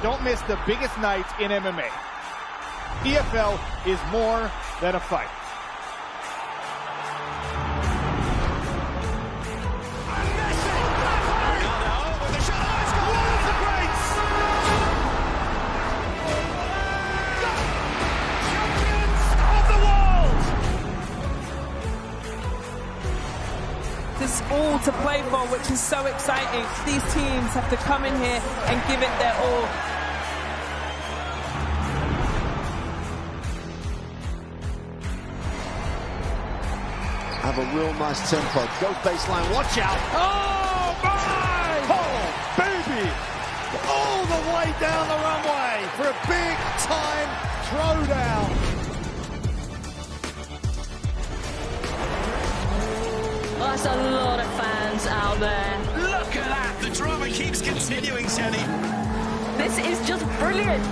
don't miss the biggest nights in MMA. EFL is more than a fight. There's all to play for, which is so exciting. These teams have to come in here and give it their all. Have a real nice tempo. Go baseline, watch out. Oh, my! Oh, baby! All the way down the runway for a big-time throwdown. That's a lot of fans out there. Look at that! The drama keeps continuing, Shelly. This is just brilliant.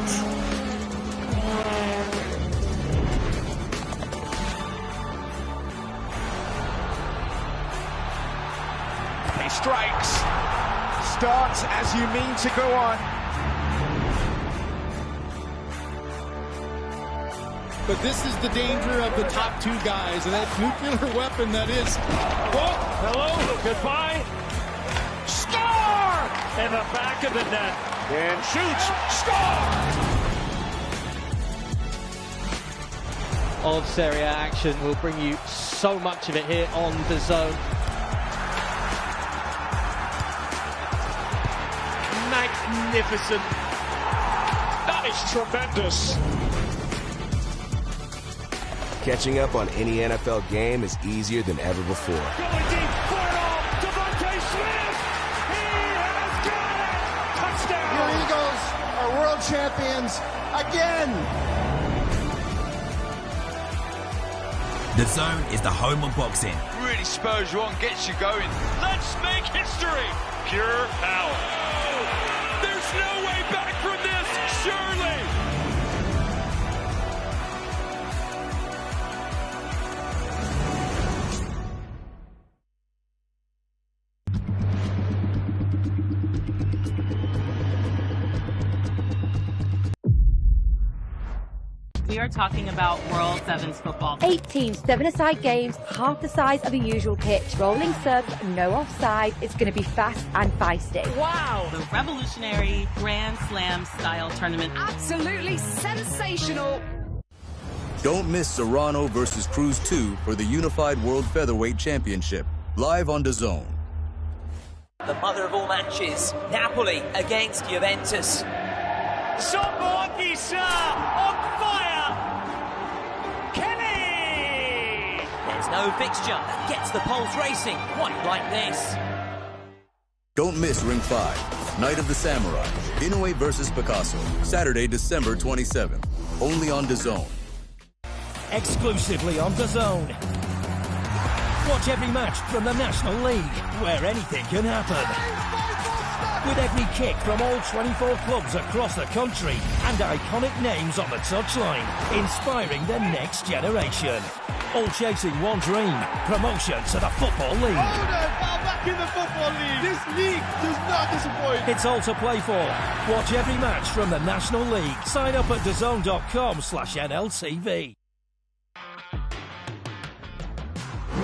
He strikes. Starts as you mean to go on. But this is the danger of the top two guys, and that nuclear weapon that is. Oh, hello, goodbye. Score! In the back of the net. And shoots. Score! Of Serie A action. We'll bring you so much of it here on DAZN. Magnificent. That is tremendous. Catching up on any NFL game is easier than ever before. Going deep, for it all, Devontae Smith! He has got it! Touchdown! Your Eagles are world champions again! DAZN is the home of boxing. Really spurs you on, gets you going. Let's make history! Pure power. There's no way back from this, surely! We are talking about World Sevens football. 8 teams, 7-a-side games, half the size of a usual pitch, rolling subs, no offside. It's going to be fast and feisty. Wow! The revolutionary Grand Slam style tournament. Absolutely sensational. Don't miss Serrano versus Cruz 2 for the Unified World Featherweight Championship, live on DAZN. The mother of all matches, Napoli against Juventus. Somebody, sir, on fire! Kenny! There's no fixture that gets the pulse racing quite like this. Don't miss Ring 5, Night of the Samurai, Inoue versus Picasso, Saturday, December 27th, only on DAZN. Exclusively on DAZN. Watch every match from the National League, where anything can happen. With every kick from all 24 clubs across the country and iconic names on the touchline, inspiring the next generation. All chasing one dream, promotion to the Football League. Back in the Football League. This league does not disappoint. It's all to play for. Watch every match from the National League. Sign up at DAZN.com/NLTV.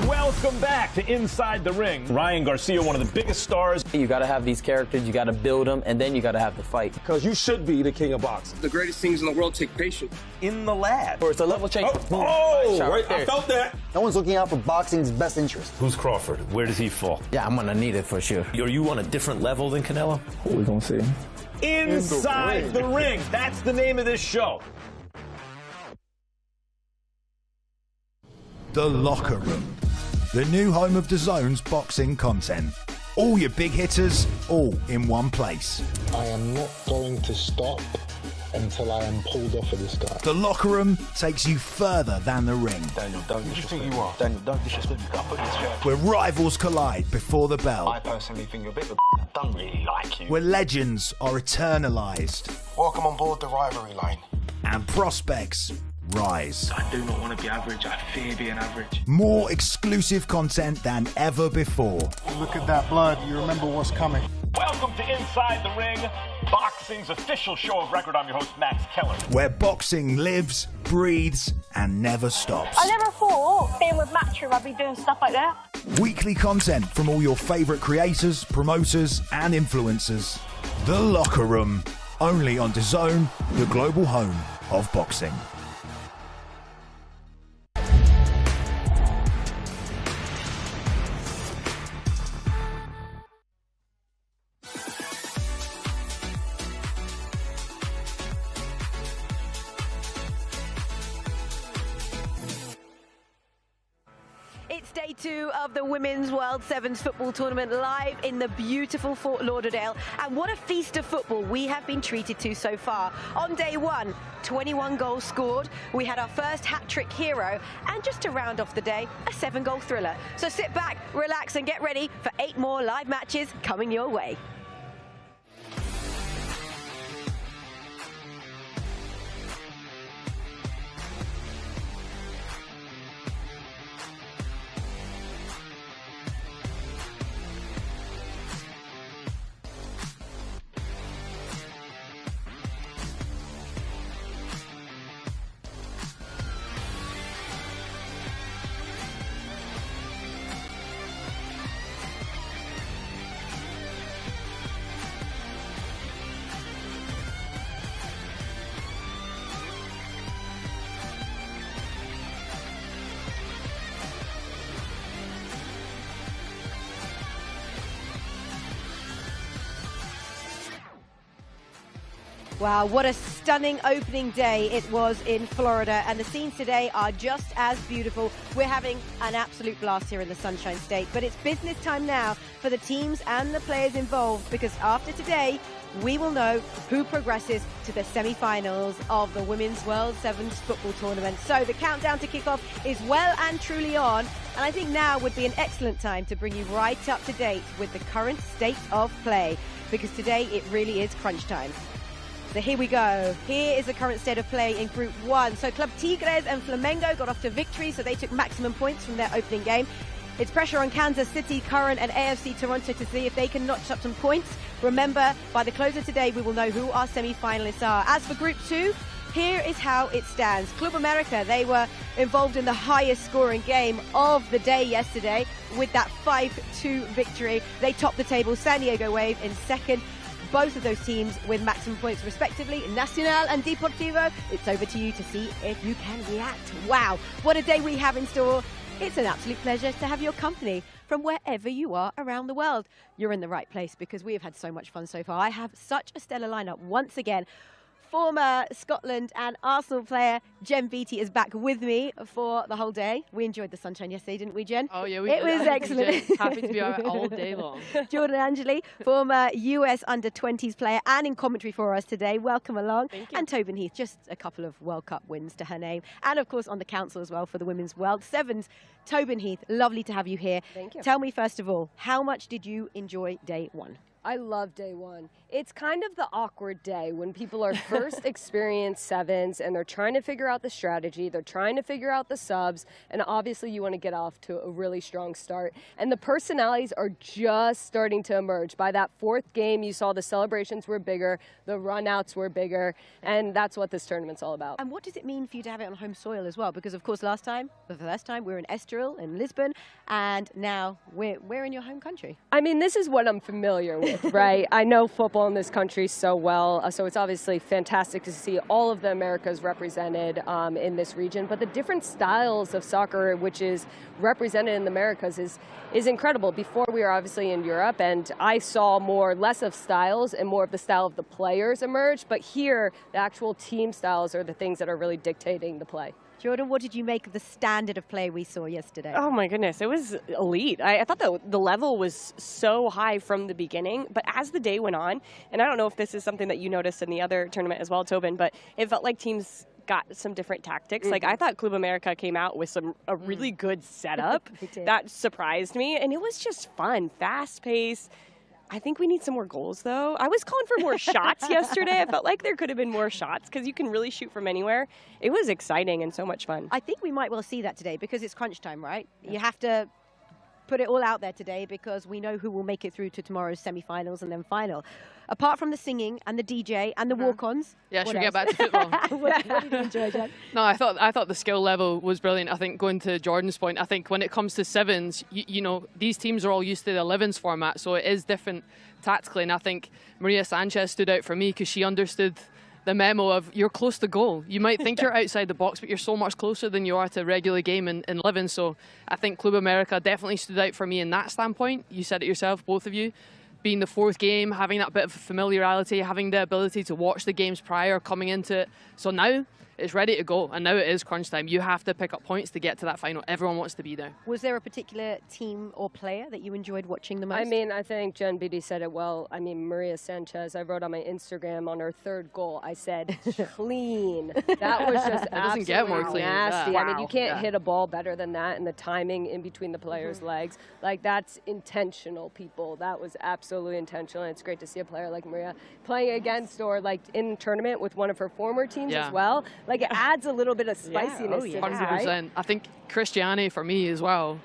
Welcome back to Inside the Ring. Ryan Garcia, one of the biggest stars. You got to have these characters, you got to build them, and then you got to have the fight. Because you should be the king of boxing. The greatest things in the world take patience. In the lab. Or it's a level change. Right, I felt that. No one's looking out for boxing's best interest. Who's Crawford? Where does he fall? Yeah, I'm going to need it for sure. Are you on a different level than Canelo? We're going to see. Inside the Ring. That's the name of this show. The Locker Room. The new home of DAZN's boxing content. All your big hitters, all in one place. I am not going to stop until I am pulled off of this guy. The Locker Room takes you further than the ring. Daniel, don't disrespect me. Daniel, don't disrespect me. I'll put this shirt. Where rivals collide before the bell. I personally think you're a bit of a I don't really like you. Where legends are eternalized. Welcome on board the rivalry line. And prospects rise. I do not want to be average. I fear being average. More exclusive content than ever before. Look at that blood. You remember what's coming. Welcome to Inside the Ring. Boxing's official show of record. I'm your host, Max Keller. Where boxing lives, breathes, and never stops. I never thought being with Matchroom I'd be doing stuff like that. Weekly content from all your favourite creators, promoters, and influencers. The Locker Room. Only on DAZN, the global home of boxing. It's day 2 of the Women's World Sevens football tournament live in the beautiful Fort Lauderdale. And what a feast of football we have been treated to so far. On day 1, 21 goals scored. We had our first hat-trick hero. And just to round off the day, a 7-goal thriller. So sit back, relax and get ready for 8 more live matches coming your way. Wow, what a stunning opening day it was in Florida, and the scenes today are just as beautiful. We're having an absolute blast here in the Sunshine State, but it's business time now for the teams and the players involved, because after today, we will know who progresses to the semi-finals of the Women's World Sevens football tournament. So the countdown to kickoff is well and truly on, and I think now would be an excellent time to bring you right up to date with the current state of play, because today it really is crunch time. So here we go. Here is the current state of play in Group 1. So Club Tigres and Flamengo got off to victory, so they took maximum points from their opening game. It's pressure on Kansas City, Current and AFC Toronto to see if they can notch up some points. Remember, by the close of today, we will know who our semi-finalists are. As for Group 2, here is how it stands. Club America, they were involved in the highest scoring game of the day yesterday with that 5-2 victory. They topped the table. San Diego Wave in second. Both of those teams with maximum points respectively. Nacional and Deportivo, it's over to you to see if you can react. Wow, what a day we have in store. It's an absolute pleasure to have your company from wherever you are around the world. You're in the right place because we have had so much fun so far. I have such a stellar lineup once again. Former Scotland and Arsenal player Jen Beattie is back with me for the whole day. We enjoyed the sunshine yesterday, didn't we, Jen? Oh, yeah, we did. It was excellent. Happy to be out all day long. Jordan Angeli, former US under-20s player and in commentary for us today. Welcome along. Thank you. And Tobin Heath, just a couple of World Cup wins to her name. And, of course, on the council as well for the Women's World Sevens. Tobin Heath, lovely to have you here. Thank you. Tell me, first of all, how much did you enjoy day 1? I love day 1. It's kind of the awkward day when people are first experience sevens and they're trying to figure out the strategy, they're trying to figure out the subs, and obviously you want to get off to a really strong start. And the personalities are just starting to emerge. By that 4th game, you saw the celebrations were bigger, the runouts were bigger, and that's what this tournament's all about. And what does it mean for you to have it on home soil as well? Because, of course, last time, for the first time, we were in Estoril, in Lisbon, and now we're in your home country. I mean, this is what I'm familiar with. Right, I know football in this country so well, so it's obviously fantastic to see all of the Americas represented in this region. But the different styles of soccer, which is represented in the Americas, is incredible. Before we were obviously in Europe, and I saw less of styles and more of the style of the players emerge. But here, the actual team styles are the things that are really dictating the play. Jordan, what did you make of the standard of play we saw yesterday? Oh my goodness, it was elite. I thought the level was so high from the beginning, but as the day went on, and I don't know if this is something that you noticed in the other tournament as well, Tobin, but it felt like teams got some different tactics. Like, I thought Club America came out with a really good setup. That surprised me, and it was just fun, fast-paced. I think we need some more goals, though. I was calling for more shots yesterday. I felt like there could have been more shots because you can really shoot from anywhere. It was exciting and so much fun. I think we might well see that today because it's crunch time, right? Yeah. You have to put it all out there today because we know who will make it through to tomorrow's semi-finals and then final. Apart from the singing and the DJ and the walk-ons. Yeah, should we get back to football? what did you enjoy, Jen? No, I thought the skill level was brilliant. I think going to Jordan's point, I think when it comes to sevens, you know, these teams are all used to the 11s format, so it is different tactically. And I think Maria Sanchez stood out for me because she understood the memo of you're close to goal. You might think you're outside the box, but you're so much closer than you are to a regular game in 11. So I think Club America definitely stood out for me in that standpoint. You said it yourself, both of you. Being the fourth game, having that bit of familiarity, having the ability to watch the games prior, coming into it. So now it's ready to go, and now it is crunch time. You have to pick up points to get to that final. Everyone wants to be there. Was there a particular team or player that you enjoyed watching the most? I mean, I think Jen Beatty said it well. I mean, Maria Sanchez, I wrote on my Instagram on her third goal, I said, clean. That was just doesn't get more clean. Nasty. Wow. I mean, you can't hit a ball better than that, and the timing in between the players' legs. Like, that's intentional, people. That was absolutely intentional, and it's great to see a player like Maria playing against or, like, in tournament with one of her former teams as well. Like, it adds a little bit of spiciness to that, 100%. right? I think Christiane, for me as well,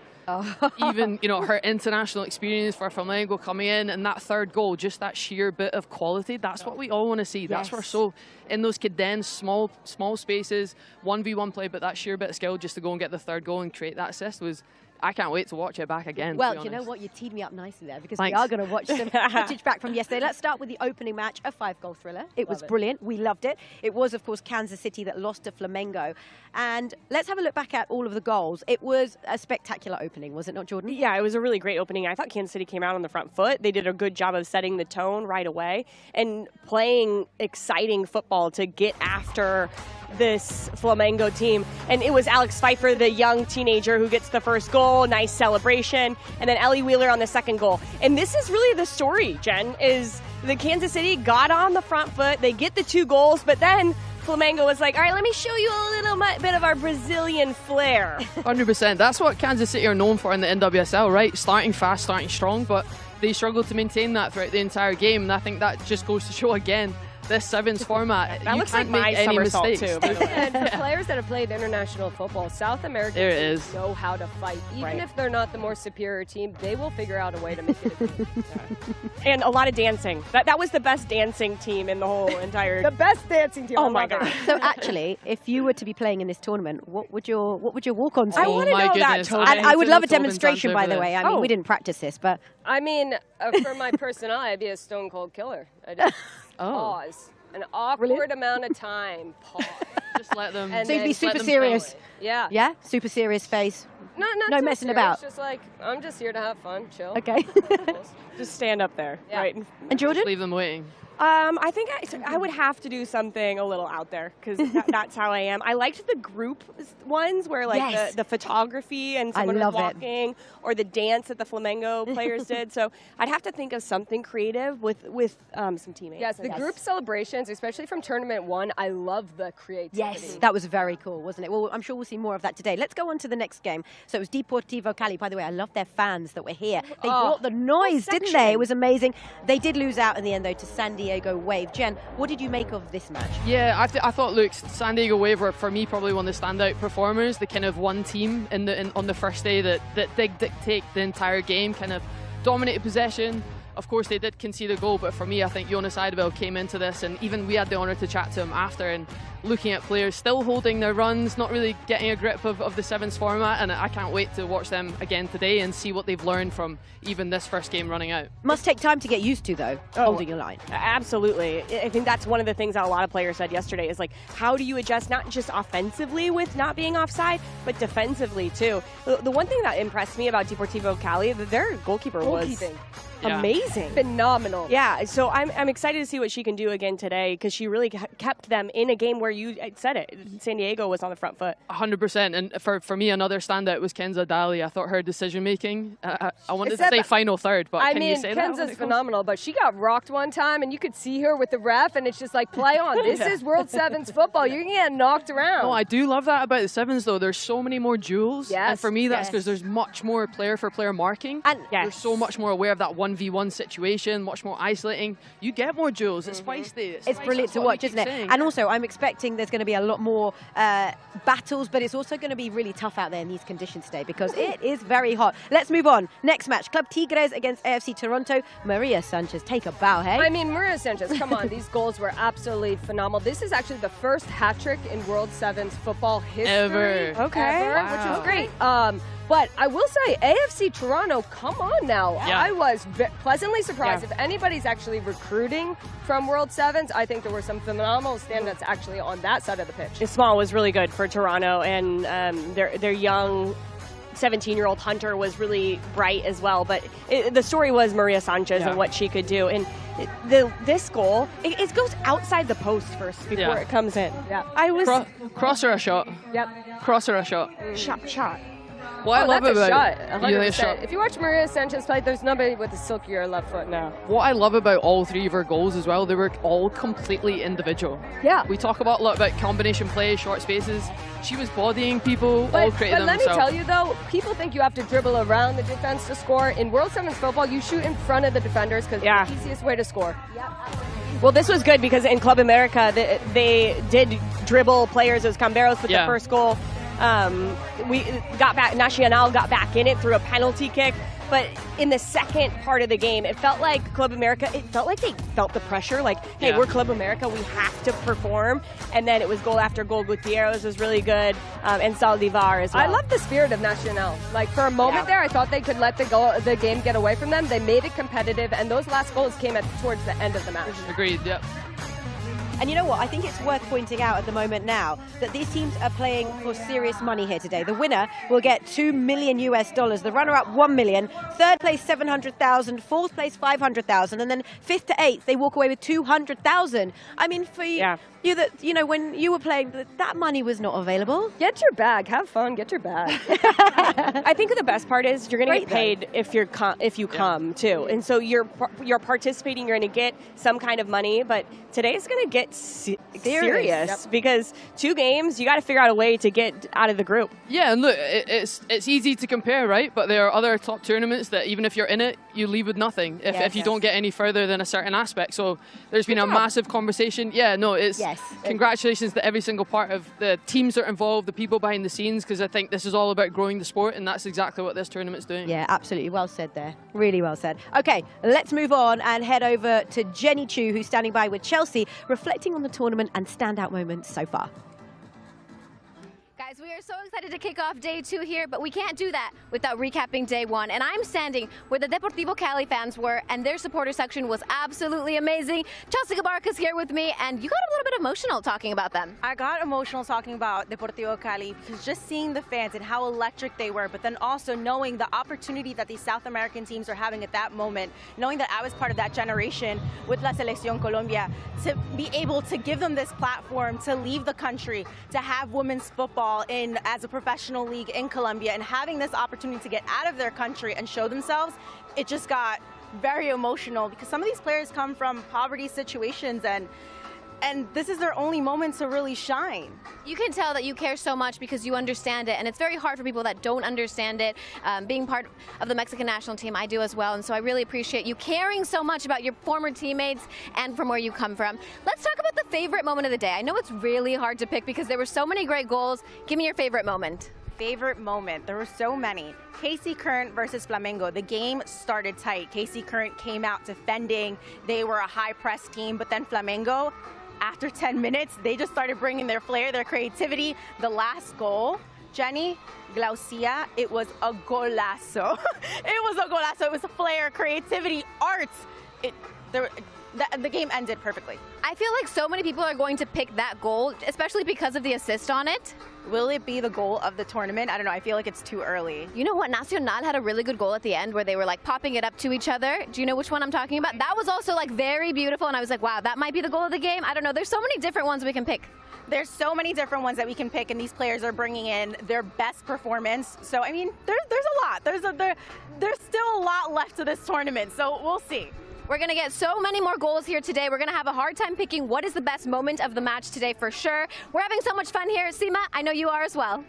even, you know, her international experience for Flamengo coming in and that third goal, just that sheer bit of quality, that's what we all want to see. That's what so in those condensed small spaces, 1v1 play, but that sheer bit of skill just to go and get the third goal and create that assist was... I can't wait to watch it back again. Well, you know what? You teed me up nicely there because Thanks. we are going to watch some footage back from yesterday. Let's start with the opening match, a 5-goal thriller. It was brilliant. We loved it. It was, of course, Kansas City that lost to Flamengo. And let's have a look back at all of the goals. It was a spectacular opening, was it not, Jordan? Yeah, it was a really great opening. I thought Kansas City came out on the front foot. They did a good job of setting the tone right away and playing exciting football to get after this Flamengo team. And it was Alex Pfeiffer, the young teenager, who gets the first goal. Nice celebration. And then Ellie Wheeler on the second goal. And this is really the story, Jen, is the Kansas City got on the front foot. They get the 2 goals, but then Flamengo was like, all right, let me show you a little bit of our Brazilian flair. 100%. That's what Kansas City are known for in the NWSL, right? Starting fast, starting strong, but they struggled to maintain that throughout the entire game. And I think that just goes to show again, this sevens format, that you looks can't like my make any somersault mistakes. too, by the way. And for players that have played international football, South Americans know how to fight. Even if they're not the more superior team, they will figure out a way to make it a team. And a lot of dancing. That was the best dancing team in the whole entire... The best dancing team. Oh my God. So actually, if you were to be playing in this tournament, what would your walk-ons be? I want to know that, Tobin. And I would love a demonstration, by the way. I mean, we didn't practice this, but... I mean, for my personality, I'd be a stone cold killer. I just pause. An awkward amount of time. Pause. Just let them. So you'd be super serious. Yeah. Yeah? Super serious face. No messing serious, about. Just like, I'm just here to have fun, chill. Okay. Just stand up there. Yeah. Right. And Jordan? Just leave them waiting. I think I would have to do something a little out there because that's how I am. I liked the group ones where like the photography and someone was walking or the dance that the Flamengo players did. So I'd have to think of something creative with some teammates. Yes, the group celebrations, especially from Tournament 1, I love the creativity. Yes, that was very cool, wasn't it? Well, I'm sure we'll see more of that today. Let's go on to the next game. So it was Deportivo Cali. By the way, I love their fans that were here. They brought the noise, didn't they? It was amazing. They did lose out in the end, though, to San Diego Wave. Jen, what did you make of this match? Yeah, I thought, look, San Diego Wave were, for me, probably one of the standout performers. The kind of one team on the first day that did dictate the entire game, kind of dominated possession. Of course, they did concede a goal, but for me, I think Jonas Eideveld came into this, and even we had the honour to chat to him after, and looking at players still holding their runs, not really getting a grip of the sevens format, and I can't wait to watch them again today and see what they've learned from even this first game running out. Must take time to get used to, though, holding your line. Absolutely. I think that's one of the things that a lot of players said yesterday is like, how do you adjust not just offensively with not being offside, but defensively too? The one thing that impressed me about Deportivo Cali, their goalkeeper was amazing. Phenomenal. Yeah, so I'm excited to see what she can do again today because she really kept them in a game where you said it. San Diego was on the front foot. 100%. And for me, another standout was Kenza Dali. I thought her decision-making, I wanted to say final third, but can you say that? Kenza's phenomenal, but she got rocked one time, and you could see her with the ref, and it's just like, play on. This is World Sevens football. You're going to get knocked around. No, I do love that about the sevens, though. There's so many more duels. Yes. And for me, that's because there's much more player-for-player marking. And you're so much more aware of that one 1v1 situation, much more isolating. You get more duels. It's feisty. It's brilliant to watch, isn't it? And also, I'm expecting there's going to be a lot more battles, but it's also going to be really tough out there in these conditions today because it is very hot. Let's move on. Next match, Club Tigres against AFC Toronto. Maria Sanchez, take a bow, hey? I mean, Maria Sanchez, come on. These goals were absolutely phenomenal. This is actually the first hat trick in World Sevens football history. Ever. Okay. Ever, which is great. But I will say, AFC Toronto, come on now. Yeah. I was pleasantly surprised. If anybody's actually recruiting from World Sevens, I think there were some phenomenal stand-ups actually on that side of the pitch. Ismail was really good for Toronto, and their young 17-year-old Hunter was really bright as well. But the story was Maria Sanchez and what she could do. And this goal, it goes outside the post first before it comes in. Yeah. I was... Cross or a shot? Yep. Cross or a shot? Shot. What I love that's about a shot. 100%. If you watch Maria Sanchez play, there's nobody with a silkier left foot now. What I love about all three of her goals as well, they were all completely individual. Yeah. We talk a lot about combination play, short spaces. She was bodying people, all creating them let herself. me tell you though, people think you have to dribble around the defense to score. In World Sevens football, you shoot in front of the defenders because it's the easiest way to score. Well, this was good because in Club America, they did dribble players. It was Camberos with the first goal. We got back, Nacional got back in it through a penalty kick. But in the second part of the game, it felt like Club America, it felt like they felt the pressure. Like, hey, we're Club America, we have to perform. And then it was goal after goal. Gutierrez was really good, and Saldivar as well. I love the spirit of Nacional. Like, for a moment there, I thought they could let the game get away from them. They made it competitive, and those last goals came towards the end of the match. Agreed, yep. And you know what? I think it's worth pointing out at the moment now that these teams are playing for serious money here today. The winner will get $2 million. The runner-up, $1 million. Third place, $700,000. Fourth place, $500,000. And then fifth to eighth, they walk away with $200,000. I mean, for you that, you know, when you were playing, that money was not available. Get your bag. Have fun. Get your bag. I think the best part is you're going to get paid if you come too, and so you're participating. You're going to get some kind of money, but today's going to get serious because 2 games. You got to figure out a way to get out of the group. Yeah, and look, it's easy to compare, right? But there are other top tournaments that even if you're in it, you leave with nothing if you don't get any further than a certain aspect. So there's been a massive conversation. Yeah, no, it's congratulations to every single part of the teams that are involved, the people behind the scenes, because I think this is all about growing the sport, and that's exactly what this tournament's doing. Yeah, absolutely. Well said there. Really well said. Okay, let's move on and head over to Jenny Chu, who's standing by with Chelsea, reflecting on the tournament and standout moments so far. Guys, we are so excited to kick off day 2 here, but we can't do that without recapping day 1. And I'm standing where the Deportivo Cali fans were, and their supporter section was absolutely amazing. Chelsea Gabarca's here with me, and you got a little bit emotional talking about them. I got emotional talking about Deportivo Cali because just seeing the fans and how electric they were, but then also knowing the opportunity that these South American teams are having at that moment, knowing that I was part of that generation with La Selección Colombia, to be able to give them this platform to leave the country, to have women's football as a professional league in Colombia, and having this opportunity to get out of their country and show themselves, it just got very emotional because some of these players come from poverty situations, and this is their only moment to really shine. You can tell that you care so much because you understand it, and it's very hard for people that don't understand it. Being part of the Mexican national team, I do as well, and so I really appreciate you caring so much about your former teammates and from where you come from. Let's talk about the favorite moment of the day. I know it's really hard to pick because there were so many great goals. Give me your favorite moment. Favorite moment? There were so many. KC Current versus Flamengo. The game started tight. KC Current came out defending. They were a high press team, but then Flamengo, after 10 minutes, they just started bringing their flair, their creativity. The last goal, Jenny, Glaucia, it was a golazo. It was a golazo. It was a flair, creativity, art. The game ended perfectly. I feel like so many people are going to pick that goal, especially because of the assist on it. Will it be the goal of the tournament? I don't know. I feel like it's too early. You know what? Nacional had a really good goal at the end where they were like popping it up to each other. Do you know which one I'm talking about? That was also like very beautiful, and I was like, wow, that might be the goal of the game. I don't know. There's so many different ones we can pick. There's so many different ones that we can pick, and these players are bringing in their best performance. So, I mean, there's a lot. There's still a lot left to this tournament, so we'll see. We're going to get so many more goals here today. We're going to have a hard time picking what is the best moment of the match today for sure. We're having so much fun here. Sima, I know you are as well.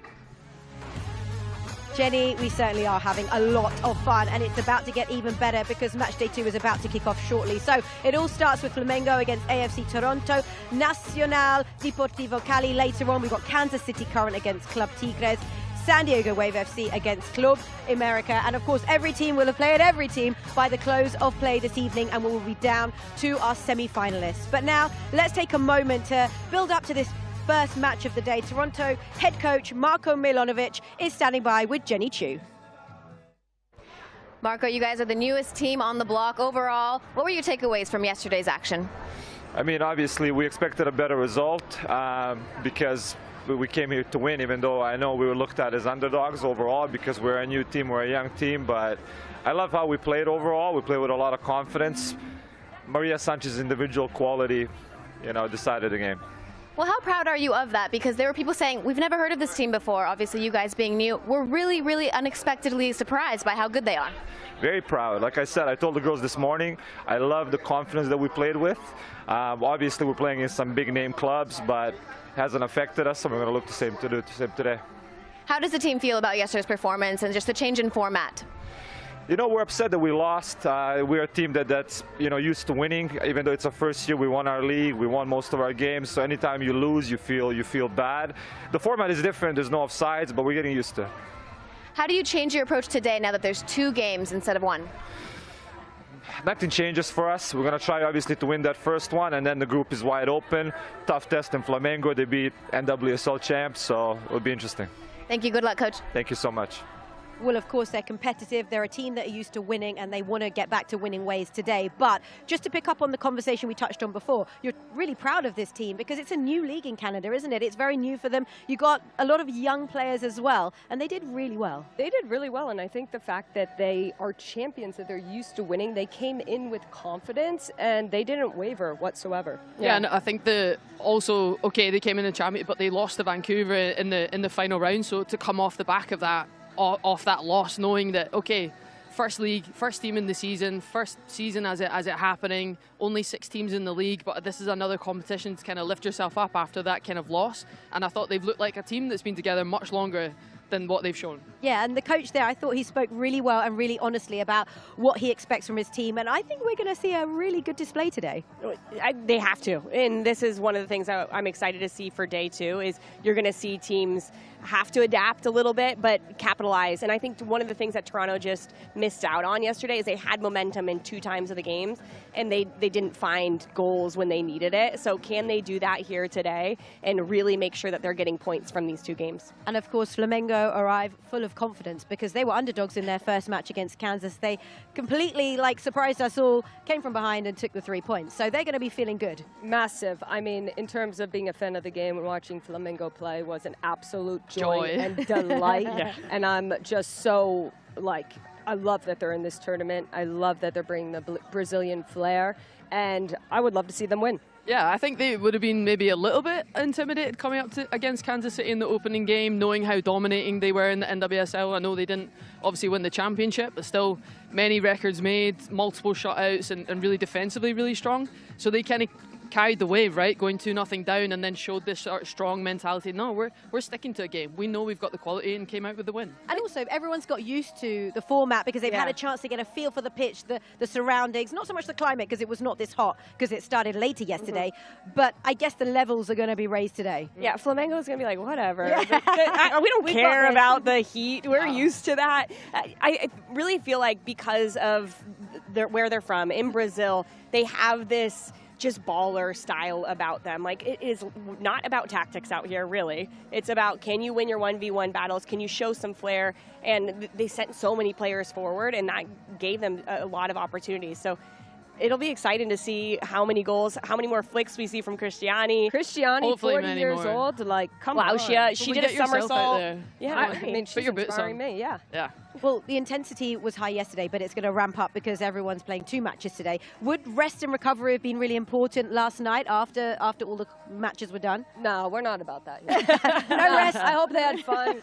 Jenny, we certainly are having a lot of fun, and it's about to get even better because match day 2 is about to kick off shortly. So it all starts with Flamengo against AFC Toronto, Nacional, Deportivo Cali. Later on, we've got Kansas City Current against Club Tigres, San Diego Wave FC against Club America, and of course every team will have played every team by the close of play this evening, and we will be down to our semi-finalists. But now let's take a moment to build up to this first match of the day. Toronto head coach Marko Milanovic is standing by with Jenny Chu. Marko, you guys are the newest team on the block overall. What were your takeaways from yesterday's action? I mean, obviously we expected a better result because we came here to win, even though I know we were looked at as underdogs overall because we're a new team, we're a young team. But I love how we played overall. We played with a lot of confidence. Maria Sanchez's individual quality, decided the game. Well, how proud are you of that? Because there were people saying, we've never heard of this team before. Obviously, you guys being new, we're really, really unexpectedly surprised by how good they are. Very proud. Like I said, I told the girls this morning, I love the confidence that we played with. Obviously, we're playing in some big-name clubs, but it hasn't affected us, so we're going to look the same today. How does the team feel about yesterday's performance and just the change in format? We're upset that we lost. We're a team that's used to winning. Even though it's our first year, we won our league, we won most of our games. So anytime you lose, you feel bad. The format is different. There's no offsides, but we're getting used to it. How do you change your approach today now that there's 2 games instead of 1? Nothing changes for us. We're going to try, obviously, to win that first one, and then the group is wide open. Tough test in Flamengo. They beat NWSL champs, so it'll be interesting. Thank you. Good luck, Coach. Thank you so much. Well, of course, they're competitive. They're a team that are used to winning, and they want to get back to winning ways today. But just to pick up on the conversation we touched on before, you're really proud of this team because it's a new league in Canada, isn't it? It's very new for them. You got a lot of young players as well, and they did really well. They did really well, and I think the fact that they are champions, that they're used to winning, they came in with confidence, and they didn't waver whatsoever. Yeah, and I think they came in a champion, but they lost to Vancouver in the final round. So to come off the back of that, off that loss, knowing that, okay, first league, first team in the season, first season as it happening, only 6 teams in the league, but this is another competition to kind of lift yourself up after that kind of loss. And I thought they've looked like a team that's been together much longer than what they've shown. Yeah, and the coach there, I thought he spoke really well and really honestly about what he expects from his team, and I think we're going to see a really good display today. They have to, and this is one of the things that I'm excited to see for day 2 is you're going to see teams have to adapt a little bit, but capitalize. And I think one of the things that Toronto just missed out on yesterday is they had momentum in 2 times of the games, and they didn't find goals when they needed it. So can they do that here today and really make sure that they're getting points from these 2 games? And of course, Flamengo arrive full of confidence because they were underdogs in their first match against Kansas. They completely surprised us all, came from behind and took the 3 points. So they're going to be feeling good. Massive. I mean, in terms of being a fan of the game and watching Flamengo play was an absolute joy and delight. Yeah. And I'm just so, I love that they're in this tournament. I love that they're bringing the Brazilian flair, and I would love to see them win. Yeah, I think they would have been maybe a little bit intimidated coming up against Kansas City in the opening game, knowing how dominating they were in the NWSL. I know they didn't obviously win the championship, but still many records made, multiple shutouts, and really defensively really strong. So they kind of carried the wave, right, going 2-0 down, and then showed this sort of strong mentality. No, we're sticking to a game. We know we've got the quality, and came out with the win. And also, everyone's got used to the format because they've had a chance to get a feel for the pitch, the surroundings, not so much the climate because it was not this hot because it started later yesterday, but I guess the levels are going to be raised today. Yeah, Flamengo's going to be like, whatever. Yeah. We don't care about the heat. We're used to that. I really feel like because of where they're from, in Brazil, they have this just baller style about them. It is not about tactics out here, really. It's about, can you win your 1v1 battles? Can you show some flair? And they sent so many players forward, and that gave them a lot of opportunities. So it'll be exciting to see how many goals, how many more flicks we see from Christiani. Christiani, 40 years old, come on. She did a somersault. Yeah, I mean, she's inspiring me, yeah. Well, the intensity was high yesterday, but it's going to ramp up because everyone's playing 2 matches today. Would rest and recovery have been really important last night after all the matches were done? No, we're not about that yet. No rest. I hope they had fun,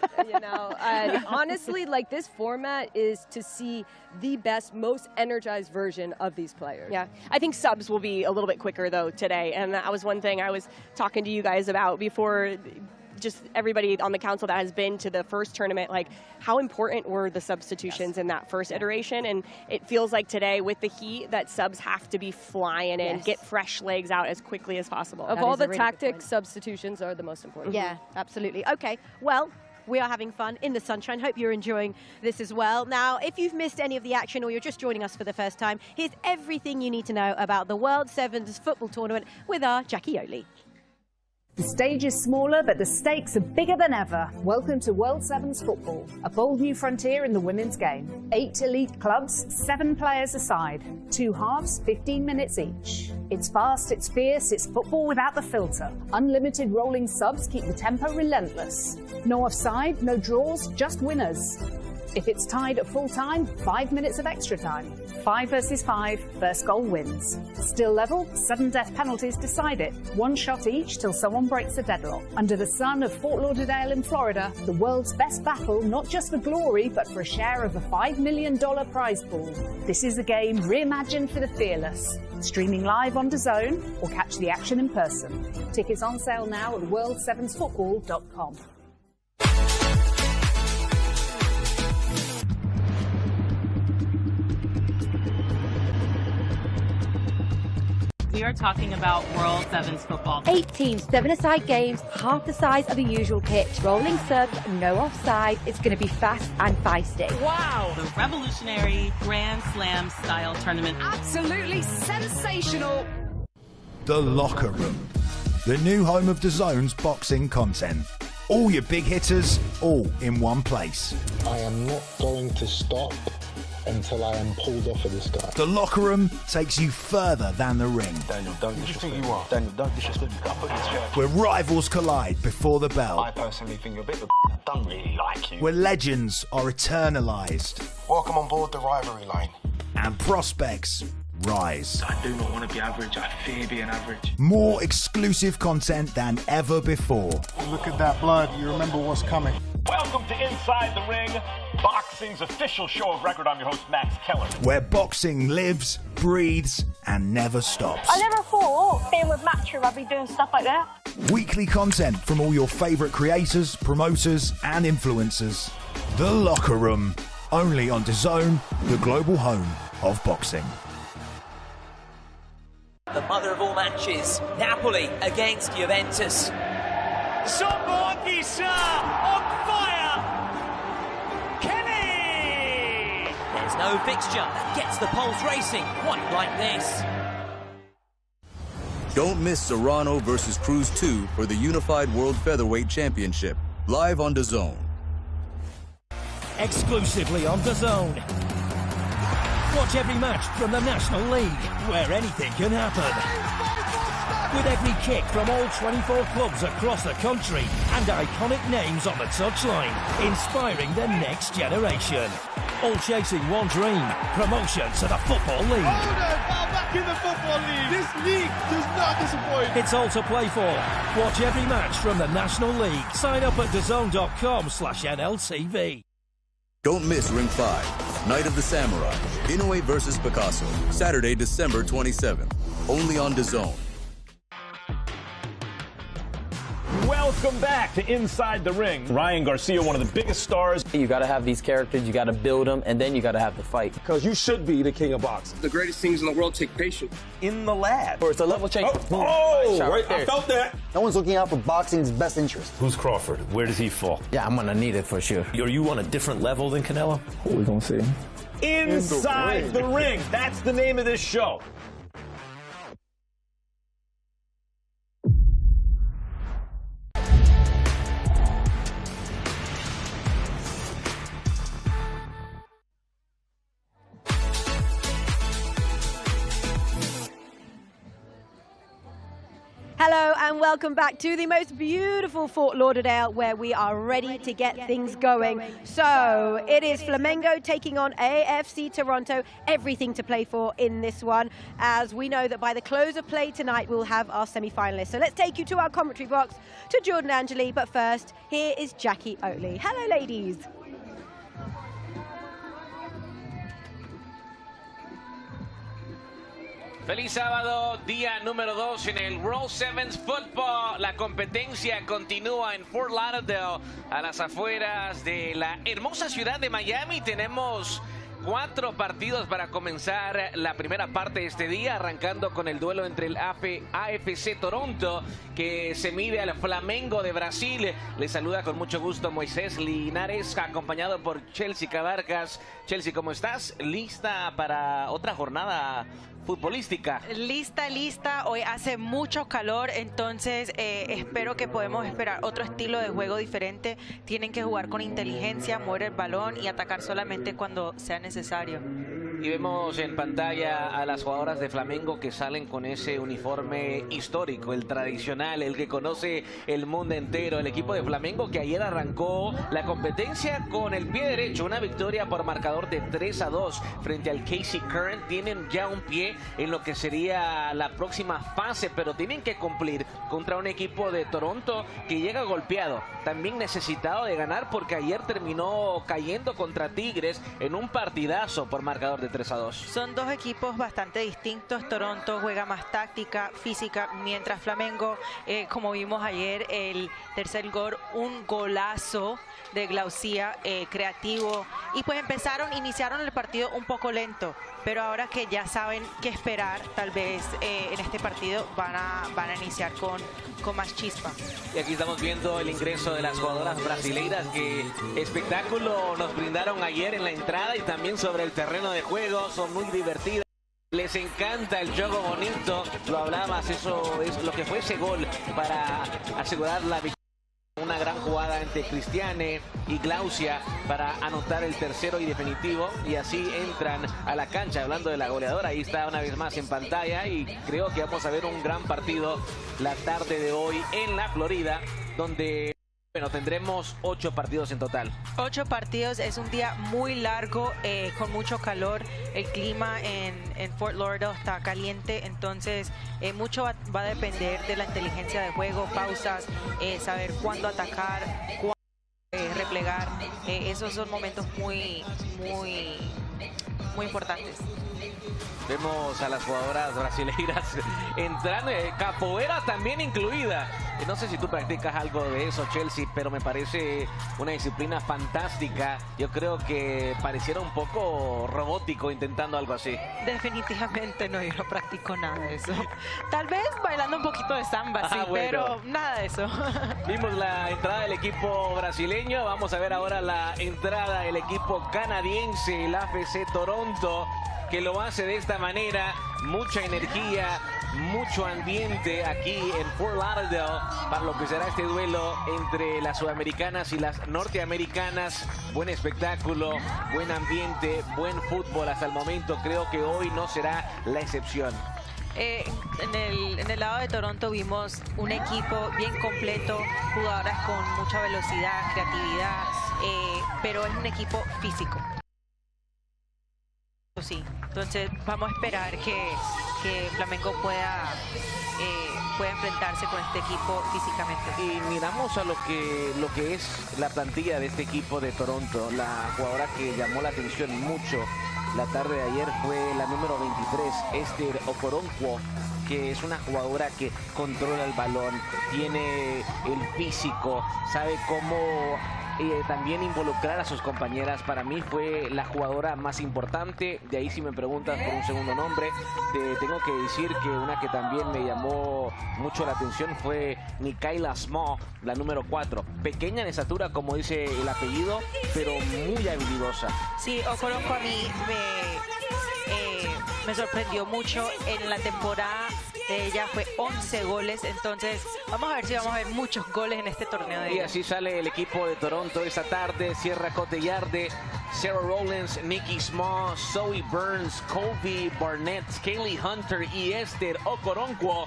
And honestly, this format is to see the best, most energized version of these players. Yeah, I think subs will be a little bit quicker, though, today. And that was one thing I was talking to you guys about before just everybody on the council that has been to the first tournament, like how important were the substitutions in that first iteration? And it feels like today with the heat that subs have to be flying in, get fresh legs out as quickly as possible. Of all the tactics, substitutions are the most important. Yeah, absolutely. Okay, well, we are having fun in the sunshine. Hope you're enjoying this as well. Now, if you've missed any of the action or you're just joining us for the first time, here's everything you need to know about the World Sevens football tournament with our Jackie Oatley. The stage is smaller, but the stakes are bigger than ever. Welcome to World Sevens football, a bold new frontier in the women's game. 8 elite clubs, 7 players aside. 2 halves, 15 minutes each. It's fast, it's fierce, it's football without the filter. Unlimited rolling subs keep the tempo relentless. No offside, no draws, just winners. If it's tied at full time, 5 minutes of extra time. 5 versus 5, first goal wins. Still level, sudden death penalties decide it. 1 shot each till someone breaks the deadlock. Under the sun of Fort Lauderdale in Florida, the world's best battle, not just for glory, but for a share of a $5 million prize pool. This is a game reimagined for the fearless. Streaming live on DAZN or catch the action in person. Tickets on sale now at world7sfootball.com. We are talking about World Sevens football. 8 teams, 7-a-side games, half the size of a usual pitch, rolling subs, no offside. It's going to be fast and feisty. Wow! The revolutionary Grand Slam style tournament. Absolutely sensational. The Locker Room, the new home of DAZN's boxing content. All your big hitters, all in one place. I am not going to stop until I am pulled off of this guy. The Locker Room takes you further than the ring. Daniel, don't disrespect me. Daniel, don't disrespect me. Put this chest. Where rivals collide before the bell. I personally think you're a bit of a I don't really like you. Where legends are eternalised. Welcome on board the rivalry line. And prospects rise. I do not want to be average. I fear being average. More exclusive content than ever before. Look at that blood. You remember what's coming. Welcome to Inside the Ring, boxing's official show of record. I'm your host, Max Keller. Where boxing lives, breathes, and never stops. I never thought being with Matchroom I'd be doing stuff like that. Weekly content from all your favourite creators, promoters, and influencers. The Locker Room, only on DAZN, the global home of boxing. The mother of all matches, Napoli against Juventus. Somebody, sir, on fire! Kenny! There's no fixture that gets the pulse racing quite like this. Don't miss Serrano versus Cruz 2 for the Unified World Featherweight Championship, live on DAZN. Exclusively on DAZN. Watch every match from the National League, where anything can happen. With every kick from all 24 clubs across the country and iconic names on the touchline, inspiring the next generation. All chasing one dream, promotion to the Football League. Back in the Football League. This league does not disappoint. It's all to play for. Watch every match from the National League. Sign up at DAZN.com/NLTV. Don't miss Ring 5, Night of the Samurai, Inoue versus Picasso, Saturday, December 27th, only on DAZN. Welcome back to Inside the Ring. Ryan Garcia, one of the biggest stars. You got to have these characters, you got to build them, and then you got to have the fight. Because you should be the king of boxing. The greatest things in the world take patience. In the lab. Or it's a level change. Right there. I felt that. No one's looking out for boxing's best interest. Who's Crawford? Where does he fall? Yeah, I'm going to need it for sure. Are you on a different level than Canelo? We're going to see. Inside the Ring. That's the name of this show. Hello and welcome back to the most beautiful Fort Lauderdale, where we are ready to get things going. So it is Flamengo taking on AFC Toronto. Everything to play for in this one, as we know that by the close of play tonight we'll have our semi-finalists. So let's take you to our commentary box to Jordan Angeli, but first here is Jackie Oatley. Hello ladies. Feliz sábado, día número 2 en el World Sevens Football. La competencia continúa en Fort Lauderdale, a las afueras de la hermosa ciudad de Miami. Tenemos 4 partidos para comenzar la primera parte de este día, arrancando con el duelo entre el AFC Toronto, que se mide al Flamengo de Brasil. Le saluda con mucho gusto Moisés Linares, acompañado por Chelsea Cabarcas. Chelsea, ¿cómo estás? ¿Lista para otra jornada futbolística? Lista. Hoy hace mucho calor, entonces espero que podemos esperar otro estilo de juego diferente. Tienen que jugar con inteligencia, mover el balón y atacar solamente cuando sea necesario. Y vemos en pantalla a las jugadoras de Flamengo que salen con ese uniforme histórico, el tradicional, el que conoce el mundo entero. El equipo de Flamengo que ayer arrancó la competencia con el pie derecho, una victoria por marcador de 3-2 frente al KC Current. Tienen ya un pie en lo que sería la próxima fase, pero tienen que cumplir contra un equipo de Toronto que llega golpeado, también necesitado de ganar, porque ayer terminó cayendo contra Tigres en un partidazo por marcador de 3-2. Son dos equipos bastante distintos. Toronto juega más táctica, física, mientras Flamengo, como vimos ayer, el tercer gol, un golazo de Glaucia, creativo, y pues iniciaron el partido un poco lento, pero ahora que ya saben qué esperar, tal vez en este partido van a iniciar con más chispa. Y aquí estamos viendo el ingreso de las jugadoras brasileiras. Que espectáculo nos brindaron ayer en la entrada y también sobre el terreno de juego. Son muy divertidas. Les encanta el juego bonito. Lo hablabas, eso es lo que fue ese gol para asegurar la victoria. Una gran jugada entre Cristiane y Glaucia para anotar el tercero y definitivo, y así entran a la cancha. Hablando de la goleadora, ahí está una vez más en pantalla, y creo que vamos a ver un gran partido la tarde de hoy en la Florida, donde tendremos 8 partidos en total. 8 partidos, es un día muy largo, con mucho calor. El clima en Fort Lauderdale está caliente, entonces mucho va a depender de la inteligencia de juego, pausas, saber cuándo atacar, cuándo replegar. Esos son momentos muy importantes. Vemos a las jugadoras brasileiras entrando, capoeira también incluida. No sé si tú practicas algo de eso, Chelsea, pero me parece una disciplina fantástica. Yo creo que pareciera un poco robótico intentando algo así. Definitivamente no, yo no practico nada de eso. Tal vez bailando un poquito de samba, sí, bueno, pero nada de eso. Vimos la entrada del equipo brasileño. Vamos a ver ahora la entrada del equipo canadiense, el AFC Toronto, que lo hace de esta manera. Mucha energía, mucho ambiente aquí en Fort Lauderdale para lo que será este duelo entre las sudamericanas y las norteamericanas. Buen espectáculo, buen ambiente, buen fútbol hasta el momento. Creo que hoy no será la excepción. En el lado de Toronto vimos un equipo bien completo, jugadoras con mucha velocidad, creatividad, pero es un equipo físico. Sí, entonces vamos a esperar que Flamengo pueda enfrentarse con este equipo físicamente. Y miramos a lo que es la plantilla de este equipo de Toronto. La jugadora que llamó la atención mucho la tarde de ayer fue la número 23, Esther Okoronkwo, que es una jugadora que controla el balón, tiene el físico, sabe cómo también involucrar a sus compañeras. Para mí fue la jugadora más importante. De ahí, si me preguntas por un segundo nombre, te tengo que decir que una que también me llamó mucho la atención fue Mikaela Small, la número 4. Pequeña en estatura, como dice el apellido, pero muy habilidosa. Sí, Okoronkwo a mí me sorprendió mucho. En la temporada de ella fue 11 goles, entonces vamos a ver si vamos a ver muchos goles en este torneo de ella. Y así sale el equipo de Toronto esta tarde. Sierra Cotellarde, Sarah Rollins, Nikki Small, Zoe Burns, Colby Barnett, Kaylee Hunter y Esther Okoronkwo.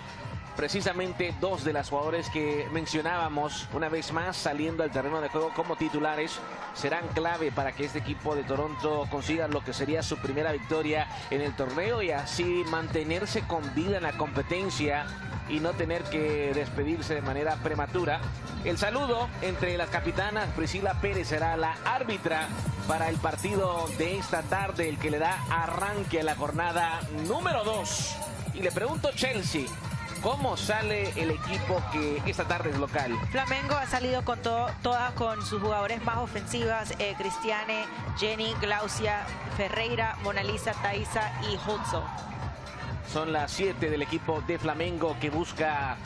Precisamente dos de las jugadores que mencionábamos, una vez más saliendo al terreno de juego como titulares, serán clave para que este equipo de Toronto consiga lo que sería su primera victoria en el torneo y así mantenerse con vida en la competencia y no tener que despedirse de manera prematura. El saludo entre las capitanas. Priscila Pérez será la árbitra para el partido de esta tarde, el que le da arranque a la jornada número 2 Y le pregunto, Chelsea, ¿cómo sale el equipo que esta tarde es local? Flamengo ha salido con todas con sus jugadores más ofensivas, Cristiane, Jenny, Glaucia, Ferreira, Mona Lisa, Thaisa y Holzo. Son las 7 del equipo de Flamengo que busca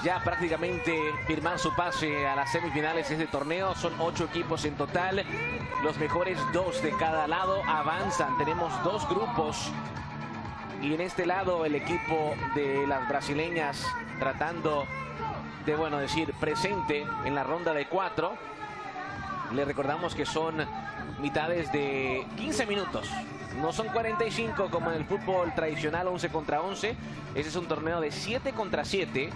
ya prácticamente firmar su pase a las semifinales de este torneo. Son 8 equipos en total. Los mejores 2 de cada lado avanzan. Tenemos 2 grupos. Y en este lado el equipo de las brasileñas tratando de, bueno, decir presente en la ronda de 4. Le recordamos que son mitades de 15 minutos. No son 45 como en el fútbol tradicional, 11 contra 11. Ese es un torneo de 7 contra 7,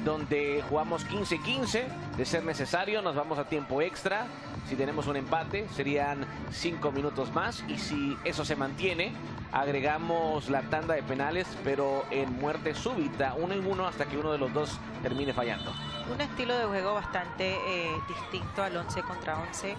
donde jugamos 15-15. De ser necesario, nos vamos a tiempo extra. Si tenemos un empate, serían 5 minutos más. Y si eso se mantiene, agregamos la tanda de penales, pero en muerte súbita, 1 en 1, hasta que uno de los dos termine fallando. Un estilo de juego bastante distinto al 11 contra 11.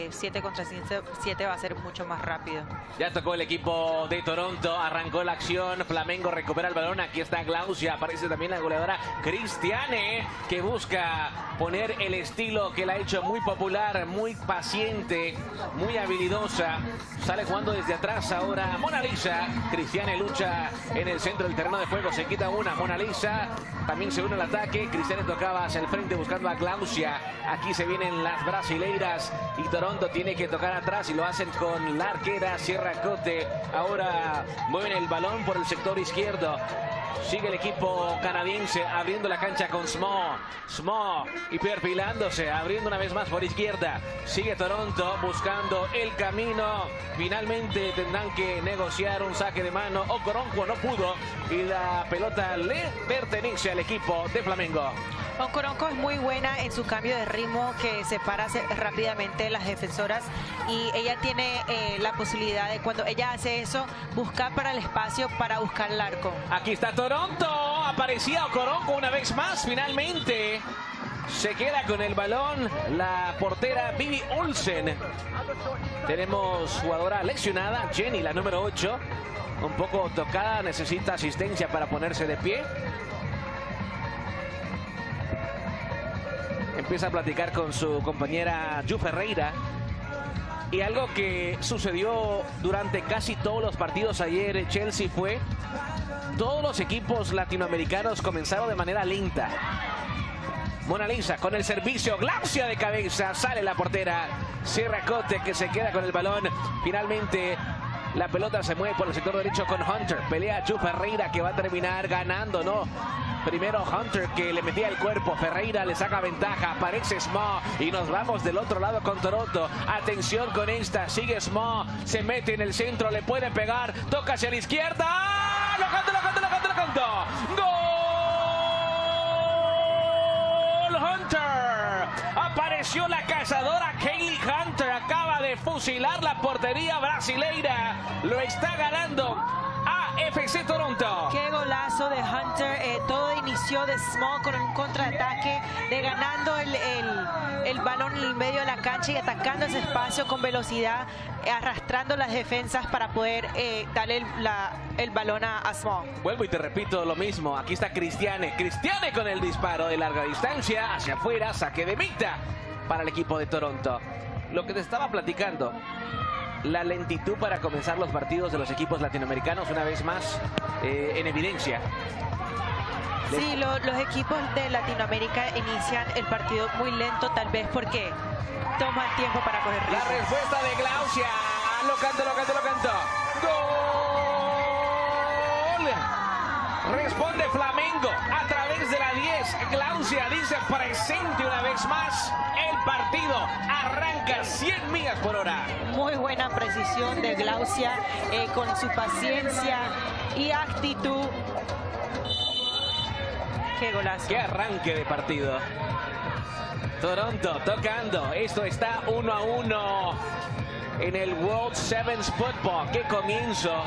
7 contra 7 va a ser mucho más rápido. Ya tocó el equipo de Toronto, arrancó la acción, Flamengo recupera el balón, aquí está Glaucia, aparece también la goleadora Cristiane, que busca poner el estilo que la ha hecho muy popular, muy paciente, muy habilidosa. Sale jugando desde atrás ahora Mona Lisa. Cristiane lucha en el centro del terreno de juego, se quita una. Mona Lisa también se une al ataque. Cristiane tocaba hacia el frente buscando a Glaucia. Aquí se vienen las brasileiras y Toronto tiene que tocar atrás y lo hacen con la arquera Sierra Cote. Ahora mueven el balón por el sector izquierdo. Sigue el equipo canadiense abriendo la cancha con Smo y perfilándose, abriendo una vez más por izquierda. Sigue Toronto buscando el camino. Finalmente tendrán que negociar un saque de mano. Okoronquo no pudo y la pelota le pertenece al equipo de Flamengo. Okoronquo es muy buena en su cambio de ritmo, que separa rápidamente las defensoras, y ella tiene la posibilidad de, cuando ella hace eso, buscar para el espacio para buscar el arco. Aquí está Toronto, aparecía Okoronquo una vez más, finalmente se queda con el balón la portera Vivi Olsen. Tenemos jugadora lesionada, Jenny, la número 8, un poco tocada, necesita asistencia para ponerse de pie. Empieza a platicar con su compañera Ju Ferreira. Y algo que sucedió durante casi todos los partidos ayer, Chelsea, fue todos los equipos latinoamericanos comenzaron de manera lenta. Mona Lisa con el servicio, Glaucia de cabeza, sale la portera Sierra Cote, que se queda con el balón. Finalmente la pelota se mueve por el sector derecho con Hunter. Pelea Ju Ferreira, que va a terminar ganando, ¿no? Primero Hunter, que le metía el cuerpo. Ferreira le saca ventaja. Aparece Smo y nos vamos del otro lado con Toronto. Atención con esta. Sigue Smo. Se mete en el centro. Le puede pegar. Toca hacia la izquierda. ¡Ah! ¡Lo canto! ¡Gol! Hunter. Apareció la cazadora Kaylee Hunter. Acaba de fusilar la portería brasileira. Lo está ganando FC Toronto. Qué golazo de Hunter. Todo inició de Small con un contraataque, de ganando el balón en el medio de la cancha y atacando ese espacio con velocidad, arrastrando las defensas para poder darle el balón a Small. Vuelvo y te repito lo mismo. Aquí está Cristiane con el disparo de larga distancia hacia afuera, saque de meta para el equipo de Toronto. Lo que te estaba platicando, la lentitud para comenzar los partidos de los equipos latinoamericanos, una vez más en evidencia. Sí, los equipos de Latinoamérica inician el partido muy lento, tal vez porque toman tiempo para coger ritmo. La respuesta de Glaucia. Lo canto. ¡Gol! Responde Flamengo a través de la 10. Glaucia dice presente una vez más. El partido arranca 100 millas por hora. Muy buena precisión de Glaucia, con su paciencia y actitud. Qué golazo. Qué arranque de partido. Toronto tocando. Esto está 1-1 en el World Sevens Football. ¡Qué comienzo!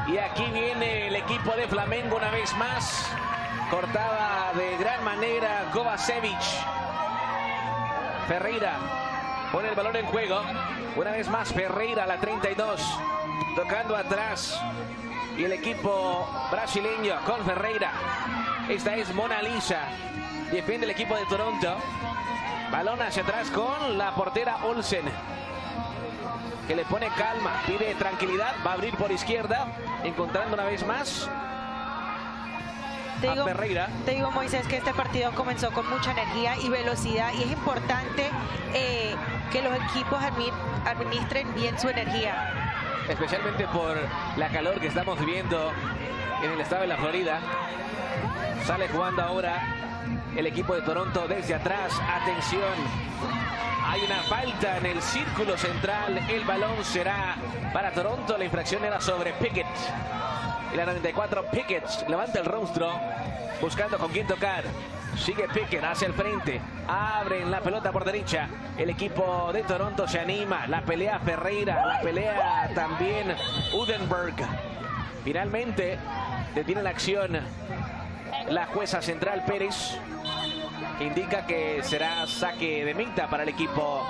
Y aquí viene el equipo de Flamengo una vez más. Cortada de gran manera Kovacevic. Ferreira pone el balón en juego. Una vez más Ferreira, la 32. Tocando atrás. Y el equipo brasileño con Ferreira. Esta es Mona Lisa. Defiende el equipo de Toronto. Balón hacia atrás con la portera Olsen, que le pone calma, pide tranquilidad. Va a abrir por izquierda, encontrando una vez más a Ferreira. Te digo, Moisés, que este partido comenzó con mucha energía y velocidad, y es importante que los equipos administren bien su energía. Especialmente por la calor que estamos viviendo en el estado de la Florida. Sale jugando ahora el equipo de Toronto desde atrás. Atención, hay una falta en el círculo central. El balón será para Toronto. La infracción era sobre Pickett. Y la 94, Pickett levanta el rostro buscando con quién tocar. Sigue Pickett hacia el frente. Abren la pelota por derecha. El equipo de Toronto se anima. La pelea Ferreira. La pelea también Udenberg. Finalmente detiene la acción la jueza central Pérez, que indica que será saque de meta para el equipo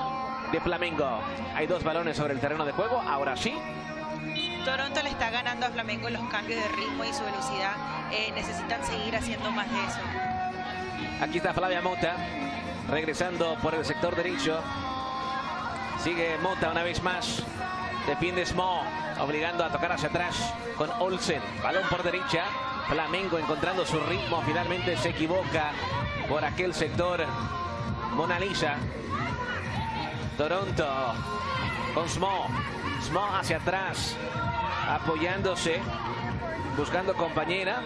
de Flamengo. Hay 2 balones sobre el terreno de juego. Ahora sí, Toronto le está ganando a Flamengo los cambios de ritmo y su velocidad. Necesitan seguir haciendo más de eso. Aquí está Flavia Mota, regresando por el sector derecho. Sigue Mota una vez más. Defiende Small, obligando a tocar hacia atrás con Olsen. Balón por derecha. Flamengo encontrando su ritmo. Finalmente se equivoca por aquel sector Mona Lisa. Toronto con Small. Small hacia atrás, apoyándose, buscando compañera.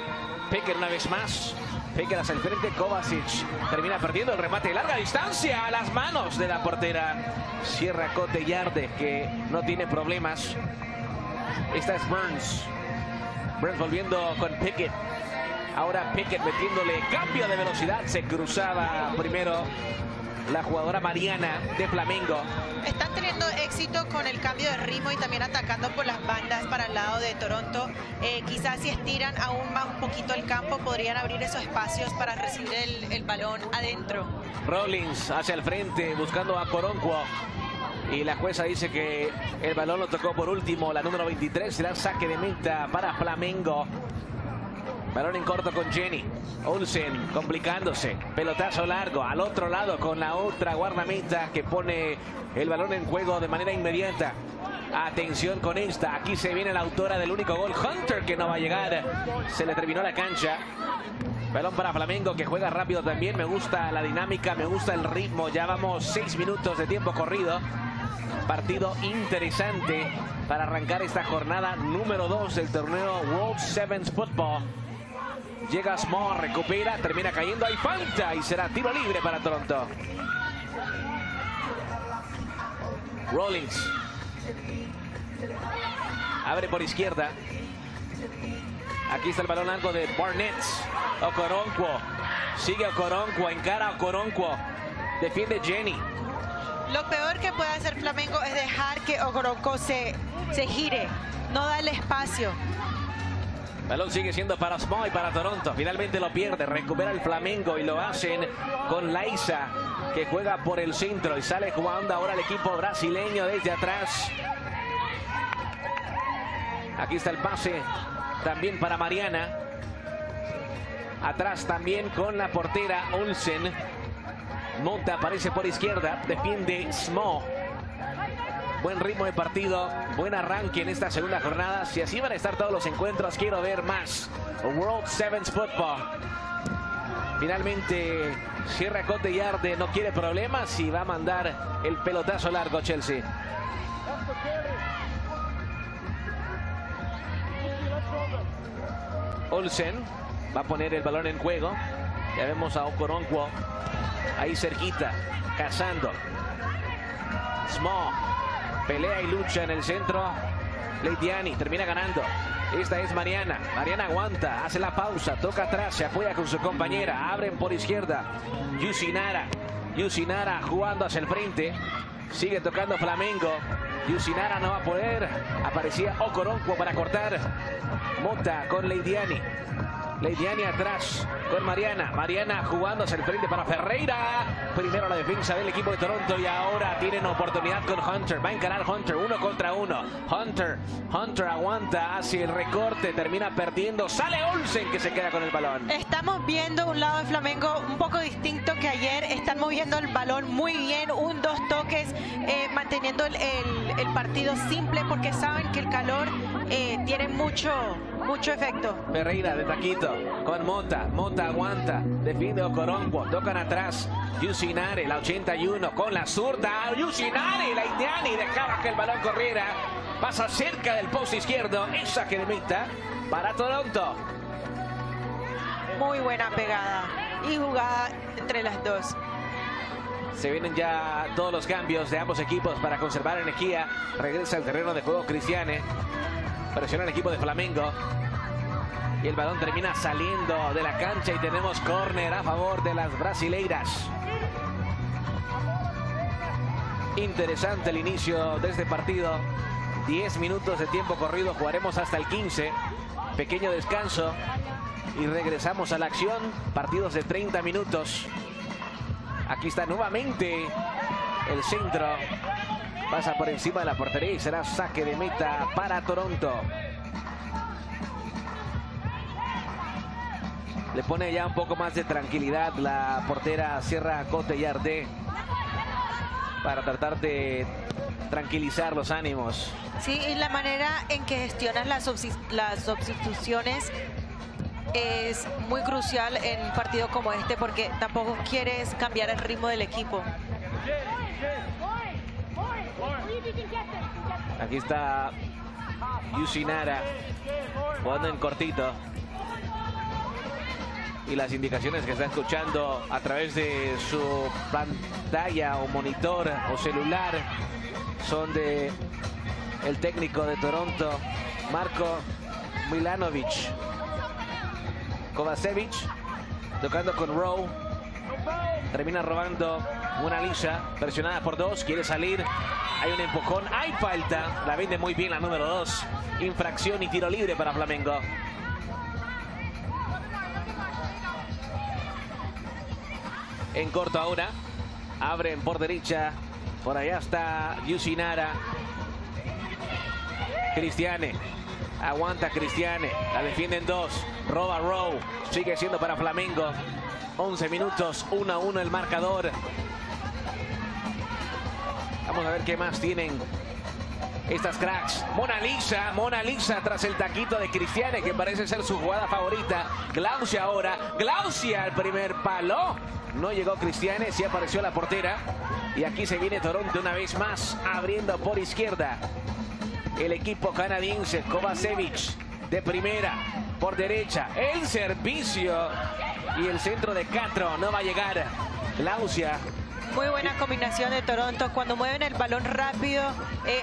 Pickett una vez más. Pickett hacia el frente. Kovacic termina perdiendo el remate de larga distancia a las manos de la portera. Cierra Cotellarde, que no tiene problemas. Esta es Burns. Burns volviendo con Pickett. Ahora Pickett metiéndole cambio de velocidad. Se cruzaba primero la jugadora Mariana de Flamengo. Están teniendo éxito con el cambio de ritmo y también atacando por las bandas para el lado de Toronto. Quizás si estiran aún más un poquito el campo, podrían abrir esos espacios para recibir el balón adentro. Rollins hacia el frente buscando a Coronquo. Y la jueza dice que el balón lo tocó por último la número 23. Será saque de meta para Flamengo. Balón en corto con Jenny. Olsen complicándose. Pelotazo largo al otro lado con la otra guardameta que pone el balón en juego de manera inmediata. Atención con esta. Aquí se viene la autora del único gol, Hunter, que no va a llegar. Se le terminó la cancha. Balón para Flamengo, que juega rápido también. Me gusta la dinámica, me gusta el ritmo. Ya vamos 6 minutos de tiempo corrido. Partido interesante para arrancar esta jornada número 2 del torneo World Sevens Football. Llega Small, recupera, termina cayendo. Hay falta y será tiro libre para Toronto. Rollins abre por izquierda. Aquí está el balón largo de Barnett. Okoronkwo. Sigue Okoronkwo, encara a Okoronkwo. Defiende Jenny. Lo peor que puede hacer Flamengo es dejar que Okoronkwo se gire. No darle espacio. Balón sigue siendo para Small y para Toronto. Finalmente lo pierde. Recupera el Flamengo y lo hacen con Laisa, que juega por el centro. Y sale jugando ahora el equipo brasileño desde atrás. Aquí está el pase también para Mariana. Atrás también con la portera Olsen. Monta aparece por izquierda. Defiende Small. Buen ritmo de partido, buen arranque en esta segunda jornada. Si así van a estar todos los encuentros, quiero ver más. World Sevens Football. Finalmente cierra Cotellarde, no quiere problemas y va a mandar el pelotazo largo Chelsea. Olsen va a poner el balón en juego. Ya vemos a Okoronkwo ahí cerquita, cazando. Small. Pelea y lucha en el centro. Leidiani termina ganando. Esta es Mariana. Mariana aguanta, hace la pausa, toca atrás, se apoya con su compañera. Abren por izquierda. Yusinara. Yusinara jugando hacia el frente. Sigue tocando Flamengo. Yusinara no va a poder. Aparecía Okoronkwo para cortar. Mota con Leidiani. Leidiani atrás con Mariana. Mariana jugándose el frente para Ferreira. Primero la defensa del equipo de Toronto y ahora tienen oportunidad con Hunter. Va a encarar Hunter 1 contra 1. Hunter aguanta, hace el recorte, termina perdiendo. Sale Olsen que se queda con el balón. Estamos viendo un lado de Flamengo un poco distinto que ayer. Están moviendo el balón muy bien. 2 toques, manteniendo el partido simple porque saben que el calor tiene mucho efecto. Ferreira de taquito con Mota. Mota aguanta, defiende Okoronkwo, tocan atrás. Yusinare, la 81 con la zurda. Yusinare, la Leidiani dejaba que el balón corriera. Pasa cerca del poste izquierdo. Esa que demita para Toronto. Muy buena pegada y jugada entre las dos. Se vienen ya todos los cambios de ambos equipos para conservar energía. Regresa al terreno de juego Cristiane. Presiona el equipo de Flamengo. Y el balón termina saliendo de la cancha y tenemos córner a favor de las brasileiras. Interesante el inicio de este partido. 10 minutos de tiempo corrido. Jugaremos hasta el 15. Pequeño descanso. Y regresamos a la acción. Partidos de 30 minutos. Aquí está nuevamente el centro. Pasa por encima de la portería y será saque de meta para Toronto. Le pone ya un poco más de tranquilidad la portera Sierra Cotellarte para tratar de tranquilizar los ánimos. Sí, y la manera en que gestionas las sustituciones es muy crucial en un partido como este porque tampoco quieres cambiar el ritmo del equipo. Aquí está Yusinara jugando en cortito. Y las indicaciones que está escuchando a través de su pantalla o monitor o celular son de el técnico de Toronto, Marko Milanovic. Kovacevic tocando con Rowe. Termina robando una Lisa, presionada por 2, quiere salir. Hay un empujón, hay falta. La vende muy bien la número 2. Infracción y tiro libre para Flamengo. En corto ahora. Abren por derecha. Por allá está Yusinara. Cristiane. Aguanta Cristiane. La defienden 2. Roba Rowe. Sigue siendo para Flamengo. 11 minutos. 1-1 el marcador. Vamos a ver qué más tienen estas cracks. Mona Lisa tras el taquito de Cristiane, que parece ser su jugada favorita. Glaucia ahora. Glaucia al primer palo. No llegó Cristiane, sí apareció la portera. Y aquí se viene Toronto una vez más, abriendo por izquierda. El equipo canadiense, Kovacevic de primera, por derecha. El servicio y el centro de Castro no va a llegar. Glaucia. Muy buena combinación de Toronto. Cuando mueven el balón rápido,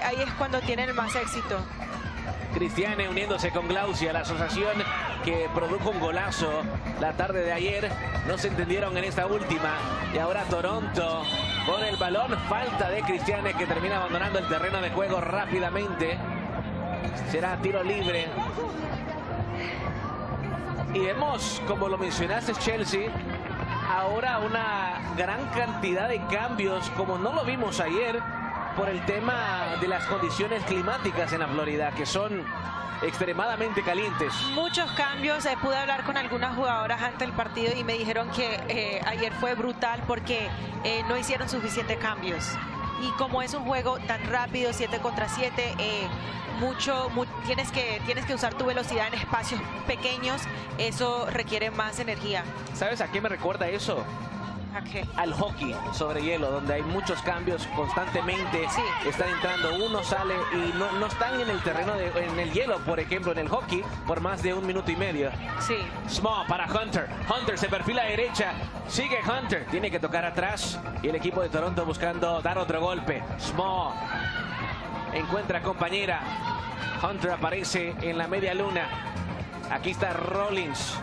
ahí es cuando tienen más éxito. Cristiane uniéndose con Glaucia, la asociación que produjo un golazo la tarde de ayer. No se entendieron en esta última. Y ahora Toronto con el balón. Falta de Cristiane, que termina abandonando el terreno de juego rápidamente. Será tiro libre. Y vemos, como lo mencionaste, Chelsea, ahora una gran cantidad de cambios, como no lo vimos ayer, por el tema de las condiciones climáticas en la Florida, que son extremadamente calientes. Muchos cambios. Pude hablar con algunas jugadoras antes del partido y me dijeron que ayer fue brutal porque no hicieron suficientes cambios. Y como es un juego tan rápido, 7 contra 7, tienes que usar tu velocidad en espacios pequeños. Eso requiere más energía. ¿Sabes a qué me recuerda eso? ¿A qué? Al hockey sobre hielo, donde hay muchos cambios constantemente. Sí. Están entrando, uno sale y no están en el terreno, en el hielo, por ejemplo, en el hockey, por más de 1 minuto y medio. Sí. Small para Hunter. Hunter se perfila a derecha. Sigue Hunter. Tiene que tocar atrás. Y el equipo de Toronto buscando dar otro golpe. Small encuentra compañera. Hunter aparece en la media luna. Aquí está Rollins.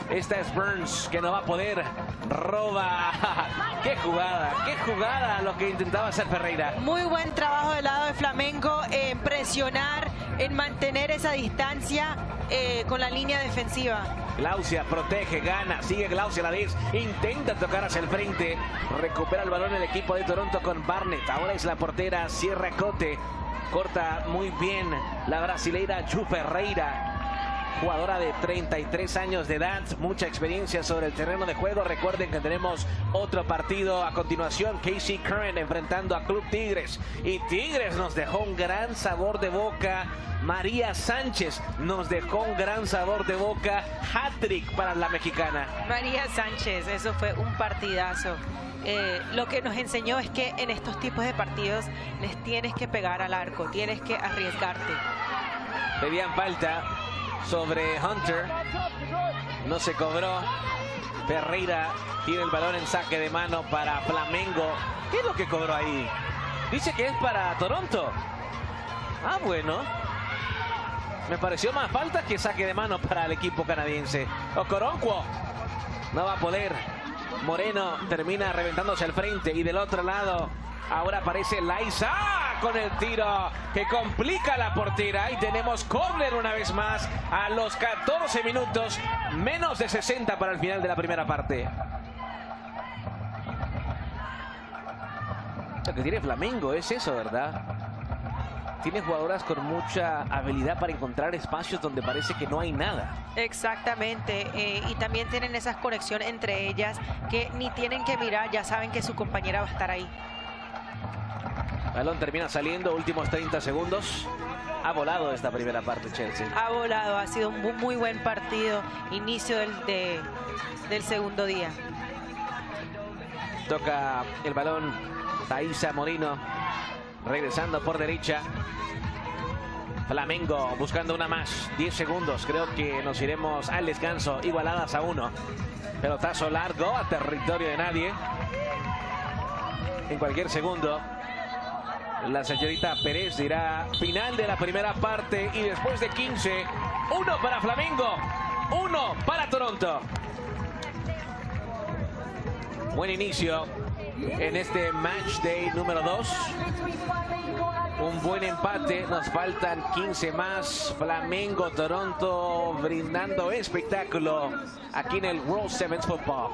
Esta es Burns, que no va a poder. Roba. ¡Qué jugada lo que intentaba hacer Ferreira! Muy buen trabajo del lado de Flamengo en presionar, en mantener esa distancia. con la línea defensiva. Glaucia protege, gana, sigue Glaucia a la 10, intenta tocar hacia el frente, recupera el balón el equipo de Toronto con Barnett, ahora es la portera Sierra Cote, corta muy bien la brasileira Ju Ferreira, jugadora de 33 años de edad, mucha experiencia sobre el terreno de juego. Recuerden que tenemos otro partido a continuación, KC Current enfrentando a Club Tigres, y Tigres nos dejó un gran sabor de boca. María Sánchez nos dejó un gran sabor de boca, hat-trick para la mexicana. María Sánchez, eso fue un partidazo. Lo que nos enseñó es que en estos tipos de partidos les tienes que pegar al arco, tienes que arriesgarte. Pedían falta sobre Hunter, no se cobró. Ferreira tiene el balón en saque de mano para Flamengo. ¿Qué es lo que cobró ahí? Dice que es para Toronto. Ah, bueno. Me pareció más falta que saque de mano para el equipo canadiense. Okoronkwo no va a poder. Moreno termina reventándose al frente, y del otro lado ahora aparece Laiza con el tiro que complica la portera, y tenemos córner una vez más a los 14 minutos, menos de 60 para el final de la primera parte. Lo que tiene Flamengo es eso, ¿verdad? Tiene jugadoras con mucha habilidad para encontrar espacios donde parece que no hay nada. Exactamente, y también tienen esa conexión entre ellas que ni tienen que mirar, ya saben que su compañera va a estar ahí. Balón termina saliendo, últimos 30 segundos. Ha volado esta primera parte Chelsea. Ha volado, ha sido un muy buen partido, inicio del segundo día. Toca el balón Thaisa Moreno, regresando por derecha. Flamengo buscando una más, 10 segundos, creo que nos iremos al descanso, igualadas a 1. Pelotazo largo a territorio de nadie. En cualquier segundo la señorita Pérez dirá final de la primera parte, y después de 15, 1 para Flamengo, 1 para Toronto. Buen inicio en este match day número 2. Un buen empate, nos faltan 15 más. Flamengo, Toronto brindando espectáculo aquí en el World Sevens Football.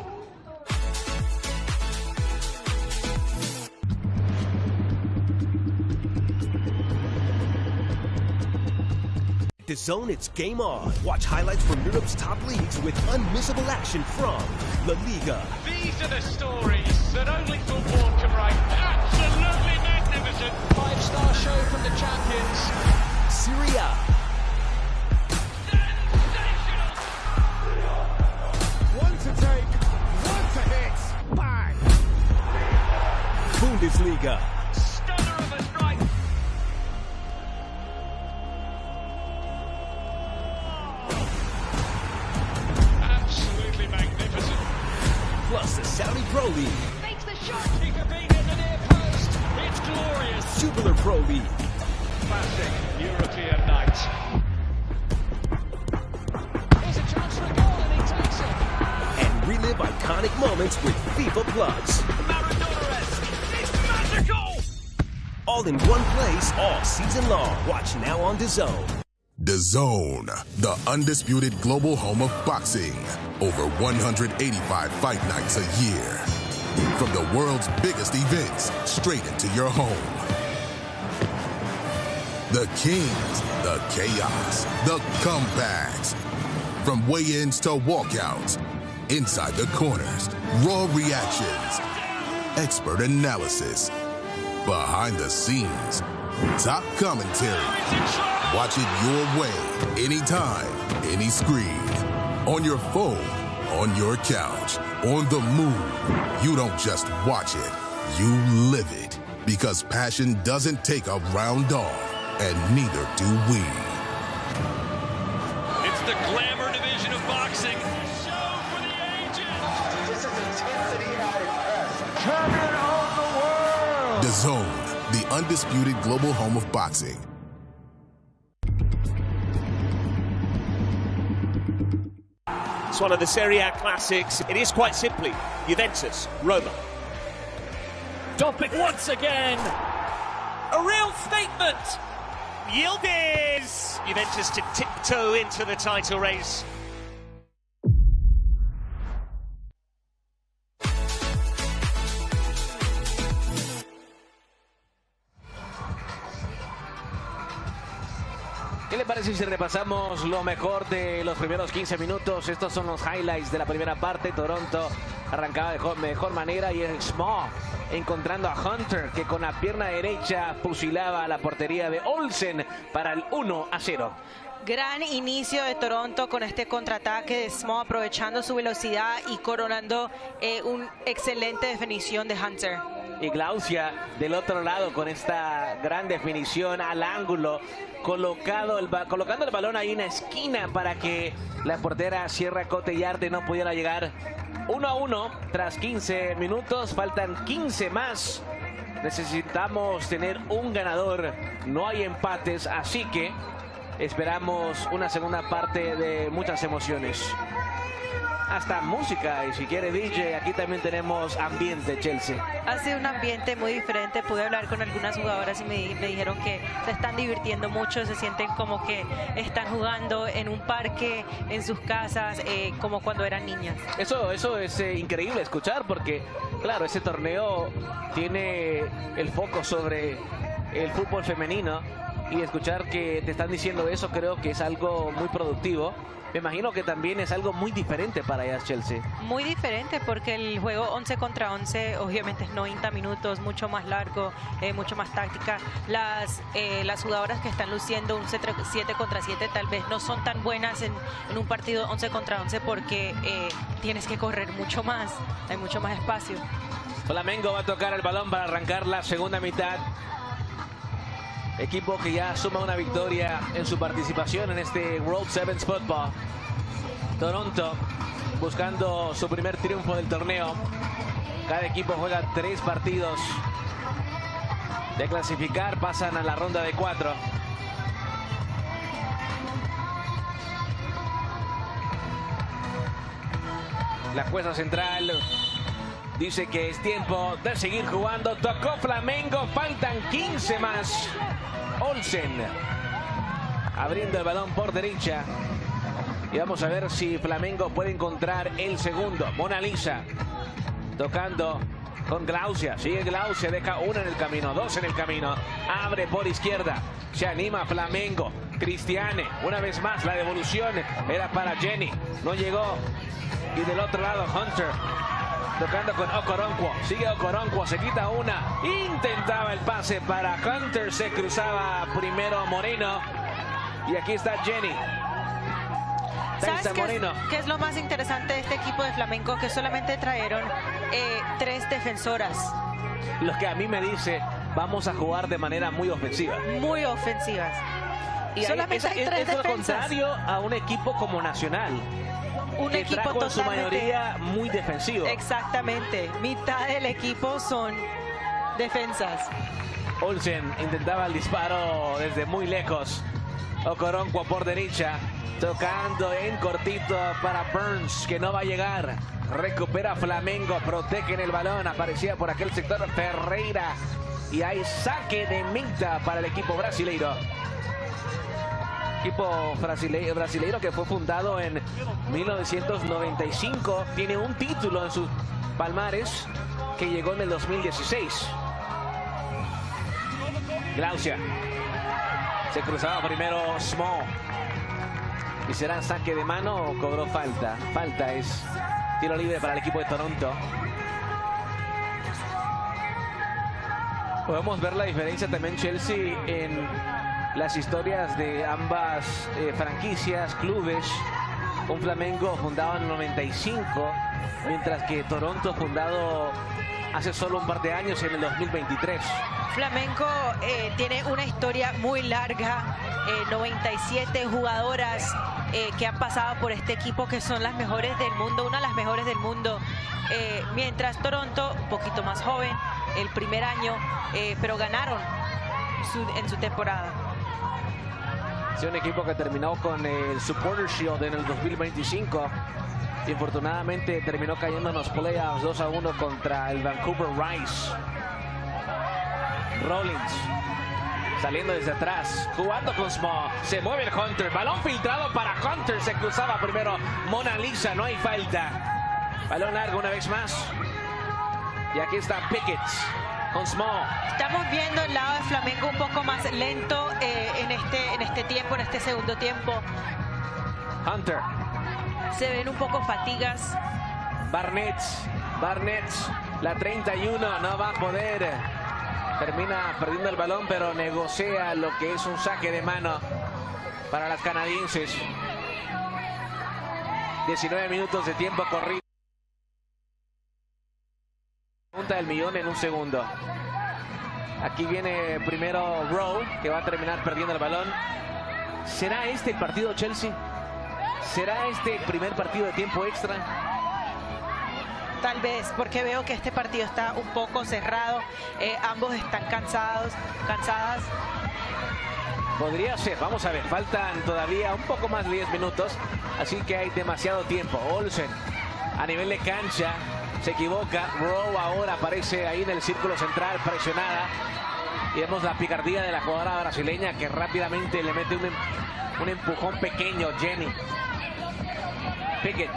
DAZN, it's game on. Watch highlights from Europe's top leagues with unmissable action from La Liga. These are the stories that only football can write. Absolutely magnificent. 5-star show from the champions. Serie A. One to take, one to hit. Bang! Bundesliga. Stunner of a strike. Absolutely magnificent. Plus the Saudi Pro League. Makes the shot. He could beat in the near post. It's glorious. Jubilar Pro League. Classic European night. Here's a chance for a goal and he takes it. And relive iconic moments with FIFA Plus. Maradona-esque. It's magical. All in one place, all season long. Watch now on DAZN. DAZN, the undisputed global home of boxing. Over 185 fight nights a year. From the world's biggest events, straight into your home. The kings, the chaos, the comebacks. From weigh-ins to walkouts. Inside the corners, raw reactions. Expert analysis. Behind the scenes, top commentary. Watch it your way, anytime, any screen. On your phone, on your couch, on the move. You don't just watch it, you live it. Because passion doesn't take a round off, and neither do we. It's the glamour division of boxing. Show for the ages. This is intensity at its best. Champion of the world. DAZN, the undisputed global home of boxing. It's one of the Serie A classics. It is quite simply Juventus, Roma. Topic once again. A real statement. Yildiz! Juventus to tiptoe into the title race. ¿Qué le parece si repasamos lo mejor de los primeros 15 minutos? Estos son los highlights de la primera parte. Toronto arrancaba de mejor manera y el Small encontrando a Hunter, que con la pierna derecha fusilaba a la portería de Olsen para el 1-0. Gran inicio de Toronto con este contraataque de Small, aprovechando su velocidad y coronando una excelente definición de Hunter. Y Glaucia del otro lado con esta gran definición al ángulo, colocando el balón ahí en la esquina para que la portera Sierra Cotellarte no pudiera llegar. 1-1 tras 15 minutos, faltan 15 más. Necesitamos tener un ganador, no hay empates, así que esperamos una segunda parte de muchas emociones. Hasta música, y si quiere DJ, aquí también tenemos ambiente, Chelsea. Hace un ambiente muy diferente. Pude hablar con algunas jugadoras y me dijeron que se están divirtiendo mucho, se sienten como que están jugando en un parque, en sus casas, como cuando eran niñas. Eso es increíble escuchar, porque claro, ese torneo tiene el foco sobre el fútbol femenino, y escuchar que te están diciendo eso creo que es algo muy productivo. Me imagino que también es algo muy diferente para ellas, Chelsea. Muy diferente, porque el juego 11 contra 11 obviamente es 90 minutos, mucho más largo, mucho más táctica. Las jugadoras que están luciendo un 7 contra 7 tal vez no son tan buenas en un partido 11 contra 11 porque tienes que correr mucho más, hay mucho más espacio. Flamengo va a tocar el balón para arrancar la segunda mitad. Equipo que ya suma una victoria en su participación en este World Sevens Football. Toronto buscando su primer triunfo del torneo. Cada equipo juega 3 partidos. De clasificar pasan a la ronda de 4. La jueza central dice que es tiempo de seguir jugando. Tocó Flamengo, faltan 15 más. Olsen abriendo el balón por derecha. Y vamos a ver si Flamengo puede encontrar el segundo. Mona Lisa tocando con Glaucia. Sigue Glaucia, deja 1 en el camino, 2 en el camino. Abre por izquierda. Se anima Flamengo. Cristiane, una vez más la devolución era para Jenny. No llegó. Y del otro lado Hunter tocando con Okoronkwo. Sigue Okoronkwo, se quita una. Intentaba el pase para Hunter. Se cruzaba primero Moreno. Y aquí está Jenny. ¿Sabes qué es lo más interesante de este equipo de Flamengo? Que solamente trajeron 3 defensoras. Lo que a mí me dice, vamos a jugar de manera muy ofensiva. Muy ofensivas. Y solamente hay 3 defensas. Es lo contrario a un equipo como Nacional. Un equipo totalmente, en su mayoría muy defensivo. Exactamente, mitad del equipo son defensas. Olsen intentaba el disparo desde muy lejos. Okoronkwo por derecha, tocando en cortito para Burns, que no va a llegar. Recupera Flamengo, protegen el balón, aparecía por aquel sector Ferreira. Y hay saque de meta para el equipo brasileiro. Equipo brasileiro que fue fundado en 1995. Tiene un título en sus palmares que llegó en el 2016. Glaucia. Se cruzaba primero Small. ¿Y será saque de mano o cobró falta? Falta, es tiro libre para el equipo de Toronto. Podemos ver la diferencia también, Chelsea, en las historias de ambas franquicias, clubes. Un Flamengo fundado en el 95, mientras que Toronto fundado hace solo un par de años, en el 2023. Flamengo tiene una historia muy larga, 97 jugadoras que han pasado por este equipo, que son las mejores del mundo, una de las mejores del mundo, mientras Toronto, un poquito más joven, el primer año, pero ganaron en su temporada. Sí, un equipo que terminó con el Supporter Shield en el 2025. Y infortunadamente terminó cayendo en los playoffs 2-1 contra el Vancouver Rice. Rollins Saliendo desde atrás, jugando con Small. Se mueve el Hunter. Balón filtrado para Hunter. Se cruzaba primero Mona Lisa. No hay falta. Balón largo una vez más. Y aquí está Pickett con Small. Estamos viendo el lado de Flamengo un poco más lento en este segundo tiempo. Hunter. Se ven un poco fatigas. Barnett, la 31, no va a poder. Termina perdiendo el balón, pero negocia lo que es un saque de mano para las canadienses. 19 minutos de tiempo corrido. Punta del millón en un segundo. Aquí viene primero Rowe, que va a terminar perdiendo el balón. ¿Será este el partido, Chelsea? ¿Será este el primer partido de tiempo extra? Tal vez, porque veo que este partido está un poco cerrado. Ambos están cansadas. Podría ser, vamos a ver, faltan todavía un poco más de 10 minutos, así que hay demasiado tiempo. Olsen a nivel de cancha se equivoca. Rowe ahora aparece ahí en el círculo central, presionada. Y vemos la picardía de la jugadora brasileña que rápidamente le mete un empujón pequeño. Jenny. Pickett.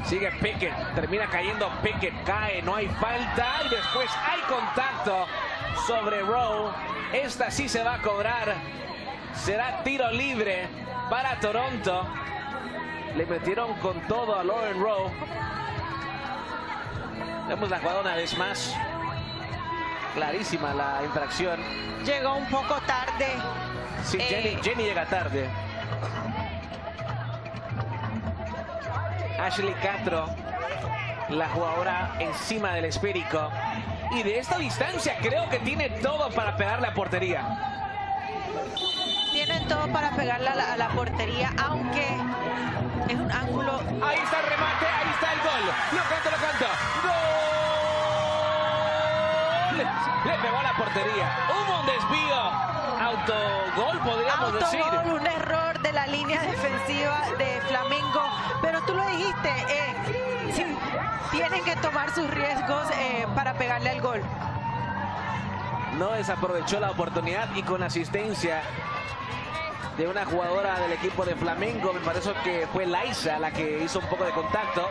Sigue Pickett. Termina cayendo Pickett. Cae. No hay falta. Y después hay contacto sobre Rowe. Esta sí se va a cobrar. Será tiro libre para Toronto. Le metieron con todo a Lauren Rowe. Vemos la jugada una vez más. Clarísima la infracción. Llegó un poco tarde. Sí, Jenny llega tarde. Ashley Castro, la jugadora encima del esférico. Y de esta distancia creo que tiene todo para pegarle a portería. Tienen todo para pegarle a la portería, aunque es un ángulo. Ahí está el remate, ahí está el gol. Lo canto. ¡Gol! Le pegó a la portería. Hubo un desvío. Autogol, podríamos decir. Un error de la línea defensiva de Flamengo. Pero tú lo dijiste, tienen que tomar sus riesgos para pegarle al gol. No desaprovechó la oportunidad y con asistencia de una jugadora del equipo de Flamengo, me parece que fue Liza la que hizo un poco de contacto.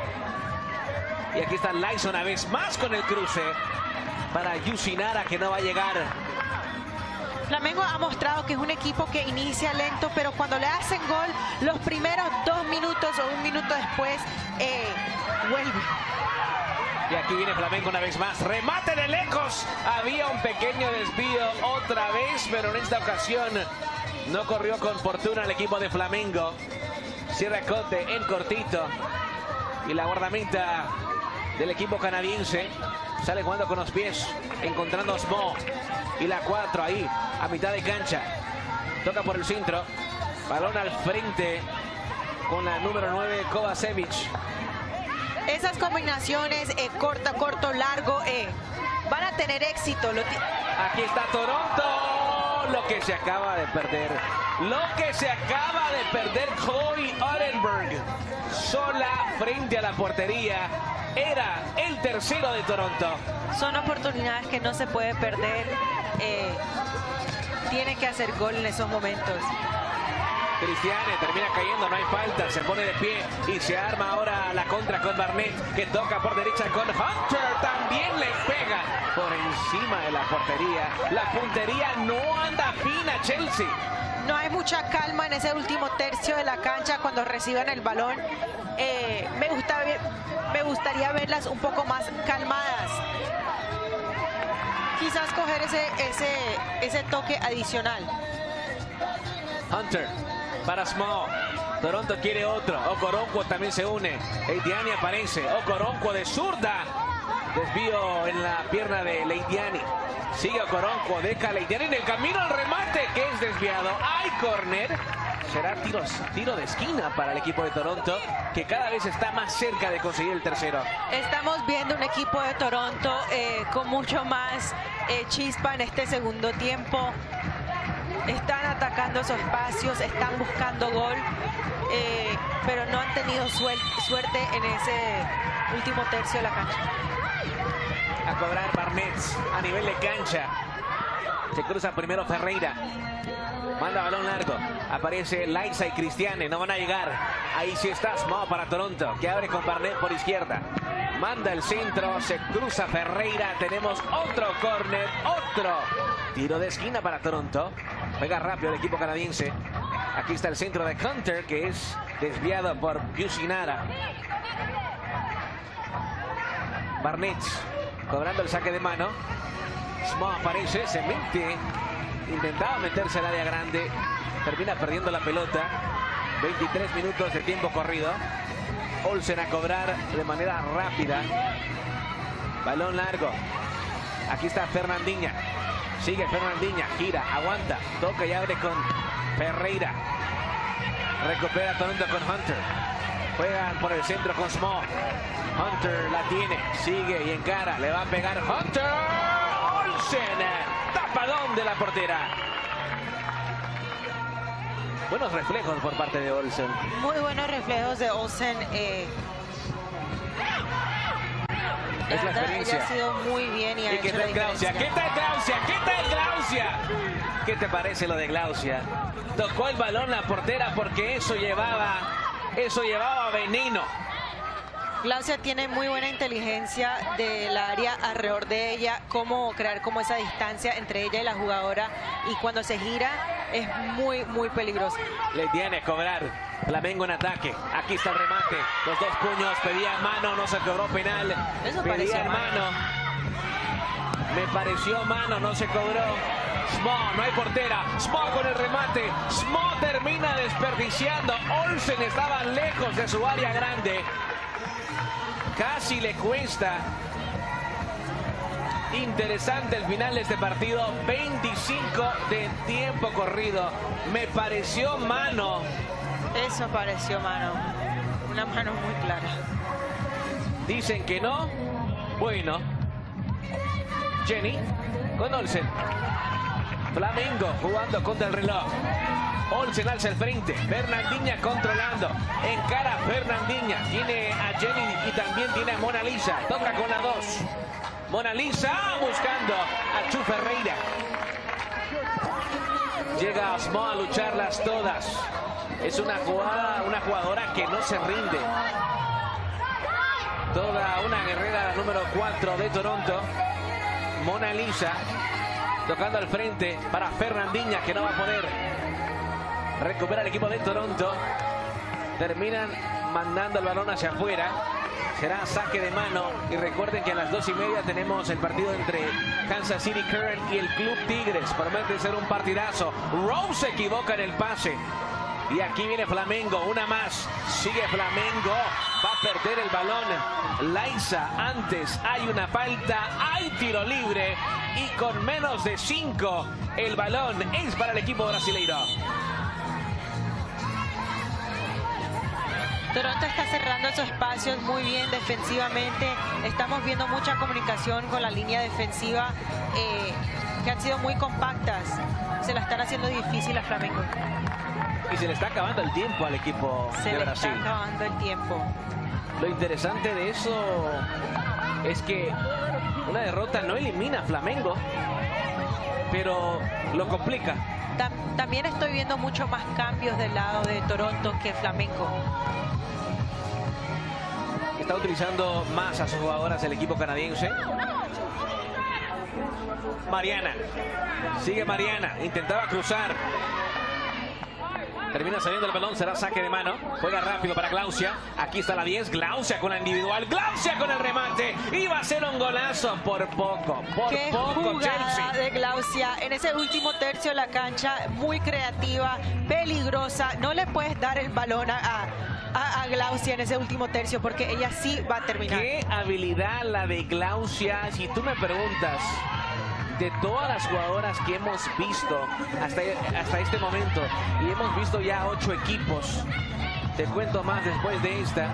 Y aquí está Liza una vez más con el cruce para Yusinara, que no va a llegar. Flamengo ha mostrado que es un equipo que inicia lento, pero cuando le hacen gol, los primeros 2 minutos o 1 minuto después, vuelve. Y aquí viene Flamengo una vez más. Remate de lejos. Había un pequeño desvío otra vez, pero en esta ocasión no corrió con fortuna el equipo de Flamengo. Cierra Cote en cortito. Y la guardameta del equipo canadiense sale jugando con los pies, encontrando a Small. Y la 4 ahí, a mitad de cancha. Toca por el centro. Balón al frente con la número 9, Kovacevic. Esas combinaciones, corto, largo, van a tener éxito. Aquí está Toronto. Lo que se acaba de perder. Chloe Ottenberg. Sola frente a la portería. Era el tercero de Toronto. Son oportunidades que no se puede perder. Tiene que hacer gol en esos momentos. Cristiane termina cayendo, no hay falta, se pone de pie y se arma ahora la contra con Barnett, que toca por derecha con Hunter, también le pega por encima de la portería. La puntería no anda fina, Chelsea. No hay mucha calma en ese último tercio de la cancha cuando reciban el balón. Me gustaría verlas un poco más calmadas. Quizás coger ese toque adicional. Hunter para Small. Toronto quiere otro. Okoronkwo también se une. Leidiani aparece. Okoronkwo de zurda. Desvío en la pierna de Leidiani. Sigue Okoronkwo. Deja Leidiani en el camino al remate, que es desviado. Hay córner. Será tiro de esquina para el equipo de Toronto, que cada vez está más cerca de conseguir el tercero. Estamos viendo un equipo de Toronto con mucho más chispa en este segundo tiempo. Están atacando esos espacios, están buscando gol, pero no han tenido suerte en ese último tercio de la cancha. A cobrar Barnett a nivel de cancha. Se cruza primero Ferreira. Manda balón largo. Aparece Liza y Cristiane. No van a llegar. Ahí sí está Small para Toronto, que abre con Barnett por izquierda. Manda el centro. Se cruza Ferreira. Tenemos otro córner. Otro tiro de esquina para Toronto. Juega rápido el equipo canadiense. Aquí está el centro de Hunter, que es desviado por Yusinara. Barnett cobrando el saque de mano. Small aparece, se mete. Intentaba meterse al área grande. Termina perdiendo la pelota. 23 minutos de tiempo corrido. Olsen a cobrar de manera rápida. Balón largo. Aquí está Fernandinha. Sigue Fernandinha. Gira, aguanta. Toca y abre con Ferreira. Recupera Toronto con Hunter. Juegan por el centro con Small. Hunter la tiene. Sigue y encara. Le va a pegar Hunter. Olsen. Tapadón de la portera. Buenos reflejos por parte de Olsen. Muy buenos reflejos de Olsen. Es la experiencia. Ella ha sido muy bien y ha ¿Qué hecho tal la Glaucia? ¿Qué tal Glaucia? ¿Qué tal Glaucia? ¿Qué te parece lo de Glaucia? Tocó el balón la portera porque eso llevaba veneno. Glaucia tiene muy buena inteligencia del área alrededor de ella, cómo crear como esa distancia entre ella y la jugadora, y cuando se gira es muy peligroso. Le tiene que cobrar Flamengo en ataque. Aquí está el remate. Los dos puños, pedía mano, no se cobró penal. Eso pedía mano. Me pareció mano, no se cobró. Small, no hay portera. Small con el remate. Small termina desperdiciando. Olsen estaba lejos de su área grande. Casi le cuesta. Interesante el final de este partido. 25 de tiempo corrido. Me pareció mano. Eso pareció mano. Una mano muy clara. Dicen que no. Bueno. Jenny con Olsen. Flamengo jugando contra el reloj. Olsen alza el frente. Fernandinha controlando. Encara Fernandinha. Tiene a Jenny y también tiene a Mona Lisa. Toca con la 2. Mona Lisa buscando a Chu Ferreira. Llega Small a lucharlas todas. Es una jugadora que no se rinde. Toda una guerrera, la número 4 de Toronto. Mona Lisa tocando al frente para Fernandinha, que no va a poder. Recupera el equipo de Toronto. Terminan mandando el balón hacia afuera. Será saque de mano. Y recuerden que a las 2:30 tenemos el partido entre Kansas City Current y el Club Tigres. Promete ser un partidazo. Rose se equivoca en el pase. Y aquí viene Flamengo, una más. Sigue Flamengo. Va a perder el balón. Liza, antes hay una falta. Hay tiro libre. Y con menos de 5, el balón es para el equipo brasileiro. Toronto está cerrando esos espacios muy bien defensivamente. Estamos viendo mucha comunicación con la línea defensiva, que han sido muy compactas. Se la están haciendo difícil a Flamengo. Y se le está acabando el tiempo al equipo de Brasil. Se le está acabando el tiempo. Lo interesante de eso es que una derrota no elimina a Flamengo, pero lo complica. También estoy viendo mucho más cambios del lado de Toronto que Flamengo. Está utilizando más a sus jugadoras el equipo canadiense. Mariana. Sigue Mariana. Intentaba cruzar. Termina saliendo el balón, será saque de mano. Juega rápido para Glaucia. Aquí está la 10. Glaucia con la individual. Glaucia con el remate. Iba a ser un golazo por poco. Qué jugada de Glaucia en ese último tercio de la cancha. Muy creativa, peligrosa. No le puedes dar el balón a Glaucia en ese último tercio porque ella sí va a terminar. Qué habilidad la de Glaucia. Si tú me preguntas, de todas las jugadoras que hemos visto hasta este momento, y hemos visto ya 8 equipos, te cuento más después de esta.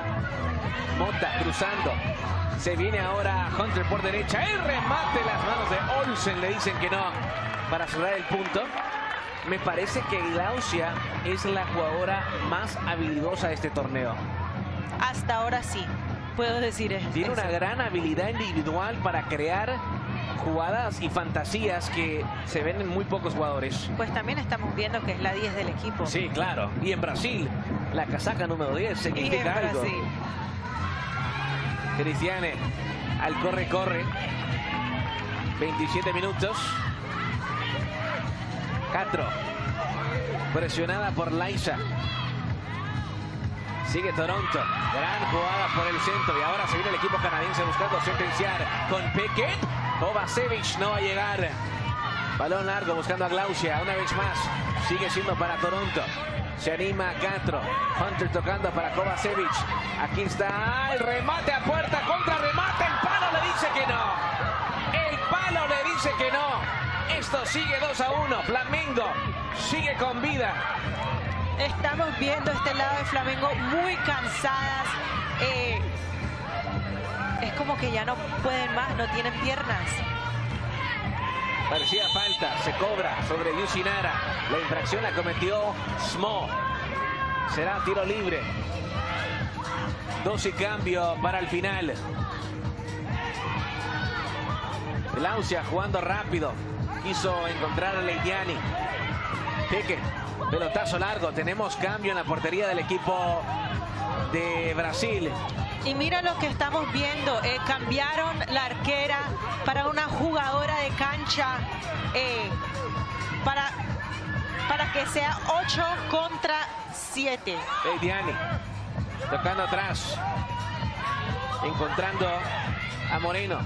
Mota cruzando, se viene ahora Hunter por derecha, el remate, las manos de Olsen, le dicen que no para cerrar el punto. Me parece que Glaucia es la jugadora más habilidosa de este torneo. Hasta ahora sí. puedo decir? Tiene una gran habilidad individual para crear jugadas y fantasías que se ven en muy pocos jugadores. Pues también estamos viendo que es la 10 del equipo. Sí, claro. Y en Brasil, la casaca número 10 significa algo. Brasil. Cristiane al corre. 27 minutos. Castro. Presionada por Laisa. Sigue Toronto. Gran jugada por el centro. Y ahora se viene el equipo canadiense buscando sentenciar con Pickett. Kovacevic no va a llegar. Balón largo buscando a Glaucia. Una vez más. Sigue siendo para Toronto. Se anima Castro. Hunter tocando para Kovacevic. Aquí está el remate a puerta. Contra remate. El palo le dice que no. El palo le dice que no. Esto sigue 2-1. Flamengo sigue con vida. Estamos viendo este lado de Flamengo muy cansadas. Es como que ya no pueden más, no tienen piernas. Parecía falta, se cobra sobre Yusinara. La infracción la cometió Smo. Será tiro libre. 2 y cambio para el final. Glaucia jugando rápido. Quiso encontrar a Leidiani. Pique. Pelotazo largo. Tenemos cambio en la portería del equipo de Brasil. Y mira lo que estamos viendo. Cambiaron la arquera para una jugadora de cancha. Para que sea 8 contra 7. Leidiani. Tocando atrás. Encontrando a Moreno.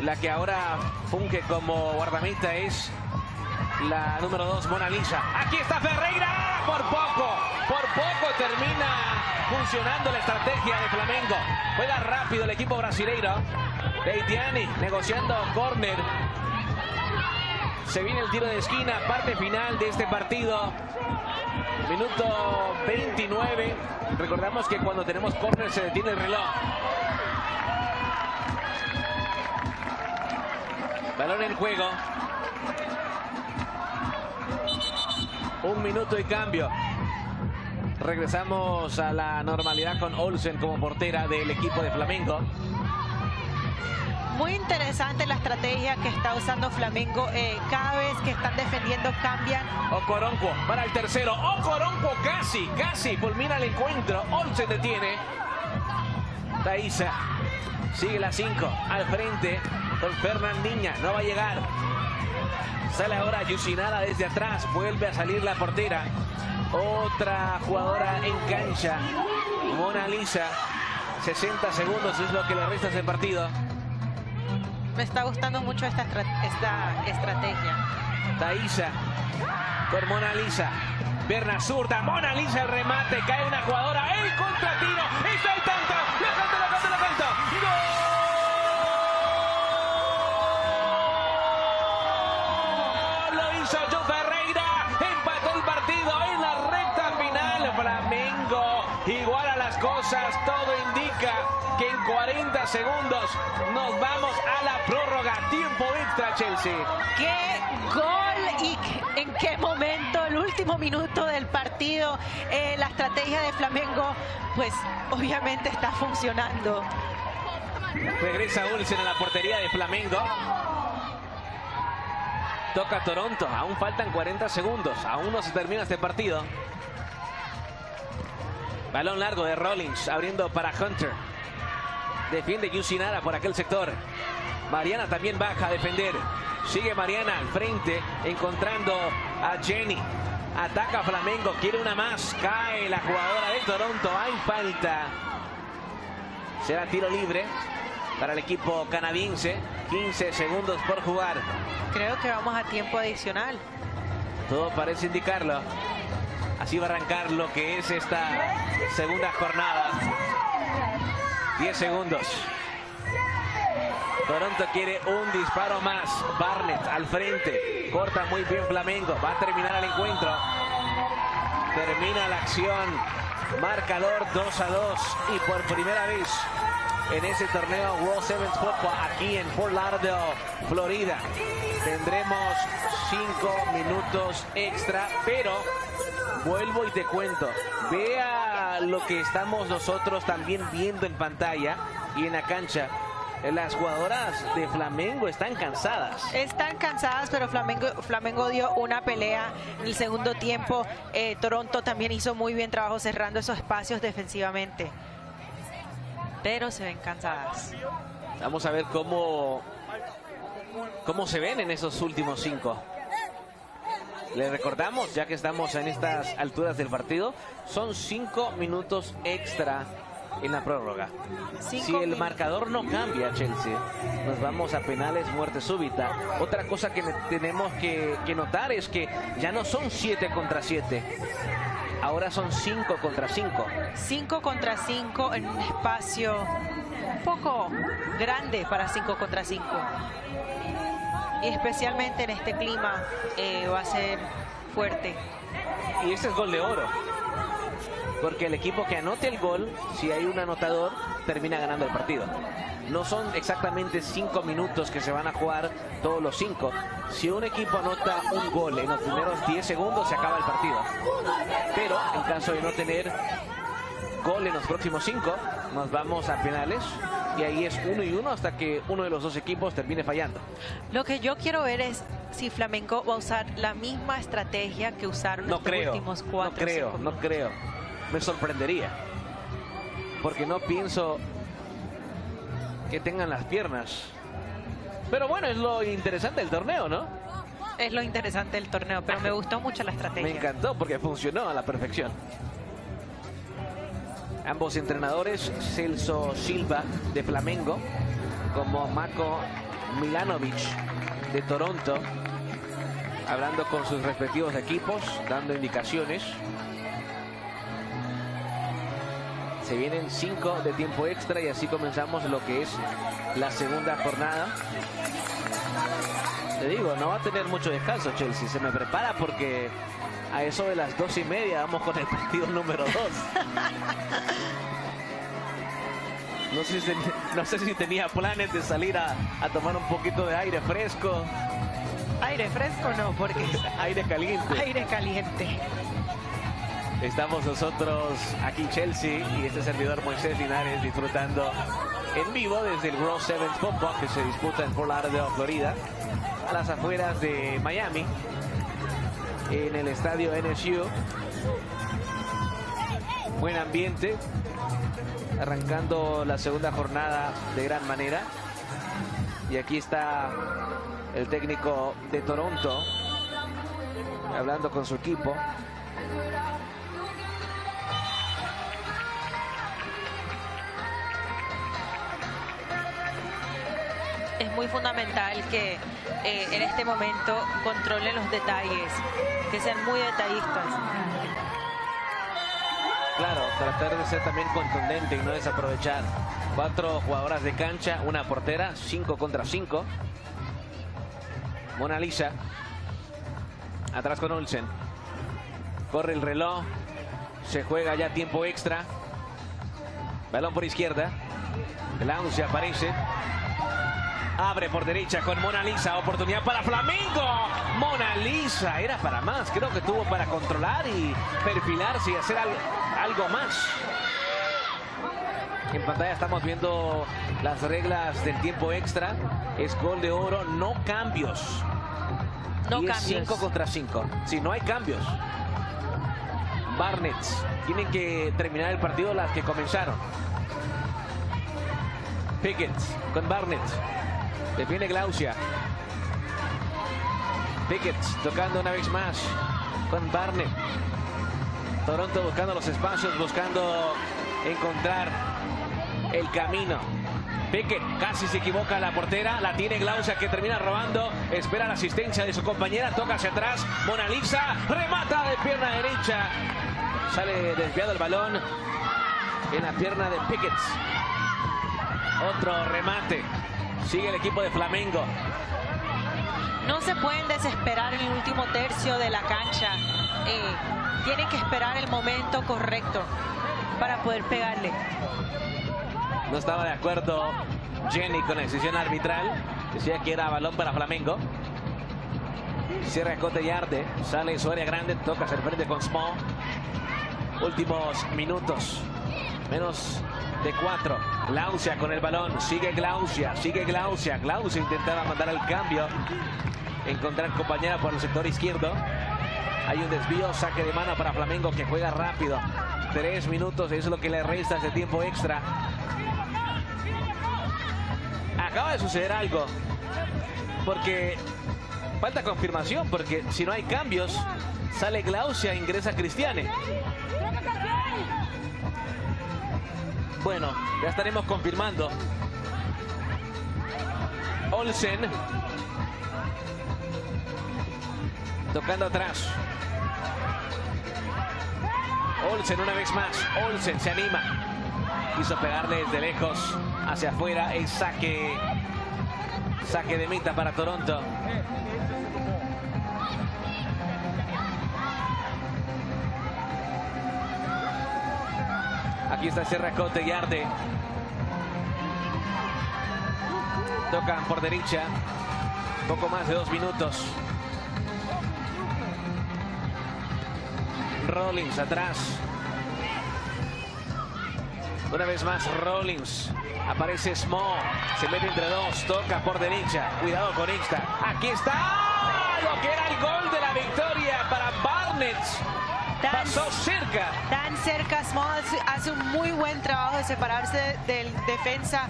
La que ahora funge como guardameta es la número 2, Mona Lisa. Aquí está Ferreira. Por poco termina funcionando la estrategia de Flamengo. Juega rápido el equipo brasileiro. Leidiani negociando córner. Se viene el tiro de esquina, parte final de este partido. Minuto 29. Recordamos que cuando tenemos córner se detiene el reloj. Balón en juego. 1 minuto y cambio. Regresamos a la normalidad con Olsen como portera del equipo de Flamengo. Muy interesante la estrategia que está usando Flamengo. Cada vez que están defendiendo cambian. Okoronkwo para el tercero. Okoronkwo casi fulmina el encuentro. Olsen detiene. Thaisa sigue la 5 al frente con Fernandinha. No va a llegar. Sale ahora Yusinara desde atrás. Vuelve a salir la portera. Otra jugadora en cancha. Mona Lisa. 60 segundos es lo que le resta a ese partido. Me está gustando mucho esta estrategia. Thaisa con Mona Lisa. Pierna zurda. Mona Lisa el remate. Cae una jugadora. El contratiro. Está el tanto. Lo canto. ¡Gol! Lo hizo Joe Ferreira. Empató el partido en la recta final. Flamengo iguala las cosas. Todo indica que en 40 segundos nos vamos a la prórroga. Tiempo extra, Chelsea. ¡Qué gol! ¿Y en qué momento? El último minuto del partido. La estrategia de Flamengo, pues obviamente está funcionando. Regresa Olsen a la portería de Flamengo. Toca Toronto. Aún faltan 40 segundos. Aún no se termina este partido. Balón largo de Rollins. Abriendo para Hunter. Defiende Yusinara por aquel sector. Mariana también baja a defender. Sigue Mariana al frente, encontrando a Jenny. Ataca Flamengo, quiere una más. Cae la jugadora de Toronto. Hay falta. Será tiro libre para el equipo canadiense. 15 segundos por jugar. Creo que vamos a tiempo adicional. Todo parece indicarlo. Así va a arrancar lo que es esta segunda jornada. 10 segundos. Toronto quiere un disparo más. Barnett al frente. Corta muy bien Flamengo. Va a terminar el encuentro. Termina la acción. Marcador 2-2. Y por primera vez en ese torneo World Sevens Football aquí en Fort Lauderdale, Florida, tendremos 5 minutos extra. Pero vuelvo y te cuento. Vea lo que estamos nosotros también viendo en pantalla. Y en la cancha, las jugadoras de Flamengo están cansadas. Están cansadas, pero Flamengo dio una pelea en el segundo tiempo. Toronto también hizo muy bien trabajo cerrando esos espacios defensivamente. Pero se ven cansadas. Vamos a ver cómo se ven en esos últimos 5. Les recordamos, ya que estamos en estas alturas del partido, son 5 minutos extra en la prórroga. Si el marcador no cambia, Chelsea, nos vamos a penales, muerte súbita. Otra cosa que tenemos que notar es que ya no son 7 contra 7. Ahora son 5 contra 5. 5 contra 5 en un espacio un poco grande para 5 contra 5. Y especialmente en este clima va a ser fuerte. Y este es gol de oro. Porque el equipo que anote el gol, si hay un anotador, termina ganando el partido. No son exactamente 5 minutos que se van a jugar todos los 5. Si un equipo anota un gol en los primeros 10 segundos, se acaba el partido. Pero en caso de no tener gol en los próximos 5, nos vamos a penales. Y ahí es 1-1 hasta que uno de los dos equipos termine fallando. Lo que yo quiero ver es si Flamengo va a usar la misma estrategia que usaron los últimos 4. No creo. Me sorprendería. Porque no pienso que tengan las piernas. Pero bueno, es lo interesante del torneo, ¿no? Es lo interesante del torneo, pero me gustó mucho la estrategia. Me encantó porque funcionó a la perfección. Ambos entrenadores, Celso Silva de Flamengo, como Mako Milanovic de Toronto, hablando con sus respectivos equipos, dando indicaciones. Se vienen 5 de tiempo extra y así comenzamos lo que es la segunda jornada. Te digo, no va a tener mucho descanso Chelsea. Se me prepara porque a eso de las 2:30 vamos con el partido número 2. No sé si tenía planes de salir a tomar un poquito de aire fresco. Aire fresco no, porque aire caliente. Aire caliente. Estamos nosotros aquí Chelsea y este servidor Moisés Linares disfrutando en vivo desde el World Sevens Football que se disputa en Fort Lauderdale, Florida, a las afueras de Miami, en el estadio NSU. Buen ambiente, arrancando la segunda jornada de gran manera. Y aquí está el técnico de Toronto hablando con su equipo. Es muy fundamental que en este momento controlen los detalles, que sean muy detallistas. Claro, tratar de ser también contundente y no desaprovechar. 4 jugadoras de cancha, una portera, 5 contra 5. Mona Lisa, atrás con Olsen. Corre el reloj, se juega ya tiempo extra. Balón por izquierda. Lance aparece. Abre por derecha con Mona Lisa. Oportunidad para Flamengo. Mona Lisa. Era para más. Creo que tuvo para controlar y perfilarse y hacer algo más. En pantalla estamos viendo las reglas del tiempo extra. Es gol de oro. No cambios. No y cambios. Es 5 contra 5. Si no hay cambios. Barnett. Tienen que terminar el partido las que comenzaron. Pickett con Barnett. Defiende Glaucia. Pickett tocando una vez más con Barnett. Toronto buscando los espacios, buscando encontrar el camino. Pickett casi se equivoca la portera. La tiene Glaucia que termina robando. Espera la asistencia de su compañera. Toca hacia atrás. Mona Lisa remata de pierna derecha. Sale desviado el balón en la pierna de Pickett. Otro remate. Sigue el equipo de Flamengo. No se pueden desesperar en el último tercio de la cancha. Tienen que esperar el momento correcto para poder pegarle. No estaba de acuerdo Jenny con la decisión arbitral. Decía que era balón para Flamengo. Cierra Cotellarde. Sale su área grande. Toca hacia el frente con Small. Últimos minutos. Menos de 4. Glaucia con el balón. Sigue Glaucia. Glaucia intentaba mandar el cambio. Encontrar compañera por el sector izquierdo. Hay un desvío, saque de mano para Flamengo que juega rápido. 3 minutos es lo que le resta de tiempo extra. Acaba de suceder algo. Porque falta confirmación, porque si no hay cambios, sale Glaucia, ingresa Cristiane. Bueno, ya estaremos confirmando. Olsen. Tocando atrás. Olsen una vez más. Olsen se anima. Quiso pegarle desde lejos hacia afuera. El saque de meta para Toronto. Aquí está Serracote y Arde. Tocan por derecha. Poco más de 2 minutos. Rollins atrás. Una vez más Rollins. Aparece Small. Se mete entre 2. Toca por derecha. Cuidado con esta. Aquí está. Lo que era el gol de la victoria para Barnett. Pasó cerca. Tan cerca. Small hace un muy buen trabajo de separarse del defensa.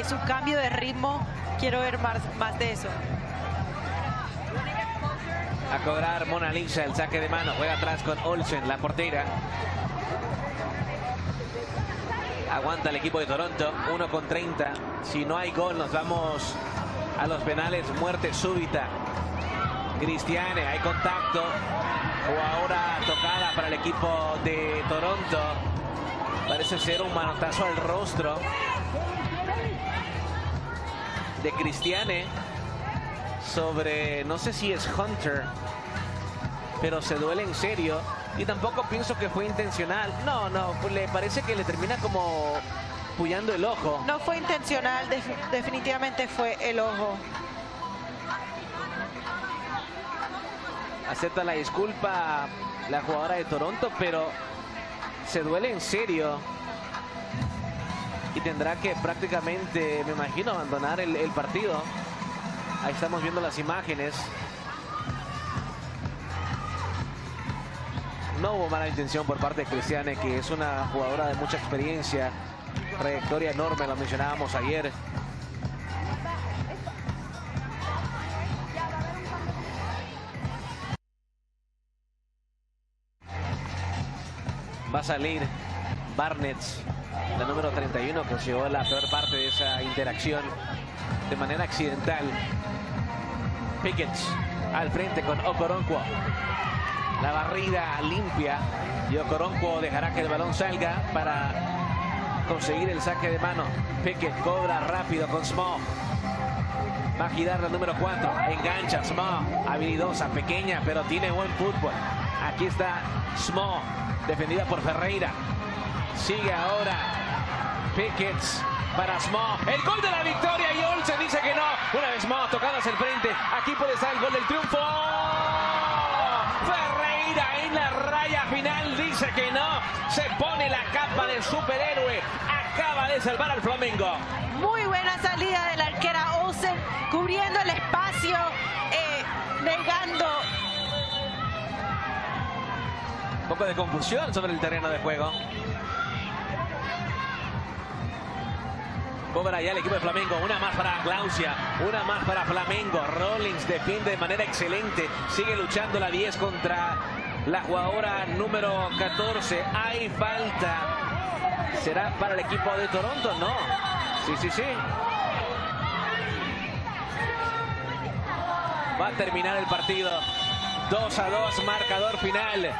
Su cambio de ritmo. Quiero ver más de eso. A cobrar Mona Lisa el saque de mano. Juega atrás con Olsen, la portera. Aguanta el equipo de Toronto. 1:30. Si no hay gol, nos vamos a los penales. Muerte súbita. Cristiane, hay contacto. O ahora tocada para el equipo de Toronto. Parece ser un manotazo al rostro de Cristiane sobre, no sé si es Hunter, pero se duele en serio. Y tampoco pienso que fue intencional. No, le parece que le termina como puyando el ojo. No fue intencional, definitivamente fue el ojo. Acepta la disculpa la jugadora de Toronto, pero se duele en serio. Y tendrá que prácticamente, me imagino, abandonar el partido. Ahí estamos viendo las imágenes. No hubo mala intención por parte de Cristiane, que es una jugadora de mucha experiencia, trayectoria enorme, lo mencionábamos ayer. Va a salir Barnett, la número 31, que se llevó la peor parte de esa interacción de manera accidental. Pickett al frente con Okoronkwo. La barrida limpia y Okoronkwo dejará que el balón salga para conseguir el saque de mano. Pickett cobra rápido con Small. Va a girar la número 4. Engancha Small. Habilidosa, pequeña, pero tiene buen fútbol. Aquí está Small, defendida por Ferreira. Sigue ahora Pickett para Small. El gol de la victoria y Olsen dice que no. Una vez más, tocando hacia el frente. Aquí puede estar el gol del triunfo. Ferreira en la raya final dice que no. Se pone la capa de superhéroe. Acaba de salvar al Flamengo. Muy buena salida de la arquera Olsen, cubriendo el espacio, negando. Un poco de confusión sobre el terreno de juego. Cobra ya el equipo de Flamengo. Una más para Glaucia. Una más para Flamengo. Rollins defiende de manera excelente. Sigue luchando la 10 contra la jugadora número 14. Hay falta. ¿Será para el equipo de Toronto? No. Sí. Va a terminar el partido. 2-2, marcador final.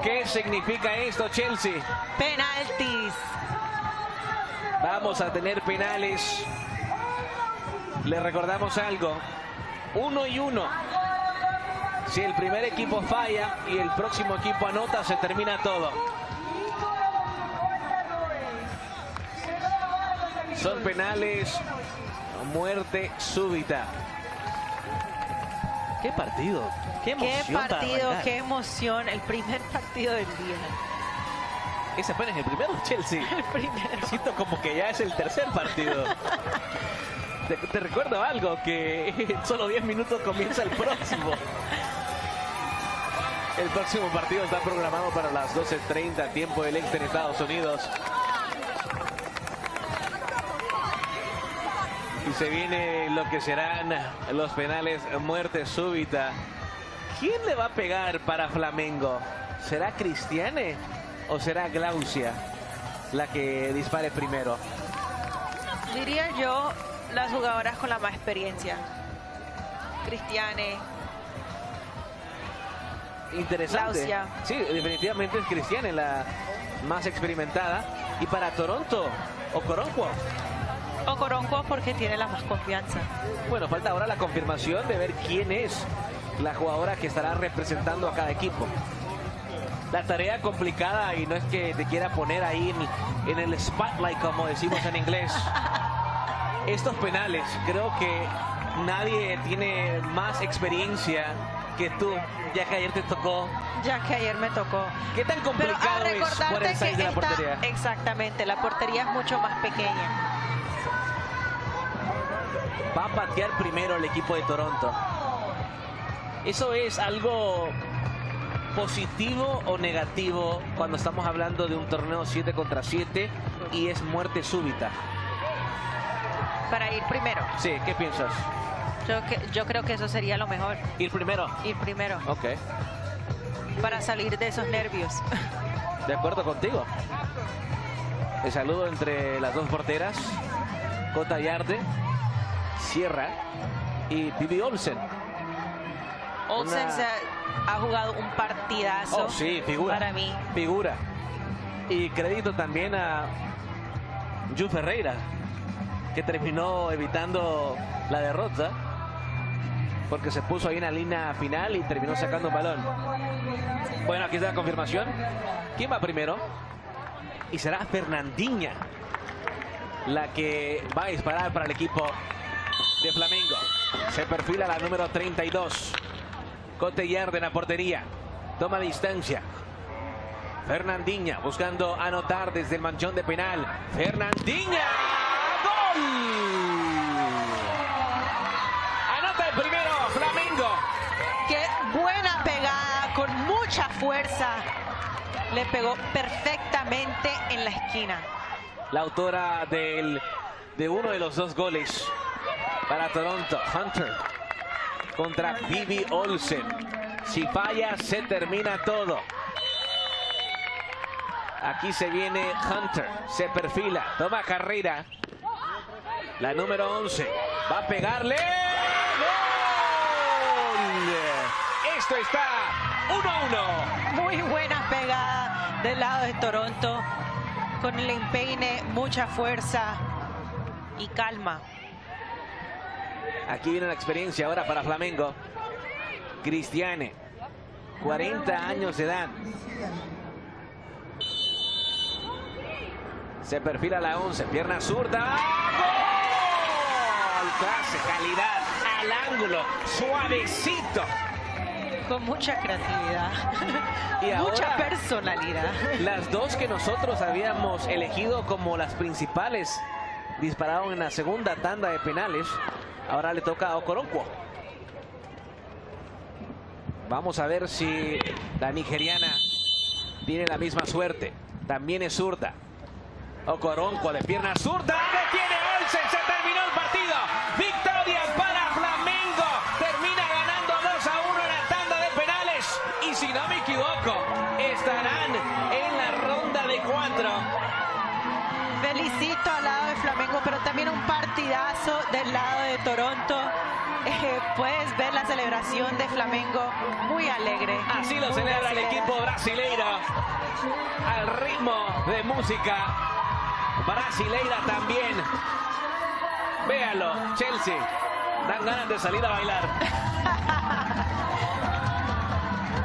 ¿Qué significa esto, Chelsea? Penalties. Vamos a tener penales. Le recordamos algo. 1-1. Si el primer equipo falla y el próximo equipo anota, se termina todo. Son penales. Muerte súbita. ¡Qué partido! ¡Qué emoción! ¡Qué partido! ¡Qué emoción! El primer partido del día. Ese apenas es el primero, Chelsea. El primero. Siento como que ya es el tercer partido. Te recuerdo algo, que en solo 10 minutos comienza el próximo. El próximo partido está programado para las 12:30, tiempo del este en Estados Unidos. Y se viene lo que serán los penales, muerte súbita. ¿Quién le va a pegar para Flamengo? ¿Será Cristiane o será Glaucia la que dispare primero? Diría yo las jugadoras con la más experiencia. Cristiane. Interesante. Glaucia. Sí, definitivamente es Cristiane la más experimentada. Y para Toronto, Okoronkwo. Okoronkwo porque tiene la más confianza. Bueno, falta ahora la confirmación de ver quién es la jugadora que estará representando a cada equipo. La tarea complicada, y no es que te quiera poner ahí en el spotlight, como decimos en inglés. Estos penales, creo que nadie tiene más experiencia que tú, ya que ayer te tocó. Ya que ayer me tocó. ¿Qué tan complicado es por el size de la portería? Exactamente, la portería es mucho más pequeña. Va a patear primero el equipo de Toronto. ¿Eso es algo positivo o negativo cuando estamos hablando de un torneo 7 contra 7 y es muerte súbita? Para ir primero. Sí, ¿qué piensas? Yo creo que eso sería lo mejor. ¿Ir primero? Ir primero. Ok. Para salir de esos nervios. De acuerdo contigo. El saludo entre las dos porteras. Cota Yarde, Sierra y Bibi Olsen. Olsen ha jugado un partidazo. Oh, sí, figura. Para mí. Figura. Y crédito también a Ju Ferreira, que terminó evitando la derrota porque se puso ahí en la línea final y terminó sacando un balón. Bueno, aquí está la confirmación. ¿Quién va primero? Y será Fernandinha la que va a disparar para el equipo de Flamengo. Se perfila la número 32. Cotellard en la portería. Toma distancia. Fernandinha buscando anotar desde el manchón de penal. Fernandinha. ¡Gol! Anota el primero Flamengo. Qué buena pegada, con mucha fuerza. Le pegó perfectamente en la esquina. La autora de uno de los dos goles para Toronto, Hunter, contra Bibi Olsen. Si falla, se termina todo. Aquí se viene Hunter, se perfila, toma carrera. La número 11, va a pegarle. ¡Gol! Esto está 1-1. Muy buena pegada del lado de Toronto. Con el empeine, mucha fuerza y calma. Aquí viene la experiencia ahora para Flamengo. Cristiane, 40 años de edad. Se perfila la 11, pierna zurda. ¡Gol! Clase, calidad, al ángulo, suavecito. Con mucha creatividad. Y mucha personalidad. Las dos que nosotros habíamos elegido como las principales dispararon en la segunda tanda de penales. Ahora le toca a Okoronkwo. Vamos a ver si la nigeriana tiene la misma suerte. También es zurda. Okoronkwo de pierna zurda. Detiene Olsen. Se terminó el partido. Victoria para Flamengo. Termina ganando 2-1 en la tanda de penales. Y si no me equivoco, estarán en la ronda de 4. Felicito al lado de Flamengo, pero también un partidazo del lado de Toronto. Puedes ver la celebración de Flamengo, muy alegre. Así lo celebra el equipo brasileiro, al ritmo de música brasileira también. Véalo, Chelsea, dan ganas de salir a bailar.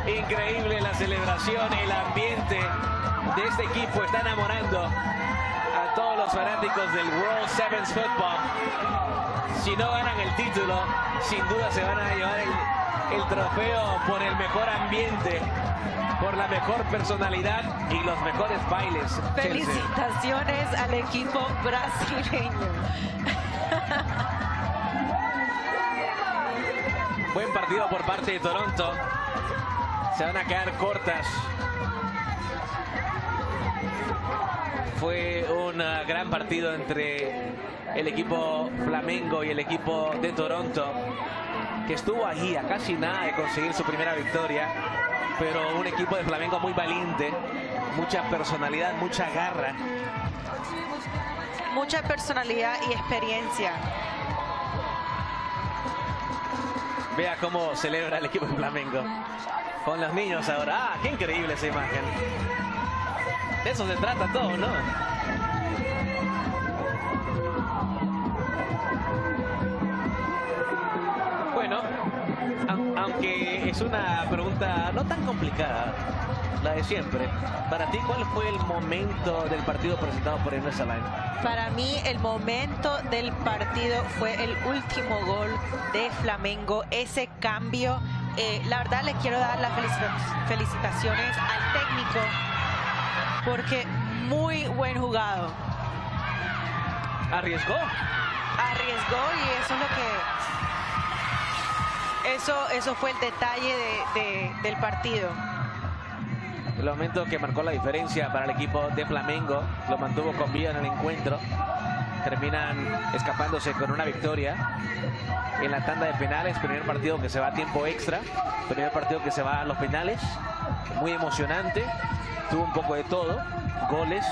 Increíble la celebración, el ambiente de este equipo está enamorando a todos los los fanáticos del World Sevens Football. Si no ganan el título, sin duda se van a llevar el trofeo por el mejor ambiente, por la mejor personalidad y los mejores bailes. Felicitaciones al equipo brasileño. Buen partido por parte de Toronto. Se van a quedar cortas. Fue un gran partido entre el equipo Flamengo y el equipo de Toronto, que estuvo ahí a casi nada de conseguir su primera victoria, pero un equipo de Flamengo muy valiente, mucha personalidad, mucha garra. Mucha personalidad y experiencia. Vea cómo celebra el equipo de Flamengo con los niños ahora. ¡Ah, qué increíble esa imagen! De eso se trata todo, ¿no? Bueno, aunque es una pregunta no tan complicada, la de siempre. Para ti, ¿cuál fue el momento del partido presentado por Inés Alain? Para mí, el momento del partido fue el último gol de Flamengo. Ese cambio, la verdad, le quiero dar las felicitaciones al técnico, porque muy buen jugado. ¿Arriesgó? Arriesgó y eso es lo que... Eso fue el detalle del partido. El momento que marcó la diferencia para el equipo de Flamengo, lo mantuvo con vida en el encuentro. Terminan escapándose con una victoria en la tanda de penales. Primer partido que se va a tiempo extra, primer partido que se va a los penales. Muy emocionante, tuvo un poco de todo, goles.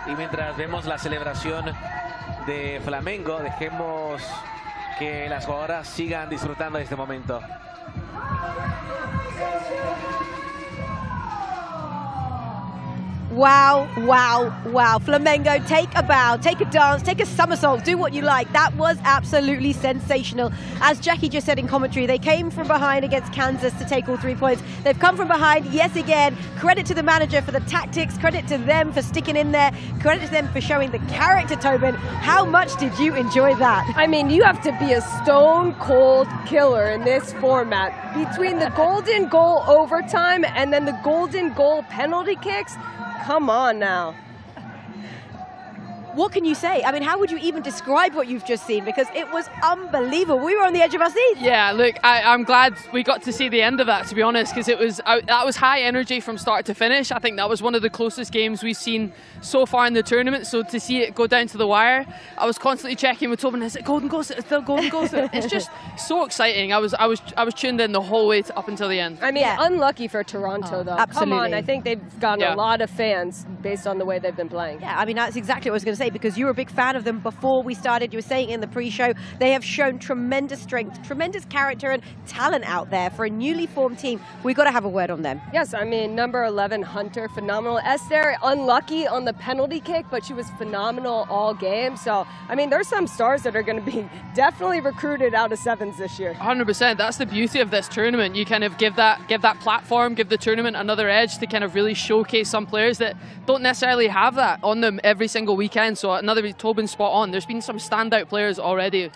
Y mientras vemos la celebración de Flamengo, dejemos que las jugadoras sigan disfrutando de este momento. Wow, wow, wow. Flamengo, take a bow, take a dance, take a somersault, do what you like. That was absolutely sensational. As Jackie just said in commentary, they came from behind against Kansas to take all 3 points. They've come from behind, yes again. Credit to the manager for the tactics, credit to them for sticking in there, credit to them for showing the character, Tobin. How much did you enjoy that? I mean, you have to be a stone cold killer in this format. Between the golden goal overtime and then the golden goal penalty kicks, come on now. What can you say? I mean, how would you even describe what you've just seen? Because it was unbelievable. We were on the edge of our seats. Yeah, look, I'm glad we got to see the end of that, to be honest, because that was high energy from start to finish. I think that was one of the closest games we've seen so far in the tournament. So to see it go down to the wire, I was constantly checking with Tobin, is it golden goal? Is it still golden goal? It's just so exciting. I was tuned in the whole way up until the end. I mean, unlucky for Toronto, though. Absolutely. Come on, I think they've gotten a lot of fans based on the way they've been playing. Yeah, I mean, that's exactly what I was going to say, because you were a big fan of them before we started. You were saying in the pre-show, they have shown tremendous strength, tremendous character and talent out there for a newly formed team. We've got to have a word on them. Yes, I mean, number 11, Hunter, phenomenal. Esther, unlucky on the penalty kick, but she was phenomenal all game. So, I mean, there's some stars that are going to be definitely recruited out of sevens this year. 100%. That's the beauty of this tournament. You kind of give that platform, give the tournament another edge to kind of really showcase some players that don't necessarily have that on them every single weekend. So another Tobin spot on. There's been some standout players already.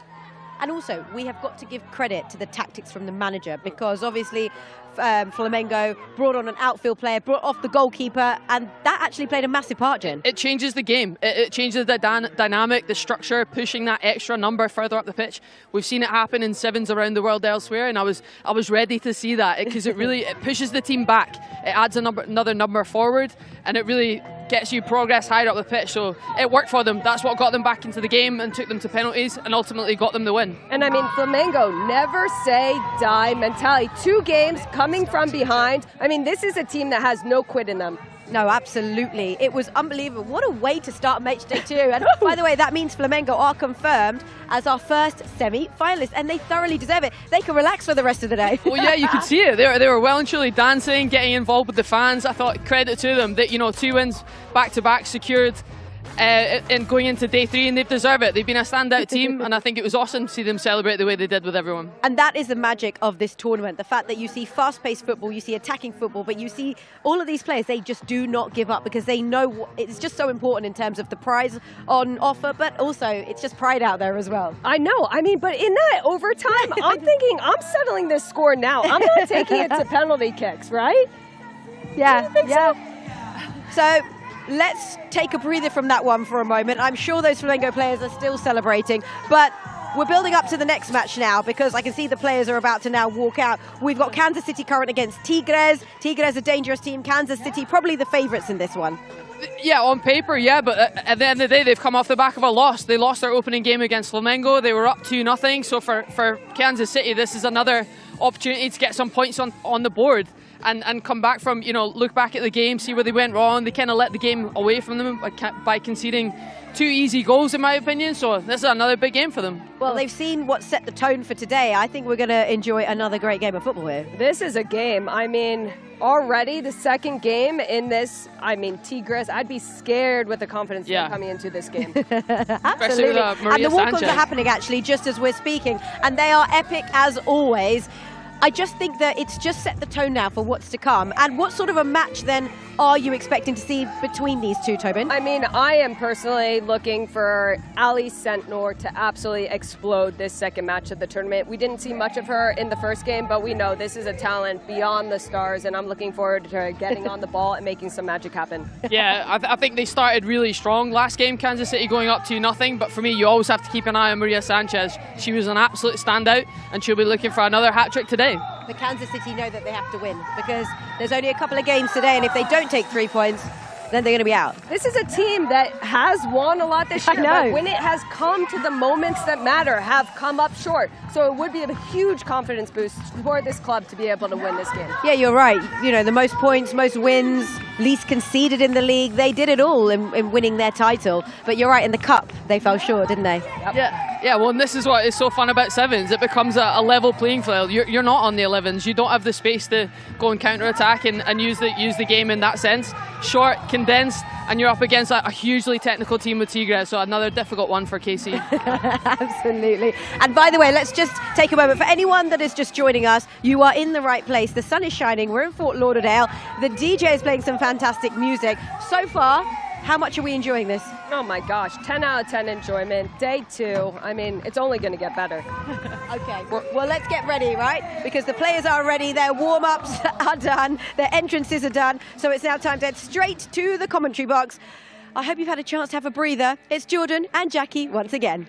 And also, we have got to give credit to the tactics from the manager, because obviously Flamengo brought on an outfield player, brought off the goalkeeper, and that actually played a massive part, Jen. It changes the game. It changes the dynamic, the structure, pushing that extra number further up the pitch. We've seen it happen in sevens around the world elsewhere, and I was ready to see that, because it really pushes the team back. It adds another number forward, and it really gets you progress higher up the pitch. So it worked for them. That's what got them back into the game and took them to penalties and ultimately got them the win. And I mean, Flamengo, never say die mentality. 2 games coming from behind. I mean, this is a team that has no quit in them. No, absolutely. It was unbelievable. What a way to start match day 2. And by the way, that means Flamengo are confirmed as our first semi-finalists, and they thoroughly deserve it. They can relax for the rest of the day. Well, yeah, you could see it. They were well and truly dancing, getting involved with the fans. I thought credit to them that, 2 wins back-to-back secured. in going into day 3, and they deserve it. They've been a standout team, and I think it was awesome to see them celebrate the way they did with everyone. And that is the magic of this tournament, the fact that you see fast-paced football, you see attacking football, but you see all of these players, they just do not give up because they know it's just so important in terms of the prize on offer, but also it's just pride out there as well. I know. I mean, but in that overtime, I'm thinking I'm settling this score now. I'm not taking it to penalty kicks, right? Yeah. Do you think so let's take a breather from that one for a moment. I'm sure those Flamengo players are still celebrating, but we're building up to the next match now because I can see the players are about to now walk out. We've got Kansas City current against Tigres. Tigres, a dangerous team. Kansas City, probably the favourites in this one. Yeah, on paper, yeah, but at the end of the day, they've come off the back of a loss. They lost their opening game against Flamengo. They were up 2-0. So for Kansas City, this is another opportunity to get some points on the board. And come back from, look back at the game, see where they went wrong. They kind of let the game away from them by conceding 2 easy goals, in my opinion. So this is another big game for them. Well, they've seen what set the tone for today. I think we're going to enjoy another great game of football here. This is a game. I mean, already the second game in this, Tigres, I'd be scared with the confidence coming into this game. Absolutely. And the walk-ons are happening, actually, just as we're speaking. And they are epic as always. I just think that it's just set the tone now for what's to come. And what sort of a match then are you expecting to see between these two, Tobin? I mean, I am personally looking for Ali Sentnor to absolutely explode this second match of the tournament. We didn't see much of her in the first game, but we know this is a talent beyond the stars, and I'm looking forward to her getting on the ball and making some magic happen. Yeah, I think they started really strong. Last game, Kansas City going up 2-0, but for me, you always have to keep an eye on Maria Sanchez. She was an absolute standout, and she'll be looking for another hat-trick today. The Kansas City know that they have to win because there's only a couple of games today, and if they don't take 3 points, then they're going to be out. This is a team that has won a lot this year, but when it has come to the moments that matter, have come up short. So it would be a huge confidence boost for this club to be able to win this game. Yeah, you're right. The most points, most wins, least conceded in the league. They did it all in winning their title. But you're right, in the cup, they fell short, didn't they? Yep. Yeah, well, and this is what is so fun about sevens. It becomes a level playing field. You're not on the 11s. You don't have the space to go and counter-attack and use the game in that sense. Short, condensed, and you're up against a hugely technical team with Tigres, so another difficult one for KC. Absolutely. And by the way, let's just take a moment. For anyone that is just joining us, you are in the right place. The sun is shining. We're in Fort Lauderdale. The DJ is playing some fantastic music. So far, how much are we enjoying this? Oh my gosh, 10 out of 10 enjoyment. Day 2, I mean, it's only going to get better. Okay, well, let's get ready, right? Because the players are ready, their warm-ups are done, their entrances are done, so it's now time to head straight to the commentary box. I hope you've had a chance to have a breather. It's Jordan and Jackie once again.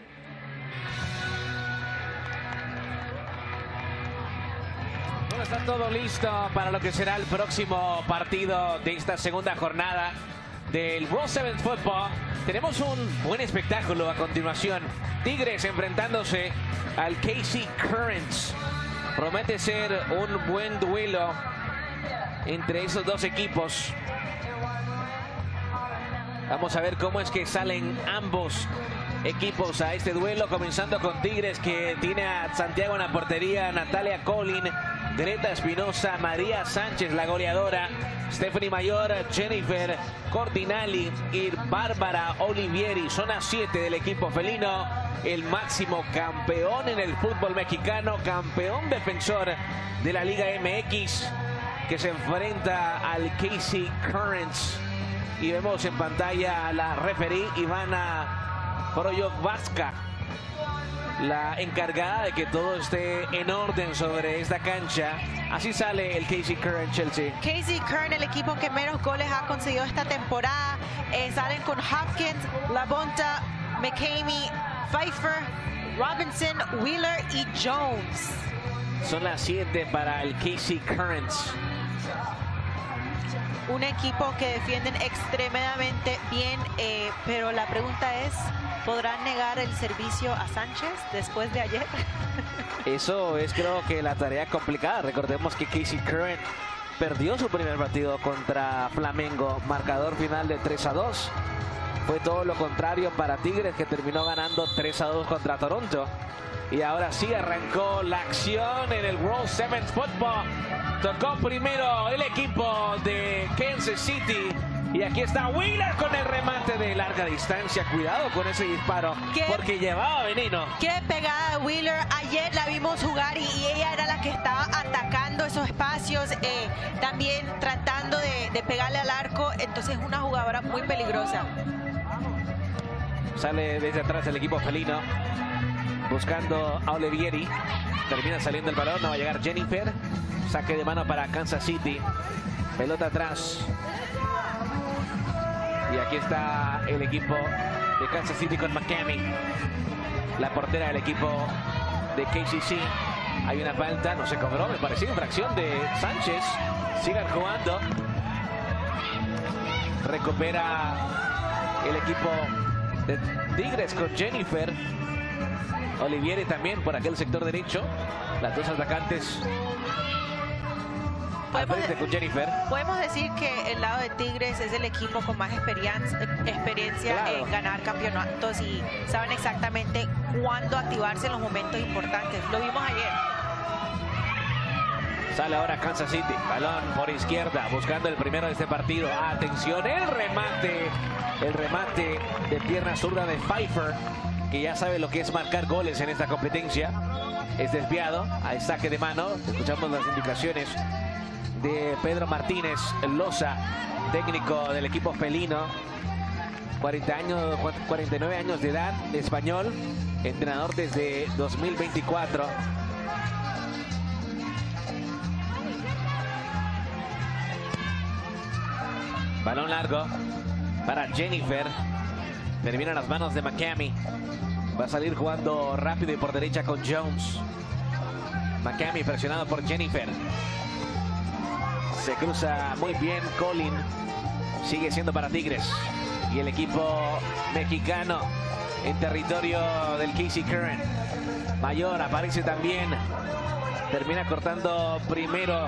Bueno, está todo listo para lo que será el próximo partido de esta segunda jornada del World Sevens Football. Tenemos un buen espectáculo a continuación. Tigres enfrentándose al KC Currents. Promete ser un buen duelo entre esos dos equipos. Vamos a ver cómo es que salen ambos equipos a este duelo, comenzando con Tigres, que tiene a Santiago en la portería, Natalia Collin, Greta Espinosa, María Sánchez, la goleadora, Stephanie Mayor, Jennifer Cordinali y Bárbara Olivieri. Son las 7 del equipo felino, el máximo campeón en el fútbol mexicano, campeón defensor de la Liga MX, que se enfrenta al KC Currents. Y vemos en pantalla a la referee Ivana Proyovska, la encargada de que todo esté en orden sobre esta cancha. Así sale el KC Current Chelsea. KC Current, el equipo que menos goles ha conseguido esta temporada. Salen con Hopkins, Labonta, McCamey, Pfeiffer, Robinson, Wheeler y Jones. Son las 7 para el KC Currents. Un equipo que defienden extremadamente bien, pero la pregunta es, ¿podrán negar el servicio a Sánchez después de ayer? Eso es, creo que, la tarea complicada. Recordemos que KC Current perdió su primer partido contra Flamengo, marcador final de 3-2. Fue todo lo contrario para Tigres, que terminó ganando 3-2 contra Toronto. Y ahora sí arrancó la acción en el World Sevens Football. Tocó primero el equipo de Kansas City. Y aquí está Wheeler con el remate de de larga distancia. Cuidado con ese disparo, porque llevaba veneno. Qué pegada de Wheeler. Ayer la vimos jugar y ella era la que estaba atacando esos espacios, también tratando de pegarle al arco. Entonces es una jugadora muy peligrosa. Sale desde atrás el equipo felino, buscando a Olivieri. Termina saliendo el balón, no va a llegar Jennifer. Saque de mano para Kansas City. Pelota atrás. Y aquí está el equipo de Kansas City con McCamey, la portera del equipo de KCC. Hay una falta, no se cobró, me pareció infracción de Sánchez. Sigan jugando. Recupera el equipo de Tigres con Jennifer. Olivieri también por aquel sector derecho. Las dos atacantes al frente con Jennifer. Podemos decir que el lado de Tigres es el equipo con más experiencia Claro. en ganar campeonatos y saben exactamente cuándo activarse en los momentos importantes. Lo vimos ayer. Sale ahora Kansas City. Balón por izquierda, buscando el primero de este partido. Atención, el remate. El remate de pierna zurda de Pfeiffer, que ya sabe lo que es marcar goles en esta competencia. Es desviado al saque de mano. Escuchamos las indicaciones de Pedro Martínez Loza, técnico del equipo felino. 49 años de edad, español, entrenador desde 2024. Balón largo para Jennifer. Termina en las manos de McCamey. Va a salir jugando rápido y por derecha con Jones. McCamey presionado por Jennifer. Se cruza muy bien Colin. Sigue siendo para Tigres. Y el equipo mexicano en territorio del KC Current. Mayor aparece también. Termina cortando primero.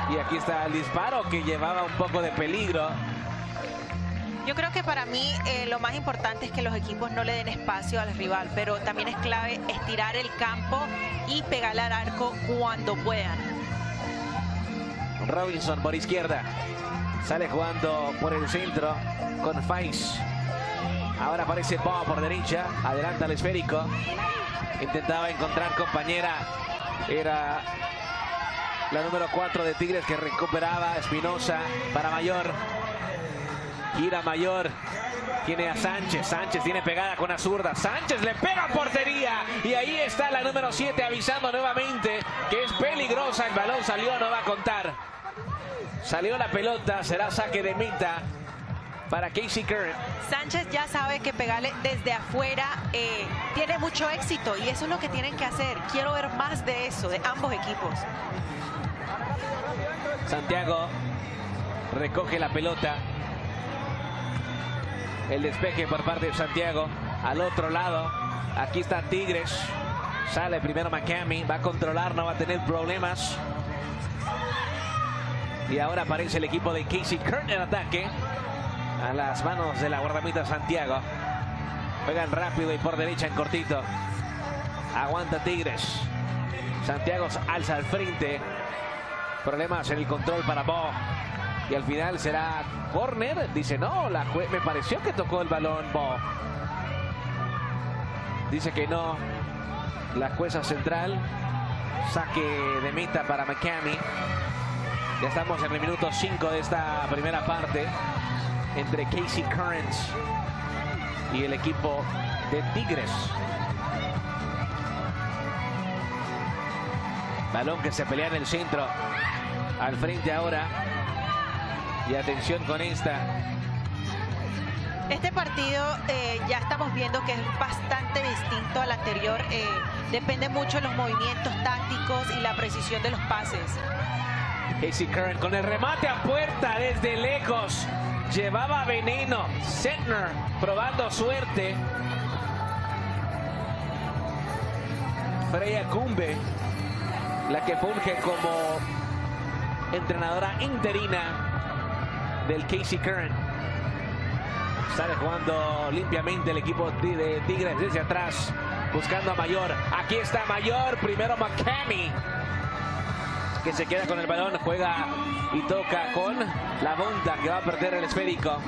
Y aquí está el disparo que llevaba un poco de peligro. Yo creo que para mí lo más importante es que los equipos no le den espacio al rival, pero también es clave estirar el campo y pegarle al arco cuando puedan. Robinson por izquierda. Sale jugando por el centro con Faiz. Ahora aparece Bob por derecha. Adelanta el esférico. Intentaba encontrar compañera. Era la número 4 de Tigres que recuperaba. Espinosa para Mayor. Gira Mayor. Tiene a Sánchez. Sánchez tiene pegada con la zurda. Sánchez le pega a portería. Y ahí está la número 7 avisando nuevamente que es peligrosa. El balón salió, no va a contar. Salió la pelota. Será saque de meta para KC Current. Sánchez ya sabe que pegarle desde afuera tiene mucho éxito y eso es lo que tienen que hacer. Quiero ver más de eso, de ambos equipos. Santiago recoge la pelota. El despeje por parte de Santiago. Al otro lado, aquí está Tigres. Sale primero McCamey. Va a controlar, no va a tener problemas. Y ahora aparece el equipo de KC Current en ataque. A las manos de la guardameta Santiago. Juegan rápido y por derecha en cortito. Aguanta Tigres. Santiago alza al frente. Problemas en el control para Bo. Y al final será córner. Dice no, me pareció que tocó el balón Bo. Dice que no. La jueza central. Saque de meta para McCamey. Ya estamos en el minuto 5 de esta primera parte. Entre KC Current y el equipo de Tigres. Balón que se pelea en el centro. Al frente ahora. Y atención con esta. Este partido ya estamos viendo que es bastante distinto al anterior. Depende mucho de los movimientos tácticos y la precisión de los pases. KC Current con el remate a puerta desde lejos. Llevaba veneno. Setner probando suerte. Freya Cumbe, la que funge como entrenadora interina del KC Current. Sale jugando limpiamente el equipo de Tigres desde atrás, buscando a Mayor. Aquí está Mayor, primero McCamey. que se queda con el balón, juega y toca con la punta, que va a perder el esférico.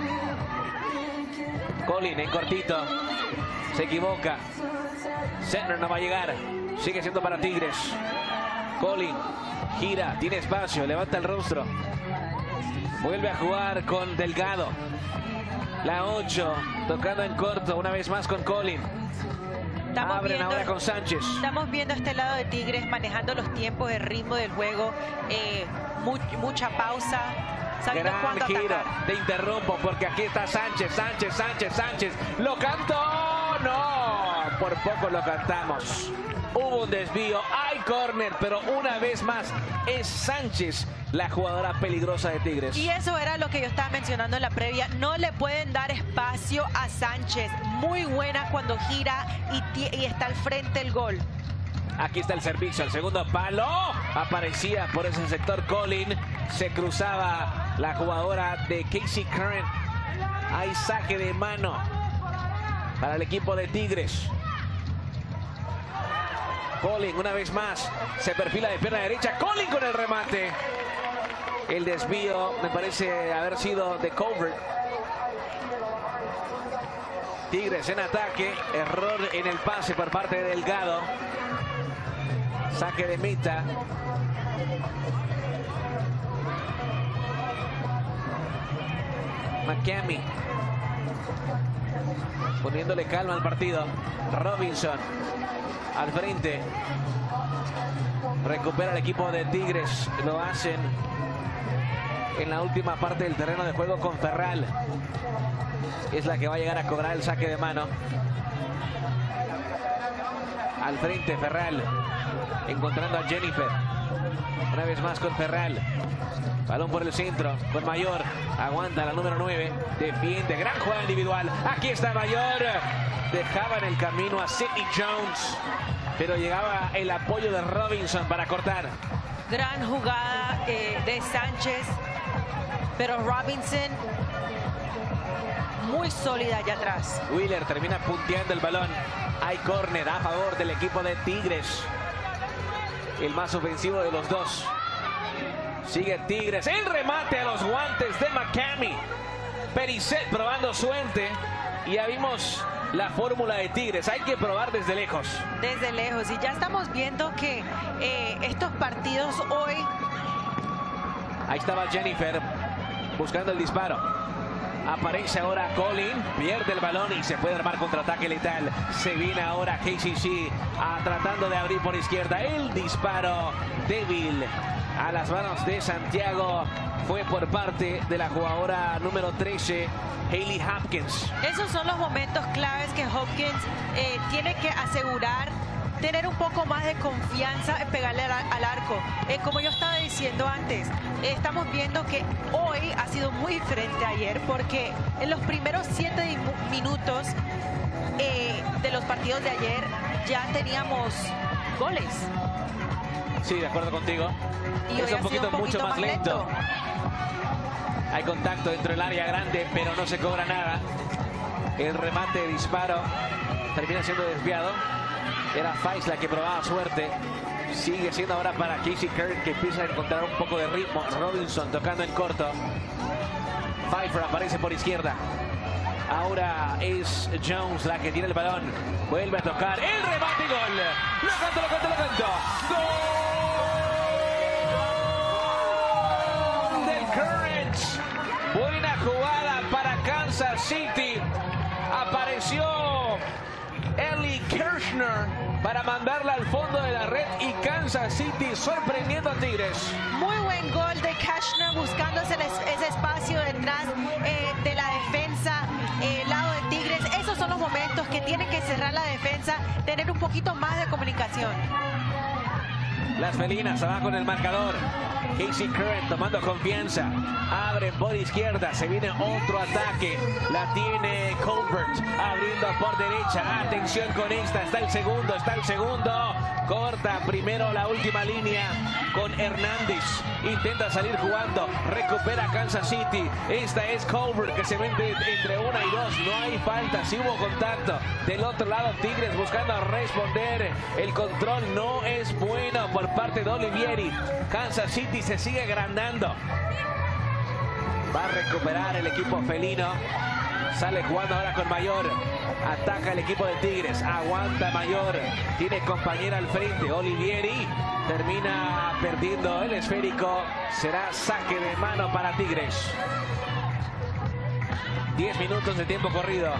Colin en cortito, se equivoca. Sentner no va a llegar, sigue siendo para Tigres. Colin gira, tiene espacio, levanta el rostro. Vuelve a jugar con Delgado. La 8, tocando en corto, una vez más con Colin. Abren ahora con Sánchez. Estamos viendo este lado de Tigres manejando los tiempos, el ritmo del juego, mucha pausa. Gran giro, te interrumpo porque aquí está Sánchez. ¡Lo cantó! ¡No! Por poco lo cantamos. Hubo un desvío, hay córner, pero una vez más es Sánchez la jugadora peligrosa de Tigres. Y eso era lo que yo estaba mencionando en la previa. No le pueden dar espacio a Sánchez. Muy buena cuando gira y está al frente el gol. Aquí está el servicio, el segundo palo. Aparecía por ese sector Colin. Se cruzaba la jugadora de Casey Curran. Hay saque de mano para el equipo de Tigres. Colin una vez más se perfila de pierna derecha. Colin con el remate. El desvío me parece haber sido de Covert. Tigres en ataque. Error en el pase por parte de Delgado. Saque de meta. McCamey poniéndole calma al partido. Robinson al frente. Recupera el equipo de Tigres. Lo hacen en la última parte del terreno de juego con Ferral. Es la que va a llegar a cobrar el saque de mano. Al frente Ferral. Encontrando a Jennifer. Una vez más con Ferral. Balón por el centro con Mayor. Aguanta la número 9. Defiende. Gran jugada individual. Aquí está Mayor. Dejaba en el camino a Sidney Jones. Pero llegaba el apoyo de Robinson para cortar. Gran jugada de Sánchez. Pero Robinson muy sólida allá atrás. Wheeler termina punteando el balón. Hay córner a favor del equipo de Tigres. El más ofensivo de los dos. Sigue Tigres. El remate a los guantes de McCamey. Pericet probando suerte. Y ya vimos la fórmula de Tigres. Hay que probar desde lejos. Desde lejos. Y ya estamos viendo que estos partidos hoy... Ahí estaba Jennifer buscando el disparo. Aparece ahora Colin, pierde el balón y se puede armar contraataque letal. Se viene ahora KCC tratando de abrir por izquierda. El disparo débil a las manos de Santiago fue por parte de la jugadora número 13, Hailey Hopkins. Esos son los momentos claves que Hopkins tiene que asegurar. Tener un poco más de confianza en pegarle al arco. Como yo estaba diciendo antes, estamos viendo que hoy ha sido muy diferente a ayer, porque en los primeros 7 minutos de los partidos de ayer ya teníamos goles. Sí, de acuerdo contigo. Y es un poquito mucho más lento. Hay contacto dentro del área grande, pero no se cobra nada. El remate de disparo termina siendo desviado. Era Fais la que probaba suerte. Sigue siendo ahora para Casey Curran, que empieza a encontrar un poco de ritmo. Robinson tocando en corto. Pfeiffer aparece por izquierda. Ahora es Jones la que tiene el balón. Vuelve a tocar. El remate y gol. Lo canto. ¡Gol del Current! Buena jugada para Kansas City. Apareció Ellie Kirchner para mandarla al fondo de la red y Kansas City sorprendiendo a Tigres. Muy buen gol de Kirchner buscándose ese espacio detrás de la defensa, lado de Tigres. Esos son los momentos que tienen que cerrar la defensa, tener un poquito más de comunicación. Las felinas abajo en el marcador. Casey Curran tomando confianza. Abre por izquierda. Se viene otro ataque. La tiene Colbert. Abriendo por derecha. Atención con esta. Está el segundo. Corta primero la última línea con Hernández. Intenta salir jugando. Recupera Kansas City. Esta es Colbert que se vende entre 1 y 2. No hay falta. Sí hubo contacto. Del otro lado Tigres buscando responder. El control no es bueno por parte de Olivieri. Kansas City se sigue agrandando. Va a recuperar el equipo felino. Sale jugando ahora con Mayor. Ataca el equipo de Tigres. Aguanta Mayor. Tiene compañera al frente. Olivieri termina perdiendo el esférico. Será saque de mano para Tigres. 10 minutos de tiempo corrido.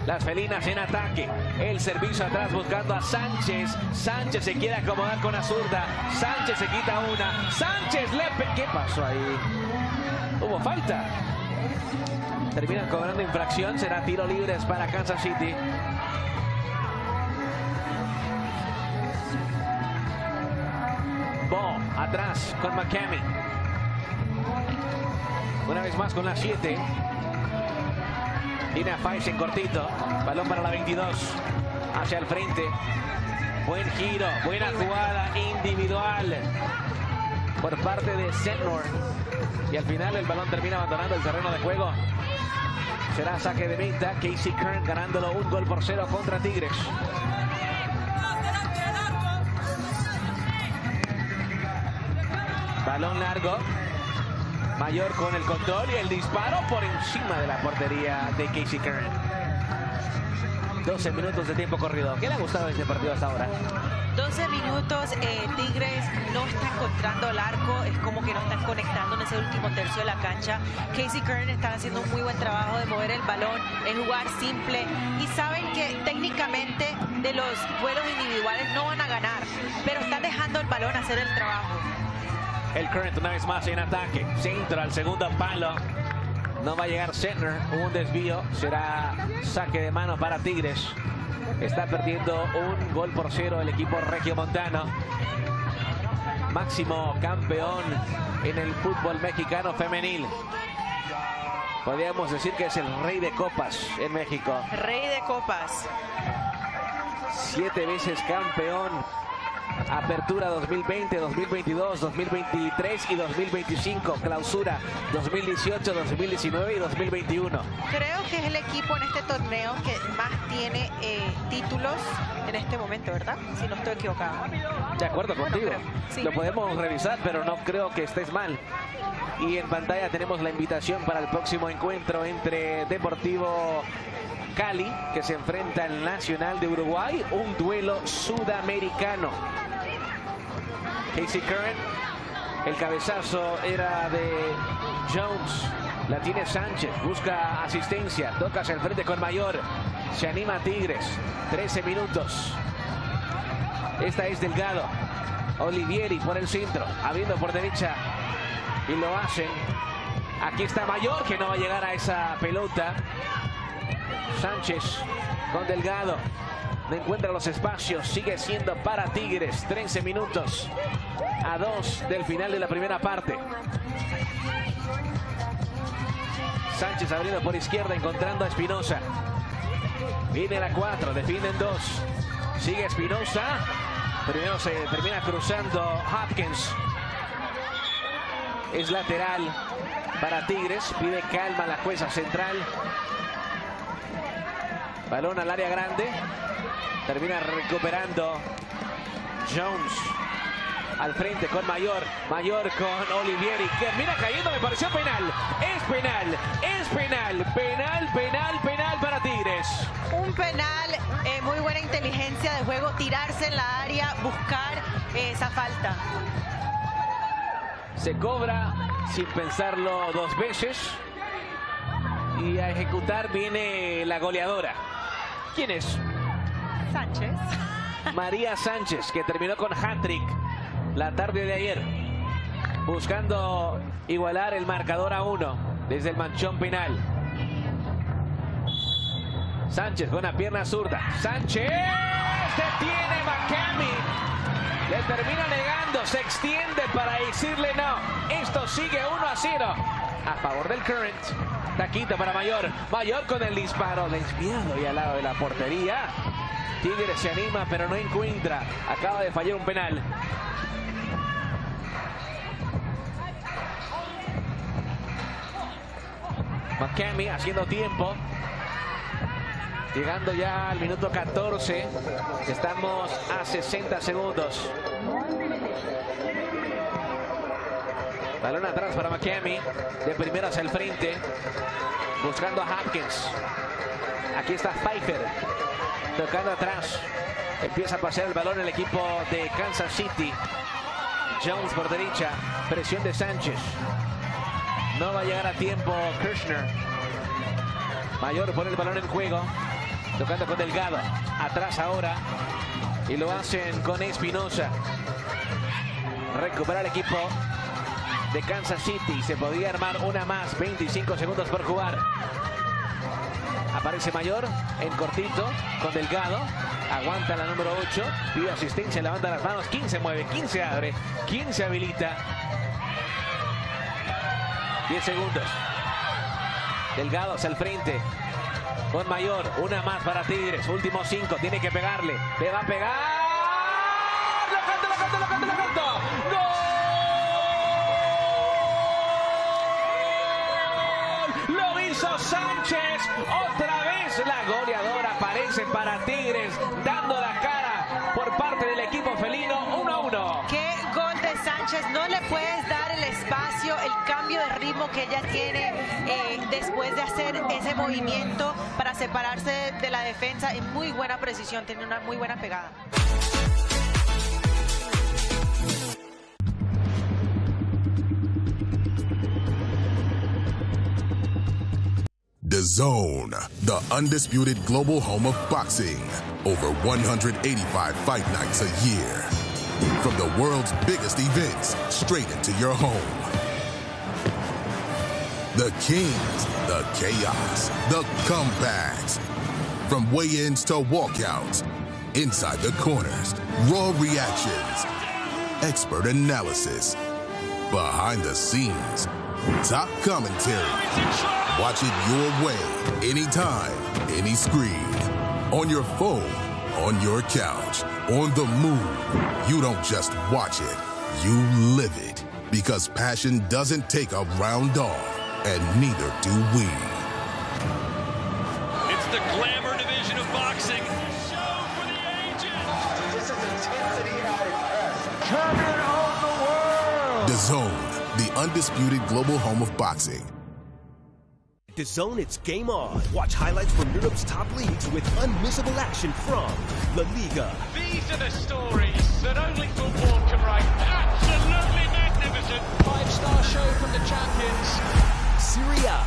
Las felinas en ataque. El servicio atrás buscando a Sánchez. Sánchez se quiere acomodar con la zurda. Sánchez se quita una. Sánchez ¿Qué pasó ahí? Hubo falta. Terminan cobrando infracción. Será tiro libres para Kansas City. Bo atrás con McCamey. Una vez más con la 7. Tiene a Faiz en cortito. Balón para la 22. Hacia el frente. Buen giro. Buena jugada individual por parte de Senor. Y al final el balón termina abandonando el terreno de juego. Será saque de meta. Casey Kern ganándolo 1-0 contra Tigres. Balón largo. Mayor con el control y el disparo por encima de la portería de Casey Kern. 12 minutos de tiempo corrido. ¿Qué le ha gustado de este partido hasta ahora? 12 minutos, Tigres no está encontrando el arco, es como que no están conectando en ese último tercio de la cancha. Casey Kern está haciendo un muy buen trabajo de mover el balón, en jugar simple, y saben que técnicamente de los duelos individuales no van a ganar, pero están dejando el balón hacer el trabajo. El Current una vez más en ataque, centro al segundo palo. No va a llegar Sentner, un desvío, será saque de mano para Tigres. Está perdiendo 1-0 el equipo regiomontano. Máximo campeón en el fútbol mexicano femenil. Podríamos decir que es el rey de copas en México. Rey de copas. 7 veces campeón. Apertura 2020, 2022, 2023 y 2025. Clausura 2018, 2019 y 2021. Creo que es el equipo en este torneo que más tiene títulos en este momento, ¿verdad? Si no estoy equivocado. De acuerdo contigo. Sí. Lo podemos revisar, pero no creo que estés mal. Y en pantalla tenemos la invitación para el próximo encuentro entre Deportivo Cali, que se enfrenta al Nacional de Uruguay. Un duelo sudamericano. Casey Curran, el cabezazo era de Jones, la tiene Sánchez, busca asistencia, toca hacia el frente con Mayor, se anima Tigres, 13 minutos. Esta es Delgado, Olivieri por el centro, abriendo por derecha y lo hacen. Aquí está Mayor, que no va a llegar a esa pelota. Sánchez con Delgado. No encuentra los espacios, sigue siendo para Tigres. 13 minutos a 2 del final de la primera parte. Sánchez abriendo por izquierda, encontrando a Espinosa. Viene la 4, defienden 2. Sigue Espinosa. Primero se termina cruzando Hopkins. Es lateral para Tigres. Pide calma la jueza central. Balón al área grande. Termina recuperando Jones. Al frente con Mayor. Mayor con Olivieri. Termina cayendo, me pareció penal. Es penal. Es penal. Penal, penal, penal para Tigres. Un penal, muy buena inteligencia de juego. Tirarse en la área, buscar esa falta. Se cobra sin pensarlo 2 veces. Y a ejecutar viene la goleadora. ¿Quién es? Sánchez. María Sánchez, que terminó con hat-trick la tarde de ayer, buscando igualar el marcador a 1 desde el manchón penal. Sánchez con la pierna zurda. Sánchez detiene McCamey. Le termina negando, se extiende para decirle no. Esto sigue 1-0 a favor del Current. Taquito para Mayor. Mayor con el disparo desviado y al lado de la portería. Tigres se anima, pero no encuentra. Acaba de fallar un penal. McCamey haciendo tiempo. Llegando ya al minuto 14. Estamos a 60 segundos. Balón atrás para McCamey. De primera hacia el frente. Buscando a Hopkins. Aquí está Pfeiffer. Tocando atrás. Empieza a pasear el balón el equipo de Kansas City. Jones por derecha. Presión de Sánchez. No va a llegar a tiempo Kirchner. Mayor pone el balón en juego. Tocando con Delgado. Atrás ahora. Y lo hacen con Espinosa. Recupera el equipo de Kansas City. Se podía armar una más. 25 segundos por jugar. Aparece Mayor en cortito con Delgado. Aguanta la número 8. Pide asistencia. Levanta las manos. 15 mueve. 15 abre. 15 habilita. 10 segundos. Delgado hacia el frente. Con Mayor. Una más para Tigres. Últimos 5. Tiene que pegarle. Le va a pegar. ¡Lo canto! ¡Gol! Lo hizo Sánchez. Otra vez la goleadora aparece para Tigres. Dando la cara por parte del equipo felino. 1-1. ¡Qué gol de Sánchez! No le puedes dar el espacio, el cambio de ritmo que ella tiene después de hacer ese movimiento para separarse de la defensa en muy buena precisión, tiene una muy buena pegada. DAZN, the undisputed global home of boxing. Over 185 fight nights a year. From the world's biggest events straight into your home. The Kings, the Chaos, the Comebacks. From weigh-ins to walkouts, inside the corners, raw reactions, expert analysis, behind the scenes, top commentary. Watch it your way, anytime, any screen. On your phone, on your couch, on the move. You don't just watch it, you live it. Because passion doesn't take a round off. And neither do we. It's the glamour division of boxing. Show for the ages. This is intensity at its best. Champion of the world. DAZN, the undisputed global home of boxing. DAZN, it's game on. Watch highlights from Europe's top leagues with unmissable action from La Liga. These are the stories that only football can write. Absolutely magnificent. 5-star show from the champions. Serie A.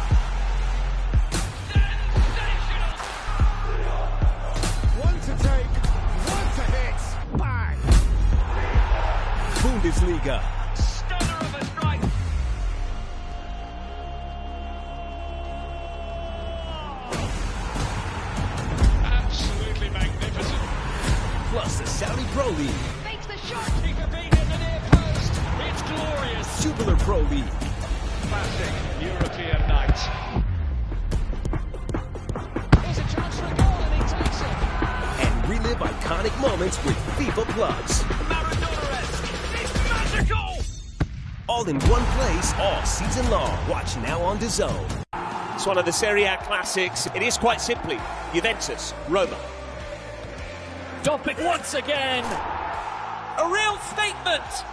One to take, one to hit. Bang! Bundesliga. Stunner of a strike. Absolutely magnificent. Plus the Saudi Pro League. Makes the shot. He could beat in the near post. It's glorious. Jupiler Pro League. Classic European night. Here's a chance for a goal and he takes it. And relive iconic moments with FIFA Plus. Maradona-esque. It's magical. All in one place, all season long. Watch now on DAZN. It's one of the Serie A classics. It is quite simply Juventus, Roma. Topic once again. A real statement.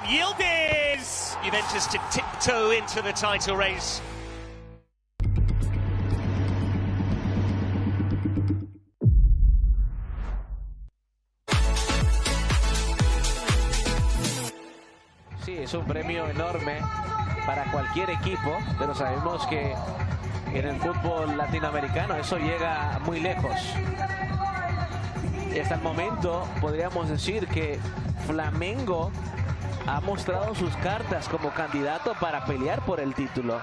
Yildiz! Juventus to tiptoe into the title race. Sí, es un premio enorme para cualquier equipo, pero sabemos que en el fútbol latinoamericano eso llega muy lejos. Y hasta el momento podríamos decir que Flamengo ha mostrado sus cartas como candidato para pelear por el título.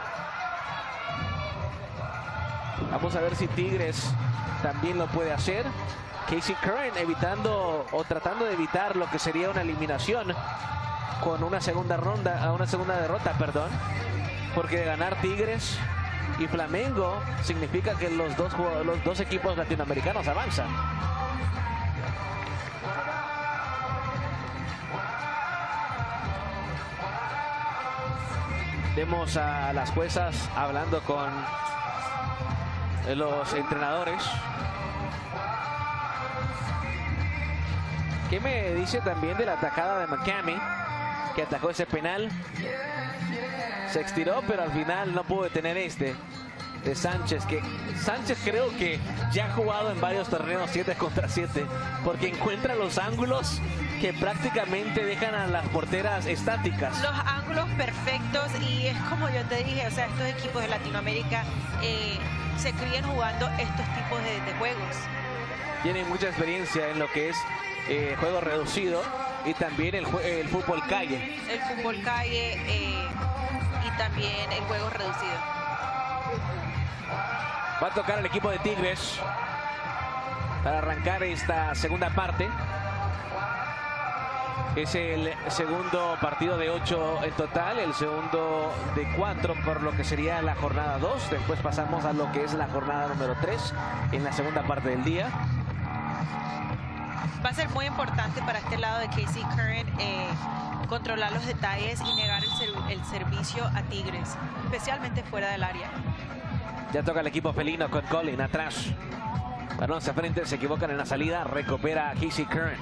Vamos a ver si Tigres también lo puede hacer. Casey Curran evitando o tratando de evitar lo que sería una eliminación con una segunda derrota, perdón, porque de ganar Tigres y Flamengo significa que los dos equipos latinoamericanos avanzan. Vemos a las juezas hablando con los entrenadores. ¿Qué me dice también de la atacada de McCamey, que atacó ese penal? Se estiró, pero al final no pudo detener de Sánchez, que Sánchez creo que ya ha jugado en varios torneos 7 contra 7, porque encuentra los ángulos que prácticamente dejan a las porteras estáticas. Los ángulos perfectos, y es como yo te dije, o sea, estos equipos de Latinoamérica se crían jugando estos tipos de juegos. Tienen mucha experiencia en lo que es juego reducido y también el fútbol calle. El fútbol calle y también el juego reducido. Va a tocar el equipo de Tigres para arrancar esta segunda parte. Es el segundo partido de 8 en total, el segundo de 4 por lo que sería la jornada 2. Después pasamos a lo que es la jornada número 3 en la segunda parte del día. Va a ser muy importante para este lado de Casey Curran controlar los detalles y negar el servicio a Tigres, especialmente fuera del área. Ya toca el equipo felino con Colin atrás. Balón hacia frente, se equivocan en la salida, recupera a Casey Curran.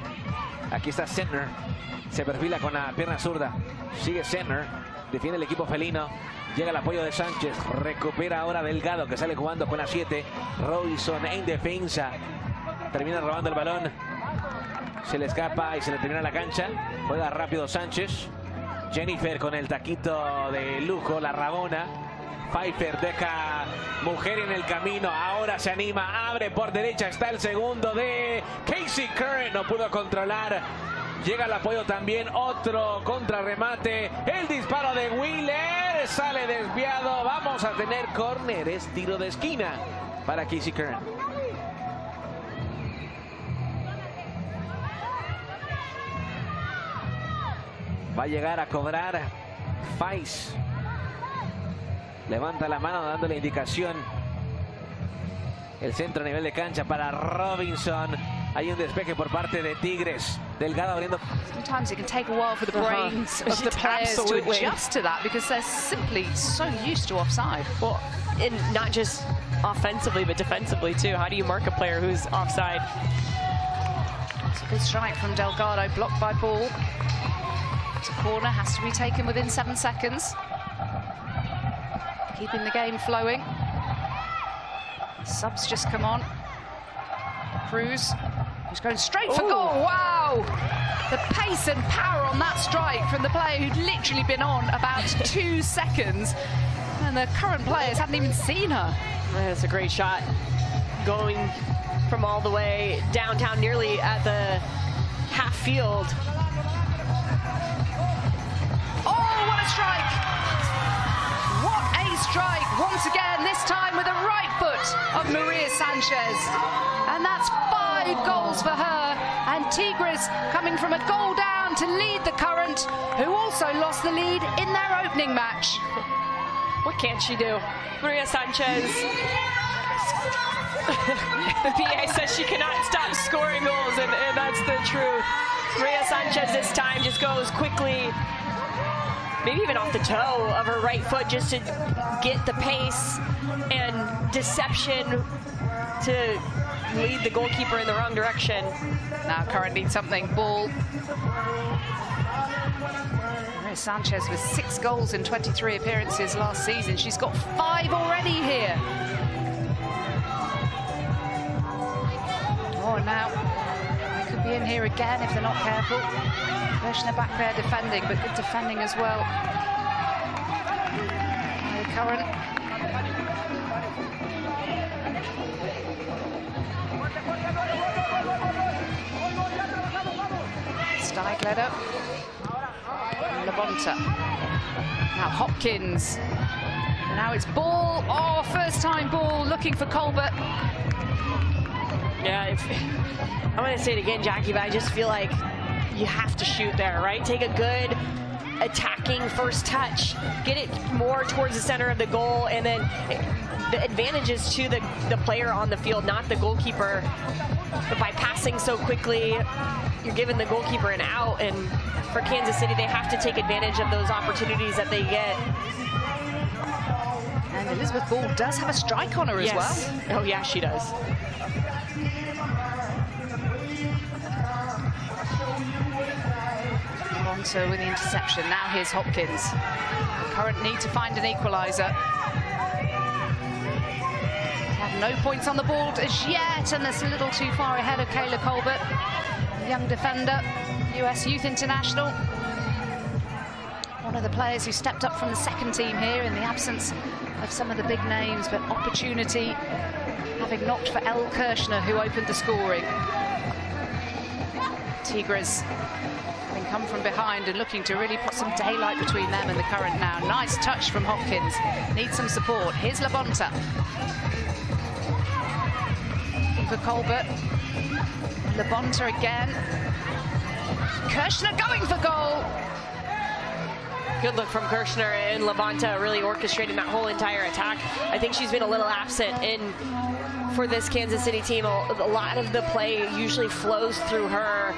Aquí está Sentner, se perfila con la pierna zurda. Sigue Sentner, defiende el equipo felino. Llega el apoyo de Sánchez, recupera ahora Delgado, que sale jugando con la 7. Robinson en defensa, termina robando el balón. Se le escapa y se le termina la cancha. Juega rápido Sánchez. Jennifer con el taquito de lujo, la rabona. Pfeiffer deja mujer en el camino, ahora se anima, abre por derecha, está el segundo de Casey Curran, no pudo controlar. Llega el apoyo también, otro contrarremate, el disparo de Wheeler, sale desviado, vamos a tener córner, es tiro de esquina para Casey Curran. Va a llegar a cobrar Faiz. Levanta la mano dándole indicación. El centro a nivel de cancha para Robinson. Hay un despeje por parte de Tigres. Delgado abriendo. Sometimes it can take a while for the brains of the players to adjust to that because they're simply so used to offside. Well, and not just offensively, but defensively too. How do you mark a player who's offside? It's a good strike from Delgado, blocked by Ball. It's a corner, has to be taken within 7 seconds. Keeping the game flowing. Subs just come on. Cruz, who's going straight for goal. Wow! The pace and power on that strike from the player who'd literally been on about 2 seconds. And the current players hadn't even seen her. That's a great shot. Going from all the way downtown, nearly at the half field. Oh, what a strike! What a strike, once again, this time with the right foot of Maria Sanchez. And that's 5 goals for her. And Tigres coming from a goal down to lead the Current, who also lost the lead in their opening match. What can't she do? Maria Sanchez. The PA says she cannot stop scoring goals, and that's the truth. Maria Sanchez this time just goes quickly, maybe even off the toe of her right foot, just to get the pace and deception to lead the goalkeeper in the wrong direction. Now Current needs something. Ball. Maria Sanchez with 6 goals in 23 appearances last season. She's got 5 already here. Oh, now they could be in here again if they're not careful. They're back there defending, but good defending as well. Current. Steigletter. Labonta. Now Hopkins. And now it's Ball. Oh, first time Ball looking for Colbert. Yeah, I'm going to say it again, Jackie, but I just feel like you have to shoot there, right? Take a good attacking first touch, get it more towards the center of the goal, and then the advantage is to the player on the field, not the goalkeeper. But by passing so quickly, you're giving the goalkeeper an out, and for Kansas City, they have to take advantage of those opportunities that they get. And Elizabeth Ball does have a strike on her as well. Oh, yeah, she does. Alonso with the interception. Now here's Hopkins. The Current need to find an equaliser. Have no points on the board as yet, and that's a little too far ahead of Kayla Colbert, young defender, US Youth International. One of the players who stepped up from the second team here in the absence of some of the big names, but opportunity having knocked for Elle Kirshner, who opened the scoring. Tigres having come from behind and looking to really put some daylight between them and the Current now. Nice touch from Hopkins. Needs some support. Here's Labonta. For Colbert. Labonta again. Kirshner going for goal. Good look from Kirshner, and Labonta really orchestrating that whole entire attack. I think she's been a little absent for this Kansas City team. A lot of the play usually flows through her.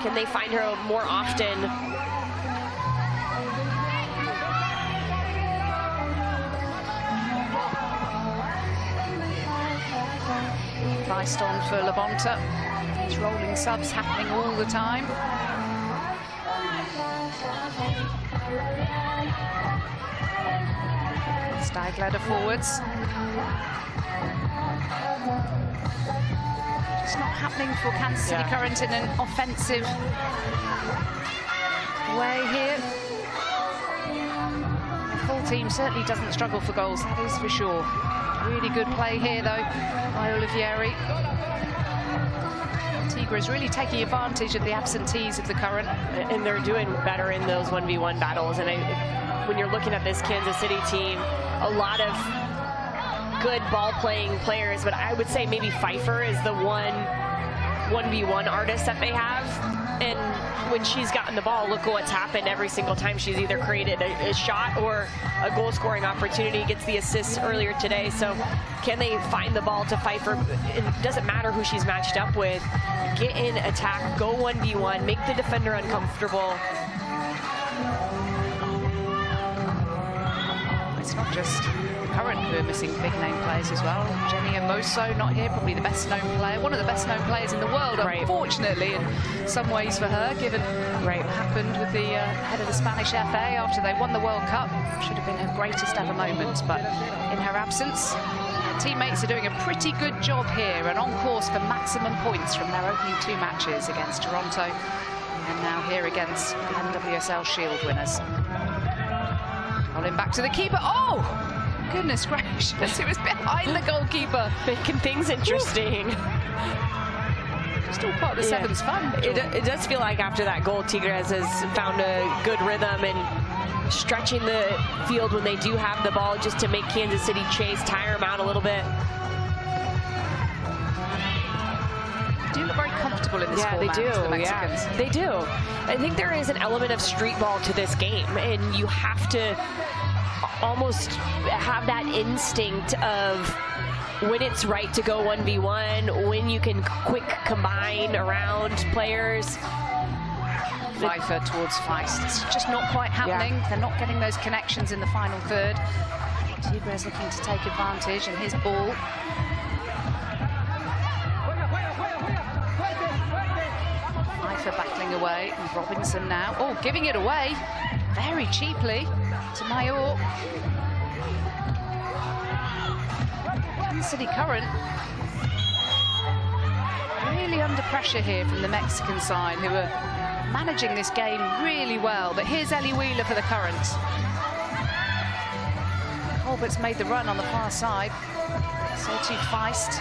Can they find her more often? Priced on for Labonta. These rolling subs happening all the time. Steigleder forwards. Just not happening for Kansas City Current in an offensive way here. The full team certainly doesn't struggle for goals, that is for sure. Really good play here though by Olivieri. Tigres really taking advantage of the absentees of the Current. And they're doing better in those 1v1 battles. And when you're looking at this Kansas City team, a lot of good ball-playing players, but I would say maybe Pfeiffer is the one 1v1 artist that they have. And when she's gotten the ball, look at what's happened every single time. She's either created a shot or a goal-scoring opportunity, gets the assist earlier today. So can they find the ball to Pfeiffer? It doesn't matter who she's matched up with. Get in, attack, go 1v1, make the defender uncomfortable. It's not just Current who are missing big name players as well. Jenny Amoso not here, probably the best known player, one of the best known players in the world, unfortunately, in some ways for her, given what happened with the head of the Spanish FA after they won the World Cup. Should have been her greatest ever moment, but in her absence, her teammates are doing a pretty good job here and on course for maximum points from their opening 2 matches against Toronto and now here against the NWSL Shield winners. Rolling back to the keeper. Oh! Goodness gracious, it was behind the goalkeeper. Making things interesting. Still part of the Sevens fun. It does feel like after that goal, Tigres has found a good rhythm and stretching the field when they do have the ball just to make Kansas City chase, tire them out a little bit. They do look very comfortable in this format, they do. the Mexicans. They do. I think there is an element of street ball to this game, and you have to almost have that instinct of when it's right to go 1v1, when you can quick combine around players. Pfeiffer towards Feist. It's just not quite happening. They're not getting those connections in the final third. Tigres looking to take advantage, and his ball. Pfeiffer battling away, and Robinson now. Oh, giving it away very cheaply to Mayor. Kansas City Current really under pressure here from the Mexican side, who are managing this game really well. But here's Ellie Wheeler for the Current. Colbert's made the run on the far side. So too Feist.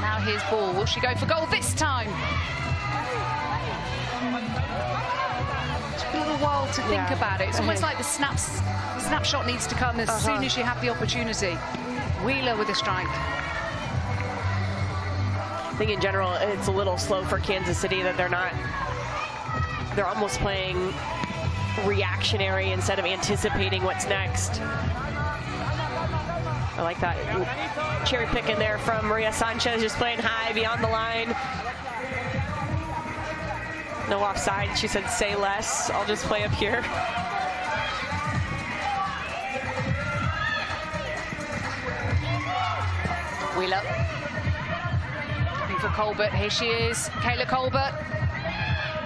Now here's Ball. Will she go for goal this time? Took a little while to think about it. It's almost like the snapshot needs to come as soon as you have the opportunity. Wheeler with a strike. I think in general it's a little slow for Kansas City that they're almost playing reactionary instead of anticipating what's next. I like that cherry picking there from Maria Sanchez, just playing high beyond the line. No offside. She said, say less. I'll just play up here. Wheeler. Looking for Colbert. Here she is. Kayla Colbert.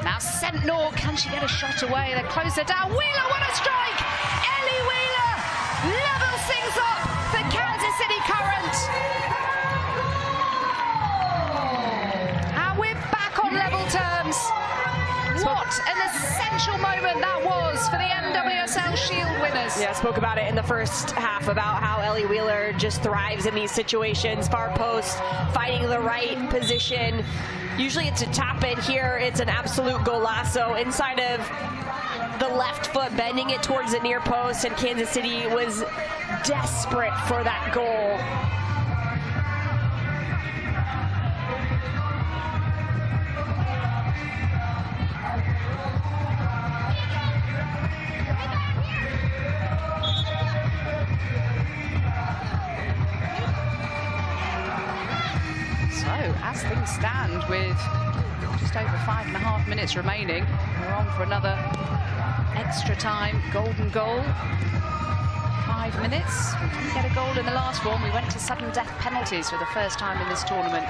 Now Sentinel. Can she get a shot away? They close her down. Wheeler, what a strike! Ellie Wheeler levels things up for Kansas City Current. And we're back on level terms. What an essential moment that was for the NWSL Shield winners. Yeah, I spoke about it in the first half about how Ellie Wheeler just thrives in these situations. Far post, finding the right position. Usually it's a tap in. Here it's an absolute golazo inside of the left foot, bending it towards the near post, and Kansas City was desperate for that goal. As things stand, with just over 5.5 minutes remaining, we're on for another extra time golden goal. 5 minutes. We didn't get a goal in the last one. We went to sudden death penalties for the first time in this tournament.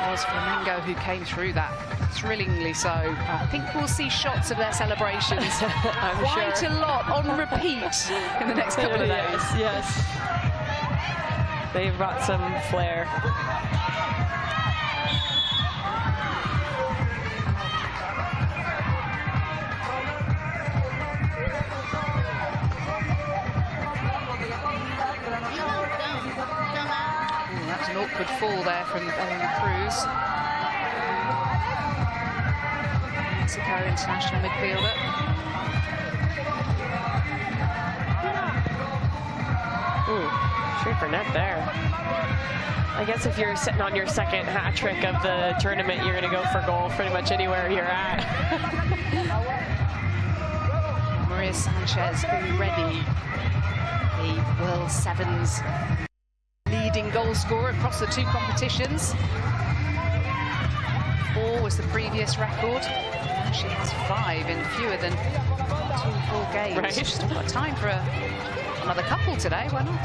It was Flamengo who came through that, thrillingly so. I think we'll see shots of their celebrations quite a lot on repeat in the next couple of days. Yes. They've brought some flair. That's an awkward fall there from Cruz. Mexico international midfielder. Straight for net there. I guess if you're sitting on your second hat trick of the tournament, you're going to go for goal pretty much anywhere you're at. Maria Sanchez already the World Sevens leading goal scorer across the two competitions. 4 was the previous record. Now she has 5 in fewer than 2 full games. Right. She's still got time for another couple today. Why not?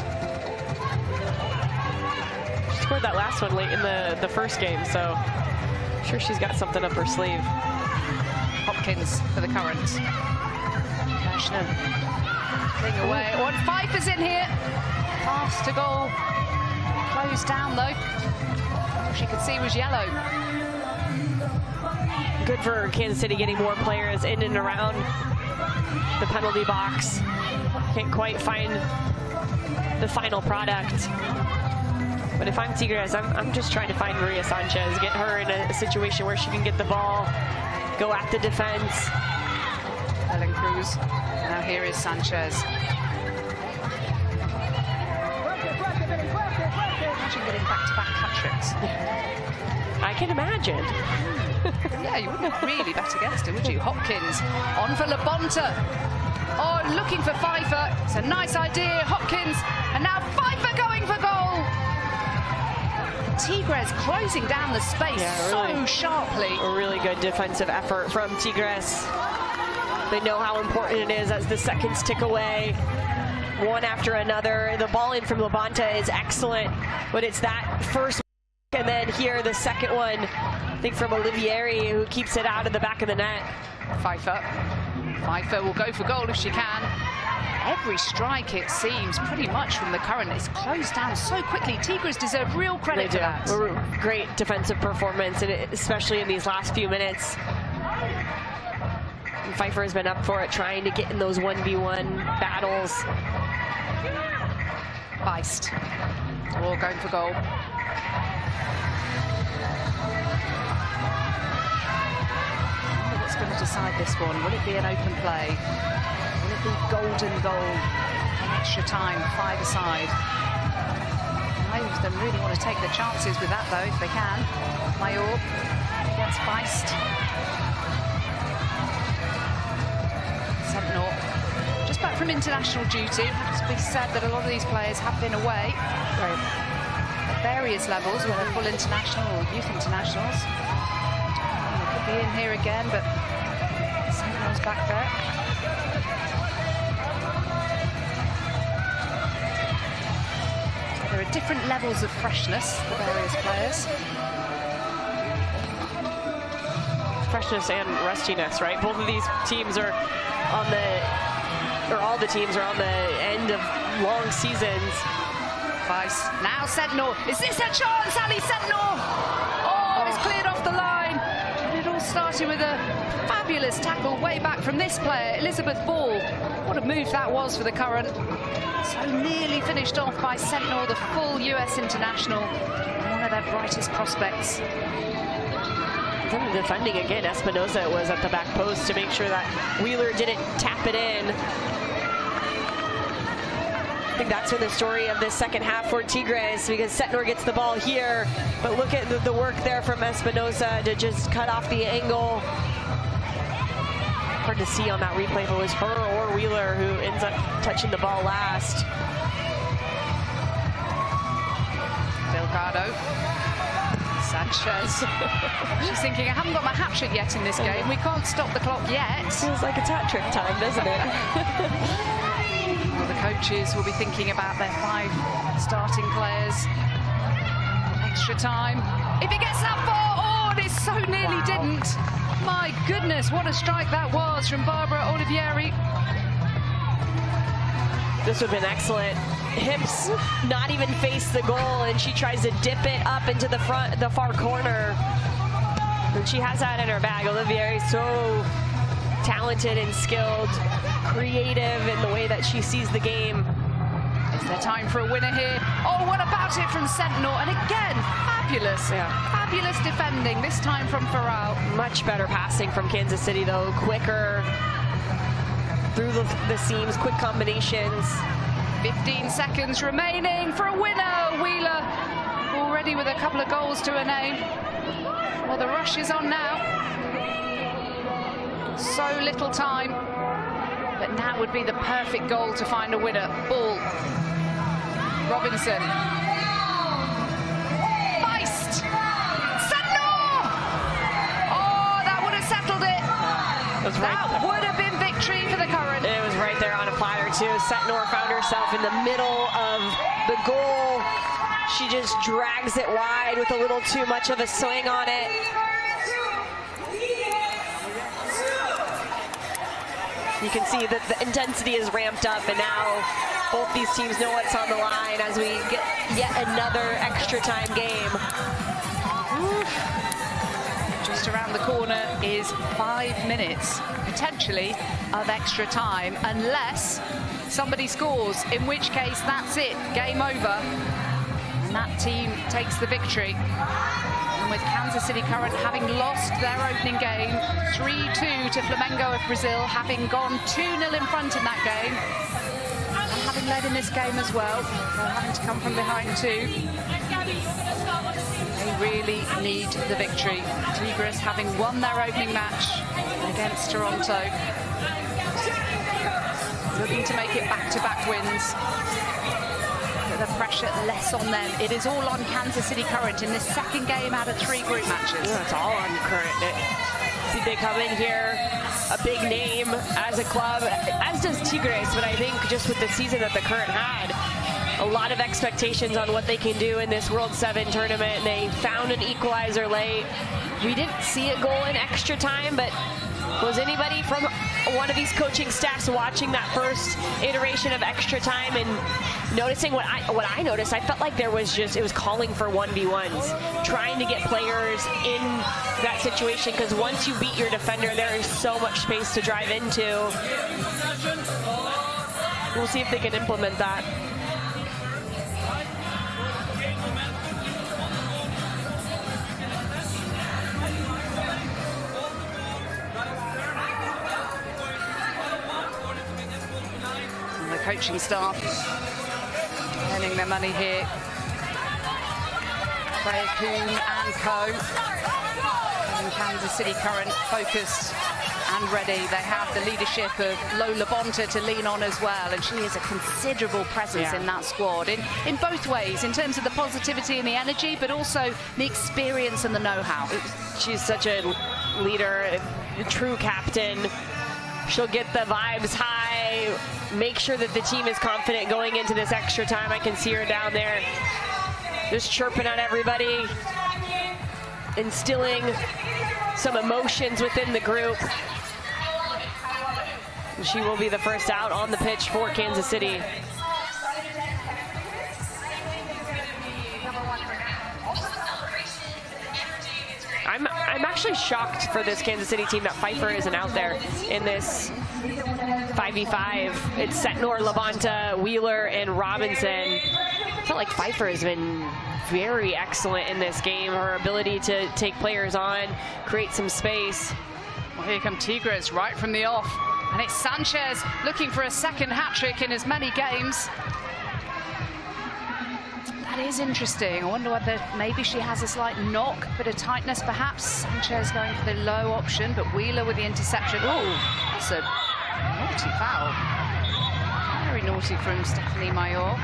She scored that last one late in the first game, so I'm sure she's got something up her sleeve. Hopkins for the Current. Kirshner playing away. One Pfeiffer's in here. Pass to goal. Closed down though. All she could see was yellow. Good for Kansas City getting more players in and around the penalty box. Can't quite find the final product. But if I'm Tigres, I'm just trying to find Maria Sanchez, get her in a situation where she can get the ball, go at the defense. Ellen Cruz. Now here is Sanchez. Imagine getting back-to-back hat-tricks. I can imagine. Yeah, you wouldn't really bet against it, would you? Hopkins on for Labonta. Oh, looking for Pfeiffer. It's a nice idea. Hopkins, and now Pfeiffer going for goal. Tigres closing down the space so sharply. A really good defensive effort from Tigres. They know how important it is as the seconds tick away. One after another. The ball in from Labonta is excellent, but it's that first, and then here the second one, I think from Olivieri, who keeps it out of the back of the net. Pfeiffer will go for goal if she can. Every strike, it seems, pretty much from the Current is closed down so quickly. Tigres deserve real credit for that. Great defensive performance, and especially in these last few minutes. And Pfeiffer has been up for it, trying to get in those 1v1 battles. Beist. All going for goal. What's going to decide this one? Will it be an open play? Will it be golden goal? Extra time, 5-a-side. Most of them really want to take their chances with that, though, if they can. Mayor against Beist. Sentinel just back from international duty. It has to be said that a lot of these players have been away at various levels, whether full international or youth internationals. They could be in here again, but Sentinel's back there. different levels of freshness, the various players. Freshness and rustiness, right? Both of these teams are on the, or all the teams are on the end of long seasons. Vice, now Sentinel, is this a chance, Ali Sentinel? Oh, it's cleared off the line. And it all started with a fabulous tackle way back from this player, Elizabeth Ball. What a move that was for the Current. So nearly finished off by Sentinel, the full US international, one of their brightest prospects. Defending again, Espinosa was at the back post to make sure that Wheeler didn't tap it in. I think that's been the story of this second half for Tigres, because Sentinel gets the ball here, but look at the work there from Espinosa to just cut off the angle. Hard to see on that replay if it was her or Wheeler who ends up touching the ball last. Delgado. Sanchez. She's thinking, I haven't got my hat trick yet in this game. We can't stop the clock yet. Feels like it's hat trick time, doesn't it? Well, the coaches will be thinking about their 5 starting players. Extra time. If he gets that far, oh, and it so nearly didn't. My goodness, what a strike that was from Barbara Olivieri. This would have been excellent. Hips not even face the goal, and she tries to dip it up into the front, the far corner. And she has that in her bag. Olivieri is so talented and skilled, creative in the way that she sees the game. Is there time for a winner here? Oh, what about it from Sentinel? And again, fabulous, fabulous defending, this time from Farrell. Much better passing from Kansas City, though. Quicker through the seams, quick combinations. 15 seconds remaining for a winner. Wheeler already with a couple of goals to her name. Well, the rush is on now. So little time, but now would be the perfect goal to find a winner. Ball. Robinson. Feist. Sentinel! Oh, that would have settled it. That would have been victory for the Current. It was right there on a platter, too. Sentinel found herself in the middle of the goal. She just drags it wide with a little too much of a swing on it. You can see that the intensity is ramped up, and now both these teams know what's on the line as we get yet another extra time game. Just around the corner is 5 minutes, potentially, of extra time, unless somebody scores, in which case that's it, game over. And that team takes the victory. And with Kansas City Current having lost their opening game 3-2 to Flamengo of Brazil, having gone 2-0 in front in that game, and having led in this game as well, they're having to come from behind too. They really need the victory. Tigres having won their opening match against Toronto, looking to make it back-to-back wins. But the pressure less on them. It is all on Kansas City Current in this second game out of 3 group matches. Yeah, it's all on Current. They come in here, a big name as a club, as does Tigres, but I think just with the season that the Current had, a lot of expectations on what they can do in this World 7 tournament, and they found an equalizer late. We didn't see a goal in extra time, but was anybody from one of these coaching staffs watching that first iteration of extra time and noticing what I noticed? I felt like there was just, it was calling for 1v1s, trying to get players in that situation, because once you beat your defender, there is so much space to drive into. We'll see if they can implement that. Coaching staff earning their money here. Freya Kuhn and co. And Kansas City Current focused and ready. They have the leadership of Lola Bonta to lean on as well, and she is a considerable presence in that squad in both ways, in terms of the positivity and the energy, but also the experience and the know-how. She's such a leader, a true captain. She'll get the vibes high really make sure that the team is confident going into this extra time. I can see her down there just chirping at everybody, instilling some emotions within the group. And she will be the first out on the pitch for Kansas City. I'm actually shocked for this Kansas City team that Pfeiffer isn't out there in this 5v5. It's Setnor, Levanta, Wheeler, and Robinson. I felt like Pfeiffer has been very excellent in this game. Her ability to take players on, create some space. Well, here come Tigres right from the off. And it's Sanchez looking for a second hat-trick in as many games. That is interesting. I wonder whether maybe she has a slight knock, bit of tightness perhaps. Sanchez going for the low option, but Wheeler with the interception. Oh, that's a naughty foul. Very naughty from Stephanie Mayor.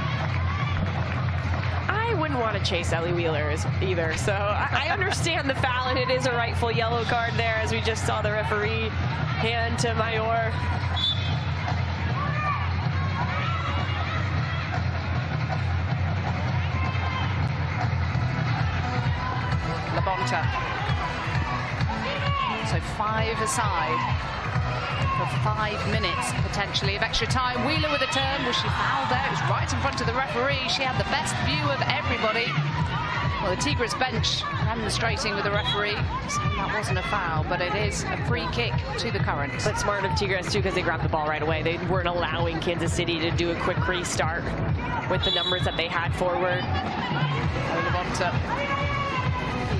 I wouldn't want to chase Ellie Wheeler either, so I understand the foul, and it is a rightful yellow card there, as we just saw the referee hand to Mayor. Levanta. So 5 aside for 5 minutes potentially of extra time. Wheeler with a turn. Was she fouled there? It was right in front of the referee. She had the best view of everybody. Well, the Tigres bench demonstrating with the referee saying that wasn't a foul, but it is a free kick to the Currents. But smart of Tigres too, because they grabbed the ball right away. They weren't allowing Kansas City to do a quick restart with the numbers that they had forward. Levanta.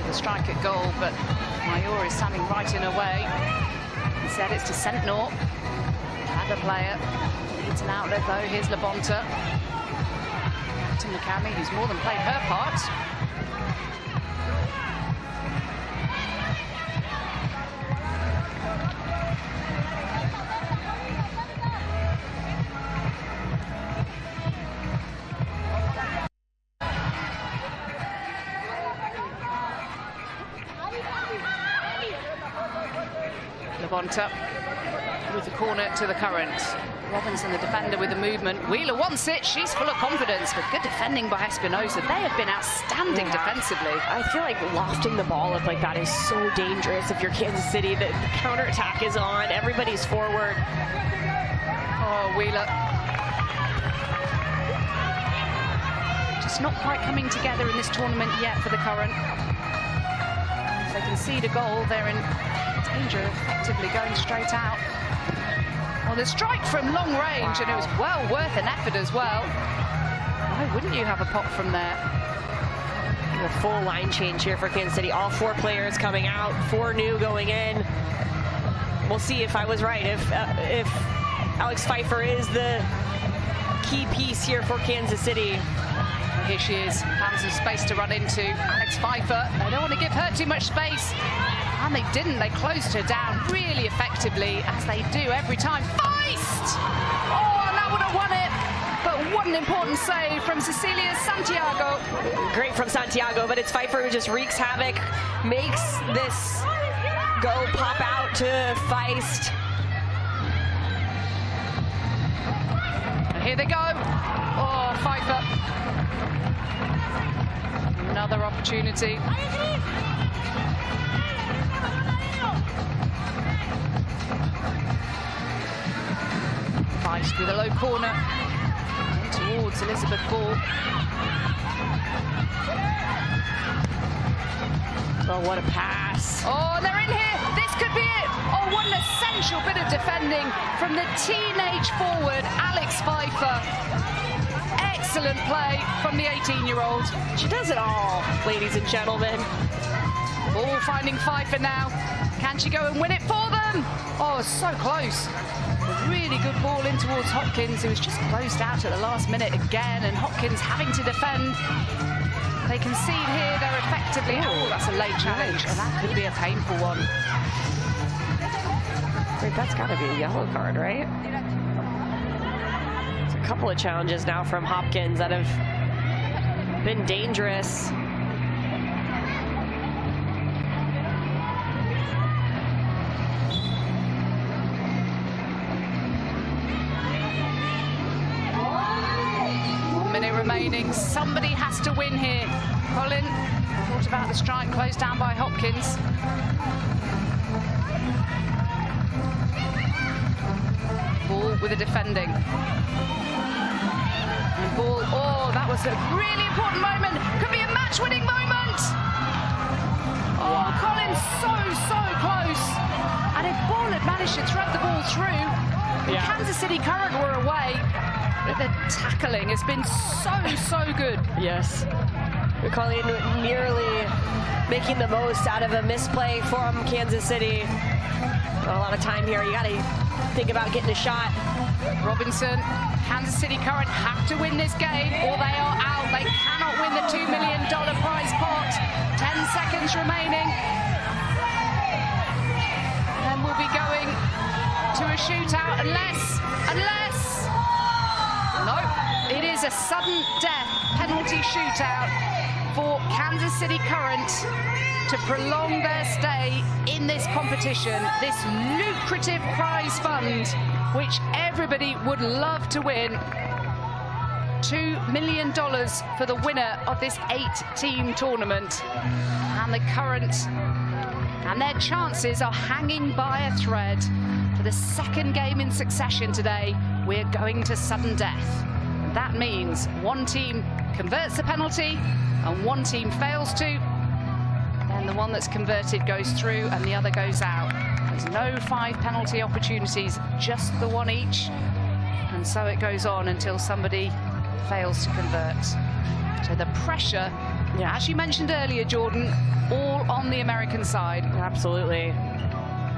The strike at goal, but Mayor is standing right in her way. Instead, it's to Setnor. Another player needs an outlet though. Here's Levanta. To McCamey, who's more than played her part. Levanta with the corner to the Currents. Robinson, the defender, with the movement. Wheeler wants it. She's full of confidence, but good defending by Espinosa. They have been outstanding defensively. I feel like lofting the ball up like that is so dangerous if you're Kansas City. The counterattack is on. Everybody's forward. Oh, Wheeler. Just not quite coming together in this tournament yet for the Current. If they concede a goal, they're in danger of effectively going straight out. Well, the strike from long range, and it was well worth an effort as well. Why wouldn't you have a pop from there? A full line change here for Kansas City. All 4 players coming out, 4 new going in. We'll see if I was right. If Alex Pfeiffer is the key piece here for Kansas City. Here she is, hands of space to run into. Alex Pfeiffer, they don't want to give her too much space. And they didn't, they closed her down really effectively, as they do every time. Feist! Oh, and that would have won it. But what an important save from Cecilia Santiago. Great from Santiago, but it's Pfeiffer who just wreaks havoc, makes this go pop out to Feist. And here they go. Oh, Pfeiffer. Another opportunity. Feist with a low corner in towards Elizabeth Ball. Oh, what a pass. Oh, and they're in here. This could be it. Oh, what an essential bit of defending from the teenage forward, Alex Pfeiffer. Excellent play from the 18-year-old. She does it all, ladies and gentlemen. Ball finding Pfeiffer now. Can she go and win it for them? Oh, so close. A really good ball in towards Hopkins, who was just closed out at the last minute again, and Hopkins having to defend. They concede here, they're effectively... Oh, that's a late challenge, and that could be a painful one. Wait, that's got to be a yellow card, right? There's a couple of challenges now from Hopkins that have been dangerous. remaining. Somebody has to win here. Colin thought about the strike closed down by Hopkins. Ball with the defending. And Ball, oh, that was a really important moment. Could be a match-winning moment. Oh, Colin, so close. And if Ball had managed to thread the ball through, Kansas City Current were away. But the tackling has been so good. Yes. Colin nearly making the most out of a misplay from Kansas City. Not a lot of time here. You got to think about getting a shot. Robinson, Kansas City Current have to win this game or they are out. They cannot win the $2 million prize pot. 10 seconds remaining. And then we'll be going to a shootout unless, no, it is a sudden death penalty shootout for Kansas City Current to prolong their stay in this competition, this lucrative prize fund, which everybody would love to win. $2 million for the winner of this 8-team tournament. And the Current and their chances are hanging by a thread. For the second game in succession today, we're going to sudden death. That means one team converts the penalty and one team fails to. Then the one that's converted goes through and the other goes out. There's no 5 penalty opportunities, just the one each. And so it goes on until somebody fails to convert. So the pressure, as you mentioned earlier, Jordan, all on the American side. Absolutely.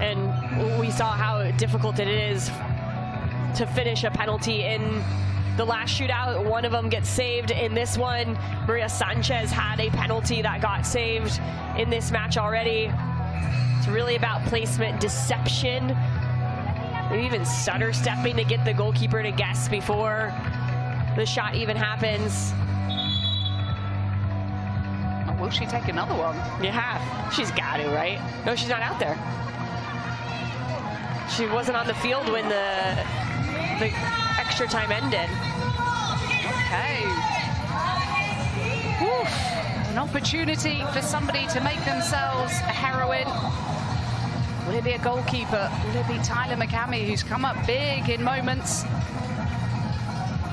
And we saw how difficult it is to finish a penalty in the last shootout. One of them gets saved in this one. Maria Sanchez had a penalty that got saved in this match already. It's really about placement, deception, maybe even stutter stepping to get the goalkeeper to guess before the shot even happens. Oh, will she take another one? Yeah, she's got to, right? No, she's not out there. She wasn't on the field when the extra time ended. Okay. Oof. An opportunity for somebody to make themselves a heroine. Will it be a goalkeeper? Will it be Tyler McCamey, who's come up big in moments?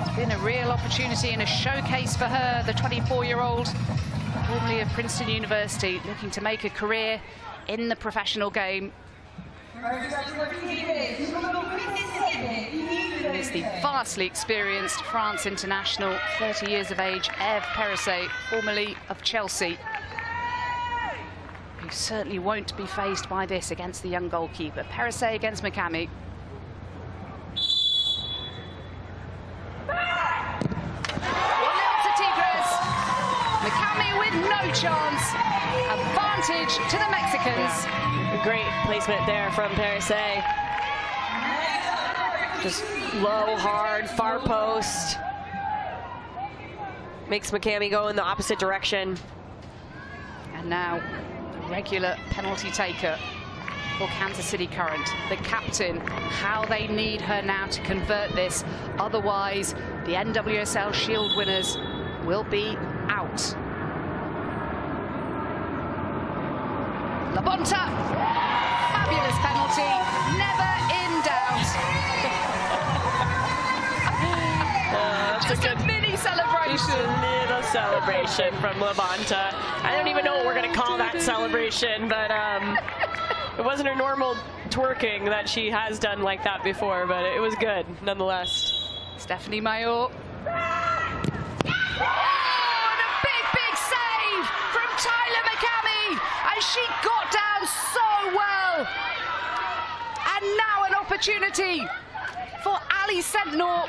It's been a real opportunity and a showcase for her, the 24-year-old, formerly of Princeton University, looking to make a career in the professional game. And it's the vastly experienced France international, 30 years of age, Eve Perisset, formerly of Chelsea, who certainly won't be faced by this against the young goalkeeper. Perisset against McCamey. Tigres. McCamey with no chance. Advantage to the Mexicans. Great placement there from Perisset. Just low, hard, far post. Makes McCamey go in the opposite direction. And now the regular penalty taker for Kansas City Current. The captain, how they need her now to convert this. Otherwise, the NWSL Shield winners will be out. Labonta, fabulous penalty, never in doubt. Just a mini celebration. Little celebration from Labonta. I don't even know what we're going to call that celebration, but it wasn't her normal twerking that she has done like that before, but it was good nonetheless. Stephanie Mayor. She got down so well. And now an opportunity for Ali Sentinel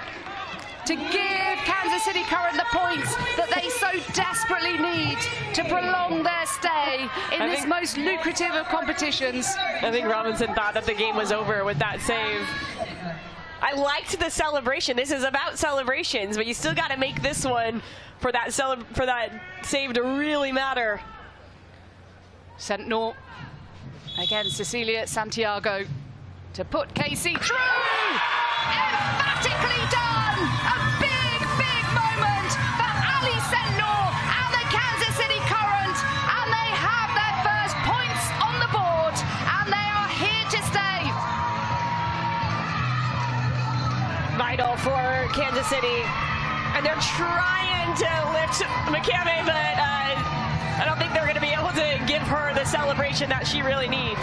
to give Kansas City Current the points that they so desperately need to prolong their stay in this most lucrative of competitions. I think Robinson thought that the game was over with that save. I liked the celebration. This is about celebrations, but you still got to make this one for that save to really matter. Sentinel against Cecilia Santiago to put Casey through. Emphatically done. A big moment for and they're trying to lift McCabe, but I don't think they're going to be able to give her the celebration that she really needs.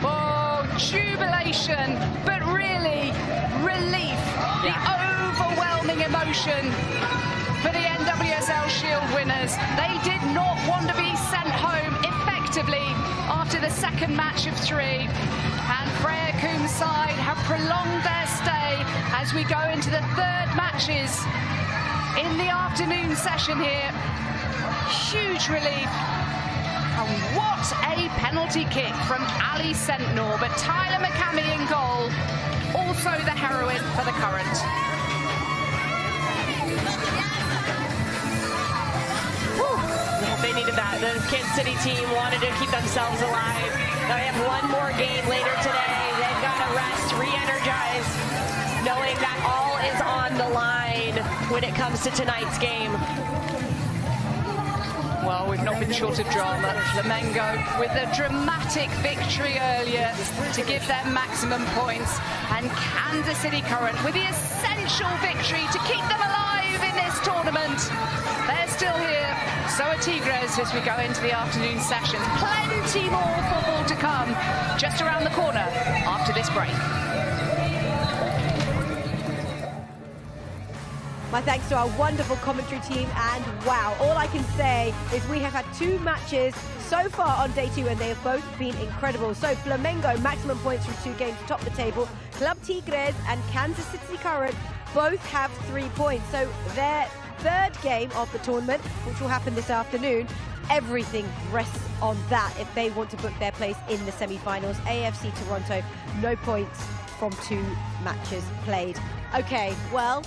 Oh, jubilation, but really relief. The overwhelming emotion for the NWSL Shield winners. They did not want to be sent home effectively after the second match of 3. And Freya Coombs' side have prolonged their stay as we go into the 3rd matches in the afternoon session here. Huge relief. And what a penalty kick from Ali Sentnor, but Tyler McCamey in goal, also the heroine for the Current. They needed that. The Kansas City team wanted to keep themselves alive. They have one more game later today. They've got to rest, re-energize, knowing that all is on the line when it comes to tonight's game. Well, we've not been short of drama. Flamengo with a dramatic victory earlier to give them maximum points. And Kansas City Current with the essential victory to keep them alive in this tournament. They're still here. So are Tigres as we go into the afternoon sessions. Plenty more football to come just around the corner after this break. My thanks to our wonderful commentary team, and wow, all I can say is we have had 2 matches so far on day 2 and they have both been incredible. So Flamengo, maximum points from 2 games, top the table. Club Tigres and Kansas City Current both have 3 points. So their 3rd game of the tournament, which will happen this afternoon, everything rests on that if they want to book their place in the semi-finals. AFC Toronto, no points from 2 matches played. Okay, well,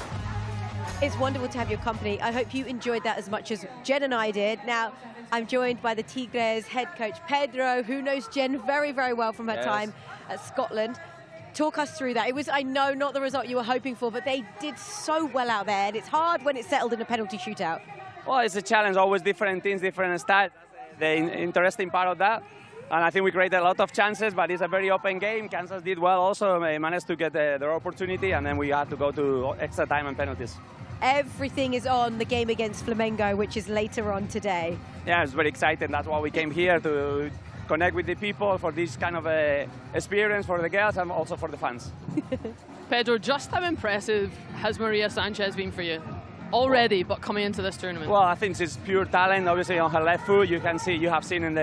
it's wonderful to have your company. I hope you enjoyed that as much as Jen and I did. Now, I'm joined by the Tigres head coach, Pedro, who knows Jen very, very well from her time at Scotland. Talk us through that. It was, I know, not the result you were hoping for, but they did so well out there, and it's hard when it's settled in a penalty shootout. Well, it's a challenge, always different teams, different styles. The interesting part of that. And I think we created a lot of chances, but it's a very open game. Kansas did well also, managed to get their opportunity, and then we had to go to extra time and penalties. Everything is on the game against Flamengo, which is later on today. Yeah, it's very exciting. That's why we came here, to connect with the people for this kind of experience for the girls and also for the fans. Pedro, just how impressive has Maria Sanchez been for you? Already, but coming into this tournament. Well, I think she's pure talent. Obviously, on her left foot, you have seen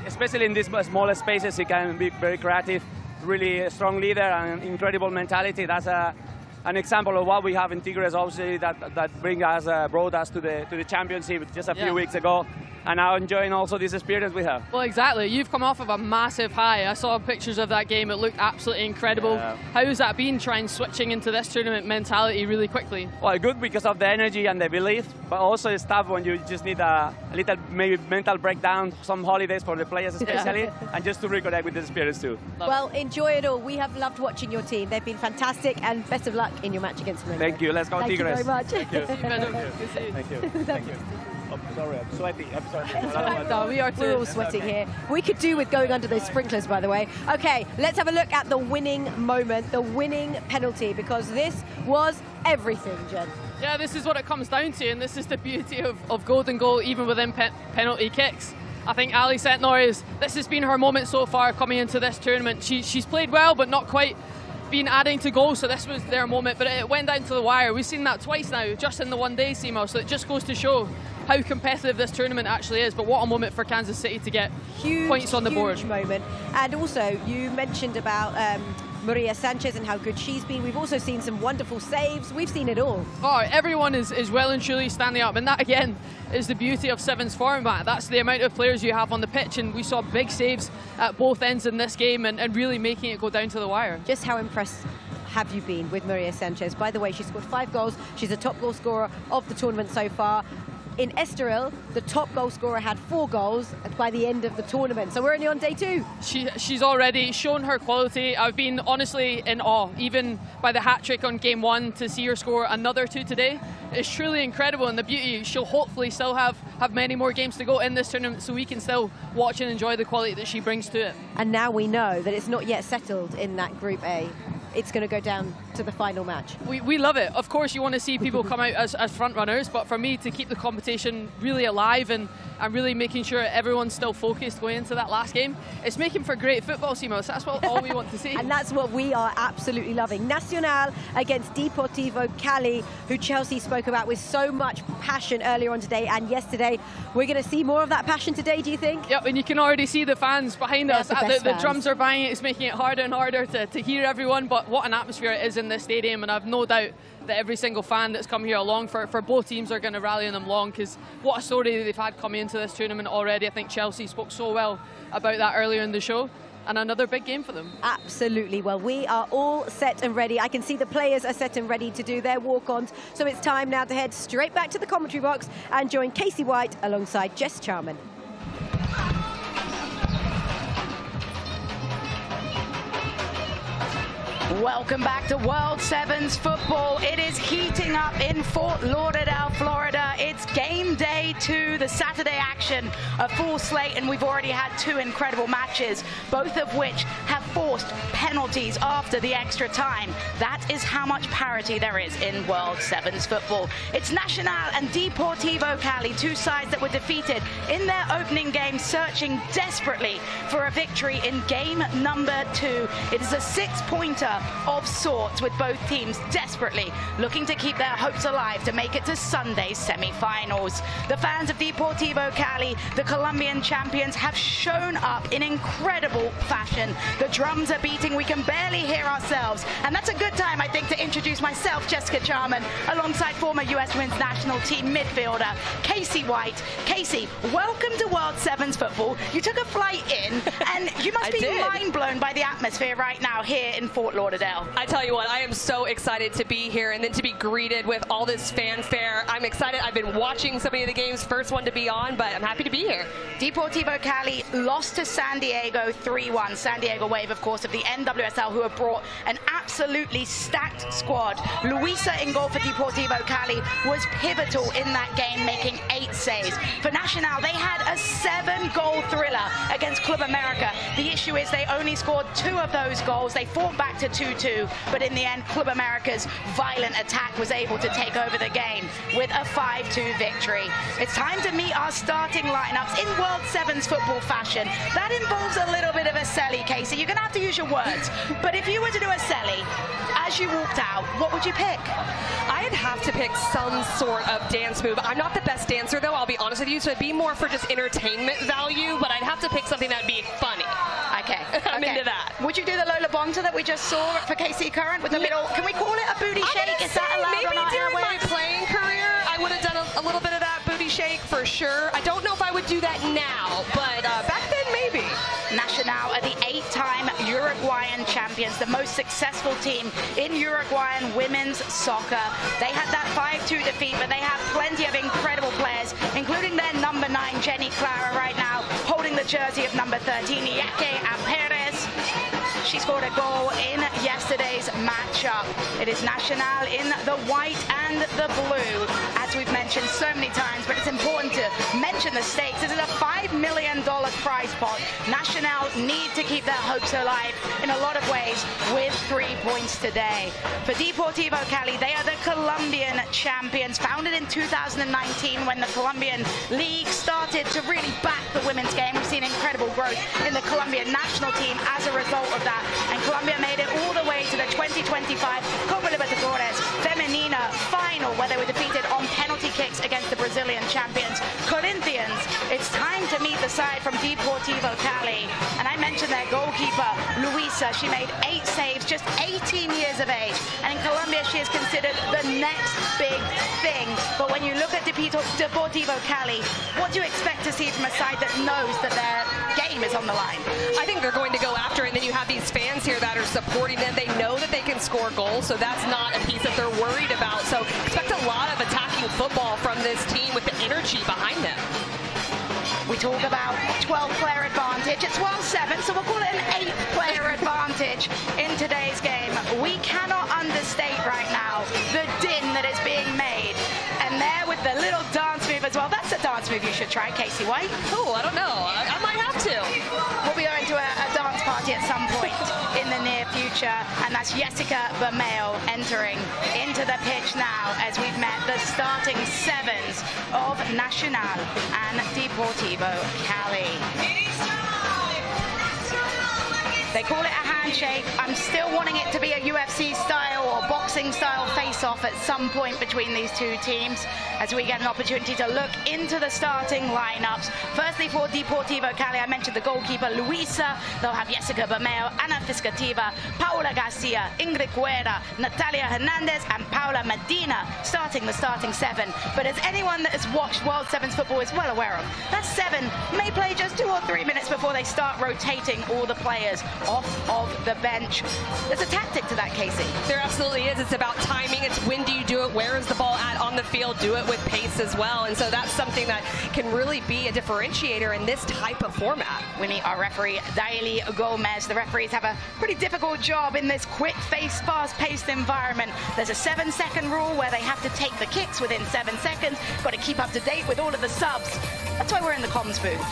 especially in these smaller spaces, she can be very creative, really a strong leader and incredible mentality. That's an example of what we have in Tigres, obviously, that brought us to the championship just a few weeks ago. And now enjoying also this experience we have. Well, exactly. You've come off of a massive high. I saw pictures of that game. It looked absolutely incredible. Yeah. How has that been, trying switching into this tournament mentality really quickly? Well, good because of the energy and the belief, but also it's tough when you just need a little maybe mental breakdown, some holidays for the players especially, and just to reconnect with the experience too. Well, enjoy it all. We have loved watching your team. They've been fantastic, and best of luck in your match against them. Thank you. Let's go Tigres. Thank you very much. Thank you. Thank you. Thank you. Oh, sorry, I'm sweaty. I'm sorry. No, we are too. We're all sweating here. We could do with going under those sprinklers, by the way. Okay, let's have a look at the winning moment, the winning penalty, because this was everything, Jen. Yeah, this is what it comes down to, and this is the beauty of golden goal, even within penalty kicks. I think Ali Sentnor this has been her moment so far coming into this tournament. She's played well, but not quite been adding to goals, so this was their moment, but it went down to the wire. We've seen that twice now, just in the one day, Simo, so it just goes to show how competitive this tournament actually is. But what a moment for Kansas City to get points on the board. Huge moment. And also, you mentioned about Maria Sanchez and how good she's been. We've also seen some wonderful saves. We've seen it all. Oh, everyone is well and truly standing up, and that again is the beauty of Sevens format. That's the amount of players you have on the pitch, and we saw big saves at both ends in this game, and really making it go down to the wire. Just how impressed have you been with Maria Sanchez? By the way, she scored 5 goals. She's a top goal scorer of the tournament so far. In Estoril, the top goal scorer had 4 goals by the end of the tournament. So we're only on day 2. She's already shown her quality. I've been honestly in awe, even by the hat-trick on game 1, to see her score another 2 today. It's truly incredible, and the beauty, she'll hopefully still have many more games to go in this tournament, so we can still watch and enjoy the quality that she brings to it. And now we know that it's not yet settled in that Group A. it's going to go down to the final match? We love it. Of course, you want to see people come out as front runners, but for me, to keep the competition really alive and really making sure everyone's still focused going into that last game, it's making for great football, Simos. That's all we want to see. And that's what we are absolutely loving. Nacional against Deportivo Cali, who Chelsea spoke about with so much passion earlier on today and yesterday. We're going to see more of that passion today, do you think? Yep, and you can already see the fans behind us. The drums are banging. It's making it harder and harder to hear everyone, but what an atmosphere it is in this stadium, and I've no doubt that every single fan that's come here along for both teams are going to rally them along, because what a story they've had coming into this tournament already. I think Chelsea spoke so well about that earlier in the show, and another big game for them. Absolutely. Well, we are all set and ready. I can see the players are set and ready to do their walk-ons, so it's time now to head straight back to the commentary box and join Casey White alongside Jess Charman. Welcome back to World Sevens football. It is heating up in Fort Lauderdale, Florida. It's game day 2, the Saturday action, a full slate, and we've already had 2 incredible matches, both of which have forced penalties after the extra time. That is how much parity there is in World Sevens football. It's Nacional and Deportivo Cali, 2 sides that were defeated in their opening game, searching desperately for a victory in game number 2. It is a 6-pointer of sorts, with both teams desperately looking to keep their hopes alive to make it to Sunday's semi-finals. The fans of Deportivo Cali, the Colombian champions, have shown up in incredible fashion. The drums are beating, we can barely hear ourselves, and that's a good time, I think, to introduce myself, Jessica Charman, alongside former US Women's National Team midfielder Casey White. Casey, welcome to World Sevens football. You took a flight in, and you must be mind blown by the atmosphere right now here in Fort Lauderdale. I tell you what, I am so excited to be here and then to be greeted with all this fanfare. I'm excited. I've been watching so many of the games, first one to be on, but I'm happy to be here. Deportivo Cali lost to San Diego 3-1. San Diego Wave, of course, of the NWSL, who have brought an absolutely stacked squad. Luisa in goal for Deportivo Cali was pivotal in that game, making 8 saves. For Nacional, they had a 7-goal thriller against Club America. The issue is they only scored 2 of those goals. They fought back to 2-2, but in the end, Club America's violent attack was able to take over the game with a 5-2 victory. It's time to meet our starting lineups in World Sevens football fashion. That involves a little bit of a celly, Casey. You're going to have to use your words, but if you were to do a celly, as you walked out, what would you pick? I'd have to pick some sort of dance move. I'm not the best dancer, though, I'll be honest with you, so it'd be more for just entertainment value, but I'd have to pick something that would be funny. Okay. I'm into that. Would you do the Lola Bonta that we just saw for Casey Current with the little, can we call it a booty shake? Is that allowed maybe on our during airwaves? my playing career, I would have done a little bit of that booty shake for sure. I don't know if I would do that now, but back then, maybe. Nacional are the 8-time Uruguayan champions, the most successful team in Uruguayan women's soccer. They had that 5-2 defeat, but they have plenty of incredible players, including their number 9, Jenny Clara, right now, holding the jersey of number 13, Yake Perez. She scored a goal in yesterday's matchup. It is Nacional in the white and the blue, as we've mentioned so many times, but it's important to mention the stakes. This is a $5 million prize pot. Nacional need to keep their hopes alive in a lot of ways with 3 points today. For Deportivo Cali, they are the Colombian champions, founded in 2019 when the Colombian League started to really back the women's game. We've seen incredible growth in the Colombian national team as a result of that. And Colombia made it all the way to the 2025 Copa Libertadores Femenina final, where they were defeated on penalty kicks against the Brazilian champions, Corinthians. It's time to meet the side from Deportivo Cali. And I mentioned their goalkeeper, Luisa. She made 8 saves, just 18 years of age. And in Colombia, she is considered the next big thing. But when you look at Deportivo Cali, what do you expect to see from a side that knows that their game is on the line? I think they're going to go after it, and then you have these fans here that are supporting them. They know that they can score goals, so that's not a piece that they're worried about. So expect a lot of attacking football from this team with the energy behind them. We talk about 12-player advantage. It's 12-7, so we'll call it an 8-player advantage in today's game. We cannot understate right now the din that is being made. And there with the little dance move as well. That's a dance move you should try, Casey White. Oh, I don't know. I might have to. We'll be going to a dance party penalty at some point in the near future, and that's Jessica Bermeo entering into the pitch now as we've met the starting sevens of Nacional and Deportivo Cali. They call it a handshake. I'm still wanting it to be a UFC style or boxing style face-off at some point between these two teams as we get an opportunity to look into the starting lineups. Firstly, for Deportivo Cali, I mentioned the goalkeeper Luisa. They'll have Jessica Bermeo, Ana Fiscativa, Paula Garcia, Ingrid Guerra, Natalia Hernandez, and Paula Medina starting the starting seven. But as anyone that has watched World Sevens football is well aware of, that seven may play just 2 or 3 minutes before they start rotating all the players off of the bench. There's a tactic to that, Casey. There absolutely is. It's about timing. It's when do you do it? Where is the ball at on the field? Do it with pace as well. And so that's something that can really be a differentiator in this type of format. We meet our referee, Daily Gomez. The referees have a pretty difficult job in this quick, fast-paced environment. There's a 7-second rule where they have to take the kicks within 7 seconds. Got to keep up to date with all of the subs. That's why we're in the comms booth.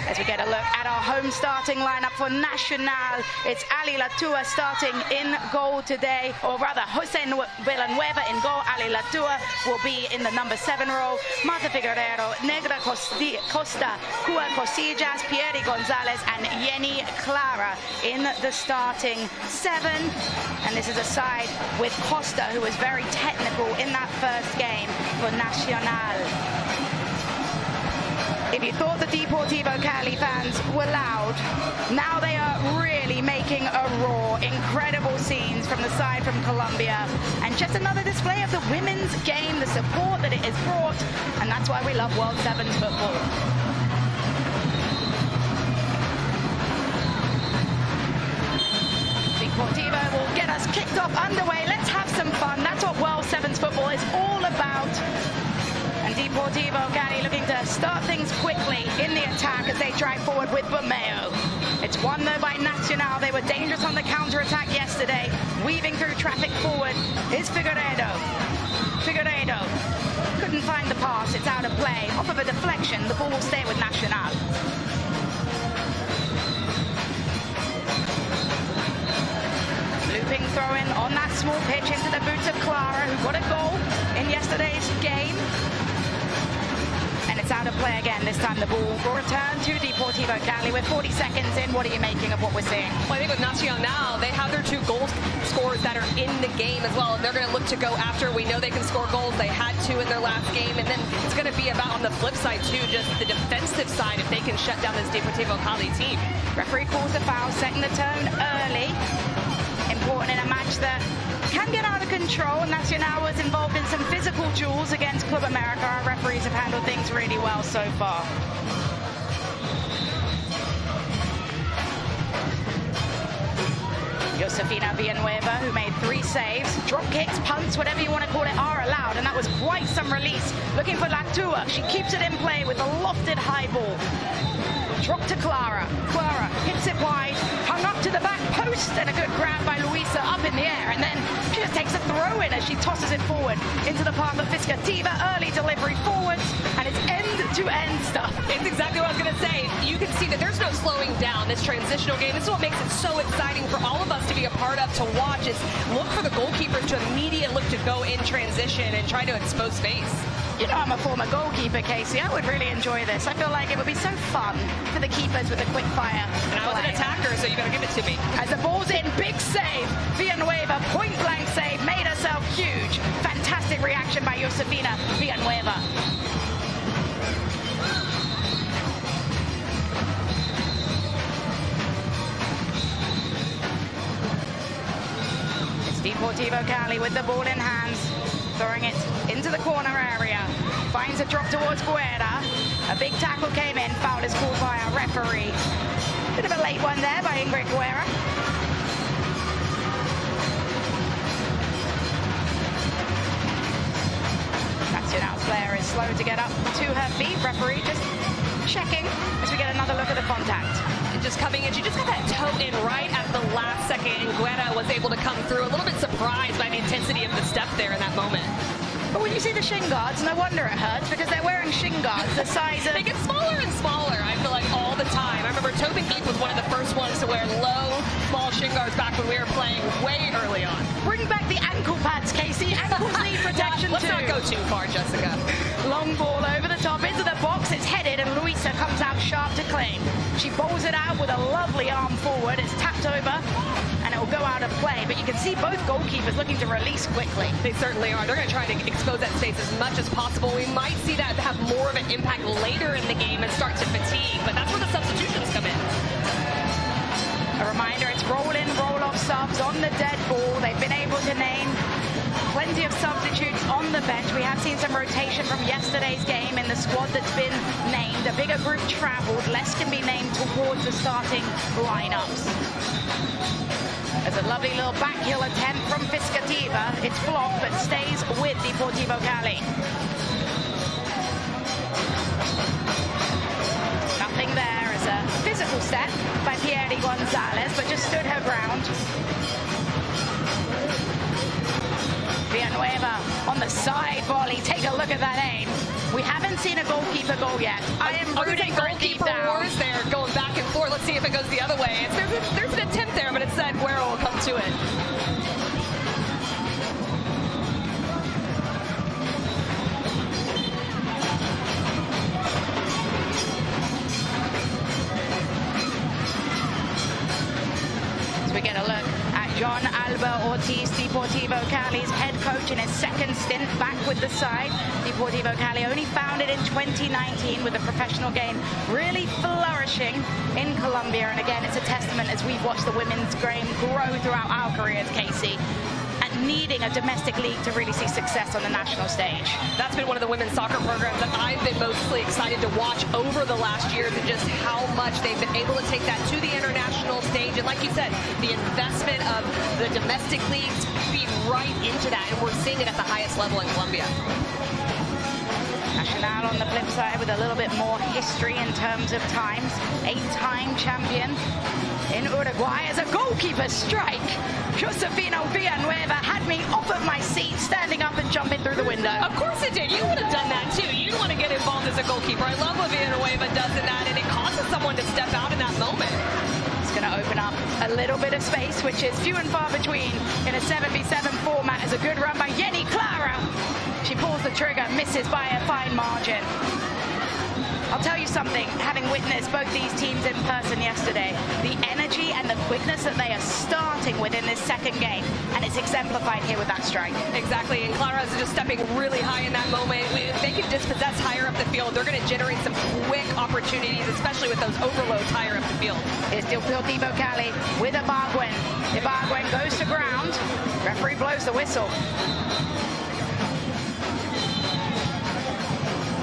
As we get a look at our home starting lineup for Nacional, it's Ali Latua starting in goal today, or rather Jose Villanueva in goal. Ali Latua will be in the number 7 role. Marta Figueiredo, Negra Costa, Cua Cosillas, Pieri Gonzalez, and Yeni Clara in the starting 7. And this is a side with Costa, who was very technical in that first game for Nacional. If you thought the Deportivo Cali fans were loud, now they are really making a roar. Incredible scenes from the side from Colombia. And just another display of the women's game, the support that it has brought. And that's why we love World Sevens football. Deportivo will get us kicked off underway. Let's have some fun. That's what World Sevens football is all about. And Deportivo Cali looking to start things quickly in the attack as they drive forward with Bermeo. It's won though by Nacional. They were dangerous on the counter-attack yesterday. Weaving through traffic forward is Figueiredo. Figueiredo couldn't find the pass. It's out of play. Off of a deflection, the ball will stay with Nacional. Looping throw-in on that small pitch into the boots of Clara, who got a goal in yesterday's game. And it's out of play again. This time the ball will return to Deportivo Cali. We're 40 seconds in. What are you making of what we're seeing? Well, I think with Nacional now, they have their 2 goal scorers that are in the game as well. And they're going to look to go after. We know they can score goals. They had 2 in their last game. And then it's going to be about on the flip side, too, just the defensive side if they can shut down this Deportivo Cali team. Referee calls the foul, setting the tone early. Important in a match that can get out of control. Nacional was involved in some physical duels against Club America. Our referees have handled things really well so far. Josefina Villanueva, who made 3 saves. Drop kicks, punts, whatever you want to call it, are allowed, and that was quite some release. Looking for Latua. She keeps it in play with a lofted high ball. Drop to Clara. Clara hits it wide, hung up to the back post, and a good grab by Luisa up in the air, and then she just takes a throw in as she tosses it forward into the path of Fiscativa. Early delivery forwards, and it's end-to-end stuff. It's exactly what I was going to say. You can see that there's no slowing down this transitional game. This is what makes it so exciting for all of us to be a part of, to watch, is look for the goalkeepers to immediately look to go in transition and try to expose space. You know, I'm a former goalkeeper, Casey. I would really enjoy this. I feel like it would be so fun for the keepers with a quick fire. And I was an attacker, so you got to give it to me. As the ball's in, big save. Villanueva, point-blank save, made herself huge. Fantastic reaction by Josefina Villanueva. It's Deportivo Cali with the ball in hands. Throwing it into the corner area. Finds a drop towards Guerra. A big tackle came in. Foul is called by our referee. Bit of a late one there by Ingrid Guerra. Nacional's player is slow to get up to her feet. Referee just checking as we get another look at the contact. And just coming in, she just got that toe in right at the last second, and Guerra was able to come through. A little bit surprised by the intensity of the step there in that moment. But when you see the shin guards, no wonder it hurts, because they're wearing shin guards the size of... They get smaller and smaller, I feel like, all the time. I remember Tobin Heath was one of the first ones to wear low, small shin guards back when we were playing way early on. Bring back the ankle pads, Casey. Ankles need protection Let's not go too far, Jessica. Long ball over the top into the box. It's headed, and Luisa comes out sharp to claim. She bowls it out with a lovely arm forward. It's tapped over, and it will go out of play. But you can see both goalkeepers looking to release quickly. They certainly are. They're going to try to expose that space as much as possible. We might see that have more of an impact later in the game and start to fatigue, but that's where the substitutions come in. A reminder, it's roll-in, roll-off subs on the dead ball. They've been able to name plenty of substitutes on the bench. We have seen some rotation from yesterday's game in the squad that's been named. A bigger group traveled. Less can be named towards the starting lineups. There's a lovely little backheel attempt from Fiscativa. It's blocked, but stays with Deportivo Cali. Nothing there as a physical step by Pieri Gonzalez, but just stood her ground. Villanueva on the side volley. Take a look at that aim. We haven't seen a goalkeeper goal yet. I am rooting for a deep down. Wars there, going back and forth. Let's see if it goes the other way. There's an attempt there, but it's that Guerrero will come to it. We get a look at John Alba Ortiz, Deportivo Cali's head coach in his second stint back with the side. Deportivo Cali only founded in 2019 with a professional game really flourishing in Colombia. And again, it's a testament as we've watched the women's game grow throughout our careers, Casey, and needing a domestic league to really see success on the national stage. That's been one of the women's soccer programs that I've been mostly excited to watch over the last years, and just how much they've been able to take that to the international stage. And like you said, the investment of the domestic leagues feed right into that, and we're seeing it at the highest level in Colombia. Nacional on the flip side with a little bit more history in terms of times. 8-time champion in Uruguay as a goalkeeper strike. Josefina Villanueva had me off of my seat, standing up and jumping through the window. Of course it did. You would have done that too. You'd want to get involved as a goalkeeper. I love what Villanueva does in that, and it causes someone to step out in that moment. It's going to open up a little bit of space, which is few and far between in a 7v7 format. As a good run by Jenny Clara. She pulls the trigger, misses by a fine margin. I'll tell you something, having witnessed both these teams in person yesterday, the energy and the quickness that they are starting with in this second game, and it's exemplified here with that strike. Exactly, and Clara's just stepping really high in that moment. If they can dispossess higher up the field, they're going to generate some quick opportunities, especially with those overloads higher up the field. Here's Deportivo Cali with Ibargüen. Ibargüen goes to ground. Referee blows the whistle.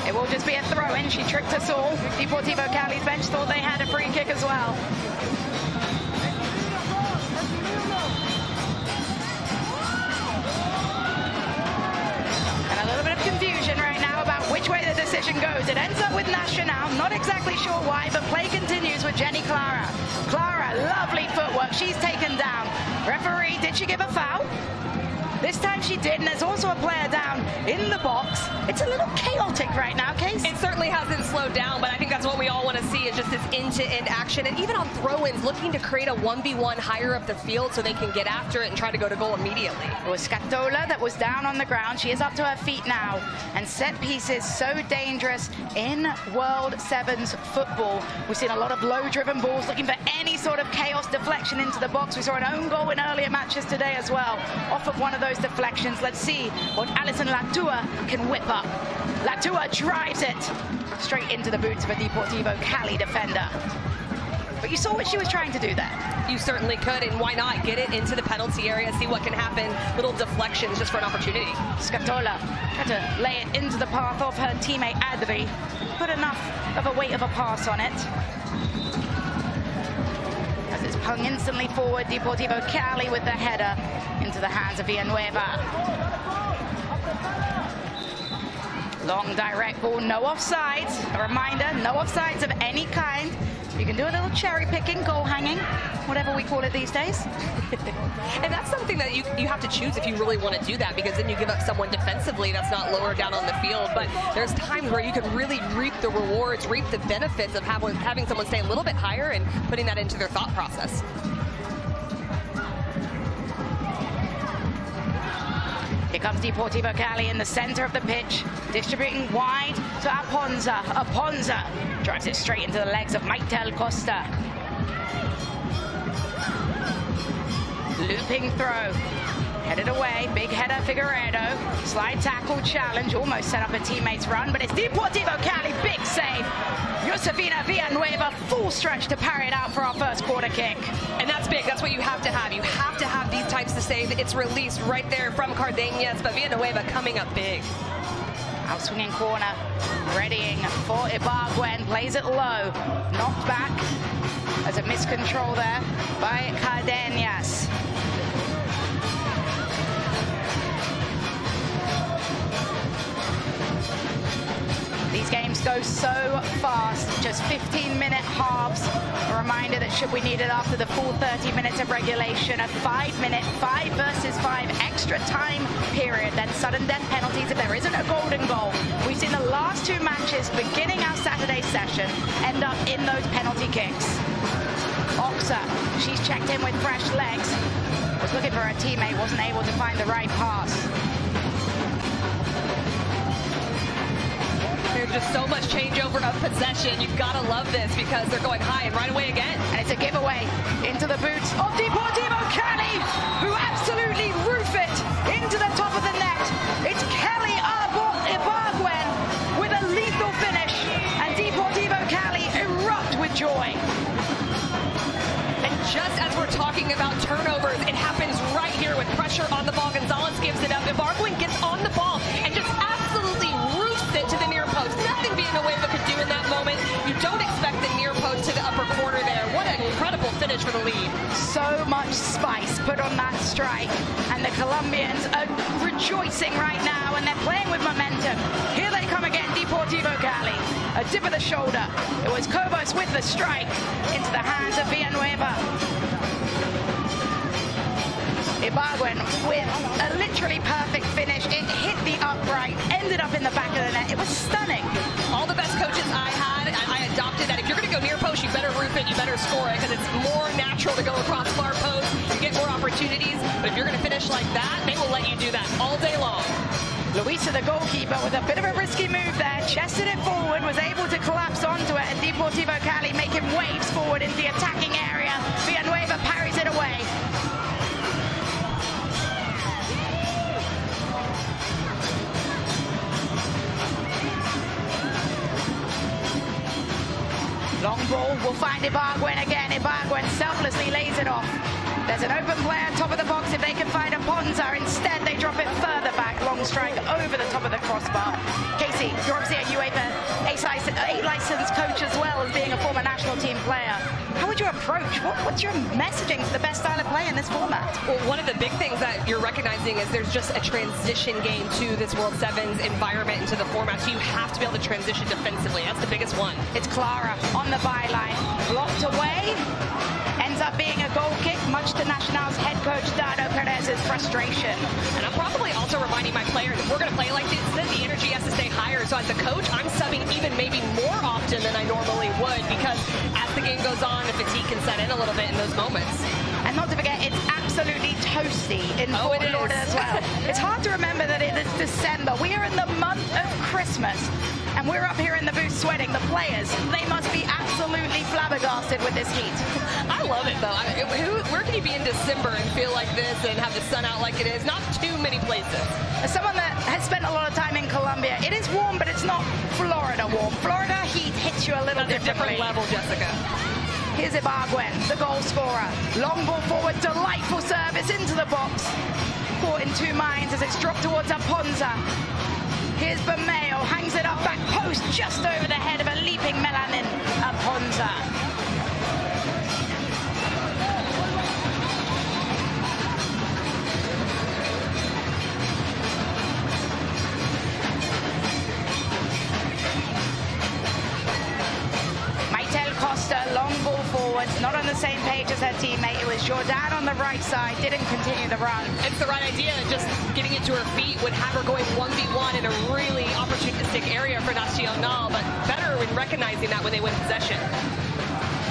It will just be a throw-in. She tricked us all. Deportivo Cali's bench thought they had a free kick as well. And a little bit of confusion right now about which way the decision goes. It ends up with Nacional. Not exactly sure why, but play continues with Jenny Clara. Clara, lovely footwork. She's taken down. Referee, did she give a foul? This time she did, and there's also a player down in the box. It's a little chaotic right now, Case. It certainly hasn't slowed down, but I think that's what we all want to see, is just this end-to-end action. And even on throw-ins, looking to create a 1v1 higher up the field so they can get after it and try to go to goal immediately. It was Scatola that was down on the ground. She is up to her feet now. And set pieces so dangerous in World Sevens football. We've seen a lot of low-driven balls looking for any sort of chaos deflection into the box. We saw an own goal in earlier matches today as well, off of one of those deflections. Let's see what Alison Latua can whip up. Latua drives it straight into the boots of a Deportivo Cali defender. But you saw what she was trying to do there. You certainly could, and why not get it into the penalty area, see what can happen. Little deflections just for an opportunity. Scatola had to lay it into the path of her teammate Adri. Put enough of a weight of a pass on it. As it's hung instantly forward, Deportivo Cali with the header into the hands of Villanueva. Long direct ball, no offsides. A reminder, no offsides of any kind You can do a little cherry picking, goal hanging, whatever we call it these days. And that's something that you have to choose if you really want to do that, because then you give up someone defensively that's not lower down on the field. But there's times where you can really reap the rewards, reap the benefits of having someone stay a little bit higher and putting that into their thought process. Here comes Deportivo Cali in the center of the pitch, distributing wide to Aponza. Aponza drives it straight into the legs of Maitel Costa. Looping throw, headed away, big header Figueredo, slide tackle challenge, almost set up a teammate's run, but it's Deportivo Cali, big save. Josefina Villanueva, full stretch to parry it out for our first quarter kick. And that's big, that's what you have to have. You have to have these types of saves. It's released right there from Cardenas, but Villanueva coming up big. Outswinging corner, readying for Ibargüen, plays it low, knocked back. There's a miscontrol there by Cardenas. These games go so fast, just 15-minute halves. A reminder that should we need it after the full 30 minutes of regulation, a 5-minute, 5 versus 5 extra time period, then sudden death penalties if there isn't a golden goal. We've seen the last 2 matches beginning our Saturday session end up in those penalty kicks. Oxa, she's checked in with fresh legs. Was looking for her teammate, wasn't able to find the right pass. There's just so much changeover of possession. You've got to love this because they're going high and right away again. And it's a giveaway into the boots of Deportivo Cali, who absolutely roof it into the top of the net. It's Kelly Ibargüen with a lethal finish, and Deportivo Cali erupt with joy. And just as we're talking about turnovers, it happens right here with pressure on the ball. Gonzalez gives it up. Ibargüen gets on the ball and just absolutely roofs it to the near post. Nothing Villanueva could do in that moment. You don't expect the near post to the upper corner there. What an incredible finish for the lead. So much spice put on that strike, and the Colombians are rejoicing right now, and they're playing with momentum. Here they come again, Deportivo Cali. A dip of the shoulder. It was Cobos with the strike into the hands of Villanueva. Ibargüen with a literally perfect finish. It hit the upright, ended up in the back of the net. It was stunning. All the best coaches I had, I adopted that. If you're going to go near post, you better roof it, you better score it, because it's more natural to go across far post. You get more opportunities, but if you're going to finish like that, they will let you do that all day long. Luisa, the goalkeeper, with a bit of a risky move there, chested it forward, was able to collapse onto it, and Deportivo Cali making waves forward into the attacking area. Villanueva parries it away. Long ball will find Ibargüen again. Ibargüen selflessly lays it off. There's an open player on top of the box if they can find Aponza. Instead, they drop it further back. Long strike over the top of the crossbar. Casey, you're obviously a UEFA A licensed coach as well as being a former national team player. How would you approach? What's your messaging for the best style of play in this format? Well, one of the big things that you're recognizing is there's just a transition game to this World Sevens environment, into the format. So you have to be able to transition defensively. That's the biggest one. It's Clara on the byline, blocked away. Ends up being a goal kick, much to Nacional's head coach Dado Perez's frustration. And I'm probably also reminding my players, if we're going to play like this, then the energy has to stay higher. So as a coach, I'm subbing even maybe more often than I normally would, because as the game goes on, the fatigue can set in a little bit in those moments. And not to forget, it's absolutely toasty in Fort Lauderdale as well. It's hard to remember that it is December. We are in the month of Christmas, and we're up here in the booth sweating. The players, they must be absolutely flabbergasted with this heat. I love it, though. Where can you be in December and feel like this and have the sun out like it is? Not too many places. As someone that has spent a lot of time in Colombia, it is warm, but it's not Florida warm. Florida heat hits you a little differently. Different level, Jessica. Here's Ibargüen, the goal scorer. Long ball forward, delightful service into the box. Caught in 2 minds as it's dropped towards Aponza. Here's Bermeo, hangs it up back post, just over the head of a leaping Melanin. Aponza. Maitel Costa, long forwards, not on the same page as her teammate. It was Jordan on the right side, didn't continue the run. It's the right idea. Just getting it to her feet would have her going 1v1 in a really opportunistic area for Nacional, but better in recognizing that when they win possession.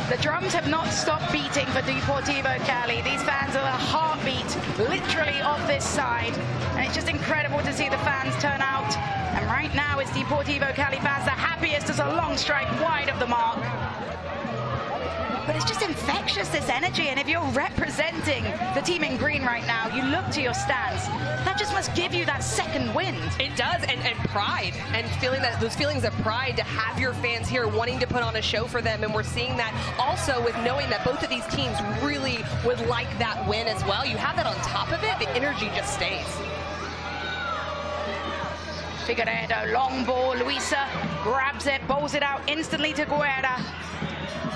The drums have not stopped beating for Deportivo Cali. These fans are the heartbeat, literally, of this side. And it's just incredible to see the fans turn out. And right now, it's Deportivo Cali fans the happiest as a long strike wide of the mark. But it's just infectious, this energy. And if you're representing the team in green right now, you look to your stands. That just must give you that second wind. It does, and pride, and feeling that those feelings of pride to have your fans here wanting to put on a show for them. And we're seeing that also with knowing that both of these teams really would like that win as well. You have that on top of it, the energy just stays. Figueiredo, long ball. Luisa grabs it, bowls it out instantly to Guerra.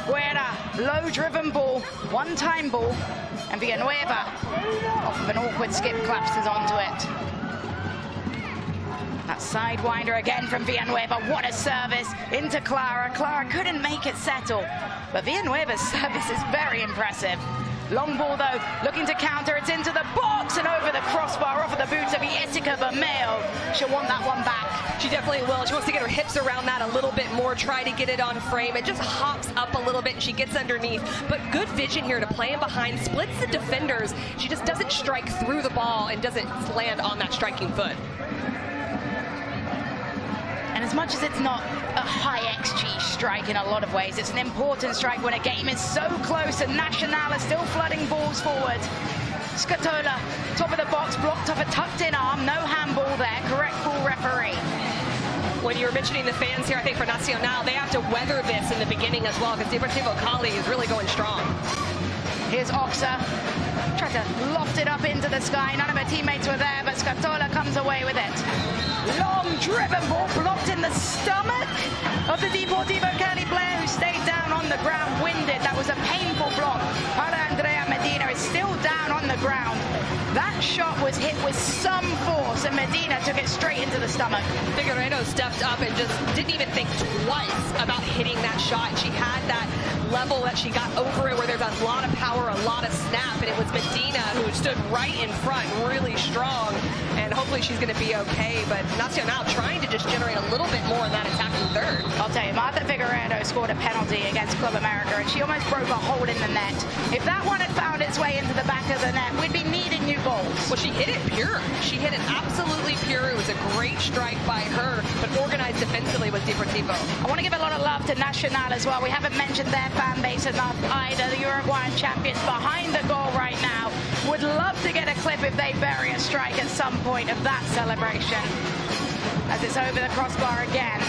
Guerra, low-driven ball, one-time ball, and Villanueva, off of an awkward skip, collapses onto it. That sidewinder again from Villanueva. What a service into Clara. Clara couldn't make it settle, but Villanueva's service is very impressive. Long ball, though, looking to counter. It's into the box and over the crossbar off of the boots of Jessica Bermeo. She'll want that one back. She definitely will. She wants to get her hips around that a little bit more, try to get it on frame. It just hops up a little bit and she gets underneath. But good vision here to play in behind, splits the defenders. She just doesn't strike through the ball and doesn't land on that striking foot. And as much as it's not a high XG strike in a lot of ways, it's an important strike when a game is so close and Nacional is still flooding balls forward. Scatola, top of the box, blocked off a tucked-in arm, no handball there, correct ball referee. When you were mentioning the fans here, I think for Nacional, they have to weather this in the beginning as well, because Deportivo Cali is really going strong. Here's Oxa, tried to loft it up into the sky. None of her teammates were there, but Scatola comes away with it. Long driven ball blocked in the stomach of the Deportivo Cali player who stayed down on the ground, winded. That was a painful block. Paula Andrea Medina is still down on the ground. That shot was hit with some force, and Medina took it straight into the stomach. Figueiredo stepped up and just didn't even think twice about hitting that shot. She had that level that she got over it where there's a lot of power, a lot of snap, and it was Medina who stood right in front, really strong, and hopefully she's going to be okay. But Nacional trying to just generate a little bit more in that attacking third. I'll tell you, Marta Figueiredo scored a penalty against Club America, and she almost broke a hole in the net. If that one had found its way into the back of the net, we'd be needing new goals. Well, she hit it pure. She hit it absolutely pure. It was a great strike by her, but organized defensively with Deportivo. I want to give a lot of love to Nacional as well. We haven't mentioned their fan base enough either. The Uruguayan champions behind the goal right now. Would love to get a clip if they bury a strike at some point of that celebration. As it's over the crossbar again.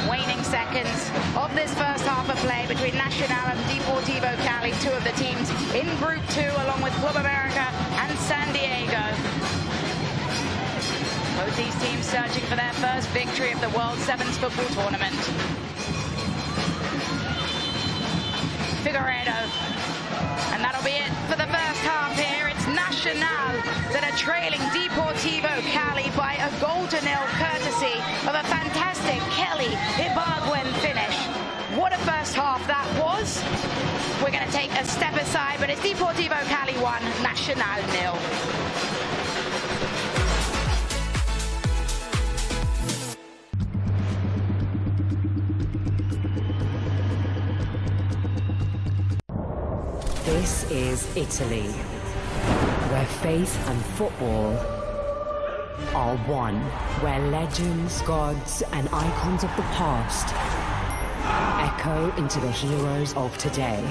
Waning seconds of this first half of play between Nacional and Deportivo Cali, two of the teams in Group 2, along with Club America and San Diego. Both these teams searching for their first victory of the World Sevens football tournament. Figueiredo. And that'll be it for the first half here. It's Nacional that are trailing Deportivo Cali by a goal to nil, courtesy of a fantastic Kelly Ibargüen finish. What a first half that was. We're going to take a step aside, but it's Deportivo Cali 1, Nacional 0. This is Italy, where faith and football are one, where legends, gods, and icons of the past echo into the heroes of today.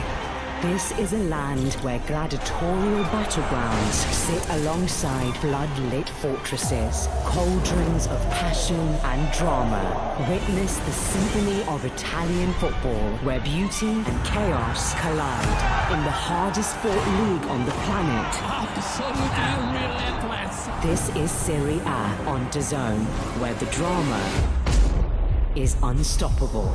This is a land where gladiatorial battlegrounds sit alongside blood-lit fortresses, cauldrons of passion and drama. Witness the symphony of Italian football, where beauty and chaos collide in the hardest fought league on the planet. Absolutely relentless. This is Serie A on DAZN, where the drama is unstoppable.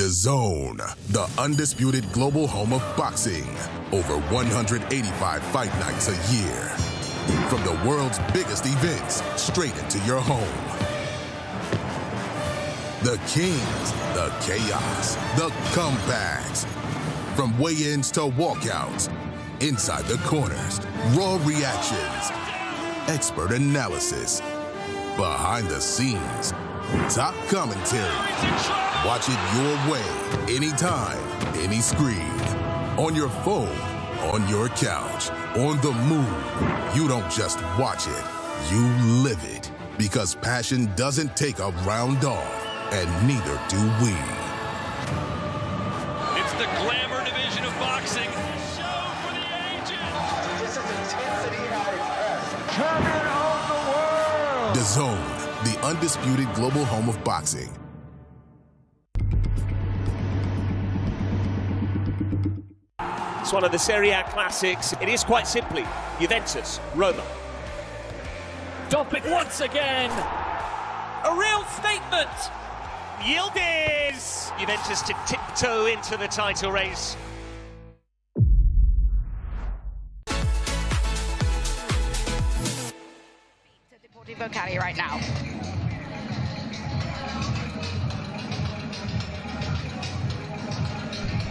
DAZN, the undisputed global home of boxing. Over 185 fight nights a year. From the world's biggest events straight into your home. The kings, the chaos, the comebacks. From weigh-ins to walkouts, inside the corners, raw reactions, expert analysis, behind the scenes, top commentary. Watch it your way, anytime, any screen. On your phone, on your couch, on the move. You don't just watch it, you live it. Because passion doesn't take a round off, and neither do we. It's the glamour division of boxing. Show for the ages. This is intensity at its best. Champion of the world. DAZN, the undisputed global home of boxing. It's one of the Serie A classics. It is quite simply Juventus, Roma. Topic once again. A real statement. Yildiz! Juventus to tiptoe into the title race. Deportivo Cali right now.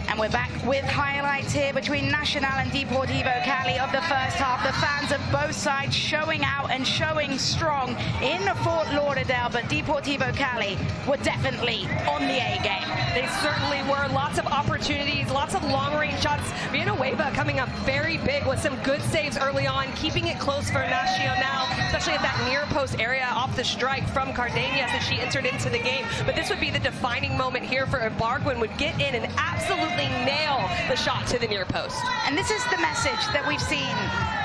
And we're back with highlights here between Nacional and Deportivo Cali of the first half. The fans of both sides showing out and showing strong in Fort Lauderdale, but Deportivo Cali were definitely on the A game. They certainly were. Lots of opportunities, lots of long-range shots. Villanueva coming up very big with some good saves early on, keeping it close for Nacional, especially at that near post area off the strike from Cardenas as she entered into the game. But this would be the defining moment here for Ibargüen, would get in and absolutely nail the shot to the near post. And this is the message that we've seen.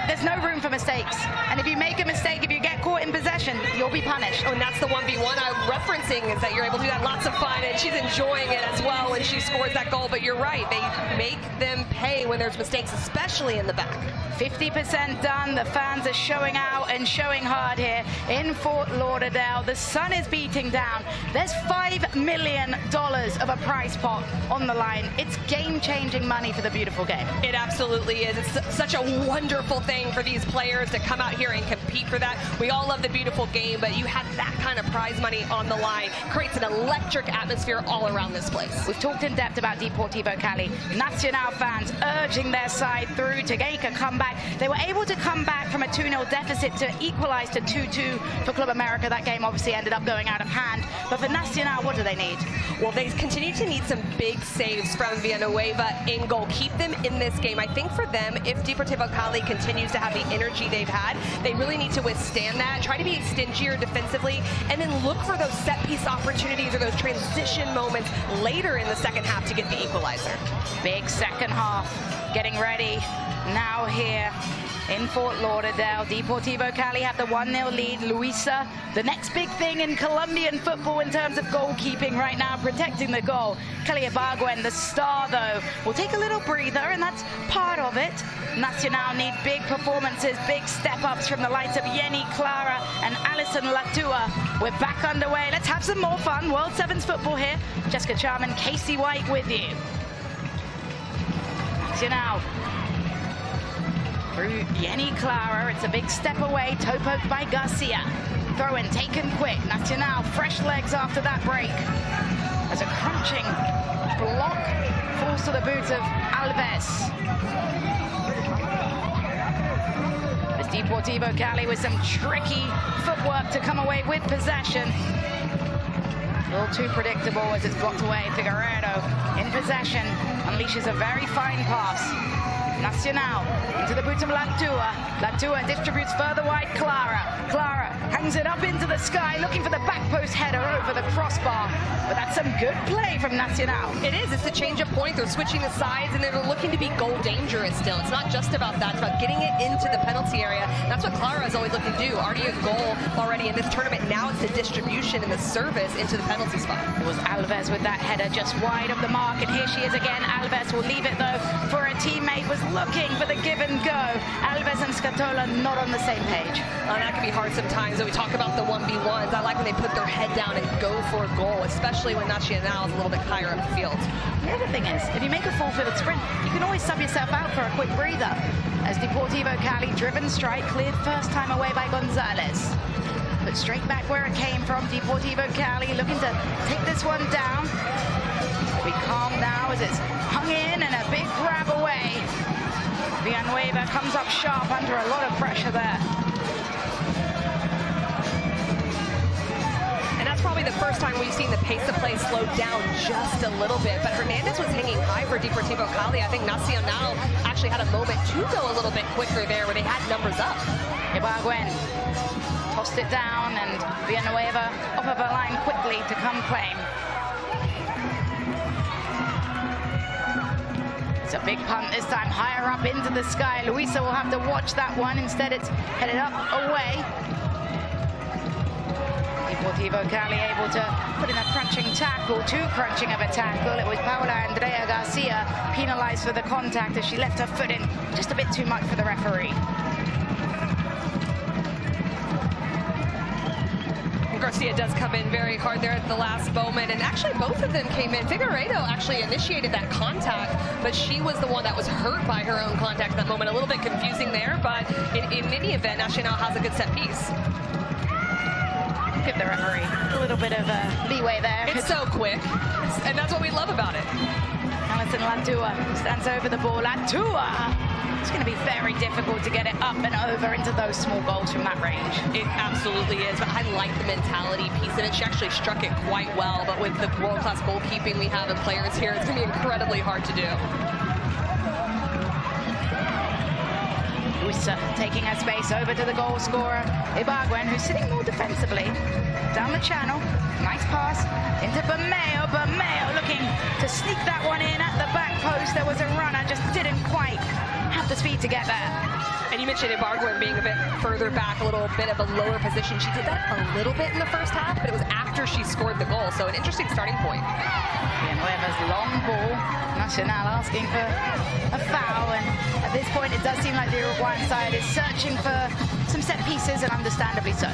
There's no room for mistakes. And if you make a mistake, if you get caught in possession, you'll be punished. Oh, and that's the 1v1 I'm referencing, is that you're able to do that. Lots of fun, and she's enjoying it as well when she scores that goal. But you're right, they make them pay when there's mistakes, especially in the back. 50% done. The fans are showing out and showing hard here in Fort Lauderdale. The sun is beating down. There's $5 million of a prize pot on the line. It's game-changing money for the beautiful game. It absolutely is. It's such a wonderful thing for these players to come out here and compete for that. We all love the beautiful game, but you have that kind of prize money on the line. Creates an electric atmosphere all around this place. We've talked in depth about Deportivo Cali. Nacional fans urging their side through to make a comeback. They were able to come back from a 2-0 deficit to equalize to 2-2 for Club America. That game obviously ended up going out of hand. But for Nacional, what do they need? Well, they continue to need some big saves from Villanueva in goal. Keep them in this game. I think for them, if Deportivo Cali continues to have the energy they've had, they really need to withstand that, try to be stingier defensively, and then look for those set-piece opportunities or those transition moments later in the second half to get the equalizer. Big second half getting ready now here in Fort Lauderdale. Deportivo Cali have the 1-0 lead. Luisa, the next big thing in Colombian football in terms of goalkeeping right now, protecting the goal. Kelly Ibargüen, the star, though, will take a little breather, and that's part of it. Nacional need big performances, big step-ups from the likes of Yeni Clara and Alison Latua. We're back underway. Let's have some more fun. World Sevens football here. Jessica Charman, Casey White with you. Nacional through Yeni Clara. It's a big step away. Toe poked by Garcia. Throw in taken quick. Nacional fresh legs after that break. As a crunching block falls to the boot of Alves. As Deportivo Cali with some tricky footwork to come away with possession. A little too predictable as it's blocked away. Figueredo in possession. Unleashes a very fine pass. Nacional into the boot of Latua. Latua distributes further wide. Clara hangs it up into the sky, looking for the back post header over the crossbar. But that's some good play from Nacional. It is. It's a change of point. They're switching the sides, and they're looking to be goal dangerous still. It's not just about that. It's about getting it into the penalty area. That's what Clara is always looking to do. Already a goal already in this tournament. Now it's the distribution and the service into the penalty spot. It was Alves with that header just wide of the mark, and here she is again. Alves will leave it, though, for a teammate. Was looking for the give and go. Alves and Scatola not on the same page. That can be hard sometimes. When we talk about the 1v1s, I like when they put their head down and go for a goal, especially when Nacional is a little bit higher up the field. The other thing is, if you make a full-field sprint, you can always sub yourself out for a quick breather. As Deportivo Cali, driven strike, cleared first time away by Gonzalez. But straight back where it came from, Deportivo Cali looking to take this one down. Be calm now as it's hung in and a big grab away. Villanueva comes up sharp under a lot of pressure there. And that's probably the first time we've seen the pace of play slow down just a little bit. But Hernandez was hanging high for Deportivo Cali. I think Nacional actually had a moment to go a little bit quicker there where they had numbers up. Ibargüen tossed it down and Villanueva off of a line quickly to come claim. It's a big punt this time, higher up into the sky. Luisa will have to watch that one. Instead, it's headed up away. Deportivo Cali able to put in a crunching tackle, too crunching of a tackle. It was Paula Andrea Garcia penalized for the contact as she left her foot in just a bit too much for the referee. Garcia does come in very hard there at the last moment, and actually both of them came in. Figueiredo actually initiated that contact, but she was the one that was hurt by her own contact at that moment. A little bit confusing there, but in any event, Nacional has a good set piece. Give the referee a little bit of leeway there. It's so quick, and that's what we love about it. Alison Latua stands over the ball. Latua! It's going to be very difficult to get it up and over into those small goals from that range. It absolutely is, but I like the mentality piece of it. She actually struck it quite well, but with the world-class goalkeeping we have and players here, it's going to be incredibly hard to do. Luisa taking her space over to the goal scorer, Ibargüen, who's sitting more defensively. Down the channel, nice pass into Bermeo. Bermeo looking to sneak that one in at the back post. There was a runner, just didn't quite have the speed to get there. And you mentioned Ibargüen being a bit further back, a little bit of a lower position. She did that a little bit in the first half, but it was after she scored the goal, so an interesting starting point. Villanueva's long ball. Nacional asking for a foul, and at this point it does seem like the Uruguayan side is searching for some set pieces, and understandably so.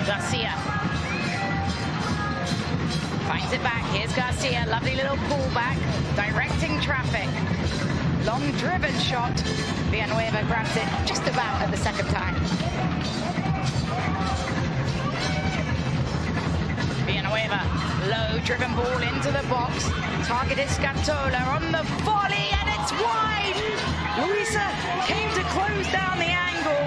Garcia finds it back. Here's Garcia, lovely little pullback, directing traffic. Long driven shot. Villanueva grabs it just about at the second time. Villanueva, low driven ball into the box. Target is Scatola on the volley, and it's wide. Luisa came to close down the angle,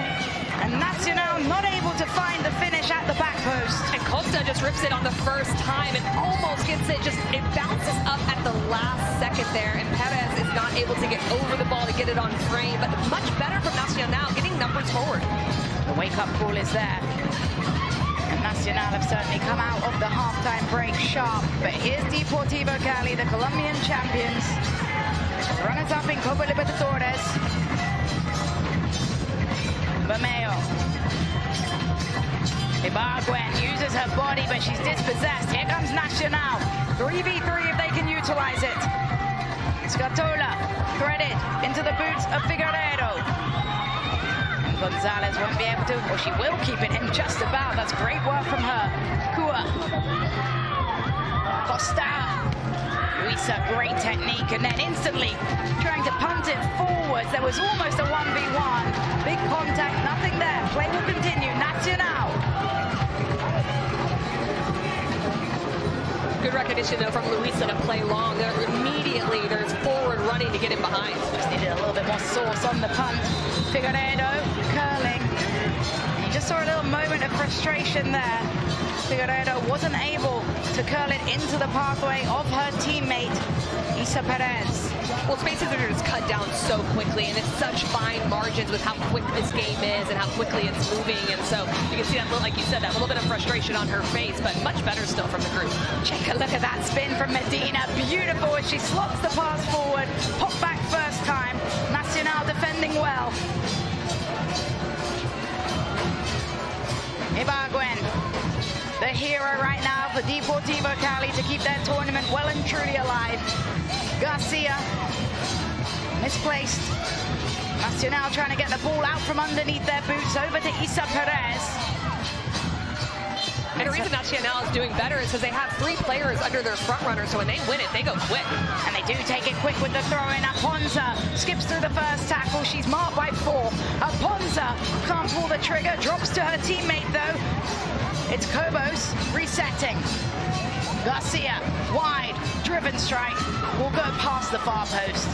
and Nacional not able to find the finish at the back post. And Costa just rips it on the first time and almost gets it, it bounces up at the last second there, and Perez is not able to get over the ball to get it on frame, but much better from Nacional, getting numbers forward. The wake-up call is there. And Nacional have certainly come out of the halftime break sharp, but here's Deportivo Cali, the Colombian champions, runners-up in Copa Libertadores. Bermeo. Ibargüen uses her body, but she's dispossessed. Here comes Nacional. 3v3 if they can utilize it. Scatola threaded into the boots of Figueiredo. And Gonzalez won't be able to, or she will keep it in just about. That's great work from her. Kua. Costa. Luisa, great technique, and then instantly trying to punt it forwards. There was almost a 1v1. Big contact, nothing there. Play will continue. Nacional. Good recognition, though, from Luisa to play long. Immediately, there's forward running to get him behind. Just needed a little bit more sauce on the punt. Figueiredo curling. You just saw a little moment of frustration there. Figueiredo wasn't able to curl it into the pathway of her teammate, Isa Perez. Well, spaces are just cut down so quickly, and it's such fine margins with how quick this game is and how quickly it's moving. And so you can see that, like you said, that little bit of frustration on her face, but much better still from the group. Take a look at that spin from Medina. Beautiful as she slots the pass forward. Pop back first time. Nacional defending well. Ibargüen, the hero right now for Deportivo Cali to keep their tournament well and truly alive. Garcia, misplaced. Nacional trying to get the ball out from underneath their boots, over to Isa Perez. And the reason Nacional is doing better is because they have 3 players under their front runner, so when they win it, they go quick. And they do take it quick with the throw-in. Aponza skips through the first tackle. She's marked by 4. Aponza can't pull the trigger, drops to her teammate though. It's Cobos resetting. Garcia, wide, driven strike, will go past the far post.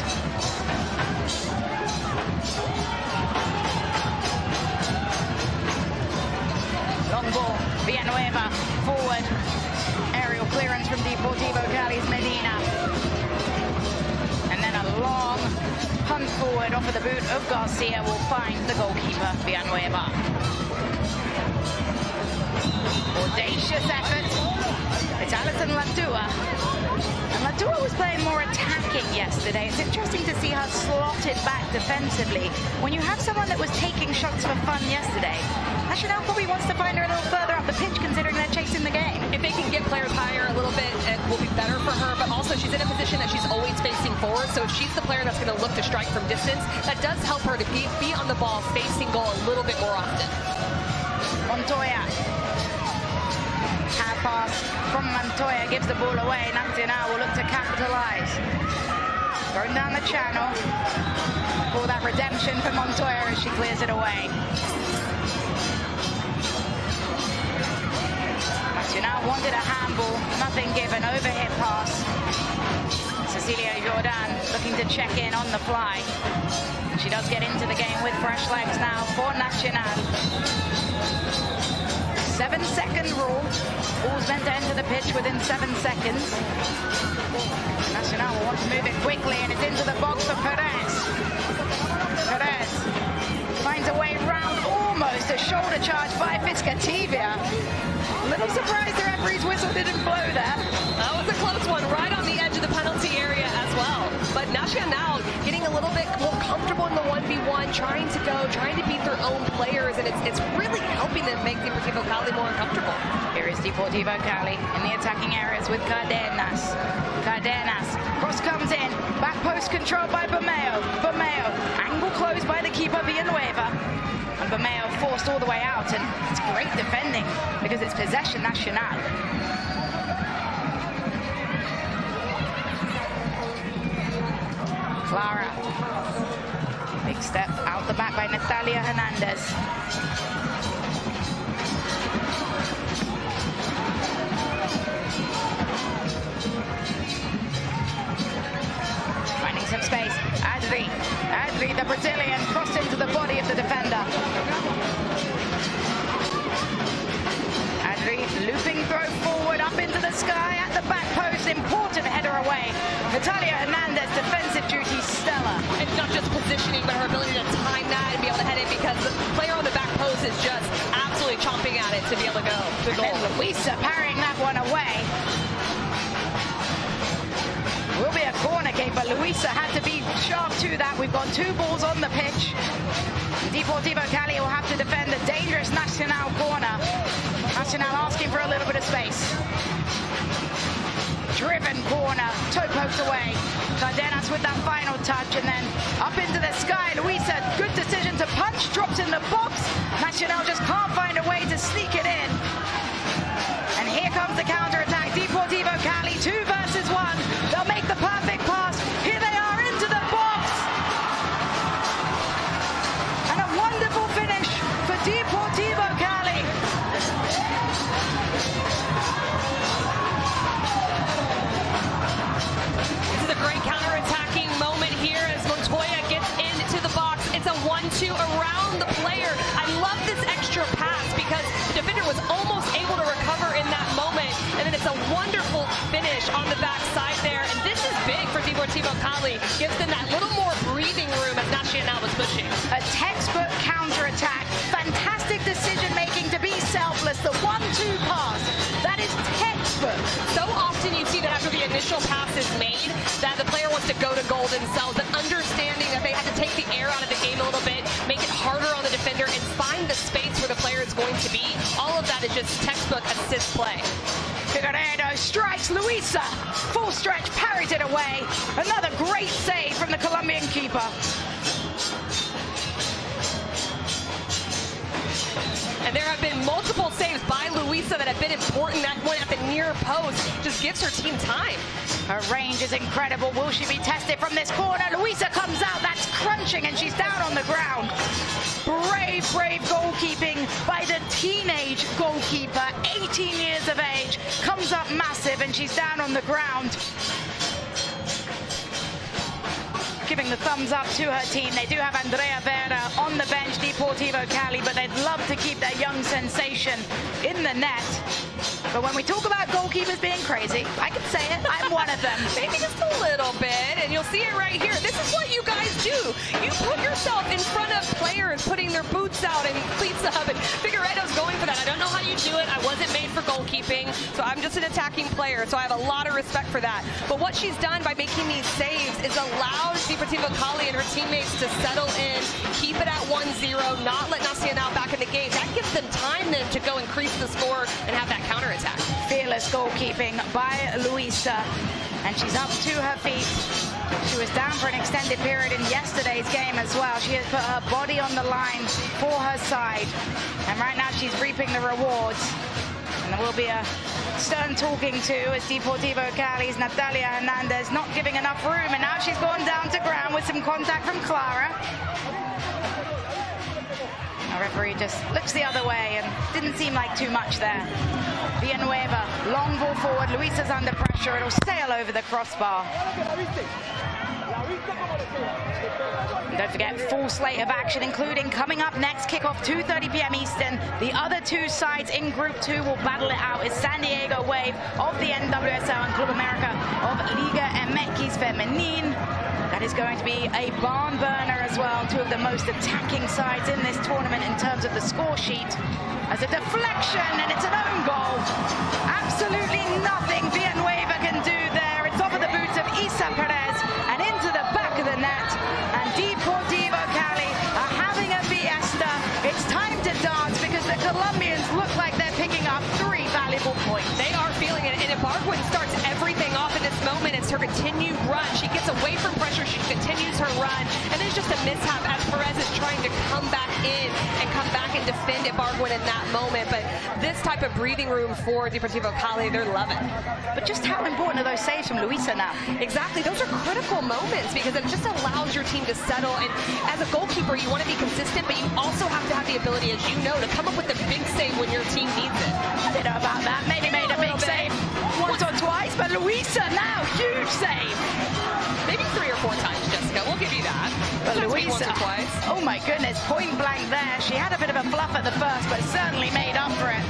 Long ball, Villanueva, forward. Aerial clearance from Deportivo Cali's Medina. And then a long punt forward off of the boot of Garcia will find the goalkeeper, Villanueva. Audacious effort. It's Alison Ladua. And Ladua was playing more attacking yesterday. It's interesting to see her slotted back defensively when you have someone that was taking shots for fun yesterday. Nacional probably wants to find her a little further up the pitch considering they're chasing the game. If they can get players higher a little bit, it will be better for her, but also she's in a position that she's always facing forward, so if she's the player that's going to look to strike from distance, that does help her to be on the ball facing goal a little bit more often. Montoya. Half pass from Montoya gives the ball away. Nacional will look to capitalize. Going down the channel for that redemption for Montoya as she clears it away. Nacional wanted a handball, nothing given, overhit pass. Cecilia Jordan looking to check in on the fly. She does get into the game with fresh legs now for Nacional. 7-second rule. Ball's meant to enter the pitch within 7 seconds. Nacional will want to move it quickly, and it's into the box for Perez. Perez finds a way round, almost a shoulder charge by Fiscativia. A little surprised the referee's whistle didn't blow there. That was a close one, right on the edge of the penalty area as well. But Nacional getting a little bit more comfortable in the 1v1, trying to beat their own players, and it's really helping them make Deportivo Cali more uncomfortable. Here is Deportivo Cali in the attacking areas with Cardenas. Cardenas, cross comes in, back post controlled by Bermeo. Bermeo, angle closed by the keeper Villanueva. And Bermeo forced all the way out, and it's great defending because it's possession Nacional. Clara. Big step out the back by Natalia Hernandez. Finding some space. Adri. Adri, the Brazilian, crossed into the body of the defender. Adri, looping throw forward, up into the sky, at the back post. Important header away. Natalia Hernandez, defensive duty stellar. It's not just positioning, but her ability to time that and be able to head it, because the player on the back post is just absolutely chomping at it to be able to go to goal. And Luisa parrying that one away. Will be a corner kick, but Luisa had to be sharp to that. We've got 2 balls on the pitch. Deportivo Cali will have to defend a dangerous Nacional corner. Nacional asking for a little bit of space. Driven corner, toe poked away. Cardenas with that final touch, and then up into the sky. Luisa, good decision to punch, drops in the box. Nacional just can't find a way to sneak it in. And here comes the counter-attack. Deportivo Cali, 2 versus 1. They'll make the perfect pass. Here they are into the box. And a wonderful finish for Deportivo Cali. This is a great counter-attacking moment here as Montoya gets into the box. It's a 1-2 around the player. I love this extra pass because the defender was almost able to recover in that moment. And then it's a wonderful finish on the backside there. And this is big for Deportivo Cali. Gives them that little more breathing room as Nacional was pushing. A textbook counter-attack. Fantastic decision-making to be selfless. The 1-2 pass. That is textbook. So often you see that after the initial pass is made, that the player wants to go to goal themselves, and understanding that they had to take the air out of the game a little bit, make it harder on the defender, and find the space where the player is it's going to be. All of that is just textbook assist play. Figueiredo strikes Luisa. Full stretch, parries it away. Another great save from the Colombian keeper. And there have been multiple saves by Luisa that have been important. That one at the near post just gives her team time. Her range is incredible. Will she be tested from this corner? Luisa comes out. That's crunching, and she's down on the ground. Brave, brave goalkeeping by the teenage goalkeeper, 18 years of age. Comes up massive, and she's down on the ground. Giving the thumbs up to her team. They do have Andrea Vera on the bench, Deportivo Cali, but they'd love to keep their young sensation in the net. But when we talk about goalkeepers being crazy, I can say it, I'm one of them. Maybe just a little bit, and you'll see it right here. This is what you guys do. You put yourself in front of players putting their boots out and cleats up, and Figueiredo's going for that. I don't know how you do it. I wasn't made for goalkeeping, so I'm just an attacking player, so I have a lot of respect for that. But what she's done by making these saves is allowed Deportivo Cali and her teammates to settle in, keep it at 1-0, not let Nacional back in the game. That gives them time then to go increase the score and have that counterattack. Fearless goalkeeping by Luisa, and she's up to her feet. She was down for an extended period in yesterday's game as well. She has put her body on the line for her side, and right now she's reaping the rewards. And there will be a stern talking to as Deportivo Cali's Natalia Hernandez not giving enough room, and now she's gone down to ground with some contact from Clara. Our referee just looks the other way and didn't seem like too much there. Villanueva, long ball forward. Luisa's under pressure. It'll sail over the crossbar. And don't forget, full slate of action, including coming up next, kickoff 2:30 p.m. Eastern. The other two sides in Group 2 will battle it out. It's San Diego Wave of the NWSL and Club America of Liga MX Femenil. That is going to be a barn burner as well. Two of the most attacking sides in this tournament in terms of the score sheet. As a deflection, and it's an own goal. Absolutely nothing Villanueva can do there. It's off of the boots of Isa Perez and into the back of the net. And Deportivo Cali are having a fiesta. It's time to dance because the Colombians look like they're picking up 3 valuable points. They are feeling it, and if Arguin starts everything off in this moment, it's her continued run. She gets away from pressure, she continues her run, and there's just a mishap as Perez is trying to come back in and come back and defend Arguin in that moment. But this type of breathing room for Deportivo Cali, they're loving. But just how important are those saves from Luisa now? Exactly, those are critical moments because it just allows your team to settle. And as a goalkeeper, you want to be consistent, but you also have to have the ability, as you know, to come up with a big save when your team needs it. I don't know about that. Maybe made a big save once or twice, but Luisa now, huge save. Maybe 3 or 4 times, Jessica. We'll give you that. But Luisa, once or twice. Oh my goodness, point blank there. She had a bit of a fluff at the first, but certainly made up for it.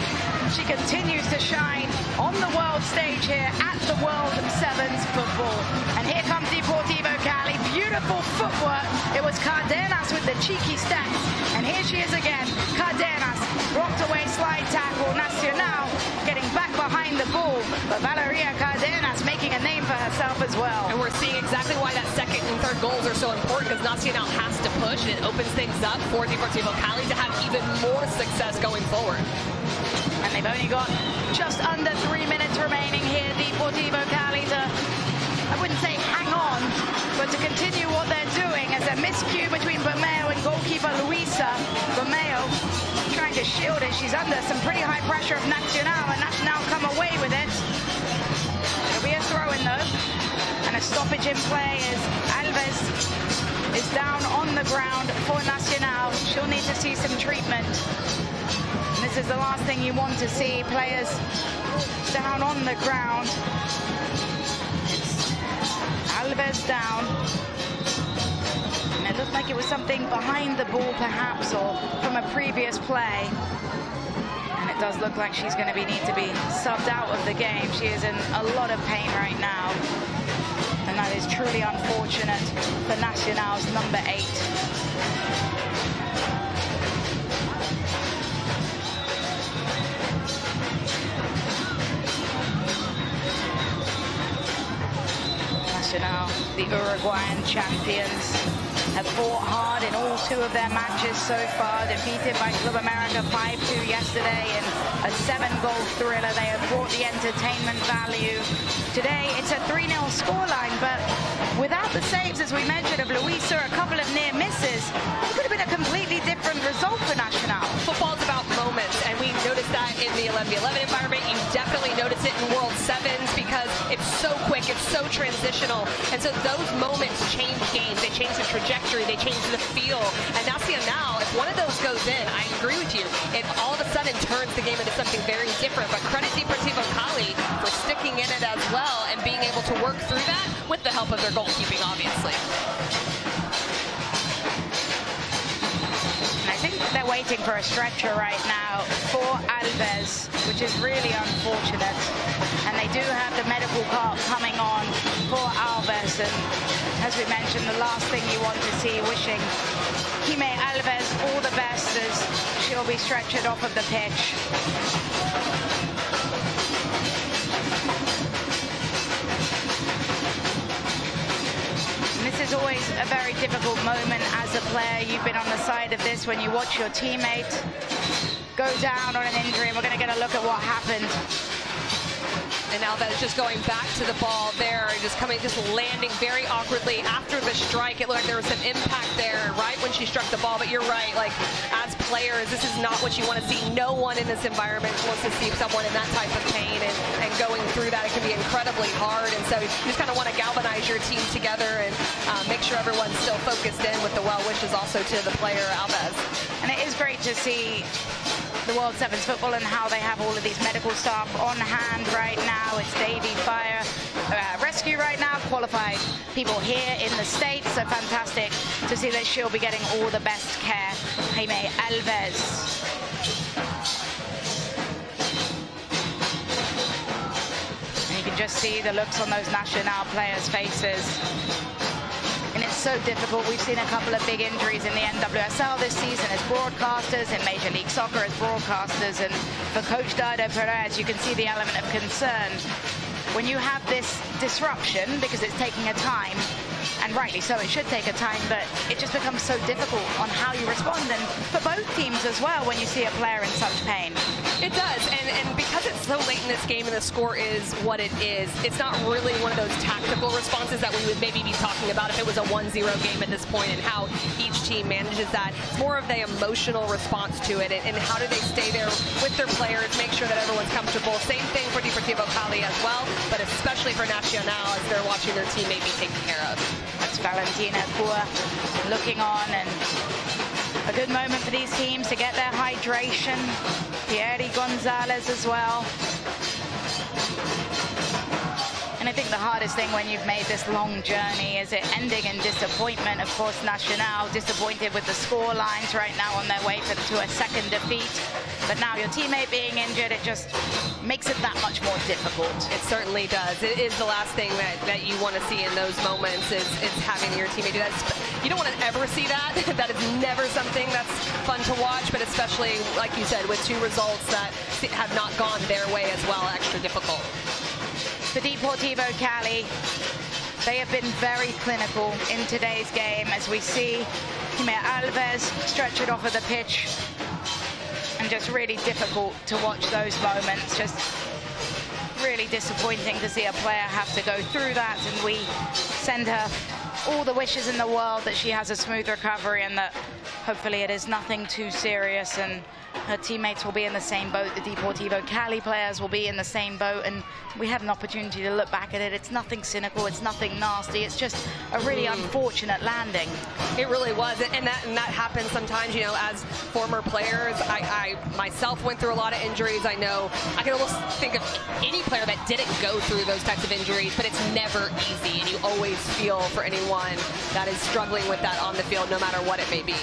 She continues to shine on the world stage here at the World Sevens football. And here comes Deportivo Cali. Beautiful footwork. It was Cardenas with the cheeky steps. And here she is again. Cardenas blocked away slide tackle. Nacional getting back behind the ball. But Valeria Cardenas making a name for herself as well. And we're seeing exactly why that second and third goals are so important, because Nacional has to push, and it opens things up for Deportivo Cali to have even more success going forward. And they've only got just under 3 minutes remaining here. Deportivo Cali to, I wouldn't say hang on, but to continue what they're doing as a miscue between Bermeo and goalkeeper Luisa. Bermeo trying to shield it. She's under some pretty high pressure of Nacional, and Nacional come away with it. It'll be a throw-in though. And a stoppage in play as Alves is down on the ground for Nacional. She'll need to see some treatment. And this is the last thing you want to see, players down on the ground. It's Alves down. And it looked like it was something behind the ball perhaps, or from a previous play. And it does look like she's going to need to be subbed out of the game. She is in a lot of pain right now. And that is truly unfortunate for Nacional's number 8. Nacional, the Uruguayan champions. have fought hard in all 2 of their matches so far, defeated by Club America 5-2 yesterday in a 7-goal thriller. They have brought the entertainment value. Today, it's a 3-0 scoreline, but without the saves, as we mentioned, of Luisa, a couple of near misses, it could have been a completely different result for Nacional. Football's about moments, and we noticed that in the 11v11 environment. You definitely notice it in World Sevens because it's so quick, it's so transitional, and so those moments change games. They change the trajectory, they change the feel. And Nacional, if one of those goes in, I agree with you, it all of a sudden turns the game into something very different. But credit Deportivo Cali for sticking in it as well and being able to work through that with the help of their goalkeeping, obviously. I think they're waiting for a stretcher right now for Alves, which is really unfortunate. And they do have the medical cart coming on for Alves. And as we mentioned, the last thing you want to see, wishing Jaime Alves all the best as she'll be stretchered off of the pitch. This is always a very difficult moment as a player. You've been on the side of this when you watch your teammate go down on an injury, and we're going to get a look at what happened. And Alves just going back to the ball there, just landing very awkwardly after the strike. It looked like there was some impact there right when she struck the ball, but you're right, like as players, this is not what you want to see. No one in this environment wants to see someone in that type of pain, and going through that, it can be incredibly hard. And so you just kind of want to galvanize your team together and make sure everyone's still focused in with the well wishes also to the player Alves. And it is great to see the World Sevens football and how they have all of these medical staff on hand right now. It's Davy Fire Rescue right now, qualified people here in the States. So fantastic to see that she'll be getting all the best care. Jaime Alves. And you can just see the looks on those Nacional players' faces. And it's so difficult. We've seen a couple of big injuries in the NWSL this season as broadcasters, in Major League Soccer as broadcasters. And for Coach Dardo Perez, you can see the element of concern when you have this disruption, because it's taking a time, and rightly so, it should take a time, but it just becomes so difficult on how you respond. And for both teams as well, when you see a player in such pain. It does, and because it's so late in this game and the score is what it is, it's not really one of those tactical responses that we would maybe be talking about if it was a 1-0 game at this point and how each team manages that. It's more of the emotional response to it, and how do they stay there with their players, make sure that everyone's comfortable. Same thing for Deportivo Cali as well, but especially for Nacional as they're watching their teammate be taken care of. That's Valentina Kua looking on, and a good moment for these teams to get their hydration. Thierry Gonzalez as well. And I think the hardest thing when you've made this long journey is it ending in disappointment. Of course, Nacional disappointed with the score lines right now on their way to a second defeat. But now your teammate being injured, it just makes it that much more difficult. It certainly does. It is the last thing that you want to see in those moments is having your teammate do that. You don't want to ever see that. That is never something that's fun to watch, but especially, like you said, with 2 results that have not gone their way as well, extra difficult. For Deportivo Cali, they have been very clinical in today's game, as we see Jaime Alves stretchered off of the pitch. And just really difficult to watch those moments. Just really disappointing to see a player have to go through that, and we send her all the wishes in the world that she has a smooth recovery and that hopefully it is nothing too serious, and her teammates will be in the same boat. The Deportivo Cali players will be in the same boat, and we had an opportunity to look back at it. It's nothing cynical, it's nothing nasty, it's just a really unfortunate landing. It really was, and that happens sometimes, you know, as former players. I myself went through a lot of injuries. I know I can almost think of any player that didn't go through those types of injuries, but it's never easy, and you always feel for anyone that is struggling with that on the field, no matter what it may be.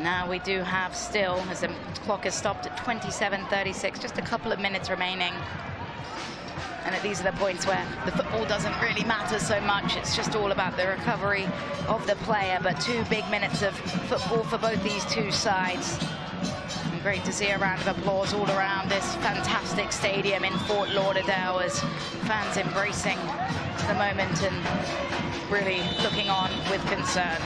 Now we do have still, as the clock has stopped at 27:36, just a couple of minutes remaining. And these are the points where the football doesn't really matter so much. It's just all about the recovery of the player. But 2 big minutes of football for both these two sides. And great to see a round of applause all around this fantastic stadium in Fort Lauderdale as fans embracing the moment and really looking on with concern.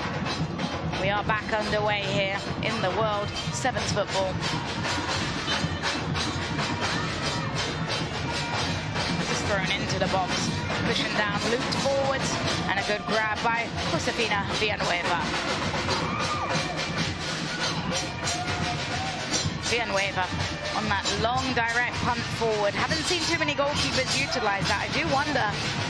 We are back underway here in the World Sevens football. Thrown into the box, cushion down, looped forwards, and a good grab by Josefina Villanueva. Villanueva on that long direct punt forward. Haven't seen too many goalkeepers utilize that. I do wonder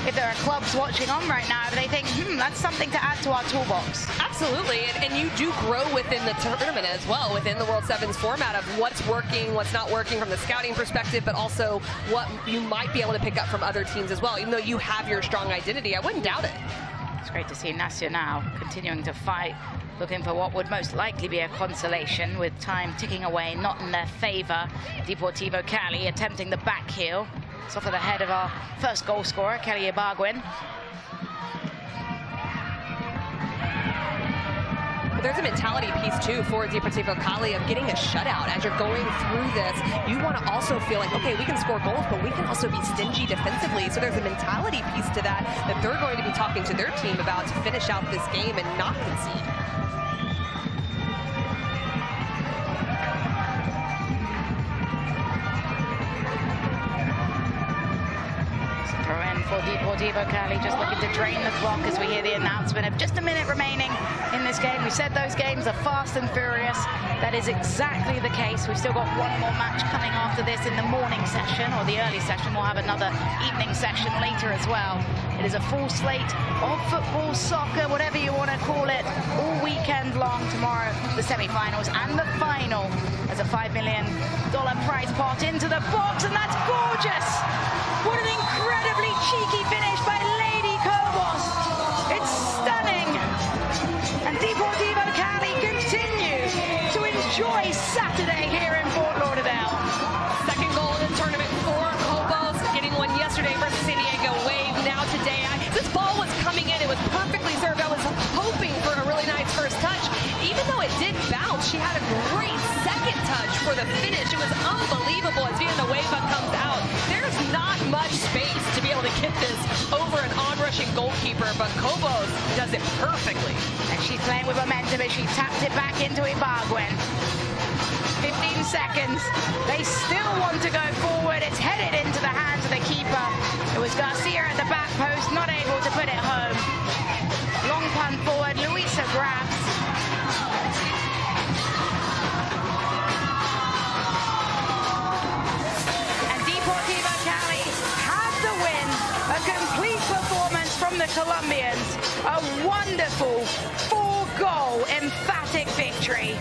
if there are clubs watching on right now if they think, that's something to add to our toolbox. Absolutely, and you do grow within the tournament as well, within the World Sevens format of what's working, what's not working from the scouting perspective, but also what you might be able to pick up from other teams as well. Even though you have your strong identity, I wouldn't doubt it. It's great to see Nacional continuing to fight, looking for what would most likely be a consolation with time ticking away, not in their favor. Deportivo Cali attempting the back heel. It's off of the head of our first goal scorer, Kelly Ibargüen. There's a mentality piece too for Deportivo Cali of getting a shutout. As you're going through this, you want to also feel like, okay, we can score goals, but we can also be stingy defensively. So there's a mentality piece to that they're going to be talking to their team about to finish out this game and not concede. For Deportivo Cali, just looking to drain the clock as we hear the announcement of just a minute remaining in this game. We said those games are fast and furious. That is exactly the case. We've still got one more match coming after this in the morning session, or the early session. We'll have another evening session later as well. It is a full slate of football, soccer, whatever you want to call it, all weekend long. Tomorrow, the semi-finals and the final as a $5 million prize pot into the box, and that's gorgeous. What an incredibly cheeky finish by Lady Cobos. It's stunning. And Deportivo Cali continue to enjoy Saturday here in Fort Lauderdale. Second goal in the tournament for Cobos, getting one yesterday versus San Diego Wave. Now today, this ball was coming in. It was perfectly served. I was hoping for a really nice first touch. Even though it did bounce, she had a great second touch for the finish. It was unbelievable as Villanueva comes out. There's not much space to be able to get this over an onrushing goalkeeper, but Cobos does it perfectly. And she's playing with momentum as she tapped it back into Ibargüen. 15 seconds. They still want to go forward. It's headed into the hands of the keeper. It was Garcia at the back post, not able to put it home. Long punt forward. Luisa grabs. Deportivo Cali had the win, a complete performance from the Colombians, a wonderful 4-goal emphatic victory.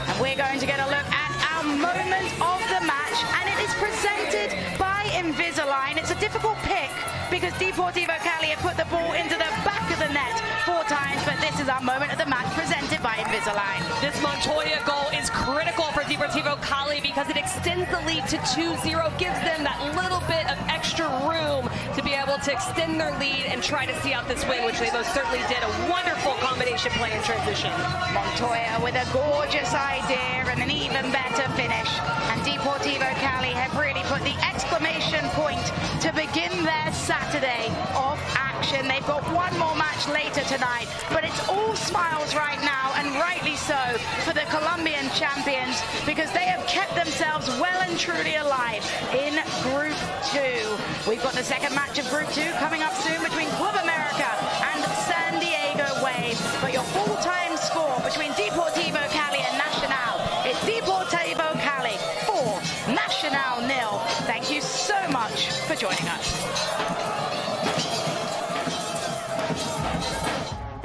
And we're going to get a look at our moment of the match, and it is presented by Invisalign. It's a difficult pick because Deportivo Cali have put the ball into the back of the net 4 times, but this is our moment of the match presented by Invisalign. This Montoya goal is critical for Deportivo Cali because it extends the lead to 2-0, gives them that little bit of extra room to be able to extend their lead and try to see out this win, which they most certainly did. A wonderful combination play in transition. Montoya with a gorgeous idea and an even better finish. And Deportivo Cali have really put the exclamation point to begin their Saturday of action. They've got one more match later tonight, but it's all smiles right now, and rightly so for the Colombian champions, because they have kept themselves well and truly alive in Group 2. We've got the second match of Group 2 coming up soon between Club America and San Diego Wave. But your full-time score between Deportivo Cali and Nacional is Deportivo Cali 4, Nacional 0. Thank you so much for joining us.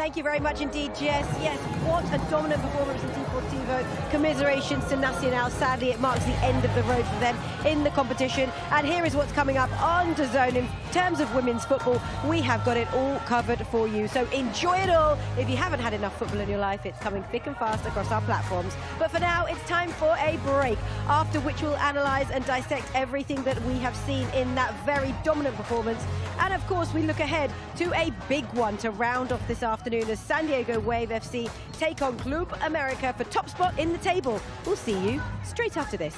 Thank you very much indeed, Jess. Yes, what a dominant performance from Deportivo. Commiserations to Nacional. Sadly, it marks the end of the road for them in the competition. And here is what's coming up on DAZN. In terms of women's football, we have got it all covered for you. So enjoy it all. If you haven't had enough football in your life, it's coming thick and fast across our platforms. But for now, it's time for a break, after which we'll analyse and dissect everything that we have seen in that very dominant performance. And of course, we look ahead to a big one to round off this afternoon as San Diego Wave FC take on Club America for top spot in the table. We'll see you straight after this.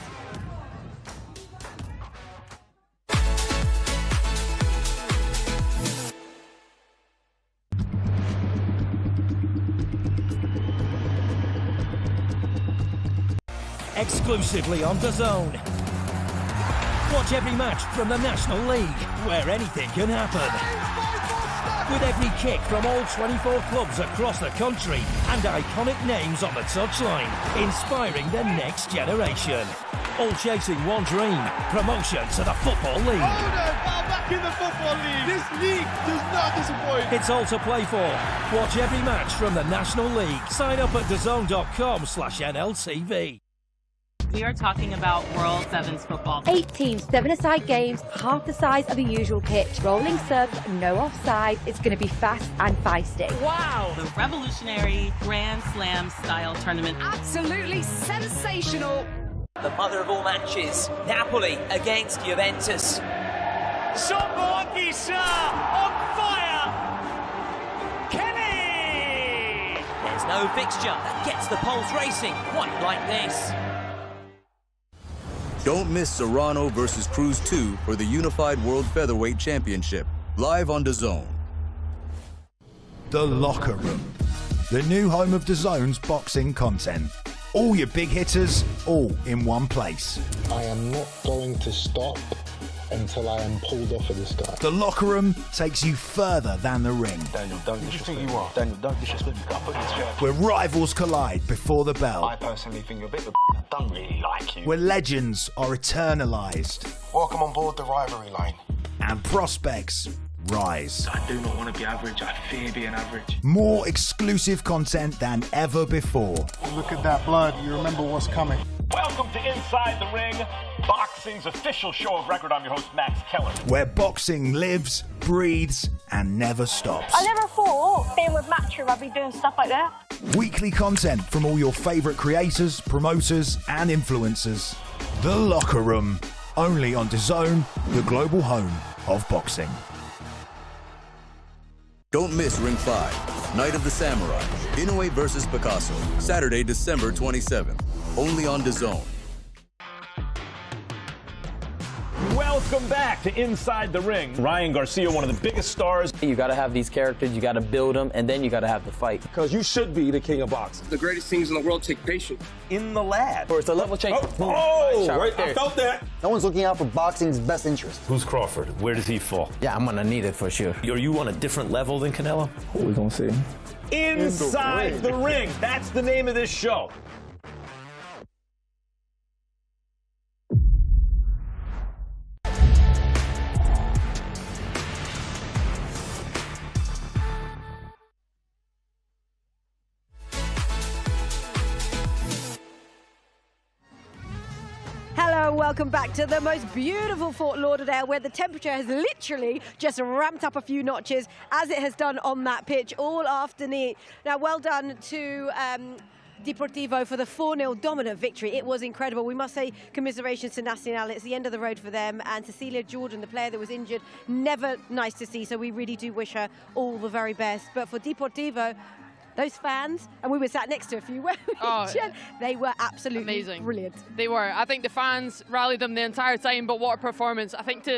Exclusively on DAZN. Watch every match from the National League, where anything can happen. With every kick from all 24 clubs across the country and iconic names on the touchline, inspiring the next generation. All chasing one dream, promotion to the Football League. Back in the Football League. This league does not disappoint. It's all to play for. Watch every match from the National League. Sign up at DAZN.com/NLTV. We are talking about World Sevens football. 8 teams, 7-a-side games, half the size of a usual pitch, rolling subs, no offside. It's going to be fast and feisty. Wow! The revolutionary Grand Slam style tournament. Absolutely sensational. The mother of all matches, Napoli against Juventus. Somboakisa on fire! Kenny! There's no fixture that gets the pulse racing quite like this. Don't miss Serrano versus Cruz 2 for the Unified World Featherweight Championship, live on DAZN. The Locker Room, the new home of DAZN's boxing content. All your big hitters, all in one place. I am not going to stop until I am pulled off of this guy. The Locker Room takes you further than the ring. Daniel, don't disrespect me. Daniel, don't disrespect me. I'll put this church. Where rivals collide before the bell. I personally think you're a bit of a I don't really like you. Where legends are eternalized. Welcome on board the rivalry line. And prospects rise. I do not want to be average. I fear being average. More exclusive content than ever before. Look at that blood. You remember what's coming. Welcome to Inside the Ring, boxing's official show of record. I'm your host, Max Keller. Where boxing lives, breathes, and never stops. I never thought being with Matchroom I'd be doing stuff like that. Weekly content from all your favourite creators, promoters, and influencers. The Locker Room, only on DAZN, the global home of boxing. Don't miss Ring 5, Night of the Samurai, Inoue versus Picasso, Saturday, December 27th, only on DAZN. Welcome back to Inside the Ring. Ryan Garcia, one of the biggest stars. You got to have these characters, you got to build them, and then you got to have the fight. Because you should be the king of boxing. The greatest things in the world take patience. In the lab. Or it's a level change. Right, I felt that. No one's looking out for boxing's best interest. Who's Crawford? Where does he fall? Yeah, I'm going to need it for sure. Are you on a different level than Canelo? We're going to see. Inside the Ring. That's the name of this show. Hello, welcome back to the most beautiful Fort Lauderdale, where the temperature has literally just ramped up a few notches, as it has done on that pitch all afternoon. Now, well done to Deportivo for the 4-0 dominant victory. It was incredible. We must say commiserations to Nacional. It's the end of the road for them. And Cecilia Jordan, the player that was injured, never nice to see. So we really do wish her all the very best. But for Deportivo, those fans, and we were sat next to a few, they were absolutely amazing. Brilliant. They were. I think the fans rallied them the entire time, but what a performance. I think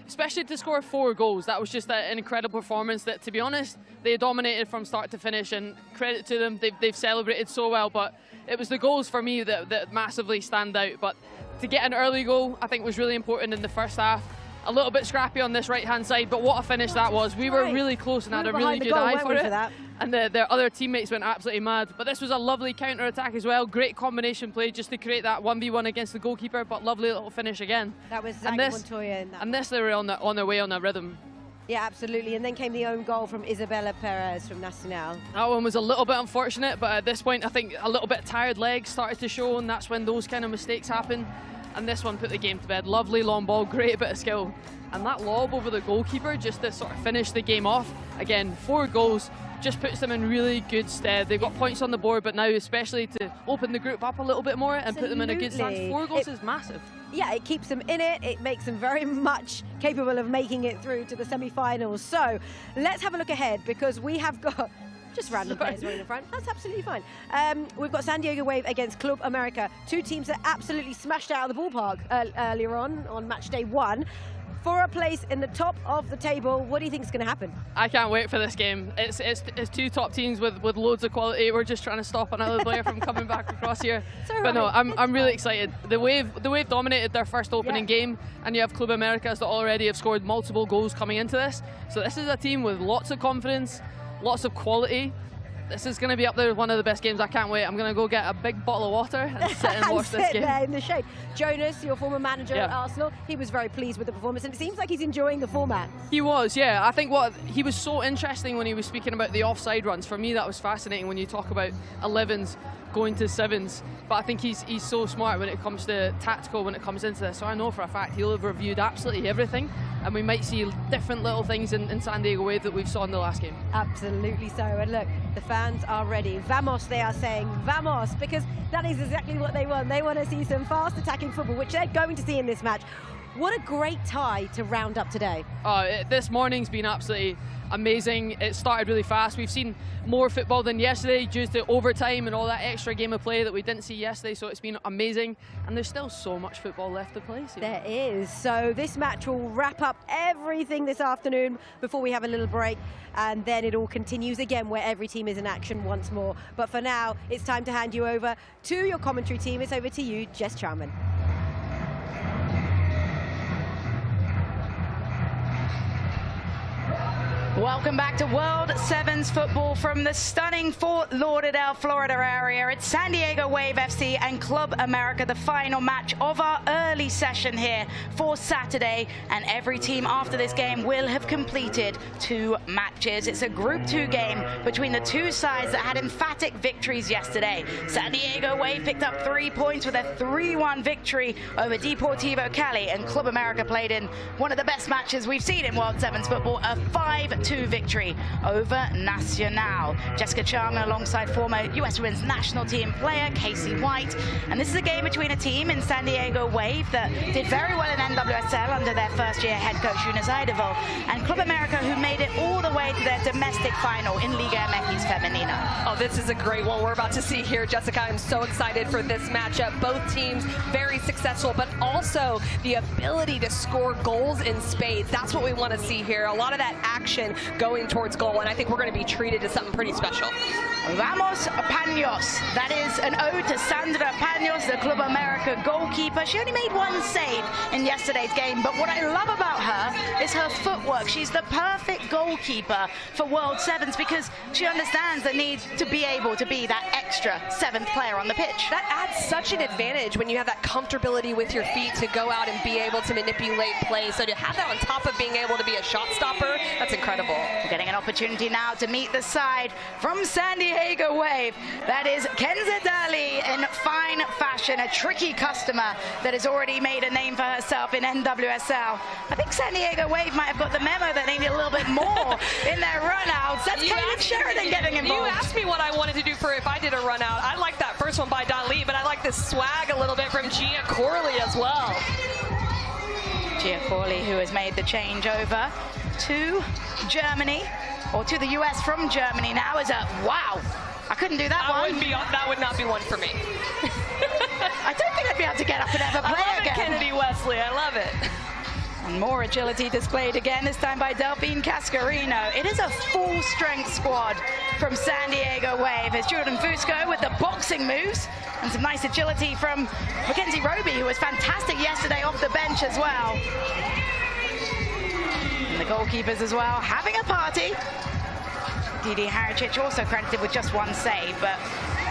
especially to score 4 goals, that was just an incredible performance that, to be honest, they dominated from start to finish, and credit to them, they've celebrated so well, but it was the goals for me that massively stand out. But to get an early goal, I think was really important in the first half. A little bit scrappy on this right-hand side, but what a finish that was. We were really close and had a really good eye for it. And their other teammates went absolutely mad. But this was a lovely counter-attack as well. Great combination play just to create that 1v1 against the goalkeeper, but lovely little finish again. That was Zach Montoya in that. And this, they were on their way on a rhythm. Yeah, absolutely. And then came the own goal from Isabella Perez from Nacional. That one was a little bit unfortunate, but at this point, I think a little bit tired legs started to show, and that's when those kind of mistakes happen. And this one put the game to bed. Lovely long ball, great bit of skill. And that lob over the goalkeeper just to sort of finish the game off. Again, 4 goals, just puts them in really good stead. They've got points on the board, but now especially to open the group up a little bit more and put them in a good stand. 4 goals is massive. Yeah, it keeps them in it. It makes them very much capable of making it through to the semi-finals. So let's have a look ahead, because we have got just random players running in front. That's absolutely fine. We've got San Diego Wave against Club America, 2 teams that absolutely smashed out of the ballpark earlier on match day 1. For a place in the top of the table, what do you think is going to happen? I can't wait for this game. It's 2 top teams with loads of quality. We're just trying to stop another player from coming back across here. But no, I'm really excited. The Wave dominated their first opening game, and you have Club Americas that already have scored multiple goals coming into this. So this is a team with lots of confidence, lots of quality. This is going to be up there with one of the best games. I can't wait. I'm going to go get a big bottle of water and sit and watch this game. There in the shade. Jonas, your former manager at Arsenal, he was very pleased with the performance, and it seems like he's enjoying the format. He was, yeah. I think he was so interesting when he was speaking about the offside runs. For me, that was fascinating when you talk about 11s going to 7s. But I think he's so smart when it comes to tactical, when it comes into this. So I know for a fact he'll have reviewed absolutely everything, and we might see different little things in San Diego Wave that we've saw in the last game. Absolutely so. And look, the fans are ready. Vamos, they are saying. Vamos, because that is exactly what they want. They want to see some fast attacking football, which they're going to see in this match. What a great tie to round up today. This morning's been absolutely amazing. It started really fast. We've seen more football than yesterday due to overtime and all that extra game of play that we didn't see yesterday, so it's been amazing. And there's still so much football left to play. There is. So this match will wrap up everything this afternoon before we have a little break, and then it all continues again where every team is in action once more. But for now, it's time to hand you over to your commentary team. It's over to you, Jess Charman. Welcome back to World Sevens football from the stunning Fort Lauderdale, Florida area. It's San Diego Wave FC and Club America, the final match of our early session here for Saturday. And every team after this game will have completed 2 matches. It's a Group 2 game between the 2 sides that had emphatic victories yesterday. San Diego Wave picked up 3 points with a 3-1 victory over Deportivo Cali, and Club America played in one of the best matches we've seen in World Sevens football, a 5-2 victory over Nacional. Jessica Charman alongside former US Women's National Team player Casey White. And this is a game between a team in San Diego Wave that did very well in NWSL under their first-year head coach Una Zaidoval, and Club America, who made it all the way to their domestic final in Liga MX Femenina. Oh, this is a great one we're about to see here, Jessica. I'm so excited for this matchup. Both teams very successful, but also the ability to score goals in spades. That's what we want to see here. A lot of that action going towards goal, and I think we're going to be treated to something pretty special. Vamos Paños. That is an ode to Sandra Paños, the Club America goalkeeper. She only made 1 save in yesterday's game, but what I love about her is her footwork. She's the perfect goalkeeper for World Sevens because she understands the need to be able to be that extra 7th player on the pitch. That adds such an advantage when you have that comfortability with your feet to go out and be able to manipulate play. So to have that on top of being able to be a shot stopper, that's incredible. We're getting an opportunity now to meet the side from San Diego Wave. That is Kenza Dali in fine fashion, a tricky customer that has already made a name for herself in NWSL. I think San Diego Wave might have got the memo that they need a little bit more in their run-outs. That's Kaylin Sheridan getting involved. You asked me what I wanted to do for if I did a run-out. I like that first one by Dali, but I like the swag a little bit from Gia Corley as well. Gia Corley, who has made the change over to Germany, or to the US from Germany now, is a wow. I couldn't do that one. That would not be one for me. I don't think I'd be able to get up and ever play I love again. It, Kennedy Wesley, I love it. And more agility displayed again, this time by Delphine Cascarino. It is a full-strength squad from San Diego Wave. There's Jordan Fusco with the boxing moves, and some nice agility from Mackenzie Roby, who was fantastic yesterday off the bench as well. And the goalkeepers as well, having a party. Didi Haricic also credited with just one save, but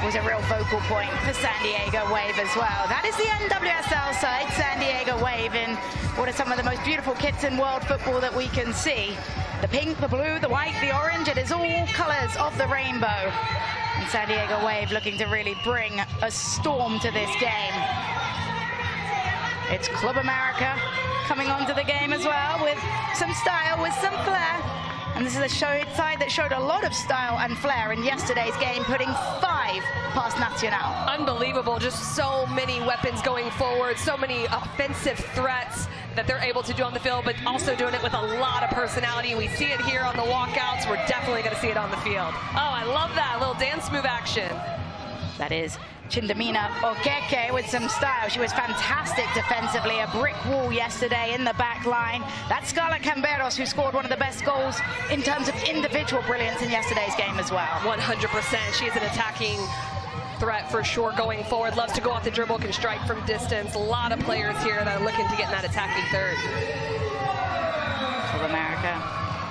was a real vocal point for San Diego Wave as well. That is the NWSL side, San Diego Wave, in what are some of the most beautiful kits in world football that we can see. The pink, the blue, the white, the orange, it is all colors of the rainbow. And San Diego Wave looking to really bring a storm to this game. It's Club America coming onto the game as well with some style, with some flair. And this is a side that showed a lot of style and flair in yesterday's game, putting 5 past Nacional. Unbelievable, just so many weapons going forward, so many offensive threats that they're able to do on the field, but also doing it with a lot of personality. We see it here on the walkouts. We're definitely going to see it on the field. Oh, I love that little dance move action. That is Chindamina Okeke with some style. She was fantastic defensively, a brick wall yesterday in the back line. That's Scarlett Camberos, who scored one of the best goals in terms of individual brilliance in yesterday's game as well. 100%. She's an attacking threat for sure going forward. Loves to go off the dribble, can strike from distance. A lot of players here that are looking to get in that attacking third. Club America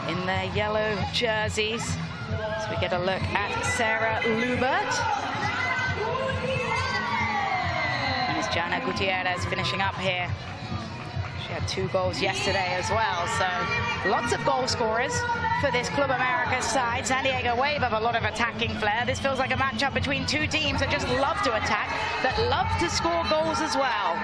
in their yellow jerseys. So we get a look at Sarah Lubert. And it's Jana Gutierrez finishing up here. She had 2 goals yesterday as well, so lots of goal scorers for this Club America side. San Diego Wave have a lot of attacking flair. This feels like a matchup between 2 teams that just love to attack, that love to score goals as well.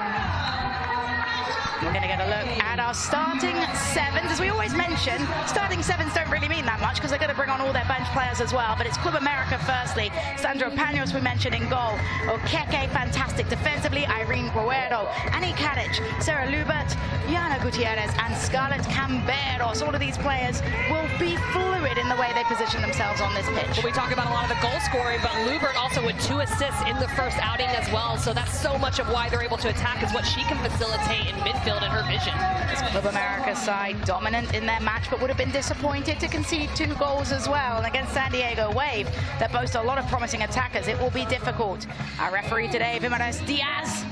We're going to get a look at our starting 7s. As we always mention, starting 7s don't really mean that much because they're going to bring on all their bench players as well. But it's Club America firstly. Sandra Panos we mentioned in goal. Okeke, fantastic defensively. Irene Guerrero, Annie Kadic, Sarah Lubert, Jana Gutierrez, and Scarlett Camberos. All of these players will be fluid in the way they position themselves on this pitch. Well, we talk about a lot of the goal scoring, but Lubert also with 2 assists in the first outing as well. So that's so much of why they're able to attack, is what she can facilitate in midfield and her vision. This Club America side dominant in their match, but would have been disappointed to concede 2 goals as well. And against San Diego Wave, that boast a lot of promising attackers, it will be difficult. Our referee today, Vimares Diaz.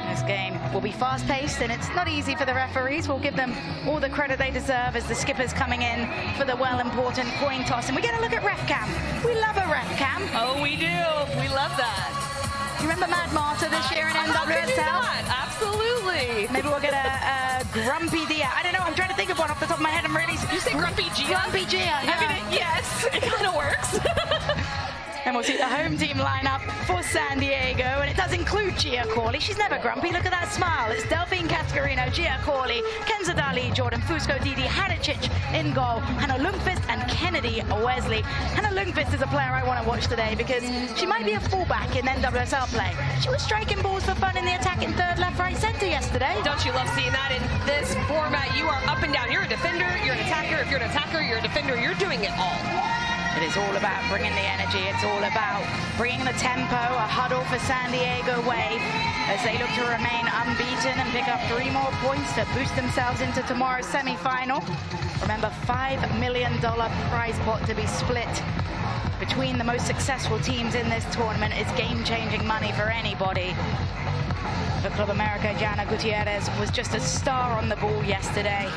This game will be fast-paced, and it's not easy for the referees. We'll give them all the credit they deserve as the skipper's coming in for the well-important coin toss. And we get a look at ref cam. We love a ref cam. Oh, we do. We love that. You remember Mad Marta this year in NWSL? Absolutely. Maybe we'll get a Grumpy Dia. I don't know, I'm trying to think of one off the top of my head. I'm really... You say Grumpy Gia? Grumpy Gia, yeah. I mean, yes, it kind of works. And we'll see the home team lineup for San Diego, and it does include Gia Corley. She's never grumpy. Look at that smile. It's Delphine Cascarino, Gia Corley, Kenza Dali, Jordan Fusco, Didi Hadicic in goal, Hannah Lundqvist and Kennedy Wesley. Hannah Lundqvist is a player I want to watch today because she might be a fullback in NWSL play. She was striking balls for fun in the attacking third, left, right, center yesterday. Don't you love seeing that in this format? You are up and down. You're a defender, you're an attacker. If you're an attacker, you're a defender. You're doing it all. It is all about bringing the energy. It's all about bringing the tempo. A huddle for San Diego Wave as they look to remain unbeaten and pick up 3 more points to boost themselves into tomorrow's semi-final. Remember, $5 million prize pot to be split between the most successful teams in this tournament. It's game-changing money for anybody. For Club America, Jana Gutierrez was just a star on the ball yesterday.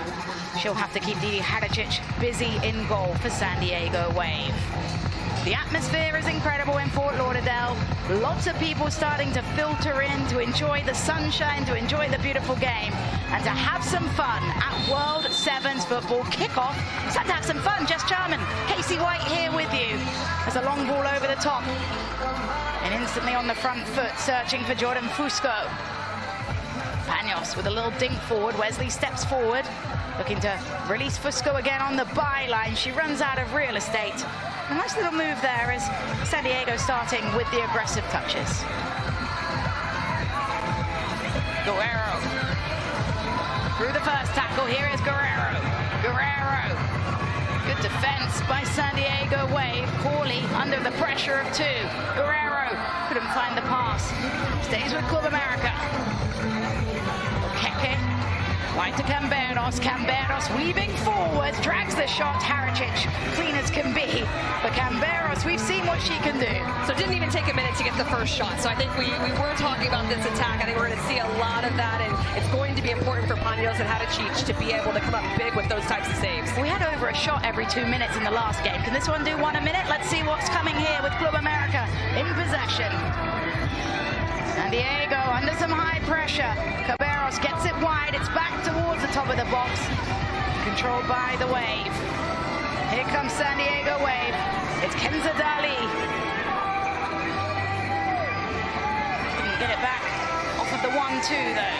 She'll have to keep Didi Hadicic busy in goal for San Diego Wave. The atmosphere is incredible in Fort Lauderdale. Lots of people starting to filter in to enjoy the sunshine, to enjoy the beautiful game, and to have some fun at World Sevens Football Kickoff. It's time to have some fun. Jess Charman, Casey White here with you. There's a long ball over the top. And instantly on the front foot, searching for Jordan Fusco. Panos with a little dink forward. Wesley steps forward, looking to release Fusco again on the byline. She runs out of real estate. A nice little move there as San Diego starting with the aggressive touches. Guerrero. Through the first tackle, here is Guerrero. Guerrero. Good defense by San Diego Wave. Corley under the pressure of 2. Guerrero couldn't find the pass. Stays with Club America. Keke, wide to Camberos. Camberos weaving forward, drags the shot. Haricic, clean as can be. But Camberos, we've seen what what she can do. So it didn't even take a minute to get the first shot. So I think we were talking about this attack. I think we're going to see a lot of that, and it's going to be important for Paños and Hadicic to be able to come up big with those types of saves. We had over a shot every 2 minutes in the last game. Can this one do one a minute? Let's see what's coming here with Club America in possession. San Diego under some high pressure. Caballeros gets it wide. It's back towards the top of the box. Controlled by the Wave. Here comes San Diego Wave. It's Kenza Dali. Didn't get it back off of the 1-2 though.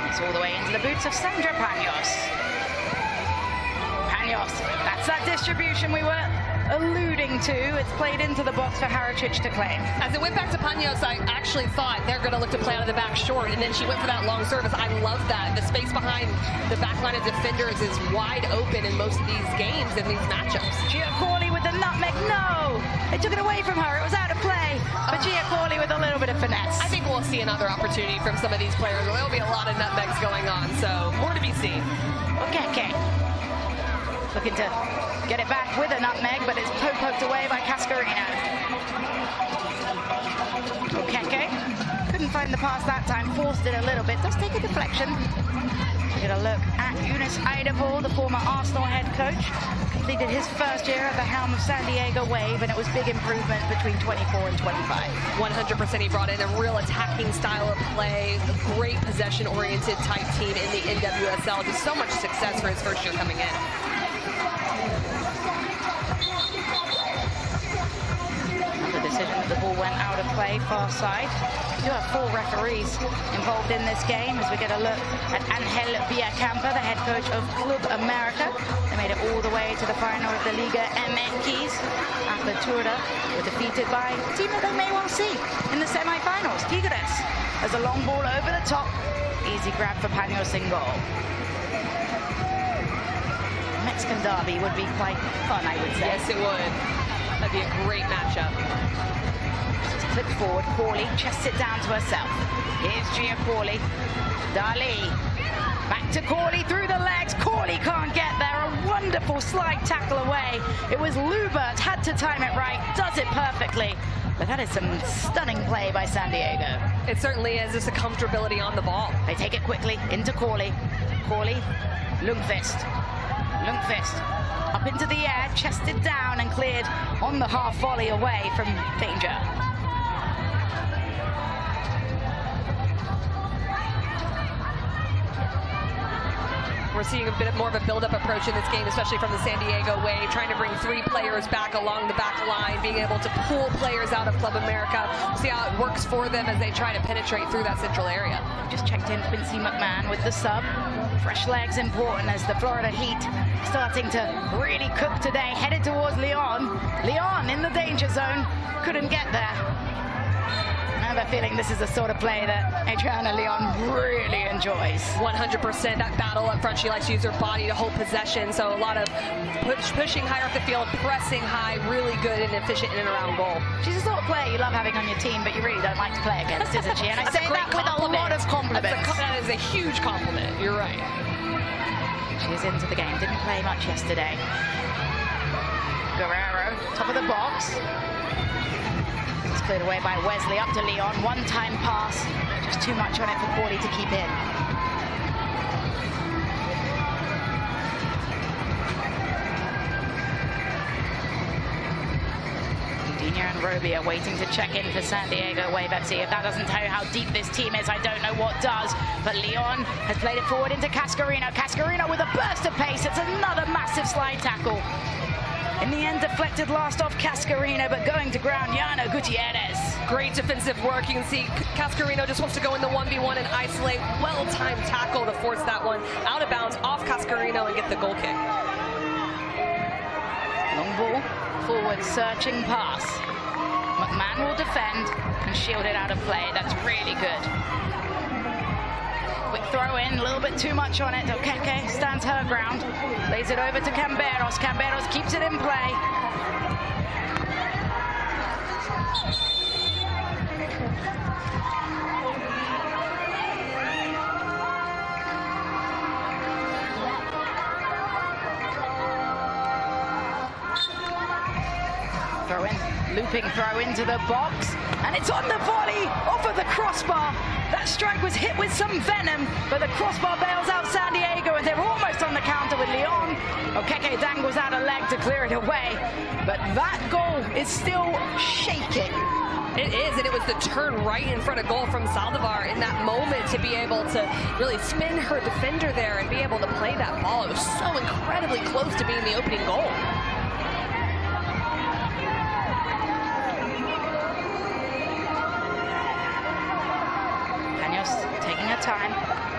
It's all the way into the boots of Sandra Paños. Paños, that's that distribution we were alluding to. It's played into the box for Hadicic to claim. As it went back to Paños, I actually thought they're going to look to play out of the back short, and then she went for that long service. I love that. The space behind the back line of defenders is wide open in most of these games and these matchups. Giacorli with the nutmeg. No! They took it away from her. It was out of play. But Giacorli with a little bit of finesse. I think we'll see another opportunity from some of these players. There'll be a lot of nutmegs going on, so more to be seen. Okay. Looking to get it back with a nutmeg, but it's poked away by Cascarino. Okeke couldn't find the pass that time, forced it a little bit. Does take a deflection. Get a look at Eunice Idevall, the former Arsenal head coach. Completed his first year at the helm of San Diego Wave, and it was big improvement between 24 and 25. 100% he brought in a real attacking style of play, a great possession-oriented type team in the NWSL. Just so much success for his first year coming in. Decision that the ball went out of play, far side. We do have 4 referees involved in this game as we get a look at Angel Villacampa, the head coach of Club America. They made it all the way to the final of the Liga MX. Apertura were defeated by a team that they may well see in the semi-finals. Tigres has a long ball over the top. Easy grab for Paños in goal. Mexican derby would be quite fun, I would say. Yes, it would. That'd be a great matchup. Clip forward, Corley chests it down to herself. Here's Giacorli. Dali. Back to Corley through the legs. Corley can't get there. A wonderful slide tackle away. It was Lubert, had to time it right, does it perfectly. But that is some stunning play by San Diego. It certainly is. Just a comfortability on the ball. They take it quickly into Corley. Corley, Lundqvist. Lundqvist up into the air, chested down and cleared on the half volley away from danger. We're seeing a bit more of a build-up approach in this game, especially from the San Diego Wave, trying to bring 3 players back along the back line, being able to pull players out of Club America. We'll see how it works for them as they try to penetrate through that central area. Just checked in Quincy McMahon with the sub. Fresh legs important as the Florida Heat starting to really cook today, headed towards Leon. Leon in the danger zone, couldn't get there. I have a feeling this is the sort of play that Adriana Leon really enjoys. 100%, that battle up front, she likes to use her body to hold possession, so a lot of pushing higher up the field, pressing high, really good and efficient in and around goal. She's the sort of player you love having on your team, but you really don't like to play against, isn't she? And I say that with a lot of compliments. That is a huge compliment, you're right. She's into the game, didn't play much yesterday. Guerrero, top of the box. It's cleared away by Wesley, up to Leon, one-time pass. Just too much on it for Corley to keep in. Dina and Roby are waiting to check in for San Diego Wave FC. If that doesn't tell you how deep this team is, I don't know what does. But Leon has played it forward into Cascarino. Cascarino with a burst of pace. It's another massive slide tackle. In the end, deflected last off Cascarino, but going to ground, Yana Gutierrez. Great defensive work. You can see Cascarino just wants to go in the 1v1 and isolate. Well-timed tackle to force that one out of bounds off Cascarino and get the goal kick. Long ball, forward, searching pass. McMahon will defend and shield it out of play. That's really good. Quick throw in, a little bit too much on it. Okeke stands her ground, lays it over to Camberos. Camberos keeps it in play. Looping throw into the box, and it's on the volley off of the crossbar. That strike was hit with some venom, but the crossbar bails out San Diego, and they're almost on the counter with Leon. Okeke dangles out a leg to clear it away, but that goal is still shaking. It is, and it was the turn right in front of goal from Saldivar in that moment to be able to really spin her defender there and be able to play that ball. It was so incredibly close to being the opening goal. Taking her time.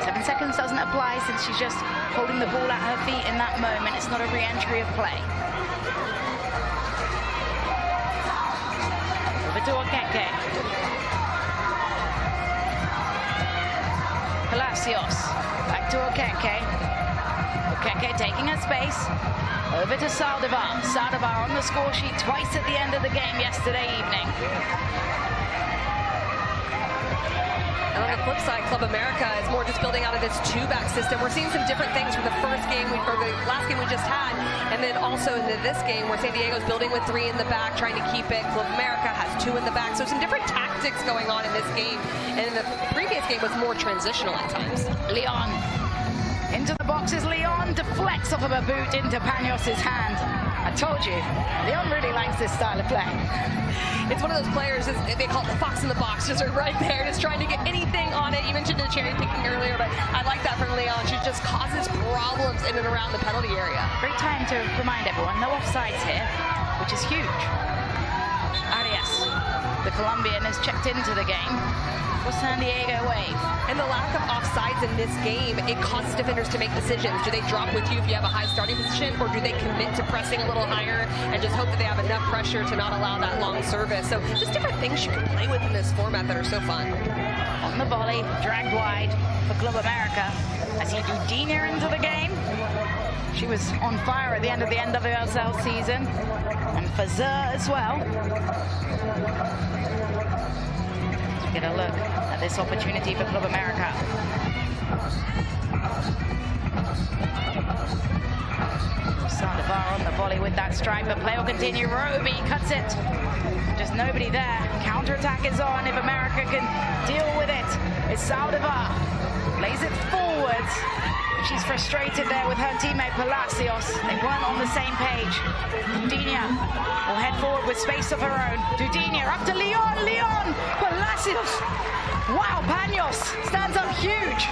7 seconds doesn't apply since she's just holding the ball at her feet in that moment. It's not a re-entry of play. Over to Okeke. Palacios. Back to Okeke. Okeke taking her space. Over to Saldivar. Saldivar on the score sheet twice at the end of the game yesterday evening. And on the flip side, Club America is more just building out of this two-back system. We're seeing some different things from the first game, or the last game we just had, and then also into this game where San Diego's building with 3 in the back, trying to keep it. Club America has 2 in the back. So some different tactics going on in this game. And in the previous game was more transitional at times. Leon. Into the boxes, Leon deflects off of a boot into Panos' hand. I told you, Leon really likes this style of play. It's one of those players, they call it the fox in the box, just right there, just trying to get anything on it. You mentioned the cherry picking earlier, but I like that from Leon. She just causes problems in and around the penalty area. Great time to remind everyone, no offsides here, which is huge. Arias, the Colombian, has checked into the game for San Diego Wave. And the lack of offsides in this game, it causes defenders to make decisions. Do they drop with you if you have a high starting position, or do they commit to pressing a little higher and just hope that they have enough pressure to not allow that long service? So just different things you can play with in this format that are so fun. On the volley, dragged wide for Club America. As he Dudina into the game. She was on fire at the end of the NWSL season. And Fazur as well. Get a look at this opportunity for Club America. Saldivar on the volley with that strike, but play will continue. Roby cuts it. Just nobody there. Counter-attack is on if America can deal with it. It's Saldivar. Plays it forwards. She's frustrated there with her teammate Palacios. They weren't on the same page. Dudina will head forward with space of her own. Dudina up to Leon. Leon! Palacios! Wow, Panos stands up huge.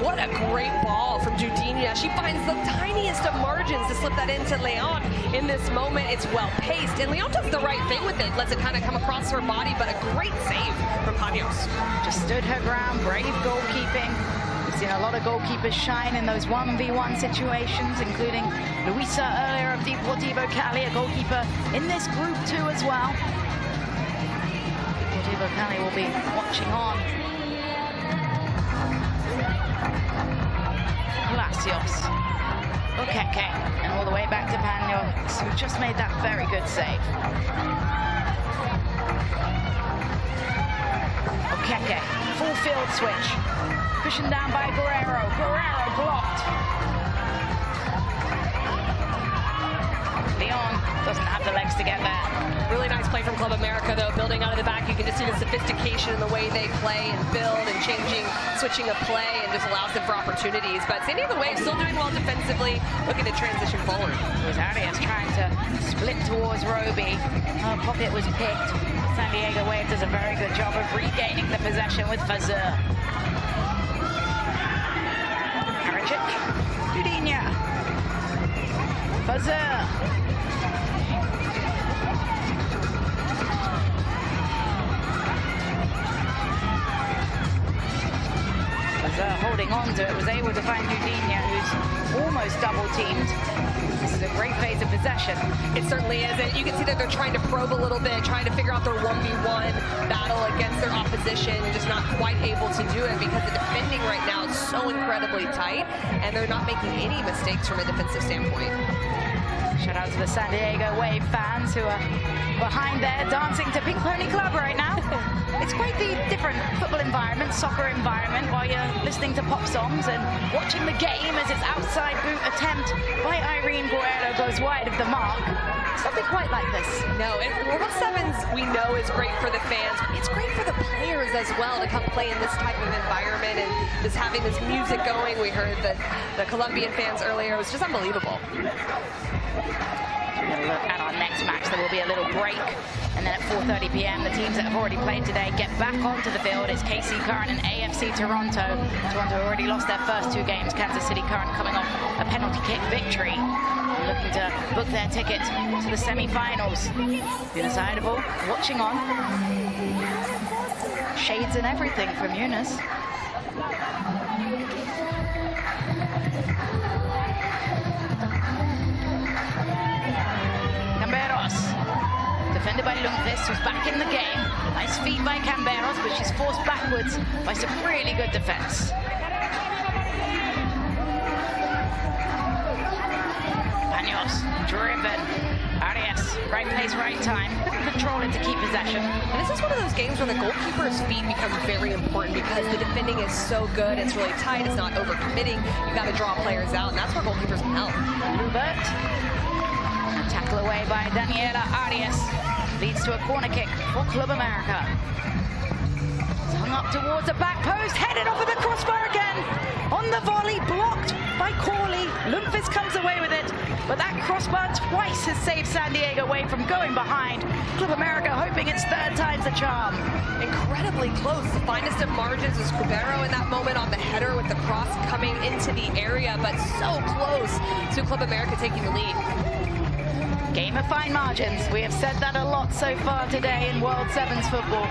What a great ball from Dudina. She finds the tiniest of margins to slip that into Leon. In this moment, it's well-paced, and Leon does the right thing with it. Lets it kind of come across her body, but a great save from Panos. Just stood her ground, brave goalkeeping. We've seen a lot of goalkeepers shine in those 1v1 situations, including Luisa earlier of Deportivo Cali, a goalkeeper in this group too as well. Deportivo Cali will be watching on. Palacios. Okeke, and all the way back to Panos, who just made that very good save. Okeke, full field switch. Cushioned down by Guerrero. Guerrero blocked. Leon doesn't have the legs to get there. Really nice play from Club America, though. Building out of the back, you can just see the sophistication in the way they play and build and switching a play, and just allows them for opportunities. But San Diego Wave still doing well defensively, looking to transition forward. Arias trying to split towards Roby. Her pocket was picked. San Diego Wave does a very good job of regaining the possession with Fazur. Dudina. Fazur. Fazur holding on to it, was able to find Dudina, who's almost double-teamed. This is a great phase of possession. It certainly is. And you can see that they're trying to probe a little bit, trying to figure out their 1v1 battle against their opposition, and just not quite able to do it because the defending right now is so incredibly tight, and they're not making any mistakes from a defensive standpoint. Shout out to the San Diego Wave fans who are behind there dancing to Pink Pony Club right now. It's quite the different football environment, soccer environment, while you're listening to pop songs and watching the game as its outside boot attempt by Irene Guerrero goes wide of the mark. Something quite like this. No, and World Sevens we know is great for the fans. It's great for the players as well to come play in this type of environment and just having this music going. We heard the Colombian fans earlier. It was just unbelievable. We're going to look at our next match. There will be a little break. And then at 4:30 p.m., the teams that have already played today get back onto the field. It's KC Current and AFC Toronto. Toronto already lost their first 2 games. Kansas City Current coming off a penalty kick victory. Looking to book their ticket to the semi-finals. Undecidable, watching on. Shades and everything from Eunice. Defended by Lundqvist, who's back in the game. Nice feed by Camberos, but she's forced backwards by some really good defense. Panos, driven. Arias, right place, right time. Couldn't control it to keep possession. And this is one of those games where the goalkeeper's feet become very important because the defending is so good. It's really tight. It's not overcommitting. You got to draw players out, and that's where goalkeepers can help. Lubert. Tackle away by Daniela Arias. Leads to a corner kick for Club America. It's hung up towards the back post, headed off of the crossbar again. On the volley, blocked by Corley. Lundqvist comes away with it, but that crossbar twice has saved San Diego away from going behind. Club America hoping it's 3rd time's the charm. Incredibly close. The finest of margins is Cubero in that moment on the header with the cross coming into the area, but so close to Club America taking the lead. Game of fine margins. We have said that a lot so far today in World Sevens football. I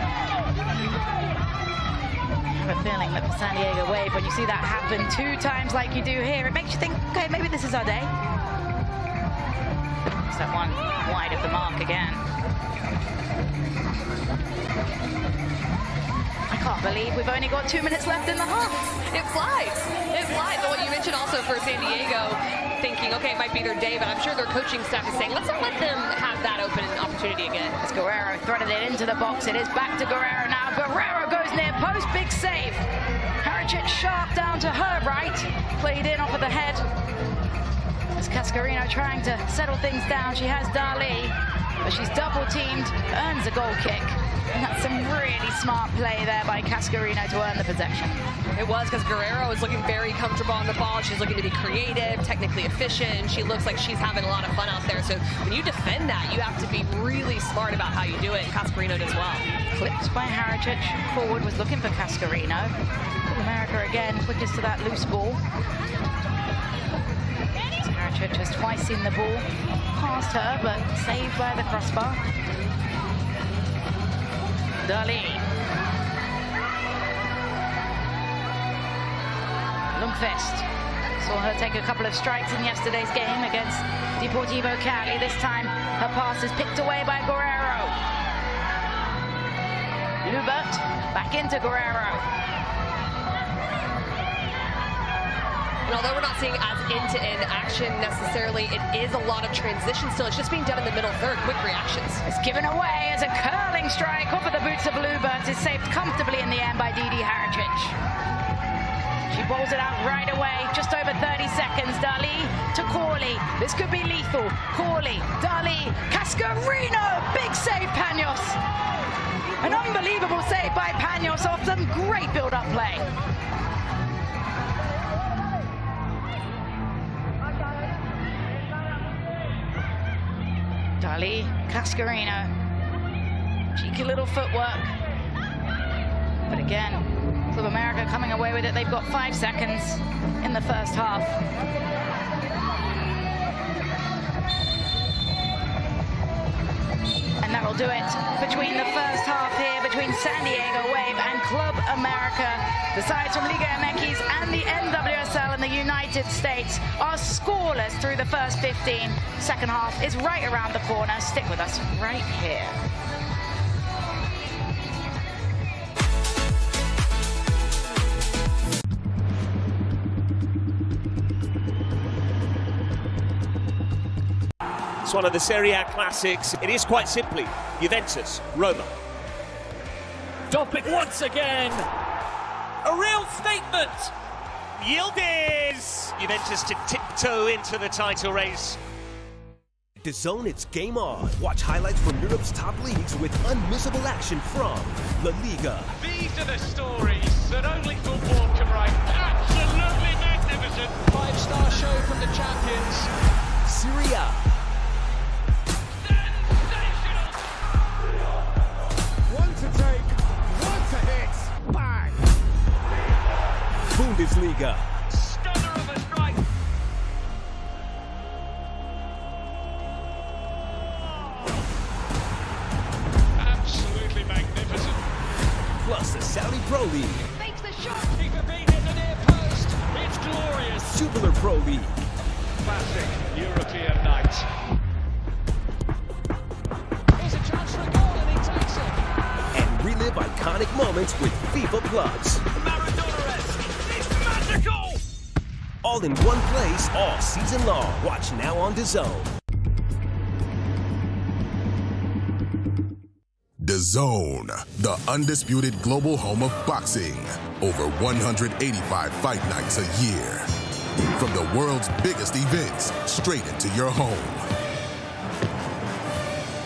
have a feeling that for San Diego Wave, when you see that happen 2 times like you do here, it makes you think, okay, maybe this is our day. It's that one wide of the mark again. I can't believe we've only got 2 minutes left in the half. It flies. It flies. And what you mentioned also for San Diego, thinking, okay, it might be their day, but I'm sure their coaching staff is saying, let's not let them have that open opportunity again. As Guerrero threaded it into the box, it is back to Guerrero now. Guerrero goes near post, big save. Haricic sharp down to her right, played in off of the head. As Cascarino trying to settle things down, she has Dali, but she's double teamed, earns a goal kick. And that's some really smart play there by Cascarino to earn the possession. It was, because Guerrero is looking very comfortable on the ball. She's looking to be creative, technically efficient. She looks like she's having a lot of fun out there. So when you defend that, you have to be really smart about how you do it. And Cascarino does well. Clipped by Haricic. Forward was looking for Cascarino. America again, quickest to that loose ball. Haricic has twice seen the ball past her, but saved by the crossbar. Dali. Lundqvist. Saw her take a couple of strikes in yesterday's game against Deportivo Cali. This time, her pass is picked away by Guerrero. Lubert back into Guerrero. And although we're not seeing as end-to-end action necessarily, it is a lot of transition still. It's just being done in the middle third, quick reactions. It's given away as a curling strike off of the boots of Lubert is saved comfortably in the end by Didi Haricic. She bowls it out right away, just over 30 seconds. Dali to Corley. This could be lethal. Corley, Dali, Cascarino, big save, Panos. An unbelievable save by Panos off some great build-up play. Dali, Cascarino, cheeky little footwork. But again, Club America coming away with it. They've got 5 seconds in the first half. And that'll do it between the first half here, between San Diego Wave and Club America. The sides from Liga MX and the NWSL in the United States are scoreless through the first 15. Second half is right around the corner. Stick with us right here. It's one of the Serie A classics. It is quite simply Juventus, Roma. Topic once again. A real statement. Yildiz! Juventus to tiptoe into the title race. DAZN, it's game on. Watch highlights from Europe's top leagues with unmissable action from La Liga. These are the stories that only football can write. Absolutely magnificent. 5-star show from the champions. Serie A. One to take, one to hit, bang! Bundesliga. Stunner of a strike. Absolutely magnificent. Plus the Saudi Pro League. Makes the shot. Keeper beat at the near post. It's glorious. Jupiler Pro League. Classic European night. Here's a chance for a goal and he takes it. And relive iconic moments with FIFA Plus. Maradona-esque. It's magical. All in one place, all season long. Watch now on DAZN. DAZN, the undisputed global home of boxing. Over 185 fight nights a year. From the world's biggest events, straight into your home.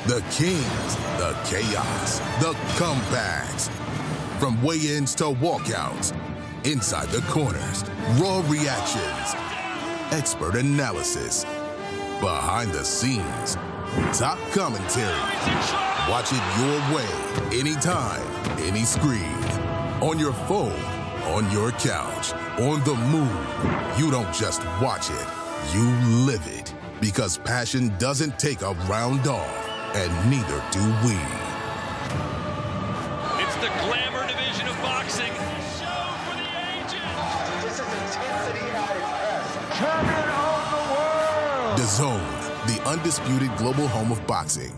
The kings, the chaos, the comebacks. From weigh-ins to walkouts, inside the corners, raw reactions, expert analysis, behind the scenes, top commentary. Watch it your way, anytime, any screen. On your phone, on your couch, on the move. You don't just watch it, you live it. Because passion doesn't take a round off, and neither do we. It's the glamour division of boxing. Show for the ages. This is intensity at its best. Champion of the world! DAZN, the undisputed global home of boxing.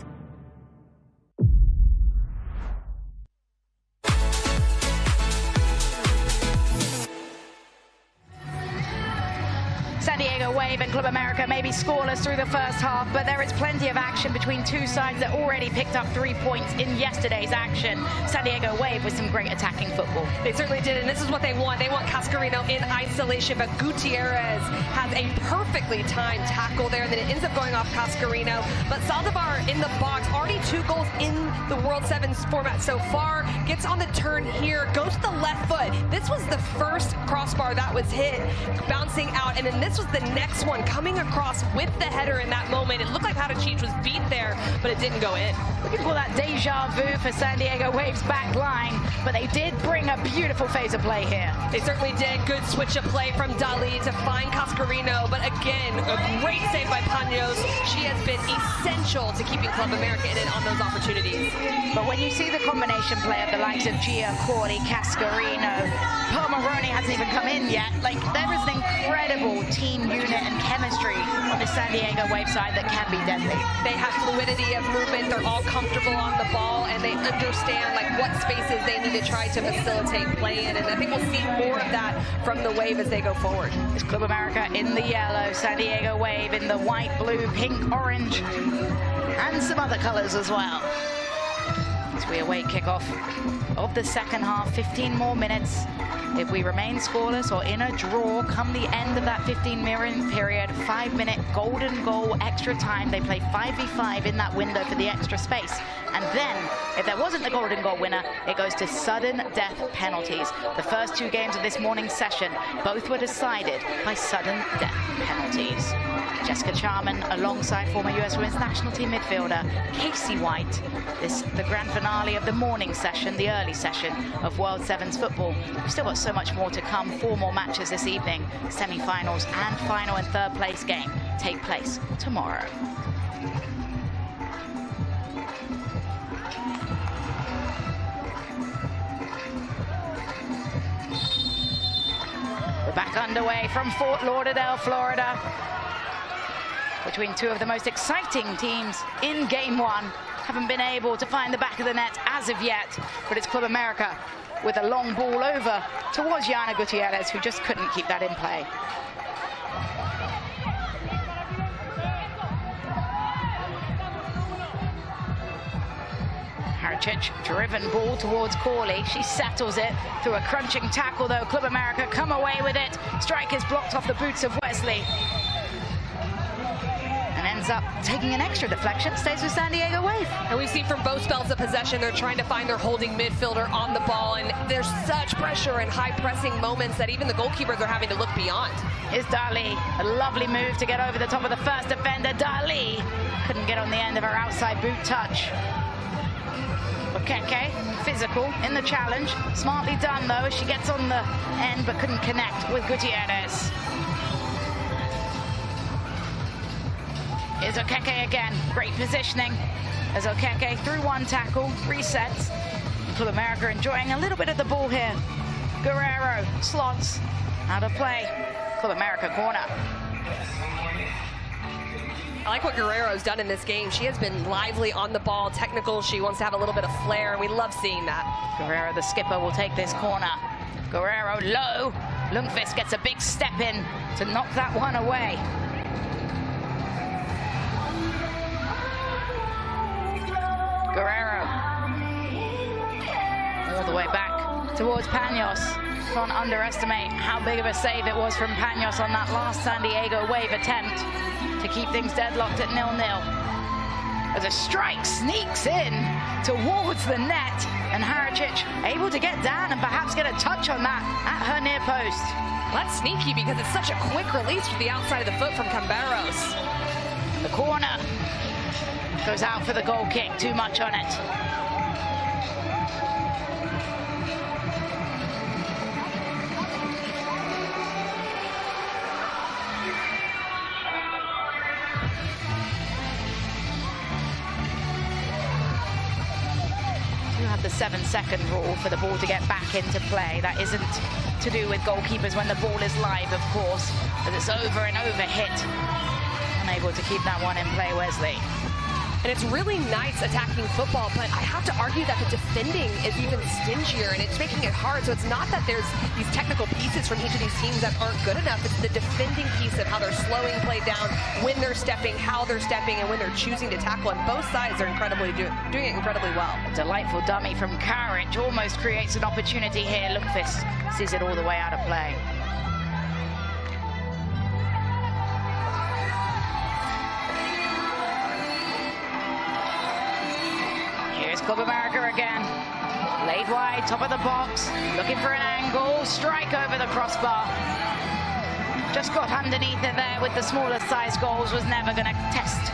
San Diego Wave and Club America may be scoreless through the first half, but there is plenty of action between two sides that already picked up 3 points in yesterday's action. San Diego Wave with some great attacking football. They certainly did, and this is what they want. They want Cascarino in isolation, but Gutierrez has a perfectly timed tackle there, and then it ends up going off Cascarino. But Saldivar in the box, already 2 goals in the World Sevens format so far, gets on the turn here, goes to the left foot. This was the first crossbar that was hit, bouncing out, and then this was the next one coming across with the header in that moment. It looked like Hadachich was beat there, but it didn't go in. We can call that deja vu for San Diego Wave's back line, but they did bring a beautiful phase of play here. They certainly did. Good switch of play from Dali to find Cascarino, but again, a great save by Panos. She has been essential to keeping Club America in it on those opportunities. But when you see the combination play of the likes of Gia Cordy, Cascarino, Pomeroni hasn't even come in yet. Like, there is an incredible team unit and chemistry on the San Diego Wave side that can be deadly. They have fluidity of movement. They're all comfortable on the ball, and they understand like what spaces they need to try to facilitate play in. And I think we'll see more of that from the Wave as they go forward. It's Club America in the yellow, San Diego Wave in the white, blue, pink, orange, and some other colors as well. As we await kickoff of the second half, 15 more minutes. If we remain scoreless or in a draw come the end of that 15-minute period, 5-minute golden goal extra time. They play 5v5 in that window for the extra space. And then, if there wasn't the golden goal winner, it goes to sudden death penalties. The first 2 games of this morning's session, both were decided by sudden death penalties. Jessica Charman alongside former US Women's National Team midfielder Casey White. This the grand finale of the morning session, the early session of World Sevens football. We've still got so much more to come. 4 more matches this evening. Semi-finals and final and third place game take place tomorrow. We're back underway from Fort Lauderdale, Florida, between 2 of the most exciting teams in Game 1. Haven't been able to find the back of the net as of yet, but it's Club America with a long ball over towards Yana Gutierrez, who just couldn't keep that in play. Haricic, driven ball towards Corley. She settles it through a crunching tackle, though. Club America come away with it. Strike is blocked off the boots of Wesley. And ends ends up taking an extra deflection, stays with San Diego Wave. And we see from both spells of possession, they're trying to find their holding midfielder on the ball, and there's such pressure and high pressing moments that even the goalkeepers are having to look beyond. Here's Dali, a lovely move to get over the top of the first defender. Dali couldn't get on the end of her outside boot touch. Okeke, physical in the challenge. Smartly done though, as she gets on the end but couldn't connect with Gutierrez. Here's Okeke again, great positioning as Okeke through one tackle, resets. Club America enjoying a little bit of the ball here. Guerrero slots, out of play. Club America corner. I like what Guerrero's done in this game. She has been lively on the ball, technical. She wants to have a little bit of flair, and we love seeing that. Guerrero, the skipper, will take this corner. Guerrero low. Lundqvist gets a big step in to knock that one away. Guerrero. All the way back towards Panos. Can't underestimate how big of a save it was from Panos on that last San Diego Wave attempt to keep things deadlocked at 0-0. As a strike sneaks in towards the net, and Haricic able to get down and perhaps get a touch on that at her near post. That's sneaky because it's such a quick release to the outside of the foot from Camberos. The corner goes out for the goal kick, too much on it. The 7-second rule for the ball to get back into play. That isn't to do with goalkeepers when the ball is live, of course, but it's over and over hit. Unable to keep that one in play, Wesley. And it's really nice attacking football, but I have to argue that the defending is even stingier, and it's making it hard. So it's not that there's these technical pieces from each of these teams that aren't good enough. It's the defending piece of how they're slowing play down, when they're stepping, how they're stepping, and when they're choosing to tackle. And both sides are doing it incredibly well. A delightful dummy from Karic almost creates an opportunity here. Lundqvist sees it all the way out of play. Club America again. Laid wide, top of the box, looking for an angle, strike over the crossbar. Just got underneath it there with the smaller size goals, was never going to test.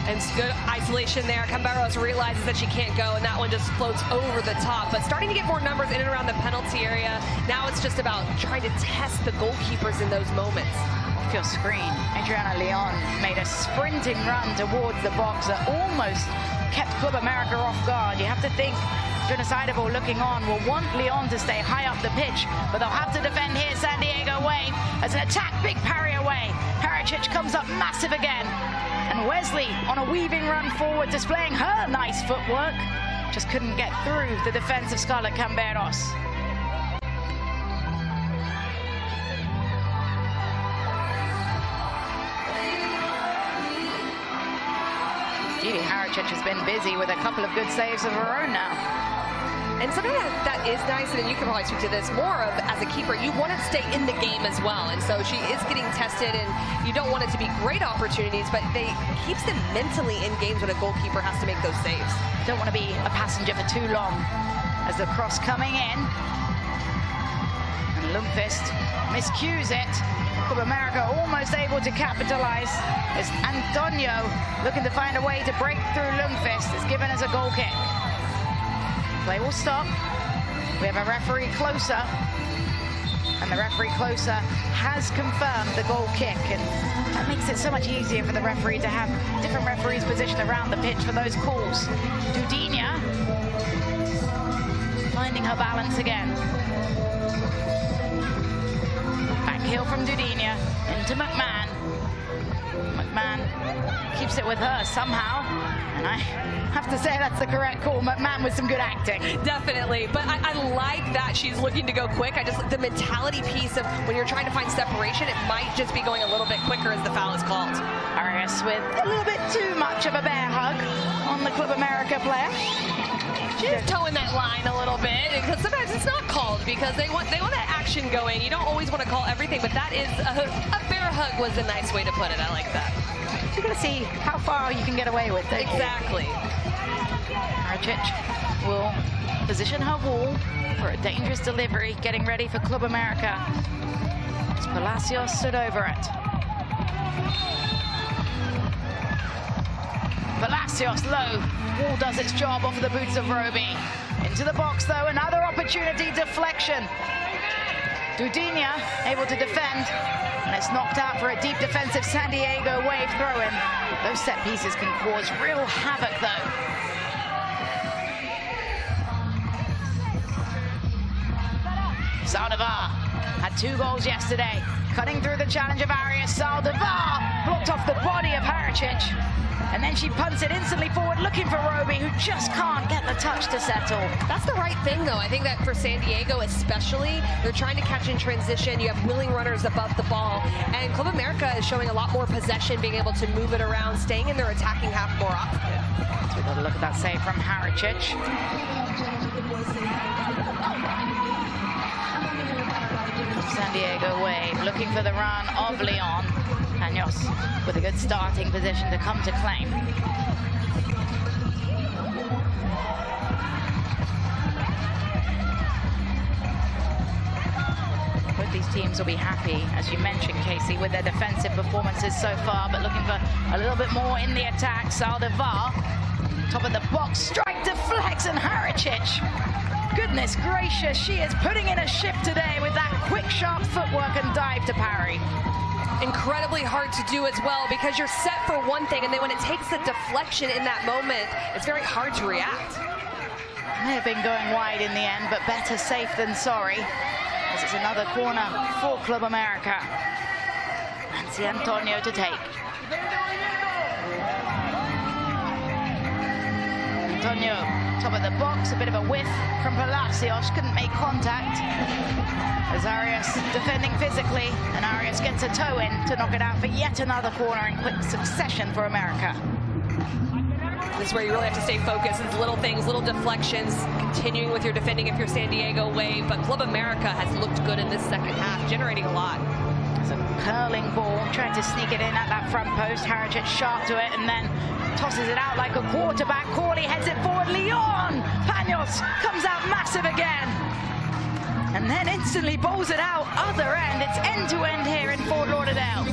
And it's good isolation there. Camberos realizes that she can't go, and that one just floats over the top. But starting to get more numbers in and around the penalty area. Now it's just about trying to test the goalkeepers in those moments. Off your screen, Adriana Leon made a sprinting run towards the box that almost kept Club America off guard. You have to think Genocidable looking on will want Leon to stay high up the pitch, but they'll have to defend here. San Diego Wave as an attack, big parry away. Haricic comes up massive again, and Wesley on a weaving run forward, displaying her nice footwork, just couldn't get through the defense of Scarlett Camberos. Haricic has been busy with a couple of good saves of her own now. And something that is nice, and you can probably speak to this more of as a keeper, you want to stay in the game as well. And so she is getting tested, and you don't want it to be great opportunities, but it keeps them mentally in games when a goalkeeper has to make those saves. Don't want to be a passenger for too long. As the cross coming in, and Lundqvist miscues it. Club America almost able to capitalize as Antonio looking to find a way to break through Lundqvist. Is given as a goal kick. Play will stop. We have a referee closer, and the referee closer has confirmed the goal kick, and that makes it so much easier for the referee to have different referees positioned around the pitch for those calls. Dudinia finding her balance again. Heel from Dudinia into McMahon. McMahon keeps it with her somehow, and I have to say that's the correct call. McMahon with some good acting. Definitely, but I like that she's looking to go quick. The mentality piece of when you're trying to find separation, it might just be going a little bit quicker as the foul is called. Arias with a little bit too much of a bear hug on the Club America player. She's towing that line a little bit, because sometimes it's not called because they want that action going. You don't always want to call everything, but that is a bear hug was a nice way to put it. I like that. You're going to see how far you can get away with it. Exactly. Haricic will position her wall for a dangerous delivery, getting ready for Club America. As Palacios stood over it. Palacios low. Wall does its job off of the boots of Roby. Into the box though, another opportunity, deflection. Dudinia able to defend, and it's knocked out for a deep defensive San Diego wave throw-in. Those set pieces can cause real havoc though. Saldivar had 2 goals yesterday. Cutting through the challenge of Arias. Saldivar blocked off the body of Haricic. And then she punts it instantly forward, looking for Roby, who just can't get the touch to settle. That's the right thing, though. I think that for San Diego especially, they're trying to catch in transition. You have willing runners above the ball. And Club America is showing a lot more possession, being able to move it around, staying in their attacking half more often. So we've got a look at that save from Haricic. San Diego wave, looking for the run of Leon. Paños with a good starting position to come to claim. Both these teams will be happy, as you mentioned, Casey, with their defensive performances so far, but looking for a little bit more in the attack. Saldivar, top of the box, strike deflects, and Haricic. Goodness gracious, she is putting in a shift today with that quick, sharp footwork and dive to parry. Incredibly hard to do as well, because you're set for one thing, and then when it takes the deflection in that moment, it's very hard to react. May have been going wide in the end, but better safe than sorry, as it's another corner for Club America. Nancy Antonio to take. Antonio, top of the box, a bit of a whiff from Palacios, couldn't make contact. As Arias defending physically, and Arias gets a toe in to knock it out for yet another corner in quick succession for America. This is where you really have to stay focused. It's little things, little deflections, continuing with your defending if you're San Diego wave, but Club America has looked good in this second half, generating a lot. It's a curling ball, trying to sneak it in at that front post. Haricic sharp to it, and then tosses it out like a quarterback. Corley heads it forward. Leon Paños comes out massive again. And then instantly bowls it out, other end. It's end-to-end here in Fort Lauderdale.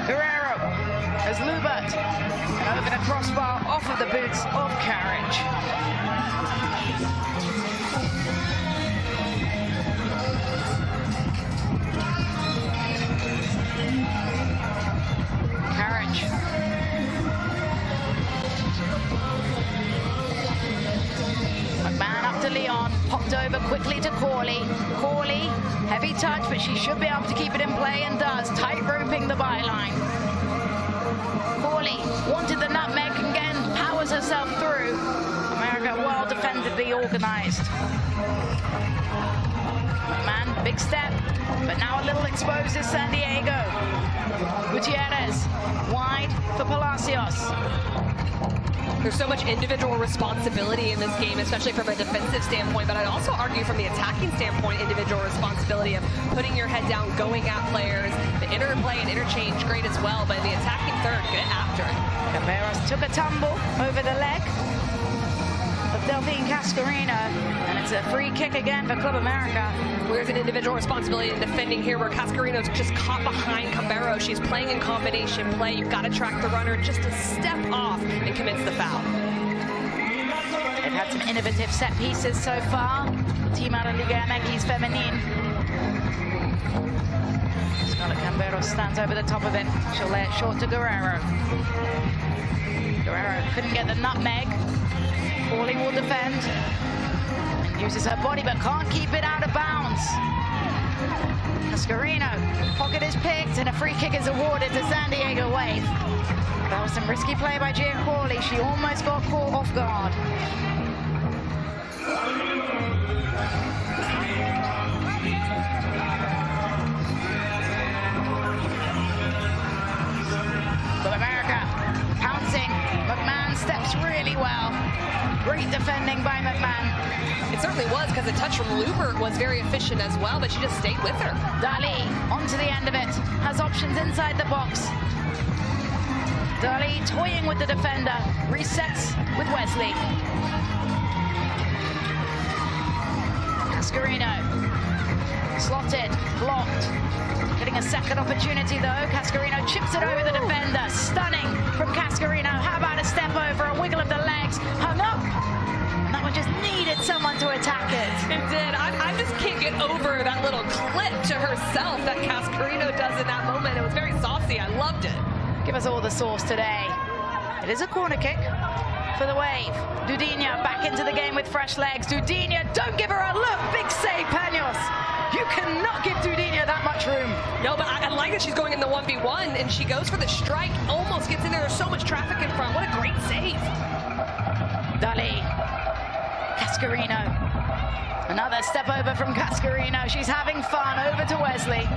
Guerrero as Lubert, and over the crossbar, off of the boots of Carriage. McMahon up to Leon, popped over quickly to Corley. Corley, heavy touch, but she should be able to keep it in play, and does, tight roping the byline. Corley wanted the nutmeg, and again powers herself through. America well defensively organized. McMahon, big step, but now a little exposed is San Diego. Gutierrez, wide for Palacios. There's so much individual responsibility in this game, especially from a defensive standpoint, but I'd also argue from the attacking standpoint, individual responsibility of putting your head down, going at players. The interplay and interchange, great as well, but in the attacking third, get after it. Camberos took a tumble over the leg of Delphine Cascarino, and it's a free kick again for Club America. Where's an individual responsibility in defending here, where Cascarino's just caught behind Camberos. She's playing in combination play. You've got to track the runner just a step off and commits the foul. They've had some innovative set pieces so far. Team out of Liga MX Femenine. Scarlett Camberos stands over the top of it. She'll lay it short to Guerrero. Guerrero couldn't get the nutmeg. Corley will defend. And uses her body, but can't keep it out of bounds. Cascarino, pocket is picked, and a free kick is awarded to San Diego Wave. That was some risky play by Gia Corley. She almost got caught off guard. Club America pouncing. McMahon Great defending by McMahon. It certainly was, because the touch from Lubert was very efficient as well, but she just stayed with her. Dali onto the end of it, has options inside the box. Dali toying with the defender, resets with Wesley. Cascarino, slotted, blocked. Getting a second opportunity though. Cascarino chips it over the defender. Stunning from Cascarino. How about a step over, a wiggle of the legs, hung up. And that one just needed someone to attack it. It did. I just can't get over that little clip to herself that Cascarino does in that moment. It was very saucy. I loved it. Give us all the sauce today. It is a corner kick for the Wave. Dudinia back into the game with fresh legs. Dudinia, don't give her a look. Big save, Panos. You cannot give Dudinia that much room. No, but I like that she's going in the 1v1, and she goes for the strike, almost gets in there. There's so much traffic in front. What a great save. Dali. Cascarino. Another step over from Cascarino. She's having fun. Over to Wesley.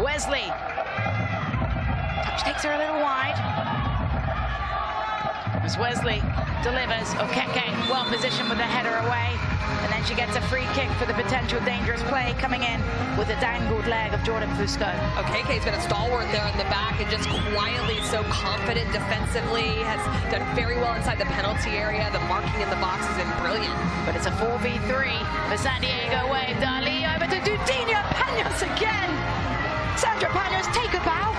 Wesley. Touch takes her a little wide. As Wesley delivers, Okeke well positioned with the header away, and then she gets a free kick for the potential dangerous play coming in with the dangled leg of Jordan Fusco. Okeke's been a stalwart there in the back and just quietly so confident defensively, has done very well inside the penalty area. The marking in the box has been brilliant. But it's a 4v3 for San Diego Wave. Dali over to Dudinia. Panos again. Sandra Panos, take a bow.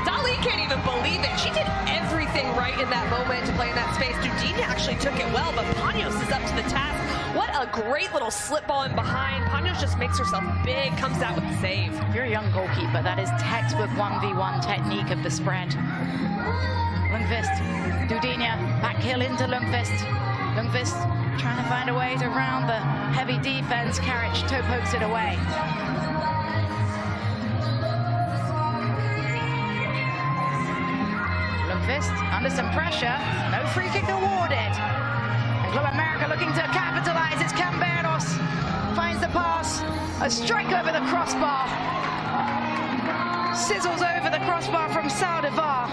Dali can't even believe it. She did everything right in that moment to play in that space. Dudinia actually took it well, but Panos is up to the task. What a great little slip ball in behind. Panos just makes herself big, comes out with the save. If you're a young goalkeeper, that is textbook 1v1 technique of the spread. Lundqvist, Dudinia, back heel into Lundqvist. Lundqvist trying to find a way to round the heavy defense. Karic toe pokes it away. Lundqvist under some pressure, no free kick awarded. And Club America looking to capitalize. It's Camberos, finds the pass, a strike over the crossbar. Sizzles over the crossbar from Saldivar.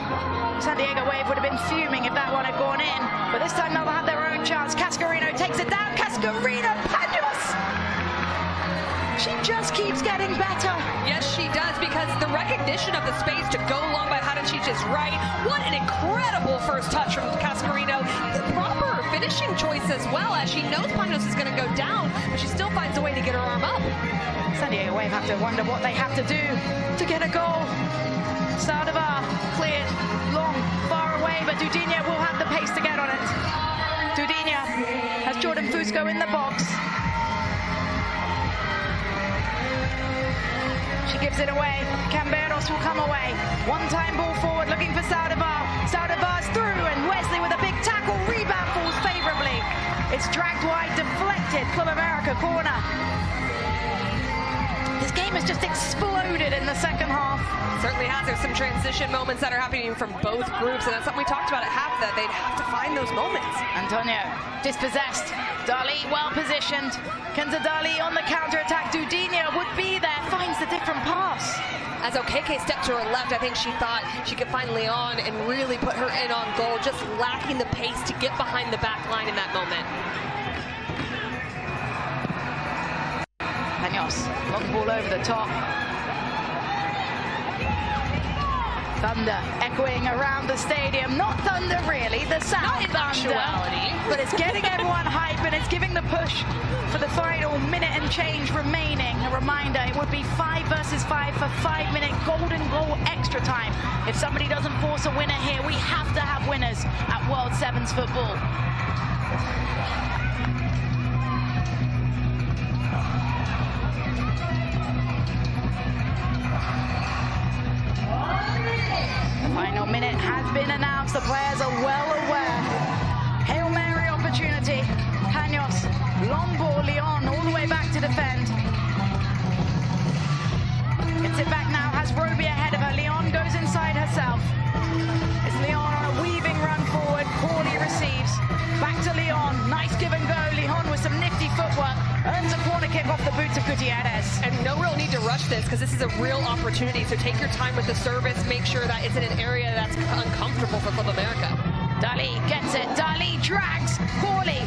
San Diego Wave would have been fuming if that one had gone in, but this time they'll have their own chance. Cascarino takes it down. Cascarino, Panos! She just keeps getting better. Yes, she does, because the recognition of the space to go along by Hadicic is right. What an incredible first touch from Cascarino. The proper finishing choice as well, as she knows Panos is going to go down, but she still finds a way to get her arm up. San Diego Wave have to wonder what they have to do to get a goal. Saldivar cleared long, far away, but Dudinia will have the pace to get on it. Dudinia has Jordan Fusco in the box. She gives it away. Camberos will come away. One-time ball forward, looking for Saldivar. Saldivar's through, and Wesley with a big tackle. Rebound falls favorably. It's dragged wide, deflected. Club America corner. This game has just exploded in the second half. Certainly has. There's some transition moments that are happening from both groups, and that's something we talked about at half, that they'd have to find those moments. Antonio dispossessed. Dali well positioned. Kenza Dali on the counter-attack. Dudinia would be there, finds the different pass. As Okeke stepped to her left, I think she thought she could find Leon and really put her in on goal, just lacking the pace to get behind the back line in that moment. Panos, long ball over the top. Thunder echoing around the stadium. Not thunder really, the sound thunder. But it's getting everyone hype, and it's giving the push for the final minute and change remaining. A reminder, it would be 5 versus 5 for 5-minute golden goal extra time. If somebody doesn't force a winner here, we have to have winners at World Sevens football. The final minute has been announced. The players are well aware. Hail Mary opportunity. Panos, long ball, Leon all the way back to defend. Gets it back now, has Roby ahead of her. Leon goes inside herself. It's Leon on a weaving run forward. Corley receives. Back to Leon. Nice give and go. Leon with some nifty footwork. Earns a corner kick off the boots of Gutierrez. And no real need to rush this, because this is a real opportunity. So take your time with the service. Make sure that it's in an area that's uncomfortable for Club America. Dali gets it. Dali drags. Corley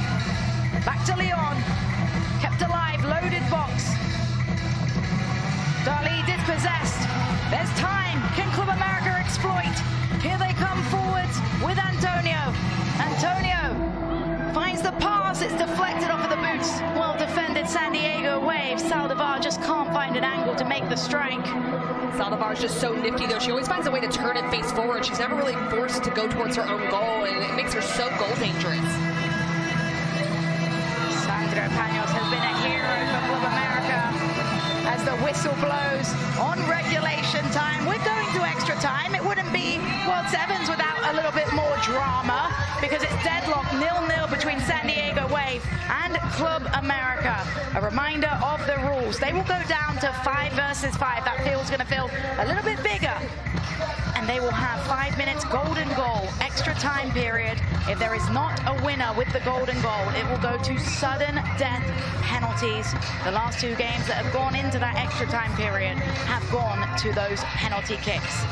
Club America exploit? Here they come forwards with Antonio. Antonio finds the pass. It's deflected off of the boots. Well defended San Diego Wave. Saldivar just can't find an angle to make the strike. Saldivar's just so nifty, though. She always finds a way to turn and face forward. She's never really forced to go towards her own goal, and it makes her so goal dangerous. Sandra Panos has been a hero for Club America as the whistle blows on regulation time. We're going to extra time. It wouldn't be World Sevens without a little bit more drama, because it's deadlock 0-0 between San Diego Wave and Club America. A reminder of the rules. They will go down to 5 versus 5. That field's going to feel a little bit bigger. And they will have 5 minutes golden goal, extra time period. If there is not a winner with the golden goal, it will go to sudden death penalties. The last 2 games that have gone into that extra time period have gone to those penalty kicks.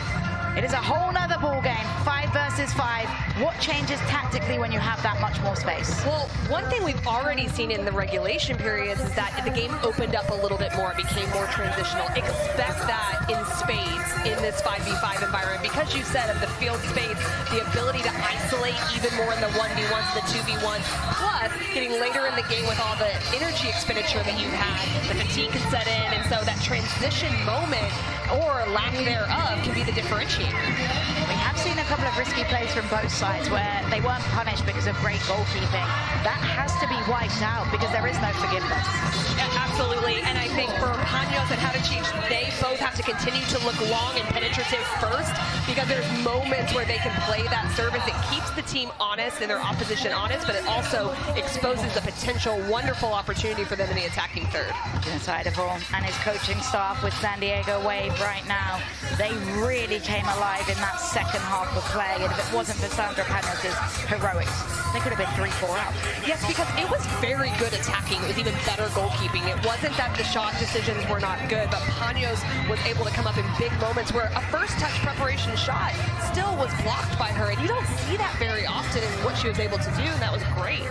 It is a whole nother ball game, 5 versus 5. What changes tactically when you have that much more space? Well, one thing we've already seen in the regulation periods is that the game opened up a little bit more, it became more transitional. Expect that in spades in this 5v5 environment, because you said of the field spades, the ability to isolate even more in the 1v1s, the 2v1s, plus getting later in the game with all the energy expenditure that you've had, the fatigue can set in, and so that transition moment or lack thereof can be the differentiator. We have seen a couple of risky plays from both sides where they weren't punished because of great goalkeeping. That has to be wiped out because there is no forgiveness. Yeah, absolutely, and I think for Panos and Hadicic, they both have to continue to look long and penetrative first, because there's moments where they can play that service. It keeps the team honest and their opposition honest, but it also exposes a potential wonderful opportunity for them in the attacking third. Deportivo and his coaching staff with San Diego Wave right now, they really came alive in that second half of play, and if it wasn't for Sandra Panos' heroics, they could have been 3-4 out. Yes, because it was very good attacking. It was even better goalkeeping. It wasn't that the shot decisions were not good, but Panos was able to come up in big moments where a first touch preparation shot still was blocked by her, and you don't see that very often in what she was able to do, and that was great.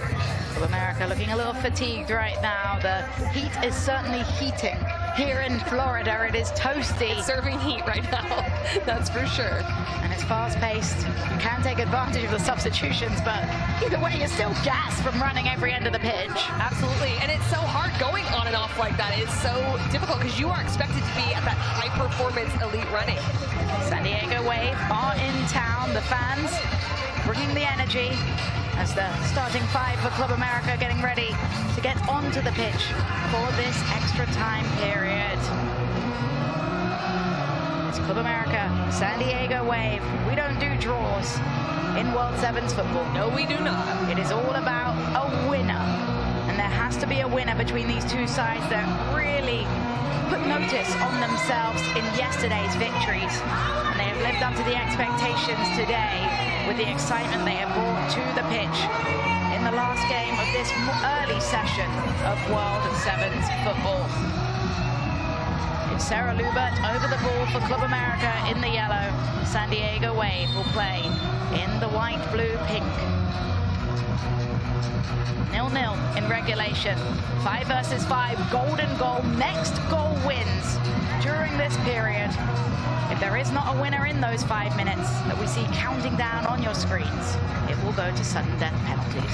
America looking a little fatigued right now. The heat is certainly heating. Here in Florida, it is toasty. It's serving heat right now, that's for sure. And it's fast-paced. You can take advantage of the substitutions, but either way, you're still gassed from running every end of the pitch. Absolutely, and it's so hard going on and off like that. It's so difficult because you are expected to be at that high-performance elite running. San Diego Wave are in town. The fans bringing the energy as the starting 5 for Club America getting ready to get onto the pitch for this extra time period. It's Club America, San Diego Wave. We don't do draws in World Sevens football. No, we do not. It is all about a winner. And there has to be a winner between these two sides that really put notice on themselves in yesterday's victories. And they have lived up to the expectations today with the excitement they have brought to the pitch in the last game of this early session of World Sevens football. It's Sarah Lubert over the ball for Club America in the yellow. San Diego Wave will play in the white, blue, pink. 0-0 in regulation. 5 versus 5, golden goal. Next goal wins during this period. If there is not a winner in those 5 minutes that we see counting down on your screens, it will go to sudden death penalties.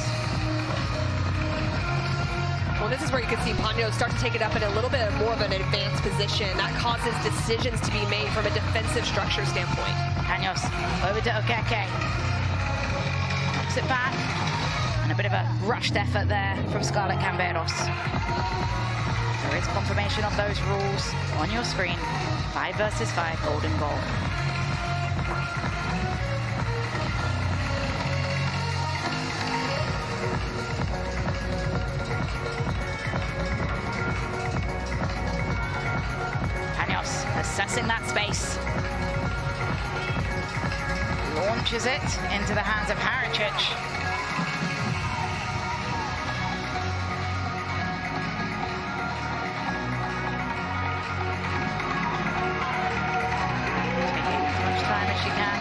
Well, this is where you can see Panos start to take it up in a little bit more of an advanced position. That causes decisions to be made from a defensive structure standpoint. Panos over to Okeke. Knocks it back. And a bit of a rushed effort there from Scarlett Camberos. There is confirmation of those rules on your screen. 5 versus 5, golden goal. Panos assessing that space. Launches it into the hands of Hadicic.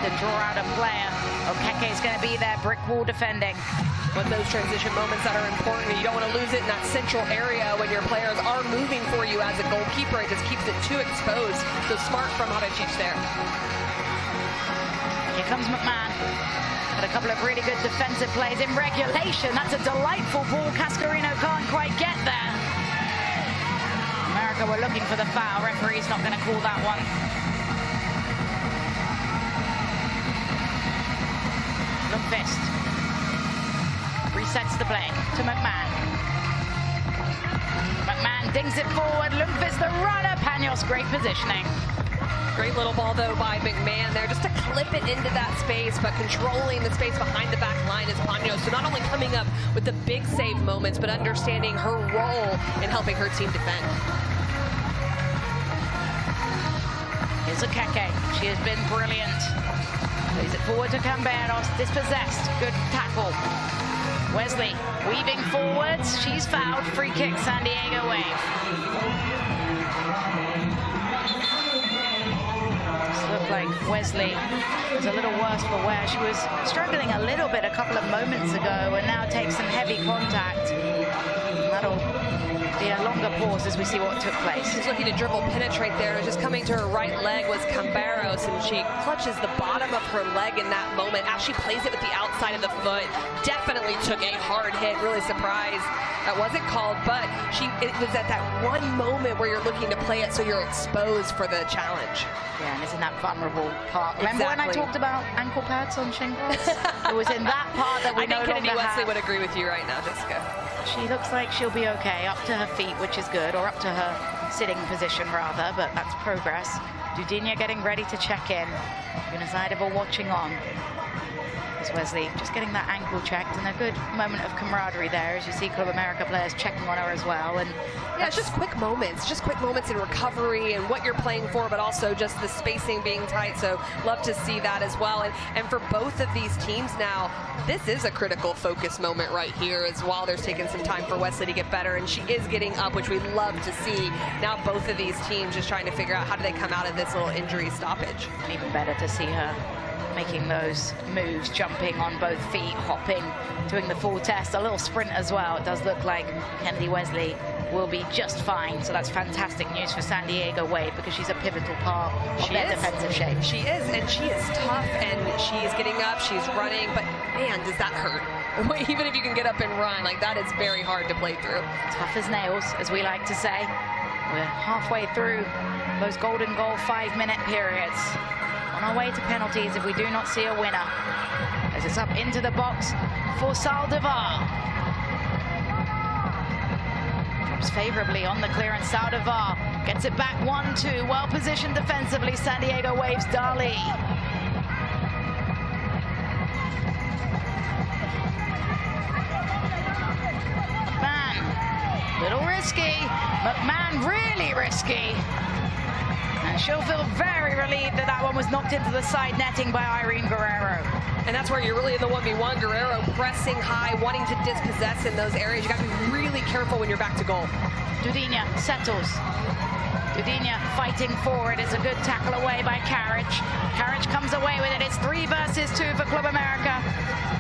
To draw out a player. Okeke is going to be there, brick wall defending. But those transition moments that are important, you don't want to lose it in that central area when your players are moving for you as a goalkeeper. It just keeps it too exposed. So smart from Hadicic there. Here comes McMahon. Had a couple of really good defensive plays in regulation. That's a delightful ball. Cascarino can't quite get there. America were looking for the foul. Referee's not going to call that one. Lundqvist resets the play to McMahon. McMahon dings it forward. Lundqvist the runner. Panos, great positioning. Great little ball, though, by McMahon there, just to clip it into that space, but controlling the space behind the back line is Panos. So not only coming up with the big save moments, but understanding her role in helping her team defend. Here's Okeke. She has been brilliant. Plays it forward to Camberos. Dispossessed. Good tackle. Wesley weaving forwards. She's fouled. Free kick, San Diego Wave. Looked like Wesley was a little worse for wear. She was struggling a little bit a couple of moments ago and now takes some heavy contact. That'll be a longer pause as we see what took place. She's looking to dribble penetrate there. Just coming to her right leg was Camberos, and she clutches the bottom of her leg in that moment. As she plays it with the outside of the foot, definitely took a hard hit. Really surprised that wasn't called, but it was at that one moment where you're looking to play it so you're exposed for the challenge. Yeah, and it's in that vulnerable part. Remember when I talked about ankle pads on shingles? It was in that part that we no longer have. I think Kennedy Wesley would agree with you right now, Jessica. She looks like she'll be okay, up to her feet, which is good, or up to her sitting position rather, but that's progress. Dudinia getting ready to check in. Unisidova watching on. As Wesley just getting that ankle checked, and a good moment of camaraderie there as you see Club America players checking on her as well. And yeah, it's just quick moments in recovery and what you're playing for, but also just the spacing being tight. So love to see that as well. And for both of these teams now, this is a critical focus moment right here, as Wilder's taking some time for Wesley to get better, and she is getting up, which we love to see. Now both of these teams just trying to figure out how do they come out of this little injury stoppage. And even better to see her making those moves, jumping on both feet, hopping, doing the full test, a little sprint as well. It does look like Kennedy Wesley will be just fine. So that's fantastic news for San Diego Wave, because she's a pivotal part of their defensive shape. She is, and she is tough, and she's getting up, she's running, but man, does that hurt. Even if you can get up and run, like that is very hard to play through. Tough as nails, as we like to say. We're halfway through those golden goal 5-minute periods. On our way to penalties if we do not see a winner. As it's up into the box for Saldivar. Drops favorably on the clearance. Saldivar gets it back 1-2. Well positioned defensively. San Diego Waves Dali. McMahon, little risky. McMahon really risky. And she'll feel very relieved that that one was knocked into the side netting by Irene Guerrero. And that's where you're really in the 1v1. Guerrero pressing high, wanting to dispossess in those areas. You got to be really careful when you're back to goal. Dudinia settles. Dudinia fighting forward. It's a good tackle away by Carriage. Carriage comes away with it. It's 3 versus 2 for Club America.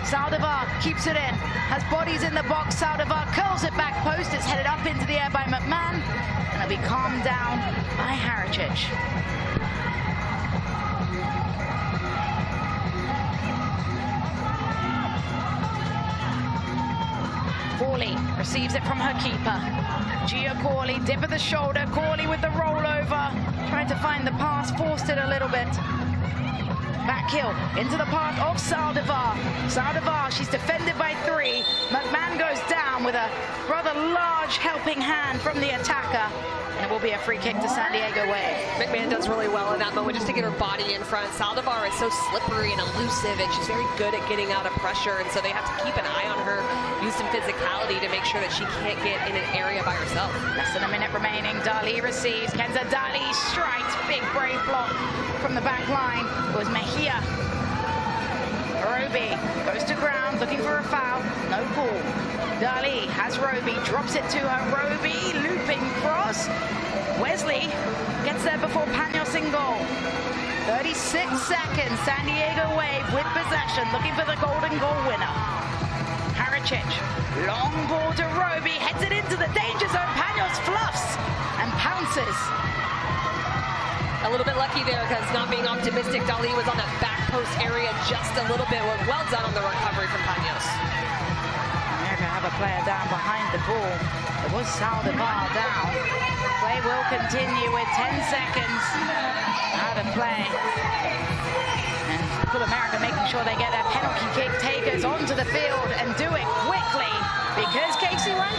Saldivar keeps it in. Has bodies in the box. Saldivar curls it back post. It's headed up into the air by McMahon. And it'll be calmed down by Heritage. Corley receives it from her keeper. Gia Corley, dip of the shoulder. Corley with the rollover. Tried to find the pass, forced it a little bit. Back heel into the path of Saldivar. Saldivar, she's defended by 3. McMahon goes down with a rather large helping hand from the attacker. And it will be a free kick to San Diego Wave. McMahon does really well in that moment just to get her body in front. Saldivar is so slippery and elusive, and she's very good at getting out of pressure, and so they have to keep an eye on her, use some physicality to make sure that she can't get in an area by herself. Less than a minute remaining. Dali receives. Kenza Dali strikes. Big brave block from the back line. It was Mejia. Roby goes to ground looking for a foul. No call. Dali has Roby, drops it to her. Roby looping cross. Wesley gets there before Panos in goal. 36 seconds. San Diego Wave with possession, looking for the golden goal winner. Heritage, long ball to Roby, heads it into the danger zone. Panos fluffs and pounces. A little bit lucky there because not being optimistic, Dali was on that back post area just a little bit. Well done on the recovery from Paños. America have a player down behind the ball. It was Saldivar down. Play will continue with 10 seconds out of play. And Club America making sure they get their penalty kick takers onto the field and do it quickly because Casey, right?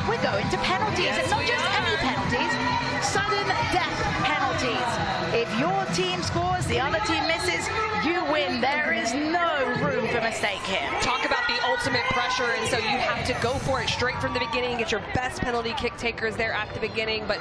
We're going to penalties. Yes, and not just any penalties, sudden death penalties. If your team scores, the other team misses, you win. There is no room for mistake here. Talk about the ultimate pressure, and so you have to go for it straight from the beginning, get your best penalty kick takers there at the beginning, but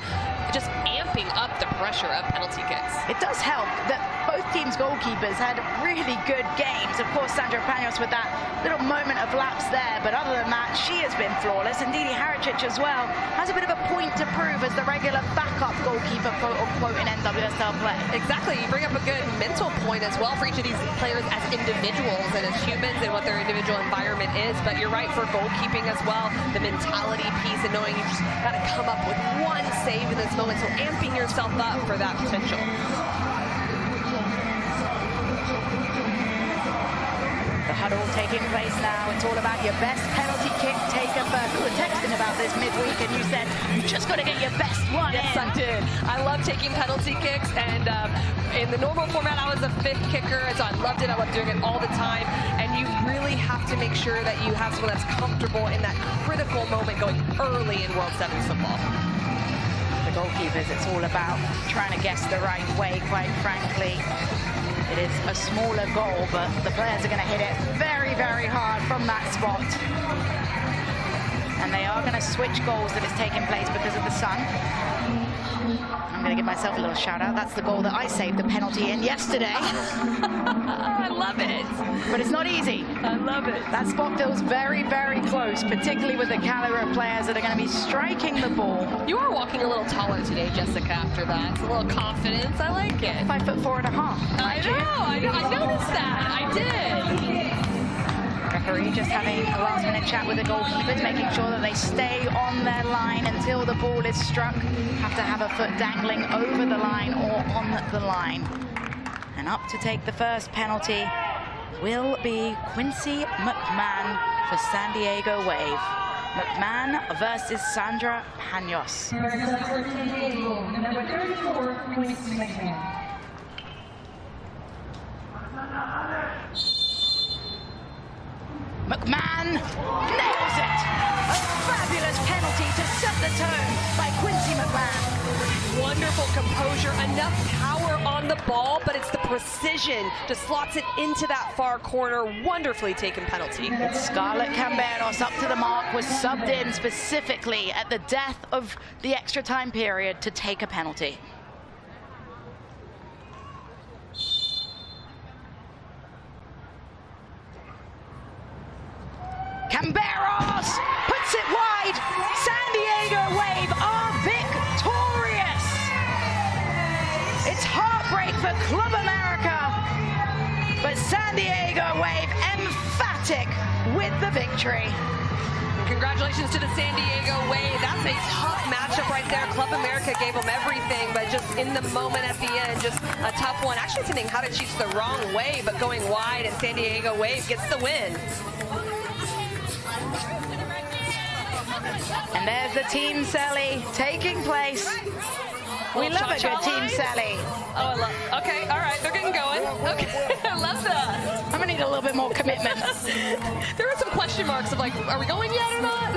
just amping up the pressure of penalty kicks. It does help that both teams' goalkeepers had really good games. Of course, Sandra Paños with that little moment of lapse there, but other than that, she has been flawless. And Didi Haricic as well has a bit of a point to prove as the regular backup goalkeeper, quote unquote, in NWSL play. Exactly. You bring up a good mental point as well for each of these players as individuals and as humans and what their individual environment is. But you're right, for goalkeeping as well, the mentality piece and knowing you just got to come up with one save in this moment. So amping yourself up for that potential. The huddle taking place now. It's all about your best penalty kick taker first. We were texting about this midweek and you said, you just got to get your best one in. Yes, I did. I love taking penalty kicks, and in the normal format, I was a fifth kicker, and so I loved it. I love doing it all the time, and you really have to make sure that you have someone that's comfortable in that critical moment going early in World Sevens football. The goalkeepers, it's all about trying to guess the right way, quite frankly. It is a smaller goal, but the players are going to hit it very, very hard from that spot. And they are going to switch goals that is taking place because of the sun. I'm going to give myself a little shout out. That's the goal that I saved the penalty in yesterday. I love it. But it's not easy. I love it. That spot feels very, very close, particularly with the caliber of players that are going to be striking the ball. You are walking a little taller today, Jessica, after that. It's a little confidence. I like it. 5'4.5". I noticed that. I did. Referee just having a last-minute chat with the goalkeepers, making sure that they stay on their line until the ball is struck. Have to have a foot dangling over the line or on the line. And up to take the first penalty will be Quincy McMahon for San Diego Wave. McMahon versus Sandra Paños. Number 34, Quincy McMahon. McMahon nails it! A fabulous penalty to set the tone by Quincy McMahon. Wonderful composure, enough power on the ball, but it's the precision. Just slots it into that far corner. Wonderfully taken penalty. It's Scarlett Camberos up to the mark, was subbed in specifically at the death of the extra time period to take a penalty. Camberos puts it wide. San Diego Wave are victorious. It's heartbreak for Club America, but San Diego Wave emphatic with the victory. Congratulations to the San Diego Wave. That's a tough matchup right there. Club America gave them everything, but just in the moment at the end, just a tough one. Actually sending Hadachich the wrong way, but going wide, and San Diego Wave gets the win. And there's the team Selly taking place. We love a good team Selly. Oh, I love. Okay, all right, they're getting going. Okay, I love that. I'm gonna need a little bit more commitment. There are some question marks of like, are we going yet or not?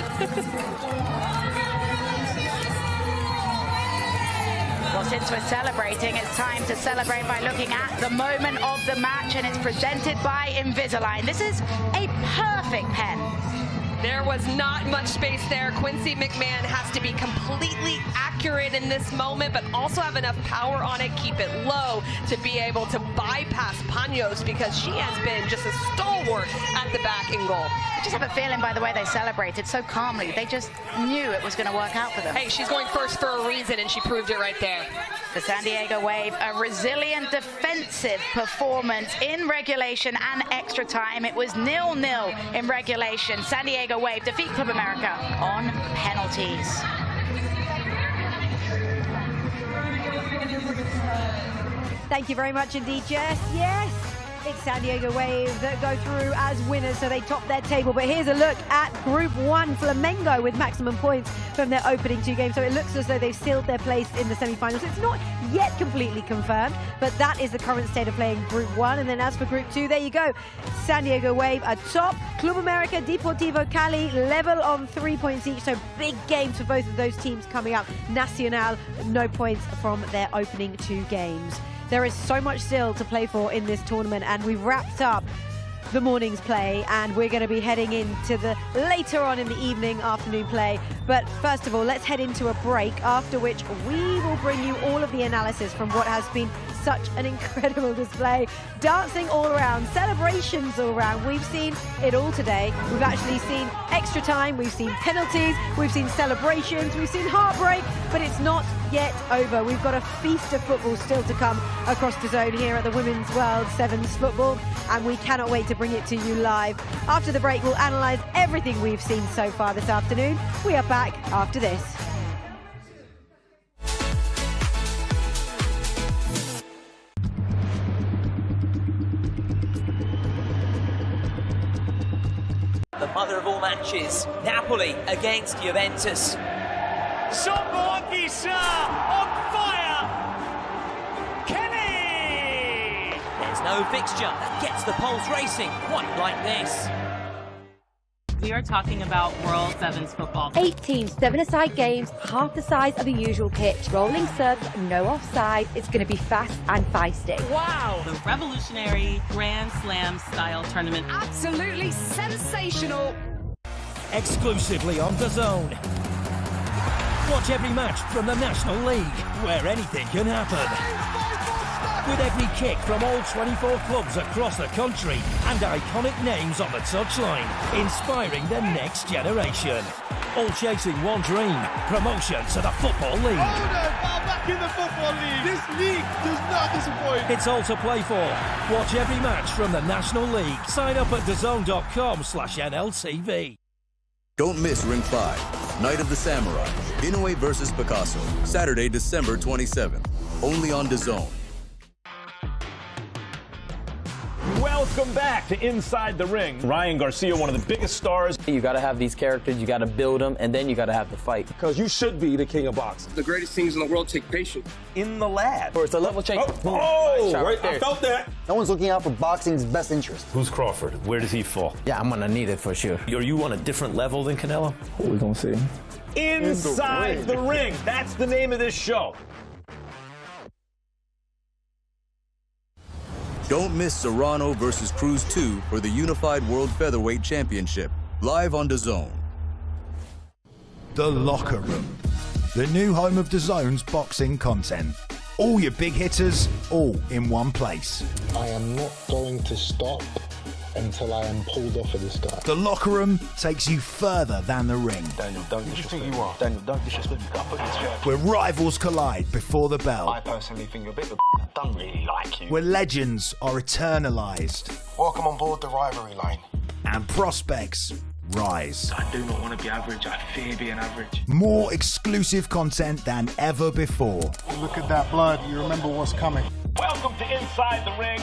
Well, since we're celebrating, it's time to celebrate by looking at the moment of the match, and it's presented by Invisalign. This is a perfect pen. There was not much space there. Quincy McMahon has to be completely accurate in this moment, but also have enough power on it, keep it low to be able to bypass Paños, because she has been just a stalwart at the back in goal. I just have a feeling by the way they celebrated so calmly, they just knew it was going to work out for them. Hey, she's going first for a reason, and she proved it right there. The San Diego Wave, a resilient defensive performance in regulation and extra time. It was 0-0 in regulation. San Diego Wave defeat Club America on penalties. Thank you very much indeed, Jess. Yes, it's San Diego Wave that go through as winners, so they top their table. But here's a look at Group 1, Flamengo with maximum points from their opening 2 games. So it looks as though they've sealed their place in the semi-finals. It's not yet completely confirmed, but that is the current state of play in Group 1. And then as for Group 2, there you go. San Diego Wave atop, Club America, Deportivo, Cali, level on 3 points each. So big games for both of those teams coming up. Nacional, no points from their opening 2 games. There is so much still to play for in this tournament, and we've wrapped up the morning's play, and we're going to be heading into the later on in the evening, afternoon play. But first of all, let's head into a break, after which we will bring you all of the analysis from what has been such an incredible display. Dancing all around, celebrations all around. We've seen it all today. We've actually seen extra time, we've seen penalties, we've seen celebrations, we've seen heartbreak, but it's not yet over. We've got a feast of football still to come across DAZN here at the Women's World Sevens football, and we cannot wait to bring it to you live. After the break, we'll analyse everything we've seen so far this afternoon. We are back after this. The mother of all matches, Napoli against Juventus. Somboangisa on fire! Kenny! There's no fixture that gets the pulse racing quite like this. We are talking about World Sevens football. 18 7-a-side games, half the size of the usual pitch. Rolling serves, no offside. It's going to be fast and feisty. Wow! The revolutionary Grand Slam style tournament. Absolutely sensational. Exclusively on DAZN. Watch every match from the National League, where anything can happen. With every kick from all 24 clubs across the country and iconic names on the touchline, inspiring the next generation. All chasing one dream, promotion to the Football League. Back in the Football League. This league does not disappoint. It's all to play for. Watch every match from the National League. Sign up at DAZN.com/NLTV. Don't miss Ring 5, Night of the Samurai, Inaugural versus Picasso, Saturday, December 27th, only on DAZN. Welcome back to Inside the Ring. Ryan Garcia, one of the biggest stars. You got to have these characters, you got to build them, and then you got to have the fight. Because you should be the king of boxing. The greatest things in the world take patience. In the lab. Or it's a level change. Right there. I felt that. No one's looking out for boxing's best interest. Who's Crawford? Where does he fall? Yeah, I'm going to need it for sure. Are you on a different level than Canelo? We're going to see. Inside the Ring. That's the name of this show. Don't miss Serrano versus Cruz 2 for the Unified World Featherweight Championship, live on DAZN. The Locker Room, the new home of DAZN's boxing content. All your big hitters, all in one place. I am not going to stop until I am pulled off of this guy. The Locker Room takes you further than the ring. Daniel, don't disrespect me. Daniel, don't disrespect me. I'll put this straight. Where rivals collide before the bell. I personally think you're a bit of a don't really like you. Where legends are eternalized. Welcome on board the rivalry line. And prospects rise. I do not want to be average. I fear being average. More exclusive content than ever before. Look at that blood. You remember what's coming. Welcome to Inside the Ring,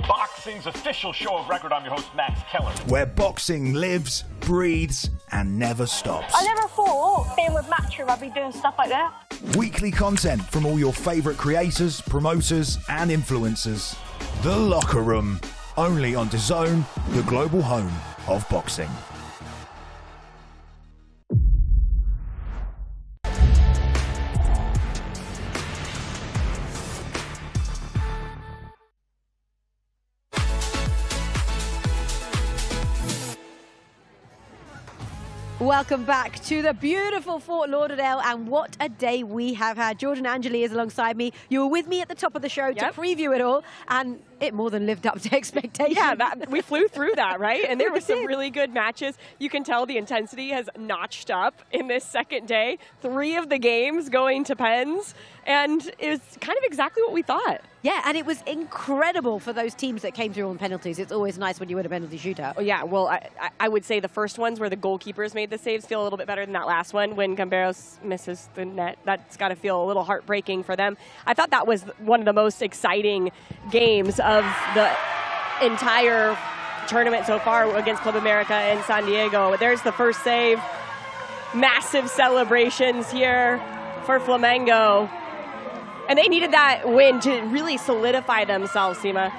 boxing's official show of record. I'm your host, Max Keller. Where boxing lives, breathes, and never stops. I never thought being with Matchroom I'd be doing stuff like that. Weekly content from all your favourite creators, promoters, and influencers. The Locker Room, only on DAZN, the global home of boxing. Welcome back to the beautiful Fort Lauderdale, and what a day we have had. Jordan Angeli is alongside me. You were with me at the top of the show to preview it all, and it more than lived up to expectations. Yeah, we flew through that, right? And there were some really good matches. You can tell the intensity has notched up in this second day. 3 of the games going to pens, and it was kind of exactly what we thought. Yeah, and it was incredible for those teams that came through on penalties. It's always nice when you win a penalty shootout. Oh, yeah, well, I would say the first ones where the goalkeepers made the saves feel a little bit better than that last one when Camberos misses the net. That's got to feel a little heartbreaking for them. I thought that was one of the most exciting games of the entire tournament so far against Club America in San Diego. There's the first save. Massive celebrations here for Flamengo. And they needed that win to really solidify themselves, Seema.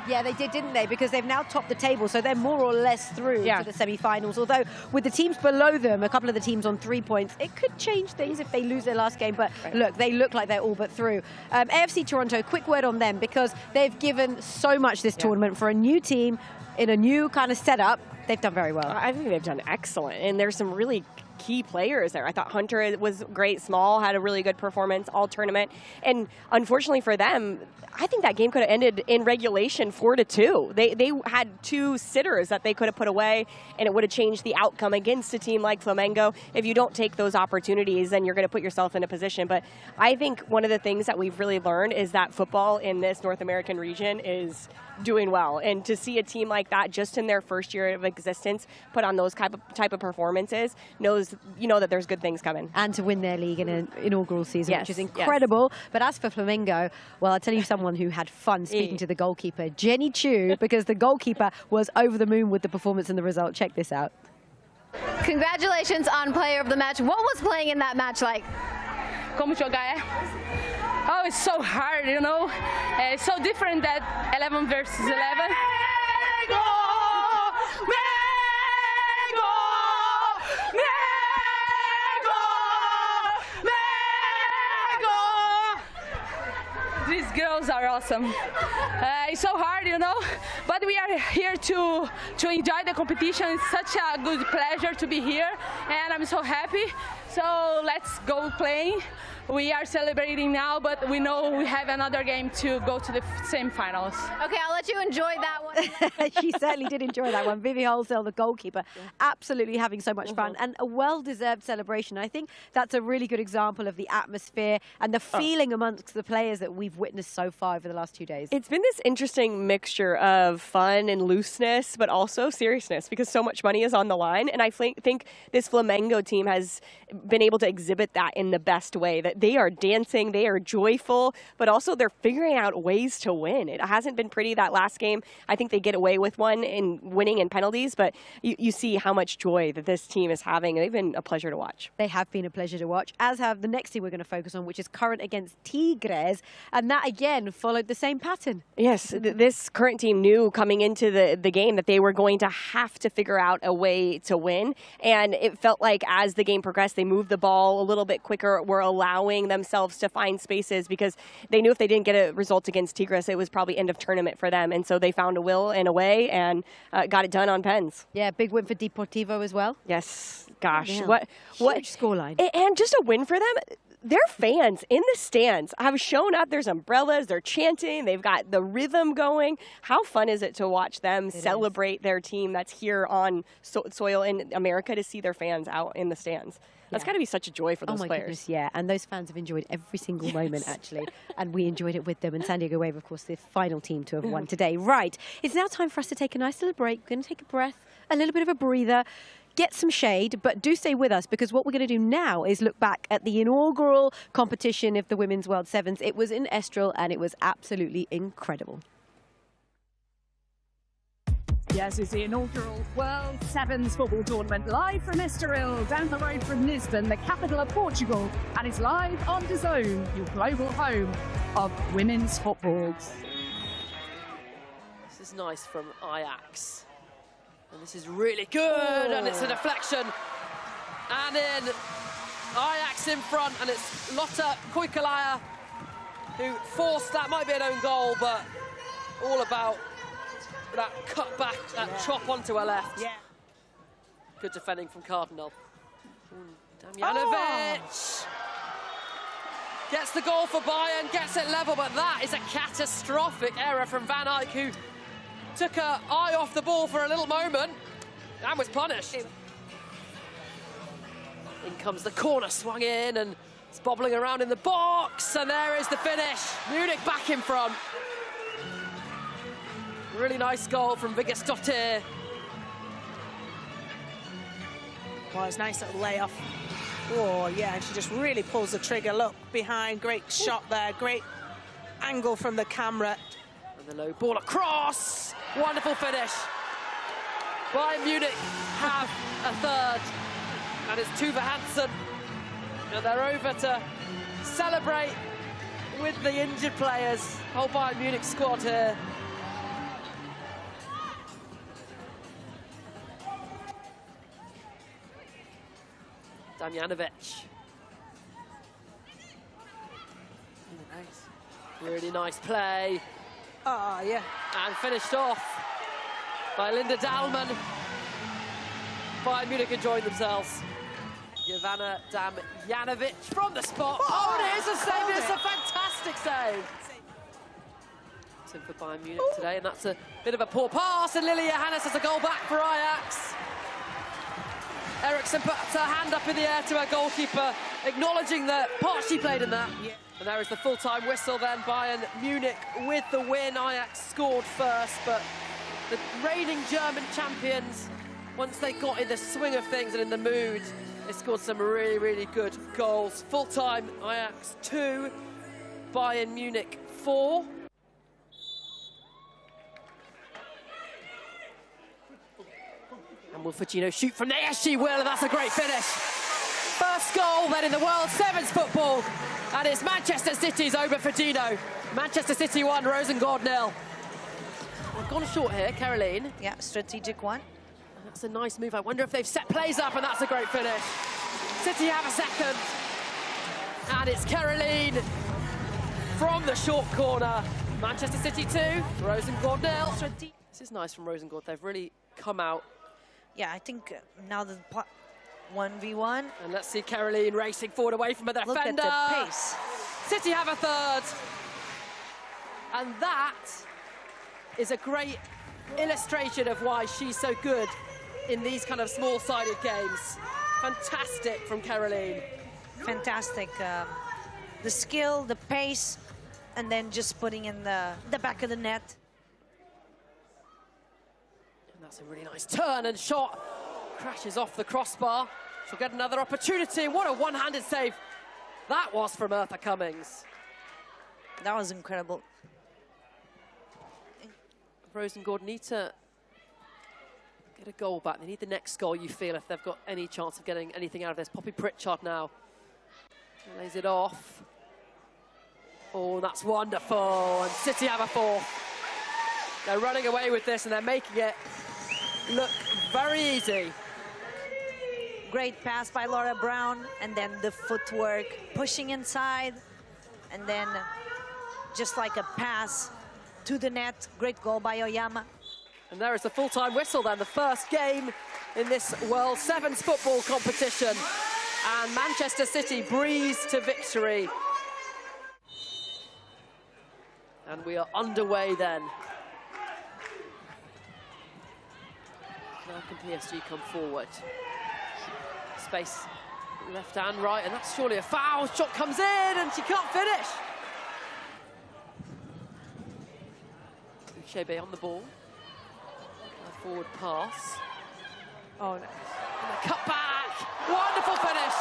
Yeah, they did, didn't they? Because they've now topped the table, so they're more or less through to the semi-finals. Although, with the teams below them, a couple of the teams on 3 points, it could change things if they lose their last game. But look, they look like they're all but through. AFC Toronto, quick word on them, because they've given so much this tournament for a new team in a new kind of setup. They've done very well. I think they've done excellent, and there's some really key players there. I thought Hunter was great. Small had a really good performance all tournament. And unfortunately for them, I think that game could have ended in regulation 4-2. They had 2 sitters that they could have put away, and it would have changed the outcome against a team like Flamengo. If you don't take those opportunities, then you're going to put yourself in a position. But I think one of the things that we've really learned is that football in this North American region is doing well. And to see a team like that just in their first year of existence put on those type of performances, you know that there's good things coming. And to win their league in an inaugural season, which is incredible. But as for Flamengo, well, I'll tell you someone who had fun speaking to the goalkeeper, Jenny Chu, because the goalkeeper was over the moon with the performance and the result. Check this out. Congratulations on player of the match. What was playing in that match like? Como jogar é? Oh, it's so hard, you know. It's so different that 11 versus 11. These girls are awesome. It's so hard, you know, but we are here to enjoy the competition. It's such a good pleasure to be here, and I'm so happy. So let's go playing. We are celebrating now, but we know we have another game to go to the semi-finals. Okay, I'll let you enjoy that one. She certainly did enjoy that one. Vivi Holsdale, the goalkeeper, absolutely having so much fun and a well-deserved celebration. I think that's a really good example of the atmosphere and the feeling amongst the players that we've witnessed so far over the last 2 days. It's been this interesting mixture of fun and looseness, but also seriousness, because so much money is on the line. And I think this Flamengo team has been able to exhibit that in the best way, that they are dancing, they are joyful, but also they're figuring out ways to win. It hasn't been pretty that last game. I think they get away with one in winning in penalties, but you see how much joy that this team is having. They've been a pleasure to watch. They have been a pleasure to watch, as have the next team we're going to focus on, which is current against Tigres, and that again followed the same pattern. Yes, this current team knew coming into the game that they were going to have to figure out a way to win, and it felt like as the game progressed, they moved the ball a little bit quicker, were allowing themselves to find spaces, because they knew if they didn't get a result against Tigres, it was probably end of tournament for them. And so they found a will and a way and got it done on pens. Yeah, big win for Deportivo as well. Yes, gosh. Yeah. What scoreline. And just a win for them. Their fans in the stands have shown up. There's umbrellas. They're chanting. They've got the rhythm going. How fun is it to watch them celebrate their team that's here on soil in America, to see their fans out in the stands? That's got to be such a joy for those players. Goodness, yeah, and those fans have enjoyed every single moment, actually, and we enjoyed it with them. And San Diego Wave, of course, the final team to have won today. Right, it's now time for us to take a nice little break. We're going to take a breath, a little bit of a breather, get some shade, but do stay with us, because what we're going to do now is look back at the inaugural competition of the Women's World Sevens. It was in Estoril, and it was absolutely incredible. Yes, it's the inaugural World Sevens football tournament, live from Estoril, down the road from Lisbon, the capital of Portugal, and it's live on DAZN, your global home of women's football. This is nice from Ajax, and this is really good, and it's a deflection, and then Ajax in front, and it's Lotta Koikalaya who forced that. Might be an own goal, but all about that cut back, that chop onto her left. Yeah. Good defending from Cardinal. Damjanovic. Gets the goal for Bayern, gets it level, but that is a catastrophic error from Van Eyck, who took her eye off the ball for a little moment and was punished. In comes the corner, swung in, and it's bobbling around in the box, and there is the finish. Munich back in front. Really nice goal from Vigestottir. Well, it's a nice little layoff. Oh, yeah, and she just really pulls the trigger. Look, behind, great shot there, great angle from the camera. And the low ball across. Wonderful finish. Bayern Munich have a third, and it's Tuva Hansen. And they're over to celebrate with the injured players. Whole Bayern Munich squad here. Damjanovic. Nice. Really nice play. Oh, yeah. And finished off by Linda Dahlmann. Bayern Munich enjoying themselves. Jovana Damjanovic from the spot. Oh, and it is a save. It's a fantastic save. It's in for Bayern Munich today, and that's a bit of a poor pass, and Lily Johannes has a goal back for Ajax. Eriksson puts her hand up in the air to her goalkeeper, acknowledging the part she played in that. Yeah. And there is the full-time whistle then. Bayern Munich with the win. Ajax scored first, but the reigning German champions, once they got in the swing of things and in the mood, they scored some really, really good goals. Full-time Ajax 2, Bayern Munich 4. And will Fujino shoot from there? Yes, she will, and that's a great finish. First goal then in the World Sevens football, and it's Manchester City's over Fujino. Manchester City 1, Rosengård 0. They've gone short here, Caroline. Yeah, strategic one. And that's a nice move. I wonder if they've set plays up, and that's a great finish. City have a second, and it's Caroline from the short corner. Manchester City 2, Rosengård 0. This is nice from Rosengård. They've really come out. Yeah, I think now the 1v1. And let's see Caroline racing forward away from the defender. Look at the pace. City have a third. And that is a great illustration of why she's so good in these kind of small-sided games. Fantastic from Caroline. Fantastic. The skill, the pace, and then just putting in the back of the net. That's a really nice turn and shot. Crashes off the crossbar. She'll get another opportunity. What a one-handed save that was from Eartha Cummings. That was incredible. Rosengård need to get a goal back. They need the next goal, you feel, if they've got any chance of getting anything out of this. Poppy Pritchard now lays it off. Oh, that's wonderful. And City have a fourth. They're running away with this, and they're making it look very easy. Great pass by Laura Brown, and then the footwork, pushing inside, and then just like a pass to the net. Great goal by Oyama. And there is the full-time whistle then, the first game in this World Sevens football competition. And Manchester City breeze to victory. And we are underway then. Now can PSG come forward? Space, left and right, and that's surely a foul. Shot comes in, and she can't finish. Uchebe on the ball. A forward pass. Oh, no. And a cut back. Wonderful finish.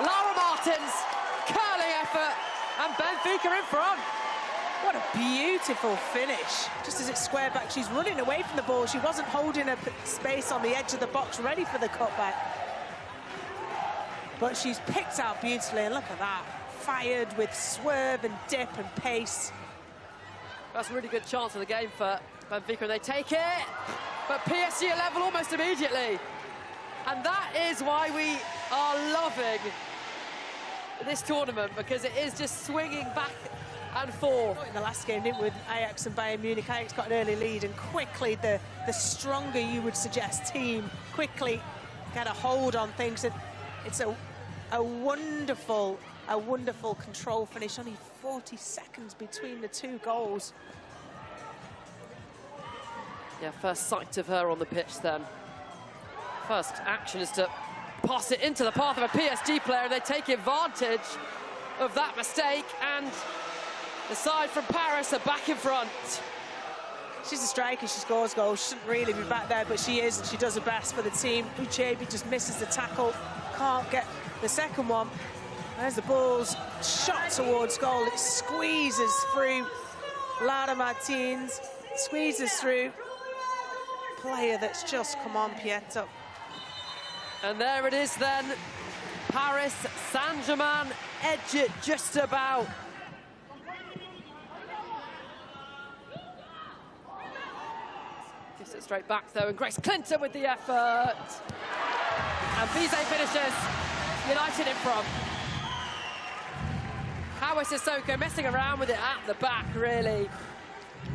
Laura Martins, curling effort, and Benfica in front. What a beautiful finish. Just as it's squared back, she's running away from the ball. She wasn't holding a space on the edge of the box, ready for the cutback. But she's picked out beautifully, and look at that. Fired with swerve and dip and pace. That's a really good chance of the game for Benfica, and they take it. But PSG are level almost immediately. And that is why we are loving this tournament, because it is just swinging back and forth. In the last game, didn't we, with Ajax and Bayern Munich? Ajax got an early lead, and quickly the stronger, you would suggest, team quickly get a hold on things. And it's a wonderful a wonderful control finish. Only 40 seconds between the two goals. Yeah, first sight of her on the pitch then. First action is to pass it into the path of a PSG player, and they take advantage of that mistake, and the side from Paris are back in front. She's a striker, she scores goals. She shouldn't really be back there, but she is, and she does her best for the team. Uchebi just misses the tackle, can't get the second one. There's the ball's shot towards goal. It squeezes through. Lara Martins squeezes through. Player that's just come on, Pietro. And there it is then. Paris Saint-Germain edge it just about. Gives it straight back though, and Grace Clinton with the effort. And Bizet finishes. United in front. Hawa Sissoko messing around with it at the back, really.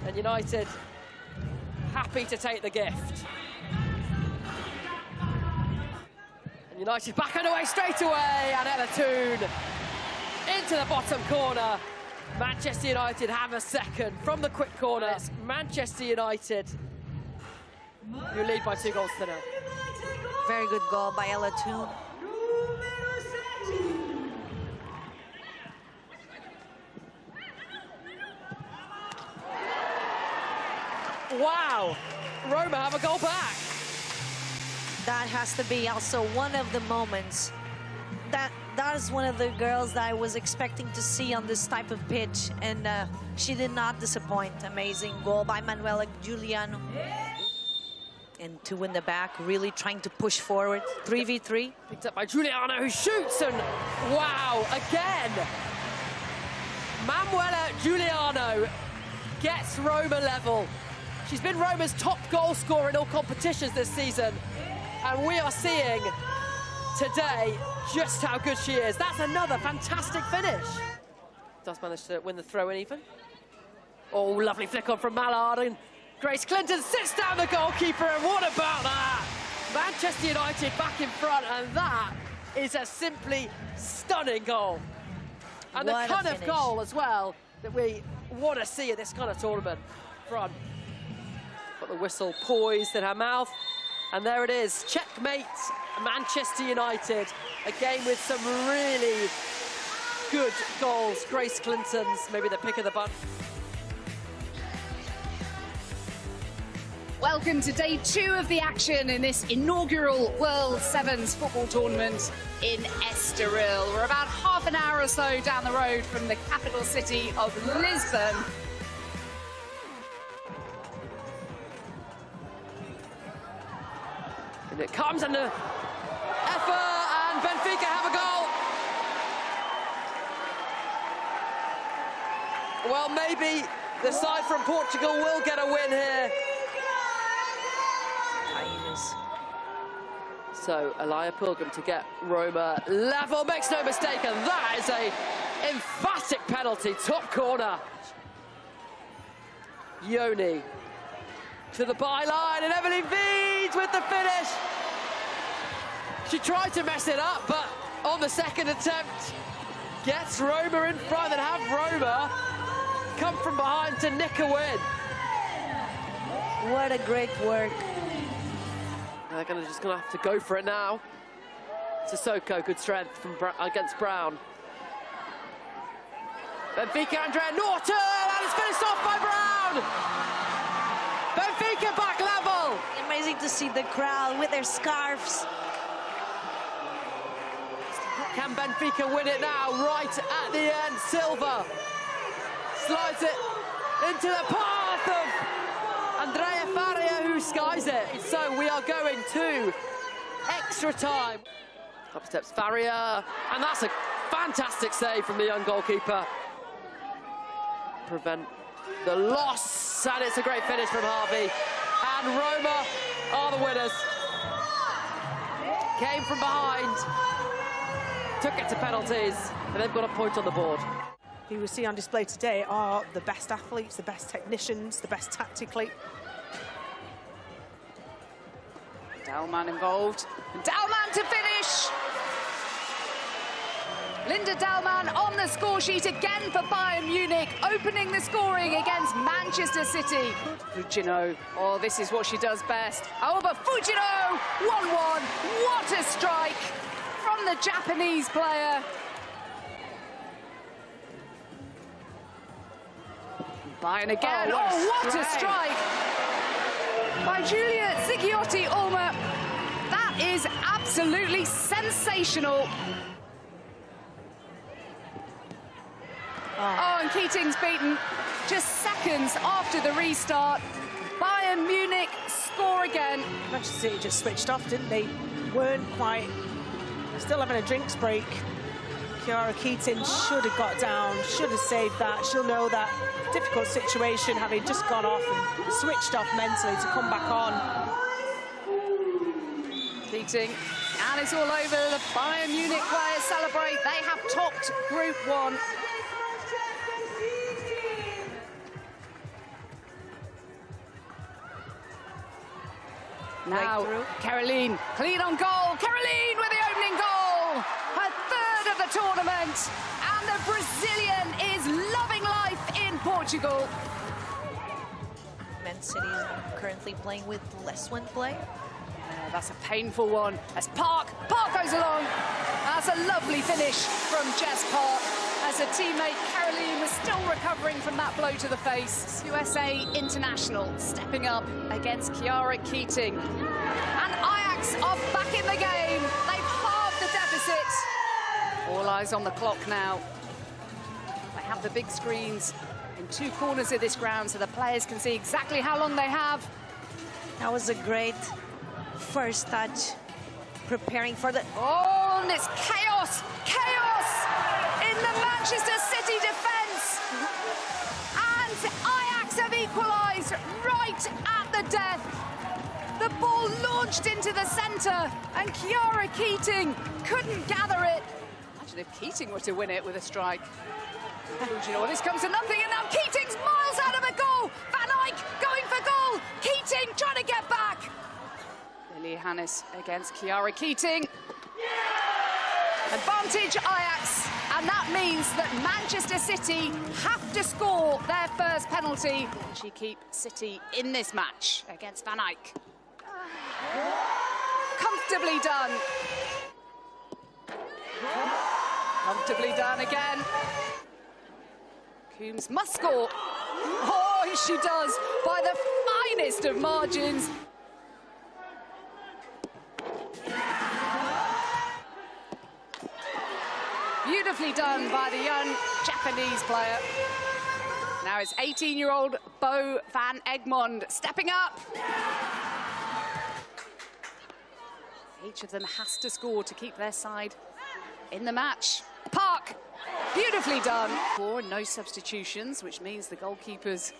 And United happy to take the gift. And United back underway straight away, and Ella Toon into the bottom corner. Manchester United have a second from the quick corner. It's Manchester United who lead by 2 goals to 0. Very good goal by Ella Toon. Wow, Roma have a goal back. That has to be also one of the moments. That is one of the girls that I was expecting to see on this type of pitch, and she did not disappoint. Amazing goal by Manuela Giuliano. And 2 in the back, really trying to push forward. 3v3. Picked up by Giuliano, who shoots, and wow, again. Manuela Giuliano gets Roma level. She's been Roma's top goal scorer in all competitions this season. And we are seeing today just how good she is. That's another fantastic finish. Does manage to win the throw-in even. Oh, lovely flick on from Mallard, and Grace Clinton sits down the goalkeeper, and what about that? Manchester United back in front, and that is a simply stunning goal. And What the kind of finish. goal as well that we want to see at this kind of tournament. Front. Got the whistle poised in her mouth, and there it is. Checkmate, Manchester United. A game with some really good goals. Grace Clinton's maybe the pick of the bunch. Welcome to day 2 of the action in this inaugural World Sevens football tournament in Estoril. We're about half an hour or so down the road from the capital city of Lisbon. And it comes, and the effort, and Benfica have a goal. Well, maybe the side from Portugal will get a win here. So, Elia Pilgrim to get Roma level, makes no mistake, and that is a emphatic penalty, top corner. Yoni to the byline, and Evelyn Veed with the finish. She tried to mess it up, but on the second attempt, gets Roma in front, and have Roma come from behind to nick a win. What a great work. They're just gonna have to go for it now. Sissoko, good strength from against Brown. Benfica, Andrea Norton, and it's finished off by Brown. Benfica back level. Amazing to see the crowd with their scarves. Can Benfica win it now? Right at the end, Silva slides it into the path of Andrea Faria, who skies it. So we are going to extra time. Up steps Faria, and that's a fantastic save from the young goalkeeper. Prevent the loss, and it's a great finish from Harvey. And Roma are the winners. Came from behind, took it to penalties, and they've got a point on the board. Who we see on display today are the best athletes, the best technicians, the best tactically. Dalman involved. And Dalman to finish! Linda Dahlmann on the score sheet again for Bayern Munich, opening the scoring against Manchester City. Fujino, oh, this is what she does best. Oh, but Fujino, 1-1. What a strike from the Japanese player. Bayern again. Oh, what a strike by Julia Zighiotti-Ulmer. That is absolutely sensational. Oh, and Keating's beaten just seconds after the restart. Bayern Munich score again. Manchester City just switched off, didn't they? Weren't quite, still having a drinks break. Chiara Keating should have got down, should have saved that. She'll know that difficult situation, having just gone off and switched off mentally to come back on. Keating, and it's all over. The Bayern Munich players celebrate. They have topped Group 1. Now, Caroline, clean on goal. Caroline with the opening goal. Her third of the tournament. And the Brazilian is loving life in Portugal. Man City is currently playing with less wind play. That's a painful one. As Park goes along. That's a lovely finish from Jess Park. As a teammate, Caroline was still recovering from that blow to the face. USA international stepping up against Chiara Keating. And Ajax are back in the game. They've halved the deficit. All eyes on the clock now. They have the big screens in two corners of this ground so the players can see exactly how long they have. That was a great first touch, preparing for the... Oh, and it's chaos! Chaos in the Manchester City defence! And Ajax have equalised right at the death. The ball launched into the centre, and Chiara Keating couldn't gather it. Imagine if Keating were to win it with a strike. You know, this comes to nothing, and now Keating's miles out of a goal. Van Eyck going for goal. Keating trying to get back. Lily Hannes against Chiara Keating. Advantage Ajax, and that means that Manchester City have to score their first penalty. She keep City in this match against Van Eyck. Comfortably done. Comfortably done again. Coombs must score. Oh, she does, by the finest of margins. Beautifully done by the young Japanese player. Now it's 18-year-old Bo van Egmond stepping up. Each of them has to score to keep their side in the match. Park, beautifully done. No substitutions, which means the goalkeepers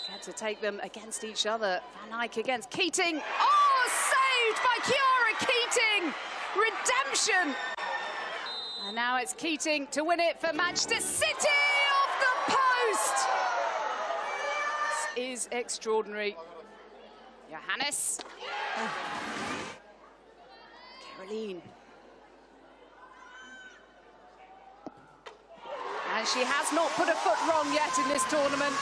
get to take them against each other. Van Eyck against Keating. Oh, saved by Chiara Keating. Redemption. And now it's Keating to win it for Manchester City off the post. This is extraordinary. Johannes. Caroline. And she has not put a foot wrong yet in this tournament.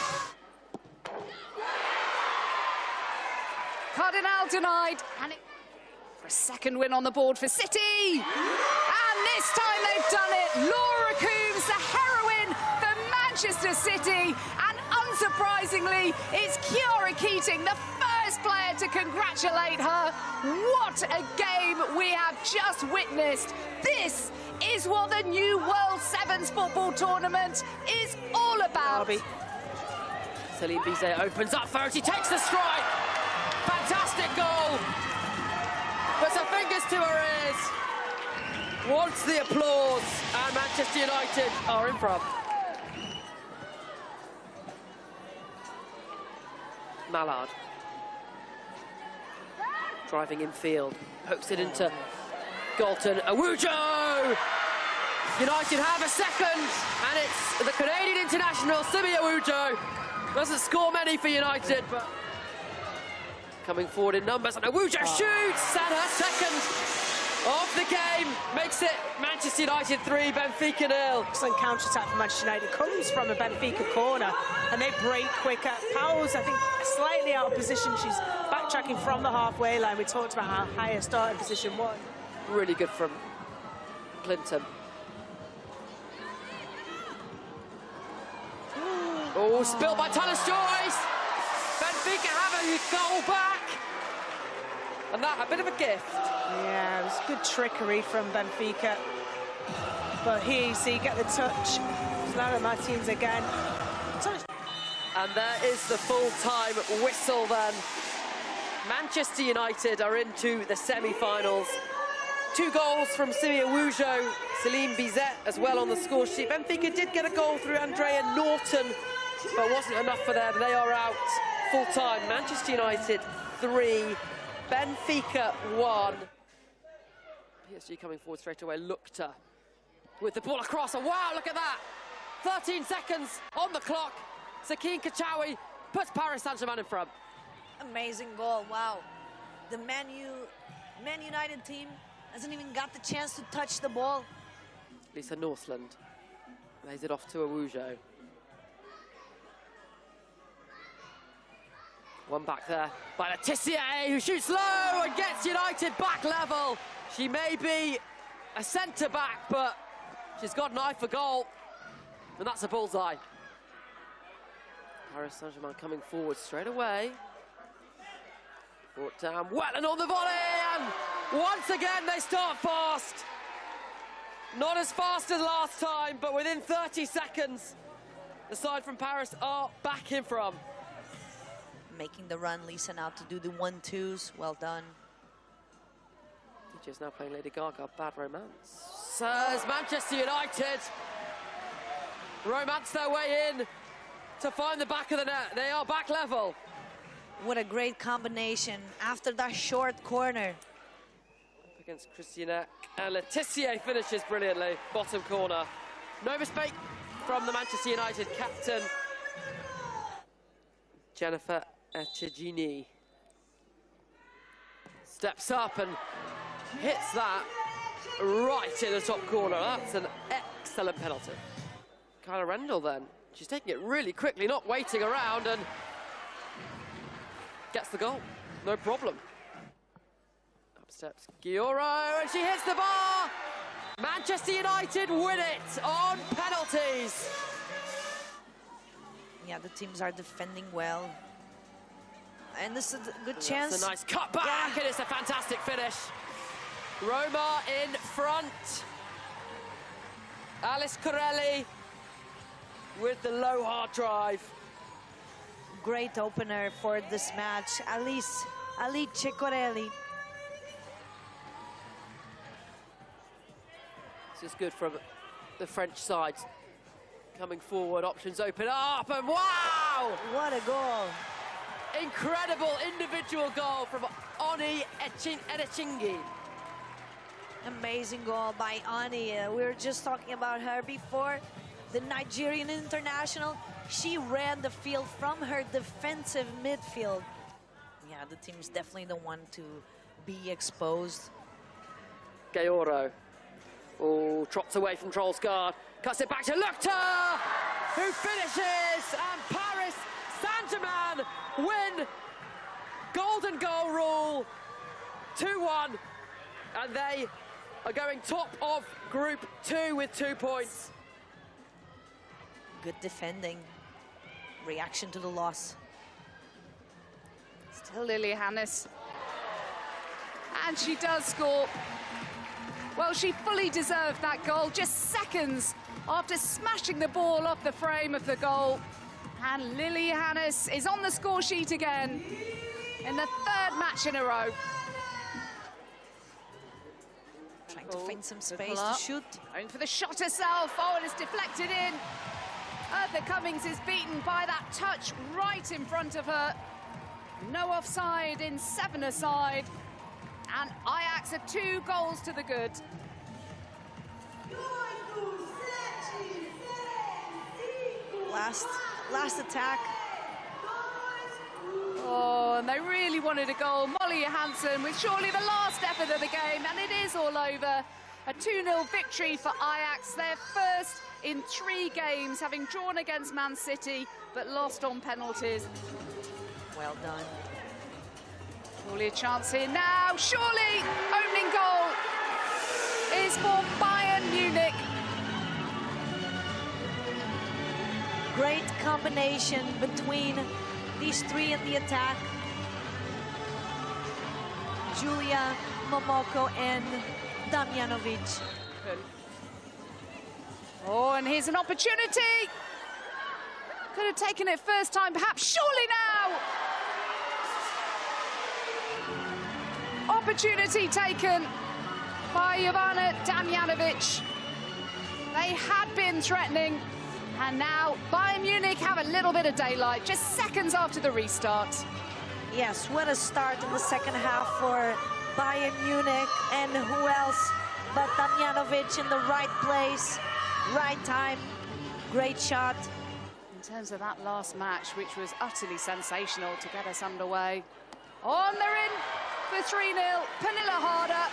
Cardinal denied. And for a second win on the board for City. And this time they've done it. Laura Coombs, the heroine for Manchester City. And unsurprisingly, it's Chiara Keating, the first player to congratulate her. What a game we have just witnessed. This is what the new World Sevens football tournament is all about. Celine Bizet opens up for her. She takes the strike. Fantastic goal. Puts her fingers to her ears. Wants the applause. And Manchester United are in front. Mallard. Driving in field. Pokes it into Galton. Awujo! United have a second, and it's the Canadian international, Simi Awujo. Doesn't score many for United, but coming forward in numbers, and Awujo shoots, and her second. of the game. Makes it Manchester United 3, Benfica 0. Excellent counter-attack from Manchester United. Comes from a Benfica corner, and they break quicker. Powell's, I think, slightly out of position. She's backtracking from the halfway line. We talked about how high her starting position was. Really good from Clinton. Oh, spilled by Talis Joyce. Benfica have a goal back. And that, a bit of a gift. Yeah, it was good trickery from Benfica. But here you see, get the touch. Lara Martins again. And there is the full-time whistle then. Manchester United are into the semi-finals. 2 goals from Simi Awujo, Celine Bizet as well on the score sheet. Benfica did get a goal through Andrea Norton, but wasn't enough for them. They are out full-time. Manchester United 3, Benfica 1. PSG coming forward straight away. Lukta with the ball across. And wow, look at that. 13 seconds on the clock. Sakine Kachawi puts Paris Saint-Germain in front. Amazing goal, wow. The Man United team hasn't even got the chance to touch the ball. Lisa Northland lays it off to Awujo. One back there by Laetitia, who shoots low and gets United back level. She may be a centre-back, but she's got an eye for goal. And that's a bullseye. Paris Saint-Germain coming forward straight away. Brought down well and on the volley, and once again they start fast. Not as fast as last time, but within 30 seconds, the side from Paris are back in front. Making the run, Lisa, now to do the 1-2s. Well done. DJ's now playing Lady Gaga, Bad Romance. Says Manchester United romance their way in to find the back of the net. They are back level. What a great combination after that short corner. Up against Christianek, and Laetitia finishes brilliantly. Bottom corner. No mistake from the Manchester United captain, Jennifer Echegini. Steps up and hits that right in the top corner. That's an excellent penalty. Kyla Rendell then. She's taking it really quickly, not waiting around, and gets the goal. No problem. Up steps Gioro, and she hits the bar. Manchester United win it on penalties. Yeah, the teams are defending well. And this is a good chance. That's a nice cut back, and it's a fantastic finish. Roma in front. Alice Corelli with the low hard drive. Great opener for this match. Alice Corelli. This is good from the French side. Coming forward, options open up, and wow! What a goal. Incredible individual goal from Oni Edechingi. Amazing goal by Ani. We were just talking about her before. The Nigerian international, she ran the field from her defensive midfield. Yeah, the team's definitely the one to be exposed. Gaoro. Oh, trots away from Trollsgaard. Cuts it back to Lukta, who finishes, and Paris Saint-Germain win. Golden goal rule, 2-1, and they are going top of Group 2 with 2 points. Good defending. Reaction to the loss. Still Lily Hannes. And she does score. Well, she fully deserved that goal, just seconds after smashing the ball off the frame of the goal. And Lily Hannes is on the score sheet again in the 3rd match in a row. Trying to find some space to shoot. Going for the shot herself. Oh, and it's deflected in. Eartha Cummings is beaten by that touch right in front of her. No offside in 7-a-side. And Ajax have 2 goals to the good. Last attack. Oh, and they really wanted a goal. Molly Johansson with surely the last effort of the game, and it is all over. A 2-0 victory for Ajax, their first in 3 games, having drawn against Man City, but lost on penalties. Well done. Surely a chance here now. Surely opening goal is for Bayern Munich. Great combination between these 3 in the attack. Julia, Momoko and Damjanovic. Oh, and here's an opportunity. Could have taken it first time, perhaps. Surely now. Opportunity taken by Jovana Damjanovic. They had been threatening, and now Bayern Munich have a little bit of daylight, just seconds after the restart. Yes, what a start in the second half for Bayern Munich, and who else but Damjanovic in the right place, right time, great shot. In terms of that last match, which was utterly sensational to get us underway. On, they're in for 3-0, Pernilla Harder,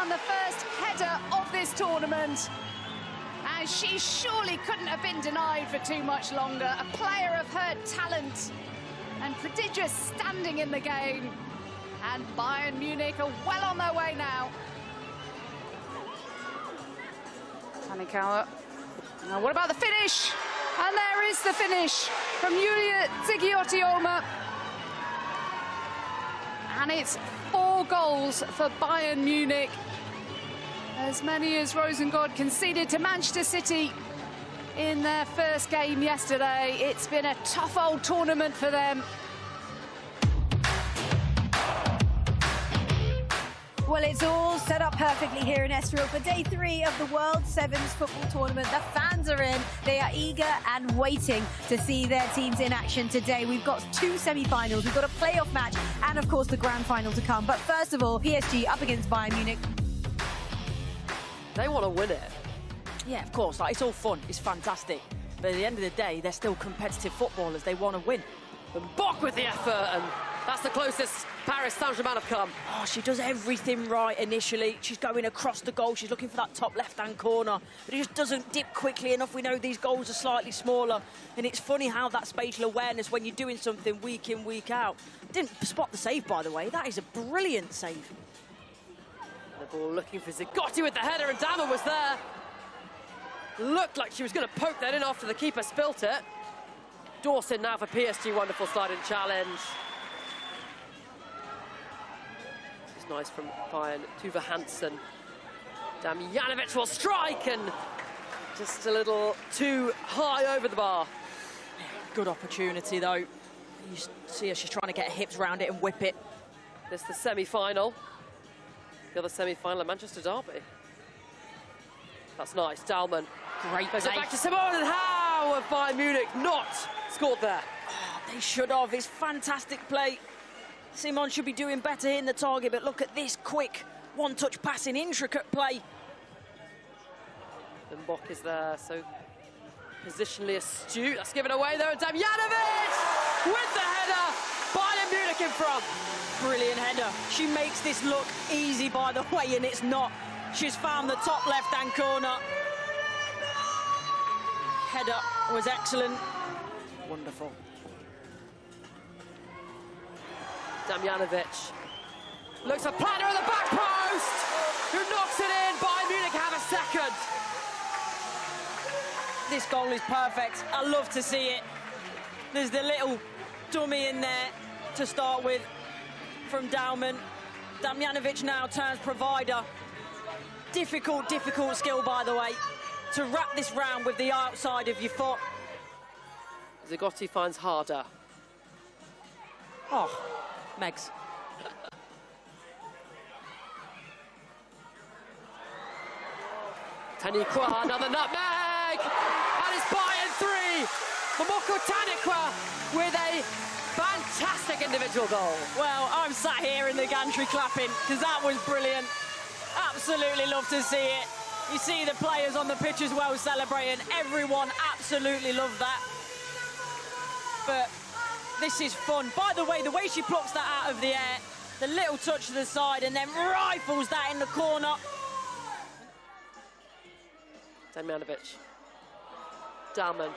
and the first header of this tournament. And she surely couldn't have been denied for too much longer. A player of her talent and prodigious standing in the game. And Bayern Munich are well on their way now. Tanikawa. Now what about the finish? And there is the finish from Yulia Zigiotioma. And it's 4 goals for Bayern Munich. As many as Rosengård conceded to Manchester City in their first game yesterday. It's been a tough old tournament for them. Well, it's all set up perfectly here in Estoril for day 3 of the World Sevens football tournament. The fans are in. They are eager and waiting to see their teams in action today. We've got 2 semi-finals. We've got a playoff match and, of course, the grand final to come. But first of all, PSG up against Bayern Munich. They want to win it. Yeah, of course. Like, it's all fun. It's fantastic. But at the end of the day, they're still competitive footballers. They want to win. And Bock with the effort, and that's the closest Paris Saint-Germain have come. Oh, she does everything right initially. She's going across the goal. She's looking for that top left-hand corner. But it just doesn't dip quickly enough. We know these goals are slightly smaller. And it's funny how that spatial awareness, when you're doing something week in, week out. Didn't spot the save, by the way. That is a brilliant save. The ball looking for Zigotti with the header, and Damon was there. Looked like she was going to poke that in after the keeper spilt it. Dawson now for PSG, wonderful sliding challenge. This is nice from Bayern. Tuva Hansen. Damjanovic will strike, and just a little too high over the bar. Good opportunity, though. You see her, she's trying to get her hips around it and whip it. This is the semi-final. The other semi-final, Manchester derby. That's nice, Dalman. Great plays play. it back to Simone, and how have Bayern Munich not scored there? Oh, they should have. It's fantastic play. Simone should be doing better hitting the target, but look at this quick one-touch passing, intricate play. And Bock is there, so positionally astute. That's given away though. Damjanovic with the header. Bayern Munich in front. Brilliant header. She makes this look easy, by the way, and it's not. She's found the top left-hand corner. Header was excellent. Wonderful. Damjanovic looks for Planner at the back post, who knocks it in. Bayern Munich have a second. This goal is perfect. I love to see it. There's the little dummy in there to start with from Dauman. Damjanovic now turns provider. Difficult skill, by the way, to wrap this round with the outside of your foot. Zigotti finds Harder. Oh, Megs. Tanikwa, another nutmeg! And it's Bayern 3! Momoko Tanikwa with a fantastic individual goal. Well, I'm sat here in the gantry clapping, because that was brilliant. Absolutely love to see it. You see the players on the pitch as well celebrating. Everyone absolutely loved that. But This is fun. By the way she plucks that out of the air, the little touch to the side, and then rifles that in the corner. Damjanovic. Dalman.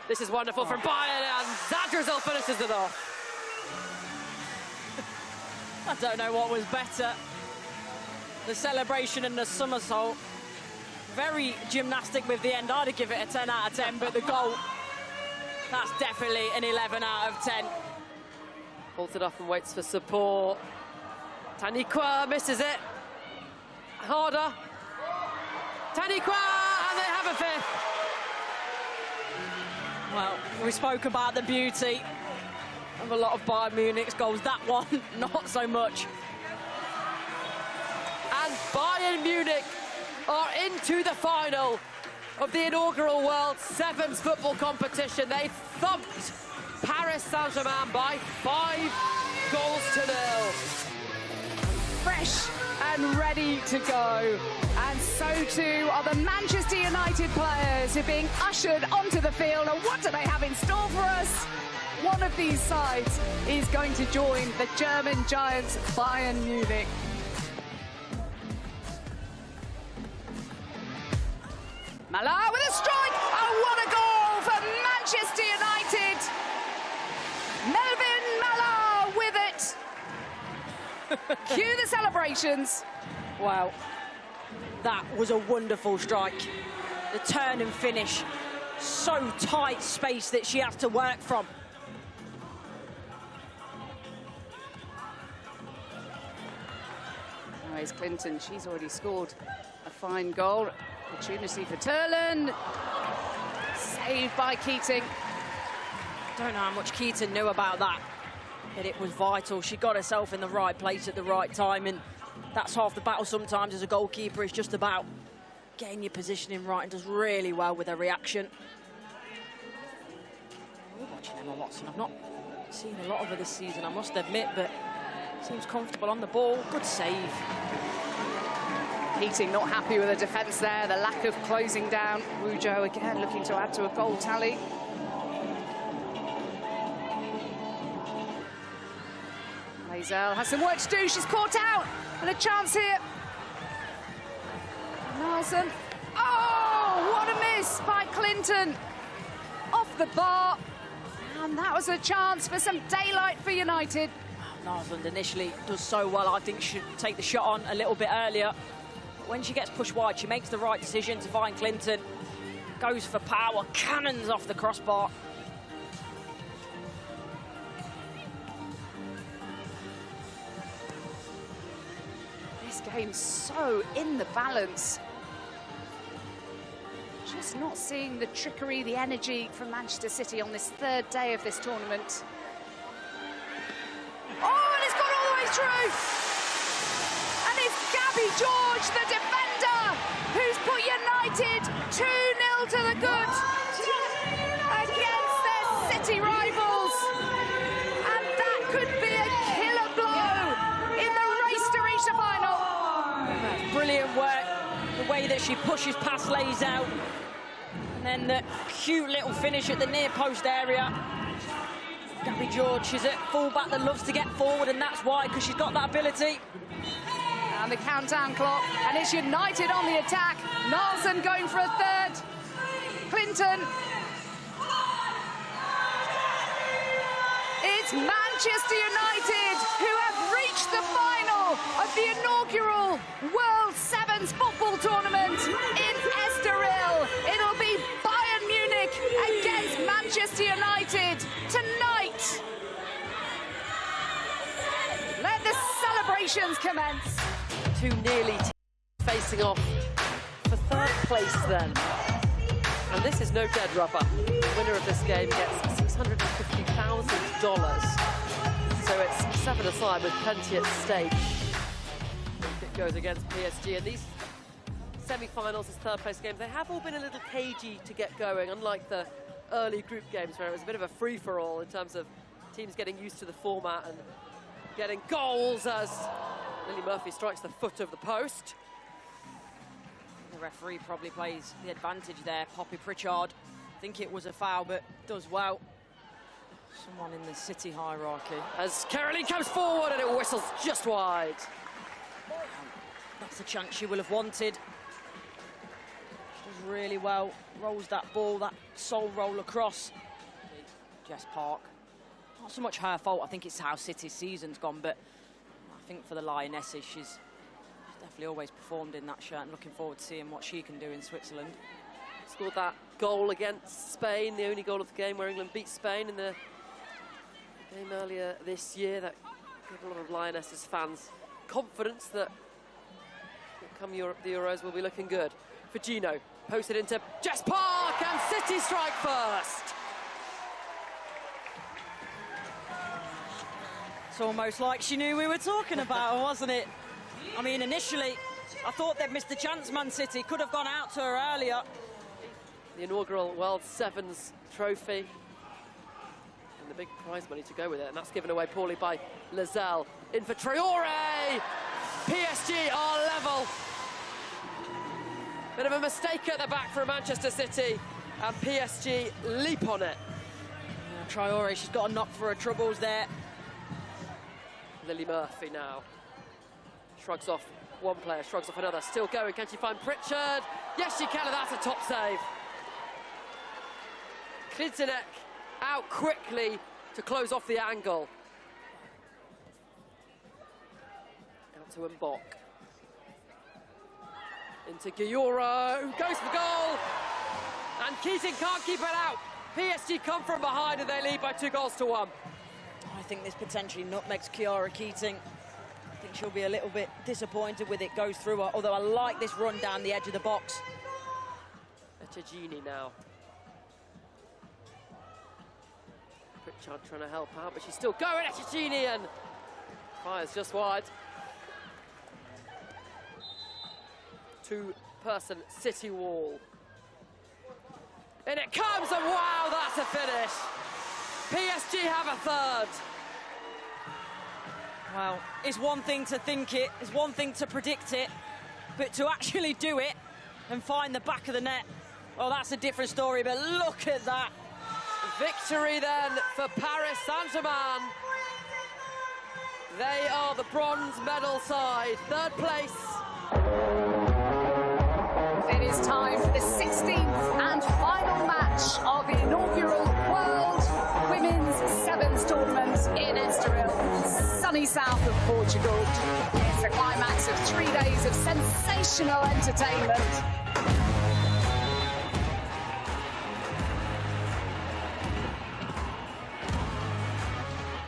This is wonderful from Bayern, and Zadrazil finishes it off. I don't know what was better. The celebration and the somersault. Very gymnastic with the end. I'd give it a 10 out of 10, but the goal, that's definitely an 11 out of 10. Pulls it off and waits for support. Taniqua misses it. Harder. Taniqua, and they have a fifth. Well, we spoke about the beauty of a lot of Bayern Munich's goals. That one, not so much. And Bayern Munich are into the final of the inaugural World Sevens football competition. They thumped Paris Saint-Germain by 5 goals to 0. Fresh and ready to go. And so too are the Manchester United players who are being ushered onto the field. And what do they have in store for us? One of these sides is going to join the German giants Bayern Munich. Mala with a strike, and what a goal for Manchester United. Melvin Mala with it. Cue the celebrations. Wow, that was a wonderful strike. The turn and finish, so tight space that she has to work from. Now here's Clinton, she's already scored a fine goal. Opportunity for Turlen. Saved by Keating. Don't know how much Keaton knew about that, but it was vital. She got herself in the right place at the right time, and that's half the battle sometimes as a goalkeeper. It's just about getting your positioning right, and does really well with her reaction. We're watching Emma Watson. I've not seen a lot of her this season, I must admit, but seems comfortable on the ball. Good save. Keating not happy with the defence there, the lack of closing down. Wujo again looking to add to a goal tally. Maisel has some work to do, she's caught out, and a chance here. Nelson, oh, what a miss by Clinton. Off the bar, and that was a chance for some daylight for United. Narsland initially does so well. I think she should take the shot on a little bit earlier. When she gets pushed wide, she makes the right decision to find Clinton. Goes for power, cannons off the crossbar. This game's so in the balance. Just not seeing the trickery, the energy from Manchester City on this third day of this tournament. Oh, and it's gone all the way through! And it's Gabby George, the defender, who's put United 2-0 to the good against their City rivals. And that could be a killer blow in the race to reach the final. That's brilliant work, the way that she pushes past, lays out, and then the cute little finish at the near post area. Gabby George is a full-back that loves to get forward, and that's why, because she's got that ability. And the countdown clock, and it's United on the attack. Nelson going for a third. Clinton. It's Manchester United who have reached the final of the inaugural World Sevens football tournament in Estoril. It'll be Bayern Munich against Manchester United tonight. Let the celebrations commence. Two nearly facing off for third place then. And this is no dead rubber. The winner of this game gets $650,000. So it's 7-aside with plenty at stake. If it goes against PSG. And these semi-finals, as third place games, they have all been a little cagey to get going, unlike the early group games where it was a bit of a free-for-all in terms of teams getting used to the format and getting goals as Lily Murphy strikes the foot of the post. The referee probably plays the advantage there. Poppy Pritchard, I think it was a foul, but does well. Someone in the City hierarchy. As Caroline comes forward and it whistles just wide. That's the chance she will have wanted. She does really well. Rolls that ball, that soul roll across. Jess Park. Not so much her fault. I think it's how City's season's gone, but I think for the Lionesses, she's definitely always performed in that shirt, and looking forward to seeing what she can do in Switzerland. Scored that goal against Spain, the only goal of the game where England beat Spain in the game earlier this year. That gave a lot of Lionesses fans confidence that come Europe, the Euros will be looking good. For Gino, posted into Jess Park, and City strike first. It's almost like she knew we were talking about her, wasn't it? I mean, initially, I thought they'd missed the chance, Man City. Could have gone out to her earlier. The inaugural World Sevens trophy. And the big prize money to go with it. And that's given away poorly by Lazelle. In for Traore! PSG are level. Bit of a mistake at the back for Manchester City. And PSG leap on it. Traore, she's got a knock for her troubles there. Lily Murphy now. Shrugs off one player, shrugs off another. Still going, can she find Pritchard? Yes, she can, and that's a top save. Klinsenek out quickly to close off the angle. Out to Mbok. Into Giora, who goes for goal. And Keating can't keep it out. PSG come from behind and they lead by 2-1. I think this potentially nutmegs Kiara Keating. I think she'll be a little bit disappointed with it, goes through her, although I like this run down the edge of the box. Etchegini now. Pritchard trying to help out, but she's still going. Etchegini, and fires just wide. Two-person City wall. And it comes, and wow, that's a finish. PSG have a third. Well, it's one thing to think it, it's one thing to predict it, but to actually do it and find the back of the net, well, that's a different story, but look at that. Victory then for Paris Saint-Germain. They are the bronze medal side, third place. It is time for the 16th and final match of the inaugural World Women's Sevens Tournament in Estoril, sunny south of Portugal. It's the climax of 3 days of sensational entertainment.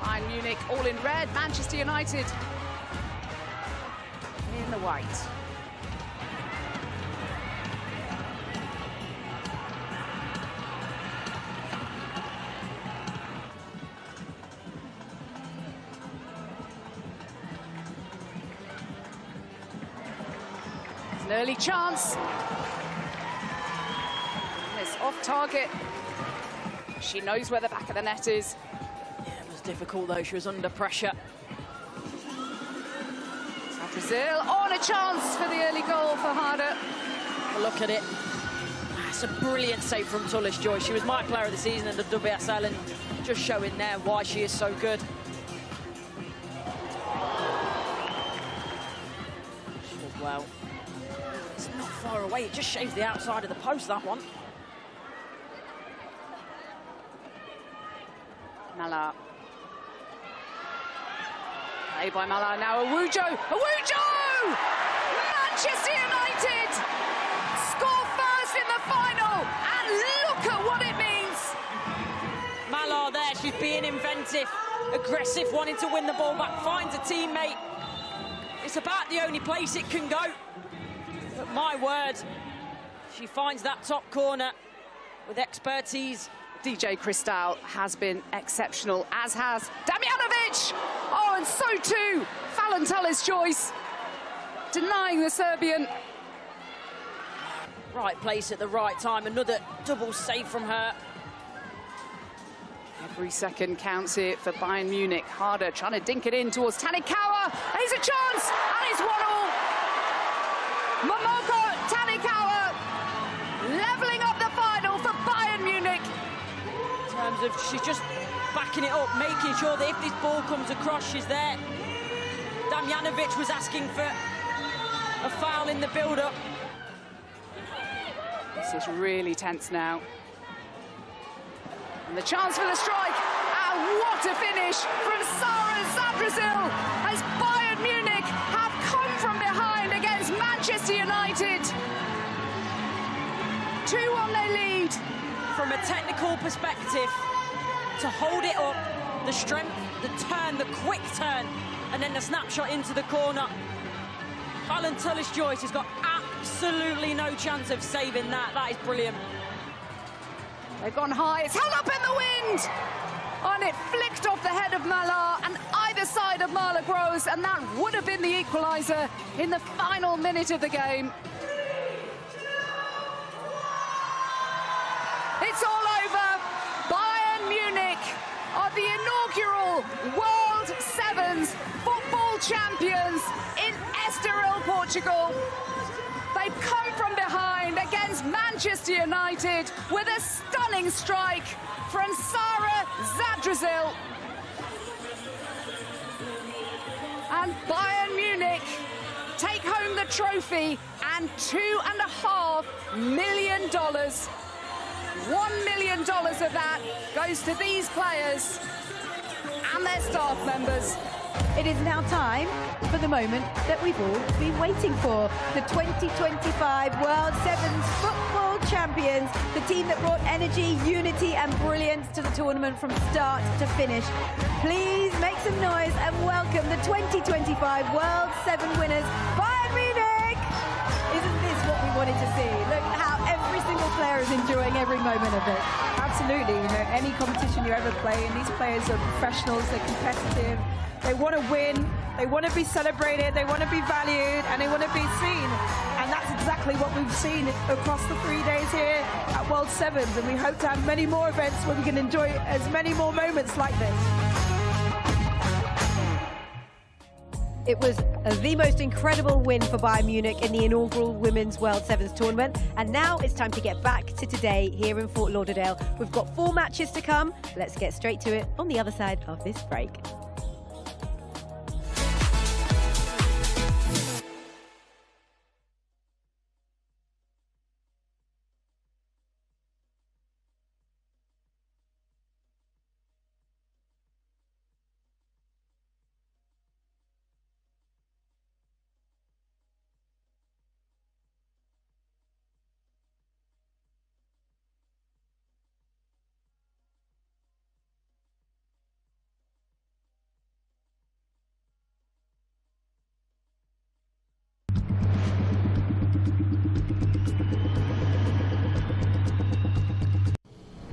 Bayern Munich all in red, Manchester United in the white. An early chance. It's off target. She knows where the back of the net is. Yeah, it was difficult though, she was under pressure. South Brazil on a chance for the early goal for Harder. Look at it. That's a brilliant save from Tullis Joy. She was my player of the season in the WSL, and just showing there why she is so good. She does well. It's not far away, it just shaves the outside of the post, that one. Mala. Played by Mala, now Awujo! Awujo! Manchester United score first in the final, and look at what it means! Mala there, she's being inventive, aggressive, wanting to win the ball back, finds a teammate. It's about the only place it can go. But my word, she finds that top corner with expertise. DJ Cristal has been exceptional, as has Damjanovic! Oh, and so too, Fallon Tullis-Joyce, denying the Serbian. Right place at the right time, another double save from her. Every second counts here for Bayern Munich. Harder trying to dink it in towards Tanikawa. Here's a chance, and it's 1-1. Momoko Tanikawa levelling up the final for Bayern Munich. In terms of, she's just backing it up, making sure that if this ball comes across, she's there. Damjanovic was asking for a foul in the build-up. This is really tense now. And the chance for the strike. And what a finish from Sarah Zadrazil as Bayern Munich have come from behind against Manchester United. 2-1 they lead. From a technical perspective, to hold it up, the strength, the turn, the quick turn, and then the snapshot into the corner. Helen Tullis-Joyce has got absolutely no chance of saving that. That is brilliant. They've gone high, it's held up in the wind! And it flicked off the head of Malar and either side of Marla Gross, and that would have been the equaliser in the final minute of the game. It's all over. Bayern Munich are the inaugural World Sevens football champions in Estoril, Portugal. They've come from behind against Manchester United with a stunning strike from Sarah Zadrazil. And Bayern Munich take home the trophy and $2.5 million. $1 million of that goes to these players and their staff members. It is now time for the moment that we've all been waiting for. The 2025 World Sevens football champions, the team that brought energy, unity and brilliance to the tournament from start to finish. Please make some noise and welcome the 2025 World Seven winners, Bayern Munich! Isn't this what we wanted to see? Look how every single player is enjoying every moment of it. Absolutely, you know, any competition you ever play, and these players are professionals, they're competitive. They want to win, they want to be celebrated, they want to be valued, and they want to be seen. And that's exactly what we've seen across the 3 days here at World Sevens. And we hope to have many more events where we can enjoy as many more moments like this. It was the most incredible win for Bayern Munich in the inaugural Women's World Sevens tournament. And now it's time to get back to today here in Fort Lauderdale. We've got 4 matches to come. Let's get straight to it on the other side of this break.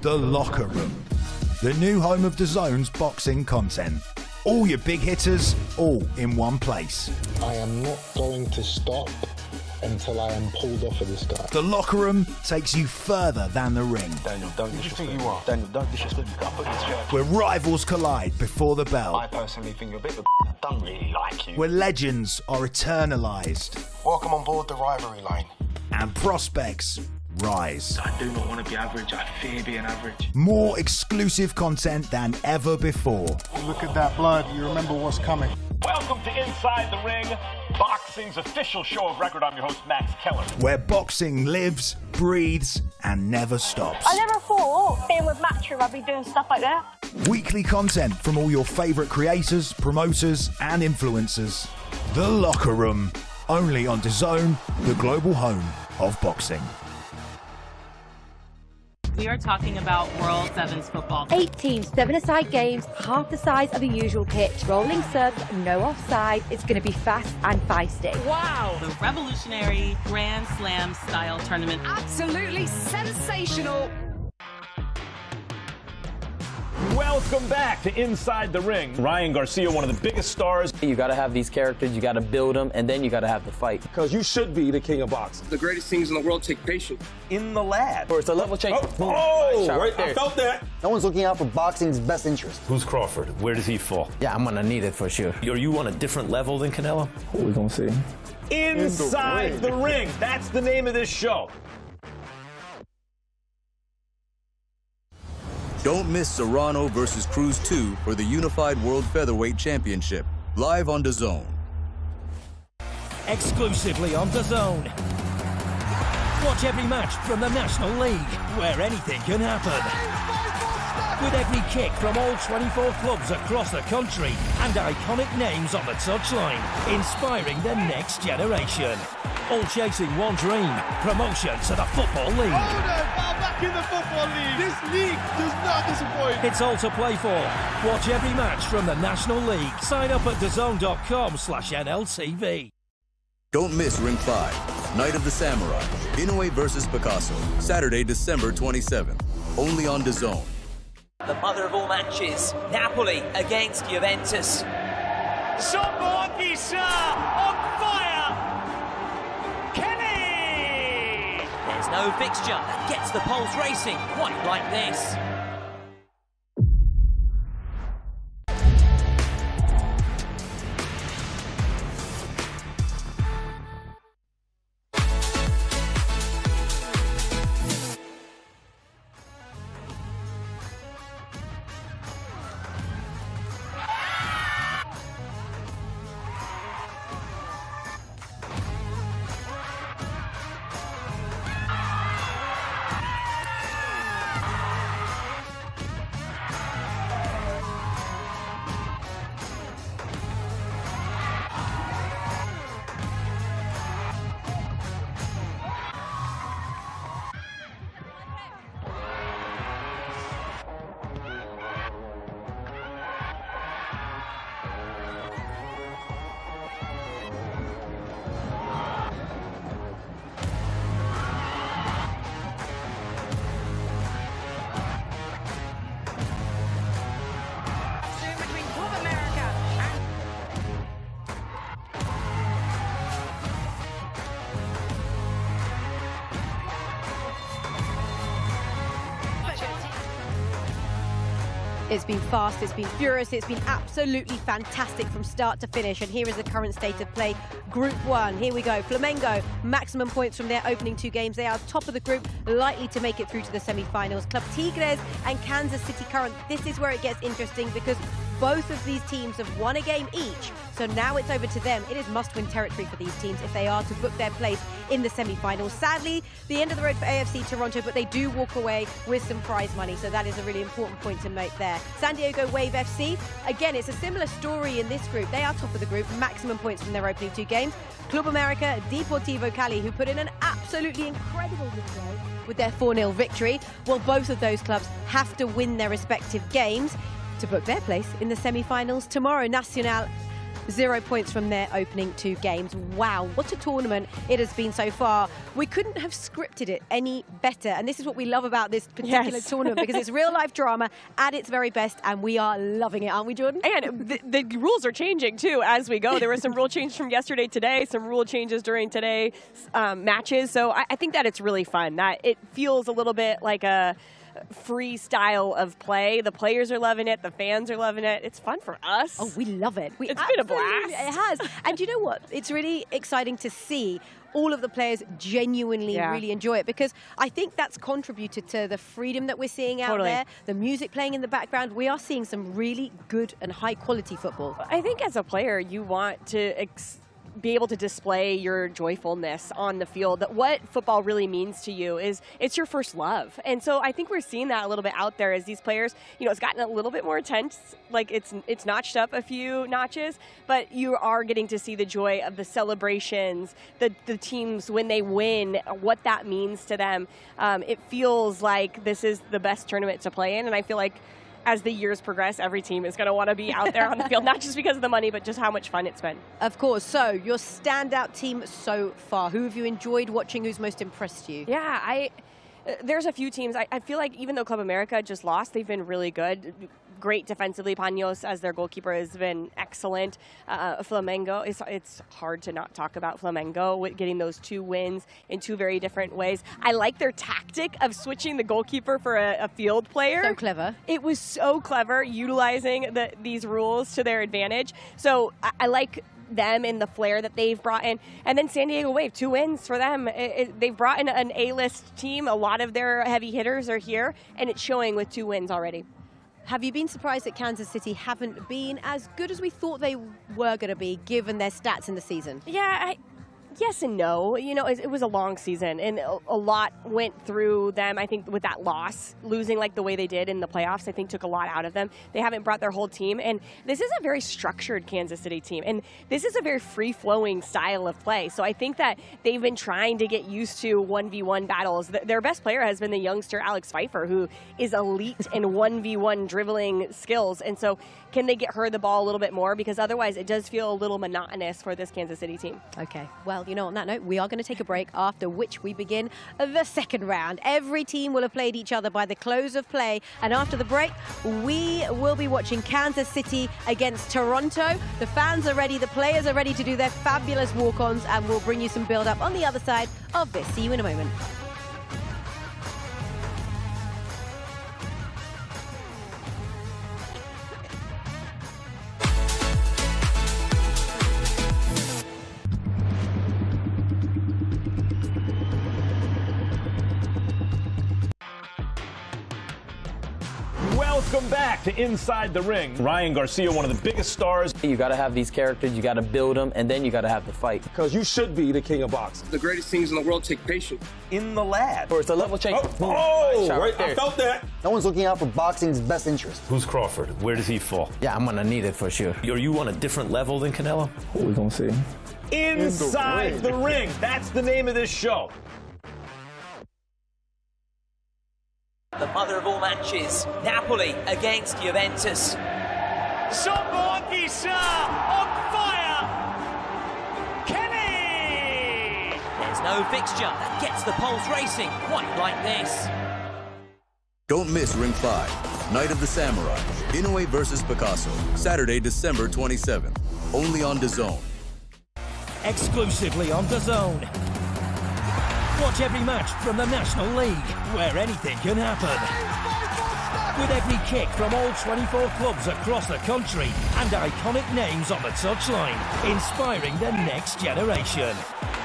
The Locker Room, the new home of DAZN's boxing content. All your big hitters, all in one place. I am not going to stop until I am pulled off of this guy. The Locker Room takes you further than the ring. Daniel, don't disrespect me. Daniel, don't disrespect me. I'll put this shirt. Where rivals collide before the bell. I personally think you're a bit of a I don't really like you. Where legends are eternalised. Welcome on board the rivalry line. And prospects rise. I do not want to be average. I fear being average. More exclusive content than ever before. Look at that blood. You remember what's coming. Welcome to Inside the Ring, boxing's official show of record. I'm your host, Max Keller. Where boxing lives, breathes, and never stops. I never thought being with Matchroom I'd be doing stuff like that. Weekly content from all your favourite creators, promoters, and influencers. The Locker Room, only on DAZN, the global home of boxing. We are talking about World Sevens football. 8 teams, 7-a-side games, half the size of a usual pitch, rolling subs, no offside. It's going to be fast and feisty. Wow! The revolutionary Grand Slam style tournament. Absolutely sensational. Welcome back to Inside the Ring. Ryan Garcia, one of the biggest stars. You got to have these characters, you got to build them, and then you got to have the fight. Because you should be the king of boxing. The greatest things in the world take patience. In the lab. Or it's a level change. I felt that. No one's looking out for boxing's best interest. Who's Crawford? Where does he fall? Yeah, I'm going to need it for sure. Are you on a different level than Canelo? We're going to see. Inside the Ring. That's the name of this show. Don't miss Serrano versus Cruz 2 for the Unified World Featherweight Championship, live on DAZN. Exclusively on DAZN. Watch every match from the National League, where anything can happen. With every kick from all 24 clubs across the country and iconic names on the touchline, inspiring the next generation. All chasing one dream, promotion to the Football League. Back in the Football League. This league does not disappoint. It's all to play for. Watch every match from the National League. Sign up at DAZN.com/NLTV. Don't miss Ring 5, Night of the Samurai, Inoue versus Picasso, Saturday, December 27th, only on DAZN. The mother of all matches, Napoli against Juventus. Somebody, sir, on fire! Kenny! There's no fixture that gets the pulse racing quite like this. It's been fast, it's been furious, it's been absolutely fantastic from start to finish. And here is the current state of play. Group 1, here we go. Flamengo, maximum points from their opening 2 games. They are top of the group, likely to make it through to the semi-finals. Club Tigres and Kansas City Current. This is where it gets interesting because both of these teams have won a game each. So now it's over to them. It is must-win territory for these teams if they are to book their place in the semi-finals. Sadly, the end of the road for AFC Toronto, but they do walk away with some prize money. So that is a really important point to make there. San Diego Wave FC, again, it's a similar story in this group. They are top of the group, maximum points from their opening 2 games. Club America, Deportivo Cali, who put in an absolutely incredible display with their 4-0 victory. Well, both of those clubs have to win their respective games to book their place in the semi-finals tomorrow. Nacional, 0 points from their opening 2 games. Wow, what a tournament it has been so far. We couldn't have scripted it any better, and this is what we love about this particular tournament, because it's real-life drama at its very best, and we are loving it, aren't we, Jordan? And the rules are changing, too, as we go. There were some rule changes from yesterday today, some rule changes during today's matches, so I think that it's really fun, that it feels a little bit like a free style of play. The players are loving it. The fans are loving it. It's fun for us. Oh, we love it. It's been a blast. It has. And you know what? It's really exciting to see all of the players genuinely really enjoy it, because I think that's contributed to the freedom that we're seeing out there, the music playing in the background. We are seeing some really good and high quality football. I think as a player, you want to be able to display your joyfulness on the field, that what football really means to you is it's your first love. And so I think we're seeing that a little bit out there as these players, you know, it's gotten a little bit more intense, like it's notched up a few notches, but you are getting to see the joy of the celebrations, the teams when they win, what that means to them. It feels like this is the best tournament to play in, and I feel like as the years progress, every team is going to want to be out there on the field, not just because of the money, but just how much fun it's been. Of course. So, your standout team so far, who have you enjoyed watching, who's most impressed you? Yeah, there's a few teams. I feel like even though Club America just lost, they've been really good. Great defensively. Paños, as their goalkeeper, has been excellent. Flamengo, it's hard to not talk about Flamengo with getting those 2 wins in 2 very different ways. I like their tactic of switching the goalkeeper for a field player. So clever. It was so clever, utilizing these rules to their advantage. So I like them and the flair that they've brought in. And then San Diego Wave, 2 wins for them. They've brought in an A-list team. A lot of their heavy hitters are here, and it's showing with 2 wins already. Have you been surprised that Kansas City haven't been as good as we thought they were going to be, given their stats in the season? Yeah, yes and no. You know, it was a long season, and a lot went through them. I think with that loss, losing like the way they did in the playoffs, I think took a lot out of them. They haven't brought their whole team, and this is a very structured Kansas City team, and this is a very free-flowing style of play. So I think that they've been trying to get used to 1v1 battles. Their best player has been the youngster Alex Pfeiffer, who is elite in 1v1 dribbling skills, and so can they get her the ball a little bit more? Because otherwise it does feel a little monotonous for this Kansas City team. Okay, well, you know, on that note, we are going to take a break, after which we begin the second round. Every team will have played each other by the close of play, and after the break, we will be watching Kansas City against Toronto. The fans are ready, the players are ready to do their fabulous walk-ons, and we'll bring you some build-up on the other side of this. See you in a moment. Welcome back to Inside the Ring. Ryan Garcia, one of the biggest stars. You got to have these characters, you got to build them, and then you got to have the fight. Because you should be the king of boxing. The greatest things in the world take patience. In the lab. Or it's a level change. Right, I felt that. No one's looking out for boxing's best interest. Who's Crawford? Where does he fall? Yeah, I'm going to need it for sure. Are you on a different level than Canelo? We're going to see. Inside the Ring. That's the name of this show. The mother of all matches, Napoli against Juventus. Somebody's on fire! Kenny! There's no fixture that gets the pulse racing quite like this. Don't miss Ring 5, Night of the Samurai, Inoue versus Picasso, Saturday, December 27th, only on DAZN. Exclusively on DAZN. Watch every match from the National League, where anything can happen. With every kick from all 24 clubs across the country and iconic names on the touchline, inspiring the next generation.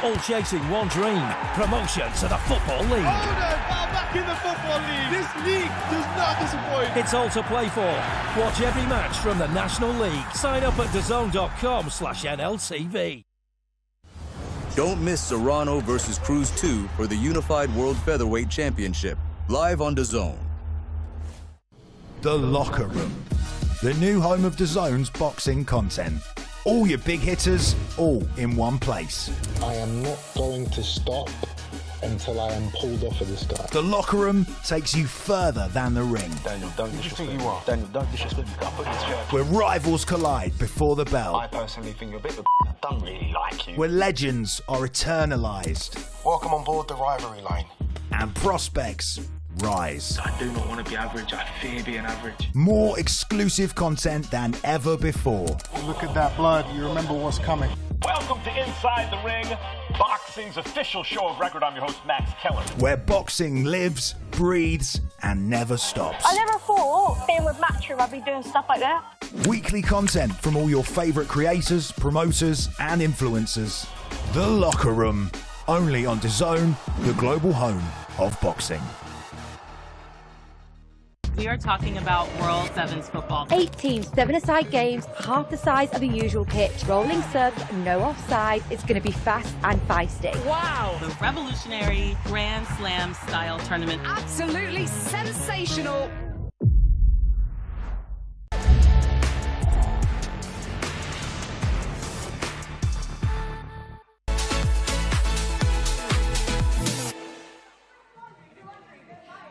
All chasing one dream, promotion to the Football League. Back in the Football League. This league does not disappoint. It's all to play for. Watch every match from the National League. Sign up at DAZN.com/NLTV. Don't miss Serrano versus Cruz 2 for the Unified World Featherweight Championship, live on DAZN. The Locker Room, the new home of DAZN's boxing content. All your big hitters, all in one place. I am not going to stop until I am pulled off of this guy. The Locker Room takes you further than the ring. Daniel, don't disrespect me. Daniel, don't disrespect me. I'll put this chair. Where rivals collide before the bell. I personally think you're a bit of a I don't really like you. Where legends are eternalised. Welcome on board the rivalry line. And prospects rise. I do not want to be average. I fear being average. More exclusive content than ever before. Look at that blood. You remember what's coming. Welcome to Inside the Ring, boxing's official show of record. I'm your host, Max Keller. Where boxing lives, breathes, and never stops. I never thought being with Matchroom I'd be doing stuff like that. Weekly content from all your favourite creators, promoters, and influencers. The Locker Room, only on DAZN, the global home of boxing. We are talking about World Sevens football. 8 teams, 7-a-side games, half the size of the usual pitch. Rolling serves, no offside. It's going to be fast and feisty. Wow! The revolutionary Grand Slam style tournament. Absolutely sensational.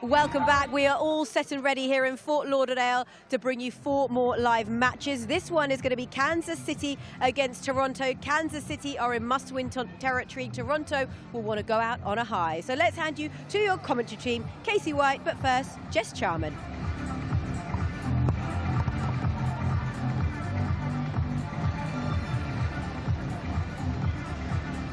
Welcome back. We are all set and ready here in Fort Lauderdale to bring you 4 more live matches. This one is going to be Kansas City against Toronto. Kansas City are in must-win territory. Toronto will want to go out on a high. So let's hand you to your commentary team, Casey White, but first, Jess Charman.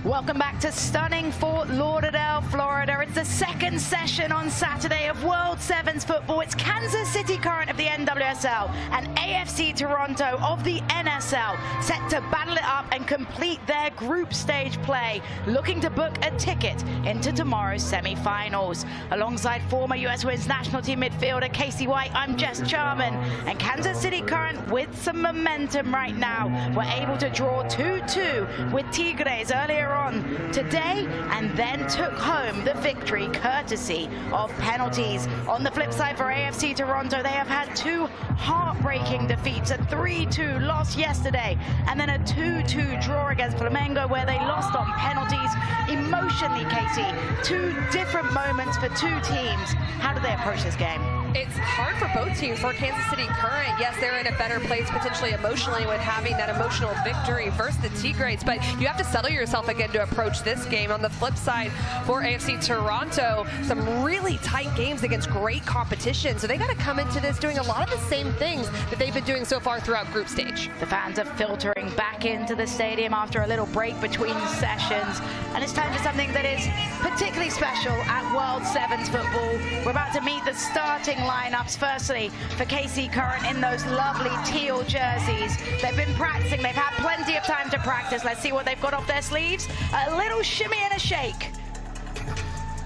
Welcome back to stunning Fort Lauderdale, Florida. It's the second session on Saturday of World Sevens football. It's Kansas City Current of the NWSL and AFC Toronto of the NSL set to battle it up and complete their group stage play, looking to book a ticket into tomorrow's semi-finals. Alongside former US Women's National Team midfielder Casey White, I'm Jess Charman, and Kansas City Current with some momentum right now. We're able to draw 2-2 with Tigres earlier on today and then took home the victory courtesy of penalties. On the flip side for AFC Toronto, they have had two heartbreaking defeats, a 3-2 loss yesterday and then a 2-2 draw against Flamengo where they lost on penalties. Emotionally, Katie, two different moments for two teams. How do they approach this game? It's hard for both teams. For Kansas City Current, yes, they're in a better place potentially emotionally with having that emotional victory versus the Tigres, but you have to settle yourself again to approach this game. On the flip side, for AFC Toronto, some really tight games against great competition, so they got to come into this doing a lot of the same things that they've been doing so far throughout group stage. The fans are filtering back into the stadium after a little break between sessions, and it's time for something that is particularly special at World Sevens football. We're about to meet the starting lineups. Firstly, for KC Current in those lovely teal jerseys. They've been practicing. They've had plenty of time to practice. Let's see what they've got off their sleeves. A little shimmy and a shake.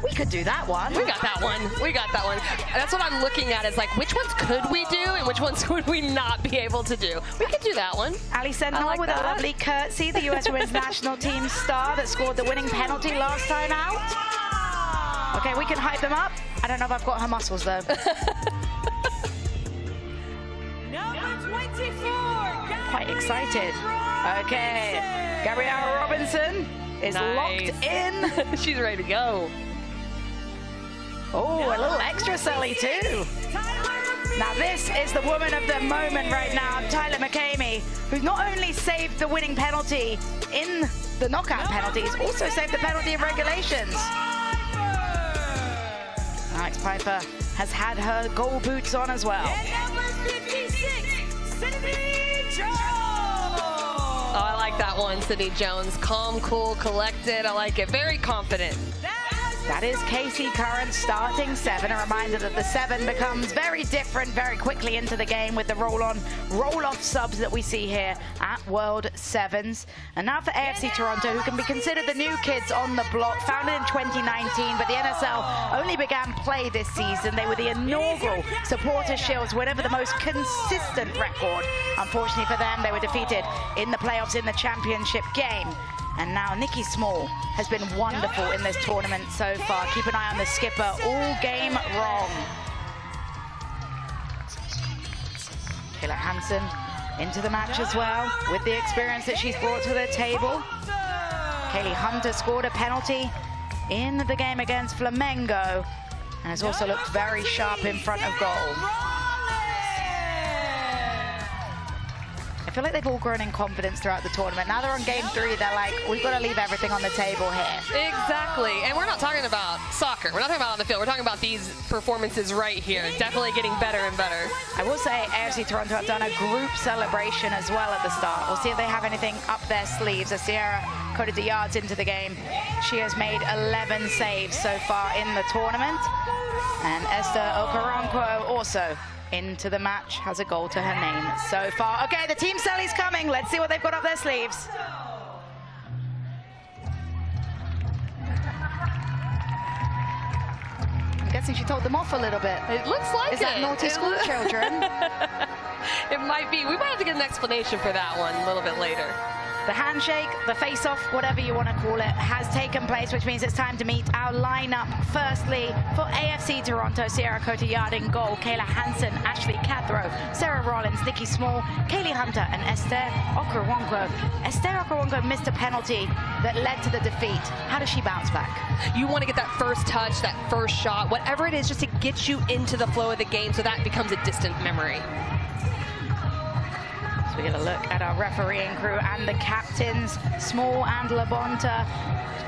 We could do that one. We got that one. We got that one. That's what I'm looking at is like, which ones could we do and which ones would we not be able to do? We could do that one. Ali Sentinel like with a lovely curtsy, the US Women's National Team star that scored the winning penalty last time out. Okay, we can hype them up. I don't know if I've got her muscles though. Number 24. Quite excited. Okay, Gabrielle Robinson is locked in. She's ready to go. Oh, a little extra Sully too. Now this is the woman of the moment right now, Tyler McCamey, who's not only saved the winning penalty in the knockout penalties, also saved the penalty in regulations. Alex Piper has had her goal boots on as well. And number 56, Sydney Jones. Oh, I like that one, Sydney Jones. Calm, cool, collected. I like it. Very confident. That is KC Current starting 7. A reminder that the 7 becomes very different very quickly into the game with the roll-on, roll-off subs that we see here at World Sevens. And now for AFC Toronto, who can be considered the new kids on the block, founded in 2019, but the NSL only began play this season. They were the inaugural Supporter Shields winner for the most consistent record. Unfortunately for them, they were defeated in the playoffs in the championship game. And now Nikki Small has been wonderful in this tournament so far. Keep an eye on the skipper all game long. Kayla Hansen into the match as well with the experience that she's brought to the table. Kaylee Hunter scored a penalty in the game against Flamengo and has also looked very sharp in front of goal. I feel like they've all grown in confidence throughout the tournament. Now they're on game 3, they're like, we've got to leave everything on the table here. Exactly, and we're not talking about soccer. We're not talking about on the field. We're talking about these performances right here. Definitely getting better and better. I will say AFC Toronto have done a group celebration as well at the start. We'll see if they have anything up their sleeves. As Sierra coded the yards into the game, she has made 11 saves so far in the tournament. And Esther Okoronkwo also into the match, has a goal to her name so far. Okay, the team Sally's coming. Let's see what they've got up their sleeves. I'm guessing she told them off a little bit. It looks like it. Is that naughty school children? It might be. We might have to get an explanation for that one a little bit later. The handshake, the face-off, whatever you want to call it, has taken place, which means it's time to meet our lineup. Firstly, for AFC Toronto, Sierra Cotillard in goal, Kayla Hansen, Ashley Cathro, Sarah Rollins, Nikki Small, Kaylee Hunter, and Esther Okoronkwo. Esther Okoronkwo missed a penalty that led to the defeat. How does she bounce back? You want to get that first touch, that first shot, whatever it is, just to get you into the flow of the game so that becomes a distant memory. So we get a look at our refereeing crew and the captains, Small and Labonta.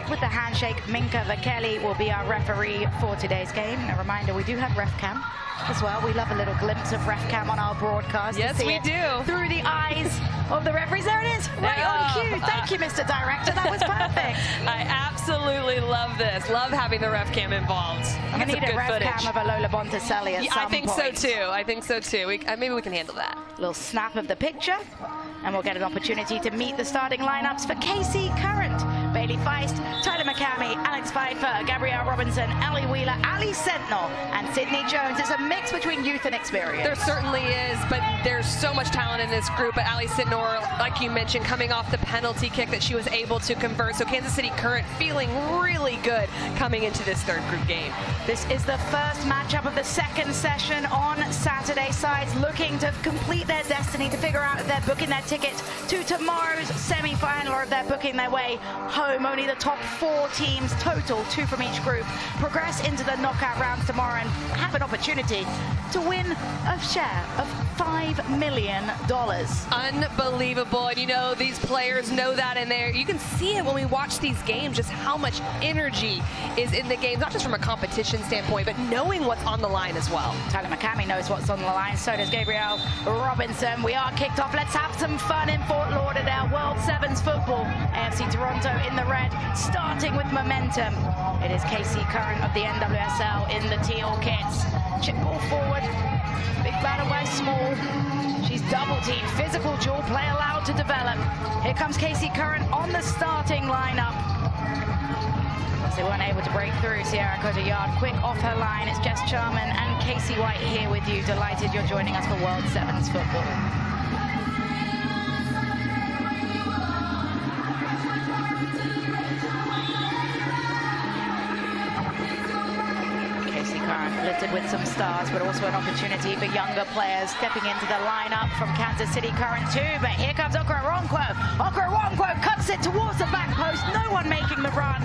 With the handshake, Minka Vakeli will be our referee for today's game. And a reminder, we do have ref cam as well. We love a little glimpse of ref cam on our broadcast. Yes, we do. Through the eyes of the referees. There it is, right on cue. Thank you, Mr. Director. That was perfect. I absolutely love this. Love having the ref cam involved. I'm going to need a ref cam of a Lola Bontacelli at some point. I think so too. I think so too. Maybe we can handle that. Little snap of the picture, and we'll get an opportunity to meet the starting lineups for KC Current. Bailey Feist, Tyler McCamey, Alex Pfeiffer, Gabrielle Robinson, Ellie Wheeler, Ali Sentinel, and Sydney Jones. It's a mix between youth and experience. There certainly is, but there's so much talent in this group. But Ali Sentinel, like you mentioned, coming off the penalty kick that she was able to convert. So Kansas City Current feeling really good coming into this third group game. This is the first matchup of the second session on Saturday. Sides looking to complete their destiny, to figure out if they're booking their ticket to tomorrow's semi-final or if they're booking their way home. Only the top 4 teams total, 2 from each group, progress into the knockout rounds tomorrow and have an opportunity to win a share of $5 million. Unbelievable. And you know, these players know that, and you can see it when we watch these games, just how much energy is in the game, not just from a competition standpoint, but knowing what's on the line as well. Tyler McCamey knows what's on the line, so does Gabrielle Robinson. We are kicked off. Let's have some fun in Fort Lauderdale. World Sevens football. AFC Toronto in the red, starting with momentum. It is KC Current of the NWSL in the teal kits. Chip ball forward. Big battle by Small. She's double teamed. Physical duel play allowed to develop. Here comes KC Current on the starting lineup. They weren't able to break through. Sierra Cotillard quick off her line. It's Jess Charman and Casey White here with you. Delighted you're joining us for World Sevens football. Littered with some stars, but also an opportunity for younger players stepping into the lineup from Kansas City Current too. But here comes Okoronkwo. Okoronkwo cuts it towards the back post. No one making the run.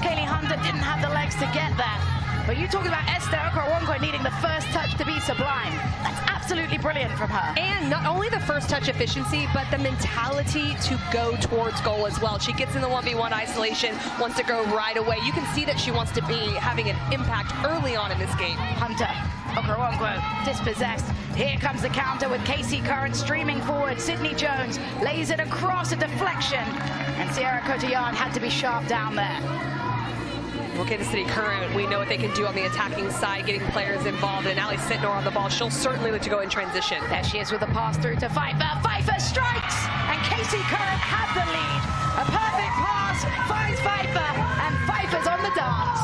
Kaylee Hunter didn't have the legs to get there. But you talk about Esther Okoronkwo needing the first touch to be sublime. That's absolutely brilliant from her. And not only the first touch efficiency, but the mentality to go towards goal as well. She gets in the 1v1 isolation, wants to go right away. You can see that she wants to be having an impact early on in this game. Hunter, Okoronkwo dispossessed. Here comes the counter with KC Current streaming forward. Sydney Jones lays it across, a deflection. And Sierra Cotillard had to be sharp down there. Well, Kansas City Current, we know what they can do on the attacking side, getting players involved. And Ali Sentinel on the ball, she'll certainly look to go in transition. There she is with the pass through to Pfeiffer. Pfeiffer strikes, and KC Current had the lead. A perfect pass finds Pfeiffer, and Pfeiffer's on the dance.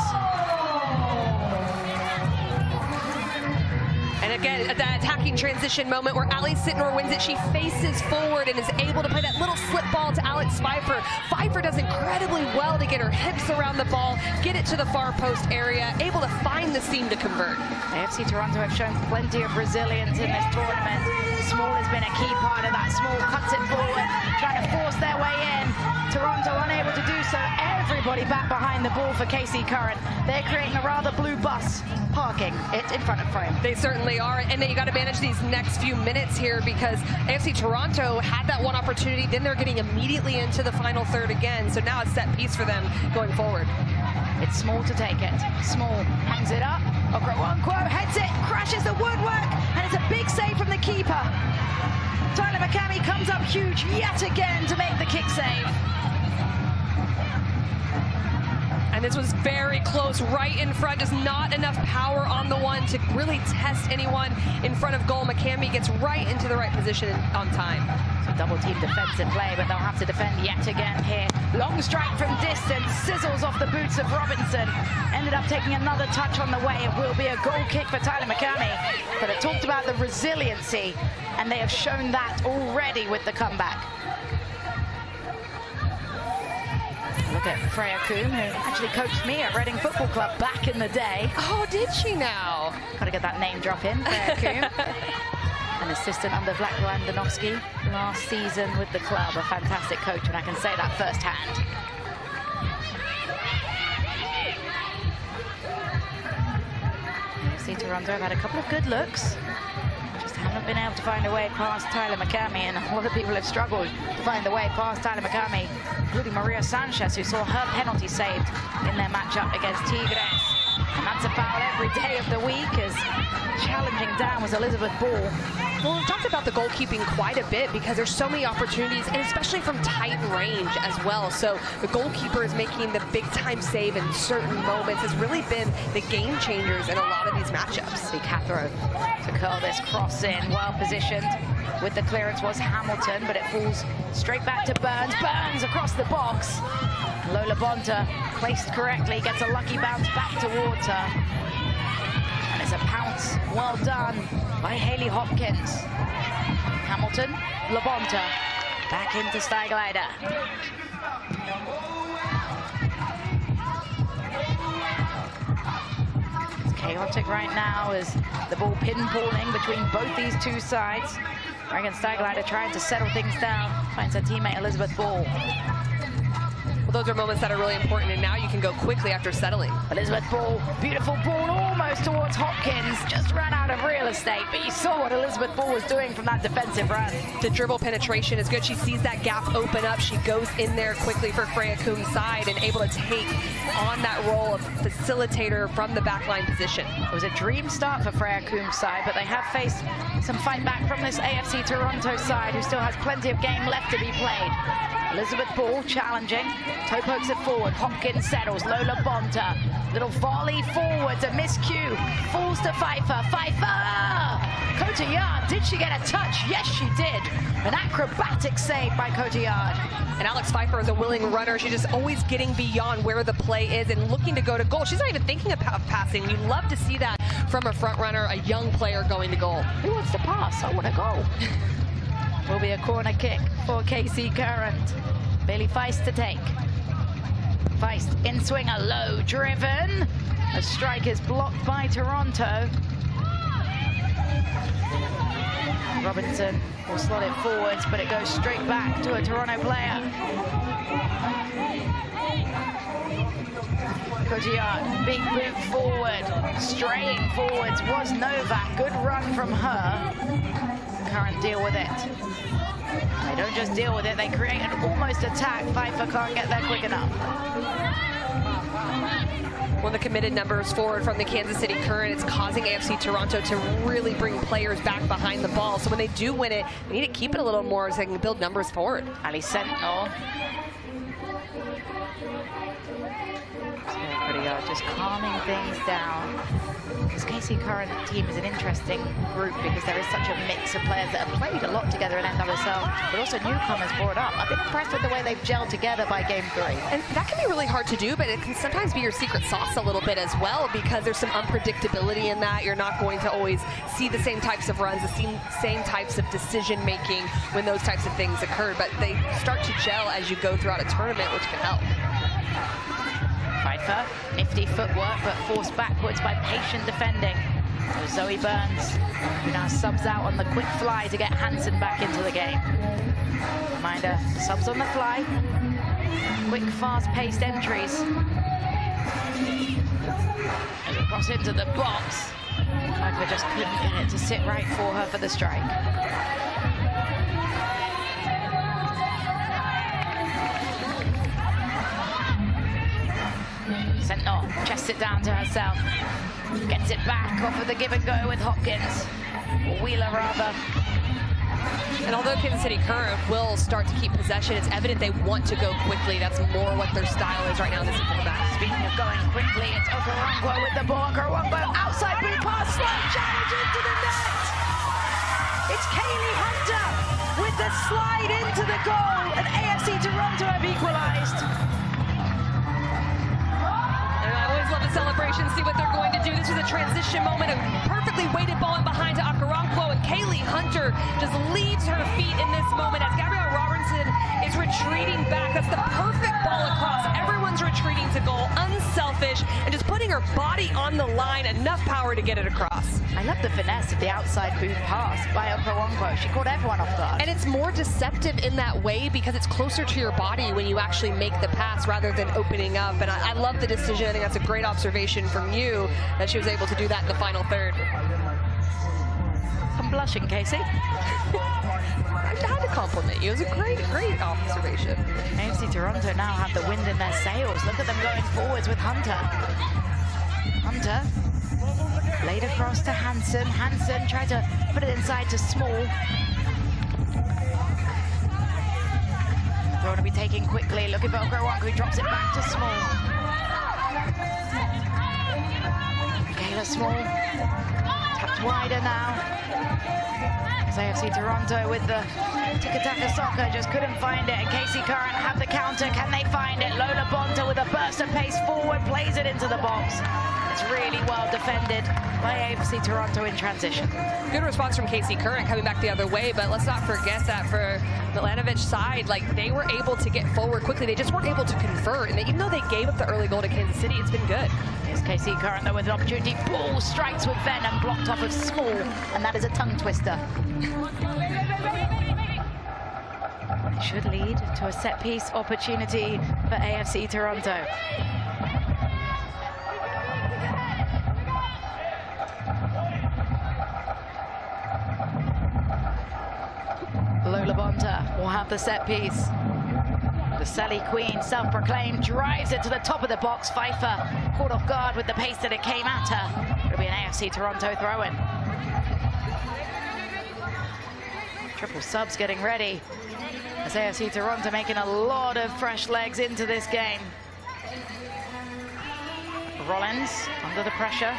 And again, at that attacking transition moment where Ali Sentinel wins it, she faces forward and is able to play that little slip ball to Alex Pfeiffer. Pfeiffer does incredibly well to get her hips around the ball, get it to the far post area, able to find the seam to convert. AFC Toronto have shown plenty of resilience in this tournament. Small has been a key part of that. Small cuts it forward, trying to force their way in. Toronto unable to do so. Everybody back behind the ball for KC Current. They're creating a rather blue bus, parking it in front of frame. They certainly are, and then you got to manage these next few minutes here because AFC Toronto had that one opportunity, then they're getting immediately into the final third again, so now it's set piece for them going forward. It's Small to take it. Small hangs it up. Okoronkwo heads it, crashes the woodwork, and it's a big save from the keeper. Tyler McCamey comes up huge yet again to make the kick save. And this was very close, right in front, just not enough power on the one to really test anyone in front of goal. McCamey gets right into the right position on time. So double team defensive play, but they'll have to defend yet again here. Long strike from distance, sizzles off the boots of Robinson. Ended up taking another touch on the way. It will be a goal kick for Tyler McCamey. But I talked about the resiliency, and they have shown that already with the comeback. Look at Freya Kuhn, who actually coached me at Reading Football Club back in the day. Oh, did she now? Got to get that name drop in, Freya Kuhn. An assistant under Vlatko Andonovski last season with the club. A fantastic coach, and I can say that firsthand. AFC Toronto have had a couple of good looks. Just haven't haven't been able to find a way past Tyler McCamey, and a lot of people have struggled to find the way past Tyler McCamey, including Maria Sanchez, who saw her penalty saved in their matchup against Tigres. And that's a foul every day of the week, as challenging down was Elizabeth Ball. Well, we've talked about the goalkeeping quite a bit because there's so many opportunities, and especially from tight range as well. So the goalkeeper is making the big-time save in certain moments has really been the game changers in a lot of these matchups. See Cathro to curl this cross in, well positioned. With the clearance was Hamilton, but it falls straight back to Burns. Burns across the box. Lola Bonta, placed correctly, gets a lucky bounce back towards her. And it's a pounce, well done by Hayley Hopkins. Hamilton, LaBonta, back into Steiglider. It's chaotic right now as the ball pinballing between both these two sides. Reagan Steiglider trying to settle things down, finds her teammate Elizabeth Ball. Well, those are moments that are really important, and now you can go quickly after settling. Elizabeth Ball, beautiful ball almost towards Hopkins, just ran out of real estate, but you saw what Elizabeth Ball was doing from that defensive run. The dribble penetration is good. She sees that gap open up. She goes in there quickly for Freya Coombs' side and able to take on that role of facilitator from the backline position. It was a dream start for Freya Coombs' side, but they have faced some fight back from this AFC Toronto side, who still has plenty of game left to be played. Elizabeth Ball challenging, toe pokes it forward, Hopkins settles, Lola Bonta, little volley forwards, a miscue, falls to Pfeiffer, Cotillard, did she get a touch? Yes, she did. An acrobatic save by Cotillard. And Alex Pfeiffer is a willing runner. She's just always getting beyond where the play is and looking to go to goal. She's not even thinking about passing. You love to see that from a front runner, a young player going to goal. Who wants to pass? I want to go. Will be a corner kick for KC Current. Bailey Feist to take. Feist in swinger, low driven. A strike is blocked by Toronto. Robinson will slot it forwards, but it goes straight back to a Toronto player. Cotillard, big boot forward, straying forwards was Novak. Good run from her. Current deal with it. They don't just deal with it, they create an almost attack. Pfeiffer can't get there quick enough. One of the committed numbers forward from the Kansas City Current is causing AFC Toronto to really bring players back behind the ball. So when they do win it, they need to keep it a little more so they can build numbers forward. Ali Sentinel. Just calming things down. This KC Current team is an interesting group because there is such a mix of players that have played a lot together in NWSL, but also newcomers brought up. I've been impressed with the way they've gelled together by game 3. And that can be really hard to do, but it can sometimes be your secret sauce a little bit as well, because there's some unpredictability in that. You're not going to always see the same types of runs, the same types of decision making when those types of things occur, but they start to gel as you go throughout a tournament, which can help. Pfeiffer, nifty footwork, but forced backwards by patient defending. So Zoe Burns, who now subs out on the quick fly to get Hansen back into the game. Reminder, subs on the fly. Quick, fast-paced entries. As it cross into the box. Pfeiffer just couldn't get it to sit right for her for the strike. Sentinel chests it down to herself. Gets it back off of the give and go with Hopkins. Or Wheeler, rather. And although Kansas City Current will start to keep possession, it's evident they want to go quickly. That's more what their style is right now in this format. Speaking of going quickly, it's Okoronkwo with the ball. Okoronkwo outside boot pass, slide challenge into the net. It's Kaylee Hunter with the slide into the goal, and AFC Toronto have equalized. Love the celebration, see what they're going to do. This was a transition moment, a perfectly weighted ball in behind to Okoronkwo, and Kaylee Hunter just leaves her feet in this moment as Gabrielle Robertson is retreating back. That's the perfect ball across. Everyone's retreating to goal, unselfish, and just putting her body on the line, enough power to get it across. I love the finesse of the outside boot pass by Okoronkwo. She caught everyone off guard. And it's more deceptive in that way because it's closer to your body when you actually make the pass rather than opening up. And I love the decision. I think that's a great observation from you that she was able to do that in the final third. blushing, Casey? I had to compliment you. It was a great observation. AFC Toronto now have the wind in their sails. Look at them going forwards with Hunter. Hunter laid across to Hansen. Hansen tried to put it inside to Small. Throw to be taken quickly. Look at Belgrado, who drops it back to Small. Michaela Small tapped wider now. As AFC Toronto with the tiki-taka soccer just couldn't find it. And Casey Curran have the counter. Can they find it? Lola Bonta with a burst of pace forward, plays it into the box. It's really well defended by AFC Toronto in transition. Good response from Casey Curran coming back the other way, but let's not forget that for Milanovic's side, like, they were able to get forward quickly. They just weren't able to convert, and even though they gave up the early goal to Kansas City, it's been good. Here's Casey Curran though with an opportunity. Ball strikes with venom, blocked off of Small, and that is a tongue twister. It should lead to a set-piece opportunity for AFC Toronto. Lola Bonta will have the set piece. The Sally Queen, self-proclaimed, drives it to the top of the box. Pfeiffer caught off guard with the pace that it came at her. It'll be an AFC Toronto throw-in. Triple subs getting ready. As AFC Toronto making a lot of fresh legs into this game. Rollins under the pressure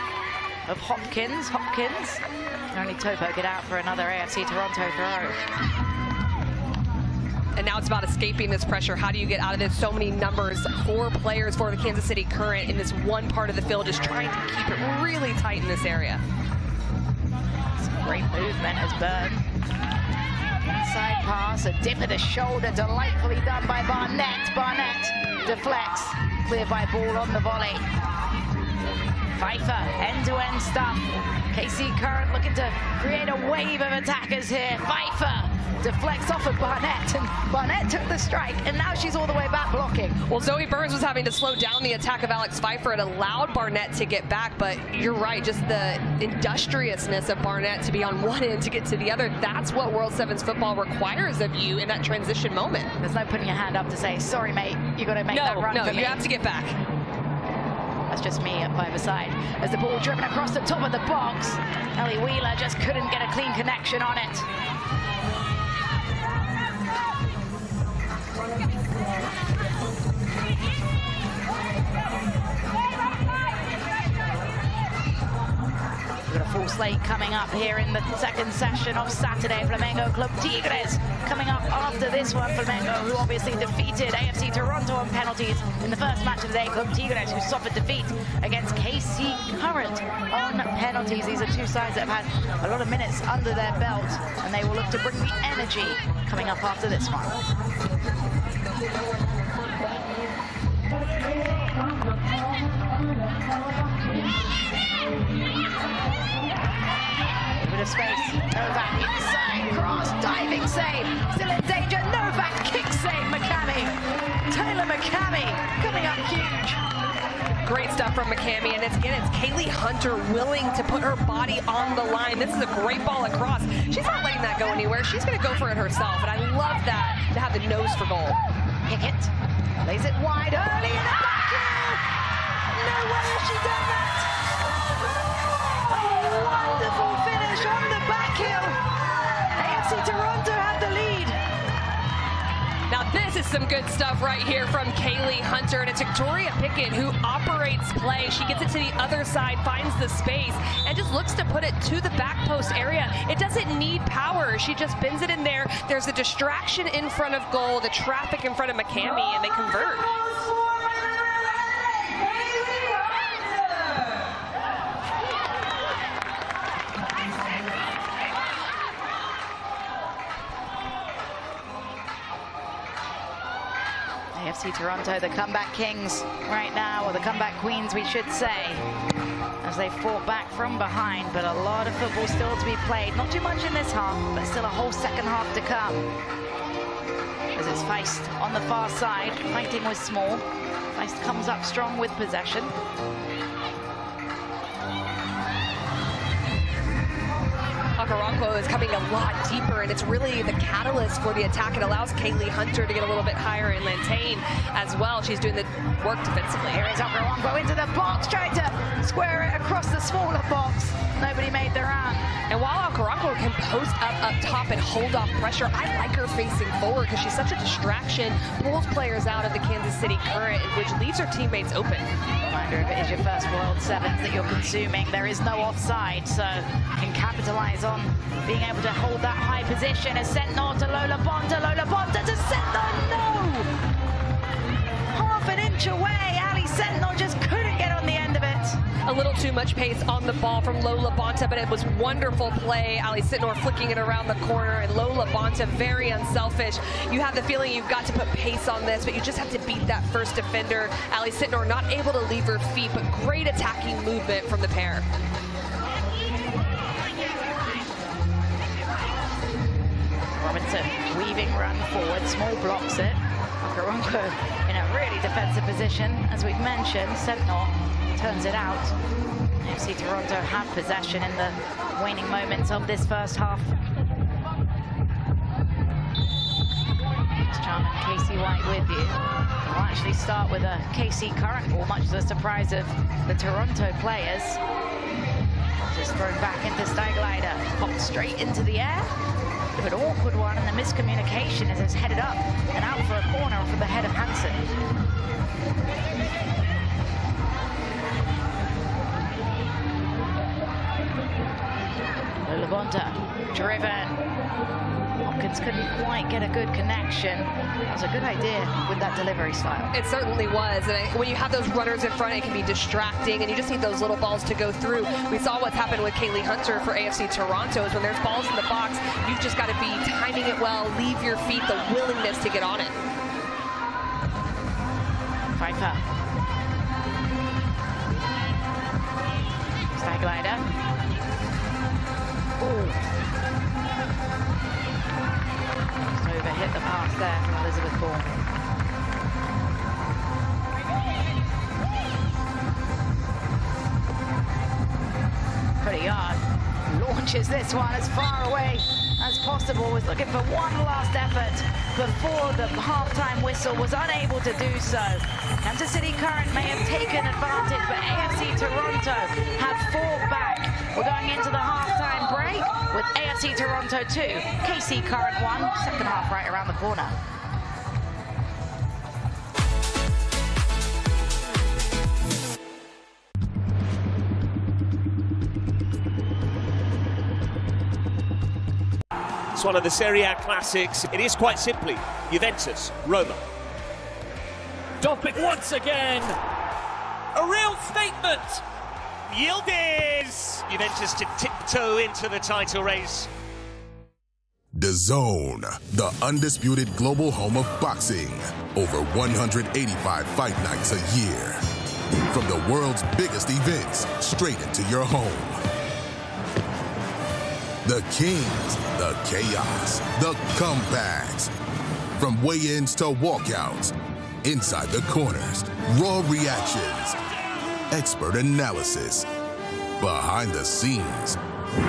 of Hopkins. Hopkins can only Topo get out for another AFC Toronto throw. And now it's about escaping this pressure. How do you get out of this? So many numbers, 4 players for the Kansas City Current in this one part of the field, just trying to keep it really tight in this area. Some great movement as Byrne. Inside pass, a dip of the shoulder, delightfully done by Barnett. Barnett deflects, cleared by Ball on the volley. Pfeiffer, end-to-end stuff. Casey Curran looking to create a wave of attackers here. Pfeiffer deflects off of Barnett, and Barnett took the strike, and now she's all the way back blocking. Well, Zoe Burns was having to slow down the attack of Alex Pfeiffer. It allowed Barnett to get back, but you're right, just the industriousness of Barnett to be on one end to get to the other. That's what World Sevens football requires of you in that transition moment. There's no putting your hand up to say, sorry, mate, you got to make that run for me. No, you have to get back. That's just me at five-a-side. As the ball driven across the top of the box, Ellie Wheeler just couldn't get a clean connection on it. We've got a full slate coming up here in the second session of Saturday. Flamengo Club Tigres coming up after this one. Flamengo, who obviously defeated AFC Toronto on penalties in the first match of the day. Club Tigres, who suffered defeat against KC Current on penalties. These are two sides that have had a lot of minutes under their belt, and they will look to bring the energy coming up after this one. Bit of space. Novak inside, cross, diving save. Still in danger. Novak kick save. McCamey. Taylor McCamey coming up huge. Great stuff from McCamey, and it's Kaylee Hunter willing to put her body on the line. This is a great ball across. She's not letting that go anywhere. She's going to go for it herself, and I love that to have the nose for goal. Pickett lays it wide early in the back heel. No way has she done that. Wonderful finish on the back heel. AFC Toronto had the lead. Now this is some good stuff right here from Kaylee Hunter, and it's Victoria Pickett who operates play. She gets it to the other side, finds the space, and just looks to put it to the back post area. It doesn't need power. She just bends it in there. There's a distraction in front of goal, the traffic in front of McCamey, and they convert. AFC Toronto, the comeback kings right now, or the comeback queens, we should say, as they fought back from behind, but a lot of football still to be played. Not too much in this half, but still a whole second half to come. As it's Feist on the far side, fighting with Small. Feist comes up strong with Okoronkwo is coming a lot deeper, and it's really the catalyst for the attack. It allows Kaylee Hunter to get a little bit higher in Lantane as well. She's doing the work defensively. Here is Okoronkwo into the box, trying to square it across the smaller box. Nobody made their run. And while Okoronkwo can post up top and hold off pressure, I like her facing forward because she's such a distraction, pulls players out of the Kansas City Current, which leaves her teammates open. Reminder, if it is your first World Sevens that you're consuming, there is no offside, so you can capitalize on being able to hold that high position. A Sentinel to Lola Bonta to Sentinel, no! Half an inch away, Ali Sentinel just couldn't get on the end of it. A little too much pace on the ball from Lola Bonta, but it was wonderful play. Ali Sitnor flicking it around the corner, and Lola Bonta very unselfish. You have the feeling you've got to put pace on this, but you just have to beat that first defender. Ali Sitnor not able to leave her feet, but great attacking movement from the pair. Robinson, weaving run forward, small blocks it. Okoronkwo in a really defensive position, as we've mentioned. Sentinel turns it out. FC Toronto have possession in the waning moments of this first half. Charman, Casey White with you. We'll actually start with a KC Current ball, much to the surprise of the Toronto players. Just thrown back into Stagglider, popped straight into the air. An awkward one, and the miscommunication as it's headed up and out for a corner off of the head of Hansen. Lola Bonta, driven. Hopkins couldn't quite get a good connection. That was a good idea with that delivery style. It certainly was, and when you have those runners in front, it can be distracting, and you just need those little balls to go through. We saw what's happened with Kaylee Hunter for AFC Toronto, is when there's balls in the box, you've just got to be timing it well, leave your feet, the willingness to get on it. Pfeiffer. Stagglider. Ooh. Hit the pass there from Elizabeth Ball. Put a yard. Launches this one as far away as possible. Was looking for one last effort before the halftime whistle. Was unable to do so. Kansas City Current may have taken advantage, but AFC Toronto have fought back. We're going into the halftime break with AFC Toronto 2, KC Current 1, second half right around the corner. It's one of the Serie A classics. It is quite simply Juventus, Roma. Topic once again. A real statement. Yildiz. Juventus to tiptoe into the title race. DAZN, the undisputed global home of boxing. Over 185 fight nights a year. From the world's biggest events straight into your home. The kings, the chaos, the comebacks. From weigh-ins to walkouts, inside the corners, raw reactions, expert analysis, behind the scenes,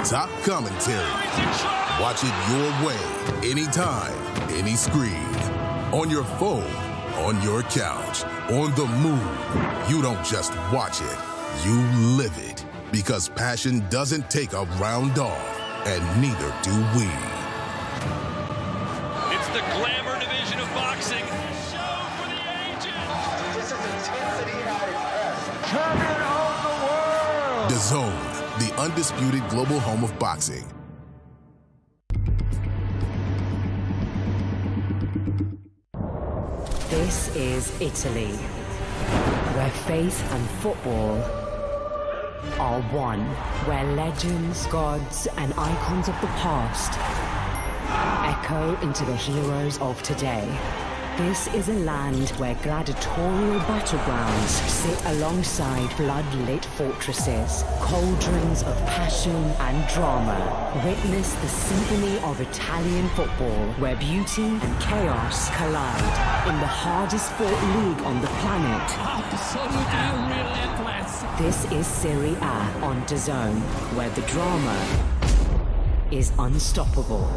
top commentary. Watch it your way, anytime, any screen. On your phone, on your couch, on the move. You don't just watch it, you live it. Because passion doesn't take a round off. And neither do we. It's the glamour division of boxing. Show for the ages. This is intensity at its best. Champion of the world. DAZN, the undisputed global home of boxing. This is Italy, where faith and football are one, where legends, gods, and icons of the past echo into the heroes of today. This is a land where gladiatorial battlegrounds sit alongside blood-lit fortresses, cauldrons of passion and drama. Witness the symphony of Italian football, where beauty and chaos collide in the hardest fought league on the planet. Absolutely relentless. This is Serie A on DAZN, where the drama is unstoppable.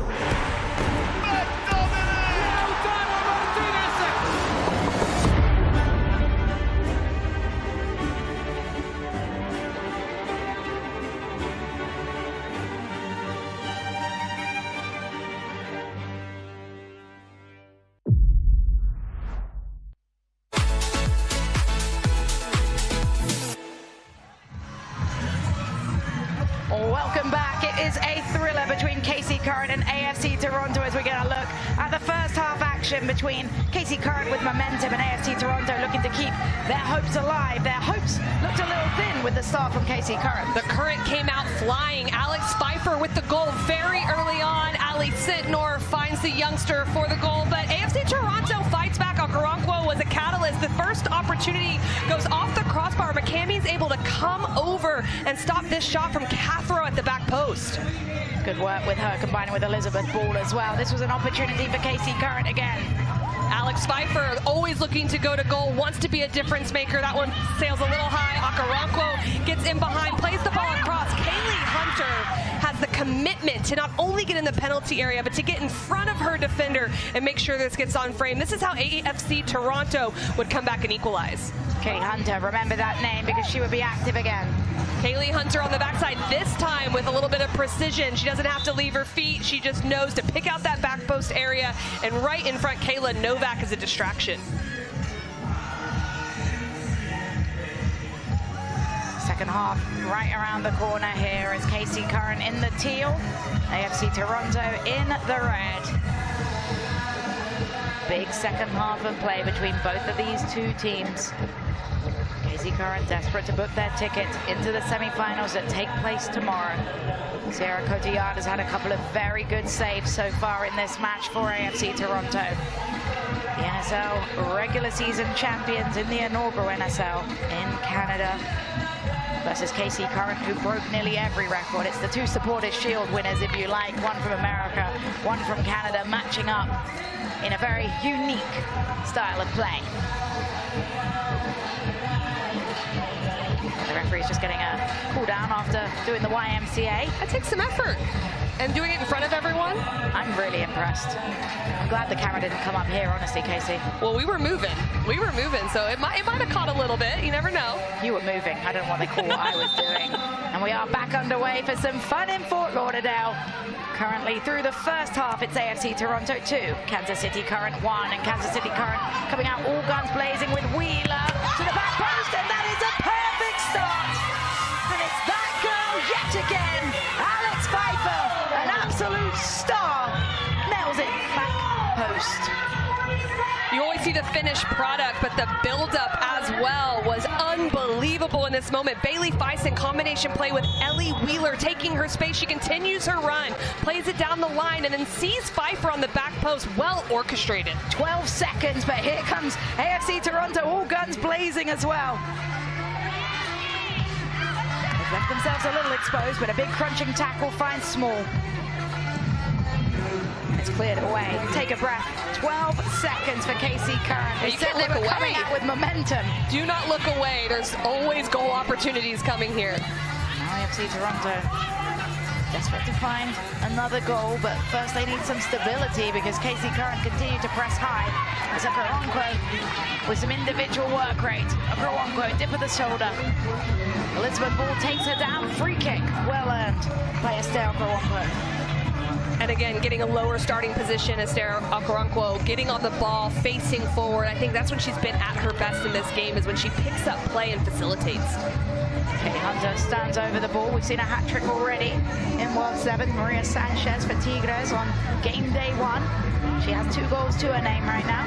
Welcome back. It is a thriller between KC Current and AFC Toronto as we get a look at the first half action between KC Current with momentum and AFC Toronto looking to keep their hopes alive. Their hopes looked a little thin with the start from KC Current. The Current came out flying. Alex Pfeiffer with the goal very early on. Ali Sitnor finds the youngster for the goal, but AFC Toronto fights back. Okoronkwo was a catalyst. The first opportunity goes off the crossbar. McCammy's able to come over and stop this shot from Cathro at the back post. Good work with her, combining with Elizabeth Ball as well. This was an opportunity for KC Current again. Alex Pfeiffer always looking to go to goal, wants to be a difference maker. That one sails a little high. Okoronkwo gets in behind, plays the ball across. Kaylee Hunter has the commitment to not only get in the penalty area, but to get in front of her defender and make sure this gets on frame. This is how AFC Toronto would come back and equalize. Kaylee Hunter, remember that name because she would be active again. Kaylee Hunter on the backside, this time with a little bit of precision. She doesn't have to leave her feet. She just knows to pick out that back post area. And right in front, Kayla Novak is a distraction. Second half right around the corner here is KC Current in the teal, AFC Toronto in the red. Big second half of play between both of these two teams. KC Current desperate to book their ticket into the semifinals that take place tomorrow. Sierra Cotillard has had a couple of very good saves so far in this match for AFC Toronto. The NSL regular season champions in the inaugural NSL in Canada versus KC Current, who broke nearly every record. It's the two Supporters Shield winners, if you like, one from America, one from Canada, matching up in a very unique style of play. The referee's just getting a cool down after doing the YMCA. That takes some effort. And doing it in front of everyone? I'm really impressed. I'm glad the camera didn't come up here, honestly, Casey. Well, we were moving. We were moving, so it might have caught a little bit. You never know. You were moving. I don't know what they call what I was doing. And we are back underway for some fun in Fort Lauderdale. Currently through the first half, it's AFC Toronto 2, Kansas City Current 1, and Kansas City Current coming out all guns blazing with Wheeler to the back post, and that is a perfect start. And it's that girl yet again, Alex Pfeiffer, an absolute star, nails it back post. You always see the finished product, but the buildup as well was unbelievable in this moment. Bailey Feist in combination play with Ellie Wheeler taking her space. She continues her run, plays it down the line, and then sees Pfeiffer on the back post. Well orchestrated. 12 seconds, but here comes AFC Toronto, all guns blazing as well. They've left themselves a little exposed, but a big crunching tackle finds Small. It's cleared away. Take a breath. 12 seconds for KC Current. They said they were coming out with momentum. Do not look away. There's always goal opportunities coming here. Now AFC Toronto desperate to find another goal, but first they need some stability because KC Current continue to press high. As Okoronkwo with some individual work rate. Okoronkwo, dip of the shoulder. Elizabeth Ball takes her down. Free kick. Well earned by Esther Okoronkwo. And again, getting a lower starting position, Esther Okoronkwo getting on the ball, facing forward. I think that's when she's been at her best in this game, is when she picks up play and facilitates. Kaylee Hunter stands over the ball. We've seen a hat trick already in World 7. Maria Sanchez for Tigres on game day 1. She has 2 goals to her name right now.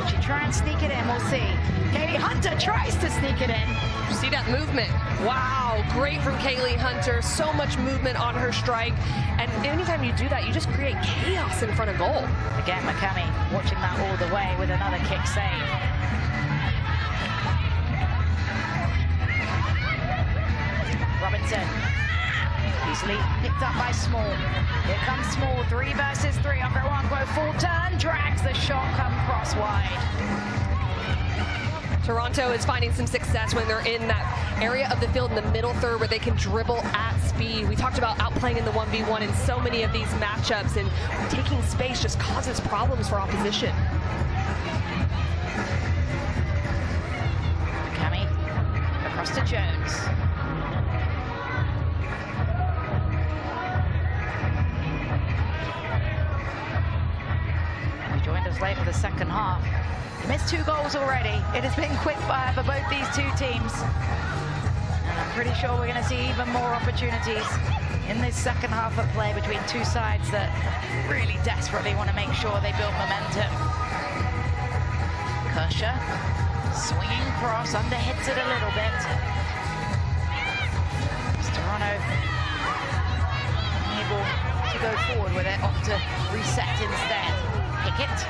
Will she try and sneak it in? We'll see. Kaylee Hunter tries to sneak it in. See that movement? Wow, great from Kaylee Hunter. So much movement on her strike. And anytime you do that, you just create chaos in front of goal. Again, McCammy watching that all the way with another kick save. Robinson, easily picked up by Small. Here comes Small, 3 versus 3. Okoronkwo full turn, drags the shot, come cross wide. Toronto is finding some success when they're in that area of the field in the middle third where they can dribble at speed. We talked about outplaying in the 1v1 in so many of these matchups, and taking space just causes problems for opposition. Cami across to Jones. He joined us late for the second half. Missed 2 goals already. It has been quick fire for both these two teams. And I'm pretty sure we're going to see even more opportunities in this second half of play between two sides that really desperately want to make sure they build momentum. Kershaw, swinging cross, underhits it a little bit. Toronto able to go forward with it, opt to reset instead. Pickett.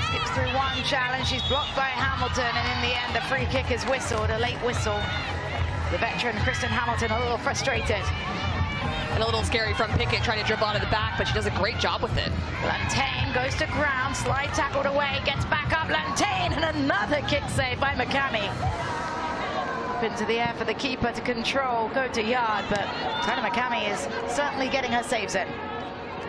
Skips through one challenge, she's blocked by Hamilton, and in the end, the free kick is whistled, a late whistle. The veteran Kristen Hamilton a little frustrated. And a little scary from Pickett trying to dribble out of the back, but she does a great job with it. Lantain goes to ground, slide tackled away, gets back up, Lantain, and another kick save by McCamey. Up into the air for the keeper to control, go to yard, but Tyler McCamey is certainly getting her saves in.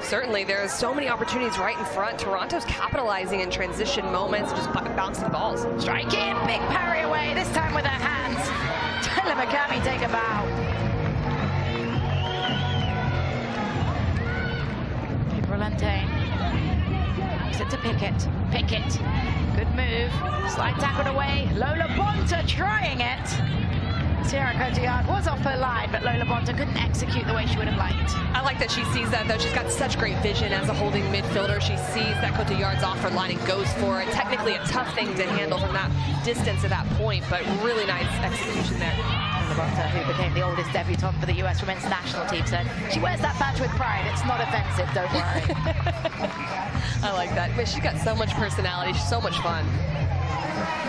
Certainly, there's so many opportunities right in front. Toronto's capitalizing in transition moments, just bouncing balls. Strike in, big parry away, this time with her hands. Tyler McCamey take a bow. Lantain. Moves it to Pickett. Pickett. Good move. Slide tackled away. Lola Bonta trying it. Sierra Cotillard was off her line, but Lola Bonta couldn't execute the way she would have liked. I like that she sees that, though. She's got such great vision as a holding midfielder. She sees that Cotillard's off her line and goes for it. Technically a tough thing to handle from that distance at that point, but really nice execution there. Lola Bonta, who became the oldest debutante for the US women's national team, said she wears that badge with pride. It's not offensive, don't worry. I like that. But she's got so much personality. She's so much fun.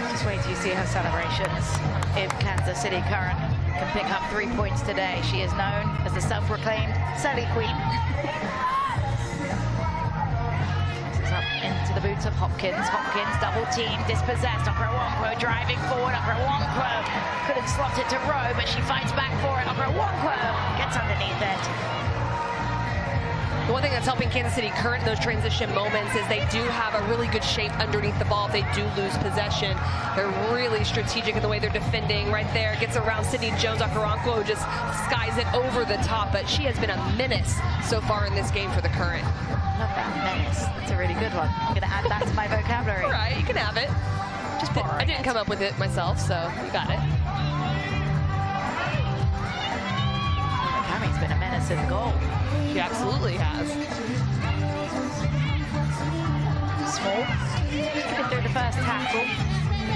Just wait till you see her celebrations. If Kansas City Current can pick up 3 points today, she is known as the self-proclaimed Sally Queen. This is up into the boots of Hopkins. Hopkins double team, dispossessed. Okoronkwo driving forward. Okoronkwo couldn't slot it to Rowe, but she fights back for it. Okoronkwo gets underneath it. The one thing that's helping Kansas City Current in those transition moments is they do have a really good shape underneath the ball if they do lose possession. They're really strategic in the way they're defending. Right there, gets around Sydney Jones. Okoronkwo just skies it over the top, but she has been a menace so far in this game for the Current. Love that, menace. That's a really good one. I'm going to add that to my vocabulary. All right, you can have it. Just I didn't come up with it myself, so you got it. Cammy's been a menace in goal. She absolutely has. Small. Can do the first tackle.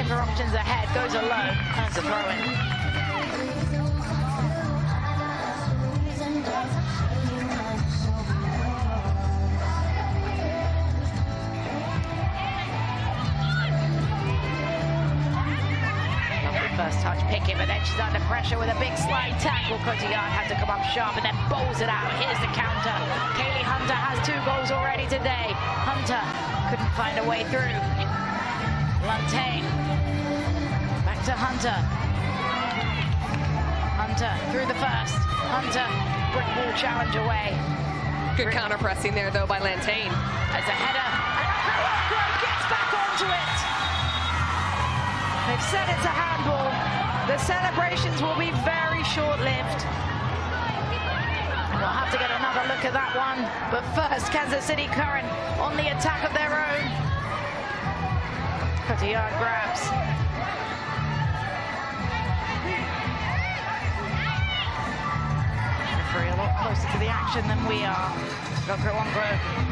If her options ahead, goes alone, earns a throw in. First touch, Pickett, but then she's under pressure with a big slide tackle. Cotillard had to come up sharp and then bowls it out. Here's the counter. Kaylee Hunter has 2 goals already today. Hunter couldn't find a way through. Lantain. Back to Hunter. Hunter through the first. Hunter, brick wall challenge away. Good counter pressing there, though, by Lantain. As a header, and Okoronkwo gets back onto it. They've said it's a handball. The celebrations will be very short-lived. We'll have to get another look at that one. But first, Kansas City Current on the attack of their own. Cotillard grabs. Referee a lot closer to the action than we are. Okoronkwo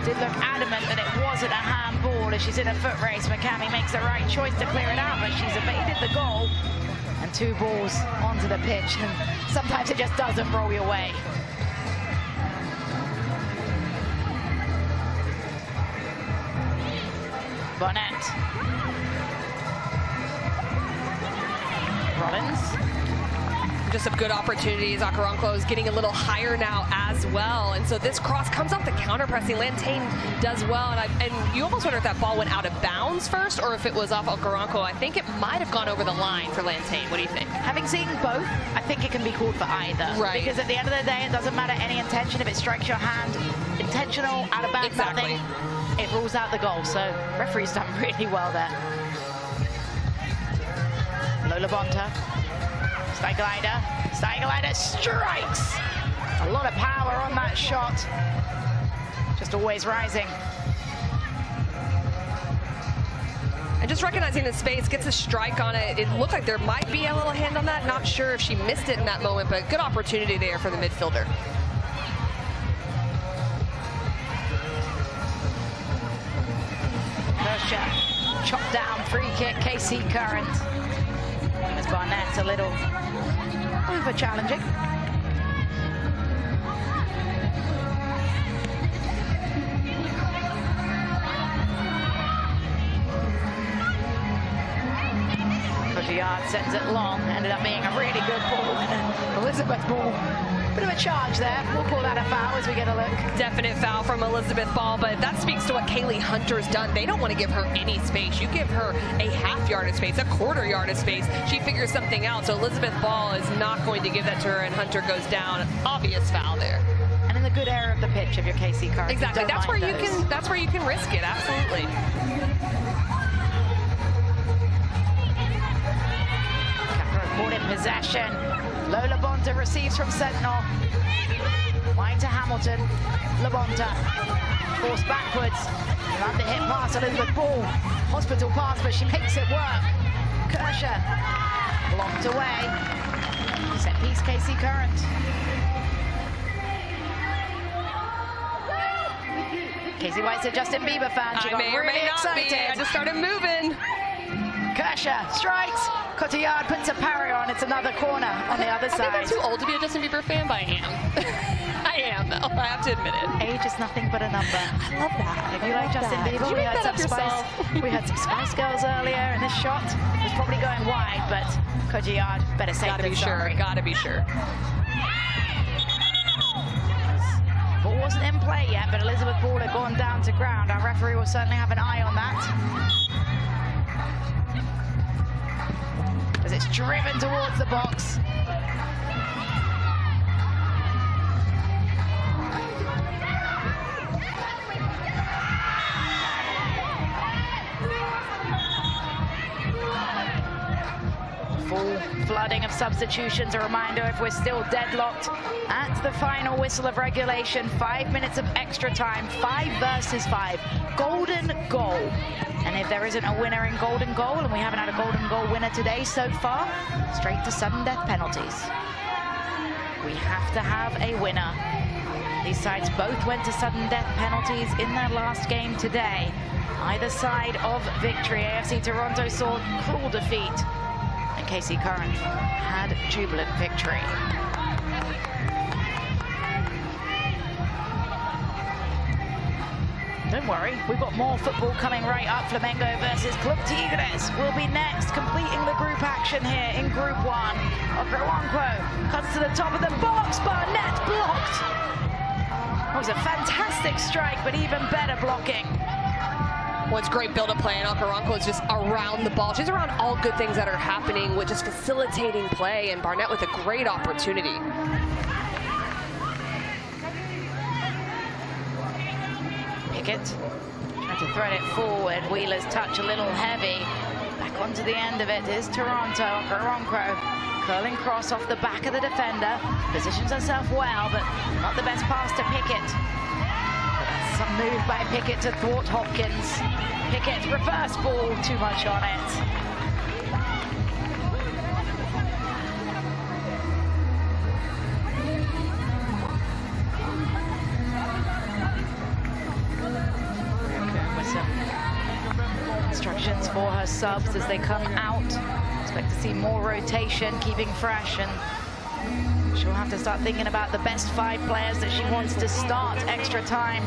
did look adamant that it wasn't a handball as she's in a foot race. McCamey makes the right choice to clear it out, but she's evaded the goal. And 2 balls onto the pitch, and sometimes it just doesn't roll your way. Bonnet. Rollins. Just some good opportunities. Okoronkwo is getting a little higher now as well. And so this cross comes off the counter pressing. Lantane does well. And you almost wonder if that ball went out of bounds first or if it was off Okoronkwo. I think it might have gone over the line for Lantane. What do you think? Having seen both, I think it can be called for either. Right. Because at the end of the day, it doesn't matter any intention. If it strikes your hand, intentional, out of bounds, nothing, it rules out the goal. So referee's done really well there. Lola Bonta. Steiglider strikes. A lot of power on that shot. Just always rising. And just recognizing the space, gets a strike on it. It looked like there might be a little hand on that. Not sure if she missed it in that moment, but good opportunity there for the midfielder. Kershaw, chopped down, free kick, KC Current. As Barnett's a little over challenging. Yard sends it long, ended up being a really good ball, and Elizabeth Ball, bit of a charge there. We'll call that a foul as we get a look. Definite foul from Elizabeth Ball, but that speaks to what Kaylee Hunter's done. They don't want to give her any space. You give her a half yard of space, a quarter yard of space. She figures something out, so Elizabeth Ball is not going to give that to her, and Hunter goes down. Obvious foul there. And in the good area of the pitch of your KC Current. Exactly, that's where you can risk it, absolutely. Ball in possession. Lola Bonta receives from Sentinel. Wide to Hamilton. Labonta. Forced backwards. Around the hit pass, Elizabeth Ball. Hospital pass, but she makes it work. Kershaw. Blocked away. Set piece, KC Current. Casey White's a Justin Bieber fan. She got really excited. I just started moving. Kershaw strikes. Cotillard puts a parry on. It's another corner on the other side. I think I'm too old to be a Justin Bieber fan, but I am. I am, though. I have to admit it. Age is nothing but a number. I love that. If you like Justin Bieber, we had some Spice. We had some Spice Girls earlier, and this shot was probably going wide, but Cotillard better safe than sorry. Gotta be sure. Ball wasn't in play yet, but Elizabeth Ball had gone down to ground. Our referee will certainly have an eye on that. As it's driven towards the box. Full flooding of substitutions. A reminder, if we're still deadlocked at the final whistle of regulation, 5 minutes of extra time, 5 versus 5. Golden goal. And if there isn't a winner in golden goal, and we haven't had a golden goal winner today so far, straight to sudden death penalties. We have to have a winner. These sides both went to sudden death penalties in their last game today. Either side of victory. AFC Toronto saw cruel defeat, and KC Current had jubilant victory. Don't worry, we've got more football coming right up. Flamengo versus Club Tigres will be next, completing the group action here in Group 1. Okoronkwo cuts to the top of the box, Barnett blocked. It was a fantastic strike, but even better blocking. Well, it's great build-up play, and Okoronkwo is just around the ball. She's around all good things that are happening with just facilitating play, and Barnett with a great opportunity. Pickett trying to thread it forward. Wheeler's touch a little heavy. Back onto the end of it is Toronto. Okoronkwo curling cross off the back of the defender. Positions herself well, but not the best pass to Pickett. Some move by Pickett to thwart Hopkins. Pickett, reverse ball, too much on it. Instructions for her subs as they come out. Expect to see more rotation, keeping fresh, and She'll have to start thinking about the best 5 players that she wants to start extra time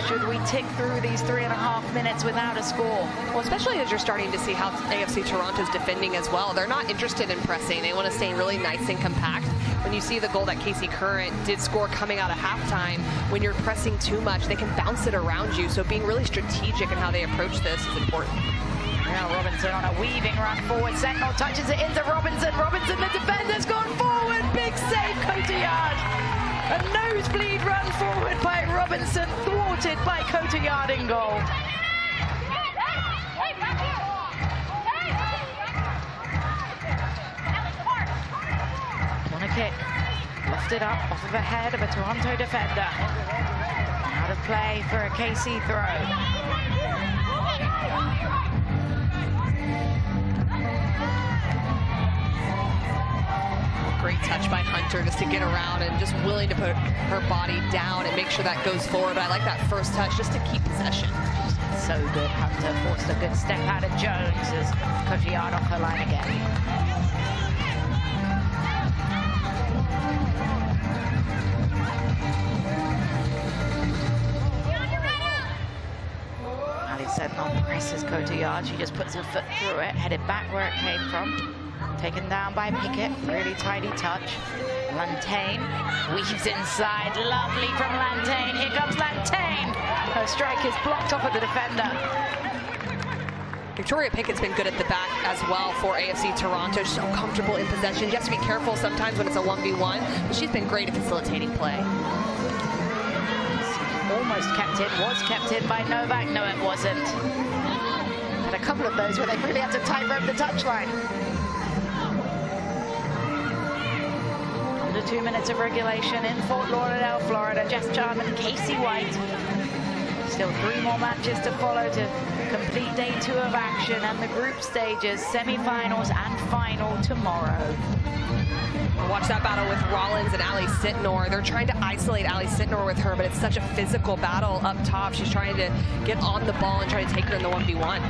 should we tick through these 3.5 minutes without a score. Well, especially as you're starting to see how AFC Toronto's defending as well. They're not interested in pressing. They want to stay really nice and compact. When you see the goal that Casey Current did score coming out of halftime, when you're pressing too much, they can bounce it around you. So being really strategic in how they approach this is important. Now Robinson on a weaving run forward. Sentinel touches it into Robinson. Robinson, the defender's gone forward. Big save, Cotillard. A nosebleed run forward by Robinson, thwarted by Cotillard in goal. Corner kick, lifted up off of the head of a Toronto defender. Out of play for a KC throw. Great touch by Hunter just to get around and just willing to put her body down and make sure that goes forward. I like that first touch just to keep possession. So good. Hunter forced a good step out of Jones as Cotillard off her line again. Ali Sentinel presses Cotillard. She just puts her foot through it, headed back where it came from. Taken down by Pickett, really tidy touch. Lantain weaves inside, lovely from Lantain. Here comes Lantain. Her strike is blocked off of the defender. Victoria Pickett's been good at the back as well for AFC Toronto. She's so comfortable in possession. You have to be careful sometimes when it's a 1v1, but she's been great at facilitating play. Almost kept in, was kept in by Novak. No, it wasn't. Had a couple of those where they really had to tightrope the touchline. 2 minutes of regulation in Fort Lauderdale, Florida. Jess Jarman, Casey White. Still 3 more matches to follow to complete day 2 of action and the group stages, semi-finals and final tomorrow. Watch that battle with Rollins and Ali Sitnor. They're trying to isolate Ali Sitnor with her, but it's such a physical battle up top. She's trying to get on the ball and try to take her in the 1v1.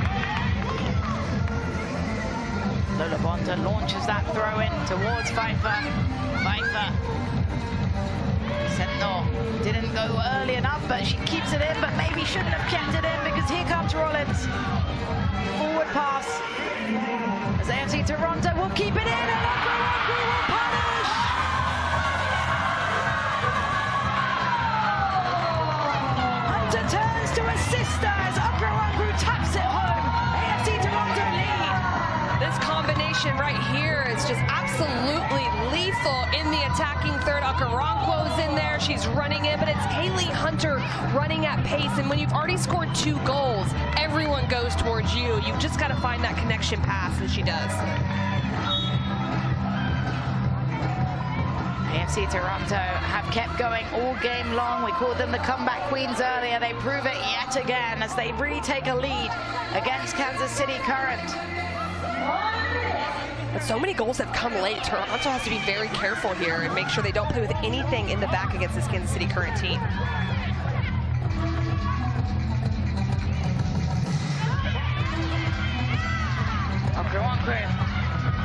Lola Bonta launches that throw in towards Pfeiffer. Pfeiffer. Sentinel didn't go early enough, but she keeps it in, but maybe shouldn't have kept it in because here comes Rollins. Forward pass. As AFC Toronto will keep it in, and Okaranku will punish! Hunter turns to assist as Okaranku taps it home. AFC Toronto lead. This combination right here is just absolutely lethal in the attacking third. Okaranku's in there, she's running in, but it's Kaylee Hunter running at pace. And when you've already scored 2 goals, everyone goes towards you. You've just got to find that connection pass, and she does. AFC Toronto have kept going all game long. We called them the comeback queens earlier. They prove it yet again as they retake a lead against Kansas City Current. But so many goals have come late. Toronto has to be very careful here and make sure they don't play with anything in the back against this Kansas City Current team. Okaranku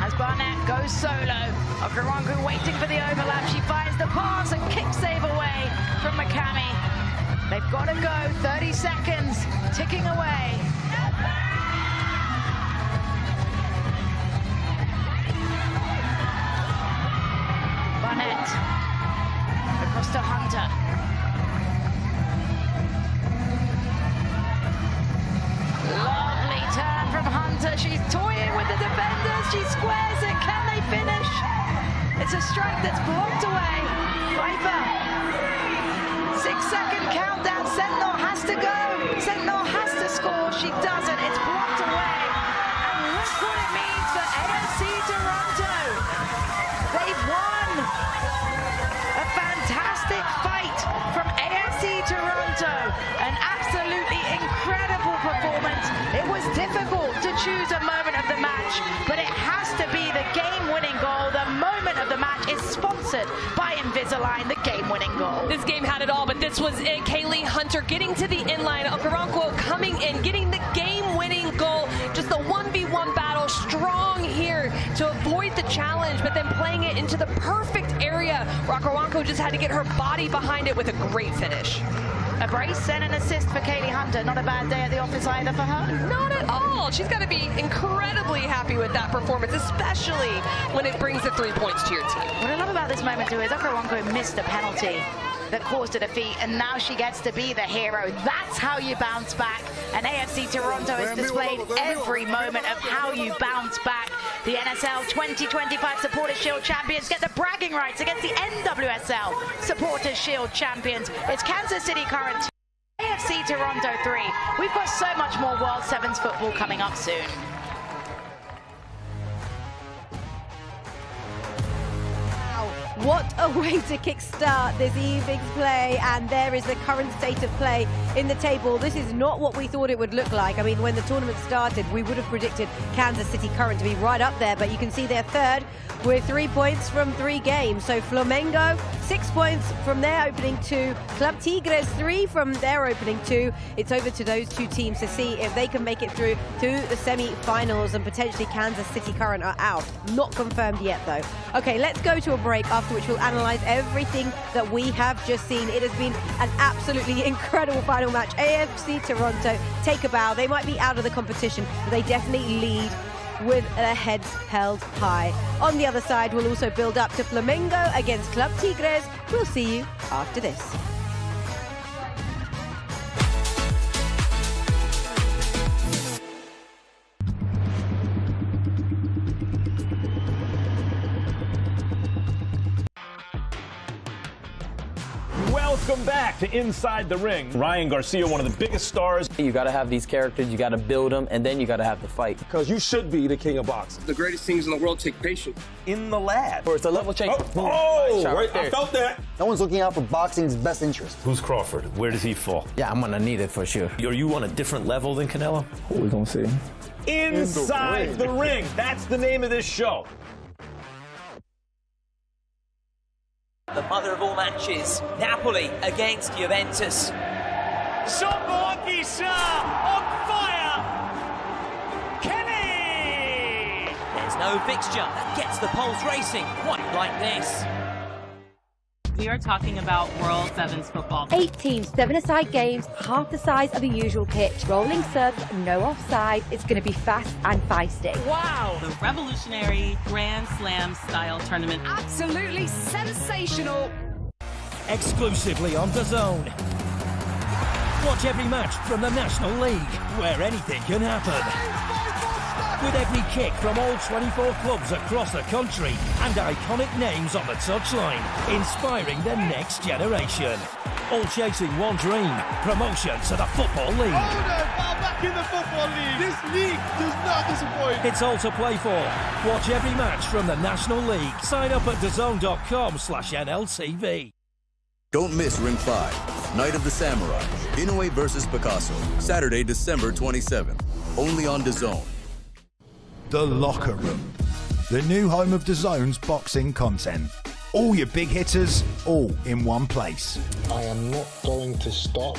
as Barnett goes solo. Okaranku waiting for the overlap. She finds the pass and kick save away from McCamey. They've got to go. 30 seconds ticking away. Barnett across to Hunter. Lovely turn from Hunter. She's toying with the defenders. She squares it. Can they finish? It's a strike that's blocked away. Pfeiffer. 6-second countdown. Sentinel has to go. Sentinel has to score. She doesn't. It's blocked away. And look what it means for AFC Toronto. They've won. A fantastic fight from AFC Toronto. An absolutely incredible performance. It was difficult to choose a moment of the match, but it has to be the game-winning goal. The moment of the match is sponsored by Invisalign, the game-winning goal. This game had it all, but this was it. Kaylee Hunter getting to the inline. Okaranku coming in, getting the game-winning goal. Just the 1v1 battle, strong here to avoid the challenge, but then playing it into the perfect area Rakawanko just had to get her body behind it with a great finish. A brace and an assist for Kaylee Hunter. Not a bad day at the office either for her. Not at all. She's got to be incredibly happy with that performance, especially when it brings the 3 points to your team. What I love about this moment too is Rakawanko missed a penalty that caused a defeat, and now she gets to be the hero. That's how you bounce back. And AFC Toronto has displayed every moment of how you bounce back. The NSL 2025 Supporters Shield champions get the bragging rights against the NWSL Supporters Shield champions. It's Kansas City current AFC Toronto 3. We've got so much more World Sevens football coming up soon. What a way to kickstart this evening's play, and there is the current state of play in the table. This is not what we thought it would look like. I mean, when the tournament started, we would have predicted Kansas City Current to be right up there, but you can see they're third with 3 points from 3 games. So Flamengo, 6 points from their opening 2. Club Tigres, 3 from their opening 2. It's over to those 2 teams to see if they can make it through to the semi-finals, and potentially Kansas City Current are out. Not confirmed yet, though. Okay, let's go to a break, after which we'll analyze everything that we have just seen. It has been an absolutely incredible final match. AFC Toronto take a bow. They might be out of the competition, but they definitely lead with their heads held high. On the other side, we'll also build up to Flamengo against Club Tigres. We'll see you after this. Welcome back to Inside the Ring. Ryan Garcia, one of the biggest stars. You got to have these characters, you got to build them, and then you got to have the fight. Because you should be the king of boxing. The greatest things in the world take patience. In the lab. Or it's a level change. Right I felt that. No one's looking out for boxing's best interest. Who's Crawford? Where does he fall? Yeah, I'm going to need it for sure. Are you on a different level than Canelo? We're going to see. Inside the Ring. That's the name of this show. The mother of all matches, Napoli against Juventus. Somboakisa on fire! Kenny! There's no fixture that gets the pulse racing quite like this. We are talking about World Sevens football. 8 teams, 7-a-side games, half the size of the usual pitch. Rolling serves, no offside. It's going to be fast and feisty. Wow! The revolutionary Grand Slam style tournament. Absolutely sensational. Exclusively on DAZN. Watch every match from the National League, where anything can happen. With every kick from all 24 clubs across the country and iconic names on the touchline, inspiring the next generation. All chasing one dream, promotion to the Football League. Back in the Football League. This league does not disappoint. It's all to play for. Watch every match from the National League. Sign up at DAZN.com/NLTV. Don't miss Ring 5, Night of the Samurai, Inoue versus Picasso, Saturday, December 27th, only on DAZN. The Locker Room, the new home of DAZN's boxing content. All your big hitters, all in one place. I am not going to stop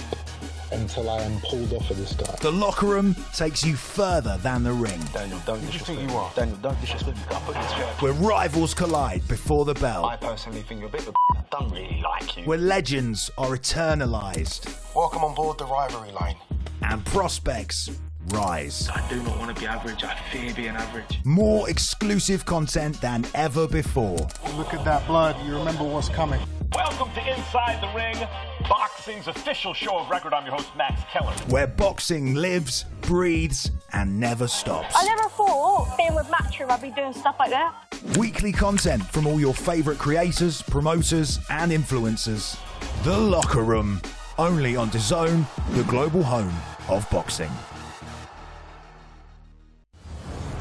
until I am pulled off of this guy. The Locker Room takes you further than the ring. Daniel, don't disrespect me. Daniel, don't disrespect me. I'll put this shirt. Where rivals collide before the bell. I personally think you're a bit of a I don't really like you. Where legends are eternalised. Welcome on board the rivalry line. And prospects rise. I do not want to be average. I fear being average. More exclusive content than ever before. Look at that blood. You remember what's coming. Welcome to Inside the Ring, boxing's official show of record. I'm your host, Max Keller. Where boxing lives, breathes, and never stops. I never thought being with Matchroom I'd be doing stuff like that. Weekly content from all your favourite creators, promoters, and influencers. The Locker Room, only on DAZN, the global home of boxing.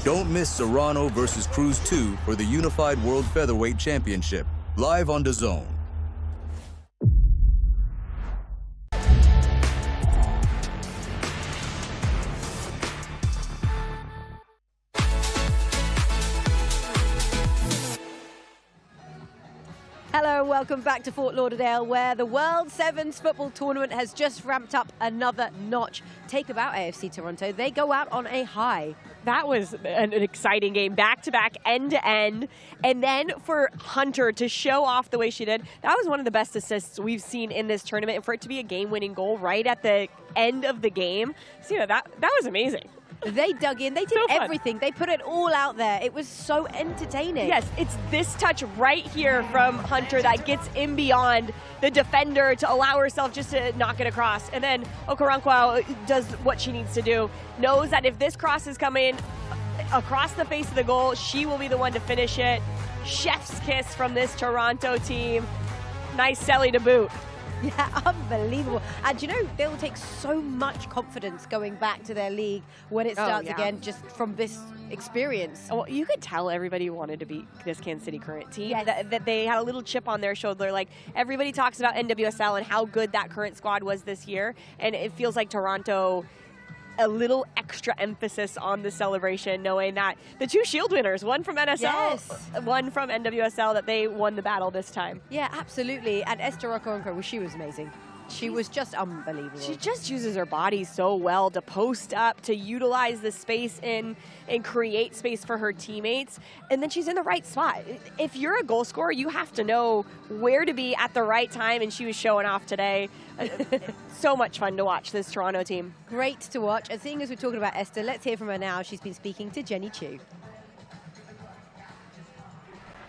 Don't miss Serrano versus Cruz 2 for the Unified World Featherweight Championship, live on DAZN. Hello, welcome back to Fort Lauderdale, where the World Sevens football tournament has just ramped up another notch. Take about AFC Toronto. They go out on a high. That was an exciting game, back-to-back, end-to-end. And then for Hunter to show off the way she did, that was one of the best assists we've seen in this tournament. And for it to be a game-winning goal right at the end of the game, so, that was amazing. They dug in. They did everything. They put it all out there. It was so entertaining. Yes, it's this touch right here from Hunter that gets in beyond the defender to allow herself just to knock it across. And then Okoronkwo does what she needs to do. Knows that if this cross is coming across the face of the goal, she will be the one to finish it. Chef's kiss from this Toronto team. Nice Selly to boot. Yeah, unbelievable. And you know, they'll take so much confidence going back to their league when it starts again, just from this experience. Well, you could tell everybody wanted to beat this Kansas City Current team. Yes. That they had a little chip on their shoulder. Like, everybody talks about NWSL and how good that Current squad was this year. And it feels like Toronto, a little extra emphasis on the celebration, knowing that the two Shield winners, one from NSL, one from NWSL, that they won the battle this time. Yeah, absolutely. And Esther Okoronkwo, well, she was amazing. She was just unbelievable. She just uses her body so well to post up, to utilize the space and create space for her teammates. And then she's in the right spot. If you're a goal scorer, you have to know where to be at the right time, and she was showing off today. So much fun to watch this Toronto team. Great to watch. And seeing as we're talking about Esther, let's hear from her now. She's been speaking to Jenny Chu.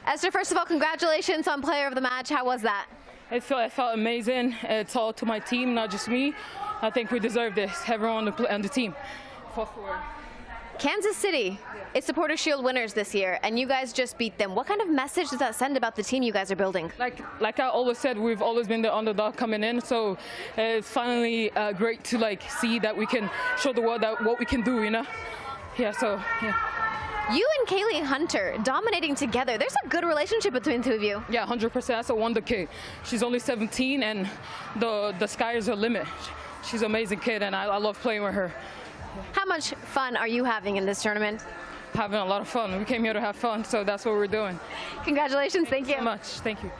Esther, first of all, congratulations on Player of the Match. How was that? It felt amazing. It's all to my team, not just me. I think we deserve this, everyone on the team. Kansas City is Supporter Shield winners this year, and you guys just beat them. What kind of message does that send about the team you guys are building? Like I always said, we've always been the underdog coming in, so it's finally great to see that we can show the world that what we can do, you know? Yeah. You and Kaylee Hunter dominating together. There's a good relationship between the two of you. Yeah, 100%. That's a wonder kid. She's only 17, and the sky is her limit. She's an amazing kid, and I love playing with her. How much fun are you having in this tournament? Having a lot of fun. We came here to have fun, so that's what we're doing. Congratulations. Thank you. So much. Thank you.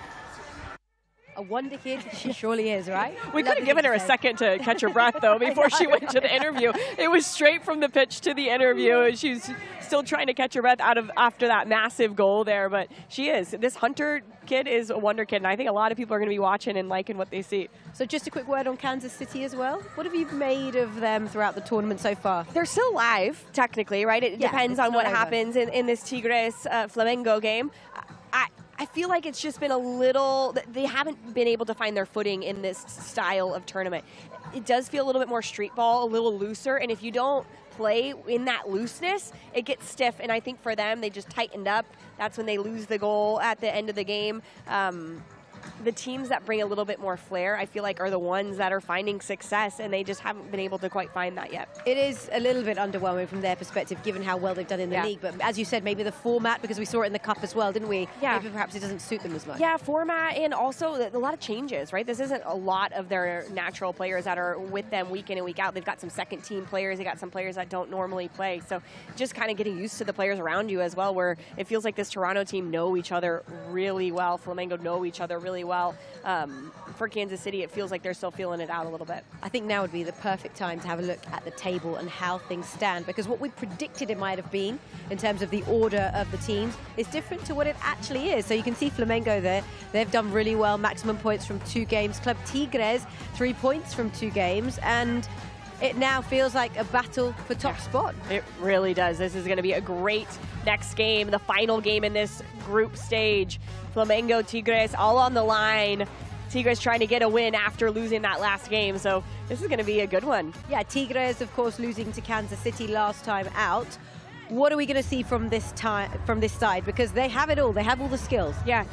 A wonder kid, she surely is, right? We could have given her a second to catch her breath, though, before she went to the interview. It was straight from the pitch to the interview. She's still trying to catch her breath after that massive goal there, but she is. This Hunter kid is a wonder kid, and I think a lot of people are going to be watching and liking what they see. So just a quick word on Kansas City as well. What have you made of them throughout the tournament so far? They're still live, technically, right? It depends on what happens in this Tigres Flamengo game. I feel like it's just been a little, they haven't been able to find their footing in this style of tournament. It does feel a little bit more street ball, a little looser, and if you don't play in that looseness, it gets stiff, and I think for them, they just tightened up. That's when they lose the goal at the end of the game. The teams that bring a little bit more flair, I feel like, are the ones that are finding success, and they just haven't been able to quite find that yet. It is a little bit underwhelming from their perspective, given how well they've done in the league. But as you said, maybe the format, because we saw it in the Cup as well, didn't we? Yeah. Maybe perhaps it doesn't suit them as much. Yeah, format, and also a lot of changes, right? This isn't a lot of their natural players that are with them week in and week out. They've got some second-team players. They got some players that don't normally play. So just kind of getting used to the players around you as well, where it feels like this Toronto team know each other really well. Flamengo know each other really well. For Kansas City, it feels like they're still feeling it out a little bit. I think now would be the perfect time to have a look at the table and how things stand, because what we predicted it might have been in terms of the order of the teams is different to what it actually is. So you can see Flamengo there. They've done really well, maximum points from 2 games. Club Tigres, 3 points from 2 games, and it now feels like a battle for top spot. It really does. This is going to be a great next game, the final game in this group stage. Flamengo, Tigres, all on the line. Tigres trying to get a win after losing that last game, so this is going to be a good one. Yeah, Tigres, of course, losing to Kansas City last time out. What are we going to see from this side? Because they have it all. They have all the skills. Yeah.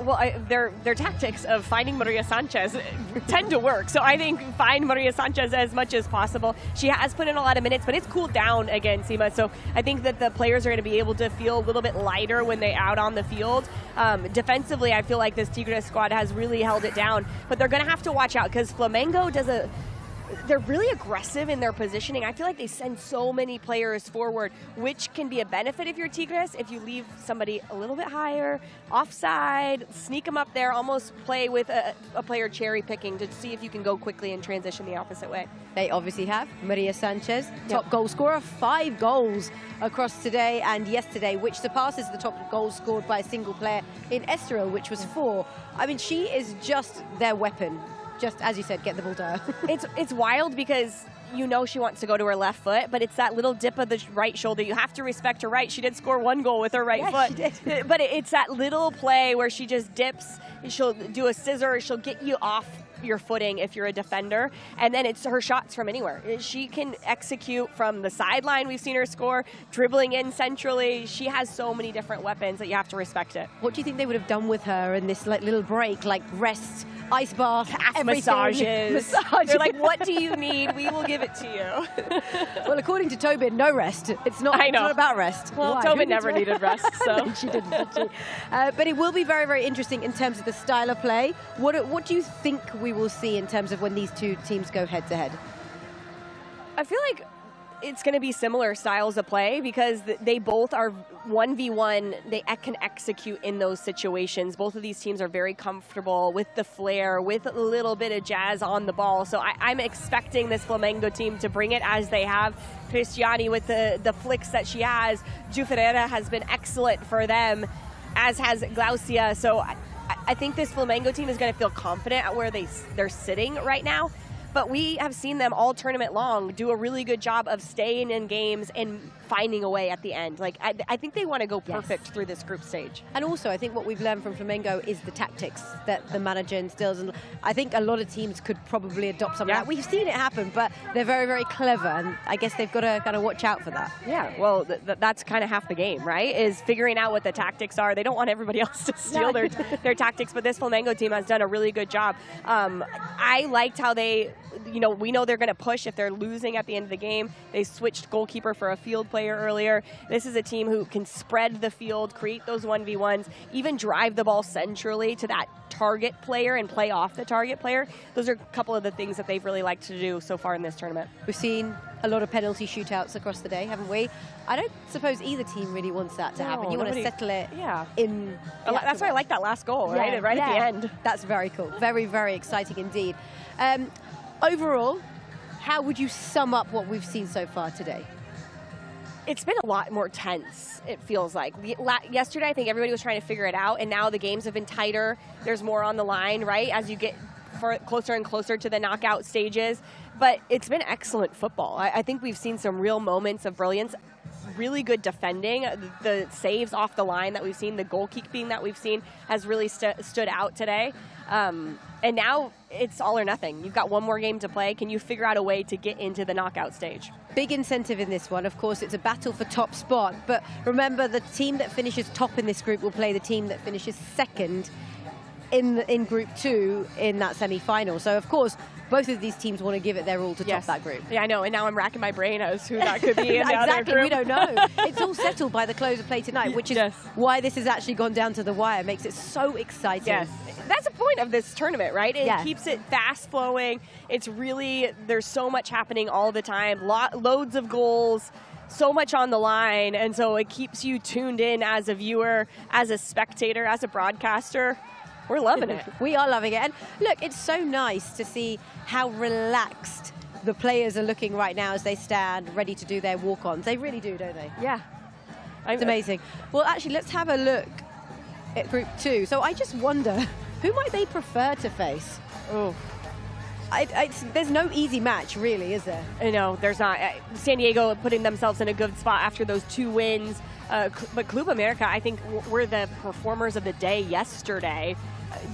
Well, their tactics of finding Maria Sanchez tend to work. So I think find Maria Sanchez as much as possible. She has put in a lot of minutes, but it's cooled down again, Seema. So I think that the players are going to be able to feel a little bit lighter when they're out on the field. Defensively, I feel like this Tigres squad has really held it down. But they're going to have to watch out because Flamengo does a they're really aggressive in their positioning. I feel like they send so many players forward, which can be a benefit if you're Tigres. If you leave somebody a little bit higher, offside, sneak them up there, almost play with a player cherry picking to see if you can go quickly and transition the opposite way. They obviously have Maria Sanchez, top goal scorer, 5 goals across today and yesterday, which surpasses the top goals scored by a single player in Estoril, which was 4. I mean, she is just their weapon. Just as you said, get the ball to her. It's wild because you know she wants to go to her left foot, but it's that little dip of the right shoulder. You have to respect her right. She did score 1 goal with her right foot. She did. But it's that little play where she just dips. She'll do a scissor. She'll get you off your footing if you're a defender, and then it's her shots from anywhere. She can execute from the sideline. We've seen her score, dribbling in centrally. She has so many different weapons that you have to respect it. What do you think they would have done with her in this little break, like rest, ice bath, massages? They're like, what do you need? We will give it to you. Well, according to Tobin, no rest. It's not about rest. Well, Why? Tobin never needed rest, so. She didn't, did she? But it will be very, very interesting in terms of the style of play. What do you think we will see in terms of when these two teams go head-to-head? I feel like it's going to be similar styles of play because they both are 1v1. They can execute in those situations. Both of these teams are very comfortable with the flair, with a little bit of jazz on the ball. So I'm expecting this Flamengo team to bring it as they have. Cristiani with the flicks that she has. Ju Ferreira has been excellent for them, as has Glaucia. So I think this Flamengo team is going to feel confident at where they're sitting right now. But we have seen them all tournament long do a really good job of staying in games and finding a way at the end. Like I think they want to go perfect through this group stage. And also, I think what we've learned from Flamengo is the tactics that the manager instills. And I think a lot of teams could probably adopt some of that. We've seen it happen, but they're very, very clever. And I guess they've got to kind of watch out for that. Yeah, well, that's kind of half the game, right? Is figuring out what the tactics are. They don't want everybody else to steal their tactics, but this Flamengo team has done a really good job. I liked how they, we know they're going to push if they're losing at the end of the game. They switched goalkeeper for a field player earlier. This is a team who can spread the field, create those 1v1s, even drive the ball centrally to that target player and play off the target player. Those are a couple of the things that they've really liked to do so far in this tournament. We've seen a lot of penalty shootouts across the day, haven't we? I don't suppose either team really wants that to happen. You want to settle it in. That's why I like that last goal, right at the end. That's very cool. Very, very exciting indeed. Overall, how would you sum up what we've seen so far today? It's been a lot more tense, it feels like. Yesterday, I think everybody was trying to figure it out, and now the games have been tighter. There's more on the line, right, as you get closer and closer to the knockout stages. But it's been excellent football. I think we've seen some real moments of brilliance. Really good defending. The saves off the line that we've seen, the goal keeping that we've seen has really stood out today. And now it's all or nothing. You've got one more game to play. Can you figure out a way to get into the knockout stage? Big incentive in this one. Of course, it's a battle for top spot. But remember, the team that finishes top in this group will play the team that finishes second in Group 2 in that semi-final. So, of course, both of these teams want to give it their all to top that group. Yeah, I know. And now I'm racking my brain as who that could be in the other Exactly, group. we don't know. It's all settled by the close of play tonight, which is why this has actually gone down to the wire. Makes it so exciting. Yes. That's the point of this tournament, right? It keeps it fast flowing. It's really, there's so much happening all the time. Loads of goals, so much on the line. And so it keeps you tuned in as a viewer, as a spectator, as a broadcaster. We're loving it. We are loving it. And look, it's so nice to see how relaxed the players are looking right now as they stand ready to do their walk-ons. They really do, don't they? Yeah. It's amazing. Well, actually, let's have a look at Group 2. So I just wonder, who might they prefer to face? Oh. There's no easy match, really, is there? No, there's not. San Diego putting themselves in a good spot after those 2 wins. But Club America, I think, were the performers of the day yesterday.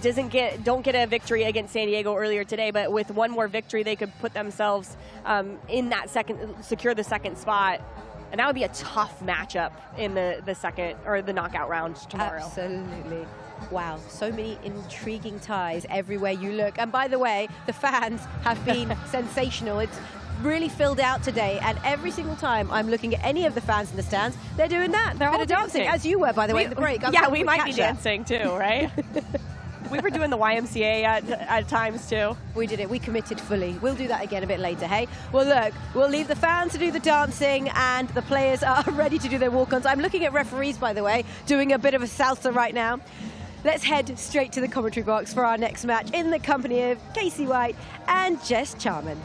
Don't get a victory against San Diego earlier today, but with one more victory, they could put themselves in that secure the second spot. And that would be a tough matchup in the second or the knockout round tomorrow. Absolutely. Wow, so many intriguing ties everywhere you look. And by the way, the fans have been sensational. It's really filled out today, and every single time I'm looking at any of the fans in the stands, they're doing that. They're all dancing, as you were, by the way, at the break. Yeah, we might be dancing too, right? We were doing the YMCA at times too. We did it. We committed fully. We'll do that again a bit later, hey? Well, look, we'll leave the fans to do the dancing and the players are ready to do their walk-ons. I'm looking at referees, by the way, doing a bit of a salsa right now. Let's head straight to the commentary box for our next match in the company of Casey White and Jess Charman.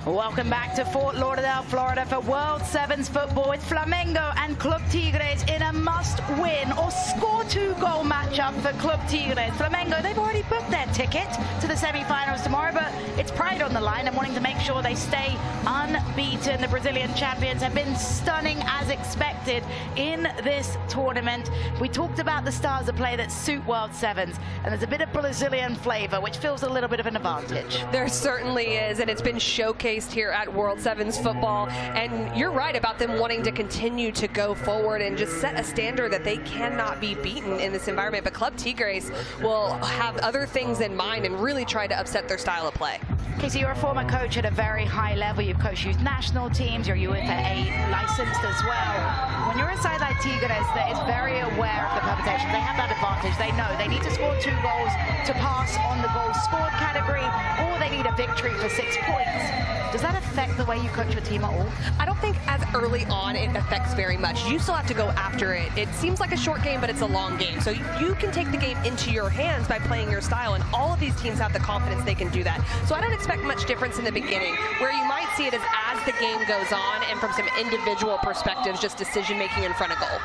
Welcome back to Fort Lauderdale, Florida for World Sevens football with Flamengo and Club Tigres in a must-win or score 2-goal matchup for Club Tigres. Flamengo, they've already booked their ticket to the semi-finals tomorrow, but it's pride on the line and wanting to make sure they stay unbeaten. The Brazilian champions have been stunning as expected in this tournament. We talked about the styles of play that suit World Sevens, and there's a bit of Brazilian flavor, which feels a little bit of an advantage. There certainly is, and it's been showcased here at World Sevens football, and you're right about them wanting to continue to go forward and just set a standard that they cannot be beaten in this environment. But Club Tigres will have other things in mind and really try to upset their style of play. Casey, you're a former coach at a very high level. You've coached youth national teams. You're UEFA licensed as well. When you're a side like Tigres that is very aware of the permutations, they have that advantage. They know they need to score 2 goals to pass on the goals scored category, or they need a victory for 6 points. Does that affect the way you coach your team at all? I don't think as early on it affects very much. You still have to go after it. It seems like a short game, but it's a long game. So you can take the game into your hands by playing your style, and all of these teams have the confidence they can do that. So I don't expect much difference in the beginning. Where you might see it is as the game goes on and from some individual perspectives, just decision-making in front of goal.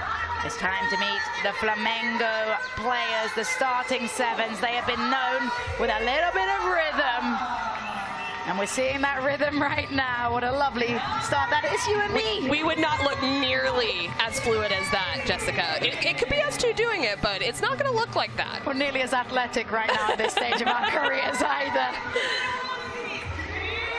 It's time to meet the Flamengo players, the starting sevens. They have been known with a little bit of rhythm. And we're seeing that rhythm right now. What a lovely start that is, you and me. We would not look nearly as fluid as that, Jessica. It could be us two doing it, but it's not going to look like that. We're nearly as athletic right now at this stage of our careers either.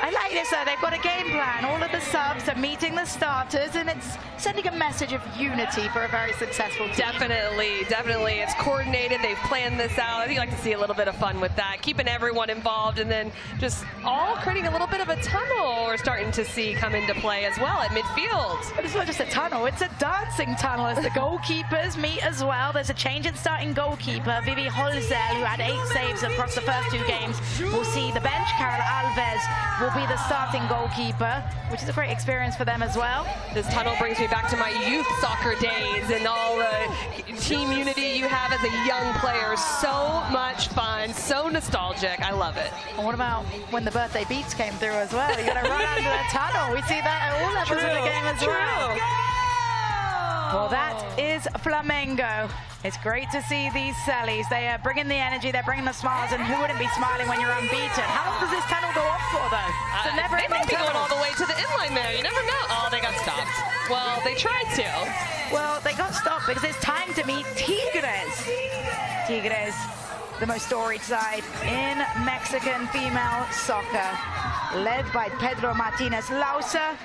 I like this though, they've got a game plan. All of the subs are meeting the starters, and it's sending a message of unity for a very successful team. Definitely, definitely. It's coordinated, they've planned this out. I think you like to see a little bit of fun with that, keeping everyone involved, and then just all creating a little bit of a tunnel we're starting to see come into play as well at midfield. But it's not just a tunnel, it's a dancing tunnel as the goalkeepers meet as well. There's a change in starting goalkeeper. Vivi Holzel, who had 8 saves across the first 2 games, will see the bench. Carol Alves will be the starting goalkeeper, which is a great experience for them as well. This tunnel brings me back to my youth soccer days and all the team unity you have as a young player. So much fun, so nostalgic. I love it. And what about when the birthday beats came through as well? You got to run under the tunnel. We see that at all levels of the game as well. Well, that is Flamengo. It's great to see these Sellies. They are bringing the energy, they're bringing the smiles, and who wouldn't be smiling when you're unbeaten? How long does this tunnel go off for, though? It's a never-ending They might be tunnel. going all the way to the inline there. You never know. Oh, they got stopped. Well, they tried to. Well, they got stopped because it's time to meet Tigres. Tigres, the most storied side in Mexican female soccer, led by Pedro Martinez Lausa.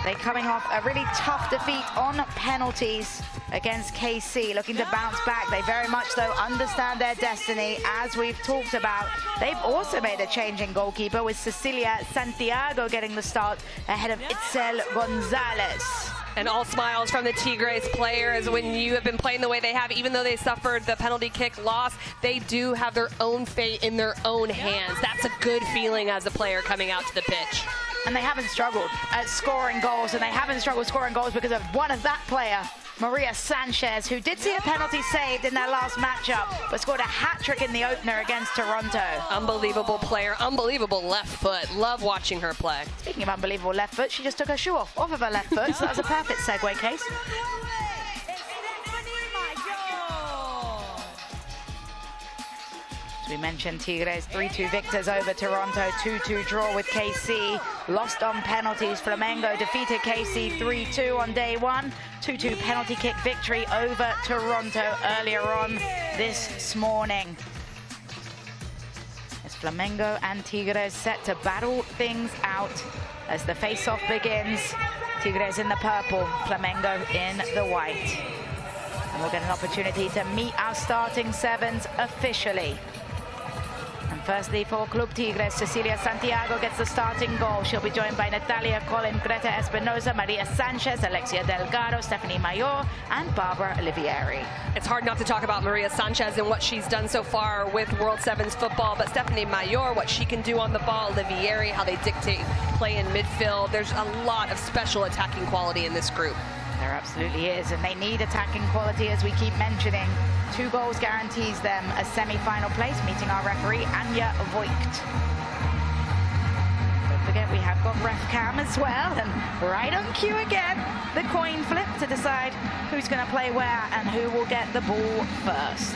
They're coming off a really tough defeat on penalties against KC, looking to bounce back. They very much, though, understand their destiny, as we've talked about. They've also made a change in goalkeeper, with Cecilia Santiago getting the start ahead of Itzel Gonzalez. And all smiles from the Tigres players. When you have been playing the way they have, even though they suffered the penalty kick loss, they do have their own fate in their own hands. That's a good feeling as a player coming out to the pitch. And they haven't struggled at scoring goals, and they haven't struggled scoring goals because of one of that player, Maria Sanchez, who did see a penalty saved in their last matchup, but scored a hat-trick in the opener against Toronto. Unbelievable player, unbelievable left foot. Love watching her play. Speaking of unbelievable left foot, she just took her shoe off of her left foot, so that was a perfect segue, Case. As we mentioned, Tigres 3-2 victors over Toronto, 2-2 draw with KC, lost on penalties. Flamengo defeated KC 3-2 on day 1, 2-2 penalty kick victory over Toronto earlier on this morning. As Flamengo and Tigres set to battle things out as the face-off begins. Tigres in the purple, Flamengo in the white. And we'll get an opportunity to meet our starting sevens officially. And Firstly, for Club Tigres, Cecilia Santiago gets the starting goal. She'll be joined by Natalia Colin, Greta Espinosa, Maria Sanchez, Alexia Delgado, Stephanie Mayor, and Barbara Olivieri. It's hard not to talk about Maria Sanchez and what she's done so far with World Sevens football, but Stephanie Mayor, what she can do on the ball, Olivieri, how they dictate play in midfield. There's a lot of special attacking quality in this group. There absolutely is, and they need attacking quality, as we keep mentioning. 2 goals guarantees them a semi-final place, meeting our referee, Anja Voigt. Don't forget, we have got ref cam as well, and right on cue again, the coin flip to decide who's going to play where and who will get the ball first.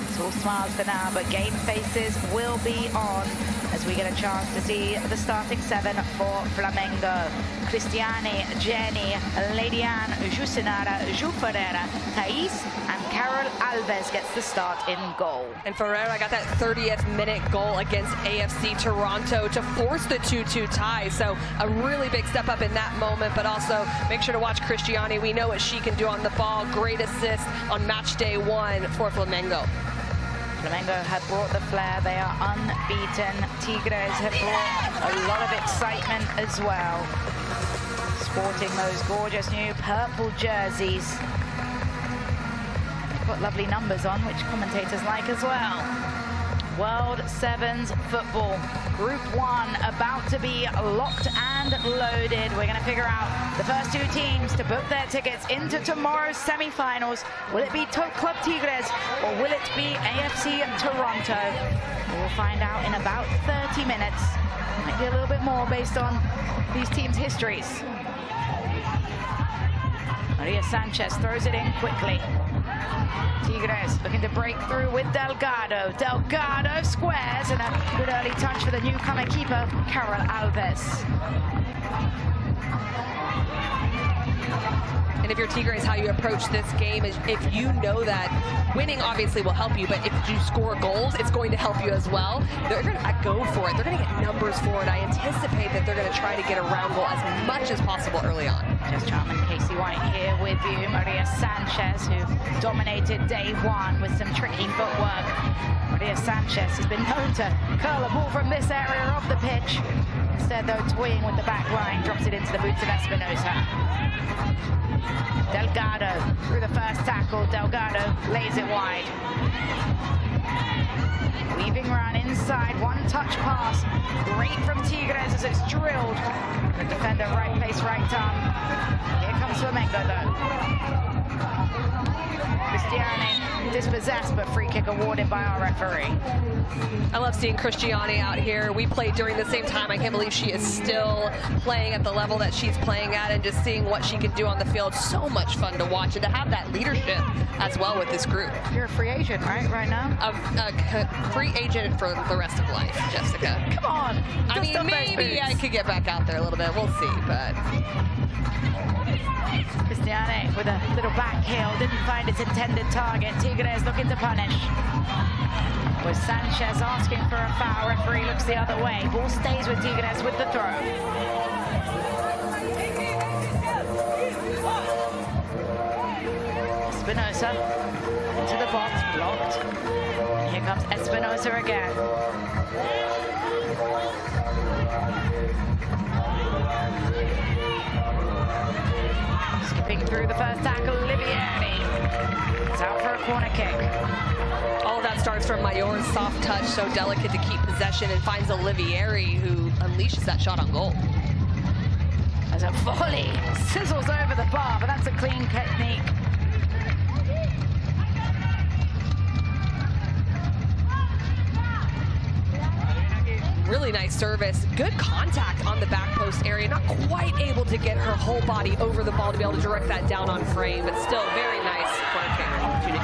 It's all smiles for now, but game faces will be on as we get a chance to see the starting 7 for Flamengo. Cristiane, Jenny, Lady Anne, Jusenara, Ju Ferreira, Thais, and Carol Alves gets the start in goal. And Ferreira got that 30th minute goal against AFC Toronto to force the 2-2 tie. So a really big step up in that moment, but also make sure to watch Cristiane. We know what she can do on the ball. Great assist on match day 1 for Flamengo. Flamengo have brought the flair. They are unbeaten. Tigres have brought a lot of excitement as well, sporting those gorgeous new purple jerseys. They've got lovely numbers on, which commentators like as well. World Sevens football, Group 1 about to be locked and loaded. We're going to figure out the first 2 teams to book their tickets into tomorrow's semi-finals. Will it be Club Tigres or will it be AFC Toronto? We'll find out in about 30 minutes. Might be a little bit more based on these teams' histories. Maria Sanchez throws it in quickly. Tigres looking to break through with Delgado. Delgado squares, and a good early touch for the newcomer keeper, Carol Alves. And if you're Tigres, how you approach this game is if you know that winning obviously will help you, but if you score goals, it's going to help you as well. They're going to go for it. They're going to get numbers for it. I anticipate that they're going to try to get around goal as much as possible early on. Jess Charman, Casey White here with you. Maria Sanchez, who dominated day 1 with some tricky footwork. Maria Sanchez has been known to curl a ball from this area of the pitch. Instead, though, toying with the back line, drops it into the boots of Espinosa. Delgado through the first tackle. Delgado lays it wide. Weaving run inside, 1-touch pass. Great from Tigres as it's drilled. The defender right place, right arm. Here comes Flamengo though. Cristiane dispossessed, but free kick awarded by our referee. I love seeing Cristiane out here. We played during the same time. I can't believe she is still playing at the level that she's playing at, and just seeing what she can do on the field. So much fun to watch, and to have that leadership as well with this group. You're a free agent, right now? A free agent for the rest of life, Jessica. Come on. I mean, maybe I could get back out there a little bit. We'll see, but... Cristiane with a little back heel, didn't find its intended target. Tigres looking to punish. Was Sanchez asking for a foul? Referee looks the other way. Ball stays with Tigres with the throw. Espinosa into the box, blocked. And here comes Espinosa again. Skipping through the first tackle, Olivieri. It's out for a corner kick. All of that starts from Mayor's soft touch, so delicate to keep possession, and finds Olivieri, who unleashes that shot on goal. As a volley sizzles over the bar, but that's a clean technique. Really nice service. Good contact on the back post area. Not quite able to get her whole body over the ball to be able to direct that down on frame, but still very nice corner kick opportunity.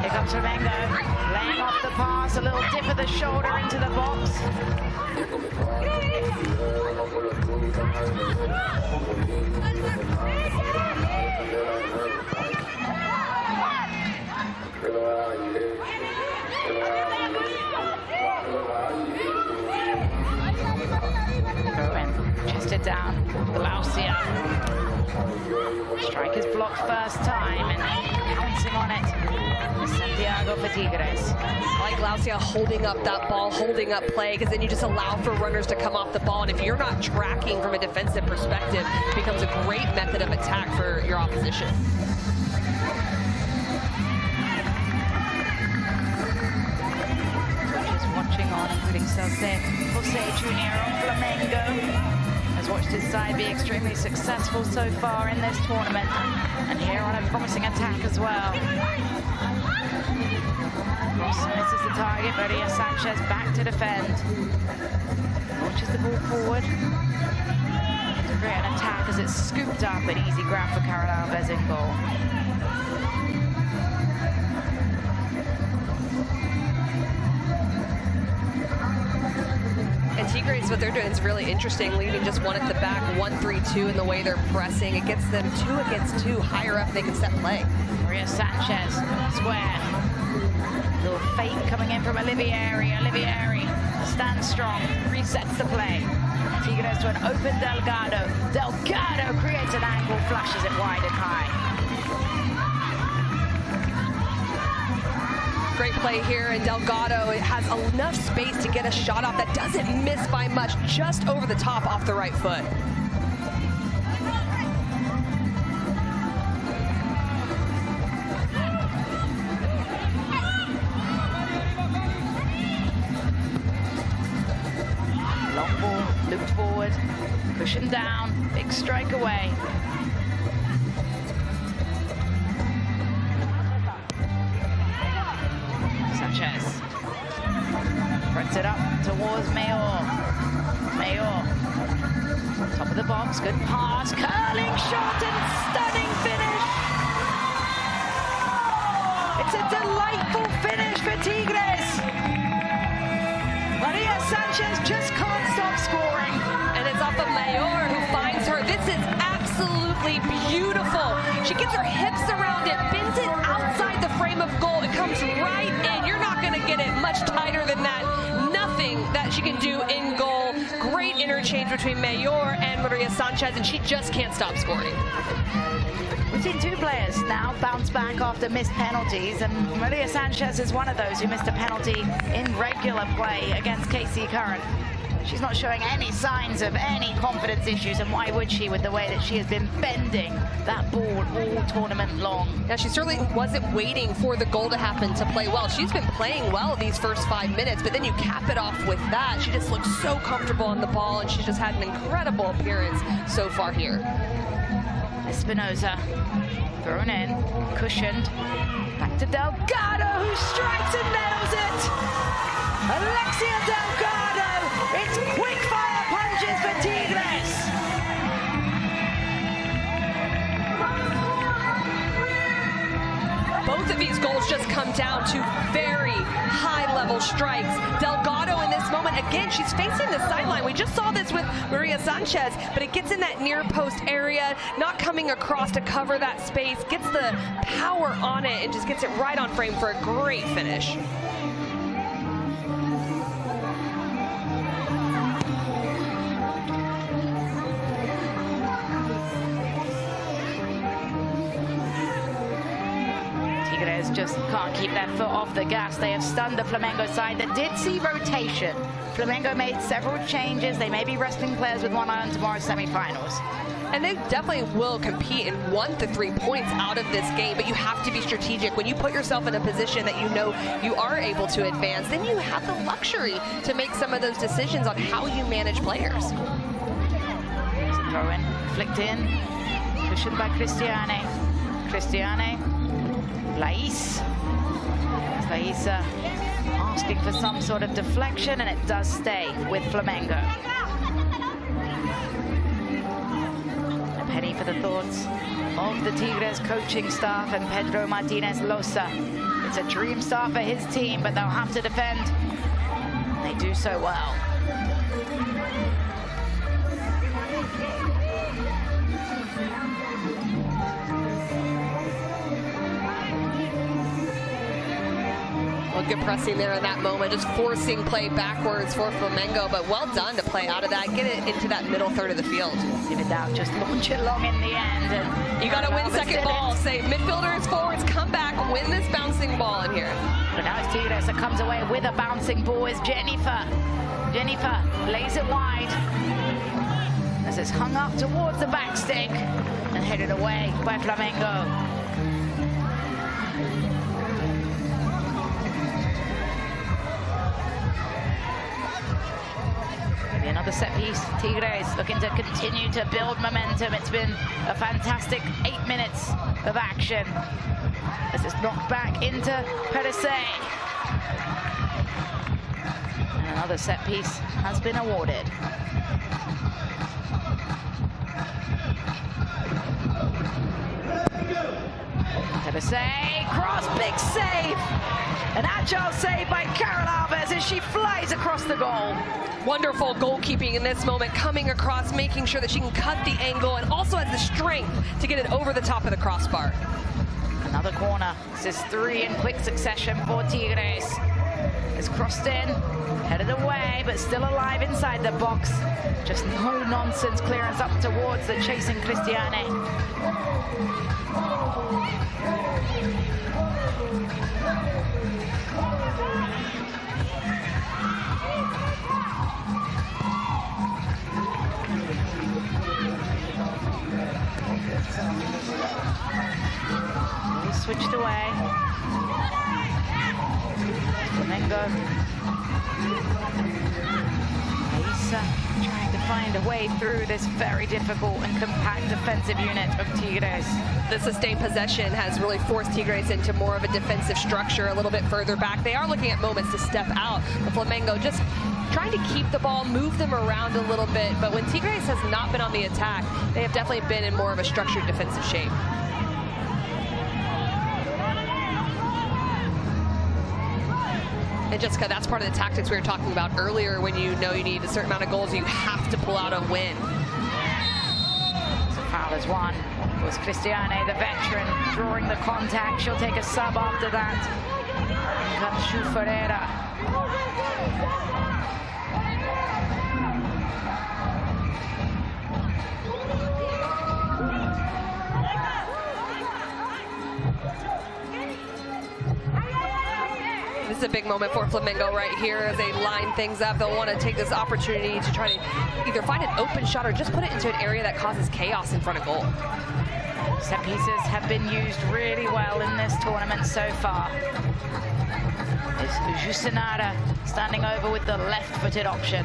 Here comes Flamengo, laying off the pass, a little dip of the shoulder into the box. Chested down, Lausia Strikers blocked first time and pouncing on it. Santiago for Tigres. I like Glaucia holding up that ball, holding up play, because then you just allow for runners to come off the ball. And if you're not tracking from a defensive perspective, it becomes a great method of attack for your opposition. Coaches watching on, including Jose Jr. on Flamengo. Has watched his side be extremely successful so far in this tournament. And here on a promising attack as well. Misses the target, Maria Sanchez back to defend. Launches the ball forward. To create an attack as it's scooped up, an easy grab for Karen Alves in goal. And Tigres, what they're doing is really interesting, leaving just one at the back, 1-3-2 in the way they're pressing. It gets them 2 against 2, higher up they can set play. Maria Sanchez, square. Little fake coming in from Olivieri. Olivieri stands strong, resets the play. Tigres to an open Delgado. Delgado creates an angle, flashes it wide and high. Great play here, and Delgado has enough space to get a shot off that doesn't miss by much, just over the top off the right foot. Long ball, looped forward, cushion down, big strike away. Sanchez spreads it up towards Mayor. Mayor, top of the box, good pass, curling shot and stunning finish. It's a delightful finish for Tigres. Maria Sanchez just can't stop scoring. And it's off of Mayor, who finds her. This is absolutely beautiful. She gets her hips around it, bends it outside the frame of goal. It comes right in. You're not going to get it much tighter than that. Nothing that she can do in goal. Great interchange between Mayor and Maria Sanchez, and she just can't stop scoring. We've seen 2 players now bounce back after missed penalties, and Maria Sanchez is one of those who missed a penalty in regular play against KC Current. She's not showing any signs of any confidence issues, and why would she, with the way that she has been bending that ball all tournament long? Yeah, she certainly wasn't waiting for the goal to happen to play well. She's been playing well these first 5 minutes, but then you cap it off with that. She just looks so comfortable on the ball, and she's just had an incredible appearance so far here. Espinoza thrown in, cushioned, back to Delgado, who strikes and nails it. Alexia Delgado, it's quick fire punches for Tigres. Both of these goals just come down to very high-level strikes. Delgado in this moment, again, she's facing the sideline. We just saw this with Maria Sanchez, but it gets in that near post area, not coming across to cover that space, gets the power on it, and just gets it right on frame for a great finish. Just can't keep their foot off the gas. They have stunned the Flamengo side that did see rotation. Flamengo made several changes. They may be resting players with one eye on tomorrow's semifinals. And they definitely will compete and want the 3 points out of this game, but you have to be strategic. When you put yourself in a position that you know you are able to advance, then you have the luxury to make some of those decisions on how you manage players. There's a throw in, flicked in, cushioned by Cristiane. Cristiane. Lais. Laisa asking for some sort of deflection, and it does stay with Flamengo. A penny for the thoughts of the Tigres coaching staff and Pedro Martinez Losa. It's a dream start for his team, but they'll have to defend. They do so well. Well, good pressing there in that moment, just forcing play backwards for Flamengo, but well done to play out of that, get it into that middle third of the field. Give it out, just launch it long in the end. And you got to win second ball. Say midfielders, forwards, come back, win this bouncing ball in here. But now it's Tigres that comes away with a bouncing ball. Is Jennifer. Jennifer lays it wide as it's hung up towards the back stick and headed away by Flamengo. Maybe another set piece. Tigres looking to continue to build momentum. It's been a fantastic 8 minutes of action as it's knocked back into Perez. And another set piece has been awarded. Perez, cross, big save! An agile save by Carol Alves as she flies across the goal. Wonderful goalkeeping in this moment, coming across, making sure that she can cut the angle and also has the strength to get it over the top of the crossbar. Another corner. This is 3 in quick succession for Tigres. It's crossed in, headed away, but still alive inside the box. Just no nonsense clearance up towards the chasing Cristiane. Switched away. Flamengo. Aisa trying to find a way through this very difficult and compact defensive unit of Tigres. The sustained possession has really forced Tigres into more of a defensive structure a little bit further back. They are looking at moments to step out. The Flamengo just trying to keep the ball, move them around a little bit. But when Tigres has not been on the attack, they have definitely been in more of a structured defensive shape. And Jessica, that's part of the tactics we were talking about earlier. When you know you need a certain amount of goals, you have to pull out a win. So foul is one. It was Cristiane, the veteran, drawing the contact. She'll take a sub after that. In comes Shu Ferreira. This is a big moment for Flamengo right here as they line things up. They'll want to take this opportunity to try to either find an open shot or just put it into an area that causes chaos in front of goal. Set pieces have been used really well in this tournament so far. It's Jusenara standing over with the left-footed option.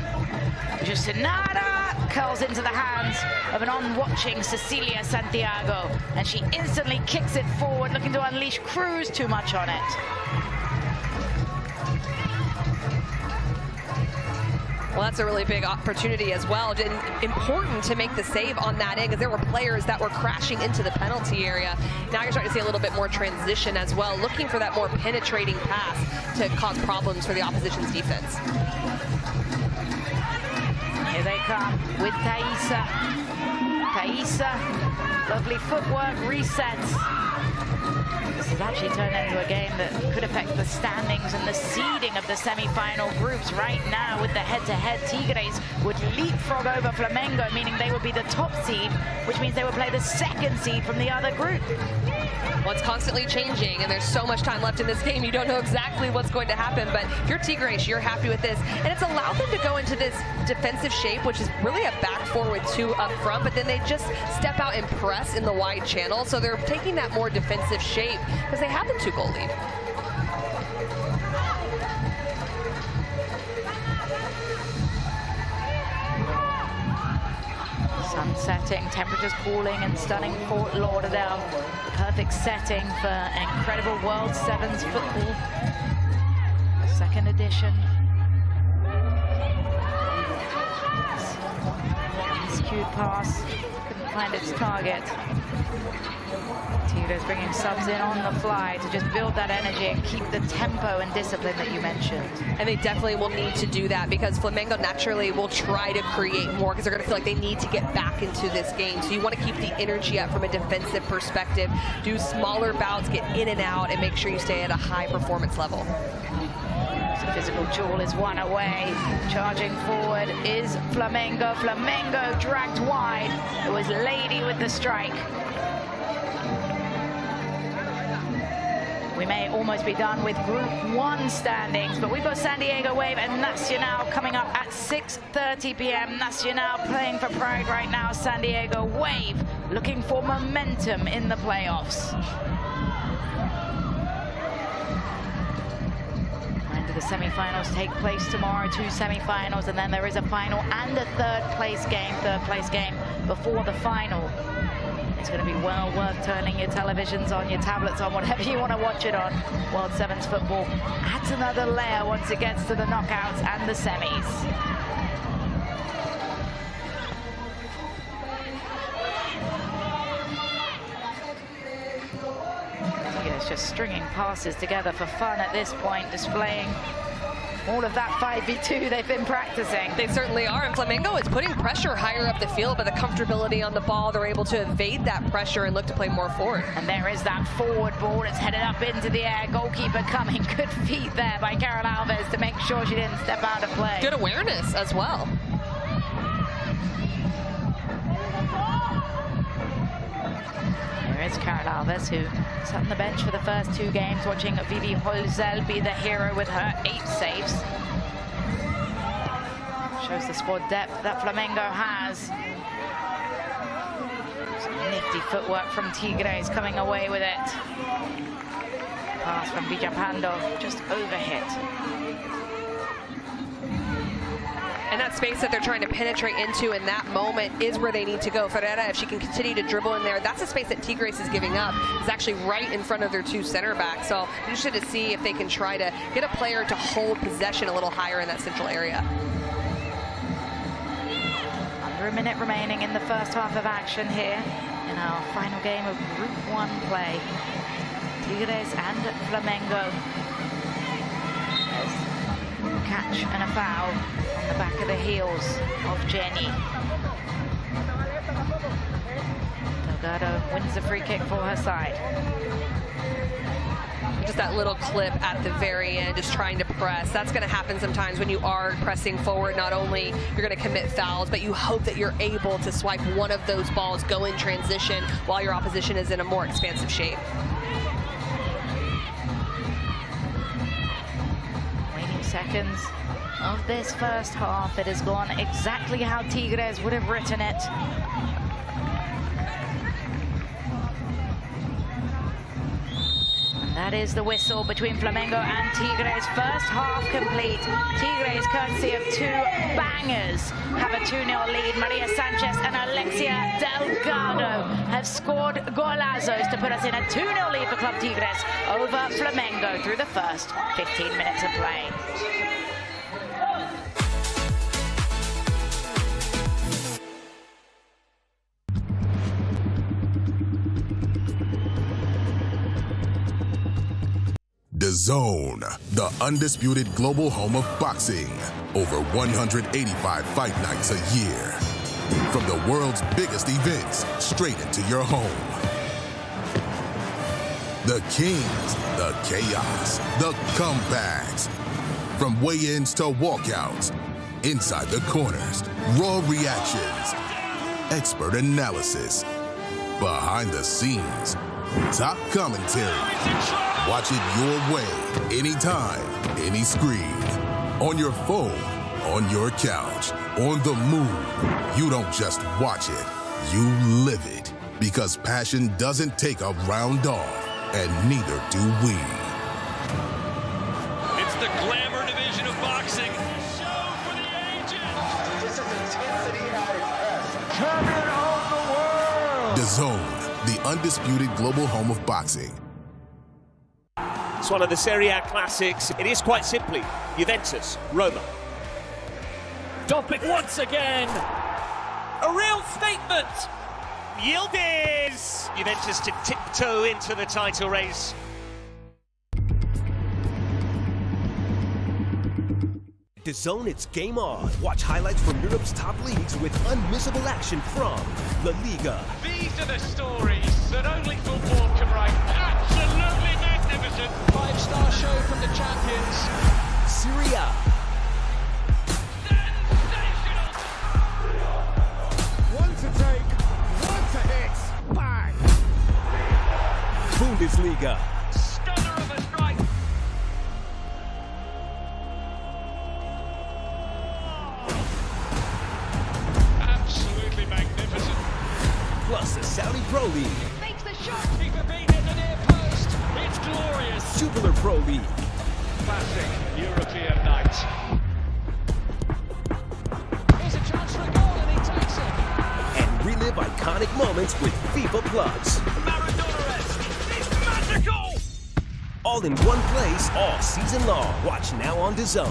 Jusenara curls into the hands of an on-watching Cecilia Santiago, and she instantly kicks it forward, looking to unleash Cruz. Too much on it. Well, that's a really big opportunity as well. Important to make the save on that end because there were players that were crashing into the penalty area. Now you're starting to see a little bit more transition as well, looking for that more penetrating pass to cause problems for the opposition's defense. Here they come with Thaisa. Thaisa, lovely footwork, resets. This has actually turned into a game that could affect the standings and the seeding of the semi-final groups. Right now, with the head-to-head, Tigres would leapfrog over Flamengo, meaning they would be the top seed, which means they would play the second seed from the other group. Well, it's constantly changing, and there's so much time left in this game. You don't know exactly what's going to happen, but if you're Tigres, you're happy with this. And it's allowed them to go into this defensive shape, which is really a back four with 2 up front, but then they just step out and press in the wide channel. So they're taking that more defensive shape because they have the 2-goal lead. Sun setting, temperatures cooling and stunning Fort Lauderdale. The perfect setting for incredible World Sevens football. Second edition. Skewed pass, couldn't find its target. Tigres bringing subs in on the fly to just build that energy and keep the tempo and discipline that you mentioned. And they definitely will need to do that because Flamengo naturally will try to create more because they're going to feel like they need to get back into this game. So you want to keep the energy up from a defensive perspective, do smaller bouts, get in and out, and make sure you stay at a high performance level. Physical duel is one away. Charging forward is Flamengo. Flamengo dragged wide. It was Lady with the strike. We may almost be done with Group 1 standings, but we've got San Diego Wave and Nacional coming up at 6:30 p.m. Nacional playing for pride right now. San Diego Wave looking for momentum in the playoffs. And the semi-finals take place tomorrow, 2 semi-finals, and then there is a final and a third place game before the final. It's going to be well worth turning your televisions on, your tablets on, whatever you want to watch it on. World Sevens football adds another layer once it gets to the knockouts and the semis. Tigres just stringing passes together for fun at this point, displaying all of that 5v2 they've been practicing. They certainly are, and Flamengo is putting pressure higher up the field, but the comfortability on the ball, they're able to evade that pressure and look to play more forward. And there is that forward ball. It's headed up into the air. Goalkeeper coming. Good feet there by Carol Alves to make sure she didn't step out of play. Good awareness as well. There is Carol Alves, who sat on the bench for the first 2 games, watching Vivi Holzel be the hero with her 8 saves. Shows the squad depth that Flamengo has. Some nifty footwork from Tigres, coming away with it. Pass from Villapando, just overhit. And that space that they're trying to penetrate into in that moment is where they need to go. Ferreira, if she can continue to dribble in there, that's a space that Tigres is giving up. It's actually right in front of their 2 center backs. So I'm interested to see if they can try to get a player to hold possession a little higher in that central area. Under a minute remaining in the first half of action here in our final game of Group 1 play. Tigres and Flamengo. There's a catch and a foul on the back of the heels of Jenny. Delgado wins the free kick for her side. Just that little clip at the very end, just trying to press. That's going to happen sometimes when you are pressing forward. Not only you're going to commit fouls, but you hope that you're able to swipe one of those balls, go in transition while your opposition is in a more expansive shape. Waning seconds of this first half. It has gone exactly how Tigres would have written it. That is the whistle between Flamengo and Tigres. First half complete. Tigres, courtesy of 2 bangers, have a 2-0 lead. Maria Sanchez and Alexia Delgado have scored golazos to put us in a 2-0 lead for Club Tigres over Flamengo through the first 15 minutes of play. DAZN, the undisputed global home of boxing. Over 185 fight nights a year. From the world's biggest events, straight into your home. The kings, the chaos, the comebacks. From weigh-ins to walkouts, inside the corners, raw reactions, expert analysis, behind the scenes, top commentary. Watch it your way, anytime, any screen. On your phone, on your couch, on the move. You don't just watch it, you live it. Because passion doesn't take a round off, and neither do we. It's the glamour division of boxing. Show for the ages. This is intensity at its best. Champion of the world. DAZN, the undisputed global home of boxing. It's one of the Serie A classics. It is quite simply Juventus, Roma. Topic once again. A real statement. Yildiz. Juventus to tiptoe into the title race. DAZN, it's game on. Watch highlights from Europe's top leagues with unmissable action from La Liga. These are the stories that only football can write. Absolutely magnificent. 5-star show from the champions. Serie A. One to take, one to hit. Bang! Bundesliga. Stunner of a strike. Absolutely magnificent. Plus the Saudi Pro League. Makes the shot. Keeper beat in the near post. It's glorious. Jupiler Pro League. Classic European night. Here's a chance for a goal and he takes it. And relive iconic moments with FIFA Plus. Maradona-esque. It's magical. All in one place, all season long. Watch now on DAZN.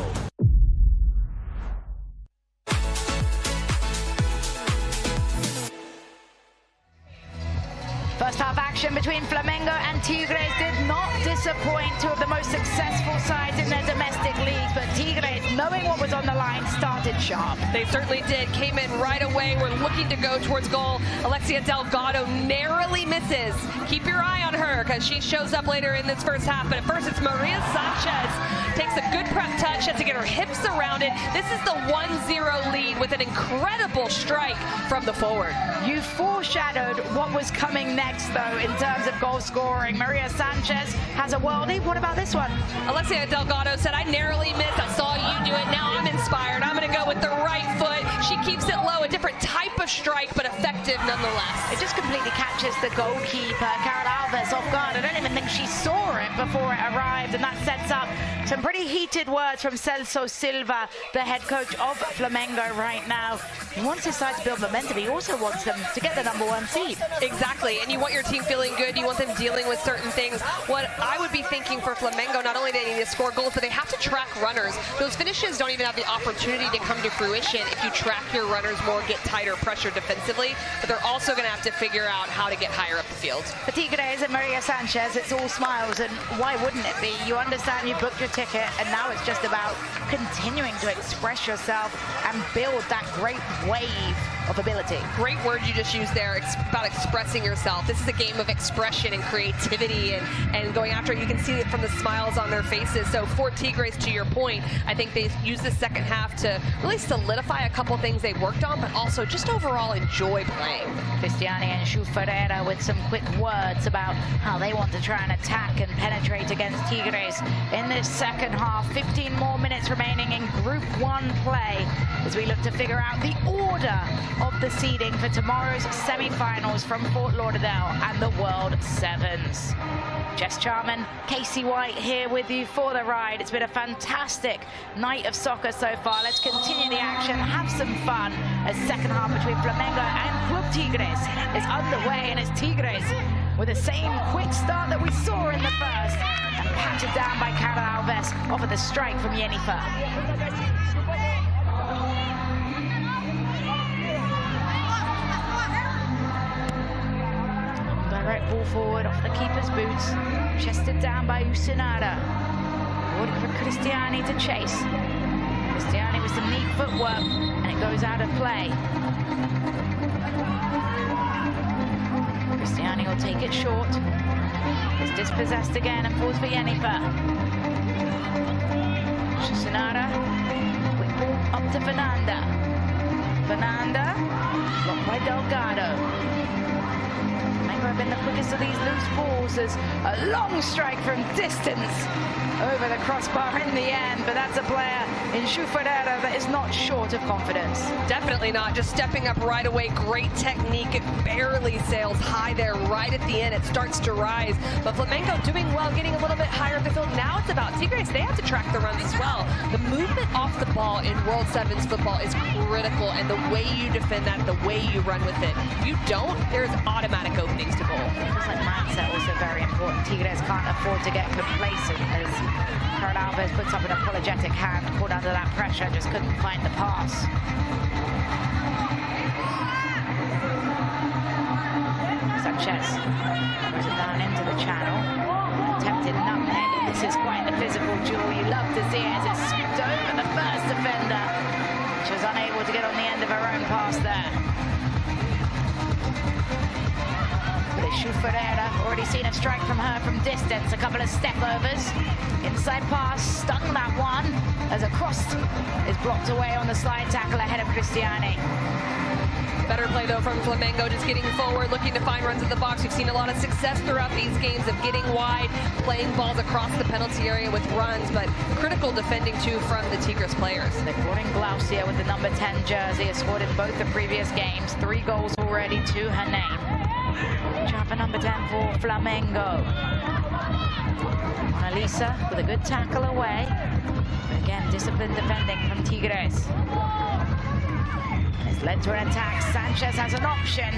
First half action between Flamengo and Tigres did not disappoint. Two of the most successful sides in their domestic leagues, but Tigres, knowing what was on the line, started sharp. They certainly did. Came in right away. We're looking to go towards goal. Alexia Delgado narrowly misses. Keep your eye on her because she shows up later in this first half. But at first, it's Maria Sanchez. Takes a good prep touch. Has to get her hips around it. This is the 1-0 lead with an incredible strike from the forward. You foreshadowed what was coming next, though, in terms of goal scoring. Maria Sanchez has a worldie. What about this one? Alexia Delgado said, I narrowly missed. I saw you do it. Now I'm inspired. I'm going to go with the right foot. She keeps it low. A different type of strike, but effective nonetheless. It just completely catches the goalkeeper, Carol Alves, off guard. I don't even think she saw it before it arrived, and that sets up some pretty heated words from Celso Silva, the head coach of Flamengo right now. He wants his side to build momentum. He also wants them to get the #1 seed. Exactly, and you want your team feeling good. You want them dealing with certain things. What I would be thinking for Flamengo, not only do they need to score goals, but they have to track runners. Those finishes don't even have the opportunity to come to fruition if you track your runners more, get tighter pressure defensively, but they're also going to have to figure out how to get higher up the field. For Tigres and Maria Sanchez, it's all smiles, and why wouldn't it be? You understand you booked your ticket, and now it's just about continuing to express yourself and build that great wave of ability. Great word you just used there, about expressing yourself. This is a game of expression and creativity and going after it. You can see it from the smiles on their faces. So for Tigres, to your point, I think they used the second half to really solidify a couple things they worked on, but also just overall enjoy playing. Cristiani and Ju Ferreira with some quick words about how they want to try and attack and penetrate against Tigres in this second half. 15 more minutes remaining in Group 1 play as we look to figure out the order of the seeding for tomorrow's semi-finals from Fort Lauderdale and the World Sevens. Jess Charman, Casey White here with you for the ride. It's been a fantastic night of soccer so far. Let's continue the action, have some fun as second half between Flamengo and Club Tigres is underway, and it's Tigres with the same quick start that we saw in the first and patted down by Carol Alves off of the strike from Jennifer. Direct ball forward off the keeper's boots, chested down by Usinada. Forward for Cristiani to chase. Cristiani with some neat footwork, and it goes out of play. Cristiani will take it short. It's dispossessed again and falls for Jennifer. Usinada, quick ball up to Fernanda. Fernanda, blocked by Delgado. Have been the quickest of these loose balls as a long strike from distance over the crossbar in the end, but that's a player in Ju Ferreira that is not short of confidence. Definitely not, just stepping up right away. Great technique. It barely sails high there right at the end. It starts to rise, but Flamengo doing well, getting a little bit higher up the field. Now it's about Tigres. They have to track the runs as well. The movement off the ball in World Sevens football is critical, and the way you defend that, the way you run with it. If you don't, there's automatic openings to goal. Just like mindset, also very important. Tigres can't afford to get complacent as Carol Alves puts up an apologetic hand, caught under that pressure, just couldn't find the pass. Sanchez throws it down into the channel. Attempted nutmeg. This is quite the physical duel. You love to see it as it scooped over the first defender. She was unable to get on the end of her own pass there. But it Ferreira. Already seen a strike from her from distance. A couple of step overs. Inside pass, stung that one. As a cross is blocked away on the slide tackle ahead of Cristiani. Better play, though, from Flamengo, just getting forward, looking to find runs in the box. We've seen a lot of success throughout these games of getting wide, playing balls across the penalty area with runs, but critical defending, too, from the Tigres players. They're calling Glaucia with the number 10 jersey, has scored in both the previous games. 3 goals already to her name. Try for number 10 for Flamengo. Mona Lisa with a good tackle away. Again, disciplined defending from Tigres. It's led to an attack. Sanchez has an option.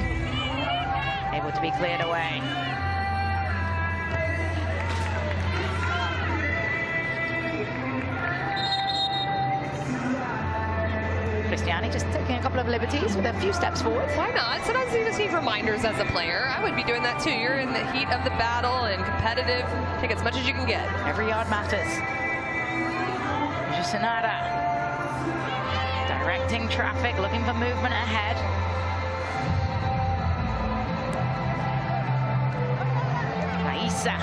Able to be cleared away. Cristiani just taking a couple of liberties with a few steps forward. Why not? Sometimes you just need reminders as a player. I would be doing that too. You're in the heat of the battle and competitive. Take as much as you can get. Every yard matters. Jusenara. Directing traffic, looking for movement ahead. Raisa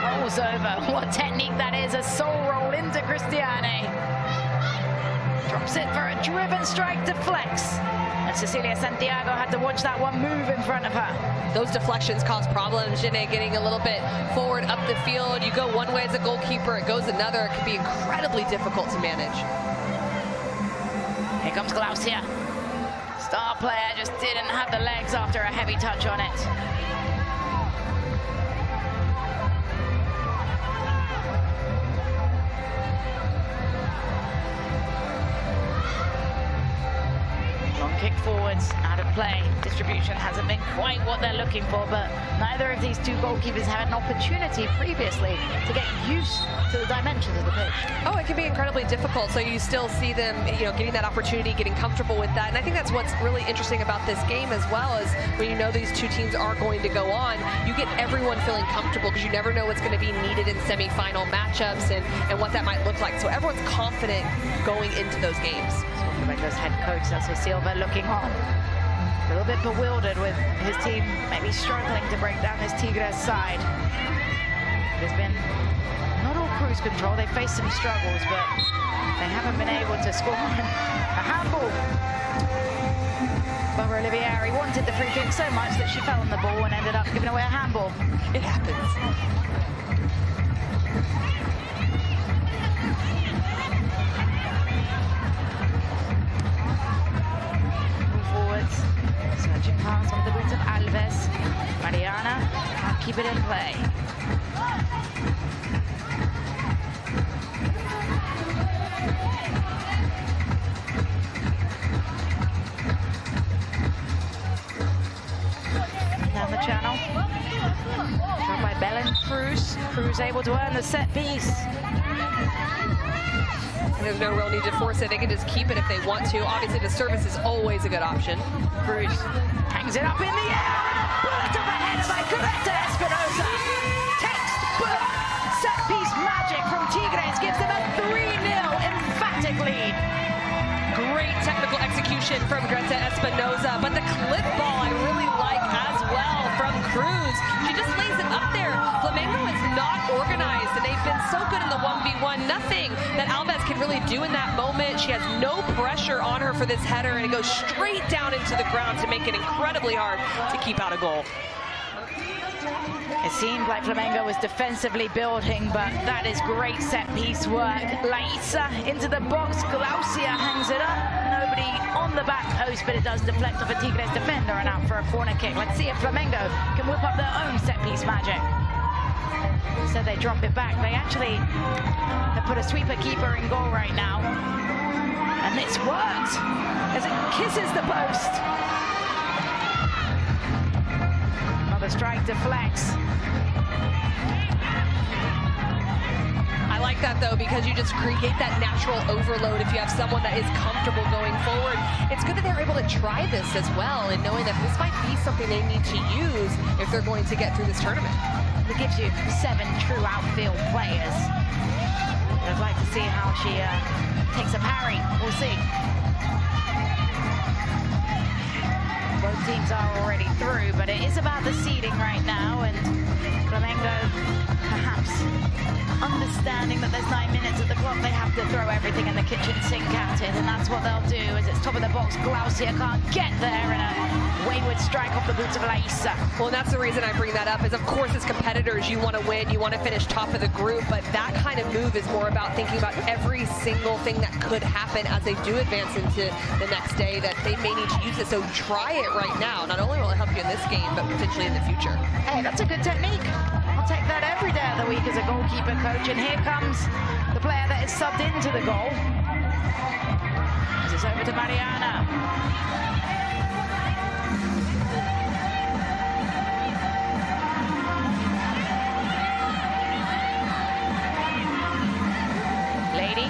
rolls over. What technique that is, a soul roll into Cristiani. Drops it for a driven strike to flex. And Cecilia Santiago had to watch that one move in front of her. Those deflections cause problems. Jene getting a little bit forward up the field. You go one way as a goalkeeper, it goes another. It can be incredibly difficult to manage. Here comes Glaucia. Star player just didn't have the legs after a heavy touch on it. Long kick forwards, out of play. Distribution hasn't been quite what they're looking for, but neither of these two goalkeepers had an opportunity previously to get used to the dimensions of the pitch. Oh, it can be incredibly difficult. So you still see them, getting that opportunity, getting comfortable with that. And I think that's what's really interesting about this game as well, is when you know these two teams are going to go on, you get everyone feeling comfortable because you never know what's going to be needed in semifinal matchups and what that might look like. So everyone's confident going into those games. Flamengo's head coach, Celso Silva, looking on. A little bit bewildered with his team maybe struggling to break down this Tigres side. There's been not all cruise control. They faced some struggles, but they haven't been able to score. A handball. Barbara Olivieri wanted the free kick so much that she fell on the ball and ended up giving away a handball. It happens. Surging pass on the boots of Alves. Mariana can't keep it in play. Down the channel. Thrown by Belen Cruz. Cruz able to earn the set piece. There's no real need to force it. They can just keep it if they want to. Obviously, the service is always a good option. Cruz hangs it up in the air. Blocked up ahead by Correcta Espinosa. Textbook set-piece magic from Tigres gives them a 3-0 emphatic lead. Great technical execution from Greta Espinosa, but the clip ball I really like as well from Cruz. She just lays it up there. Flamengo is not organized, and they've been so good in the 1v1. Nothing that Alves can really do in that moment. She has no pressure on her for this header, and it goes straight down into the ground to make it incredibly hard to keep out a goal. It seemed like Flamengo was defensively building, but that is great set-piece work. Laisa into the box. Glaucia hangs it up. Nobody on the back post, but it does deflect off a Tigres defender and out for a corner kick. Let's see if Flamengo can whip up their own set-piece magic. So they drop it back. They actually have put a sweeper keeper in goal right now. And it's worked as it kisses the post. Another strike deflects. I like that, though, because you just create that natural overload if you have someone that is comfortable going forward. It's good that they're able to try this as well, and knowing that this might be something they need to use if they're going to get through this tournament. It gives you 7 true outfield players. I'd like to see how she takes a parry. We'll see. Both teams are already through, but it is about the seeding right now, and Flamengo perhaps understanding that there's 9 minutes at the clock, they have to throw everything in the kitchen sink at it, and that's what they'll do as it's top of the box. Glaucia can't get there, and a wayward strike off the boots of Laisa. Well, and that's the reason I bring that up is, of course, as competitors, you want to win, you want to finish top of the group, but that kind of move is more about thinking about every single thing that could happen as they do advance into the next day, that they may need to use it. So try it right now. Not only will it help you in this game, but potentially in the future. Hey, that's a good technique. I'll take that every day of the week as a goalkeeper coach. And here comes the player that is subbed into the goal. As it's over to Mariana. Lady.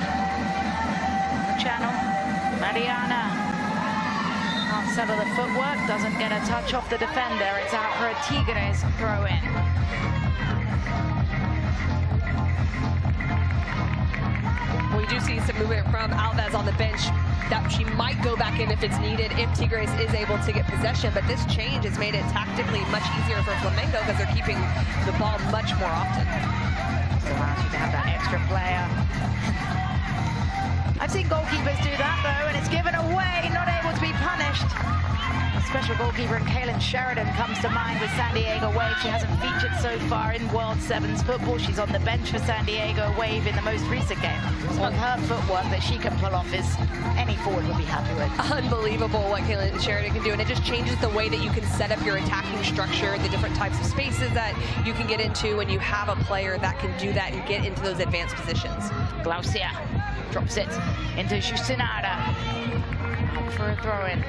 Channel. Mariana. Can't settle the footwork. Doesn't get a touch off the defender. It's out for a Tigres throw in. We do see some movement from Alves on the bench that she might go back in if it's needed, if Tigres is able to get possession. But this change has made it tactically much easier for Flamengo because they're keeping the ball much more often. So allows you to have that extra player. I've seen goalkeepers do that though, and it's given away, not able to be punished. A special goalkeeper in Kaylin Sheridan comes to mind with San Diego Wave. She hasn't featured so far in World Sevens football. She's on the bench for San Diego Wave in the most recent game. On her footwork that she can pull off is any forward would be happy with. Unbelievable what Kaylin Sheridan can do, and it just changes the way that you can set up your attacking structure, the different types of spaces that you can get into when you have a player that can do that and get into those advanced positions. Glaucia drops it into Shusinada for a throw-in.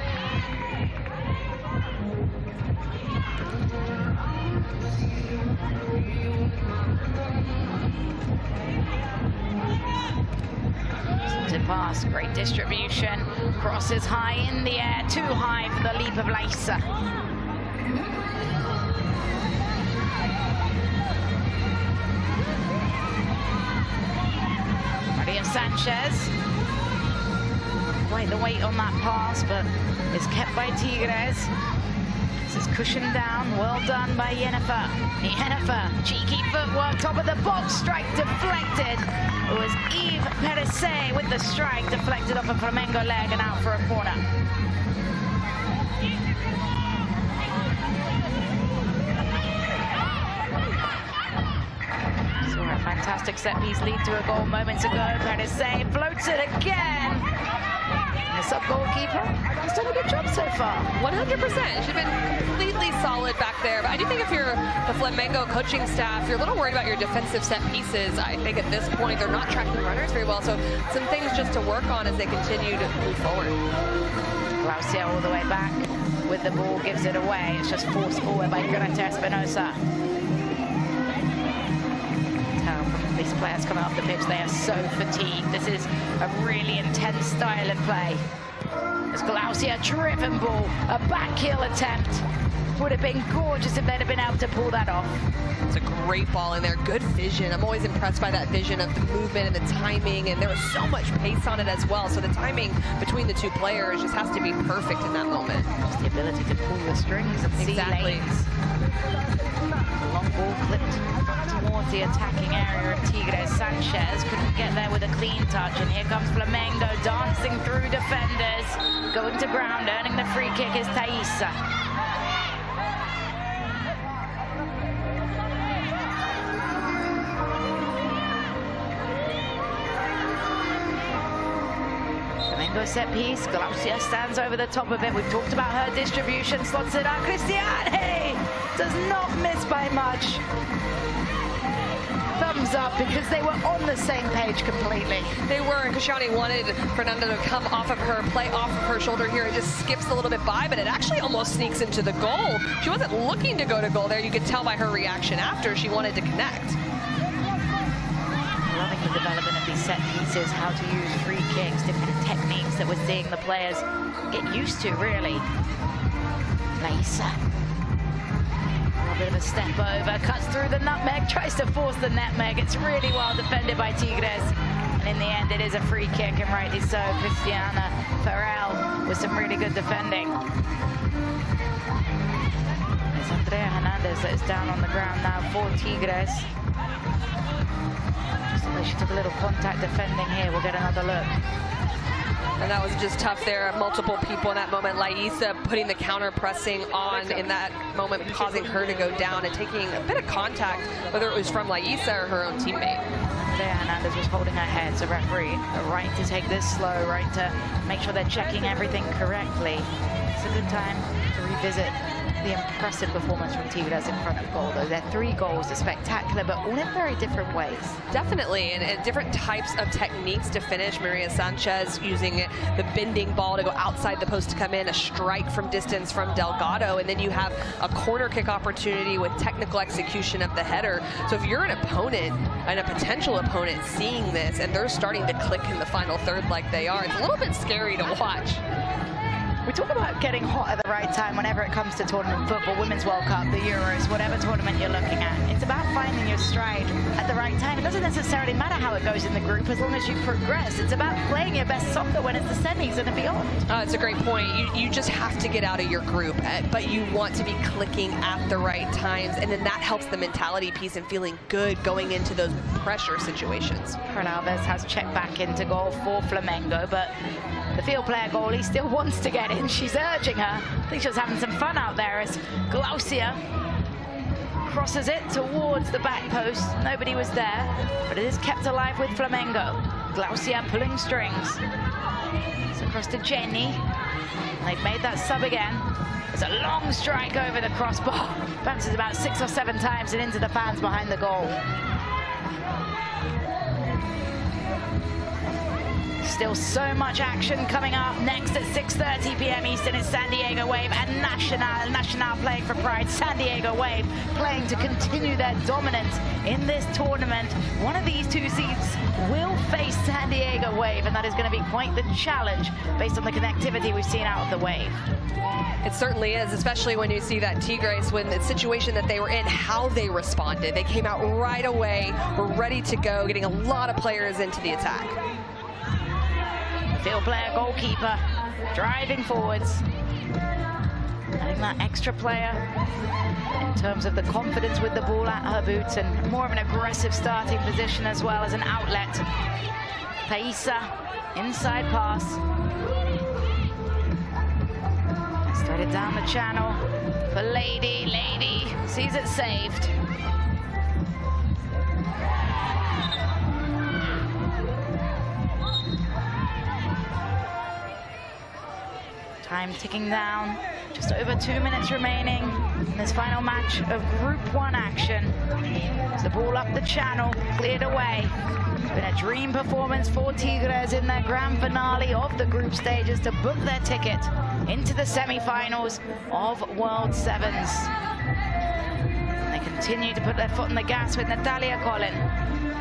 Pass, great distribution, crosses high in the air, too high for the leap of Laisa. Maria Sanchez, quite the weight on that pass, but is kept by Tigres. This is cushioned down, well done by Yennefer. Yennefer, cheeky footwork, top of the box, strike deflected. It was Eve Perese with the strike, deflected off a Flamengo leg and out for a corner. Saw a fantastic set piece lead to a goal moments ago. Perese floats it again. The sub goalkeeper has done a good job so far. 100%. She's been completely solid back there. But I do think if you're the Flamengo coaching staff, you're a little worried about your defensive set pieces. I think at this point they're not tracking runners very well. So some things just to work on as they continue to move forward. Glaucia all the way back with the ball, gives it away. It's just forced forward by Greta Espinosa. These players coming off the pitch, they are so fatigued. This is a really intense style of play. It's Glaucia, driven ball, a back heel attempt. Would have been gorgeous if they'd have been able to pull that off. It's a great ball in there, good vision. I'm always impressed by that vision of the movement and the timing, and there was so much pace on it as well. So the timing between the two players just has to be perfect in that moment. Just the ability to pull the strings and see lanes. Long ball clipped towards the attacking area of Tigres. Sanchez couldn't get there with a clean touch, and here comes Flamengo dancing through defenders. Going to ground, earning the free kick is Thaisa. Flamengo set piece, Glaucia stands over the top of it. We've talked about her distribution, slots it out. Cristiane does not miss by much. Thumbs up because they were on the same page completely. They were, and Kashani wanted Fernanda to come off of her, play off of her shoulder here. It just skips a little bit by, but it actually almost sneaks into the goal. She wasn't looking to go to goal there. You could tell by her reaction after she wanted to connect. Loving the development of these set pieces, how to use free kicks, different techniques that we're seeing the players get used to, really. Laisa. A bit of a step over, cuts through the nutmeg, tries to force the nutmeg. It's really well defended by Tigres. And in the end, it is a free kick, and rightly so. Cristiana Farrell with some really good defending. It's Andrea Hernandez that is down on the ground now for Tigres. She took a little contact defending here. We'll get another look. And that was just tough there. Multiple people in that moment. Laisa putting the counter pressing on in that moment, causing her to go down and taking a bit of contact, whether it was from Laisa or her own teammate. Andrea Hernandez was holding her head, so referee, a right to take this slow, right to make sure they're checking everything correctly. It's a good time to revisit the impressive performance from Tigres in front of goal, though. Their 3 goals are spectacular, but all in very different ways. Definitely, and different types of techniques to finish. Maria Sanchez using the bending ball to go outside the post to come in, a strike from distance from Delgado, and then you have a corner kick opportunity with technical execution of the header. So if you're an opponent and a potential opponent seeing this, and they're starting to click in the final third like they are, it's a little bit scary to watch. We talk about getting hot at the right time whenever it comes to tournament football, Women's World Cup, the Euros, whatever tournament you're looking at. It's about finding your stride at the right time. It doesn't necessarily matter how it goes in the group as long as you progress. It's about playing your best soccer when it's the semis and beyond. It's a great point. You just have to get out of your group, but you want to be clicking at the right times, and then that helps the mentality piece and feeling good going into those pressure situations. Fran Alves has checked back into goal for Flamengo, but the field player goalie still wants to get in. She's urging her. I think she was having some fun out there as Glaucia crosses it towards the back post. Nobody was there, but it is kept alive with Flamengo. Glaucia pulling strings. It's across to Jenny. They've made that sub again. It's a long strike over the crossbar. Bounces about 6 or 7 times and into the fans behind the goal. Still so much action coming up next at 6:30 p.m. Eastern. It's San Diego Wave and Nacional playing for pride. San Diego Wave playing to continue their dominance in this tournament. One of these 2 seeds will face San Diego Wave, and that is going to be quite the challenge based on the connectivity we've seen out of the Wave. It certainly is, especially when you see that Tigres, when the situation that they were in, how they responded. They came out right away, were ready to go, getting a lot of players into the attack. Field player, goalkeeper, driving forwards. Adding that extra player in terms of the confidence with the ball at her boots and more of an aggressive starting position as well as an outlet. Thaisa, inside pass. Started down the channel for Lady. Lady sees it saved. Time ticking down, just over 2 minutes remaining in this final match of Group 1 action. As the ball up the channel, cleared away. It's been a dream performance for Tigres in their grand finale of the group stages to book their ticket into the semi-finals of World Sevens. And they continue to put their foot on the gas with Natalia Collin.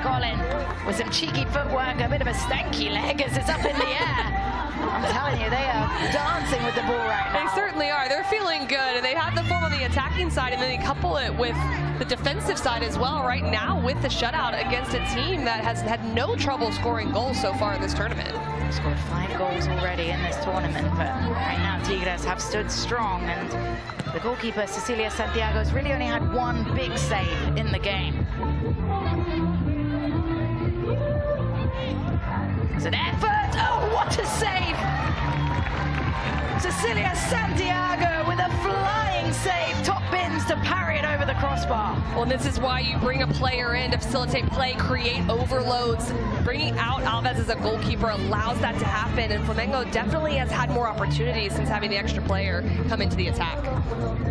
Collin with some cheeky footwork, a bit of a stanky leg as it's up in the air. I'm telling you, they are dancing with the ball right now. They certainly are. They're feeling good, and they have the form on the attacking side, and then they couple it with the defensive side as well right now with the shutout against a team that has had no trouble scoring goals so far in this tournament. They've scored 5 goals already in this tournament, but right now Tigres have stood strong, and the goalkeeper, Cecilia Santiago, has really only had 1 big save in the game. It's an effort. Oh, what a save! Cecilia Santiago with a flying save. Top bins to parry it over the crossbar. Well, this is why you bring a player in to facilitate play, create overloads. Bringing out Alves as a goalkeeper allows that to happen, and Flamengo definitely has had more opportunities since having the extra player come into the attack.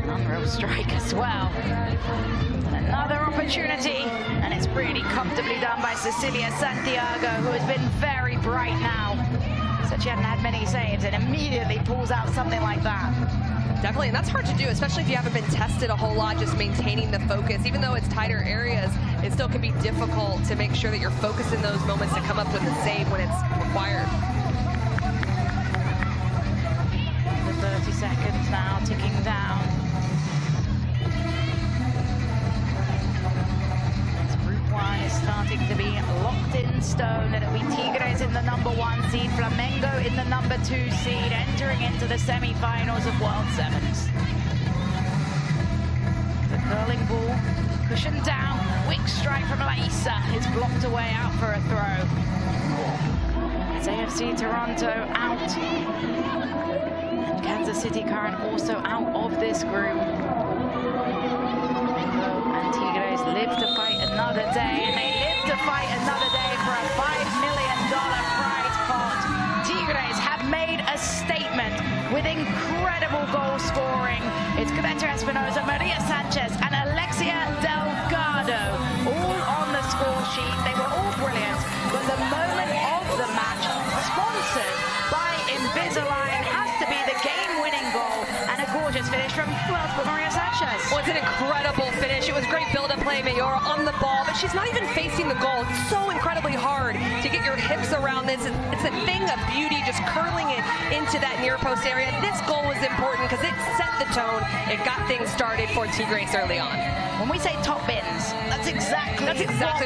Unreal strike as well. And another opportunity, and it's really comfortably done by Cecilia Santiago, who has been very bright now. Said she hadn't had many saves and immediately pulls out something like that. Definitely, and that's hard to do, especially if you haven't been tested a whole lot, just maintaining the focus. Even though it's tighter areas, it still can be difficult to make sure that you're focused in those moments to come up with a save when it's required. The 30 seconds now ticking down. Group 1 is starting to be locked in stone, and it'll be Tigres Tigres in the #1 seed, Flamengo in the #2 seed, entering into the semi-finals of World Sevens. The curling ball cushioned down, quick strike from Laisa is blocked away out for a throw. It's AFC Toronto out. And Kansas City Current also out of this group. And Tigres live to fight another day, and they live to fight another day for a $5 million prize pot. Tigres have made a statement with incredible goal scoring. It's Gaveta Espinosa, Maria Sanchez, and Alexia Delgado all on the score sheet. They were all brilliant, but the moment of the match, sponsored by Invisalign, has to be the game-winning goal and a gorgeous finish from Maria Sanchez. Well, it's an incredible finish. It was great build-up play, Mayora on the ball, but she's not even facing the goal. It's so incredibly hard to get your hips around this. It's a thing of beauty, just curling it into that near post area. This goal was important because it set the tone. It got things started for Tigres early on. When we say top bins, that's exactly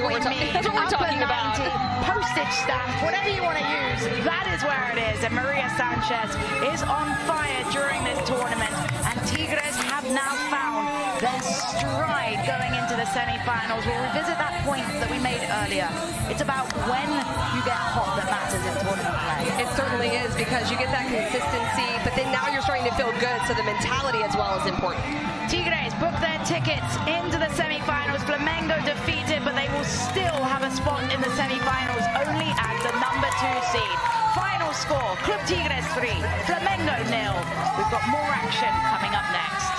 what we're talking about. Postage stamp, whatever you want to use, that is where it is. And Maria Sanchez is on fire during this tournament. And Tigres have now found their stride going into the semi-finals. We'll revisit that point that we made earlier. It's about when you get hot that matters in tournament play. It certainly is, because you get that consistency, but then now you're starting to feel good, so the mentality as well is important. Tigres book their tickets into the semi-finals. Flamengo defeated, but they will still have a spot in the semi-finals, only at the #2 seed. Final score, Club Tigres 3, Flamengo 0. We've got more action coming up next.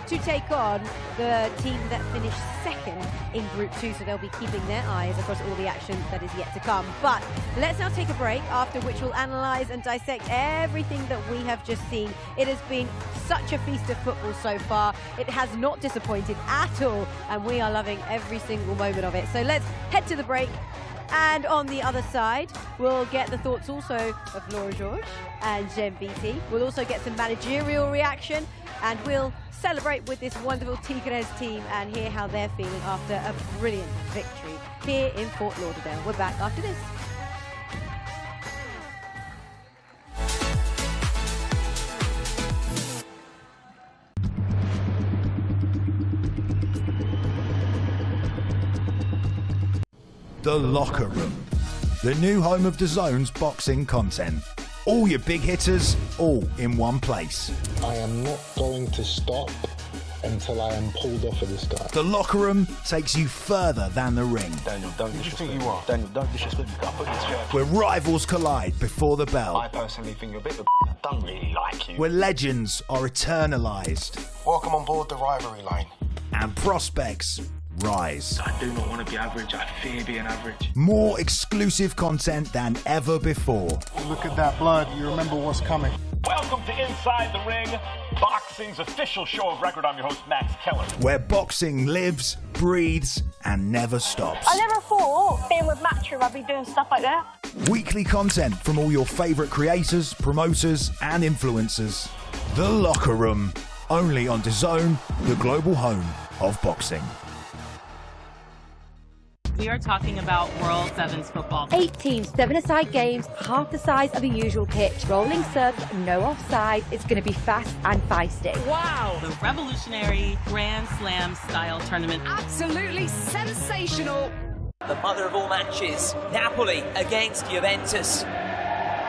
To take on the team that finished second in Group 2, so they'll be keeping their eyes across all the action that is yet to come. But let's now take a break, after which we'll analyse and dissect everything that we have just seen. It has been such a feast of football so far. It has not disappointed at all, and we are loving every single moment of it. So let's head to the break. And on the other side, we'll get the thoughts also of Laura George and Jem Beattie. We'll also get some managerial reaction, and we'll celebrate with this wonderful Tigres team and hear how they're feeling after a brilliant victory here in Fort Lauderdale. We're back after this. The Locker Room, the new home of DAZN's boxing content. All your big hitters, all in one place. I am not going to stop until I am pulled off of this guy. The Locker Room takes you further than the ring. Daniel, don't disrespect me. Daniel, don't disrespect me. I'll put this church. Where rivals collide before the bell. I personally think you're a bit of a I don't really like you. Where legends are eternalised. Welcome on board the rivalry line. And prospects rise. I do not want to be average. I fear being average. More exclusive content than ever before. Look at that blood. You remember what's coming. Welcome to Inside the Ring, boxing's official show of record. I'm your host, Max Keller. Where boxing lives, breathes, and never stops. I never thought being with Matchroom I'd be doing stuff like that. Weekly content from all your favourite creators, promoters, and influencers. The Locker Room, only on DAZN, the global home of boxing. We are talking about World Sevens football. 8 teams, 7-a-side games, half the size of a usual pitch. Rolling subs, no offside. It's going to be fast and feisty. Wow! The revolutionary Grand Slam style tournament. Absolutely sensational. The mother of all matches, Napoli against Juventus.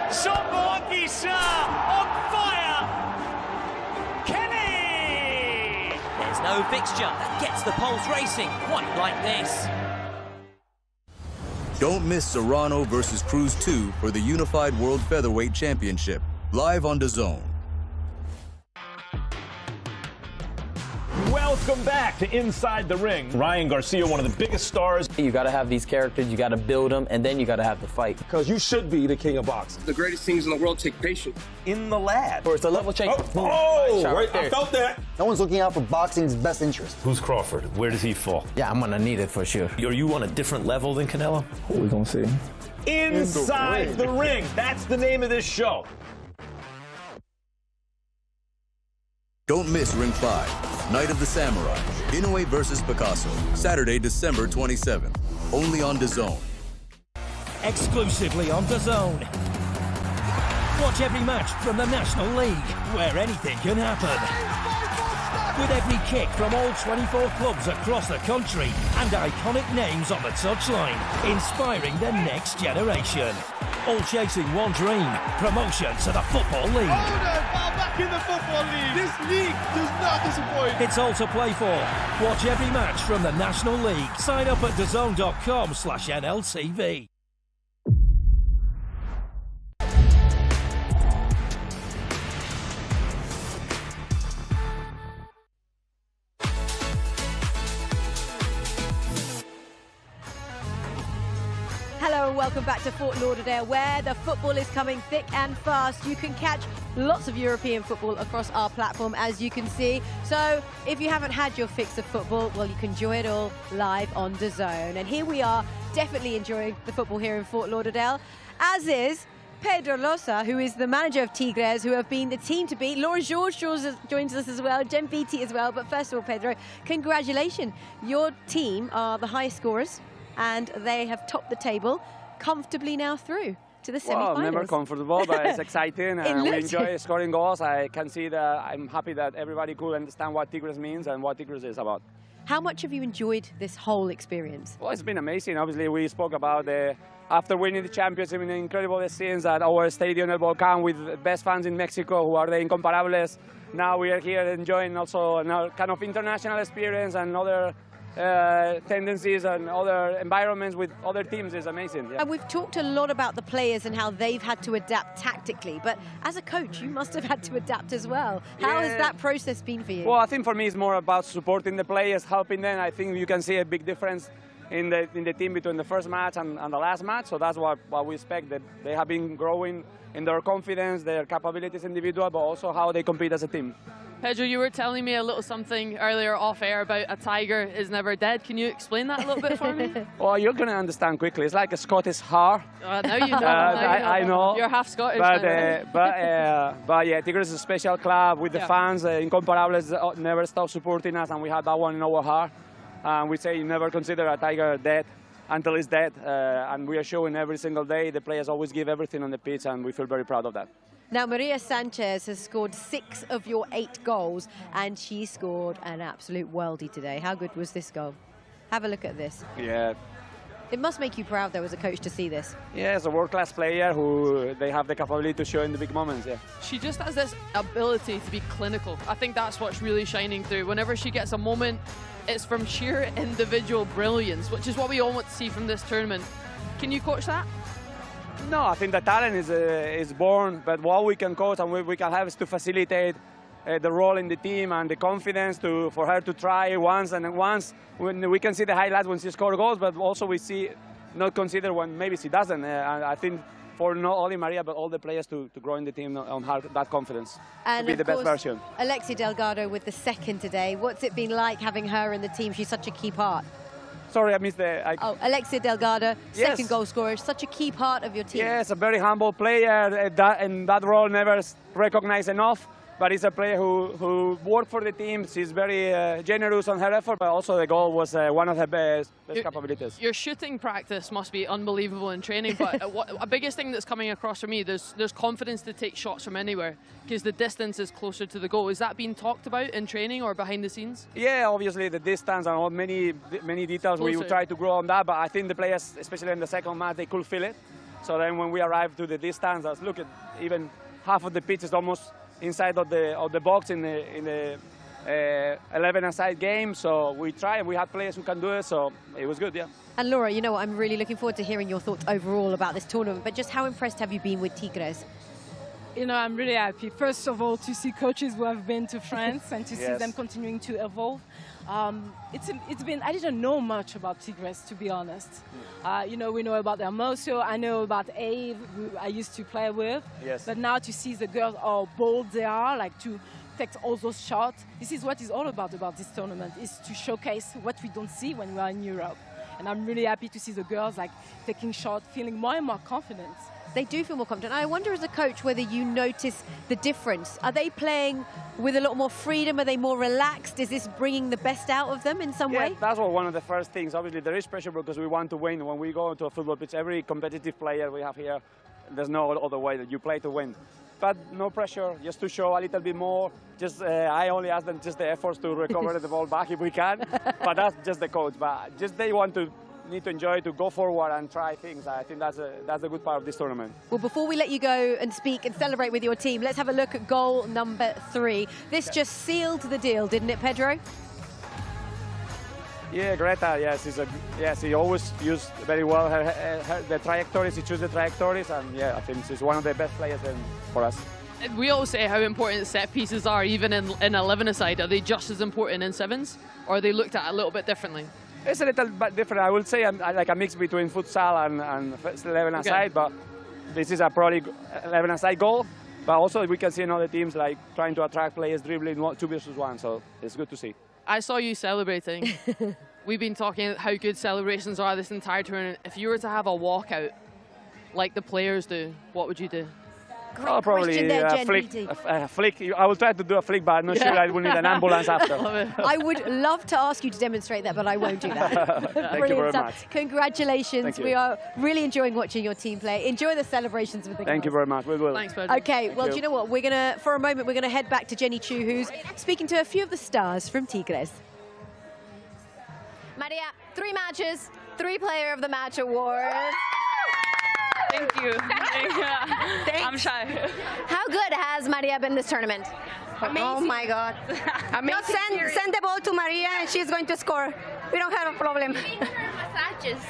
Somboakisa on fire! Kenny! There's no fixture that gets the pulse racing quite like this. Don't miss Serrano versus Cruz 2 for the Unified World Featherweight Championship, live on DAZN. Welcome back to Inside the Ring. Ryan Garcia, one of the biggest stars. You got to have these characters, you got to build them, and then you got to have the fight. Because you should be the king of boxing. The greatest things in the world take patience. In the lab. Or it's a level change. Right there. I felt that. No one's looking out for boxing's best interest. Who's Crawford? Where does he fall? Yeah, I'm going to need it for sure. Are you on a different level than Canelo? We're going to see. Inside the Ring. That's the name of this show. Don't miss Ring 5, Night of the Samurai, Inoue versus Picasso, Saturday, December 27th, only on DAZN. Exclusively on DAZN. Watch every match from the National League, where anything can happen. With every kick from all 24 clubs across the country and iconic names on the touchline, inspiring the next generation. All chasing one dream, promotion to the Football League. Back in the Football League. This league does not disappoint. It's all to play for. Watch every match from the National League. Sign up at DAZN.com/NLTV. Hello and welcome back to Fort Lauderdale, where the football is coming thick and fast. You can catch lots of European football across our platform, as you can see. So if you haven't had your fix of football, well, you can enjoy it all live on DAZN. And here we are, definitely enjoying the football here in Fort Lauderdale, as is Pedro Losa, who is the manager of Tigres, who have been the team to beat. Laura George joins us as well, Jen Beattie as well. But first of all, Pedro, congratulations. Your team are the highest scorers, and they have topped the table comfortably now through to the semi-finals. Well, never comfortable, but it's exciting. We enjoy scoring goals. I can see that I'm happy that everybody could understand what Tigres means and what Tigres is about. How much have you enjoyed this whole experience? Well, it's been amazing. Obviously, we spoke about after winning the championship, an incredible scenes at our stadium, El Volcán, with the best fans in Mexico, who are the incomparables. Now we are here enjoying also a kind of international experience and other tendencies and other environments with other teams is amazing. Yeah. And we've talked a lot about the players and how they've had to adapt tactically, but as a coach, you must have had to adapt as well. How has that process been for you? Well, I think for me it's more about supporting the players, helping them. I think you can see a big difference in the team between the first match and the last match, so that's what we expect, that they have been growing in their confidence, their capabilities individual, but also how they compete as a team. Pedro, you were telling me a little something earlier off air about a tiger is never dead. Can you explain that a little bit for me? Well, you're going to understand quickly. It's like a Scottish har. Now you know. I know. You're half Scottish. But yeah, Tigres is a special club with the fans. Incomparables never stop supporting us, and we had that one in our heart. We say you never consider a tiger dead until it's dead. And we are showing every single day. The players always give everything on the pitch, and we feel very proud of that. Now, Maria Sanchez has scored 6 of your 8 goals, and she scored an absolute worldie today. How good was this goal? Have a look at this. Yeah. It must make you proud, though, as a coach, to see this. Yeah, as a world-class player who they have the capability to show in the big moments, yeah. She just has this ability to be clinical. I think that's what's really shining through. Whenever she gets a moment, it's from sheer individual brilliance, which is what we all want to see from this tournament. Can you coach that? No, I think the talent is born, but what we can coach and we can have is to facilitate the role in the team and the confidence for her to try once and once. When we can see the highlights when she scores goals, but also we see not consider when maybe she doesn't. I think for not only Maria but all the players to grow in the team on her, that confidence and to be the best version. Alexia Delgado with the second today. What's it been like having her in the team? She's such a key part. Sorry, I missed the... Alexia Delgado, second goal scorer, such a key part of your team. Yes, a very humble player, and that role never recognized enough, but he's a player who worked for the team. She's very generous on her effort, but also the goal was one of her best capabilities. Your shooting practice must be unbelievable in training, but a biggest thing that's coming across for me, there's confidence to take shots from anywhere, because the distance is closer to the goal. Is that being talked about in training or behind the scenes? Yeah, obviously the distance and many details, we will try to grow on that, but I think the players, especially in the second match, they could feel it. So then when we arrived to the distance, look at even half of the pitch is almost inside of the box in the 11-a-side game. So we try, and we had players who can do it, so it was good, yeah. And Laura, you know what, I'm really looking forward to hearing your thoughts overall about this tournament, but just how impressed have you been with Tigres? You know, I'm really happy. First of all, to see coaches who have been to France and to see them continuing to evolve. It's been, I didn't know much about Tigres, to be honest. You know, we know about Hermoso, I know about Ave, who I used to play with. Yes. But now to see the girls how bold they are, like to take all those shots. This is what it's all about this tournament, is to showcase what we don't see when we are in Europe. And I'm really happy to see the girls like taking shots, feeling more and more confident. They do feel more confident. I wonder as a coach whether you notice the difference. Are they playing with a lot more freedom? Are they more relaxed? Is this bringing the best out of them in some way? That's one of the first things. Obviously, there is pressure because we want to win. When we go to a football pitch, every competitive player we have here, there's no other way that you play to win. But no pressure, just to show a little bit more. Just I only ask them just the efforts to recover the ball back if we can. But that's just the coach. But just they need to enjoy, to go forward and try things. I think that's a good part of this tournament. Well, before we let you go and speak and celebrate with your team, let's have a look at goal number 3. This just sealed the deal, didn't it, Pedro? Yeah, Greta, yes, he always used very well the trajectories, he chose the trajectories, and yeah, I think she's one of the best players for us. We all say how important set pieces are, even in 11-a-side. Are they just as important in sevens, or are they looked at a little bit differently? It's a little bit different. I would say I'm like a mix between futsal and 11-a-side, but this is a probably 11-a-side goal. But also we can see in other teams like trying to attract players dribbling 2 versus 1, so it's good to see. I saw you celebrating. We've been talking how good celebrations are this entire tournament. If you were to have a walkout like the players do, what would you do? Great probably there, a flick. I will try to do a flick, but I'm not sure I will need an ambulance after. I would love to ask you to demonstrate that, but I won't do that. Thank you very much. Congratulations. Thank you. We are really enjoying watching your team play. Enjoy the celebrations with the girls. Thank you very much. We will. Thanks, Pedro. Okay, well, do you know what? We're going to, for a moment, we're going to head back to Jenny Chu, who's speaking to a few of the stars from Tigres. Maria, 3 matches, 3 Player of the Match awards. Thank you. I'm shy. How good has Maria been this tournament? Amazing. Oh my God. Amazing. Send the ball to Maria and she's going to score. We don't have a problem. Massages.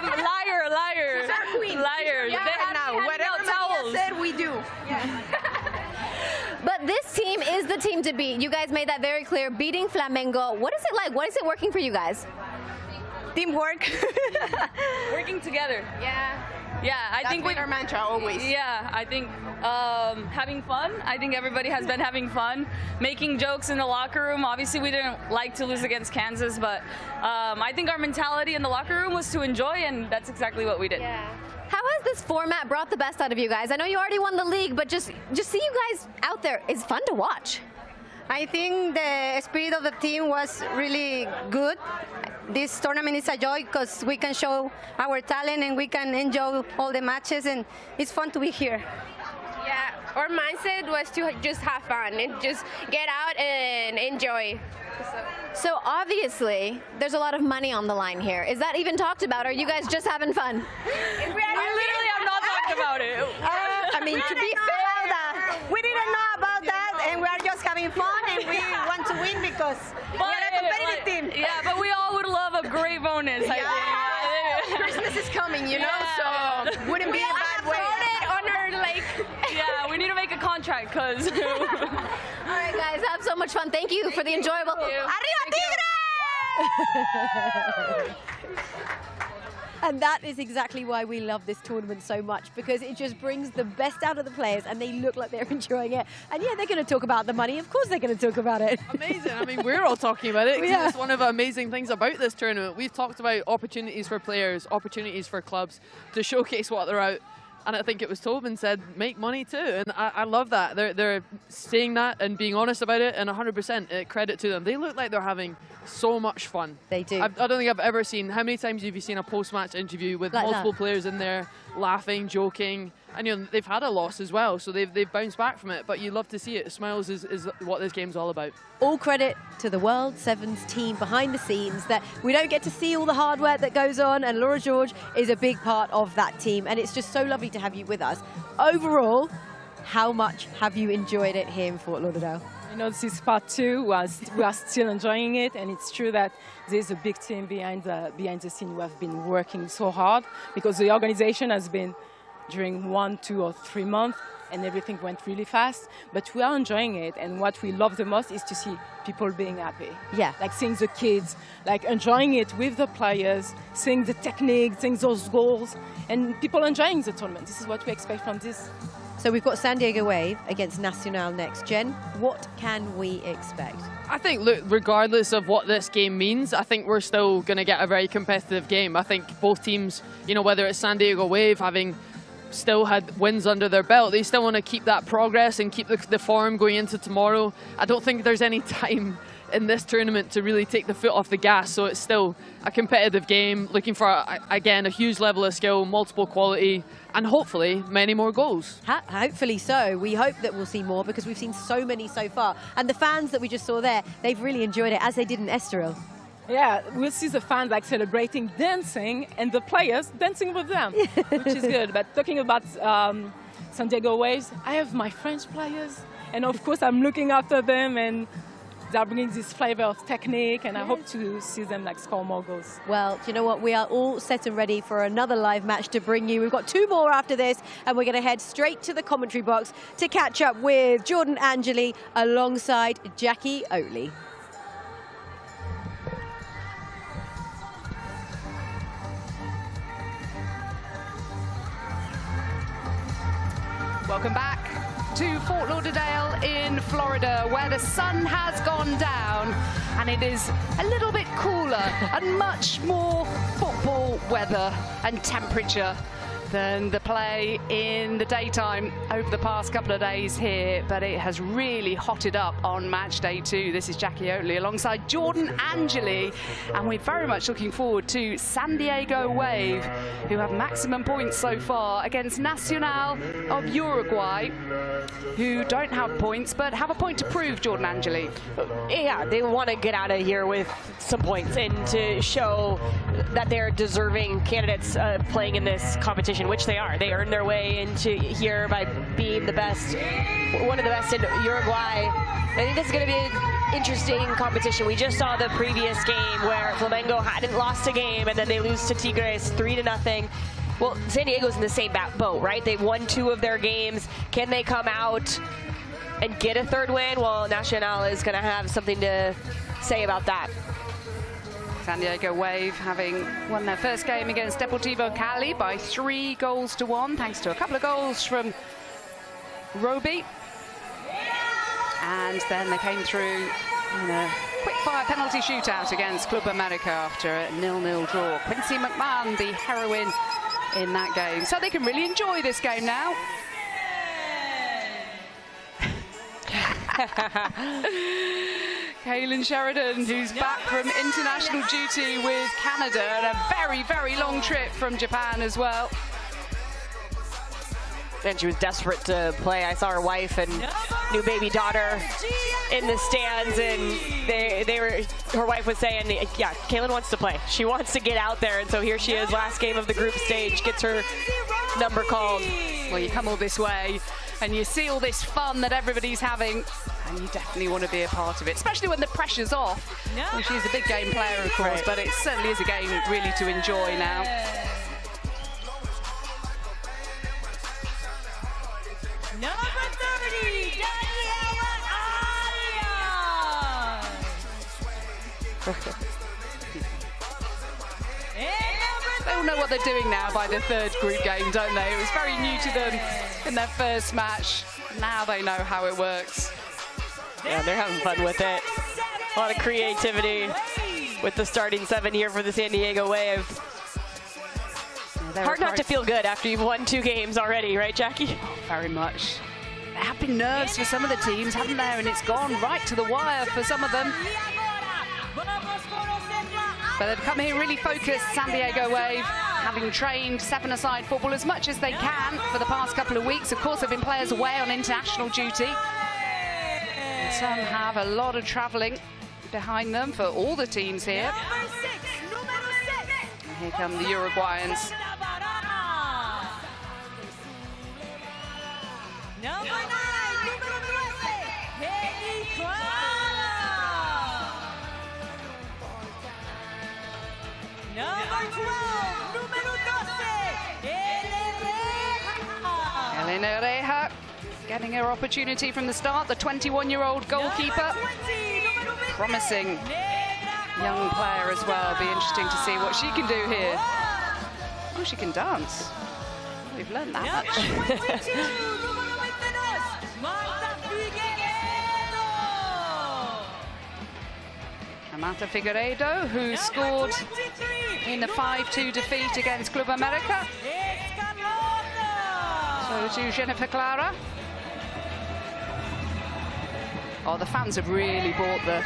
Liar. She's our queen. Liar. Yeah, now, whatever Maria said, we do. But this team is the team to beat. You guys made that very clear, beating Flamengo. What is it like? What is it working for you guys? Teamwork. Working together. Yeah, I think our mantra always. Yeah, I think having fun. I think everybody has been having fun, making jokes in the locker room. Obviously, we didn't like to lose against Kansas, but I think our mentality in the locker room was to enjoy, and that's exactly what we did. Yeah. How has this format brought the best out of you guys? I know you already won the league, but just see you guys out there is fun to watch. I think the spirit of the team was really good. This tournament is a joy because we can show our talent and we can enjoy all the matches, and it's fun to be here. Yeah, our mindset was to just have fun and just get out and enjoy. So obviously, there's a lot of money on the line here. Is that even talked about, or are you guys just having fun? We literally have not talked about it. I mean, to be fair, we didn't know about that, and we are just having fun, and we want to win because we are a competitive team. Yeah, but we all would love a great bonus, I think. Christmas is coming, you know, so wouldn't be a bad way. On our lake. Yeah, we need to make a contract, because... All right, guys, have so much fun. Thank you for the enjoyable. Arriba Tigres! And that is exactly why we love this tournament so much, because it just brings the best out of the players and they look like they're enjoying it. And yeah, they're going to talk about the money. Of course they're going to talk about it. Amazing. I mean, we're all talking about it. Yeah. It's one of the amazing things about this tournament. We've talked about opportunities for players, opportunities for clubs to showcase what they're out. And I think it was Tobin said, make money too. And I love that. They're saying that and being honest about it, and 100% credit to them. They look like they're having so much fun. They do. I don't think I've ever seen, how many times have you seen a post-match interview with like multiple players in there laughing, joking? And you know, they've had a loss as well, so they've bounced back from it. But you love to see it. Smiles is what this game's all about. All credit to the World Sevens team behind the scenes, that we don't get to see all the hard work that goes on, and Laura George is a big part of that team, and it's just so lovely to have you with us. Overall, how much have you enjoyed it here in Fort Lauderdale? You know, this is part 2. We are still enjoying it, and it's true that there's a big team behind the scene who have been working so hard, because the organization has been during 1, 2, or 3 months and everything went really fast, but we are enjoying it. And what we love the most is to see people being happy. Yeah. Like seeing the kids, like enjoying it with the players, seeing the technique, seeing those goals, and people enjoying the tournament. This is what we expect from this. So we've got San Diego Wave against Nacional next. Jen, what can we expect? I think, look, regardless of what this game means, I think we're still going to get a very competitive game. I think both teams, you know, whether it's San Diego Wave having still had wins under their belt, they still want to keep that progress and keep the form going into tomorrow. I don't think there's any time in this tournament to really take the foot off the gas, so it's still a competitive game, looking for, again, a huge level of skill, multiple quality, and hopefully many more goals. Hopefully so. We hope that we'll see more because we've seen so many so far. And the fans that we just saw there, they've really enjoyed it, as they did in Estoril. Yeah, we'll see the fans like celebrating, dancing, and the players dancing with them, which is good. But talking about San Diego Waves, I have my French players, and of course I'm looking after them, and they're bringing this flavor of technique, and I hope to see them like score more goals. Well, do you know what? We are all set and ready for another live match to bring you. We've got 2 more after this, and we're going to head straight to the commentary box to catch up with Jordan Angeli alongside Jackie Oatley. Welcome back to Fort Lauderdale in Florida, where the sun has gone down and it is a little bit cooler and much more football weather and temperature than the play in the daytime over the past couple of days here, but it has really hotted up on match day 2. This is Jackie Oatley alongside Jordan Angeli, and we're very much looking forward to San Diego Wave, who have maximum points so far, against Nacional of Uruguay, who don't have points but have a point to prove. Jordan Angeli. Yeah, they want to get out of here with some points and to show that they're deserving candidates playing in this competition, which they are. They earned their way into here by being the best, one of the best in Uruguay. I think this is going to be an interesting competition. We just saw the previous game where Flamengo hadn't lost a game, and then they lose to Tigres 3-0. Well, San Diego's in the same boat, right? They've won 2 of their games. Can they come out and get a 3rd win? Well, Nacional is going to have something to say about that. San Diego Wave having won their first game against Deportivo Cali by 3-1, thanks to a couple of goals from Roby. And then they came through in a quick-fire penalty shootout against Club America after a 0-0 draw. Quincy McMahon, the heroine in that game. So they can really enjoy this game now. Kaylin Sheridan, who's back from international duty with Canada, and a very, very long trip from Japan as well. And she was desperate to play. I saw her wife and new baby daughter in the stands, and her wife was saying, yeah, Kaylin wants to play. She wants to get out there, and so here she is, last game of the group stage, gets her number called. Well, you come all this way, and you see all this fun that everybody's having, and you definitely want to be a part of it, especially when the pressure's off. Well, she's a big game player, of course, but it certainly is a game really to enjoy now. Number 30, Daniela Arias. They all know what they're doing now by the 3rd group game, don't they? It was very new to them in their first match. Now they know how it works. Yeah, they're having fun with it. A lot of creativity with the starting 7 here for the San Diego Wave. Hard not to feel good after you've won 2 games already, right, Jackie? Oh, very much. There have been nerves for some of the teams, haven't there? And it's gone right to the wire for some of them. But they've come here really focused, San Diego Wave, having trained 7-a-side football as much as they can for the past couple of weeks. Of course, there have been players away on international duty. And some have a lot of travelling behind them for all the teams here. And here come the Uruguayans. Number 9, número 12, Number 12, número 12, Elena Oreja getting her opportunity from the start. The 21-year-old goalkeeper. Promising young player as well. Be interesting to see what she can do here. Oh, she can dance. We've learned that much. Marta Figueiredo, who scored in the 5-2 defeat against Club America. So to Jennifer Clara. Oh, the fans have really brought the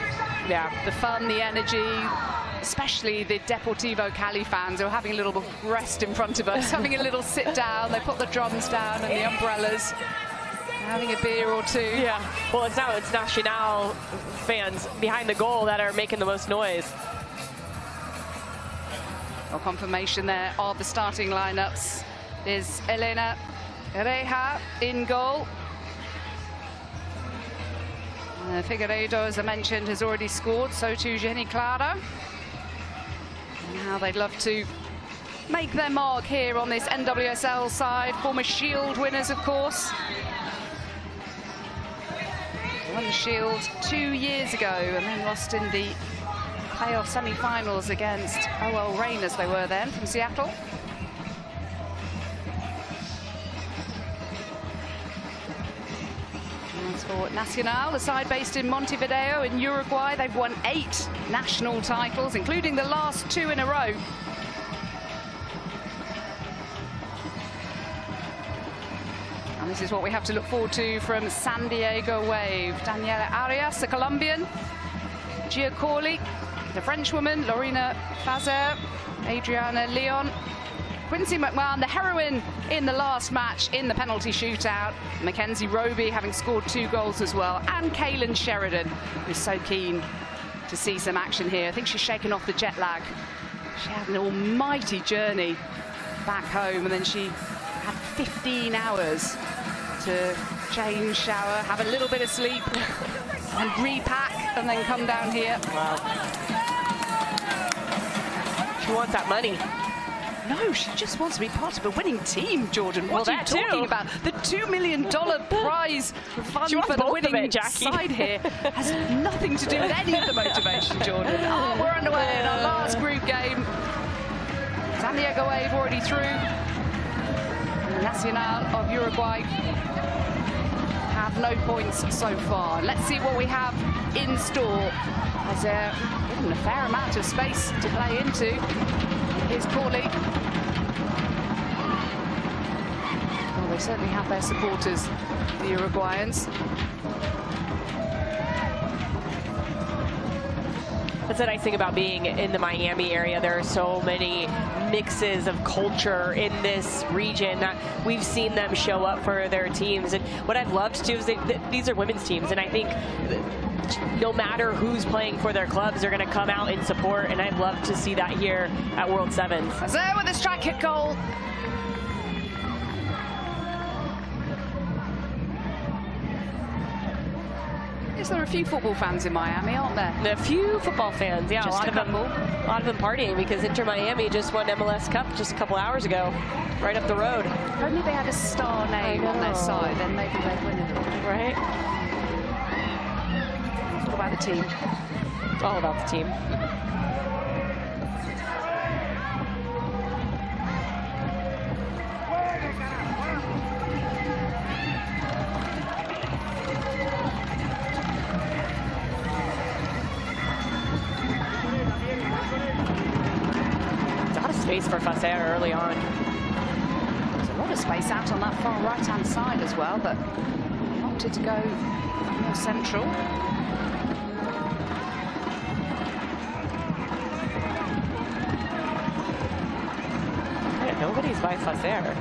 fun, the energy, especially the Deportivo Cali fans who are having a little rest in front of us, having a little sit down. They put the drums down and the umbrellas, having a beer or two. Yeah, well, it's Nacional fans behind the goal that are making the most noise. A confirmation there of the starting lineups is Elena Reja in goal. Figueiredo, as I mentioned, has already scored, so too Jenny Clara. Now they'd love to make their mark here on this NWSL side. Former Shield winners, of course. Won the Shield 2 years ago and then lost in the playoff semi-finals against OL Reign, as they were then, from Seattle. As for Nacional, the side based in Montevideo in Uruguay, they've won 8 national titles, including the last 2 in a row. And this is what we have to look forward to from San Diego Wave. Daniela Arias, the Colombian. Giacorli, the Frenchwoman. Lorena Fazer. Adriana Leon. Quincy McMahon, the heroine in the last match in the penalty shootout. Mackenzie Roby having scored 2 goals as well. And Kaylin Sheridan, who's so keen to see some action here. I think she's shaken off the jet lag. She had an almighty journey back home, and then she had 15 hours to change, shower, have a little bit of sleep, and repack, and then come down here. Wow. She wants that money. No, she just wants to be part of a winning team, Jordan. What are you talking about? The $2 million prize fund for the winning side here has nothing to do with any of the motivation, Jordan. Oh, we're underway in our last group game. San Diego Wave already through. Nacional of Uruguay have no points so far. Let's see what we have in store. As they're given a fair amount of space to play into. Here's Corley. Well, they certainly have their supporters, the Uruguayans. That's the nice thing about being in the Miami area. There are so many mixes of culture in this region that we've seen them show up for their teams. And what I've loved too is these are women's teams, and I think no matter who's playing for their clubs, they're going to come out in support, and I'd love to see that here at World Sevens. There with the strike hit goal. Yes, there are a few football fans in Miami, aren't there? A few football fans, yeah. Just a lot of them partying because Inter Miami just won MLS Cup just a couple hours ago, right up the road. If only they had a star name on their side, then maybe they'd win it all. Right? What about the team? All about the team. Space for Fazer early on. There's a lot of space out on that far right-hand side as well, but he opted to go more central. Yeah, nobody's by Fazer.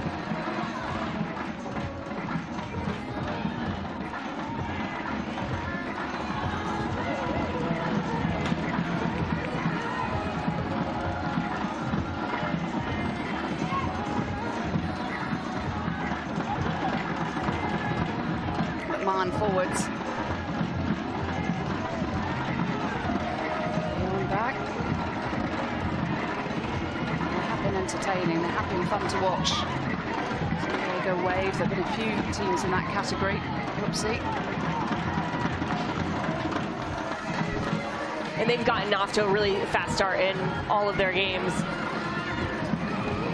Forwards. Back. They have been entertaining, they have been fun to watch. Samaniego Waves. There have been a few teams in that category. Whoopsie. And they've gotten off to a really fast start in all of their games.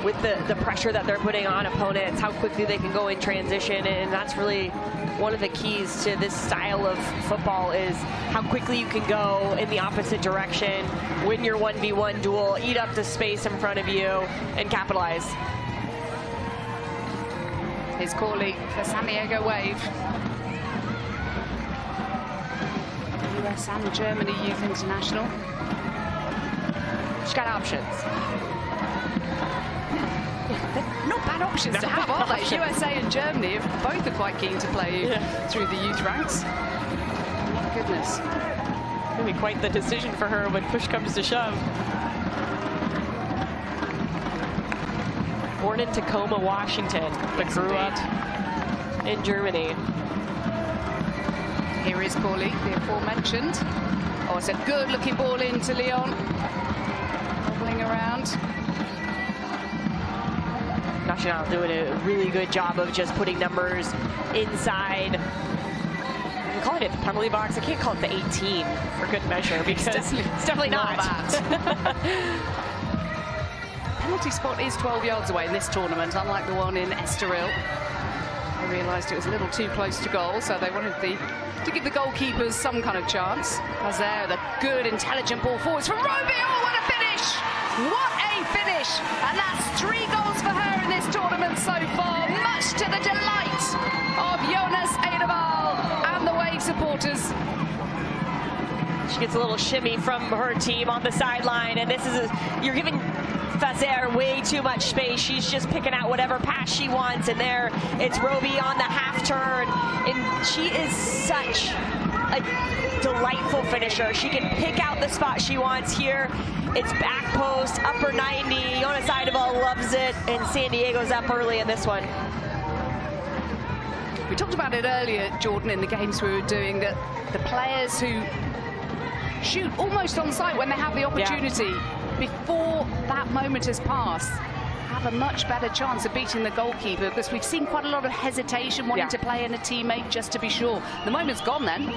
With the pressure that they're putting on opponents, how quickly they can go in transition, and that's really one of the keys to this style of football is how quickly you can go in the opposite direction, win your 1v1 duel, eat up the space in front of you, and capitalize. Here's Corley for Samaniego Wave. US and Germany Youth International. She's got options. Not bad options to have, are they? USA and Germany both are quite keen to play you through the youth ranks. My goodness. It'll be quite the decision for her when push comes to shove. Born in Tacoma, Washington, but grew up in Germany. Here is Corley, the aforementioned. Oh, it's a good-looking ball into Leon. Wobbling around. Nacional doing a really good job of just putting numbers inside. I'm calling it the penalty box. I can't call it the 18 for good measure because it's definitely not that. Penalty spot is 12 yards away in this tournament, unlike the one in Estoril. They realised it was a little too close to goal, so they wanted to give the goalkeepers some kind of chance. As there, the good, intelligent ball forwards from Roby. Oh, what a finish! What a finish! And that's 3 goals for her in this tournament so far, much to the delight of Jonas Eidevall and the Wave supporters. She gets a little shimmy from her team on the sideline, and this is you're giving Fazer way too much space. She's just picking out whatever pass she wants, and there it's Roby on the half turn, and she is such a delightful finisher. She can pick out the spot she wants here. It's back post, upper 90. Jonas Eidevall loves it, and San Diego's up early in this one. We talked about it earlier, Jordan, in the games we were doing, that the players who shoot almost on sight when they have the opportunity before that moment has passed have a much better chance of beating the goalkeeper, because we've seen quite a lot of hesitation wanting to play in a teammate just to be sure. The moment's gone then.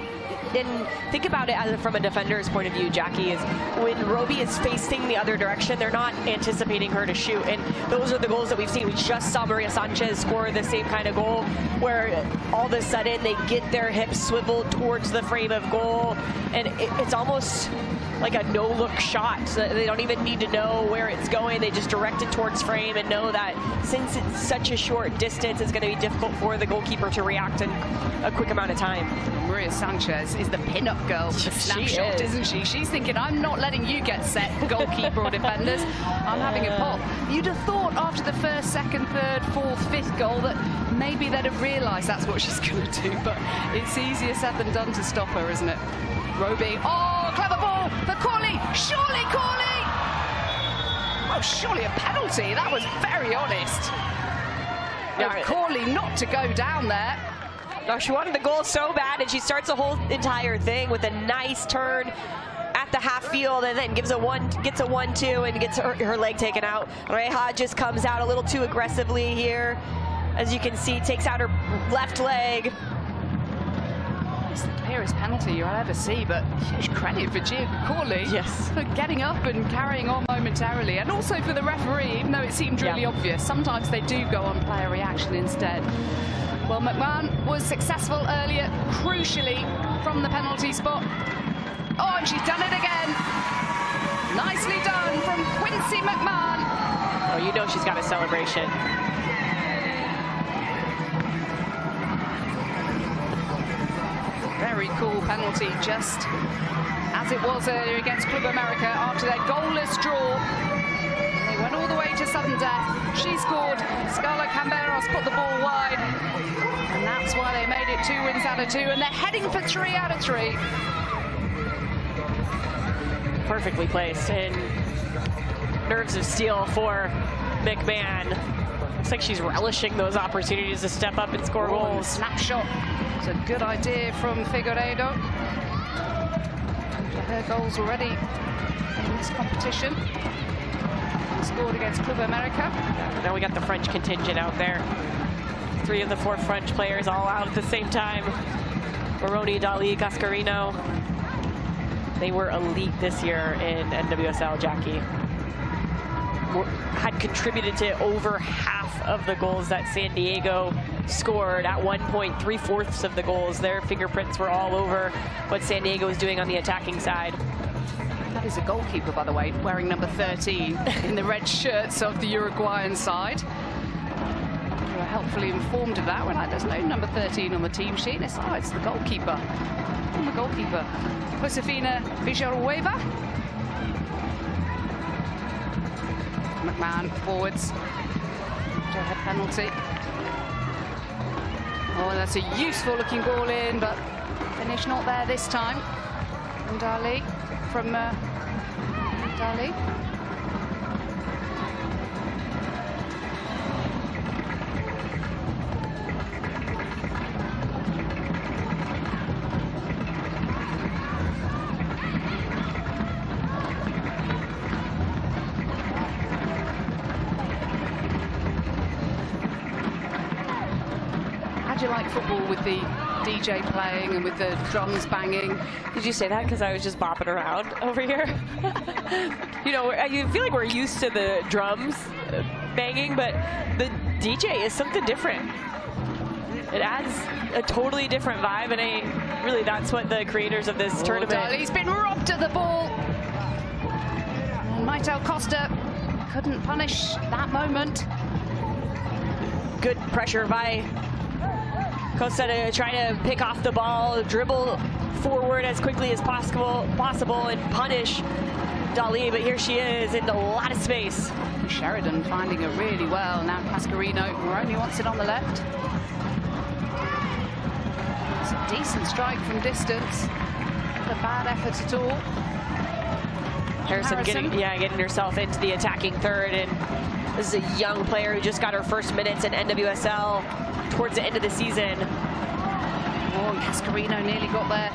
And think about it from a defender's point of view, Jackie, is when Roby is facing the other direction, they're not anticipating her to shoot. And those are the goals that we've seen. We just saw Maria Sanchez score the same kind of goal, where all of a sudden they get their hips swiveled towards the frame of goal. And it's almost like a no-look shot. So they don't even need to know where it's going. They just direct it towards frame and know that since it's such a short distance, it's going to be difficult for the goalkeeper to react in a quick amount of time. Maria Sanchez is the pin-up girl with the snapshot, isn't she? She's thinking, I'm not letting you get set, goalkeeper or defenders. I'm having a pop. You'd have thought after the first, second, third, fourth, fifth goal that maybe they'd have realised that's what she's going to do, but it's easier said than done to stop her, isn't it? Roby, oh, clever ball for Corley, surely Corley! Oh, surely a penalty, that was very honest. Corley not to go down there. No, she wanted the goal so bad, and she starts the whole entire thing with a nice turn at the half field, and then gets a 1-2 and gets her leg taken out. Reja just comes out a little too aggressively here. As you can see, takes out her left leg. It's the clearest penalty you'll ever see, but huge credit for Gia Corley for getting up and carrying on momentarily, and also for the referee, even though it seemed really obvious. Sometimes they do go on player reaction instead. Well, McMahon was successful earlier, crucially, from the penalty spot. Oh, and she's done it again. Nicely done from Quincy McMahon. Oh, you know she's got a celebration. Very cool penalty, just as it was earlier against Club America after their goalless draw. They went all the way to sudden death. She scored. Scala Camberos put the ball wide. And that's why they made it 2 wins out of 2. And they're heading for 3 out of 3. Perfectly placed. And nerves of steel for McMahon. Looks like she's relishing those opportunities to step up and score goals. Snapshot. It's a good idea from Figueiredo. Her goals already in this competition. Scored against Club America. Now we got the French contingent out there. 3 of the 4 French players all out at the same time. Moroni, Dali, Cascarino. They were elite this year in NWSL, Jackie. Had contributed to over half of the goals that San Diego scored. At one point, 3/4 of the goals. Their fingerprints were all over what San Diego was doing on the attacking side. That is a goalkeeper, by the way, wearing number 13 in the red shirts of the Uruguayan side. We were helpfully informed of that when there's no number 13 on the team sheet. It's the goalkeeper. The goalkeeper, Josefina Villarrueva. McMahon forwards to her penalty. Oh, that's a useful looking ball in, but finish not there this time. And Dali from Dali. Do you like football with the DJ playing and with the drums banging? Did you say that? Because I was just bopping around over here. You know, I feel like we're used to the drums banging, but the DJ is something different. It adds a totally different vibe, and really that's what the creators of this tournament... Dali's been robbed of the ball. And Maitel Costa couldn't punish that moment. Good pressure by Costa to try to pick off the ball, dribble forward as quickly as possible and punish Dali, but here she is in a lot of space. Sheridan finding it really well. Now Cascarino, Moroni wants it on the left. It's a decent strike from distance. Not a bad effort at all. Harrison getting herself into the attacking third, and this is a young player who just got her first minutes in NWSL towards the end of the season. Oh, and Cascarino nearly got there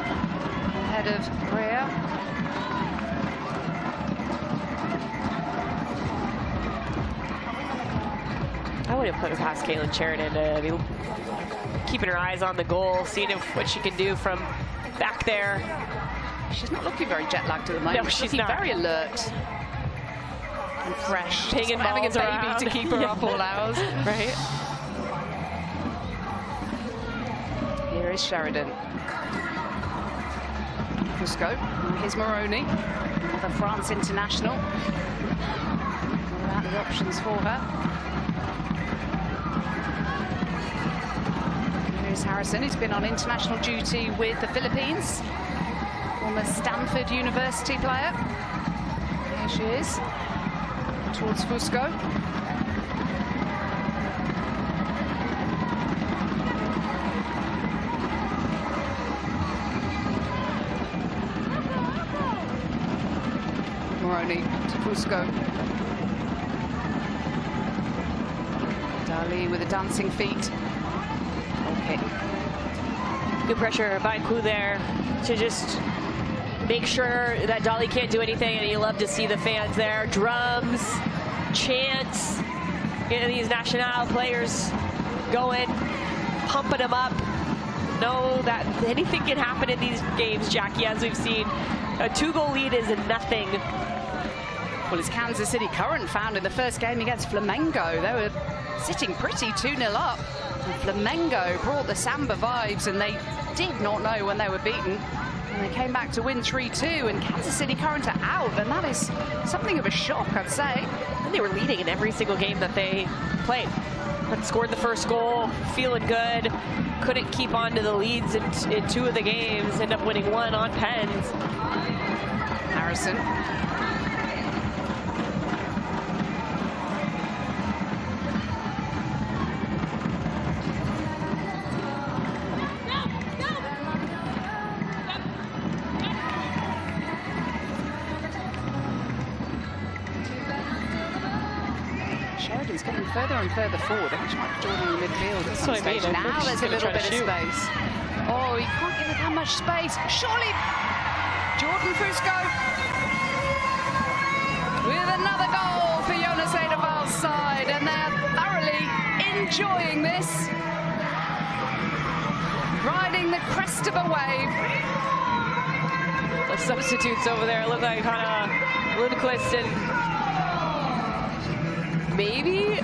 ahead of Brea. I would have put it past Caitlin Sheridan to be keeping her eyes on the goal, seeing what she can do from back there. She's not looking very jet-lagged at the moment. No, she's looking not. very alert and fresh. Pinging having a balls baby around. to keep her up all hours. Right. Here is Sheridan. Fusco. Here's Moroni, another France international. What about the options for her? Here's Harrison, who's been on international duty with the Philippines. Former Stanford University player. Here she is, towards Fusco. Moroni to Fusco. Dali with the dancing feet. Okay. Good pressure by Ku there to just make sure that Dali can't do anything, and you love to see the fans there. Drums, chants, these national players going, pumping them up. Know that anything can happen in these games, Jackie, as we've seen. A 2-goal lead is nothing. Well, as Kansas City Current found in the first game against Flamengo, they were sitting pretty 2-0 up. And Flamengo brought the Samba vibes, and they did not know when they were beaten. And they came back to win 3-2, and Kansas City Current are out, and that is something of a shock, I'd say. And they were leading in every single game that they played. But scored the first goal, feeling good. Couldn't keep on to the leads in 2 of the games. End up winning 1 on pens. Harrison. Sheridan's getting further and further forward. I think she might be joining the midfield at some stage. Now there's a little bit of space. Oh, he can't give it that much space. Surely Jordan Fusco with another goal for Jonas Edeval's side, and they're thoroughly enjoying this. riding the crest of a wave. The substitutes over there look like kind of Lundqvist and maybe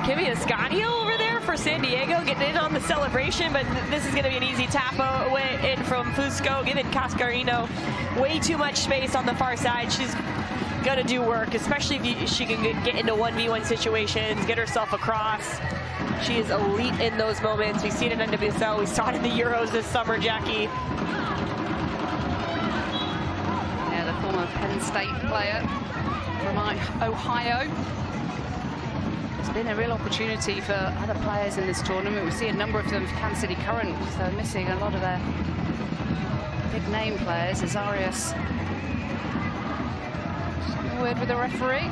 Kimi Ascanio over there for San Diego, getting in on the celebration, but this is going to be an easy tap away in from Fusco, giving Cascarino way too much space on the far side. She's going to do work, especially if she can get into 1v1 situations, get herself across. She is elite in those moments. We see it in NWSL. We saw it in the Euros this summer, Jackie. Yeah, the former Penn State player from Ohio. It's been a real opportunity for other players in this tournament. We see a number of them for Kansas City Current, so missing a lot of their big name players. Azarias. A word with the referee.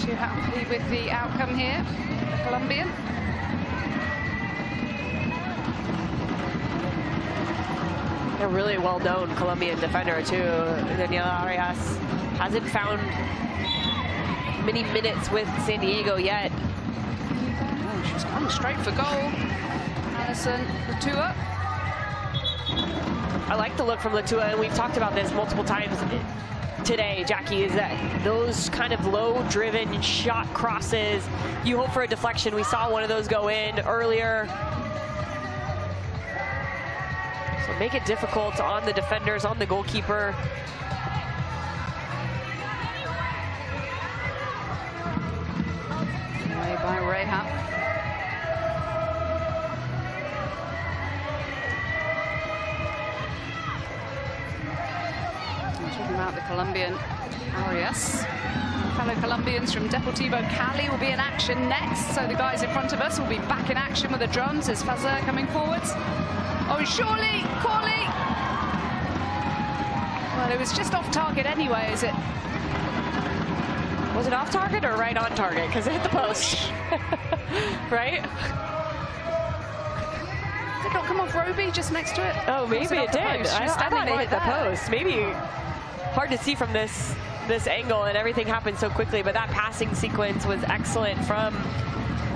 Too happy with the outcome here, the Colombian. A really well-known Colombian defender too. Daniela Arias hasn't found many minutes with San Diego yet. Oh, she's coming straight for goal. Alison Latua. I like the look from Latua, and we've talked about this multiple times today, Jackie, is that those kind of low-driven shot crosses, you hope for a deflection. We saw one of those go in earlier. So make it difficult on the defenders, on the goalkeeper. Away by Reha. Talking about the Colombian Arias. Fellow Colombians from Deportivo Cali will be in action next. So the guys in front of us will be back in action with the drums as Fazer coming forwards. Oh, surely, Corley. Well, it was just off target anyway, is it? Was it off target or right on target? Because it hit the post. Right? Did it not come off Roby just next to it? Oh, maybe it did. I thought it hit the post. Maybe hard to see from this angle, and everything happened so quickly, but that passing sequence was excellent from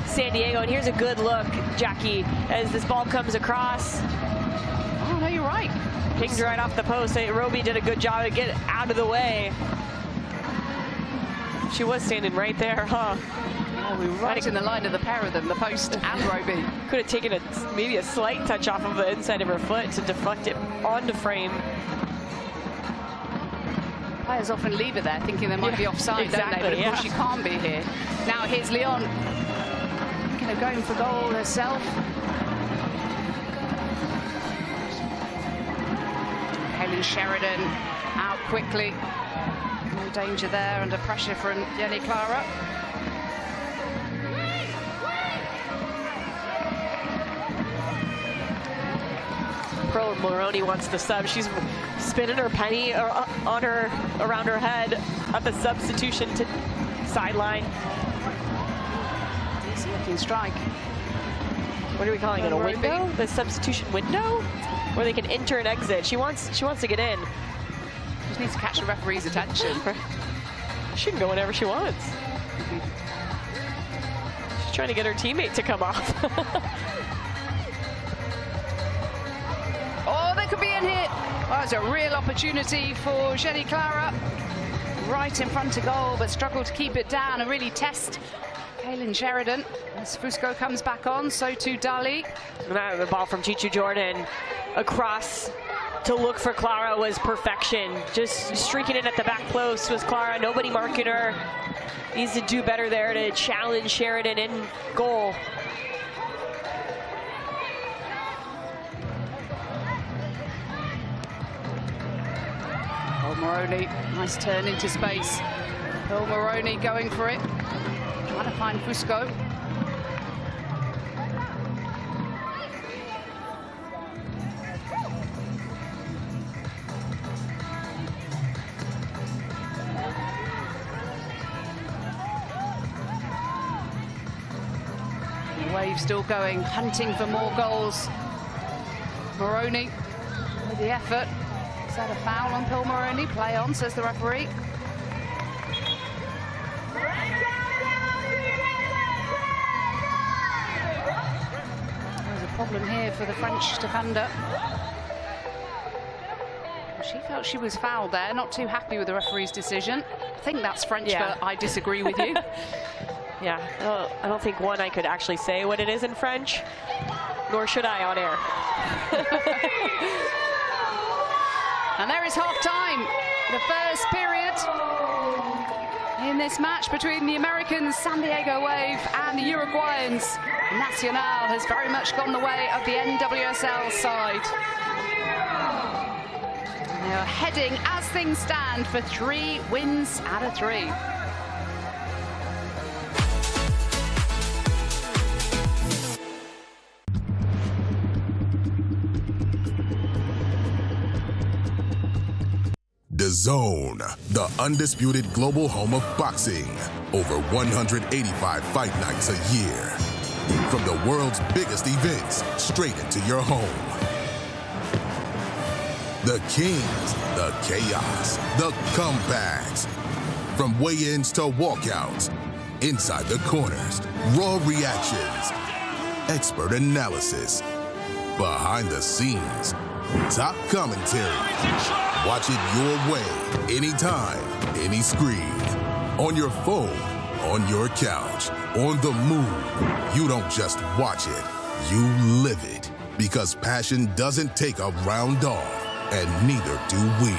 San Diego. And here's a good look, Jackie, as this ball comes across. Oh, no, you're right. Pinged right off the post. Roby did a good job to get out of the way. She was standing right there, huh? Oh, we were right in the line of the pair of them, the post and Roby. Could have taken maybe a slight touch off of the inside of her foot to deflect it onto frame. Players often leave it there thinking they might be offside, don't they? But of course she can't be here. Now here's Leon. Kind of going for goal herself. Helen Sheridan out quickly. No danger there, under pressure from Jenny Clara. Pearl Moroney wants the sub. She's spinning her penny around her head at the substitution to sideline. Easy looking strike. What are we calling it? A window? The substitution window, where they can enter and exit. She wants to get in. Just needs to catch the referee's attention. She can go whenever she wants. She's trying to get her teammate to come off. Oh, they could be in here. Well, it's a real opportunity for Jenny Clara. Right in front of goal, but struggled to keep it down and really test Kaylin Sheridan. As Fusco comes back on, so too Dali. And the ball from Chichu Jordan across to look for Clara was perfection. Just streaking in at the back post was Clara. Nobody marking her. Needs to do better there to challenge Sheridan in goal. Moroney, nice turn into space. Bill Moroney going for it, trying to find Fusco. The wave still going, hunting for more goals. Moroney with the effort. Is that a foul on Pearl Moroney? Play on, says the referee. There's a problem here for the French defender. She felt she was fouled there, not too happy with the referee's decision. I think that's French, but I disagree with you. Yeah, I don't think I could actually say what it is in French, nor should I on air. And there is half-time, the first period in this match between the Americans, San Diego Wave, and the Uruguayans. Nacional has very much gone the way of the NWSL side. They are heading, as things stand, for 3 wins out of 3. DAZN, the undisputed global home of boxing. Over 185 fight nights a year. From the world's biggest events, straight into your home. The kings, the chaos, the comebacks. From weigh-ins to walkouts, inside the corners, raw reactions, expert analysis, behind the scenes, top commentary. Watch it your way, anytime, any screen. On your phone, on your couch, on the move. You don't just watch it, you live it. Because passion doesn't take a round off, and neither do we.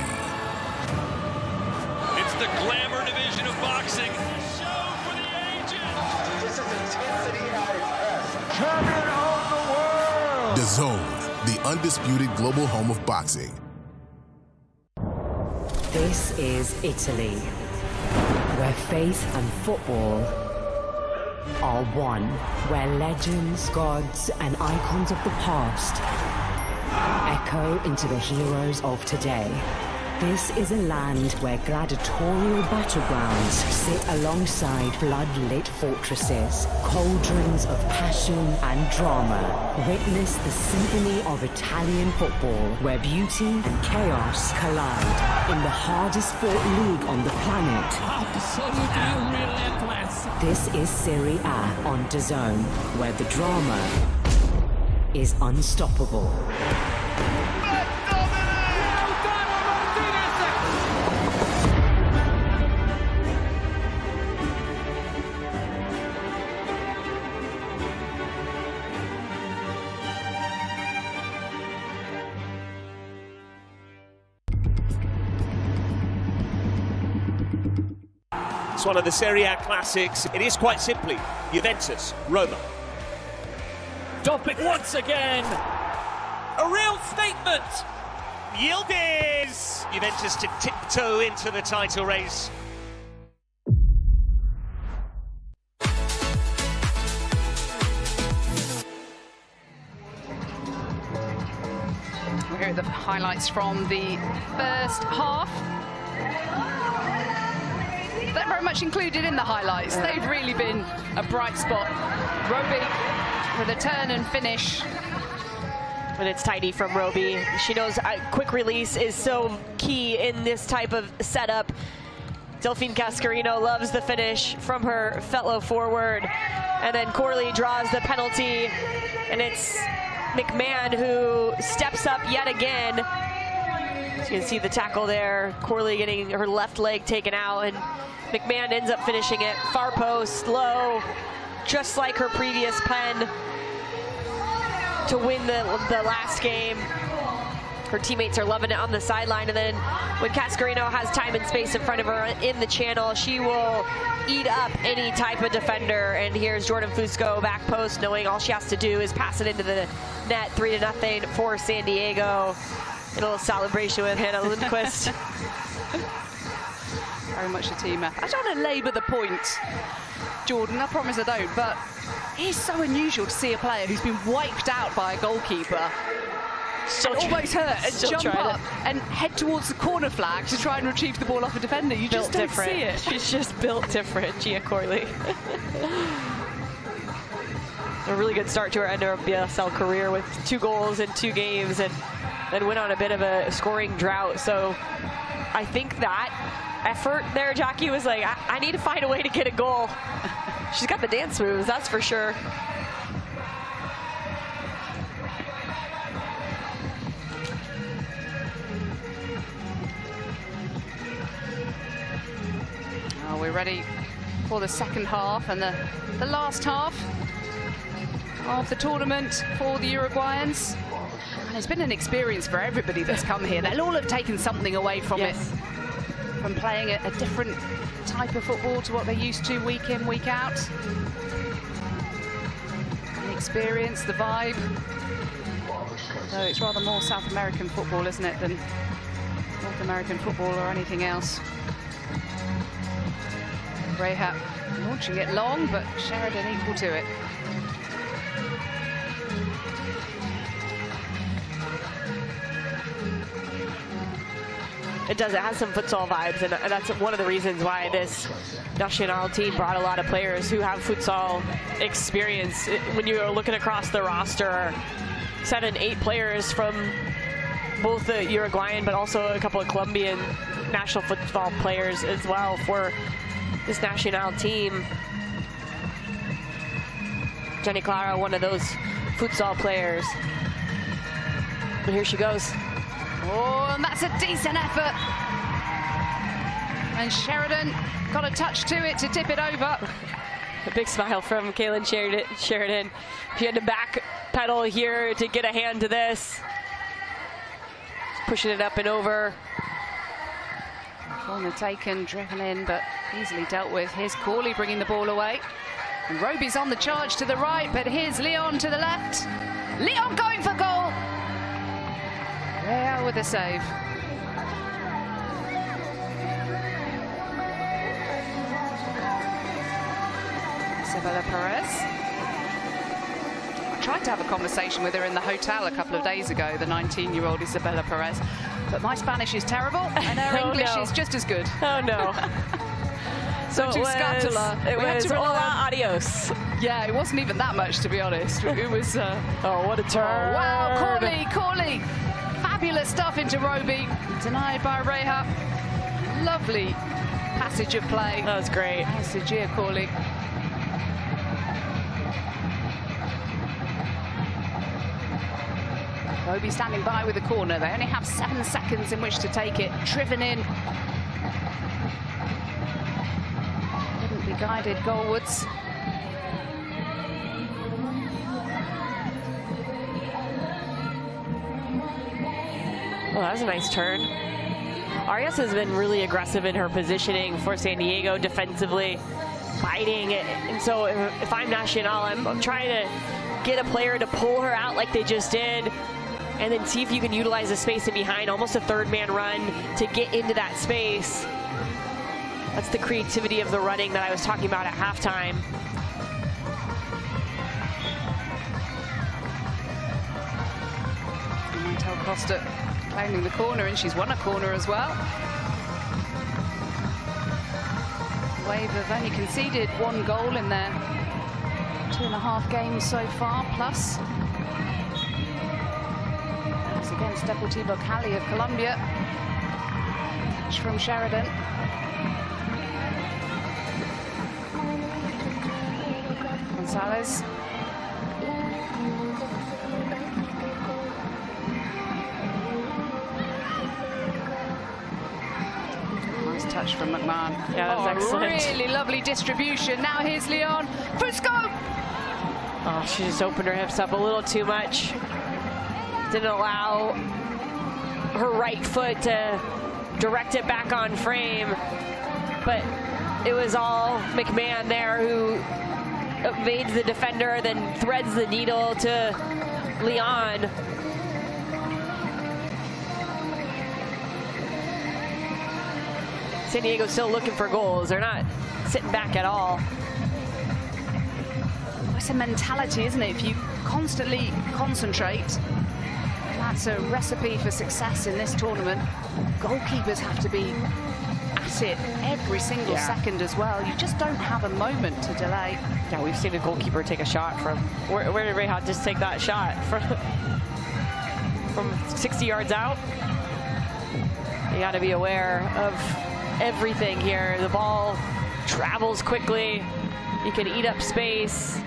It's the glamour division of boxing. Show for the ages. This is intensity at its best. Champion of the world. DAZN, the undisputed global home of boxing. This is Italy, where faith and football are one, where legends, gods, and icons of the past echo into the heroes of today. This is a land where gladiatorial battlegrounds sit alongside blood-lit fortresses, cauldrons of passion and drama. Witness the symphony of Italian football, where beauty and chaos collide in the hardest fought league on the planet. Absolutely relentless. This is Serie A on DAZN, where the drama is unstoppable. It's one of the Serie A classics. It is quite simply Juventus, Roma. Topic once again. A real statement. Yildiz. Juventus to tiptoe into the title race. Here are the highlights from the first half. They're very much included in the highlights. They've really been a bright spot. Roby with a turn and finish. And it's tidy from Roby. She knows quick release is so key in this type of setup. Delphine Cascarino loves the finish from her fellow forward. And then Corley draws the penalty. And it's McMahon who steps up yet again. So you can see the tackle there. Corley getting her left leg taken out, and McMahon ends up finishing it. Far post, low, just like her previous pen to win the last game. Her teammates are loving it on the sideline, and then when Cascarino has time and space in front of her in the channel, she will eat up any type of defender. And here's Jordan Fusco back post, knowing all she has to do is pass it into the net. 3-0 for San Diego. A little celebration with Hannah Lundqvist. Very much a teamer. I don't want to labour the point, Jordan, I promise I don't, but it's so unusual to see a player who's been wiped out by a goalkeeper and almost hurt and jump up and head towards the corner flag to try and retrieve the ball off a defender. You just don't see it. She's just built different, Gia Corley. A really good start to her NWSL career with 2 goals in 2 games, and then went on a bit of a scoring drought. So I think that effort there, Jackie, was like, I need to find a way to get a goal. She's got the dance moves, that's for sure. we're ready for the second half and the last half of the tournament for the Uruguayans. And it's been an experience for everybody that's come here. They'll all have taken something away from it, from playing a different type of football to what they're used to week in, week out. The experience, the vibe. So it's rather more South American football, isn't it, than North American football or anything else. Rehab launching it long, but Sheridan equal to it. It does. It has some futsal vibes, and that's one of the reasons why this Nacional team brought a lot of players who have futsal experience. When you're looking across the roster, 7, 8 players from both the Uruguayan, but also a couple of Colombian national football players as well for this Nacional team. Jenny Clara, one of those futsal players. And here she goes. Oh, and that's a decent effort. And Sheridan got a touch to it to tip it over. A big smile from Kaylin Sheridan. She had to back pedal here to get a hand to this. Pushing it up and over. Corner taken, driven in, but easily dealt with. Here's Corley bringing the ball away. And Roby's on the charge to the right, but here's Leon to the left. Leon going for goal. Rea with a save. Isabella Perez. I tried to have a conversation with her in the hotel a couple of days ago, the 19-year-old Isabella Perez. But my Spanish is terrible, and her English is just as good. Oh, no. So it was hola, adios. Yeah, it wasn't even that much, to be honest. It was... oh, what a turn. Oh, wow, Corley. Fabulous stuff into Roby. Denied by Reha. Lovely passage of play. That was great. Sajir Corley. Roby standing by with the corner. They only have 7 seconds in which to take it. Driven in. Couldn't be guided goalwards. Well, that was a nice turn. Arias has been really aggressive in her positioning for San Diego defensively, fighting. And so if I'm Nacional, I'm trying to get a player to pull her out like they just did, and then see if you can utilize the space in behind, almost a third-man run to get into that space. That's the creativity of the running that I was talking about at halftime. Montel Costa claiming the corner, and she's won a corner as well. Wave have only conceded 1 goal in their 2.5 games so far, plus. It's against Deportivo Cali of Colombia. Touch from Sheridan. Gonzalez. Nice touch from McMahon. Yeah, that was excellent. Really lovely distribution. Now here's Leon. Fusco! Oh, she just opened her hips up a little too much. Didn't allow her right foot to direct it back on frame. But it was all McMahon there who evades the defender, then threads the needle to Leon. San Diego's still looking for goals. They're not sitting back at all. It's a mentality, isn't it? If you constantly concentrate, that's a recipe for success in this tournament. Goalkeepers have to be at it every single second as well. You just don't have a moment to delay. Yeah, we've seen a goalkeeper take a shot from... Where did Reha just take that shot? From 60 yards out? You got to be aware of everything here. The ball travels quickly. You can eat up space.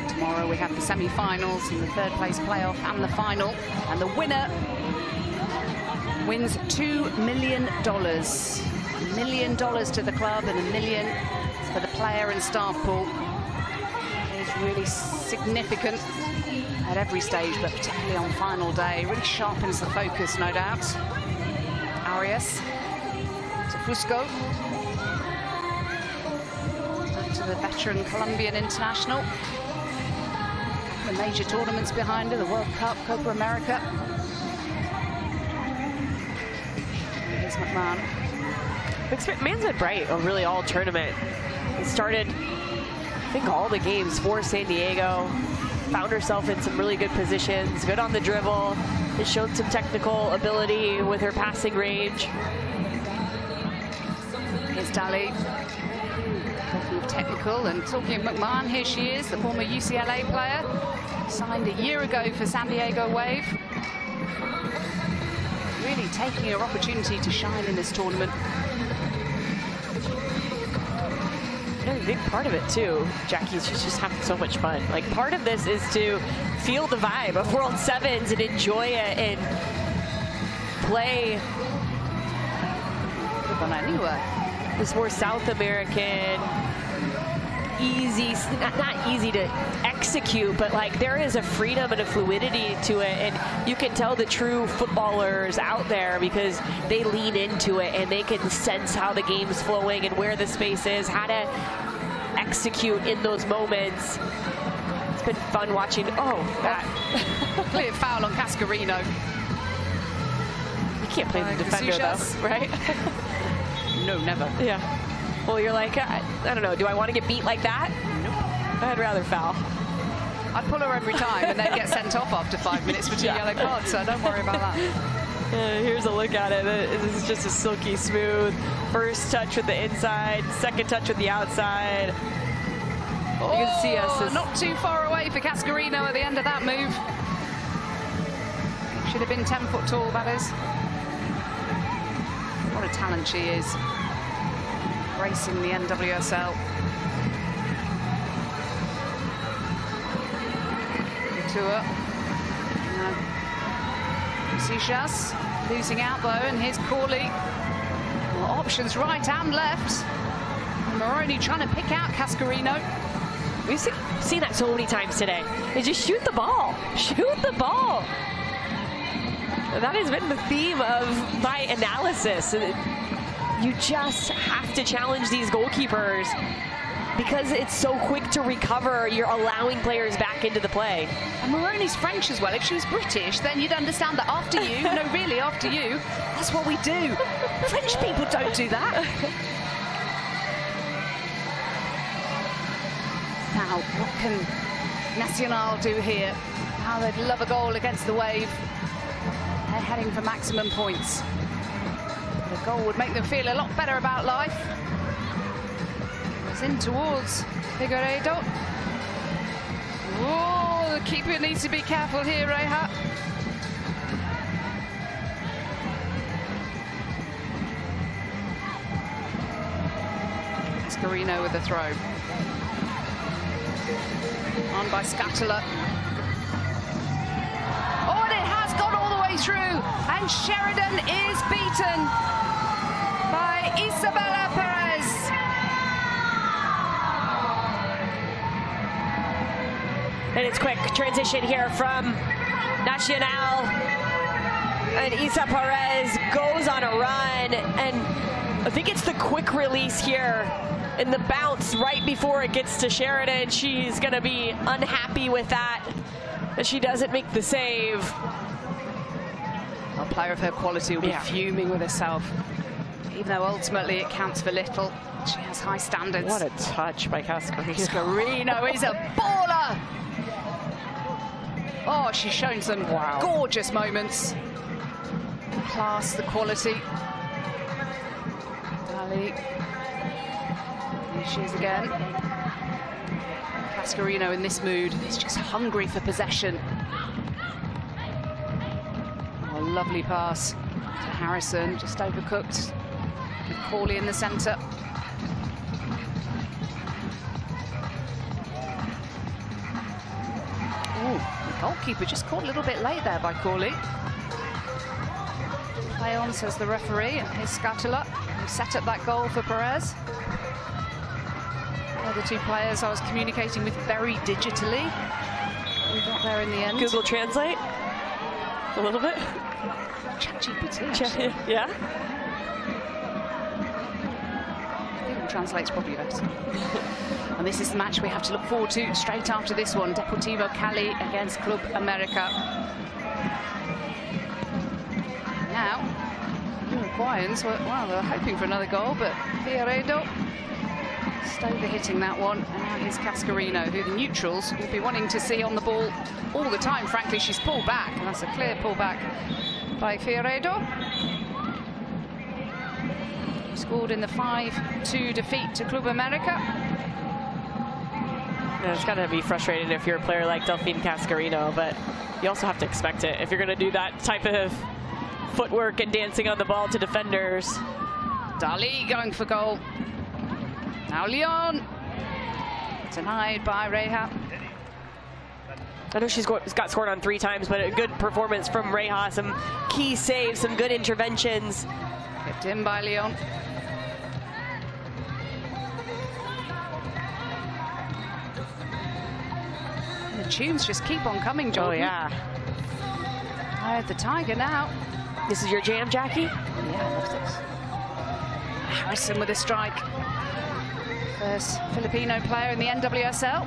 Tomorrow know we have the semi-finals and the third place playoff and the final, and the winner wins $2 million. $1 million to the club and $1 million for the player and staff pool. It is really significant at every stage, but particularly on final day. It really sharpens the focus, no doubt. Arias to Fusco. To the veteran Colombian international. The major tournaments behind her, the World Cup, Copa America. Here's McMahon. Man's been bright really all tournament. He started, I think, all the games for San Diego. Found herself in some really good positions, good on the dribble. Has shown some technical ability with her passing range. Here's Dali. Talking of technical and talking of McMahon, here she is, the former UCLA player. Signed a year ago for San Diego Wave. Really taking her opportunity to shine in this tournament. A big part of it too, Jackie, is she's just having so much fun. Like, part of this is to feel the vibe of World Sevens and enjoy it and play this more South American, easy, not easy to execute, but like there is a freedom and a fluidity to it, and you can tell the true footballers out there because they lean into it and they can sense how the game's flowing and where the space is, how to execute in those moments. It's been fun watching. Oh, that clear foul on Cascarino. You can't play the defender though, right? No, never. Yeah. Well, you're like, I don't know, do I want to get beat like that? Nope. I'd rather foul. I'd pull her every time and then get sent off after 5 minutes for 2 yellow cards, so don't worry about that. Here's a look at it. This is just a silky smooth. First touch with the inside, second touch with the outside. You can see us. Not too far away for Cascarino at the end of that move. Should have been 10 foot tall, that is. What a talent she is. Racing the NWSL. Tour. Sijas losing out though, and here's Corley. Well, options right and left. Moroni trying to pick out Cascarino. We've seen that so many times today. They just shoot the ball. Shoot the ball. That has been the theme of my analysis. You just have to challenge these goalkeepers because it's so quick to recover. You're allowing players back into the play. And Moroni's French as well. If she was British, then you'd understand that after you, no, really, after you, that's what we do. French people don't do that. Now, what can Nacional do here? How they'd love a goal against the Wave. They're heading for maximum points. The goal would make them feel a lot better about life. It's in towards Figueiredo. Oh, the keeper needs to be careful here, Reha. Cascarino with the throw. On by Scatula. Oh, and it has gone all the way through. And Sheridan is beaten by Isabella Perez. And it's quick transition here from Nacional. And Isa Perez goes on a run. And I think it's the quick release here in the bounce right before it gets to Sheridan. She's going to be unhappy with that. But she doesn't make the save. A player of her quality will be fuming with herself. Even though ultimately it counts for little. She has high standards. What a touch by Cascarino. Cascarino is a baller. Oh, she's shown some gorgeous moments. The class, the quality. Dali. Here she is again. Cascarino in this mood is just hungry for possession. Oh, lovely pass to Harrison, just overcooked. With Corley in the centre. Goalkeeper just caught a little bit late there by Corley. Play on, says the referee, and here's Scatula, who set up that goal for Perez. The other two players I was communicating with very digitally. We got there in the end. Google Translate? A little bit? ChatGPT, actually. Yeah? Google Translate's probably best. And this is the match we have to look forward to straight after this one. Deportivo Cali against Club America. Now, Uruguayans were, well, they're hoping for another goal, but Figueiredo over hitting that one. And now here's Cascarino, who the neutrals will be wanting to see on the ball all the time. Frankly, she's pulled back, and that's a clear pullback by Figueiredo. He scored in the 5-2 defeat to Club America. Yeah, it's got to be frustrating if you're a player like Delphine Cascarino, but you also have to expect it if you're going to do that type of footwork and dancing on the ball to defenders. Dali going for goal. Now Leon. Denied by Reja. I know she's got scored on 3 times, but a good performance from Reja. Some key saves, some good interventions. Kept in by Leon. And the tunes just keep on coming, Jordan. Oh, yeah. I heard the Tiger now. This is your jam, Jackie? Yeah, I love this. Harrison with a strike. First Filipino player in the NWSL.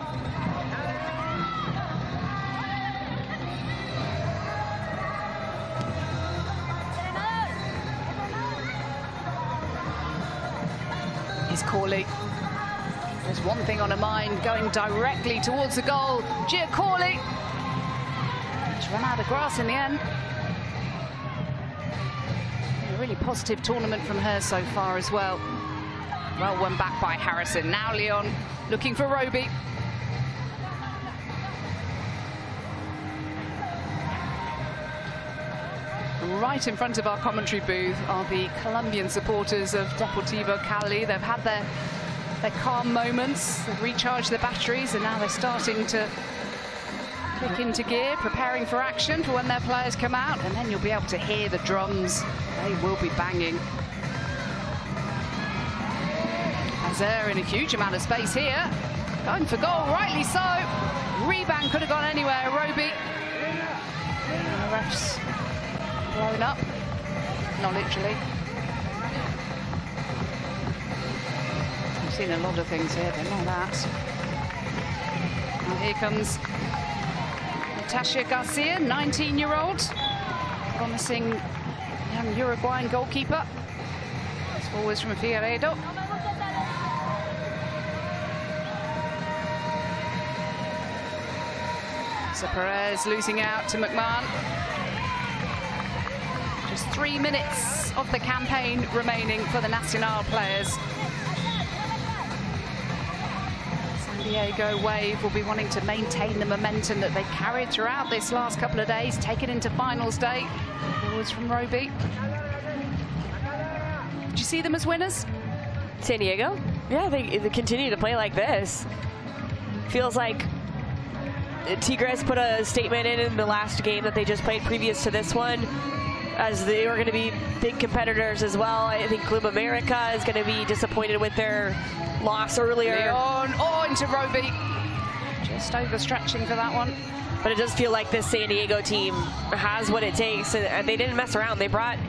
Here's Corley. There's one thing on her mind, going directly towards the goal. Gia Corley. She's run out of grass in the end. A really positive tournament from her so far as well. Well, one back by Harrison. Now Leon looking for Roby. Right in front of our commentary booth are the Colombian supporters of Deportivo Cali. They've had their calm moments, they've recharged their batteries, and now they're starting to kick into gear, preparing for action for when their players come out, and then you'll be able to hear the drums. They will be banging. They're in a huge amount of space here. Going for goal, rightly so. Rebound could have gone anywhere, Roby. And the ref's blown up. Not literally. I've seen a lot of things here, but not that. And here comes Natasha Garcia, 19-year-old. Promising young Uruguayan goalkeeper. It's forwards from Figueiredo. So Perez losing out to McMahon. Just 3 minutes of the campaign remaining for the Nacional players. San Diego Wave will be wanting to maintain the momentum that they carried throughout this last couple of days, take it into finals day. Forwards from Roby. Did you see them as winners? San Diego? Yeah, they continue to play like this. Feels like Tigres put a statement in the last game that they just played previous to this one, as they were going to be big competitors as well. I think Club America is going to be disappointed with their loss earlier. Leon, into Roby. Just overstretching for that one. But it does feel like this San Diego team has what it takes, and they didn't mess around. They brought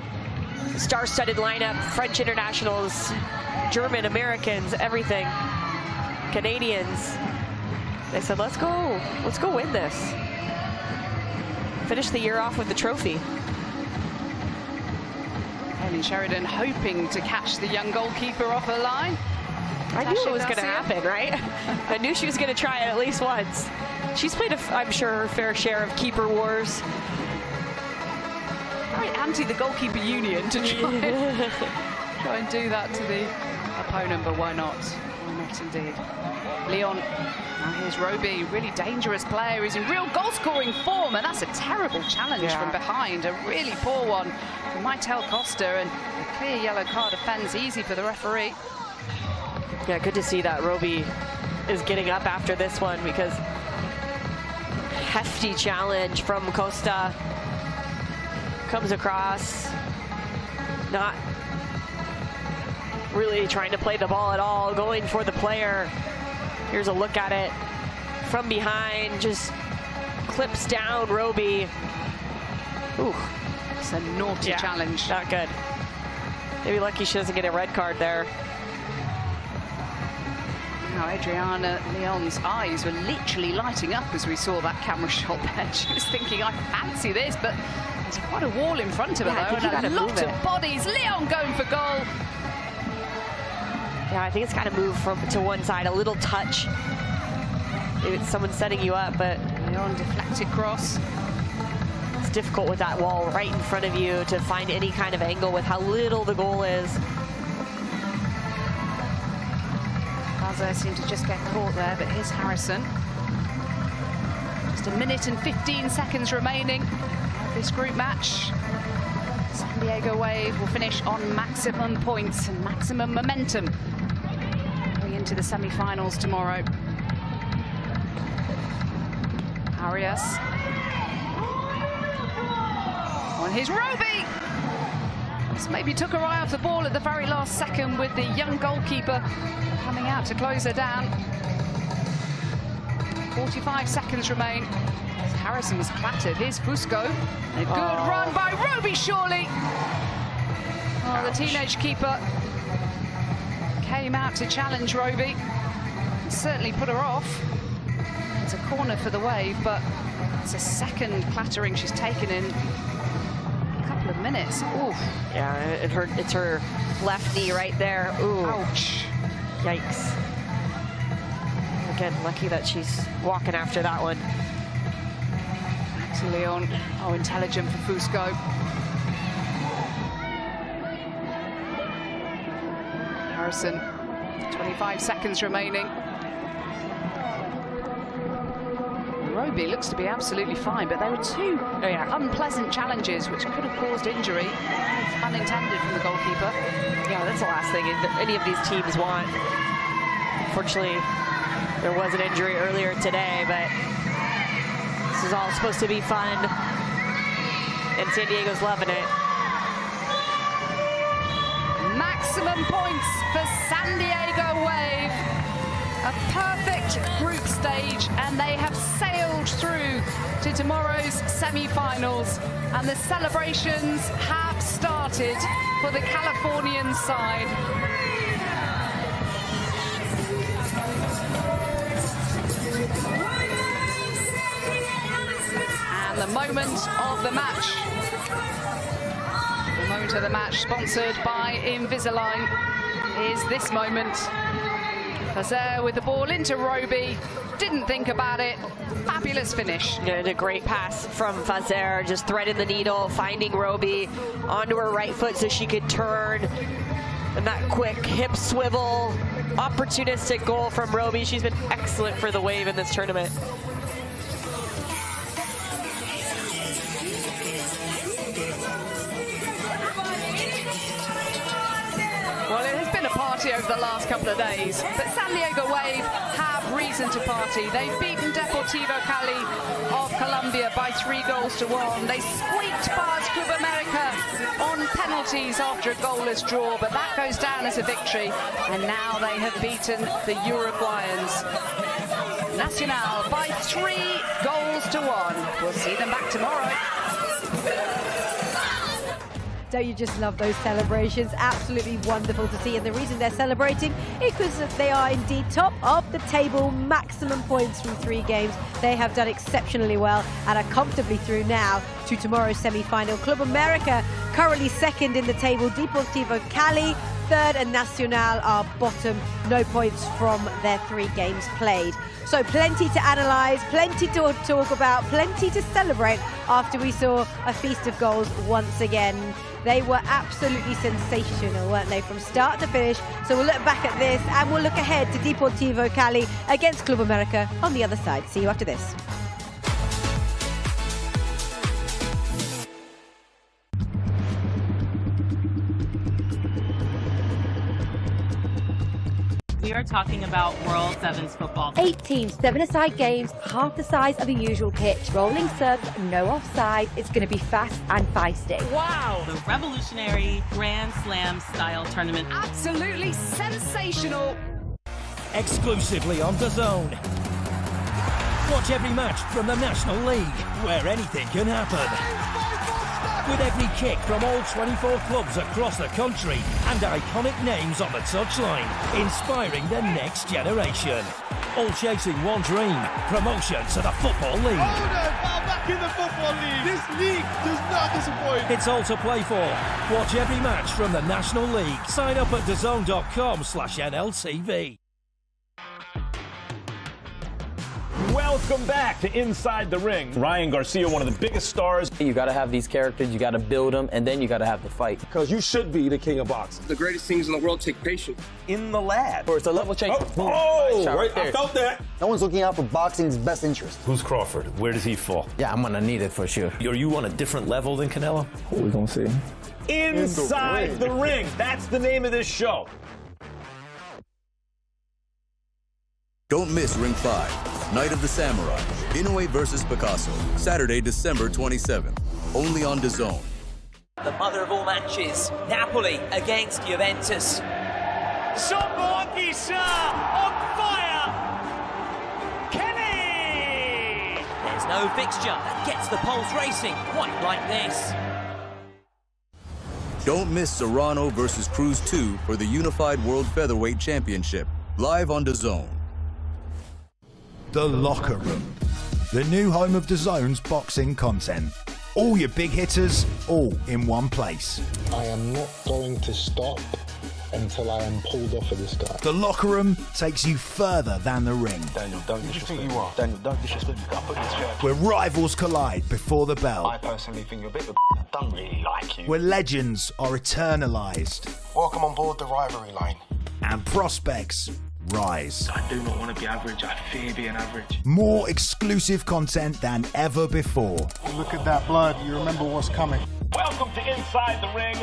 star-studded lineup, French internationals, German, Americans, everything, Canadians. They said, let's go win this. Finish the year off with the trophy. Helen Sheridan hoping to catch the young goalkeeper off her line. I knew it was going to happen, right? I knew she was going to try it at least once. She's played, I'm sure, her fair share of keeper wars. Very anti the goalkeeper union to try and do that to the opponent, but why not? Why not indeed? Leon, now here's Roby, really dangerous player. He's in real goal-scoring form, and that's a terrible challenge from behind. A really poor one from Maitel Costa, and a clear yellow card offence, easy for the referee. Yeah, good to see that Roby is getting up after this one, because hefty challenge from Costa. Comes across, not really trying to play the ball at all, going for the player. Here's a look at it from behind, just clips down Roby. Ooh, it's a naughty challenge. Not good. Maybe lucky she doesn't get a red card there. Now Adriana Leon's eyes were literally lighting up as we saw that camera shot there. She was thinking, I fancy this, but there's quite a wall in front of her though, and a lot of bodies. Leon going for goal. Yeah, I think it's got to move to one side, a little touch. Maybe it's someone setting you up, but Leon deflected cross. It's difficult with that wall right in front of you to find any kind of angle with how little the goal is. Gaza seemed to just get caught there, but here's Harrison. Just a minute and 15 seconds remaining of this group match. San Diego Wave will finish on maximum points and maximum momentum going into the semi-finals tomorrow. Arias. On his Roby. This maybe took her eye off the ball at the very last second with the young goalkeeper coming out to close her down. 45 seconds remain. Harrison was clattered. Here's Fusco. A good run by Roby, surely. Oh, the teenage keeper came out to challenge Roby. Certainly put her off. It's a corner for the Wave, but it's a second clattering she's taken in a couple of minutes. Ooh. Yeah, it's her left knee right there. Ooh. Ouch. Yikes. Again, lucky that she's walking after that one. To Leon. Oh, intelligent for Fusco. Harrison, 25 seconds remaining. Roby looks to be absolutely fine, but there were two unpleasant challenges which could have caused injury, unintended from the goalkeeper. Yeah, that's the last thing any of these teams want. Unfortunately, there was an injury earlier today, but this is all supposed to be fun, and San Diego's loving it. Maximum points for San Diego Wave. A perfect group stage, and they have sailed through to tomorrow's semi-finals, and the celebrations have started for the Californian side. And the moment of the match. The moment of the match, sponsored by Invisalign, is this moment. Fazer with the ball into Roby, didn't think about it, fabulous finish. And a great pass from Fazer, just threading the needle, finding Roby onto her right foot so she could turn. And that quick hip swivel, opportunistic goal from Roby. She's been excellent for the Wave in this tournament. Well, it has been a party over the last couple of days, but San Diego Wave have reason to party. They've beaten Deportivo Cali of Colombia by 3-1. They squeaked past Club America on penalties after a goalless draw, but that goes down as a victory. And now they have beaten the Uruguayans. Nacional by 3-1. We'll see them back tomorrow. Don't you just love those celebrations? Absolutely wonderful to see. And the reason they're celebrating is because they are indeed top of the table, maximum points from 3 games. They have done exceptionally well and are comfortably through now to tomorrow's semi-final. Club America currently second in the table. Deportivo Cali third, and Nacional are bottom. No points from their 3 games played. So plenty to analyse, plenty to talk about, plenty to celebrate after we saw a feast of goals once again. They were absolutely sensational, weren't they, from start to finish? So we'll look back at this and we'll look ahead to Deportivo Cali against Club America on the other side. See you after this. We are talking about World Sevens football. 18 7-a-side games, half the size of the usual pitch. Rolling serves, no offside. It's going to be fast and feisty. Wow! The revolutionary Grand Slam style tournament. Absolutely sensational. Exclusively on DAZN. Watch every match from the National League, where anything can happen. With every kick from all 24 clubs across the country and iconic names on the touchline, inspiring the next generation. All chasing one dream, promotion to the Football League. Back in the Football League. This league does not disappoint. It's all to play for. Watch every match from the National League. Sign up at DAZN.com/NLTV. Welcome back to Inside the Ring. Ryan Garcia, one of the biggest stars. You got to have these characters, you got to build them, and then you got to have the fight. Because you should be the king of boxing. The greatest things in the world take patience. In the lab. Or it's a level change. Right there. I felt that. No one's looking out for boxing's best interest. Who's Crawford? Where does he fall? Yeah, I'm going to need it for sure. Are you on a different level than Canelo? We're going to see. Inside the Ring. That's the name of this show. Don't miss Ring 5, Night of the Samurai, Inoue versus Picasso, Saturday, December 27th, only on DAZN. The mother of all matches, Napoli against Juventus. Somboakisa on fire! Kenny! There's no fixture that gets the pulse racing quite like this. Don't miss Serrano versus Cruz 2 for the Unified World Featherweight Championship, live on DAZN. The Locker Room, the new home of DAZN's boxing content. All your big hitters, all in one place. I am not going to stop until I am pulled off of this guy. The Locker Room takes you further than the ring. Daniel, don't disrespect me. Daniel, don't disrespect me. I'll put this judge. Where rivals collide before the bell. I personally think you're a bit of a I don't really like you. Where legends are eternalized. Welcome on board the rivalry line. And prospects rise. I do not want to be average. I fear being average. More exclusive content than ever before. Look at that blood. You remember what's coming. Welcome to Inside the Ring,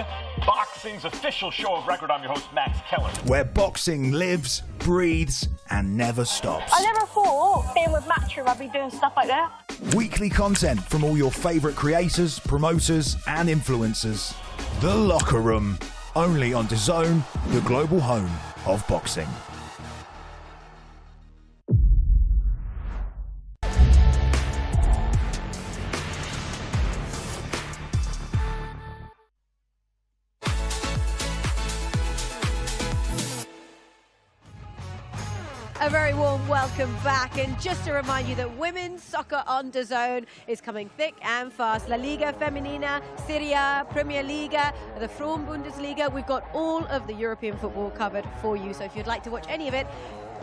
boxing's official show of record. I'm your host, Max Keller. Where boxing lives, breathes, and never stops. I never thought being with Matchroom I'd be doing stuff like that. Weekly content from all your favourite creators, promoters, and influencers. The Locker Room, only on DAZN, the global home of boxing. A very warm welcome back, and just to remind you that women's soccer on DAZN is coming thick and fast. La Liga Femenina, Serie A, Premier Liga, the Frauen Bundesliga. We've got all of the European football covered for you, so if you'd like to watch any of it,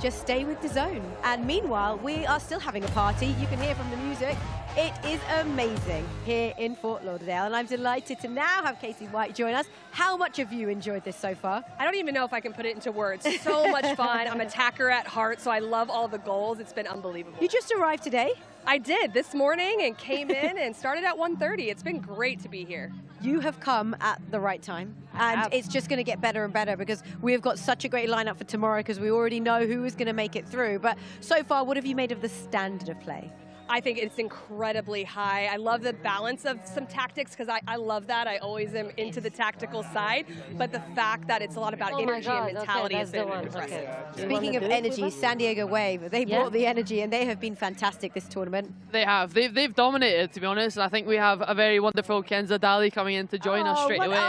just stay with DAZN. And meanwhile, we are still having a party. You can hear from the music. It is amazing here in Fort Lauderdale, and I'm delighted to now have Casey White join us. How much have you enjoyed this so far? I don't even know if I can put it into words. So much fun. I'm a attacker at heart, so I love all the goals. It's been unbelievable. You just arrived today? I did, this morning, and came in and started at 1:30. It's been great to be here. You have come at the right time, and it's just going to get better and better because we have got such a great lineup for tomorrow because we already know who is going to make it through. But so far, what have you made of the standard of play? I think it's incredibly high. I love the balance of some tactics because I love that. I always am into the tactical side, but the fact that it's a lot about energy and mentality has been impressive. Speaking of energy, San Diego Wave, they brought the energy and they have been fantastic this tournament. They have. They've dominated, to be honest. I think we have a very wonderful Kenza Dali coming in to join us straight away.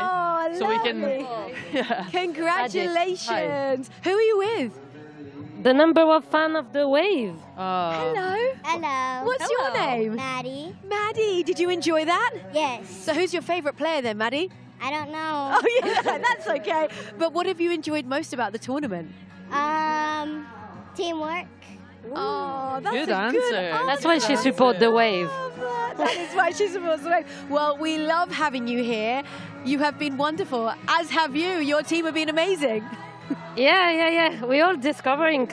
So we can. Congratulations. Who are you with? The number one fan of the wave. Hello. Hello. What's your name? Maddie. Maddie, did you enjoy that? Yes. So who's your favorite player then, Maddie? I don't know. Oh yeah, that's okay. But what have you enjoyed most about the tournament? Teamwork. Oh, that's good a answer. good answer. That's why she supports the wave. That is why she supports the wave. Well, we love having you here. You have been wonderful, as have you. Your team have been amazing. Yeah. We all discovering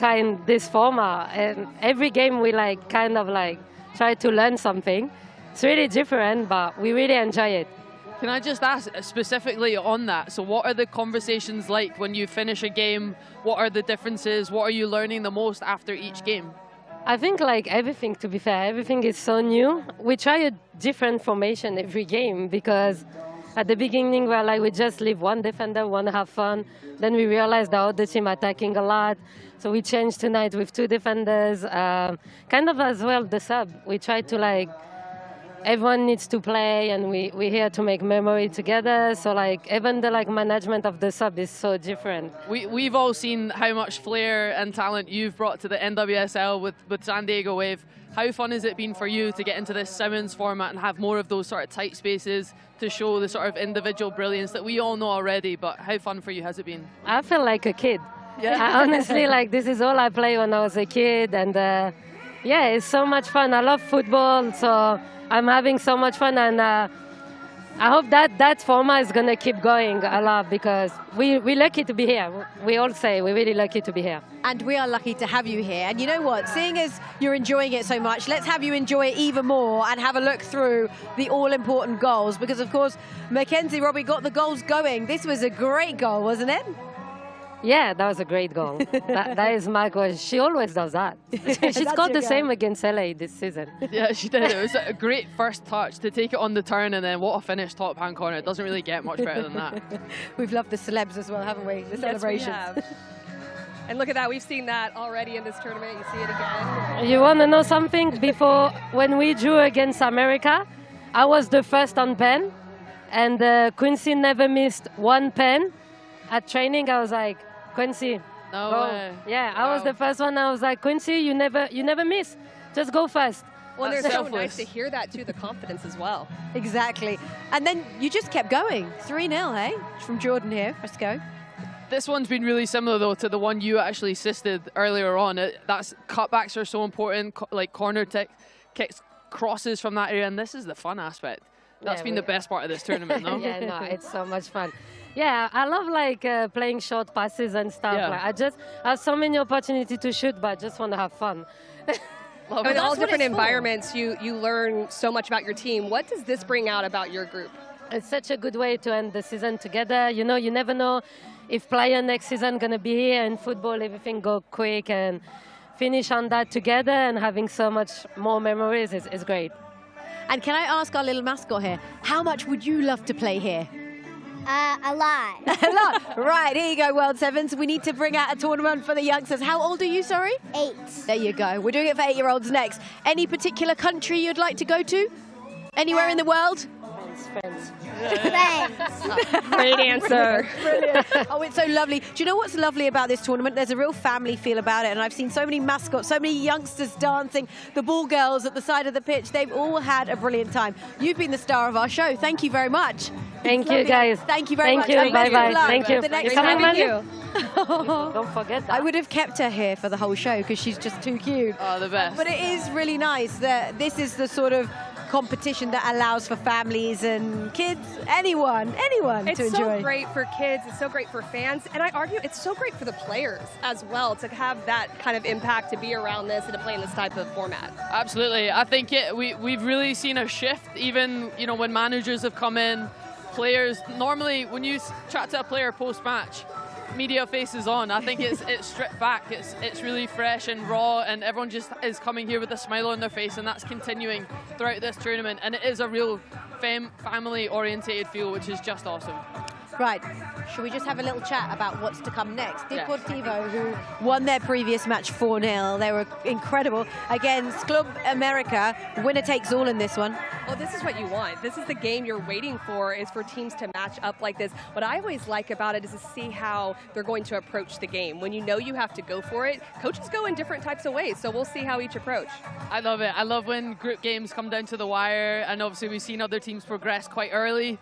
this format, and every game we try to learn something. It's really different, but we really enjoy it. Can I just ask specifically on that? So what are the conversations like when you finish a game? What are the differences? What are you learning the most after each game? I think like everything, to be fair, everything is so new. We try a different formation every game because at the beginning we're like, we just leave one defender, want to have fun. Then we realized the other team attacking a lot. So we changed tonight with 2 defenders. Kind of as well the sub. We try to like, everyone needs to play and we're here to make memory together. So like even the like management of the sub is so different. We've all seen how much flair and talent you've brought to the NWSL with San Diego Wave. How fun has it been for you to get into this Simmons format and have more of those sort of tight spaces to show the sort of individual brilliance that we all know already, but how fun for you has it been? I feel like a kid. Yeah. I honestly, like this is all I played when I was a kid, and yeah, it's so much fun. I love football, so I'm having so much fun, and I hope that format is gonna keep going a lot because we're lucky to be here. We all say we're really lucky to be here. And we are lucky to have you here. And you know what? Seeing as you're enjoying it so much, let's have you enjoy it even more and have a look through the all-important goals because, of course, Mackenzie Robbie got the goals going. This was a great goal, wasn't it? Yeah, that was a great goal. that is my goal. She always does that. She's got the same against LA this season. Yeah, she did. It was a great first touch to take it on the turn, and then what a finish top hand corner. It doesn't really get much better than that. We've loved the celebs as well, haven't we? The celebrations. Yes, we have. And look at that. We've seen that already in this tournament. You see it again. You want to know something? Before, when we drew against America, I was the first on pen, and Quincy never missed one pen. At training, I was like, Quincy, no go. way. Yeah, I was the first one. I was like, Quincy, you never miss. Just go first. Well, they're so nice to hear that too, the confidence as well. Exactly. And then you just kept going. 3-0, hey? From Jordan here. Let's go. This one's been really similar, though, to the one you actually assisted earlier on. That's cutbacks are so important, like corner kicks, crosses from that area, and this is the fun aspect. That's been the best part of this tournament, no? Yeah, no, it's so much fun. Yeah, I love like playing short passes and stuff. Yeah. Like, I just have so many opportunities to shoot, but I just want to have fun. In all different environments, you learn so much about your team. What does this bring out about your group? It's such a good way to end the season together. You know, you never know if player next season going to be here. In football, everything go quick, and finish on that together and having so much more memories is great. And can I ask our little mascot here, how much would you love to play here? A lot. A lot. Right, here you go, World Sevens. We need to bring out a tournament for the youngsters. How old are you, sorry? 8. There you go. We're doing it for 8-year-olds next. Any particular country you'd like to go to? Anywhere in the world? Friends. Great answer. Brilliant. Oh, it's so lovely. Do you know what's lovely about this tournament? There's a real family feel about it, and I've seen so many mascots, so many youngsters dancing, the ball girls at the side of the pitch. They've all had a brilliant time. You've been the star of our show. Thank you very much. Thank you, guys. Thank you very much. Thank you. Bye-bye. Thank you. The next You're coming, time. Mandy? Don't forget that. I would have kept her here for the whole show because she's just too cute. Oh, the best. But it is really nice that this is the sort of competition that allows for families and kids, anyone it's to enjoy. It's so great for kids, it's so great for fans, and I argue it's so great for the players as well to have that kind of impact, to be around this and to play in this type of format. Absolutely. I think we've really seen a shift, even when managers have come in, players, normally when you chat to a player post-match, media faces on. I think it's stripped back. It's really fresh and raw, and everyone just is coming here with a smile on their face, and that's continuing throughout this tournament. And it is a real family-orientated feel, which is just awesome. Right, should we just have a little chat about what's to come next? Yeah. Deportivo, who won their previous match 4-0, they were incredible against Club America. Winner takes all in this one. Well, this is what you want. This is the game you're waiting for, is for teams to match up like this. What I always like about it is to see how they're going to approach the game. When you know you have to go for it, coaches go in different types of ways, so we'll see how each approach. I love it. I love when group games come down to the wire, and obviously we've seen other teams progress quite early.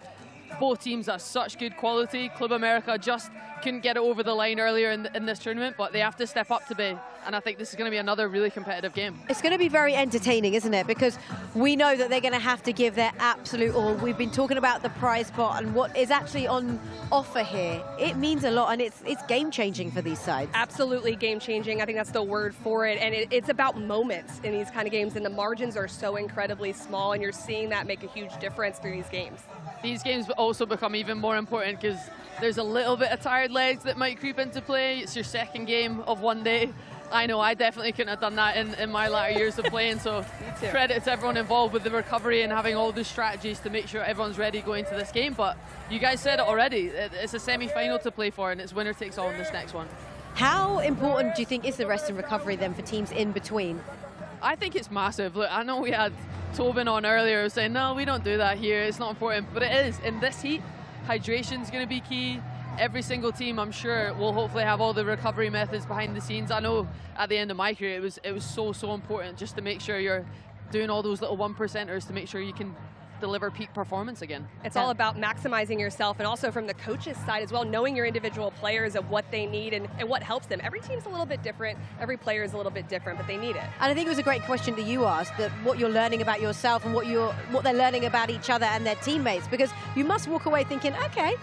Both teams are such good quality. Club America just couldn't get it over the line earlier in this tournament, but they have to step up today And I think this is going to be another really competitive game. It's going to be very entertaining, isn't it? Because we know that they're going to have to give their absolute all. We've been talking about the prize pot and what is actually on offer here. It means a lot, and it's game-changing for these sides. Absolutely game-changing. I think that's the word for it. And it's about moments in these kind of games, and the margins are so incredibly small, and you're seeing that make a huge difference through these games. These games also become even more important because there's a little bit of tired legs that might creep into play. It's your second game of one day. I know I definitely couldn't have done that in my latter years of playing, so credit to everyone involved with the recovery and having all the strategies to make sure everyone's ready going into this game. But you guys said it already, it's a semi-final to play for, and it's winner takes all in this next one. How important do you think is the rest and recovery then for teams in between? I think it's massive. Look, I know we had Tobin on earlier saying, no, we don't do that here, it's not important, but it is. In this heat, hydration's going to be key. Every single team, I'm sure, will hopefully have all the recovery methods behind the scenes. I know at the end of my career, it was so important just to make sure you're doing all those little 1%ers to make sure you can deliver peak performance again. It's all about maximizing yourself, and also from the coach's side as well, knowing your individual players of what they need and what helps them. Every team's a little bit different, every player is a little bit different, but they need it. And I think it was a great question that you asked, that what you're learning about yourself and what they're learning about each other and their teammates, because you must walk away thinking, okay,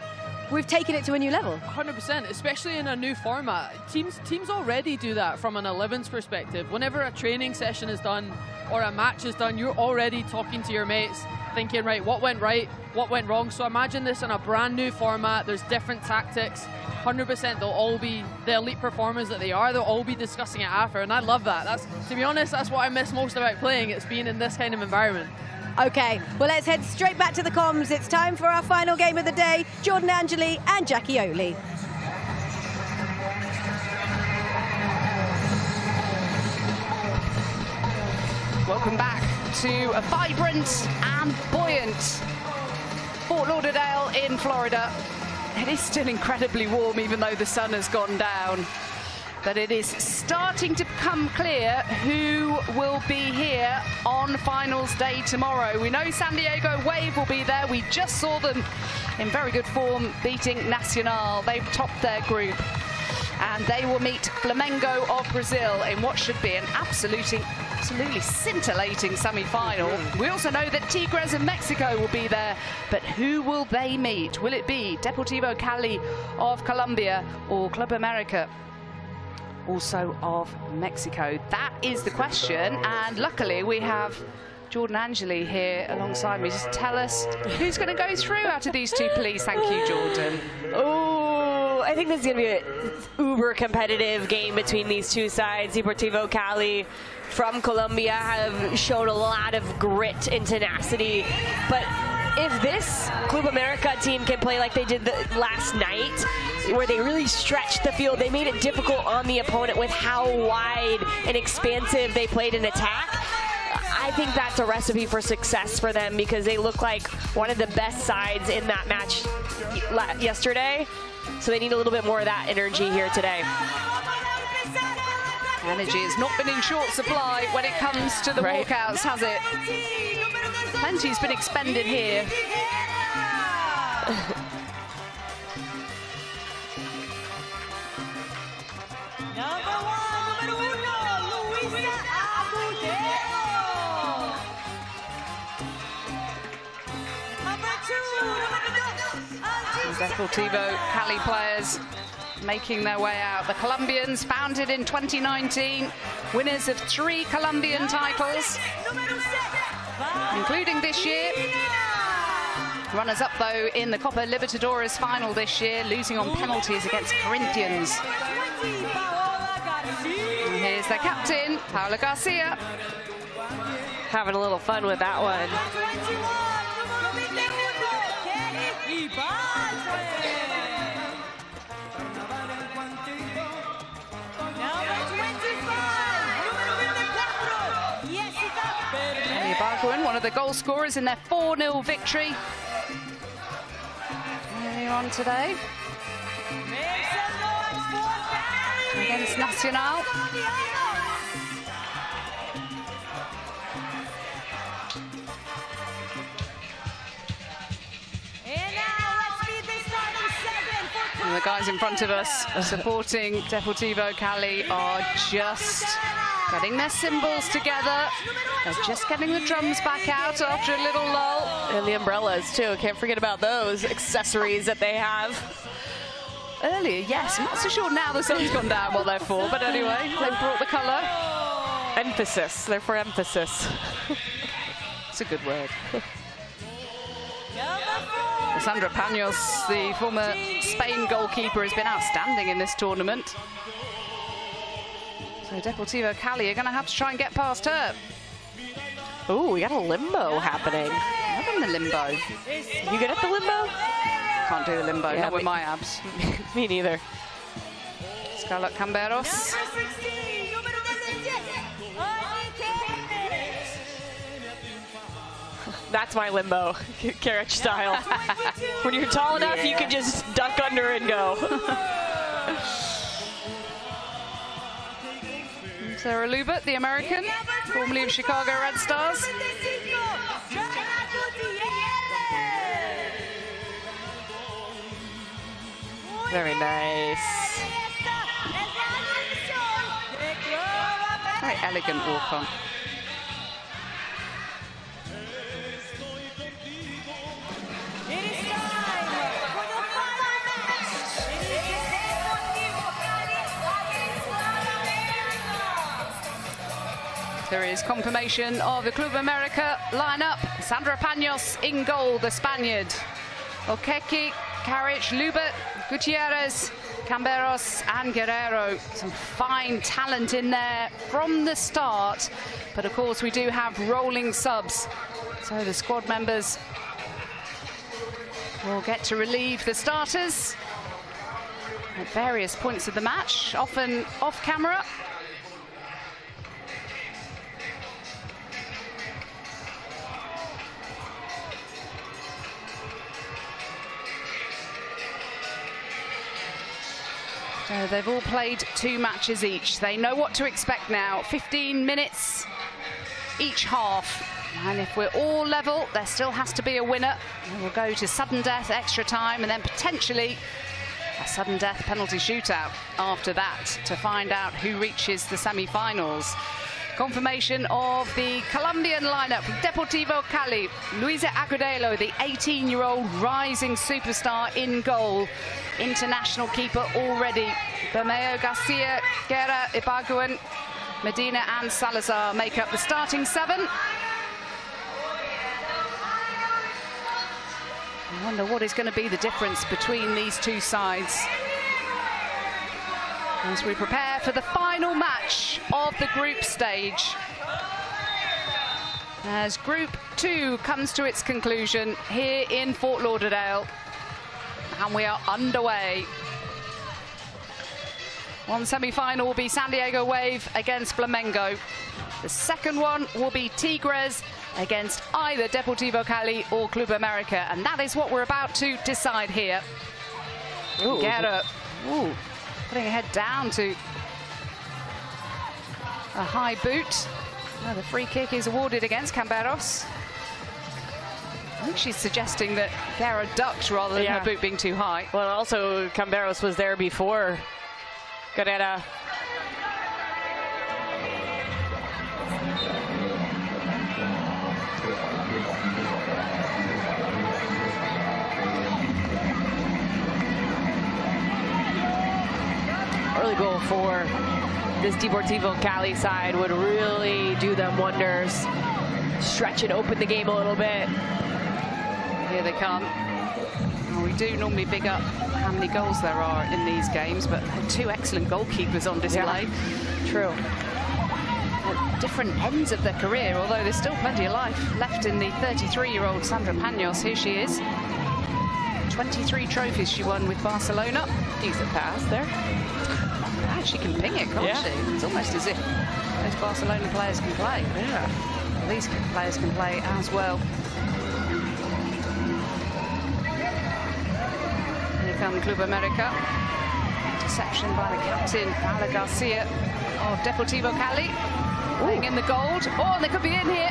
we've taken it to a new level. 100%, especially in a new format. Teams already do that from an 11s perspective. Whenever a training session is done or a match is done, you're already talking to your mates, thinking, right, what went right, what went wrong. So imagine this in a brand new format. There's different tactics. 100% they'll all be the elite performers that they are. They'll all be discussing it after, and I love that. To be honest, that's what I miss most about playing. It's being in this kind of environment. Okay, well, let's head straight back to the comms. It's time for our final game of the day. Jordan Angeli and Jackie Oli. Welcome back to a vibrant and buoyant Fort Lauderdale in Florida. It is still incredibly warm, even though the sun has gone down. But it is starting to become clear who will be here on finals day tomorrow. We know San Diego Wave will be there. We just saw them in very good form beating Nacional. They've topped their group. And they will meet Flamengo of Brazil in what should be an absolutely scintillating semi-final. We also know that Tigres of Mexico will be there, but who will they meet? Will it be Deportivo Cali of Colombia or Club America, also of Mexico? That is the question, and luckily we have Jordan Angeli here alongside me. Just tell us who's going to go through out of these two, please. Thank you, Jordan. Oh, I think this is going to be an uber competitive game between these two sides. Deportivo Cali from Colombia have shown a lot of grit and tenacity, but if this Club America team can play like they did last night, where they really stretched the field, they made it difficult on the opponent with how wide and expansive they played in attack, I think that's a recipe for success for them, because they look like one of the best sides in that match yesterday. So they need a little bit more of that energy here today. Energy has not been in short supply when it comes to the walkouts, has it? Plenty's been expended here. Deportivo Cali players making their way out. The Colombians, founded in 2019, winners of 3 Colombian titles, including this year. Runners up though in the Copa Libertadores final this year, losing on penalties against Corinthians. And here's their captain, Paula Garcia. Having a little fun with that one. One of the goal scorers in their 4-0 victory earlier on today against Nacional. And the guys in front of us supporting Deportivo Cali are just getting their cymbals together. They're just getting the drums back out after a little lull. And the umbrellas too, can't forget about those accessories that they have. Earlier, yes, I'm not so sure now the sun's gone down what they're for, but anyway, they brought the colour. Emphasis, they're for emphasis. It's a good word. Sandra Panos, the former Spain goalkeeper, has been outstanding in this tournament. So Deportivo Cali are going to have to try and get past her. Ooh, we got a limbo happening. I'm in the limbo. You good at the limbo? Can't do the limbo, Yeah, not with my abs. Me neither. Scarlett Camberos. That's my limbo, carriage style. When you're tall enough, you can just duck under and go. Sarah Lubert, the American, formerly of Chicago Red Stars. Very nice. Very elegant walk on. There is confirmation of the Club America lineup. Sandra Panos in goal, the Spaniard. Okeki, Karic, Lubert, Gutierrez, Camberos and Guerrero. Some fine talent in there from the start. But of course we do have rolling subs. So the squad members will get to relieve the starters at various points of the match, often off camera. So they've all played 2 matches each. They know what to expect now. 15 minutes each half. And if we're all level, there still has to be a winner. And we'll go to sudden death, extra time, and then potentially a sudden death penalty shootout after that to find out who reaches the semi-finals. Confirmation of the Colombian lineup from Deportivo Cali. Luisa Agudelo, the 18-year-old rising superstar in goal. International keeper already. Bermeo, Garcia, Guerra, Ibarguen, Medina and Salazar make up the starting 7. I wonder what is going to be the difference between these two sides as we prepare for the final match of the group stage. As Group 2 comes to its conclusion here in Fort Lauderdale, and we are underway. One semi-final will be San Diego Wave against Flamengo. The second one will be Tigres against either Deportivo Cali or Club America, and that is what we're about to decide here. Guerra, putting her head down to a high boot. Now the free kick is awarded against Camberos. I think she's suggesting that Guerra ducked rather than her boot being too high. Well, also Camberos was there before Guerrera. Early goal for this Deportivo Cali side would really do them wonders. Stretch and open the game a little bit. Here they come. Well, we do normally big up how many goals there are in these games, but 2 excellent goalkeepers on display. Yeah, true. At different ends of their career, although there's still plenty of life left in the 33-year-old Sandra Panos. Here she is. 23 trophies she won with Barcelona. Decent pass there. Wow, she can ping it, can't she? It's almost as if those Barcelona players can play. Yeah. These players can play as well. Here come Club America. Interception by the captain, Paula Garcia of Deportivo Cali. Playing in the gold. Oh, and they could be in here.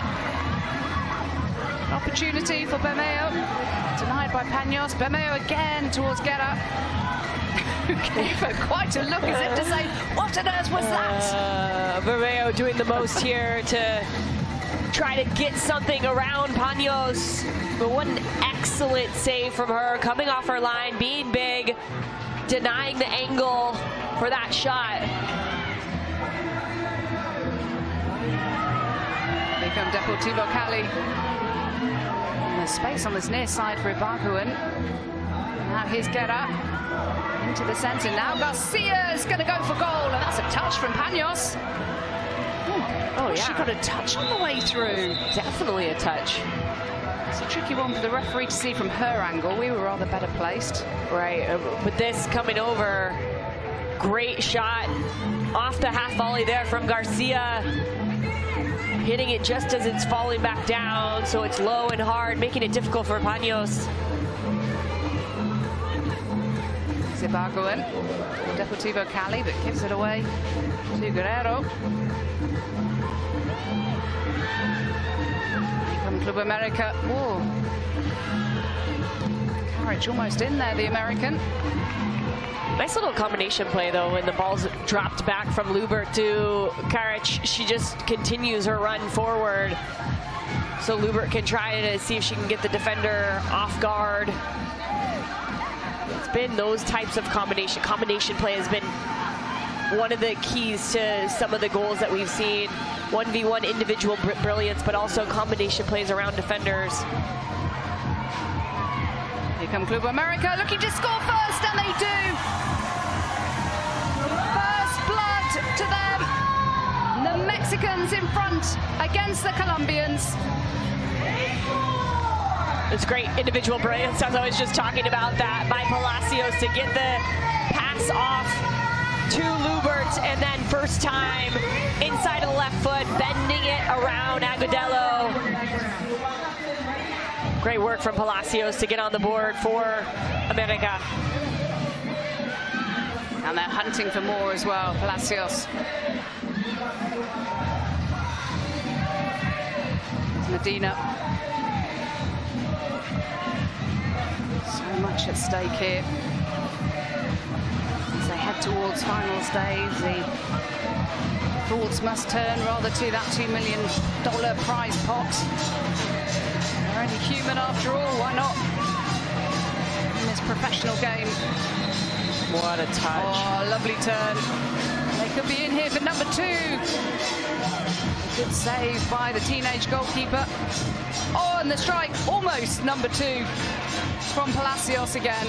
Opportunity for Bermeo. Denied by Panos. Bermeo again towards Guerra. gave her quite a look as if to say, what on earth was that? Barreo doing the most here to try to get something around Paños. But what an excellent save from her, coming off her line, being big, denying the angle for that shot. Here come Deportivo Cali. And there's space on this near side for Ibargüen. Now here's Guerra into the centre. Now Garcia is going to go for goal, and that's a touch from Paños. Oh, yeah. She got a touch on the way through. Definitely a touch. It's a tricky one for the referee to see from her angle. We were rather better placed. Right, but this coming over, great shot off the half volley there from Garcia. Hitting it just as it's falling back down, so it's low and hard, making it difficult for Paños. Ibargüen, Deportivo Cali, but gives it away to Guerrero. From Club America. Whoa. Carriage almost in there, the American. Nice little combination play, though, when the ball's dropped back from Lubert to Karic. She just continues her run forward. So Lubert can try to see if she can get the defender off guard. It's been those types of combination play has been one of the keys to some of the goals that we've seen. 1v1 individual brilliance, but also combination plays around defenders. Here come Club America looking to score first, and they do. First blood to them. The Mexicans in front against the Colombians. It's great individual brilliance, as I was just talking about that, by Palacios to get the pass off to Lubert, and then first time inside of the left foot, bending it around Agudelo. Great work from Palacios to get on the board for America. And they're hunting for more as well, Palacios. Medina. So much at stake here. As they head towards finals days, the thoughts must turn rather to that $2 million prize pot. They're only human after all, why not? In this professional game. What a touch. Oh, lovely turn. They could be in here for number 2. Good save by the teenage goalkeeper. Oh, and the strike, almost number 2 from Palacios again.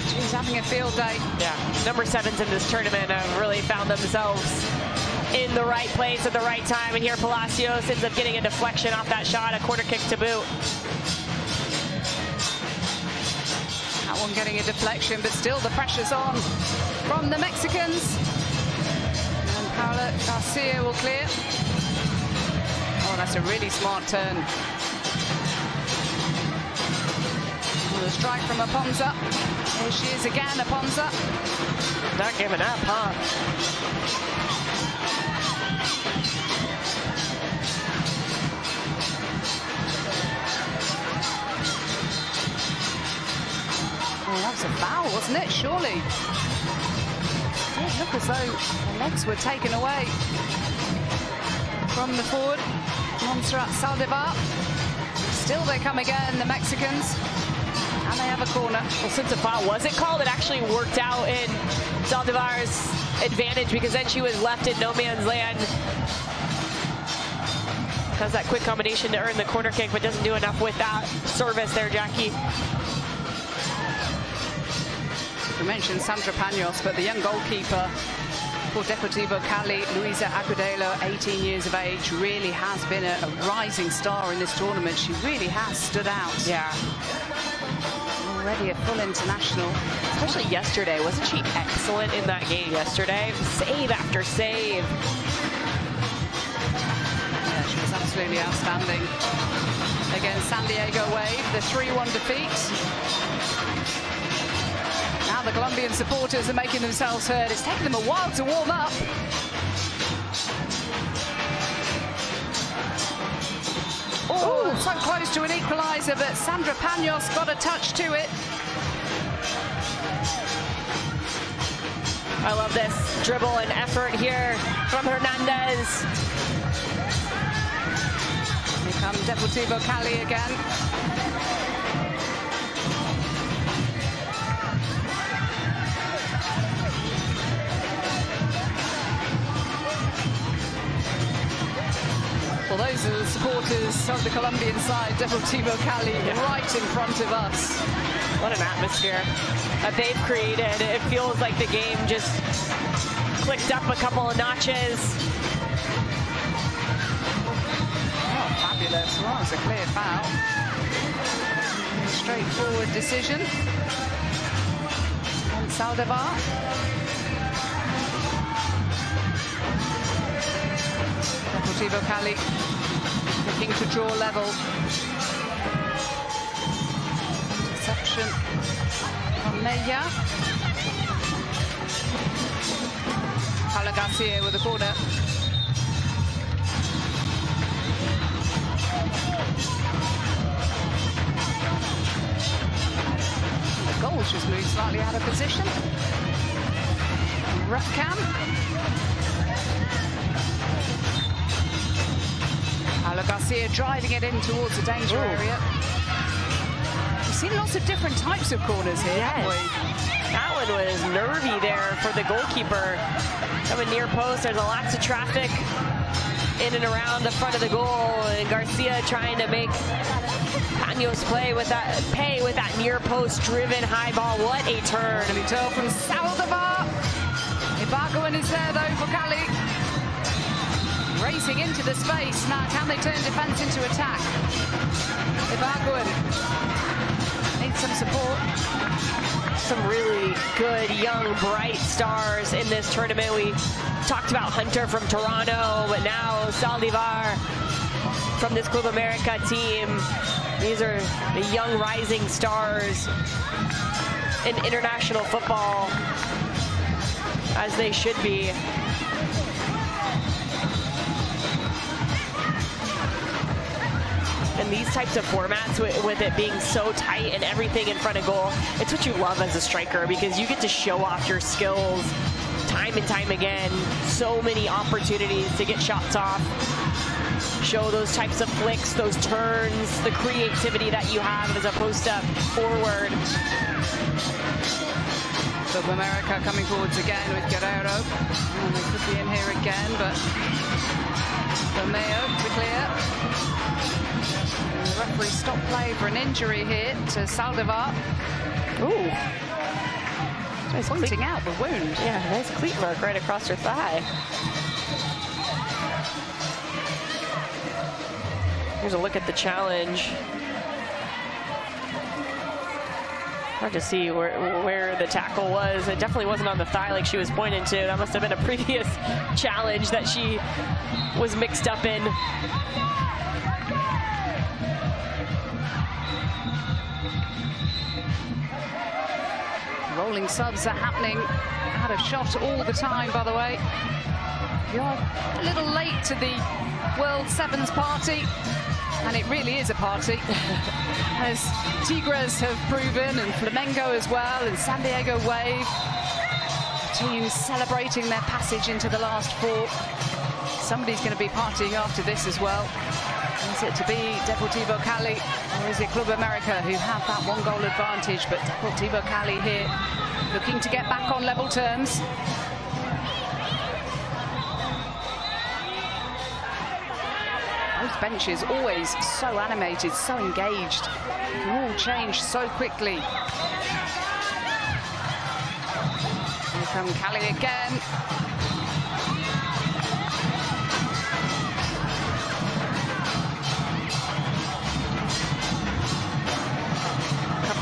She's having a field day. Yeah, number 7s in this tournament have really found themselves in the right place at the right time. And here Palacios ends up getting a deflection off that shot, a corner kick to boot. That one getting a deflection, but still the pressure's on from the Mexicans. And Paula Garcia will clear. Oh, that's a really smart turn. Oh, the strike from Aponza. There she is again, Aponza. Not giving up, huh? Oh, that was a foul, wasn't it? Surely. It did look as though the legs were taken away from the forward, Montserrat Saldivar. Still they come again, the Mexicans, and they have a corner. Well, since a foul wasn't called, it actually worked out in Saldivar's advantage, because then she was left in no man's land. Has that quick combination to earn the corner kick, but doesn't do enough with that service there, Jackie. We mentioned Sandra Paños, but the young goalkeeper for Deportivo Cali, Luisa Agudelo, 18 years of age, really has been a rising star in this tournament. She really has stood out. Yeah. Already a full international. Especially yesterday. Wasn't she excellent in that game yesterday? Save after save. Yeah, she was absolutely outstanding against San Diego Wave, the 3-1 defeat. Now the Colombian supporters are making themselves heard. It's taken them a while to warm up. Oh, so close to an equaliser, but Sandra Paños got a touch to it. I love this dribble and effort here from Hernandez. Here come Deportivo Cali again. Well, those are the supporters of the Colombian side, Deportivo Cali, right in front of us. What an atmosphere that they've created. It feels like the game just clicked up a couple of notches. Oh, fabulous. Well, it's a clear foul. Straightforward decision. And Saldivar. Deportivo Cali looking to draw level. Interception from Mejia. Paulo Garcia with the corner. The goal's just moved slightly out of position. Rough cam. Paulo Garcia driving it in towards the danger area. We've seen lots of different types of corners here, haven't we? That one was nervy there for the goalkeeper. Coming near post, there's lots of traffic in and around the front of the goal, and Garcia trying to make Paños pay with that near post driven high ball. What a turn. Really tall from Saldivar. Ibargüen is there though for Cali. Racing into the space. Now can they turn defense into attack? Ibargüen needs some support. Some really good, young, bright stars in this tournament. We talked about Hunter from Toronto, but now Saldivar from this Club America team. These are the young rising stars in international football, as they should be. And these types of formats, with it being so tight and everything in front of goal, it's what you love as a striker, because you get to show off your skills time and time again. So many opportunities to get shots off, show those types of flicks, those turns, the creativity that you have as a post-up forward. Club America coming forwards again with Guerrero. And they could be in here again, but Romeo to clear. The referee stopped play for an injury here to Saldivar. Ooh. Nice pointing out the wound. Yeah, nice cleat mark right across her thigh. Here's a look at the challenge. Hard to see where the tackle was. It definitely wasn't on the thigh like she was pointing to. That must have been a previous challenge that she was mixed up in. Rolling subs are happening out of shot all the time, by the way. You're a little late to the World Sevens party, and it really is a party. As Tigres have proven, and Flamengo as well, and San Diego Wave. Teams celebrating their passage into the last four. Somebody's going to be partying after this as well. Is it to be Deportivo Cali, or is it Club America who have that one goal advantage? But Deportivo Cali here looking to get back on level terms. Both benches always so animated, so engaged. It can all change so quickly. Here come Cali again.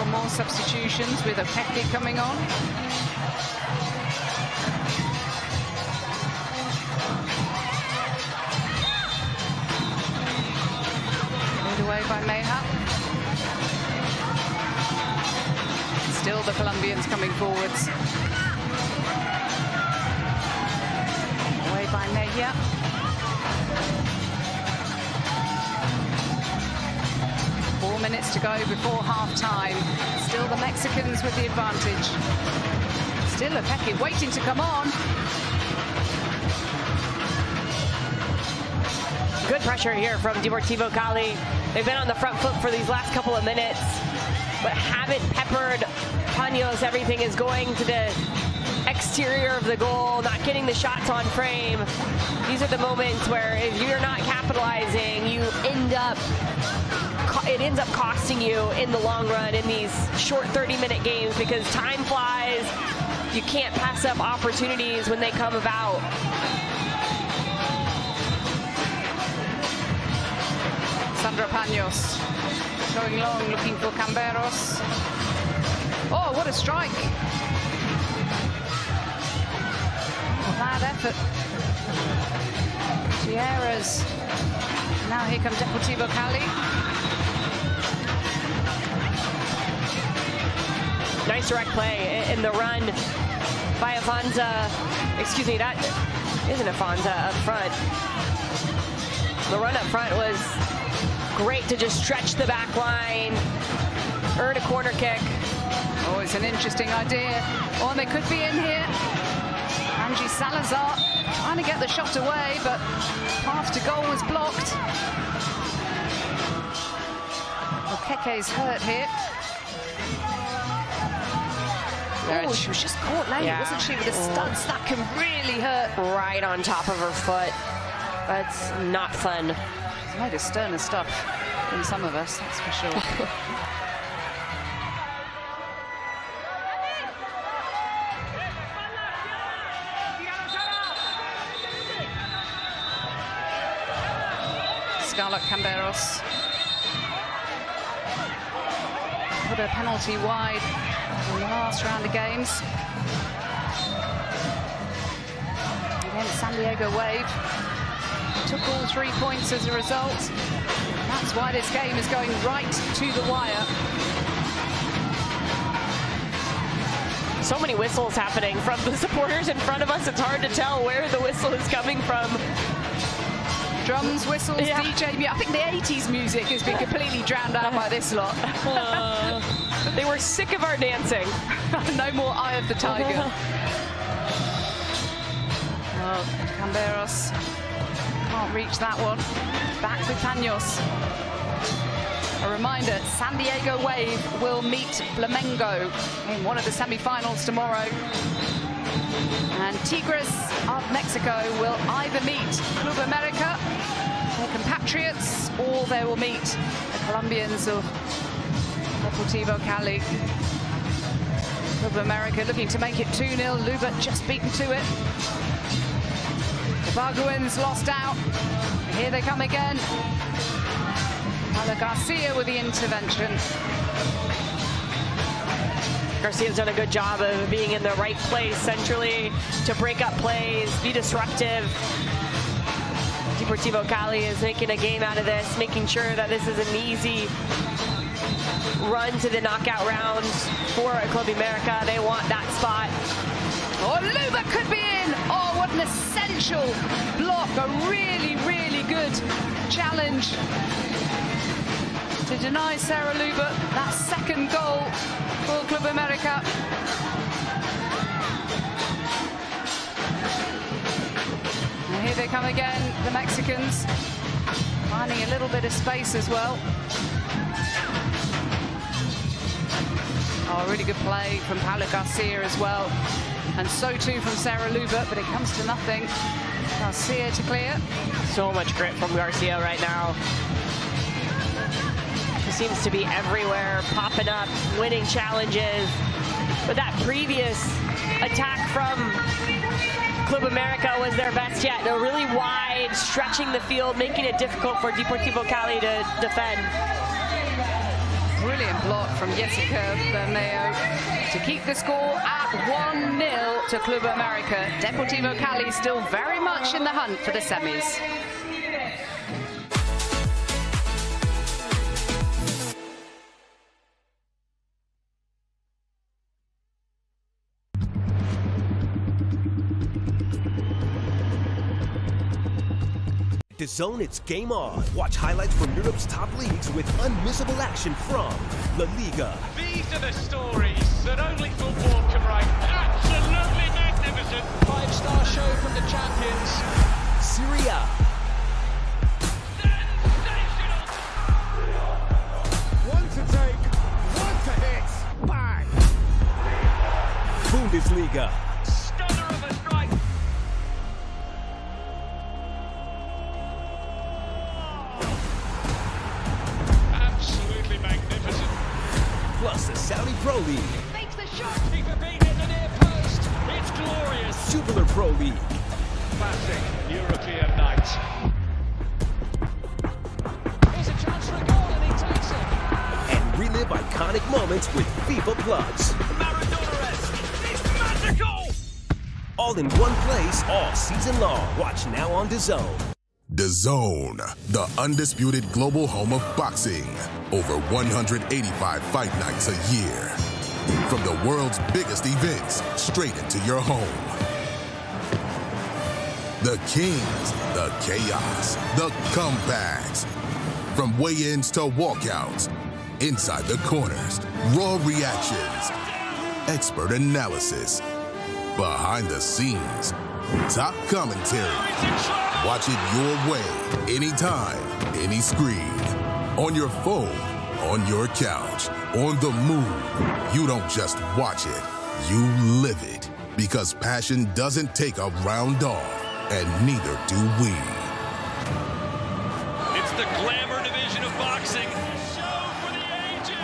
More substitutions with Opeki coming on. Made away by Mejia. Still the Colombians coming forwards. Away by Mejia. 4 minutes to go before half-time. Still the Mexicans with the advantage. Still Okeke waiting to come on. Good pressure here from Deportivo Cali. They've been on the front foot for these last couple of minutes, but haven't peppered Paños. Everything is going to the exterior of the goal, not getting the shots on frame. These are the moments where if you're not capitalizing, it ends up costing you in the long run in these short 30-minute games, because time flies. You can't pass up opportunities when they come about. Sandra Paños going long, looking for Camberos. Oh, what a strike. Bad effort. Gutierrez. Now here comes Deportivo Cali. Nice direct play in the run by Afonso. Excuse me, that isn't Afonso up front. The run up front was great to just stretch the back line, earn a corner kick. Oh, it's an interesting idea. Oh, and they could be in here. Angie Salazar trying to get the shot away, but path to goal was blocked. Okeke's hurt here. Oh, she was just caught late, wasn't she, with the studs? That can really hurt. Right on top of her foot. That's not fun. It's made of sterner stuff than some of us, that's for sure. Scarlett Camberos put a penalty wide in the last round of games. Again, San Diego Wave took all 3 points as a result. That's why this game is going right to the wire. So many whistles happening from the supporters in front of us. It's hard to tell where the whistle is coming from. Drums, whistles, DJ. I think the 80s music has been completely drowned out by this lot. They were sick of our dancing. No more Eye of the Tiger. Well, Camberos can't reach that one. Back with Paños. A reminder, San Diego Wave will meet Flamengo in one of the semi-finals tomorrow. And Tigres of Mexico will either meet Club America, their compatriots, or they will meet the Colombians of Deportivo Cali. Club America looking to make it 2-0. Luba just beaten to it. The Barguins lost out. Here they come again. Paula Garcia with the intervention. Garcia's done a good job of being in the right place centrally to break up plays, be disruptive. Deportivo Cali is making a game out of this, making sure that this is an easy run to the knockout rounds for Club America. They want that spot. Oh, Luba could be in. Oh, what an essential block. A really, really good challenge to deny Sarah Luba that second goal for Club America. And here they come again, the Mexicans, finding a little bit of space as well. Oh, really good play from Paula Garcia as well. And so too from Sarah Luba, but it comes to nothing. Garcia to clear. So much grit from Garcia right now. She seems to be everywhere, popping up, winning challenges. But that previous attack from Club America was their best yet. They're really wide, stretching the field, making it difficult for Deportivo Cali to defend. Brilliant block from Jessica Bermeo to keep the score at 1-0 to Club America. Deportivo Cali still very much in the hunt for the semis. DAZN, it's game on. Watch highlights from Europe's top leagues with unmissable action from La Liga. These are the stories that only football can write. Absolutely magnificent. 5-star show from the champions. Syria. One to take, one to hit. Bang! Bundesliga. Stunner of a strike. Absolutely magnificent. Plus the Saudi Pro League. Makes the shot. Keeper beat in the near post. It's glorious. Jupiler Pro League. Classic European night. Here's a chance for a goal and he takes it. And relive iconic moments with FIFA Plus. Maradona-esque. It's magical. All in one place, all season long. Watch now on DAZN. DAZN, the undisputed global home of boxing. Over 185 fight nights a year. From the world's biggest events, straight into your home. The kings, the chaos, the comebacks. From weigh-ins to walkouts, inside the corners, raw reactions, expert analysis, behind the scenes, top commentary. Watch it your way, anytime, any screen. On your phone, on your couch, on the move. You don't just watch it, you live it. Because passion doesn't take a round off, and neither do we. It's the glamour division of boxing. Show for the ages.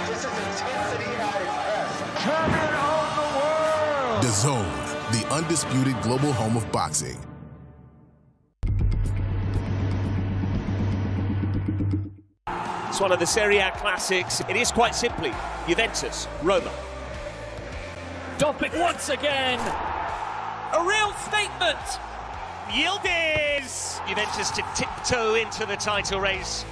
This is intensity at its best. Champion of the world. DAZN, the undisputed global home of boxing. It's one of the Serie A classics. It is quite simply Juventus, Roma. Topic once again. A real statement. Yildiz! Juventus to tiptoe into the title race.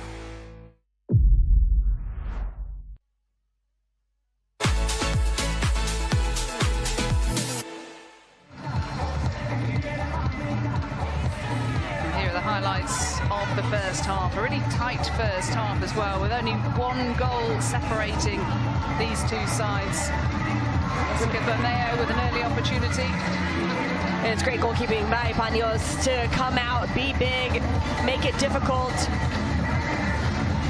Here are the highlights of the first half. A really tight first half as well, with only one goal separating these two sides. Romeo with an early opportunity. And it's great goalkeeping by Paños to come out, be big, make it difficult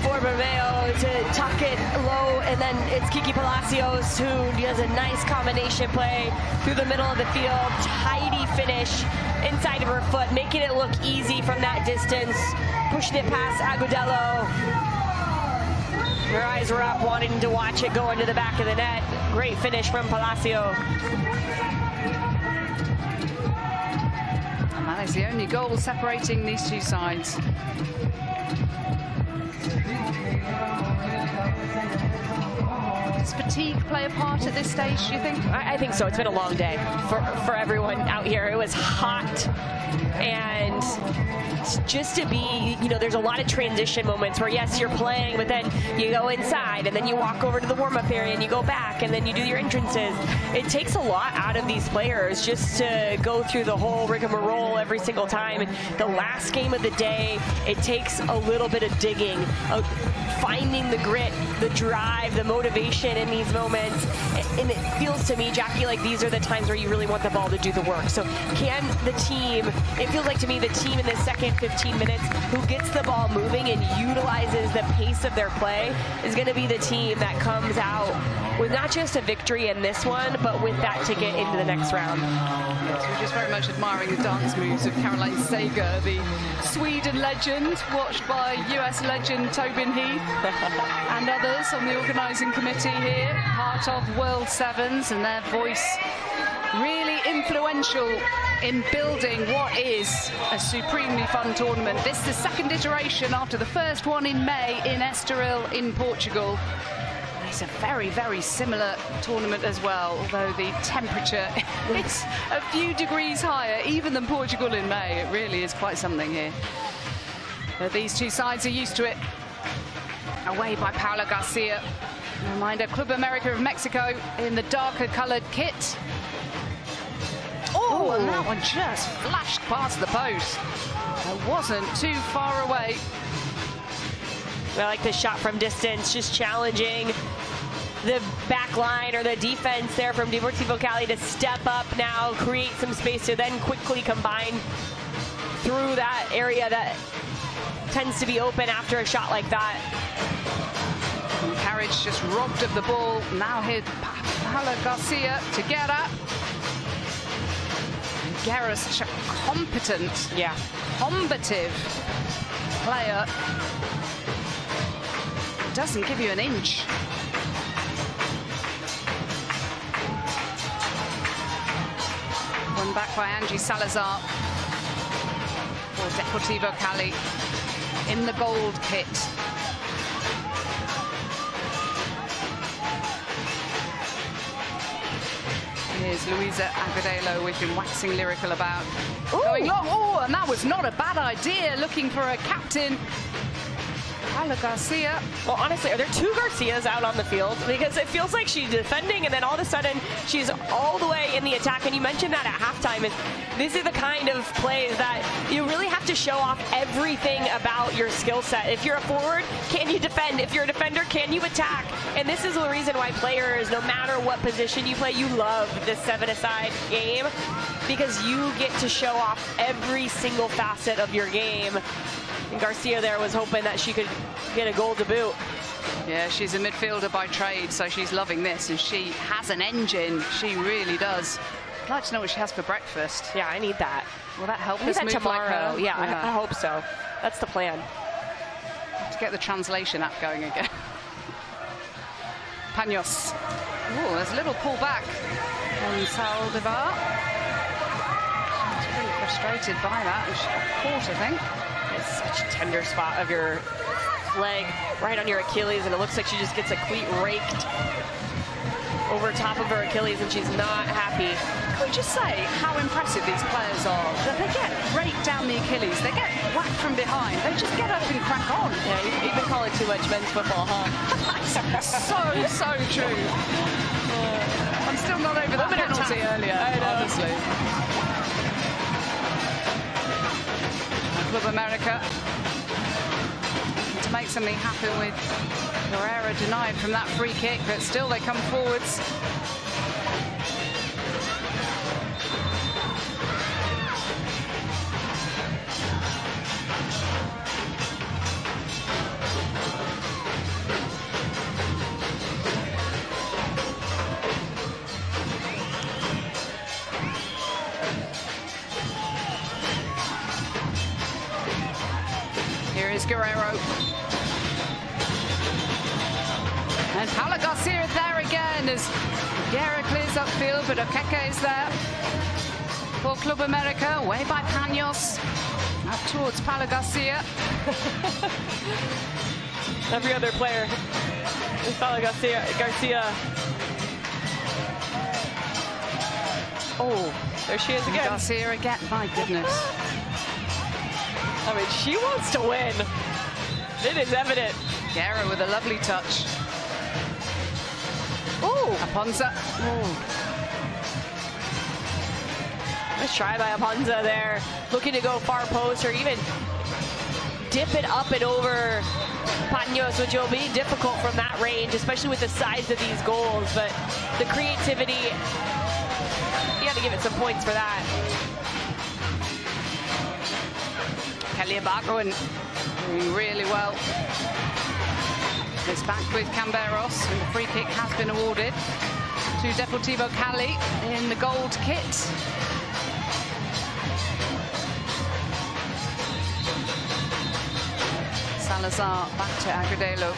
for Romeo to tuck it low, and then it's Kiki Palacios who does a nice combination play through the middle of the field, tidy finish inside of her foot, making it look easy from that distance, pushing it past Agudelo. Her eyes were up, wanting to watch it go into the back of the net. Great finish from Palacio. And that is the only goal separating these two sides. Does fatigue play a part at this stage, do you think? I think so. It's been a long day for everyone out here. It was hot, and just to be, you know, there's a lot of transition moments where, yes, you're playing, but then you go inside, and then you walk over to the warm-up area, and you go back, and then you do your entrances. It takes a lot out of these players just to go through the whole rigmarole every single time. And the last game of the day, it takes a little bit of digging, finding the grit, the drive, the motivation in these moments. And it feels to me, Jackie, like these are the times where you really want the ball to do the work. So can the team, it feels like to me, the team in the second 15 minutes who gets the ball moving and utilizes the pace of their play is going to be the team that comes out with not just a victory in this one, but with that to get into the next round. Yes, we're just very much admiring the dance moves of Caroline Sager, the Sweden legend, watched by US legend Tobin Heath and others on the organising committee here, part of World Sevens, and their voice really influential in building what is a supremely fun tournament. This is the second iteration after the first one in May in Estoril in Portugal. It's a very, very similar tournament as well, although the temperature is a few degrees higher even than Portugal in May. It really is quite something here. But these two sides are used to it. Away by Paula Garcia. Reminder, Club America of Mexico in the darker coloured kit. Oh, and that one just flashed past the post. It wasn't too far away. I like this shot from distance, just challenging the back line or the defense there from Deportivo Cali to step up now, create some space to then quickly combine through that area that tends to be open after a shot like that. And Carriage just robbed of the ball. Now hit Paula Garcia to Guerra. Guerra's such a competent, combative player. Doesn't give you an inch. Won back by Angie Salazar for Deportivo Cali in the gold kit. Here's Luisa Agudelo, we've been waxing lyrical about. Going long, and that was not a bad idea, looking for a captain. Paula Garcia. Well, honestly, are there two Garcias out on the field? Because it feels like she's defending, and then all of a sudden, she's all the way in the attack. And you mentioned that at halftime. This is the kind of plays that you really have to show off everything about your skill set. If you're a forward, can you defend? If you're a defender, can you attack? And this is the reason why players, no matter what position you play, you love this 7-a-side game, because you get to show off every single facet of your game. And Garcia there was hoping that she could get a goal to boot. Yeah, she's a midfielder by trade, so she's loving this, and she has an engine. She really does. I'd like to know what she has for breakfast. Yeah, I need that. Will that help I need us that move tomorrow. like her? Yeah, I hope so. That's the plan. To get the translation app going again. Paños. Oh, there's a little pull back on Saldivar. She's really frustrated by that, and she got caught, I think. It's such a tender spot of your leg, right on your Achilles, and it looks like she just gets a cleat raked over top of her Achilles, and she's not happy. Can we just say how impressive these players are? That they get raked down the Achilles, they get whacked from behind, they just get up and crack on. Yeah, you've been calling too much men's football, huh? so true. I'm still not over that penalty earlier, honestly. Club America to make something happen with Guerrero denied from that free kick, but still they come forwards. Guerrero. And Paula Garcia there again as Guerrero clears upfield, but Okeke is there for Club America, away by Paños. Up towards Paula Garcia. Every other player is Paula Garcia. Oh, there she is again. Garcia again, my goodness. I mean, she wants to win. It is evident. Guerra with a lovely touch. Ooh, Aponza. Nice try by Aponza there. Looking to go far post or even dip it up and over Paños, which will be difficult from that range, especially with the size of these goals. But the creativity, you got to give it some points for that. Kelly Abagoin doing really well. It's back with Camberos, and the free kick has been awarded to Deportivo Cali in the gold kit. Salazar back to Agudelo.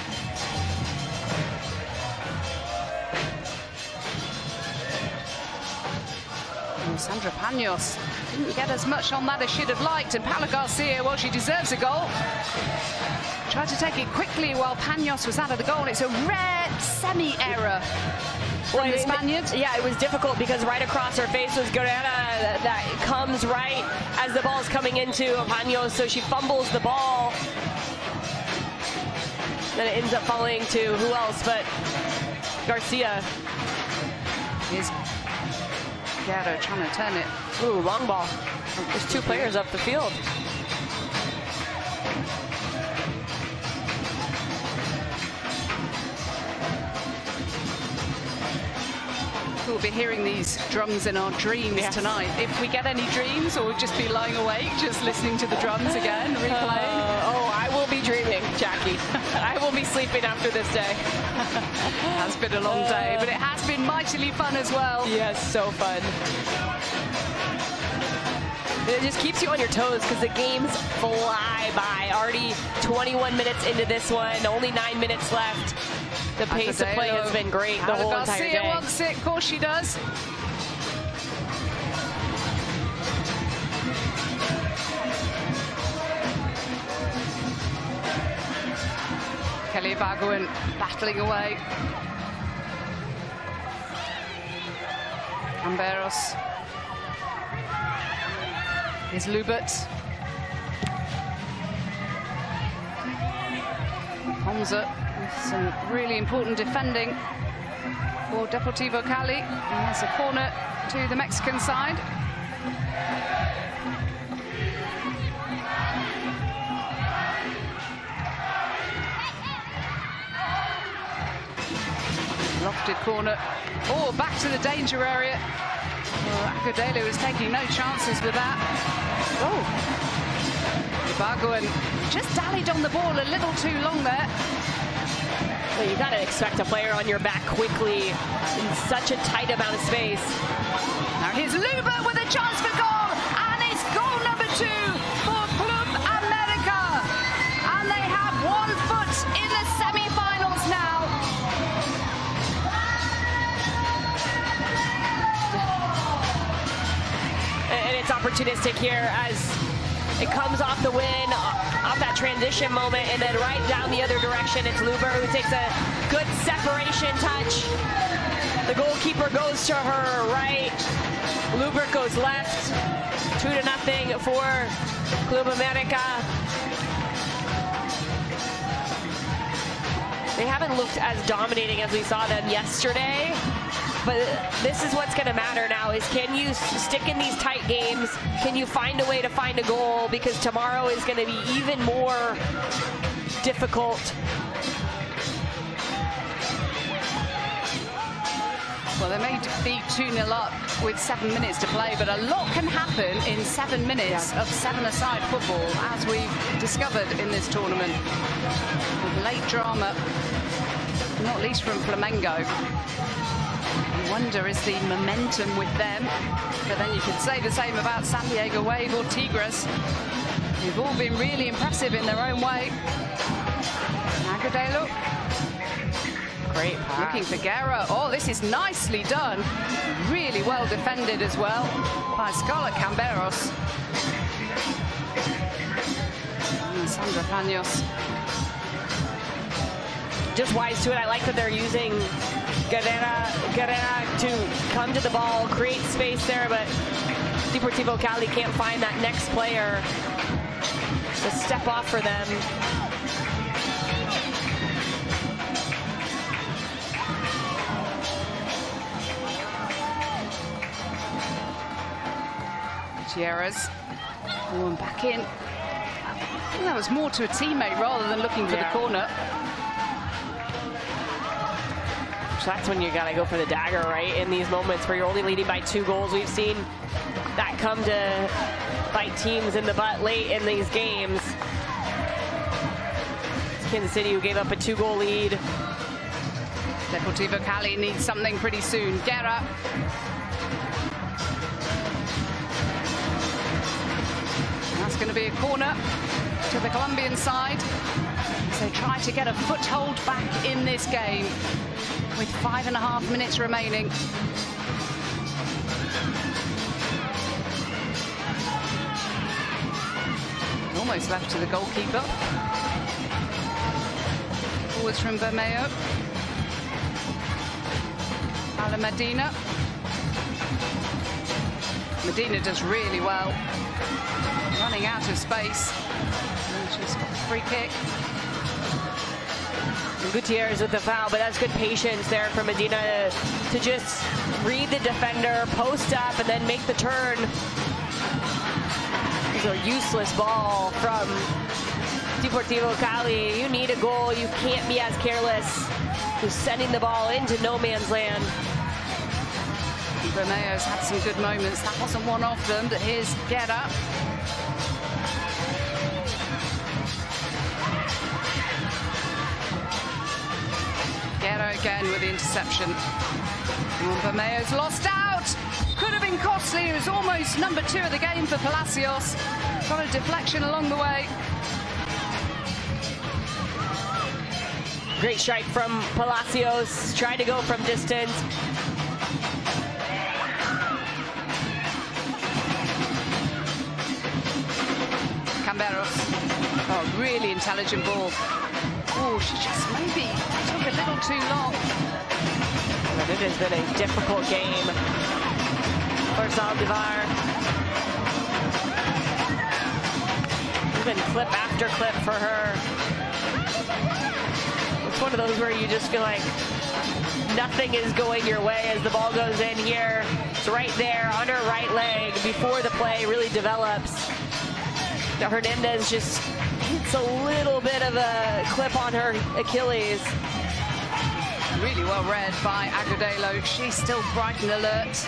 And Sandra Paños didn't get as much on that as she'd have liked, and Paula Garcia, well, she deserves a goal. Tried to take it quickly while Paños was out of the goal. It's a rare semi-error from the Spaniard. Yeah, it was difficult because right across her face was Guerrero that comes right as the ball's coming into Paños, so she fumbles the ball. Then it ends up falling to who else but Garcia. Here's Guerrero trying to turn it. Ooh, long ball. There's two players up the field. we'll be hearing these drums in our dreams tonight. If we get any dreams, or just be lying awake, just listening to the drums again, replaying. I will be dreaming, Jackie. I will be sleeping after this day. It has been a long day, but it has been mightily fun as well. Yes, so fun. It just keeps you on your toes because the games fly by. Already 21 minutes into this one, only 9 minutes left. The pace of play has been great the whole entire day. Garcia wants it, of course she does. Kelly Bagoen battling away. Camberos. Here's Lubert. Hamza with some really important defending for Deportivo Cali. And there's a corner to the Mexican side. Lofted corner. Oh, back to the danger area. Well, Agudelo was taking no chances with that. Oh. Bagoen just dallied on the ball a little too long there. Well, you got to expect a player on your back quickly in such a tight amount of space. Now here's Luba with a chance for goal, and it's goal number 2 for Club America. And they have 1 foot in the semi-finals now. And it's opportunistic here as it comes off the win, off that transition moment, and then right down the other direction, it's Luber who takes a good separation touch. The goalkeeper goes to her right. Luber goes left. 2-0 for Club America. They haven't looked as dominating as we saw them yesterday. But this is what's going to matter now is, can you stick in these tight games? Can you find a way to find a goal? Because tomorrow is going to be even more difficult. Well, they may be 2-0 up with 7 minutes to play, but a lot can happen in 7 minutes of 7-a-side football, as we've discovered in this tournament. With late drama, not least from Flamengo. I wonder, is the momentum with them? But then you could say the same about San Diego Wave or Tigres. They've all been really impressive in their own way. Agudelo. Great pass. Looking for Guerra. Oh, this is nicely done. Really well defended as well by Scarlett Camberos. And Sandra Paños. Just wise to it. I like that they're using Guerrera to come to the ball, create space there, but Deportivo Cali can't find that next player to step off for them. Gutierrez going back in. I think that was more to a teammate rather than looking for the corner. So that's when you gotta go for the dagger, right? In these moments where you're only leading by 2 goals. We've seen that come to bite teams in the butt late in these games. It's Kansas City who gave up a 2-goal lead. Deportivo Cali needs something pretty soon. Guerra. That's going to be a corner to the Colombian side as they try to get a foothold back in this game with 5.5 minutes remaining. Almost left to the goalkeeper. Forwards from Bermeo. Ala Medina. Medina does really well. Running out of space. And she's got a free kick. And Gutierrez with the foul, but that's good patience there for Medina to just read the defender, post up, and then make the turn. It's a useless ball from Deportivo Cali. You need a goal. You can't be as careless. Just sending the ball into no man's land. Romeo's had some good moments. That wasn't one of them, but here's Guerra. Guerra again with the interception. Romeo's lost out. Could have been costly. It was almost number 2 of the game for Palacios. Got a deflection along the way. Great strike from Palacios. Tried to go from distance. Camberos. Oh, really intelligent ball. Oh, she just maybe took a little too long. But it has been a difficult game for Zaldivar. It's been clip after clip for her. It's one of those where you just feel like nothing is going your way as the ball goes in here. It's right there on her right leg before the play really develops. Now Hernandez just hits a little bit of a clip on her Achilles. Really well read by Agudelo. She's still bright and alert.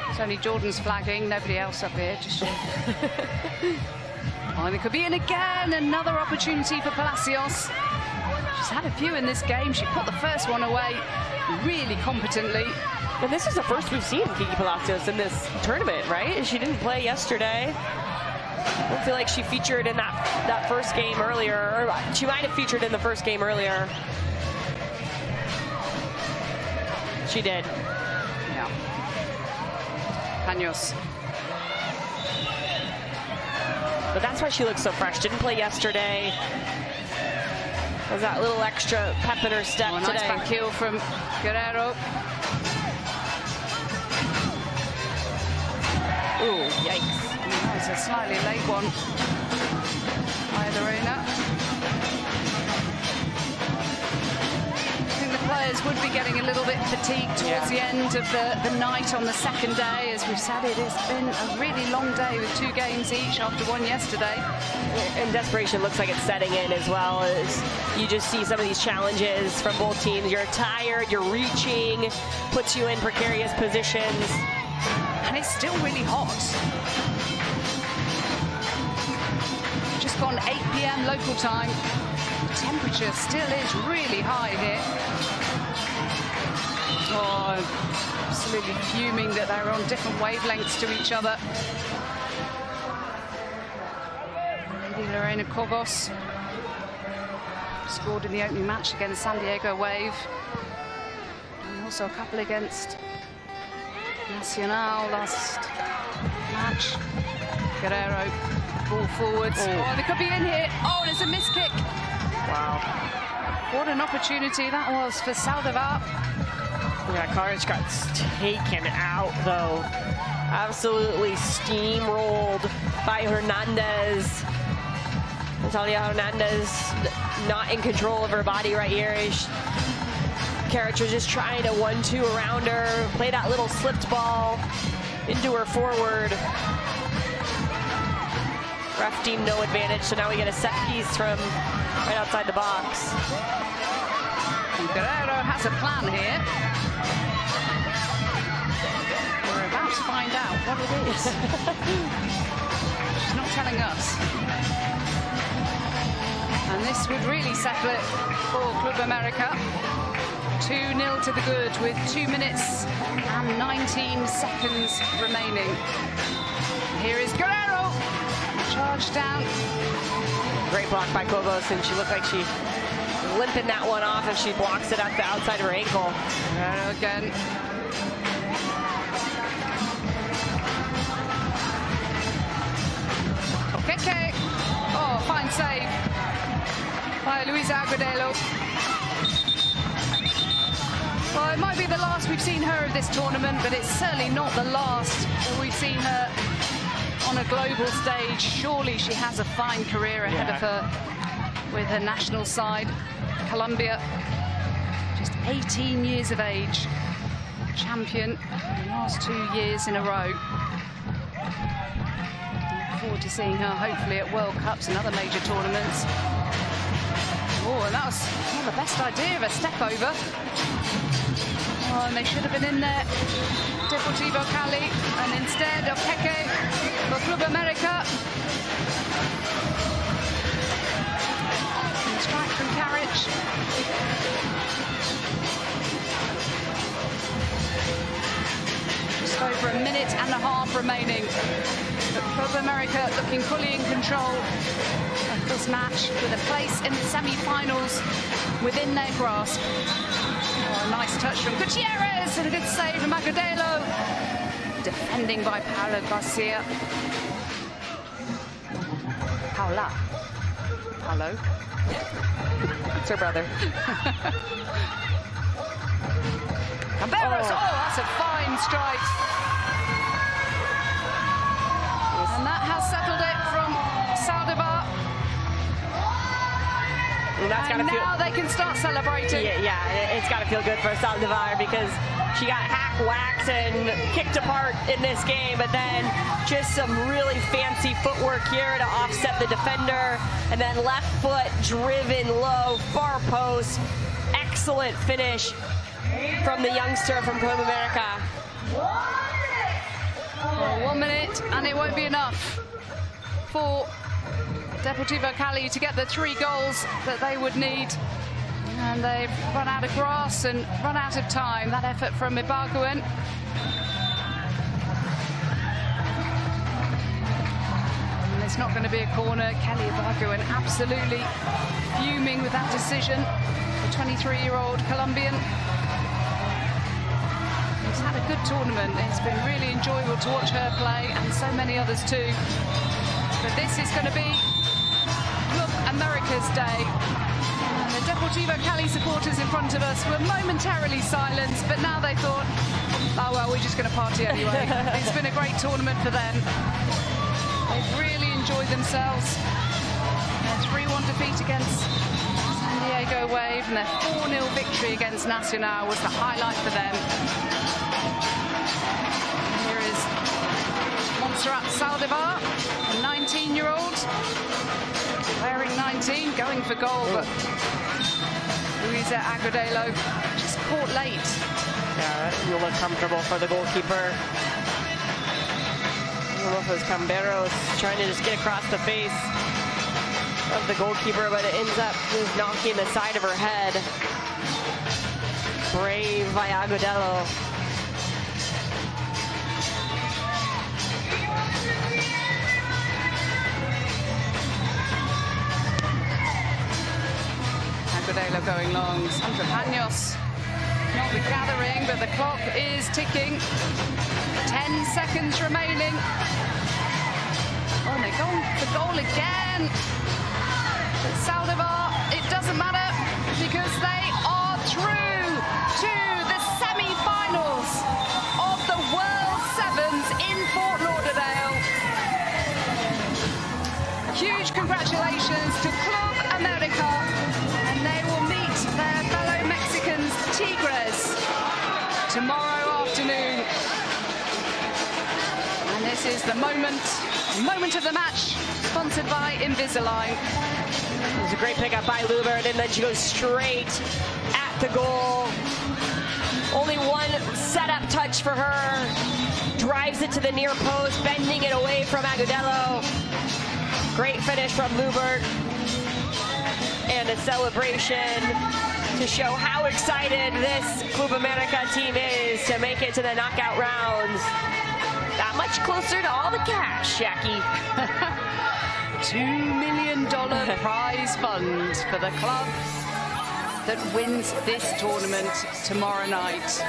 It's only Jordan's flagging, nobody else up here, just she. Oh, and it could be in again. Another opportunity for Palacios. She's had a few in this game. She put the first one away really competently. And this is the first we've seen Kiki Palacios in this tournament, right? She didn't play yesterday. I don't feel like she featured in that first game earlier. Or she might have featured in the first game earlier. She did. Yeah. Paños. But that's why she looks so fresh. Didn't play yesterday. Has that little extra pep in her step today. Nice back heel from Guerrero. Ooh, yikes. That was a slightly late one by Lorena. I think the players would be getting a little bit fatigued towards the end of the night on the second day. As we've said, it has been a really long day with 2 games each after one yesterday. And desperation looks like it's setting in as well. As you just see some of these challenges from both teams. You're tired, you're reaching, puts you in precarious positions. And it's still really hot. Just gone 8 p.m. local time. The temperature still is really high here. Oh, absolutely fuming that they're on different wavelengths to each other. Lady Lorena Cobos scored in the opening match against San Diego Wave. And also a couple against Nacional last match. Guerrero, ball forwards. Oh, they could be in here. Oh, there's a miss kick. Wow. What an opportunity that was for Zaldivar. Yeah, Carnage got taken out, though. Absolutely steamrolled by Hernandez. Natalia Hernandez not in control of her body right here. Karach was just trying to 1-2 around her, play that little slipped ball into her forward. Ref deemed no advantage, so now we get a set piece from right outside the box. And Guerrero has a plan here. We're about to find out what it is. She's not telling us. And this would really settle it for Club America. 2-0 to the good with 2 minutes and 19 seconds remaining. Here is Guerrero. Charged down. Great block by Cobos, and she looked like she limping that one off if she blocks it at the outside of her ankle. Guerrero again. Okay. Oh, fine save by Luisa Agudelo. Well, it might be the last we've seen her of this tournament, but it's certainly not the last that we've seen her on a global stage. Surely she has a fine career ahead of her with her national side. Colombia, just 18 years of age, champion the last 2 years in a row. Look forward to seeing her hopefully at World Cups and other major tournaments. Oh, and that was not the best idea of a step over. Oh, and they should have been in there. Deportivo Cali, and instead of Peque for Club America. And strike from Carriage. Just over a minute and a half remaining. But Club America looking fully in control of this match, with a place in the semi-finals within their grasp. Oh, a nice touch from Gutierrez and a good save from Agudelo. Defending by Paulo Garcia. Paula. Paulo. It's her brother. Camberos. Oh, that's a fine strike. And that has settled it from Saldivar. And now they can start celebrating. Yeah, it's got to feel good for Saldivar, because she got hack-whacked and kicked apart in this game, but then just some really fancy footwork here to offset the defender, and then left foot driven low, far post. Excellent finish from the youngster from Club America. Well, 1 minute, and it won't be enough for Deportivo Cali to get the 3 goals that they would need. And they've run out of grass and run out of time. That effort from Ibarguen. And it's not going to be a corner. Kelly Ibarguen absolutely fuming with that decision. The 23-year-old Colombian. He's had a good tournament. It's been really enjoyable to watch her play, and so many others too. But this is going to be Club America's day. And the Deportivo Cali supporters in front of us were momentarily silenced, but now they thought, oh well, we're just going to party anyway. It's been a great tournament for them. They've really enjoyed themselves. Their 3-1 defeat against San Diego Wave, and their 4-0 victory against Nacional was the highlight for them. Here is Montserrat Saldivar, a 19-year-old, wearing 19, going for goal, but Luisa Agudelo just caught late. Yeah, it will look comfortable for the goalkeeper. I don't know if it was Camberos trying to just get across the face of the goalkeeper, but it ends up just knocking the side of her head. Brave by Agudelo. Agudelo going long. Sandra Panos not gathering, but the clock is ticking. 10 seconds remaining. Oh, and they're going for goal again. But Saldivar, it doesn't matter, because they are through to the semi-finals of the World Sevens in Fort Lauderdale. Huge congratulations to Club America, and they will meet their fellow Mexicans, Tigres, tomorrow afternoon. And this is the moment of the match, sponsored by Invisalign. It was a great pickup by Lubert, and then she goes straight at the goal. Only one setup touch for her. Drives it to the near post, bending it away from Agudelo. Great finish from Lubert. And a celebration to show how excited this Club America team is to make it to the knockout rounds. That much closer to all the cash, Jackie. $2 million prize fund for the club that wins this tournament tomorrow night.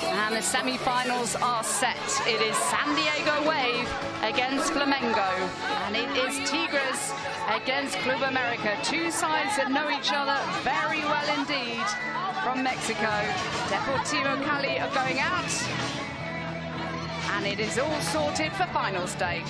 And the semi-finals are set. It is San Diego Wave against Flamengo, and it is Tigres against Club America. Two sides that know each other very well indeed from Mexico. Deportivo Cali are going out, and it is all sorted for finals day.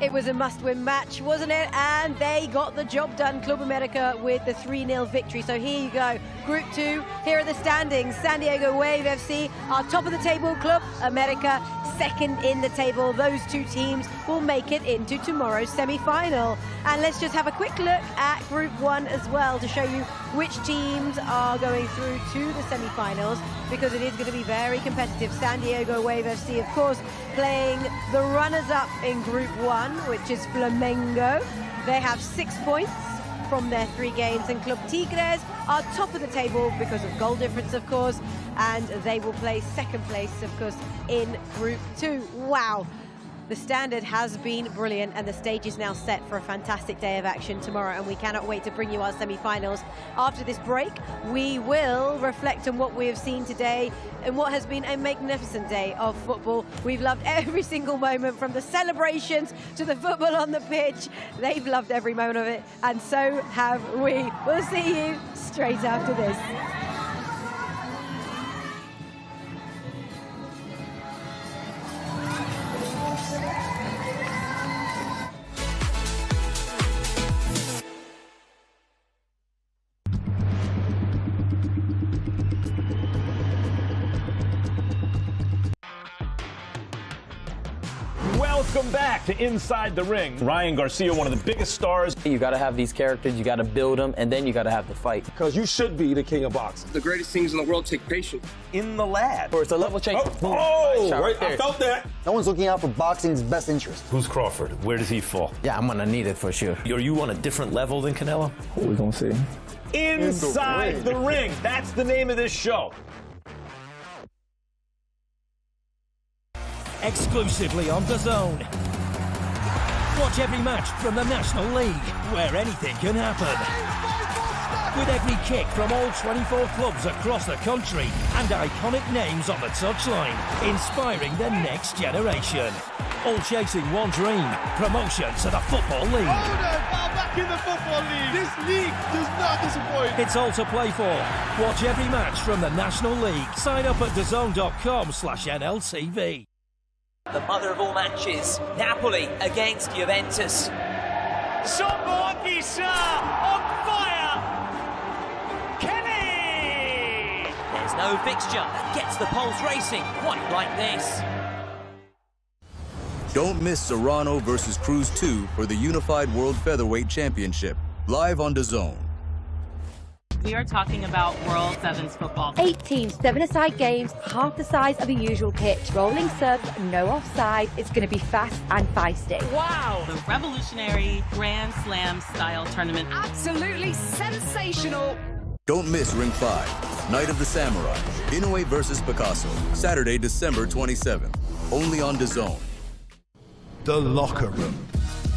It was a must-win match, wasn't it? And they got the job done, Club America, with the 3-0 victory. So here you go. Group 2, here are the standings. San Diego Wave FC are top of the table, Club America second in the table. Those two teams will make it into tomorrow's semi-final. And let's just have a quick look at Group 1 as well to show you which teams are going through to the semi-finals, because it is going to be very competitive. San Diego Wave FC, of course, playing the runners-up in Group 1, which is Flamengo. They have 6 points from their 3 games, and Club Tigres are top of the table because of goal difference, of course, and they will play second place, of course, in Group 2. Wow. The standard has been brilliant, and the stage is now set for a fantastic day of action tomorrow, and we cannot wait to bring you our semi-finals. After this break, we will reflect on what we have seen today and what has been a magnificent day of football. We've loved every single moment, from the celebrations to the football on the pitch. They've loved every moment of it, and so have we. We'll see you straight after this. Welcome back to Inside the Ring. Ryan Garcia, one of the biggest stars. You got to have these characters, you got to build them, and then you got to have the fight. Because you should be the king of boxing. The greatest things in the world take patience. In the lab. Or it's a level change. Right, I felt that. No one's looking out for boxing's best interest. Who's Crawford? Where does he fall? Yeah, I'm going to need it for sure. Are you on a different level than Canelo? We're going to see. Inside the Ring. That's the name of this show. Exclusively on DAZN. Watch every match from the National League, where anything can happen. With every kick from all 24 clubs across the country and iconic names on the touchline, inspiring the next generation. All chasing one dream, promotion to the Football League. Back in the Football League. This league does not disappoint. It's all to play for. Watch every match from the National League. Sign up at DAZN.com/NLTV. The mother of all matches, Napoli against Juventus. Somebody, on fire! Kenny! There's no fixture that gets the pulse racing quite like this. Don't miss Serrano versus Cruz 2 for the Unified World Featherweight Championship, live on DAZN. We are talking about World Sevens football. 8 teams, 7-a-side games, half the size of the usual pitch. Rolling subs, no offside. It's going to be fast and feisty. Wow! The revolutionary Grand Slam style tournament. Absolutely sensational. Don't miss Ring 5, Night of the Samurai, Inoue versus Picasso, Saturday, December 27th, only on DAZN. The Locker Room,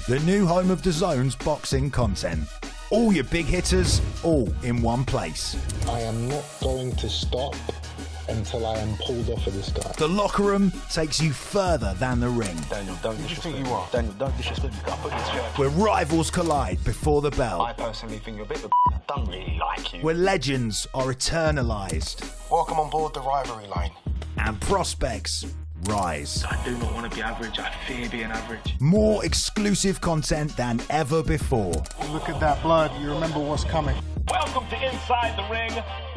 the new home of DAZN's boxing content. All your big hitters, all in one place. I am not going to stop until I am pulled off of this guy. The Locker Room takes you further than the ring. Daniel, don't disrespect me. Daniel, don't disrespect me. Put this church. Where rivals collide before the bell. I personally think you're a bit of a I don't really like you. Where legends are eternalized. Welcome on board the rivalry line. And prospects rise. I do not want to be average. I fear being average. More exclusive content than ever before. Look at that blood. You remember what's coming. Welcome to Inside the Ring,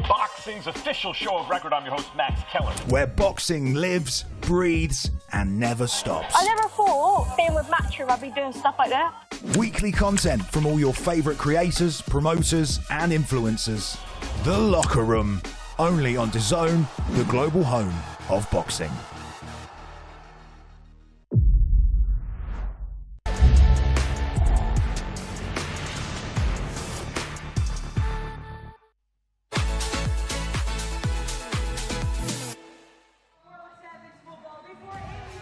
boxing's official show of record. I'm your host, Max Keller. Where boxing lives, breathes, and never stops. I never thought being with Matchroom I'd be doing stuff like that. Weekly content from all your favourite creators, promoters, and influencers. The Locker Room, only on DAZN, the global home of boxing.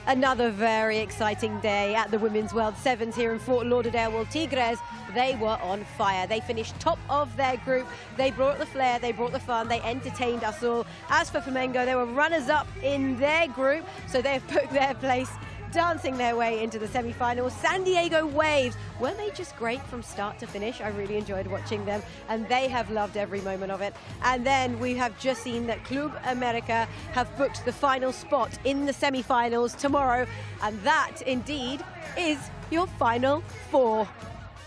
Another very exciting day at the Women's World Sevens here in Fort Lauderdale. Well, Tigres, they were on fire. They finished top of their group. They brought the flair, they brought the fun, they entertained us all. As for Flamengo, they were runners-up in their group, so they've booked their place, dancing their way into the semi-finals. San Diego Waves, weren't they just great from start to finish? I really enjoyed watching them, and they have loved every moment of it. And then we have just seen that Club America have booked the final spot in the semi-finals tomorrow, and that indeed is your final 4.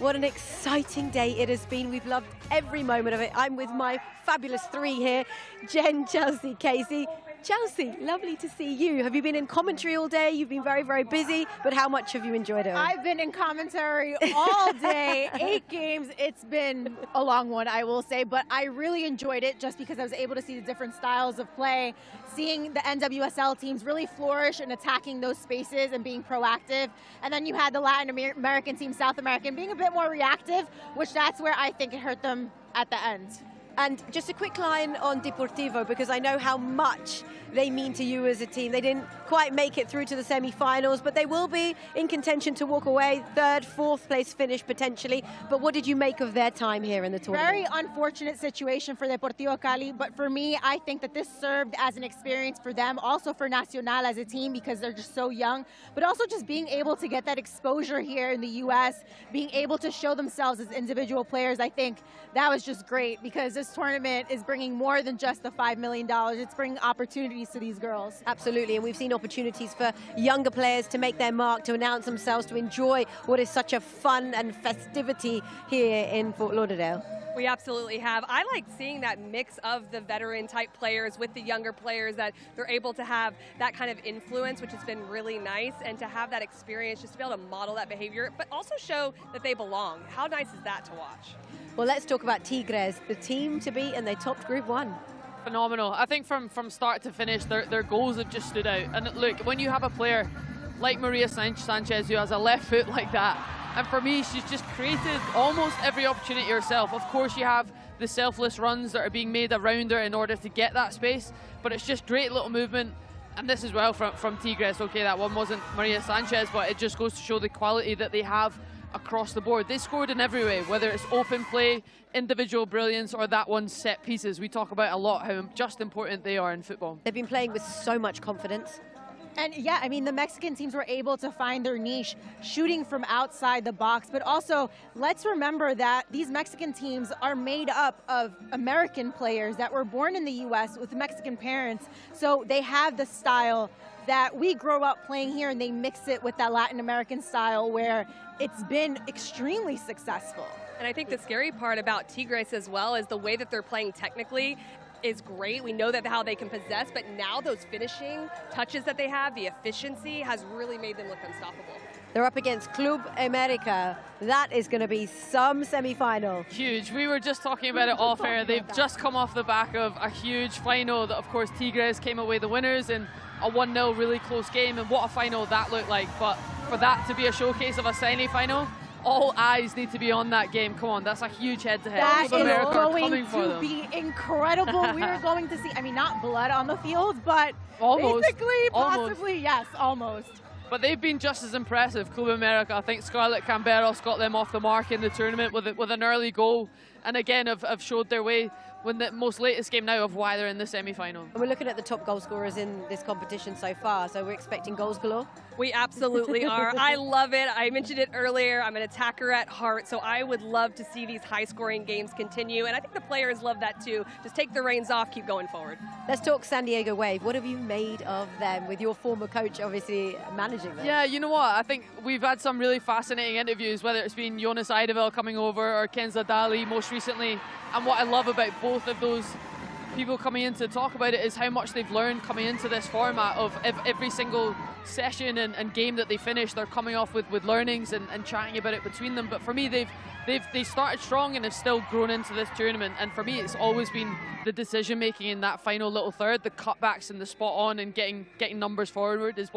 What an exciting day it has been. We've loved every moment of it. I'm with my fabulous three here, Jen, Chelsea, Casey. Chelsea, lovely to see you. Have you been in commentary all day? You've been very, very busy, but how much have you enjoyed it? I've been in commentary all day, 8 games. It's been a long one, I will say, but I really enjoyed it just because I was able to see the different styles of play, seeing the NWSL teams really flourish and attacking those spaces and being proactive. And then you had the Latin American team, South American, being a bit more reactive, which that's where I think it hurt them at the end. And just a quick line on Deportivo, because I know how much they mean to you as a team. They didn't quite make it through to the semi-finals, but they will be in contention to walk away, 3rd, 4th place finish potentially. But what did you make of their time here in the tournament? Very unfortunate situation for Deportivo Cali, but for me, I think that this served as an experience for them, also for Nacional as a team, because they're just so young, but also just being able to get that exposure here in the U.S., being able to show themselves as individual players. I think that was just great, because this tournament is bringing more than just the $5 million. It's bringing opportunities to these girls. Absolutely, and we've seen opportunities for younger players to make their mark, to announce themselves, to enjoy what is such a fun and festivity here in Fort Lauderdale. We absolutely have. I like seeing that mix of the veteran type players with the younger players, that they're able to have that kind of influence, which has been really nice, and to have that experience, just to be able to model that behavior, but also show that they belong. How nice is that to watch? Well, let's talk about Tigres, the team to beat, and they topped Group 1. Phenomenal. I think from start to finish, their goals have just stood out. And look, when you have a player like Maria Sanchez who has a left foot like that, and for me, she's just created almost every opportunity herself. Of course, you have the selfless runs that are being made around her in order to get that space, but it's just great little movement. And this as well from Tigres. Okay, that one wasn't Maria Sanchez, but it just goes to show the quality that they have across the board. They scored in every way, whether it's open play, individual brilliance, or that one set pieces. We talk about a lot how just important they are in football. They've been playing with so much confidence. And yeah, I mean, the Mexican teams were able to find their niche, shooting from outside the box. But also, let's remember that these Mexican teams are made up of American players that were born in the U.S. with Mexican parents. So they have the style that we grow up playing here, and they mix it with that Latin American style where it's been extremely successful. And I think the scary part about Tigres as well is the way that they're playing technically is great. We know that how they can possess, but now those finishing touches that they have, the efficiency has really made them look unstoppable. They're up against Club America. That is going to be some semi-final. Huge. We were just talking about it off air. They've just come off the back of a huge final that, of course, Tigres came away the winners in a 1-0 really close game, and what a final that looked like. But for that to be a showcase of a semi-final, all eyes need to be on that game. Come on, that's a huge head-to-head. That is going to be incredible. We are going to see, I mean, not blood on the field, but almost, basically, possibly, yes, almost. But they've been just as impressive, Club America. I think Scarlett Camberos got them off the mark in the tournament with an early goal, and again have showed their way when the most latest game now of why they're in the semi-final. And we're looking at the top goal scorers in this competition so far, so we're expecting goals galore. We absolutely are. I love it. I mentioned it earlier. I'm an attacker at heart, so I would love to see these high-scoring games continue, and I think the players love that too. Just take the reins off, keep going forward. Let's talk San Diego Wave. What have you made of them, with your former coach obviously managing them? Yeah, you know what? I think we've had some really fascinating interviews, whether it's been Jonas Eidevall coming over or Kenza Dali most recently. And what I love about both of those people coming in to talk about it is how much they've learned coming into this format of every single session and game that they finish, they're coming off with learnings and chatting about it between them. But for me, they started strong and have still grown into this tournament. And for me, it's always been the decision making in that final little third, the cutbacks and the spot on and getting numbers forward is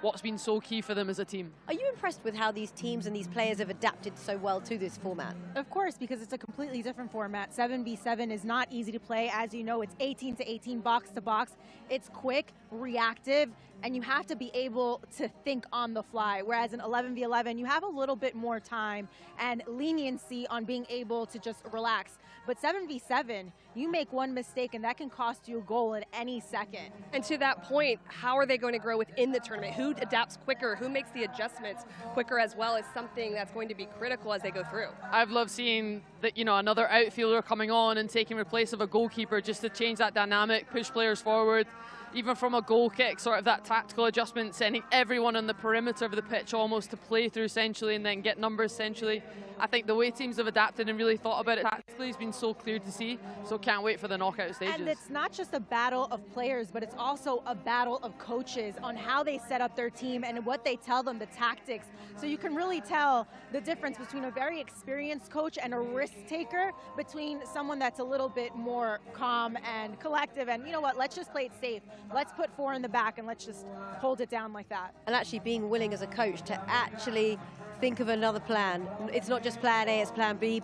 what's been so key for them as a team. Are you impressed with how these teams and these players have adapted so well to this format? Of course, because it's a completely different format. 7v7 is not easy to play. As you know, it's 18 to 18 box to box. It's quick, reactive, and you have to be able to think on the fly. Whereas in 11v11, you have a little bit more time and leniency on being able to just relax. But 7v7, you make one mistake and that can cost you a goal at any second. And to that point, how are they going to grow within the tournament? Who adapts quicker? Who makes the adjustments quicker as well is something that's going to be critical as they go through. I've loved seeing that, another outfielder coming on and taking replace of a goalkeeper just to change that dynamic, push players forward. even from a goal kick, sort of that tactical adjustment, sending everyone on the perimeter of the pitch almost to play through centrally and then get numbers centrally. I think the way teams have adapted and really thought about it tactically has been so clear to see, so can't wait for the knockout stages. And it's not just a battle of players, but it's also a battle of coaches on how they set up their team and what they tell them, the tactics. So you can really tell the difference between a very experienced coach and a risk taker, between someone that's a little bit more calm and collective and, you know what, let's just play it safe. Let's put 4 in the back and let's just hold it down like that. And actually being willing as a coach to actually think of another plan. It's not just plan A, it's plan B,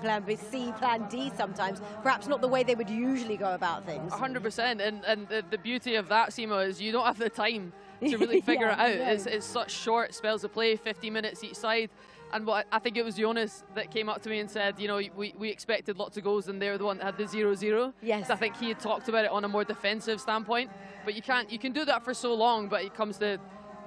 C, plan D sometimes. Perhaps not the way they would usually go about things. 100%, and the beauty of that, Simo, is you don't have the time to really figure it out. Yeah. It's such short spells of play, 50 minutes each side. And what I think it was Jonas that came up to me and said, you know, we expected lots of goals and they're the one that had the 0-0. Yes. So I think he had talked about it on a more defensive standpoint. But you can do that for so long, but it comes to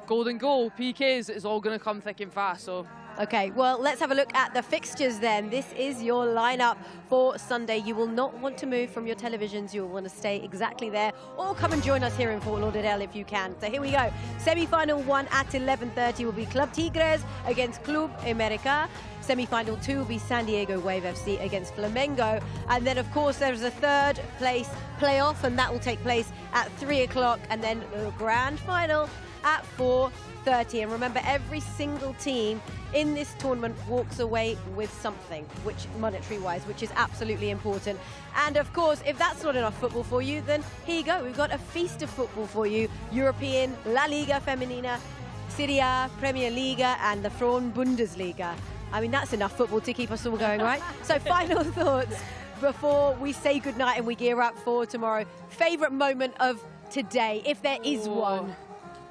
golden goal, PKs, it's all going to come thick and fast. So. Okay, well, let's have a look at the fixtures then. This is your lineup for Sunday. You will not want to move from your televisions. You will want to stay exactly there, or come and join us here in Fort Lauderdale if you can. So here we go. Semi-final 1 at 11:30 will be Club Tigres against Club America. Semi-final 2 will be San Diego Wave FC against Flamengo. And then, of course, there's a third place playoff, and that will take place at 3 o'clock. And then the grand final at 4:30. And remember, every single team in this tournament walks away with something, which monetary-wise, which is absolutely important. And of course, if that's not enough football for you, then here you go. We've got a feast of football for you. European, La Liga Femenina, Serie A, Premier Liga, and the Frauen Bundesliga. I mean, that's enough football to keep us all going, right? So final thoughts before we say goodnight and we gear up for tomorrow. Favorite moment of today, if there is one?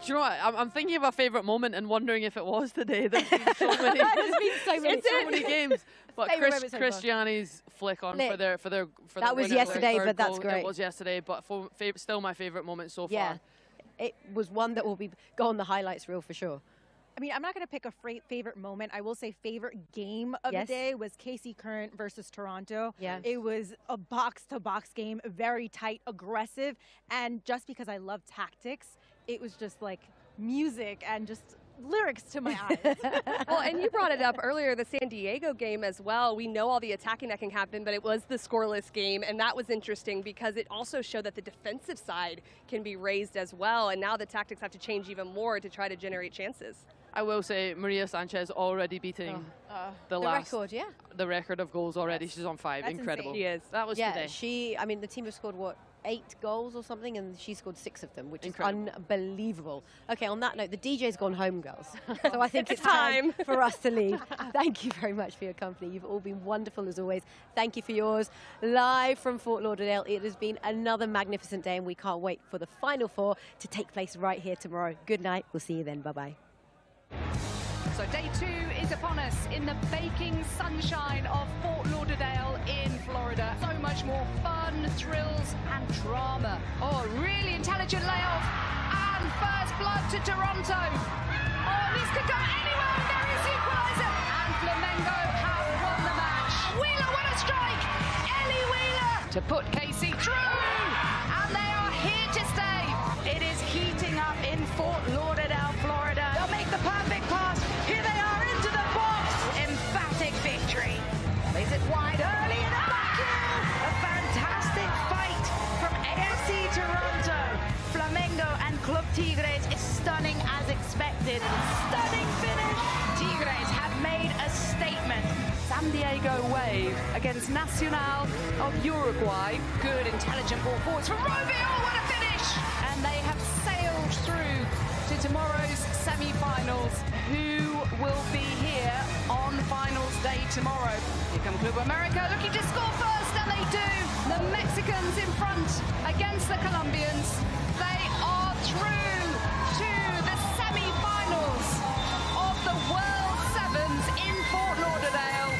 Do you know what? I'm thinking of a favourite moment and wondering if it was today. There's been so many, so many games. But Cristiani's flick on for their that was yesterday, but that's great. It was yesterday, but still my favourite moment so far. Yeah, it was one that will go on the highlights reel for sure. I mean, I'm not going to pick a favorite moment. I will say favorite game of the day was KC Current versus Toronto. Yeah. It was a box-to-box game, very tight, aggressive, and just because I love tactics, it was just like music and just lyrics to my eyes. Well, and you brought it up earlier, the San Diego game as well. We know all the attacking that can happen, but it was the scoreless game, and that was interesting because it also showed that the defensive side can be raised as well, and now the tactics have to change even more to try to generate chances. I will say Maria Sanchez already beating the record, yeah. The record of goals already. She's on 5. That's incredible. Insane. She is. That was today. I mean, the team have scored, what, 8 goals or something, and she scored 6 of them, which incredible. Is unbelievable. Okay, on that note, the DJ's gone home, girls. So I think it's time for us to leave. Thank you very much for your company. You've all been wonderful as always. Thank you for yours. Live from Fort Lauderdale, it has been another magnificent day, and we can't wait for the Final Four to take place right here tomorrow. Good night. We'll see you then. Bye-bye. So day 2 is upon us in the baking sunshine of Fort Lauderdale in Florida. So much more fun, thrills and drama. Oh, really intelligent layoff and first blood to Toronto. Oh, this could go anywhere. There is the equaliser. And Flamengo have won the match. Wheeler, what a strike. Ellie Wheeler to put KC through. And they are here to stay. It is heating up in Fort Lauderdale, Florida. They'll make the perfect pass. Here they are into the box. Emphatic victory. Plays it wide early in a vacuum. A fantastic fight from AFC Toronto. Flamengo and Club Tigres is stunning as expected. Stunning finish. Tigres have made a statement. San Diego Wave against Nacional of Uruguay. Good, intelligent ball forwards from Rubio. What a finish! And they have sailed through to tomorrow's semi-finals. Who will be here on finals day tomorrow? Here come Club America looking to score first, and they do. The Mexicans in front against the Colombians. They are through to the semi-finals of the World Sevens in Fort Lauderdale.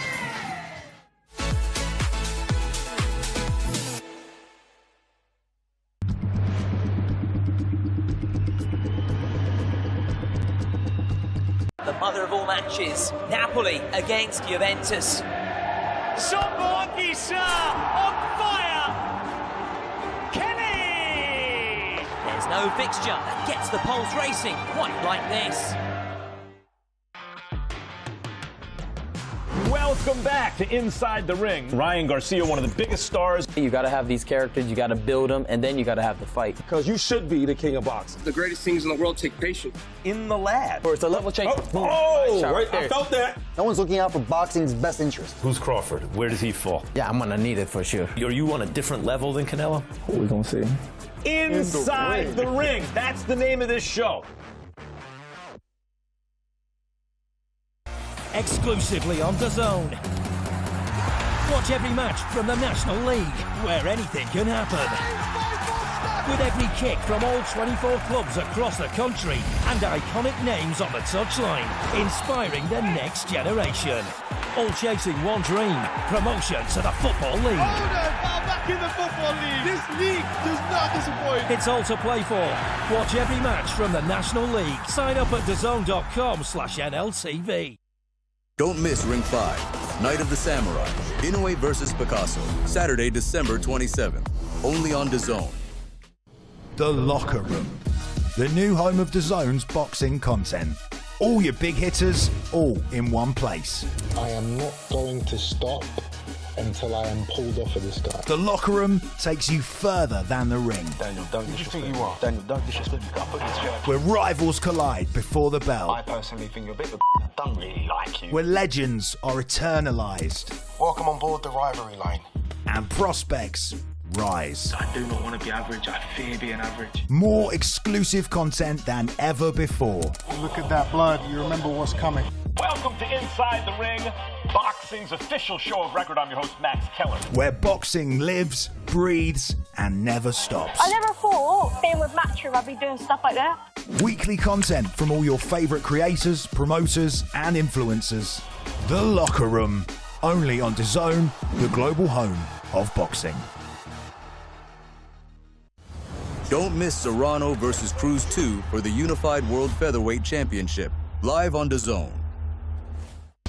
The mother of all matches, Napoli against Juventus. Somboakisa on fire! Kenny! There's no no fixture that gets the pulse racing quite like this. Welcome back to Inside the Ring. Ryan Garcia, one of the biggest stars. You got to have these characters, you got to build them, and then you got to have the fight. Because you should be the king of boxing. The greatest things in the world take patience. In the lab. Or it's a level change. Right, I felt that. No one's looking out for boxing's best interest. Who's Crawford? Where does he fall? Yeah, I'm going to need it for sure. Are you on a different level than Canelo? We're going to see. Inside the Ring. That's the name of this show. Exclusively on DAZN. Watch every match from the National League, where anything can happen. With every kick from all 24 clubs across the country and iconic names on the touchline, inspiring the next generation. All chasing one dream, promotion to the Football League. Back in the Football League. This league does not disappoint. It's all to play for. Watch every match from the National League. Sign up at DAZN.com/NLTV. Don't miss Ring 5, Night of the Samurai, Inoue versus Picasso, Saturday, December 27th, only on DAZN. The Locker Room, the new home of DAZN's boxing content. All your big hitters, all in one place. I am not going to stop until I am pulled off of this guy. The Locker Room takes you further than the ring. Daniel, don't disrespect me. Daniel, don't disrespect me. Can't put this shirt. Where rivals collide before the bell. I personally think you're a bit of a don't really like you. Where legends are eternalised. Welcome on board the rivalry line. And prospects rise. I do not want to be average. I fear being average. More exclusive content than ever before. Look at that blood. You remember what's coming. Welcome to Inside the Ring, boxing's official show of record. I'm your host, Max Keller. Where boxing lives, breathes, and never stops. I never thought being with Matchroom I'd be doing stuff like that. Weekly content from all your favourite creators, promoters, and influencers. The Locker Room, only on DAZN, the global home of boxing. Don't miss Serrano versus Cruz 2 for the Unified World Featherweight Championship, live on DAZN.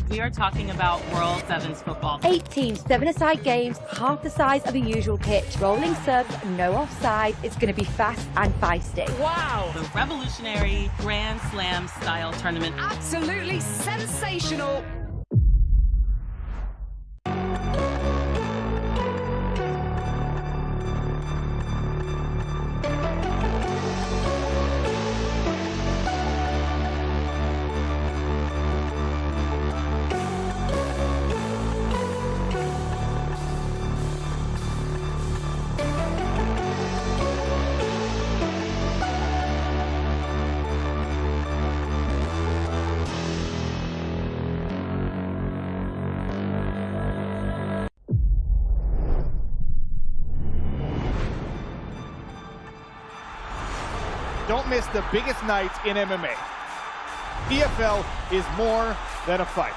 We are talking about World Sevens football. 8 teams, 7-a-side games, half the size of a usual pitch. Rolling serves, no offside. It's going to be fast and feisty. Wow! The revolutionary Grand Slam style tournament. Absolutely sensational. Don't miss the biggest nights in MMA. PFL is more than a fight.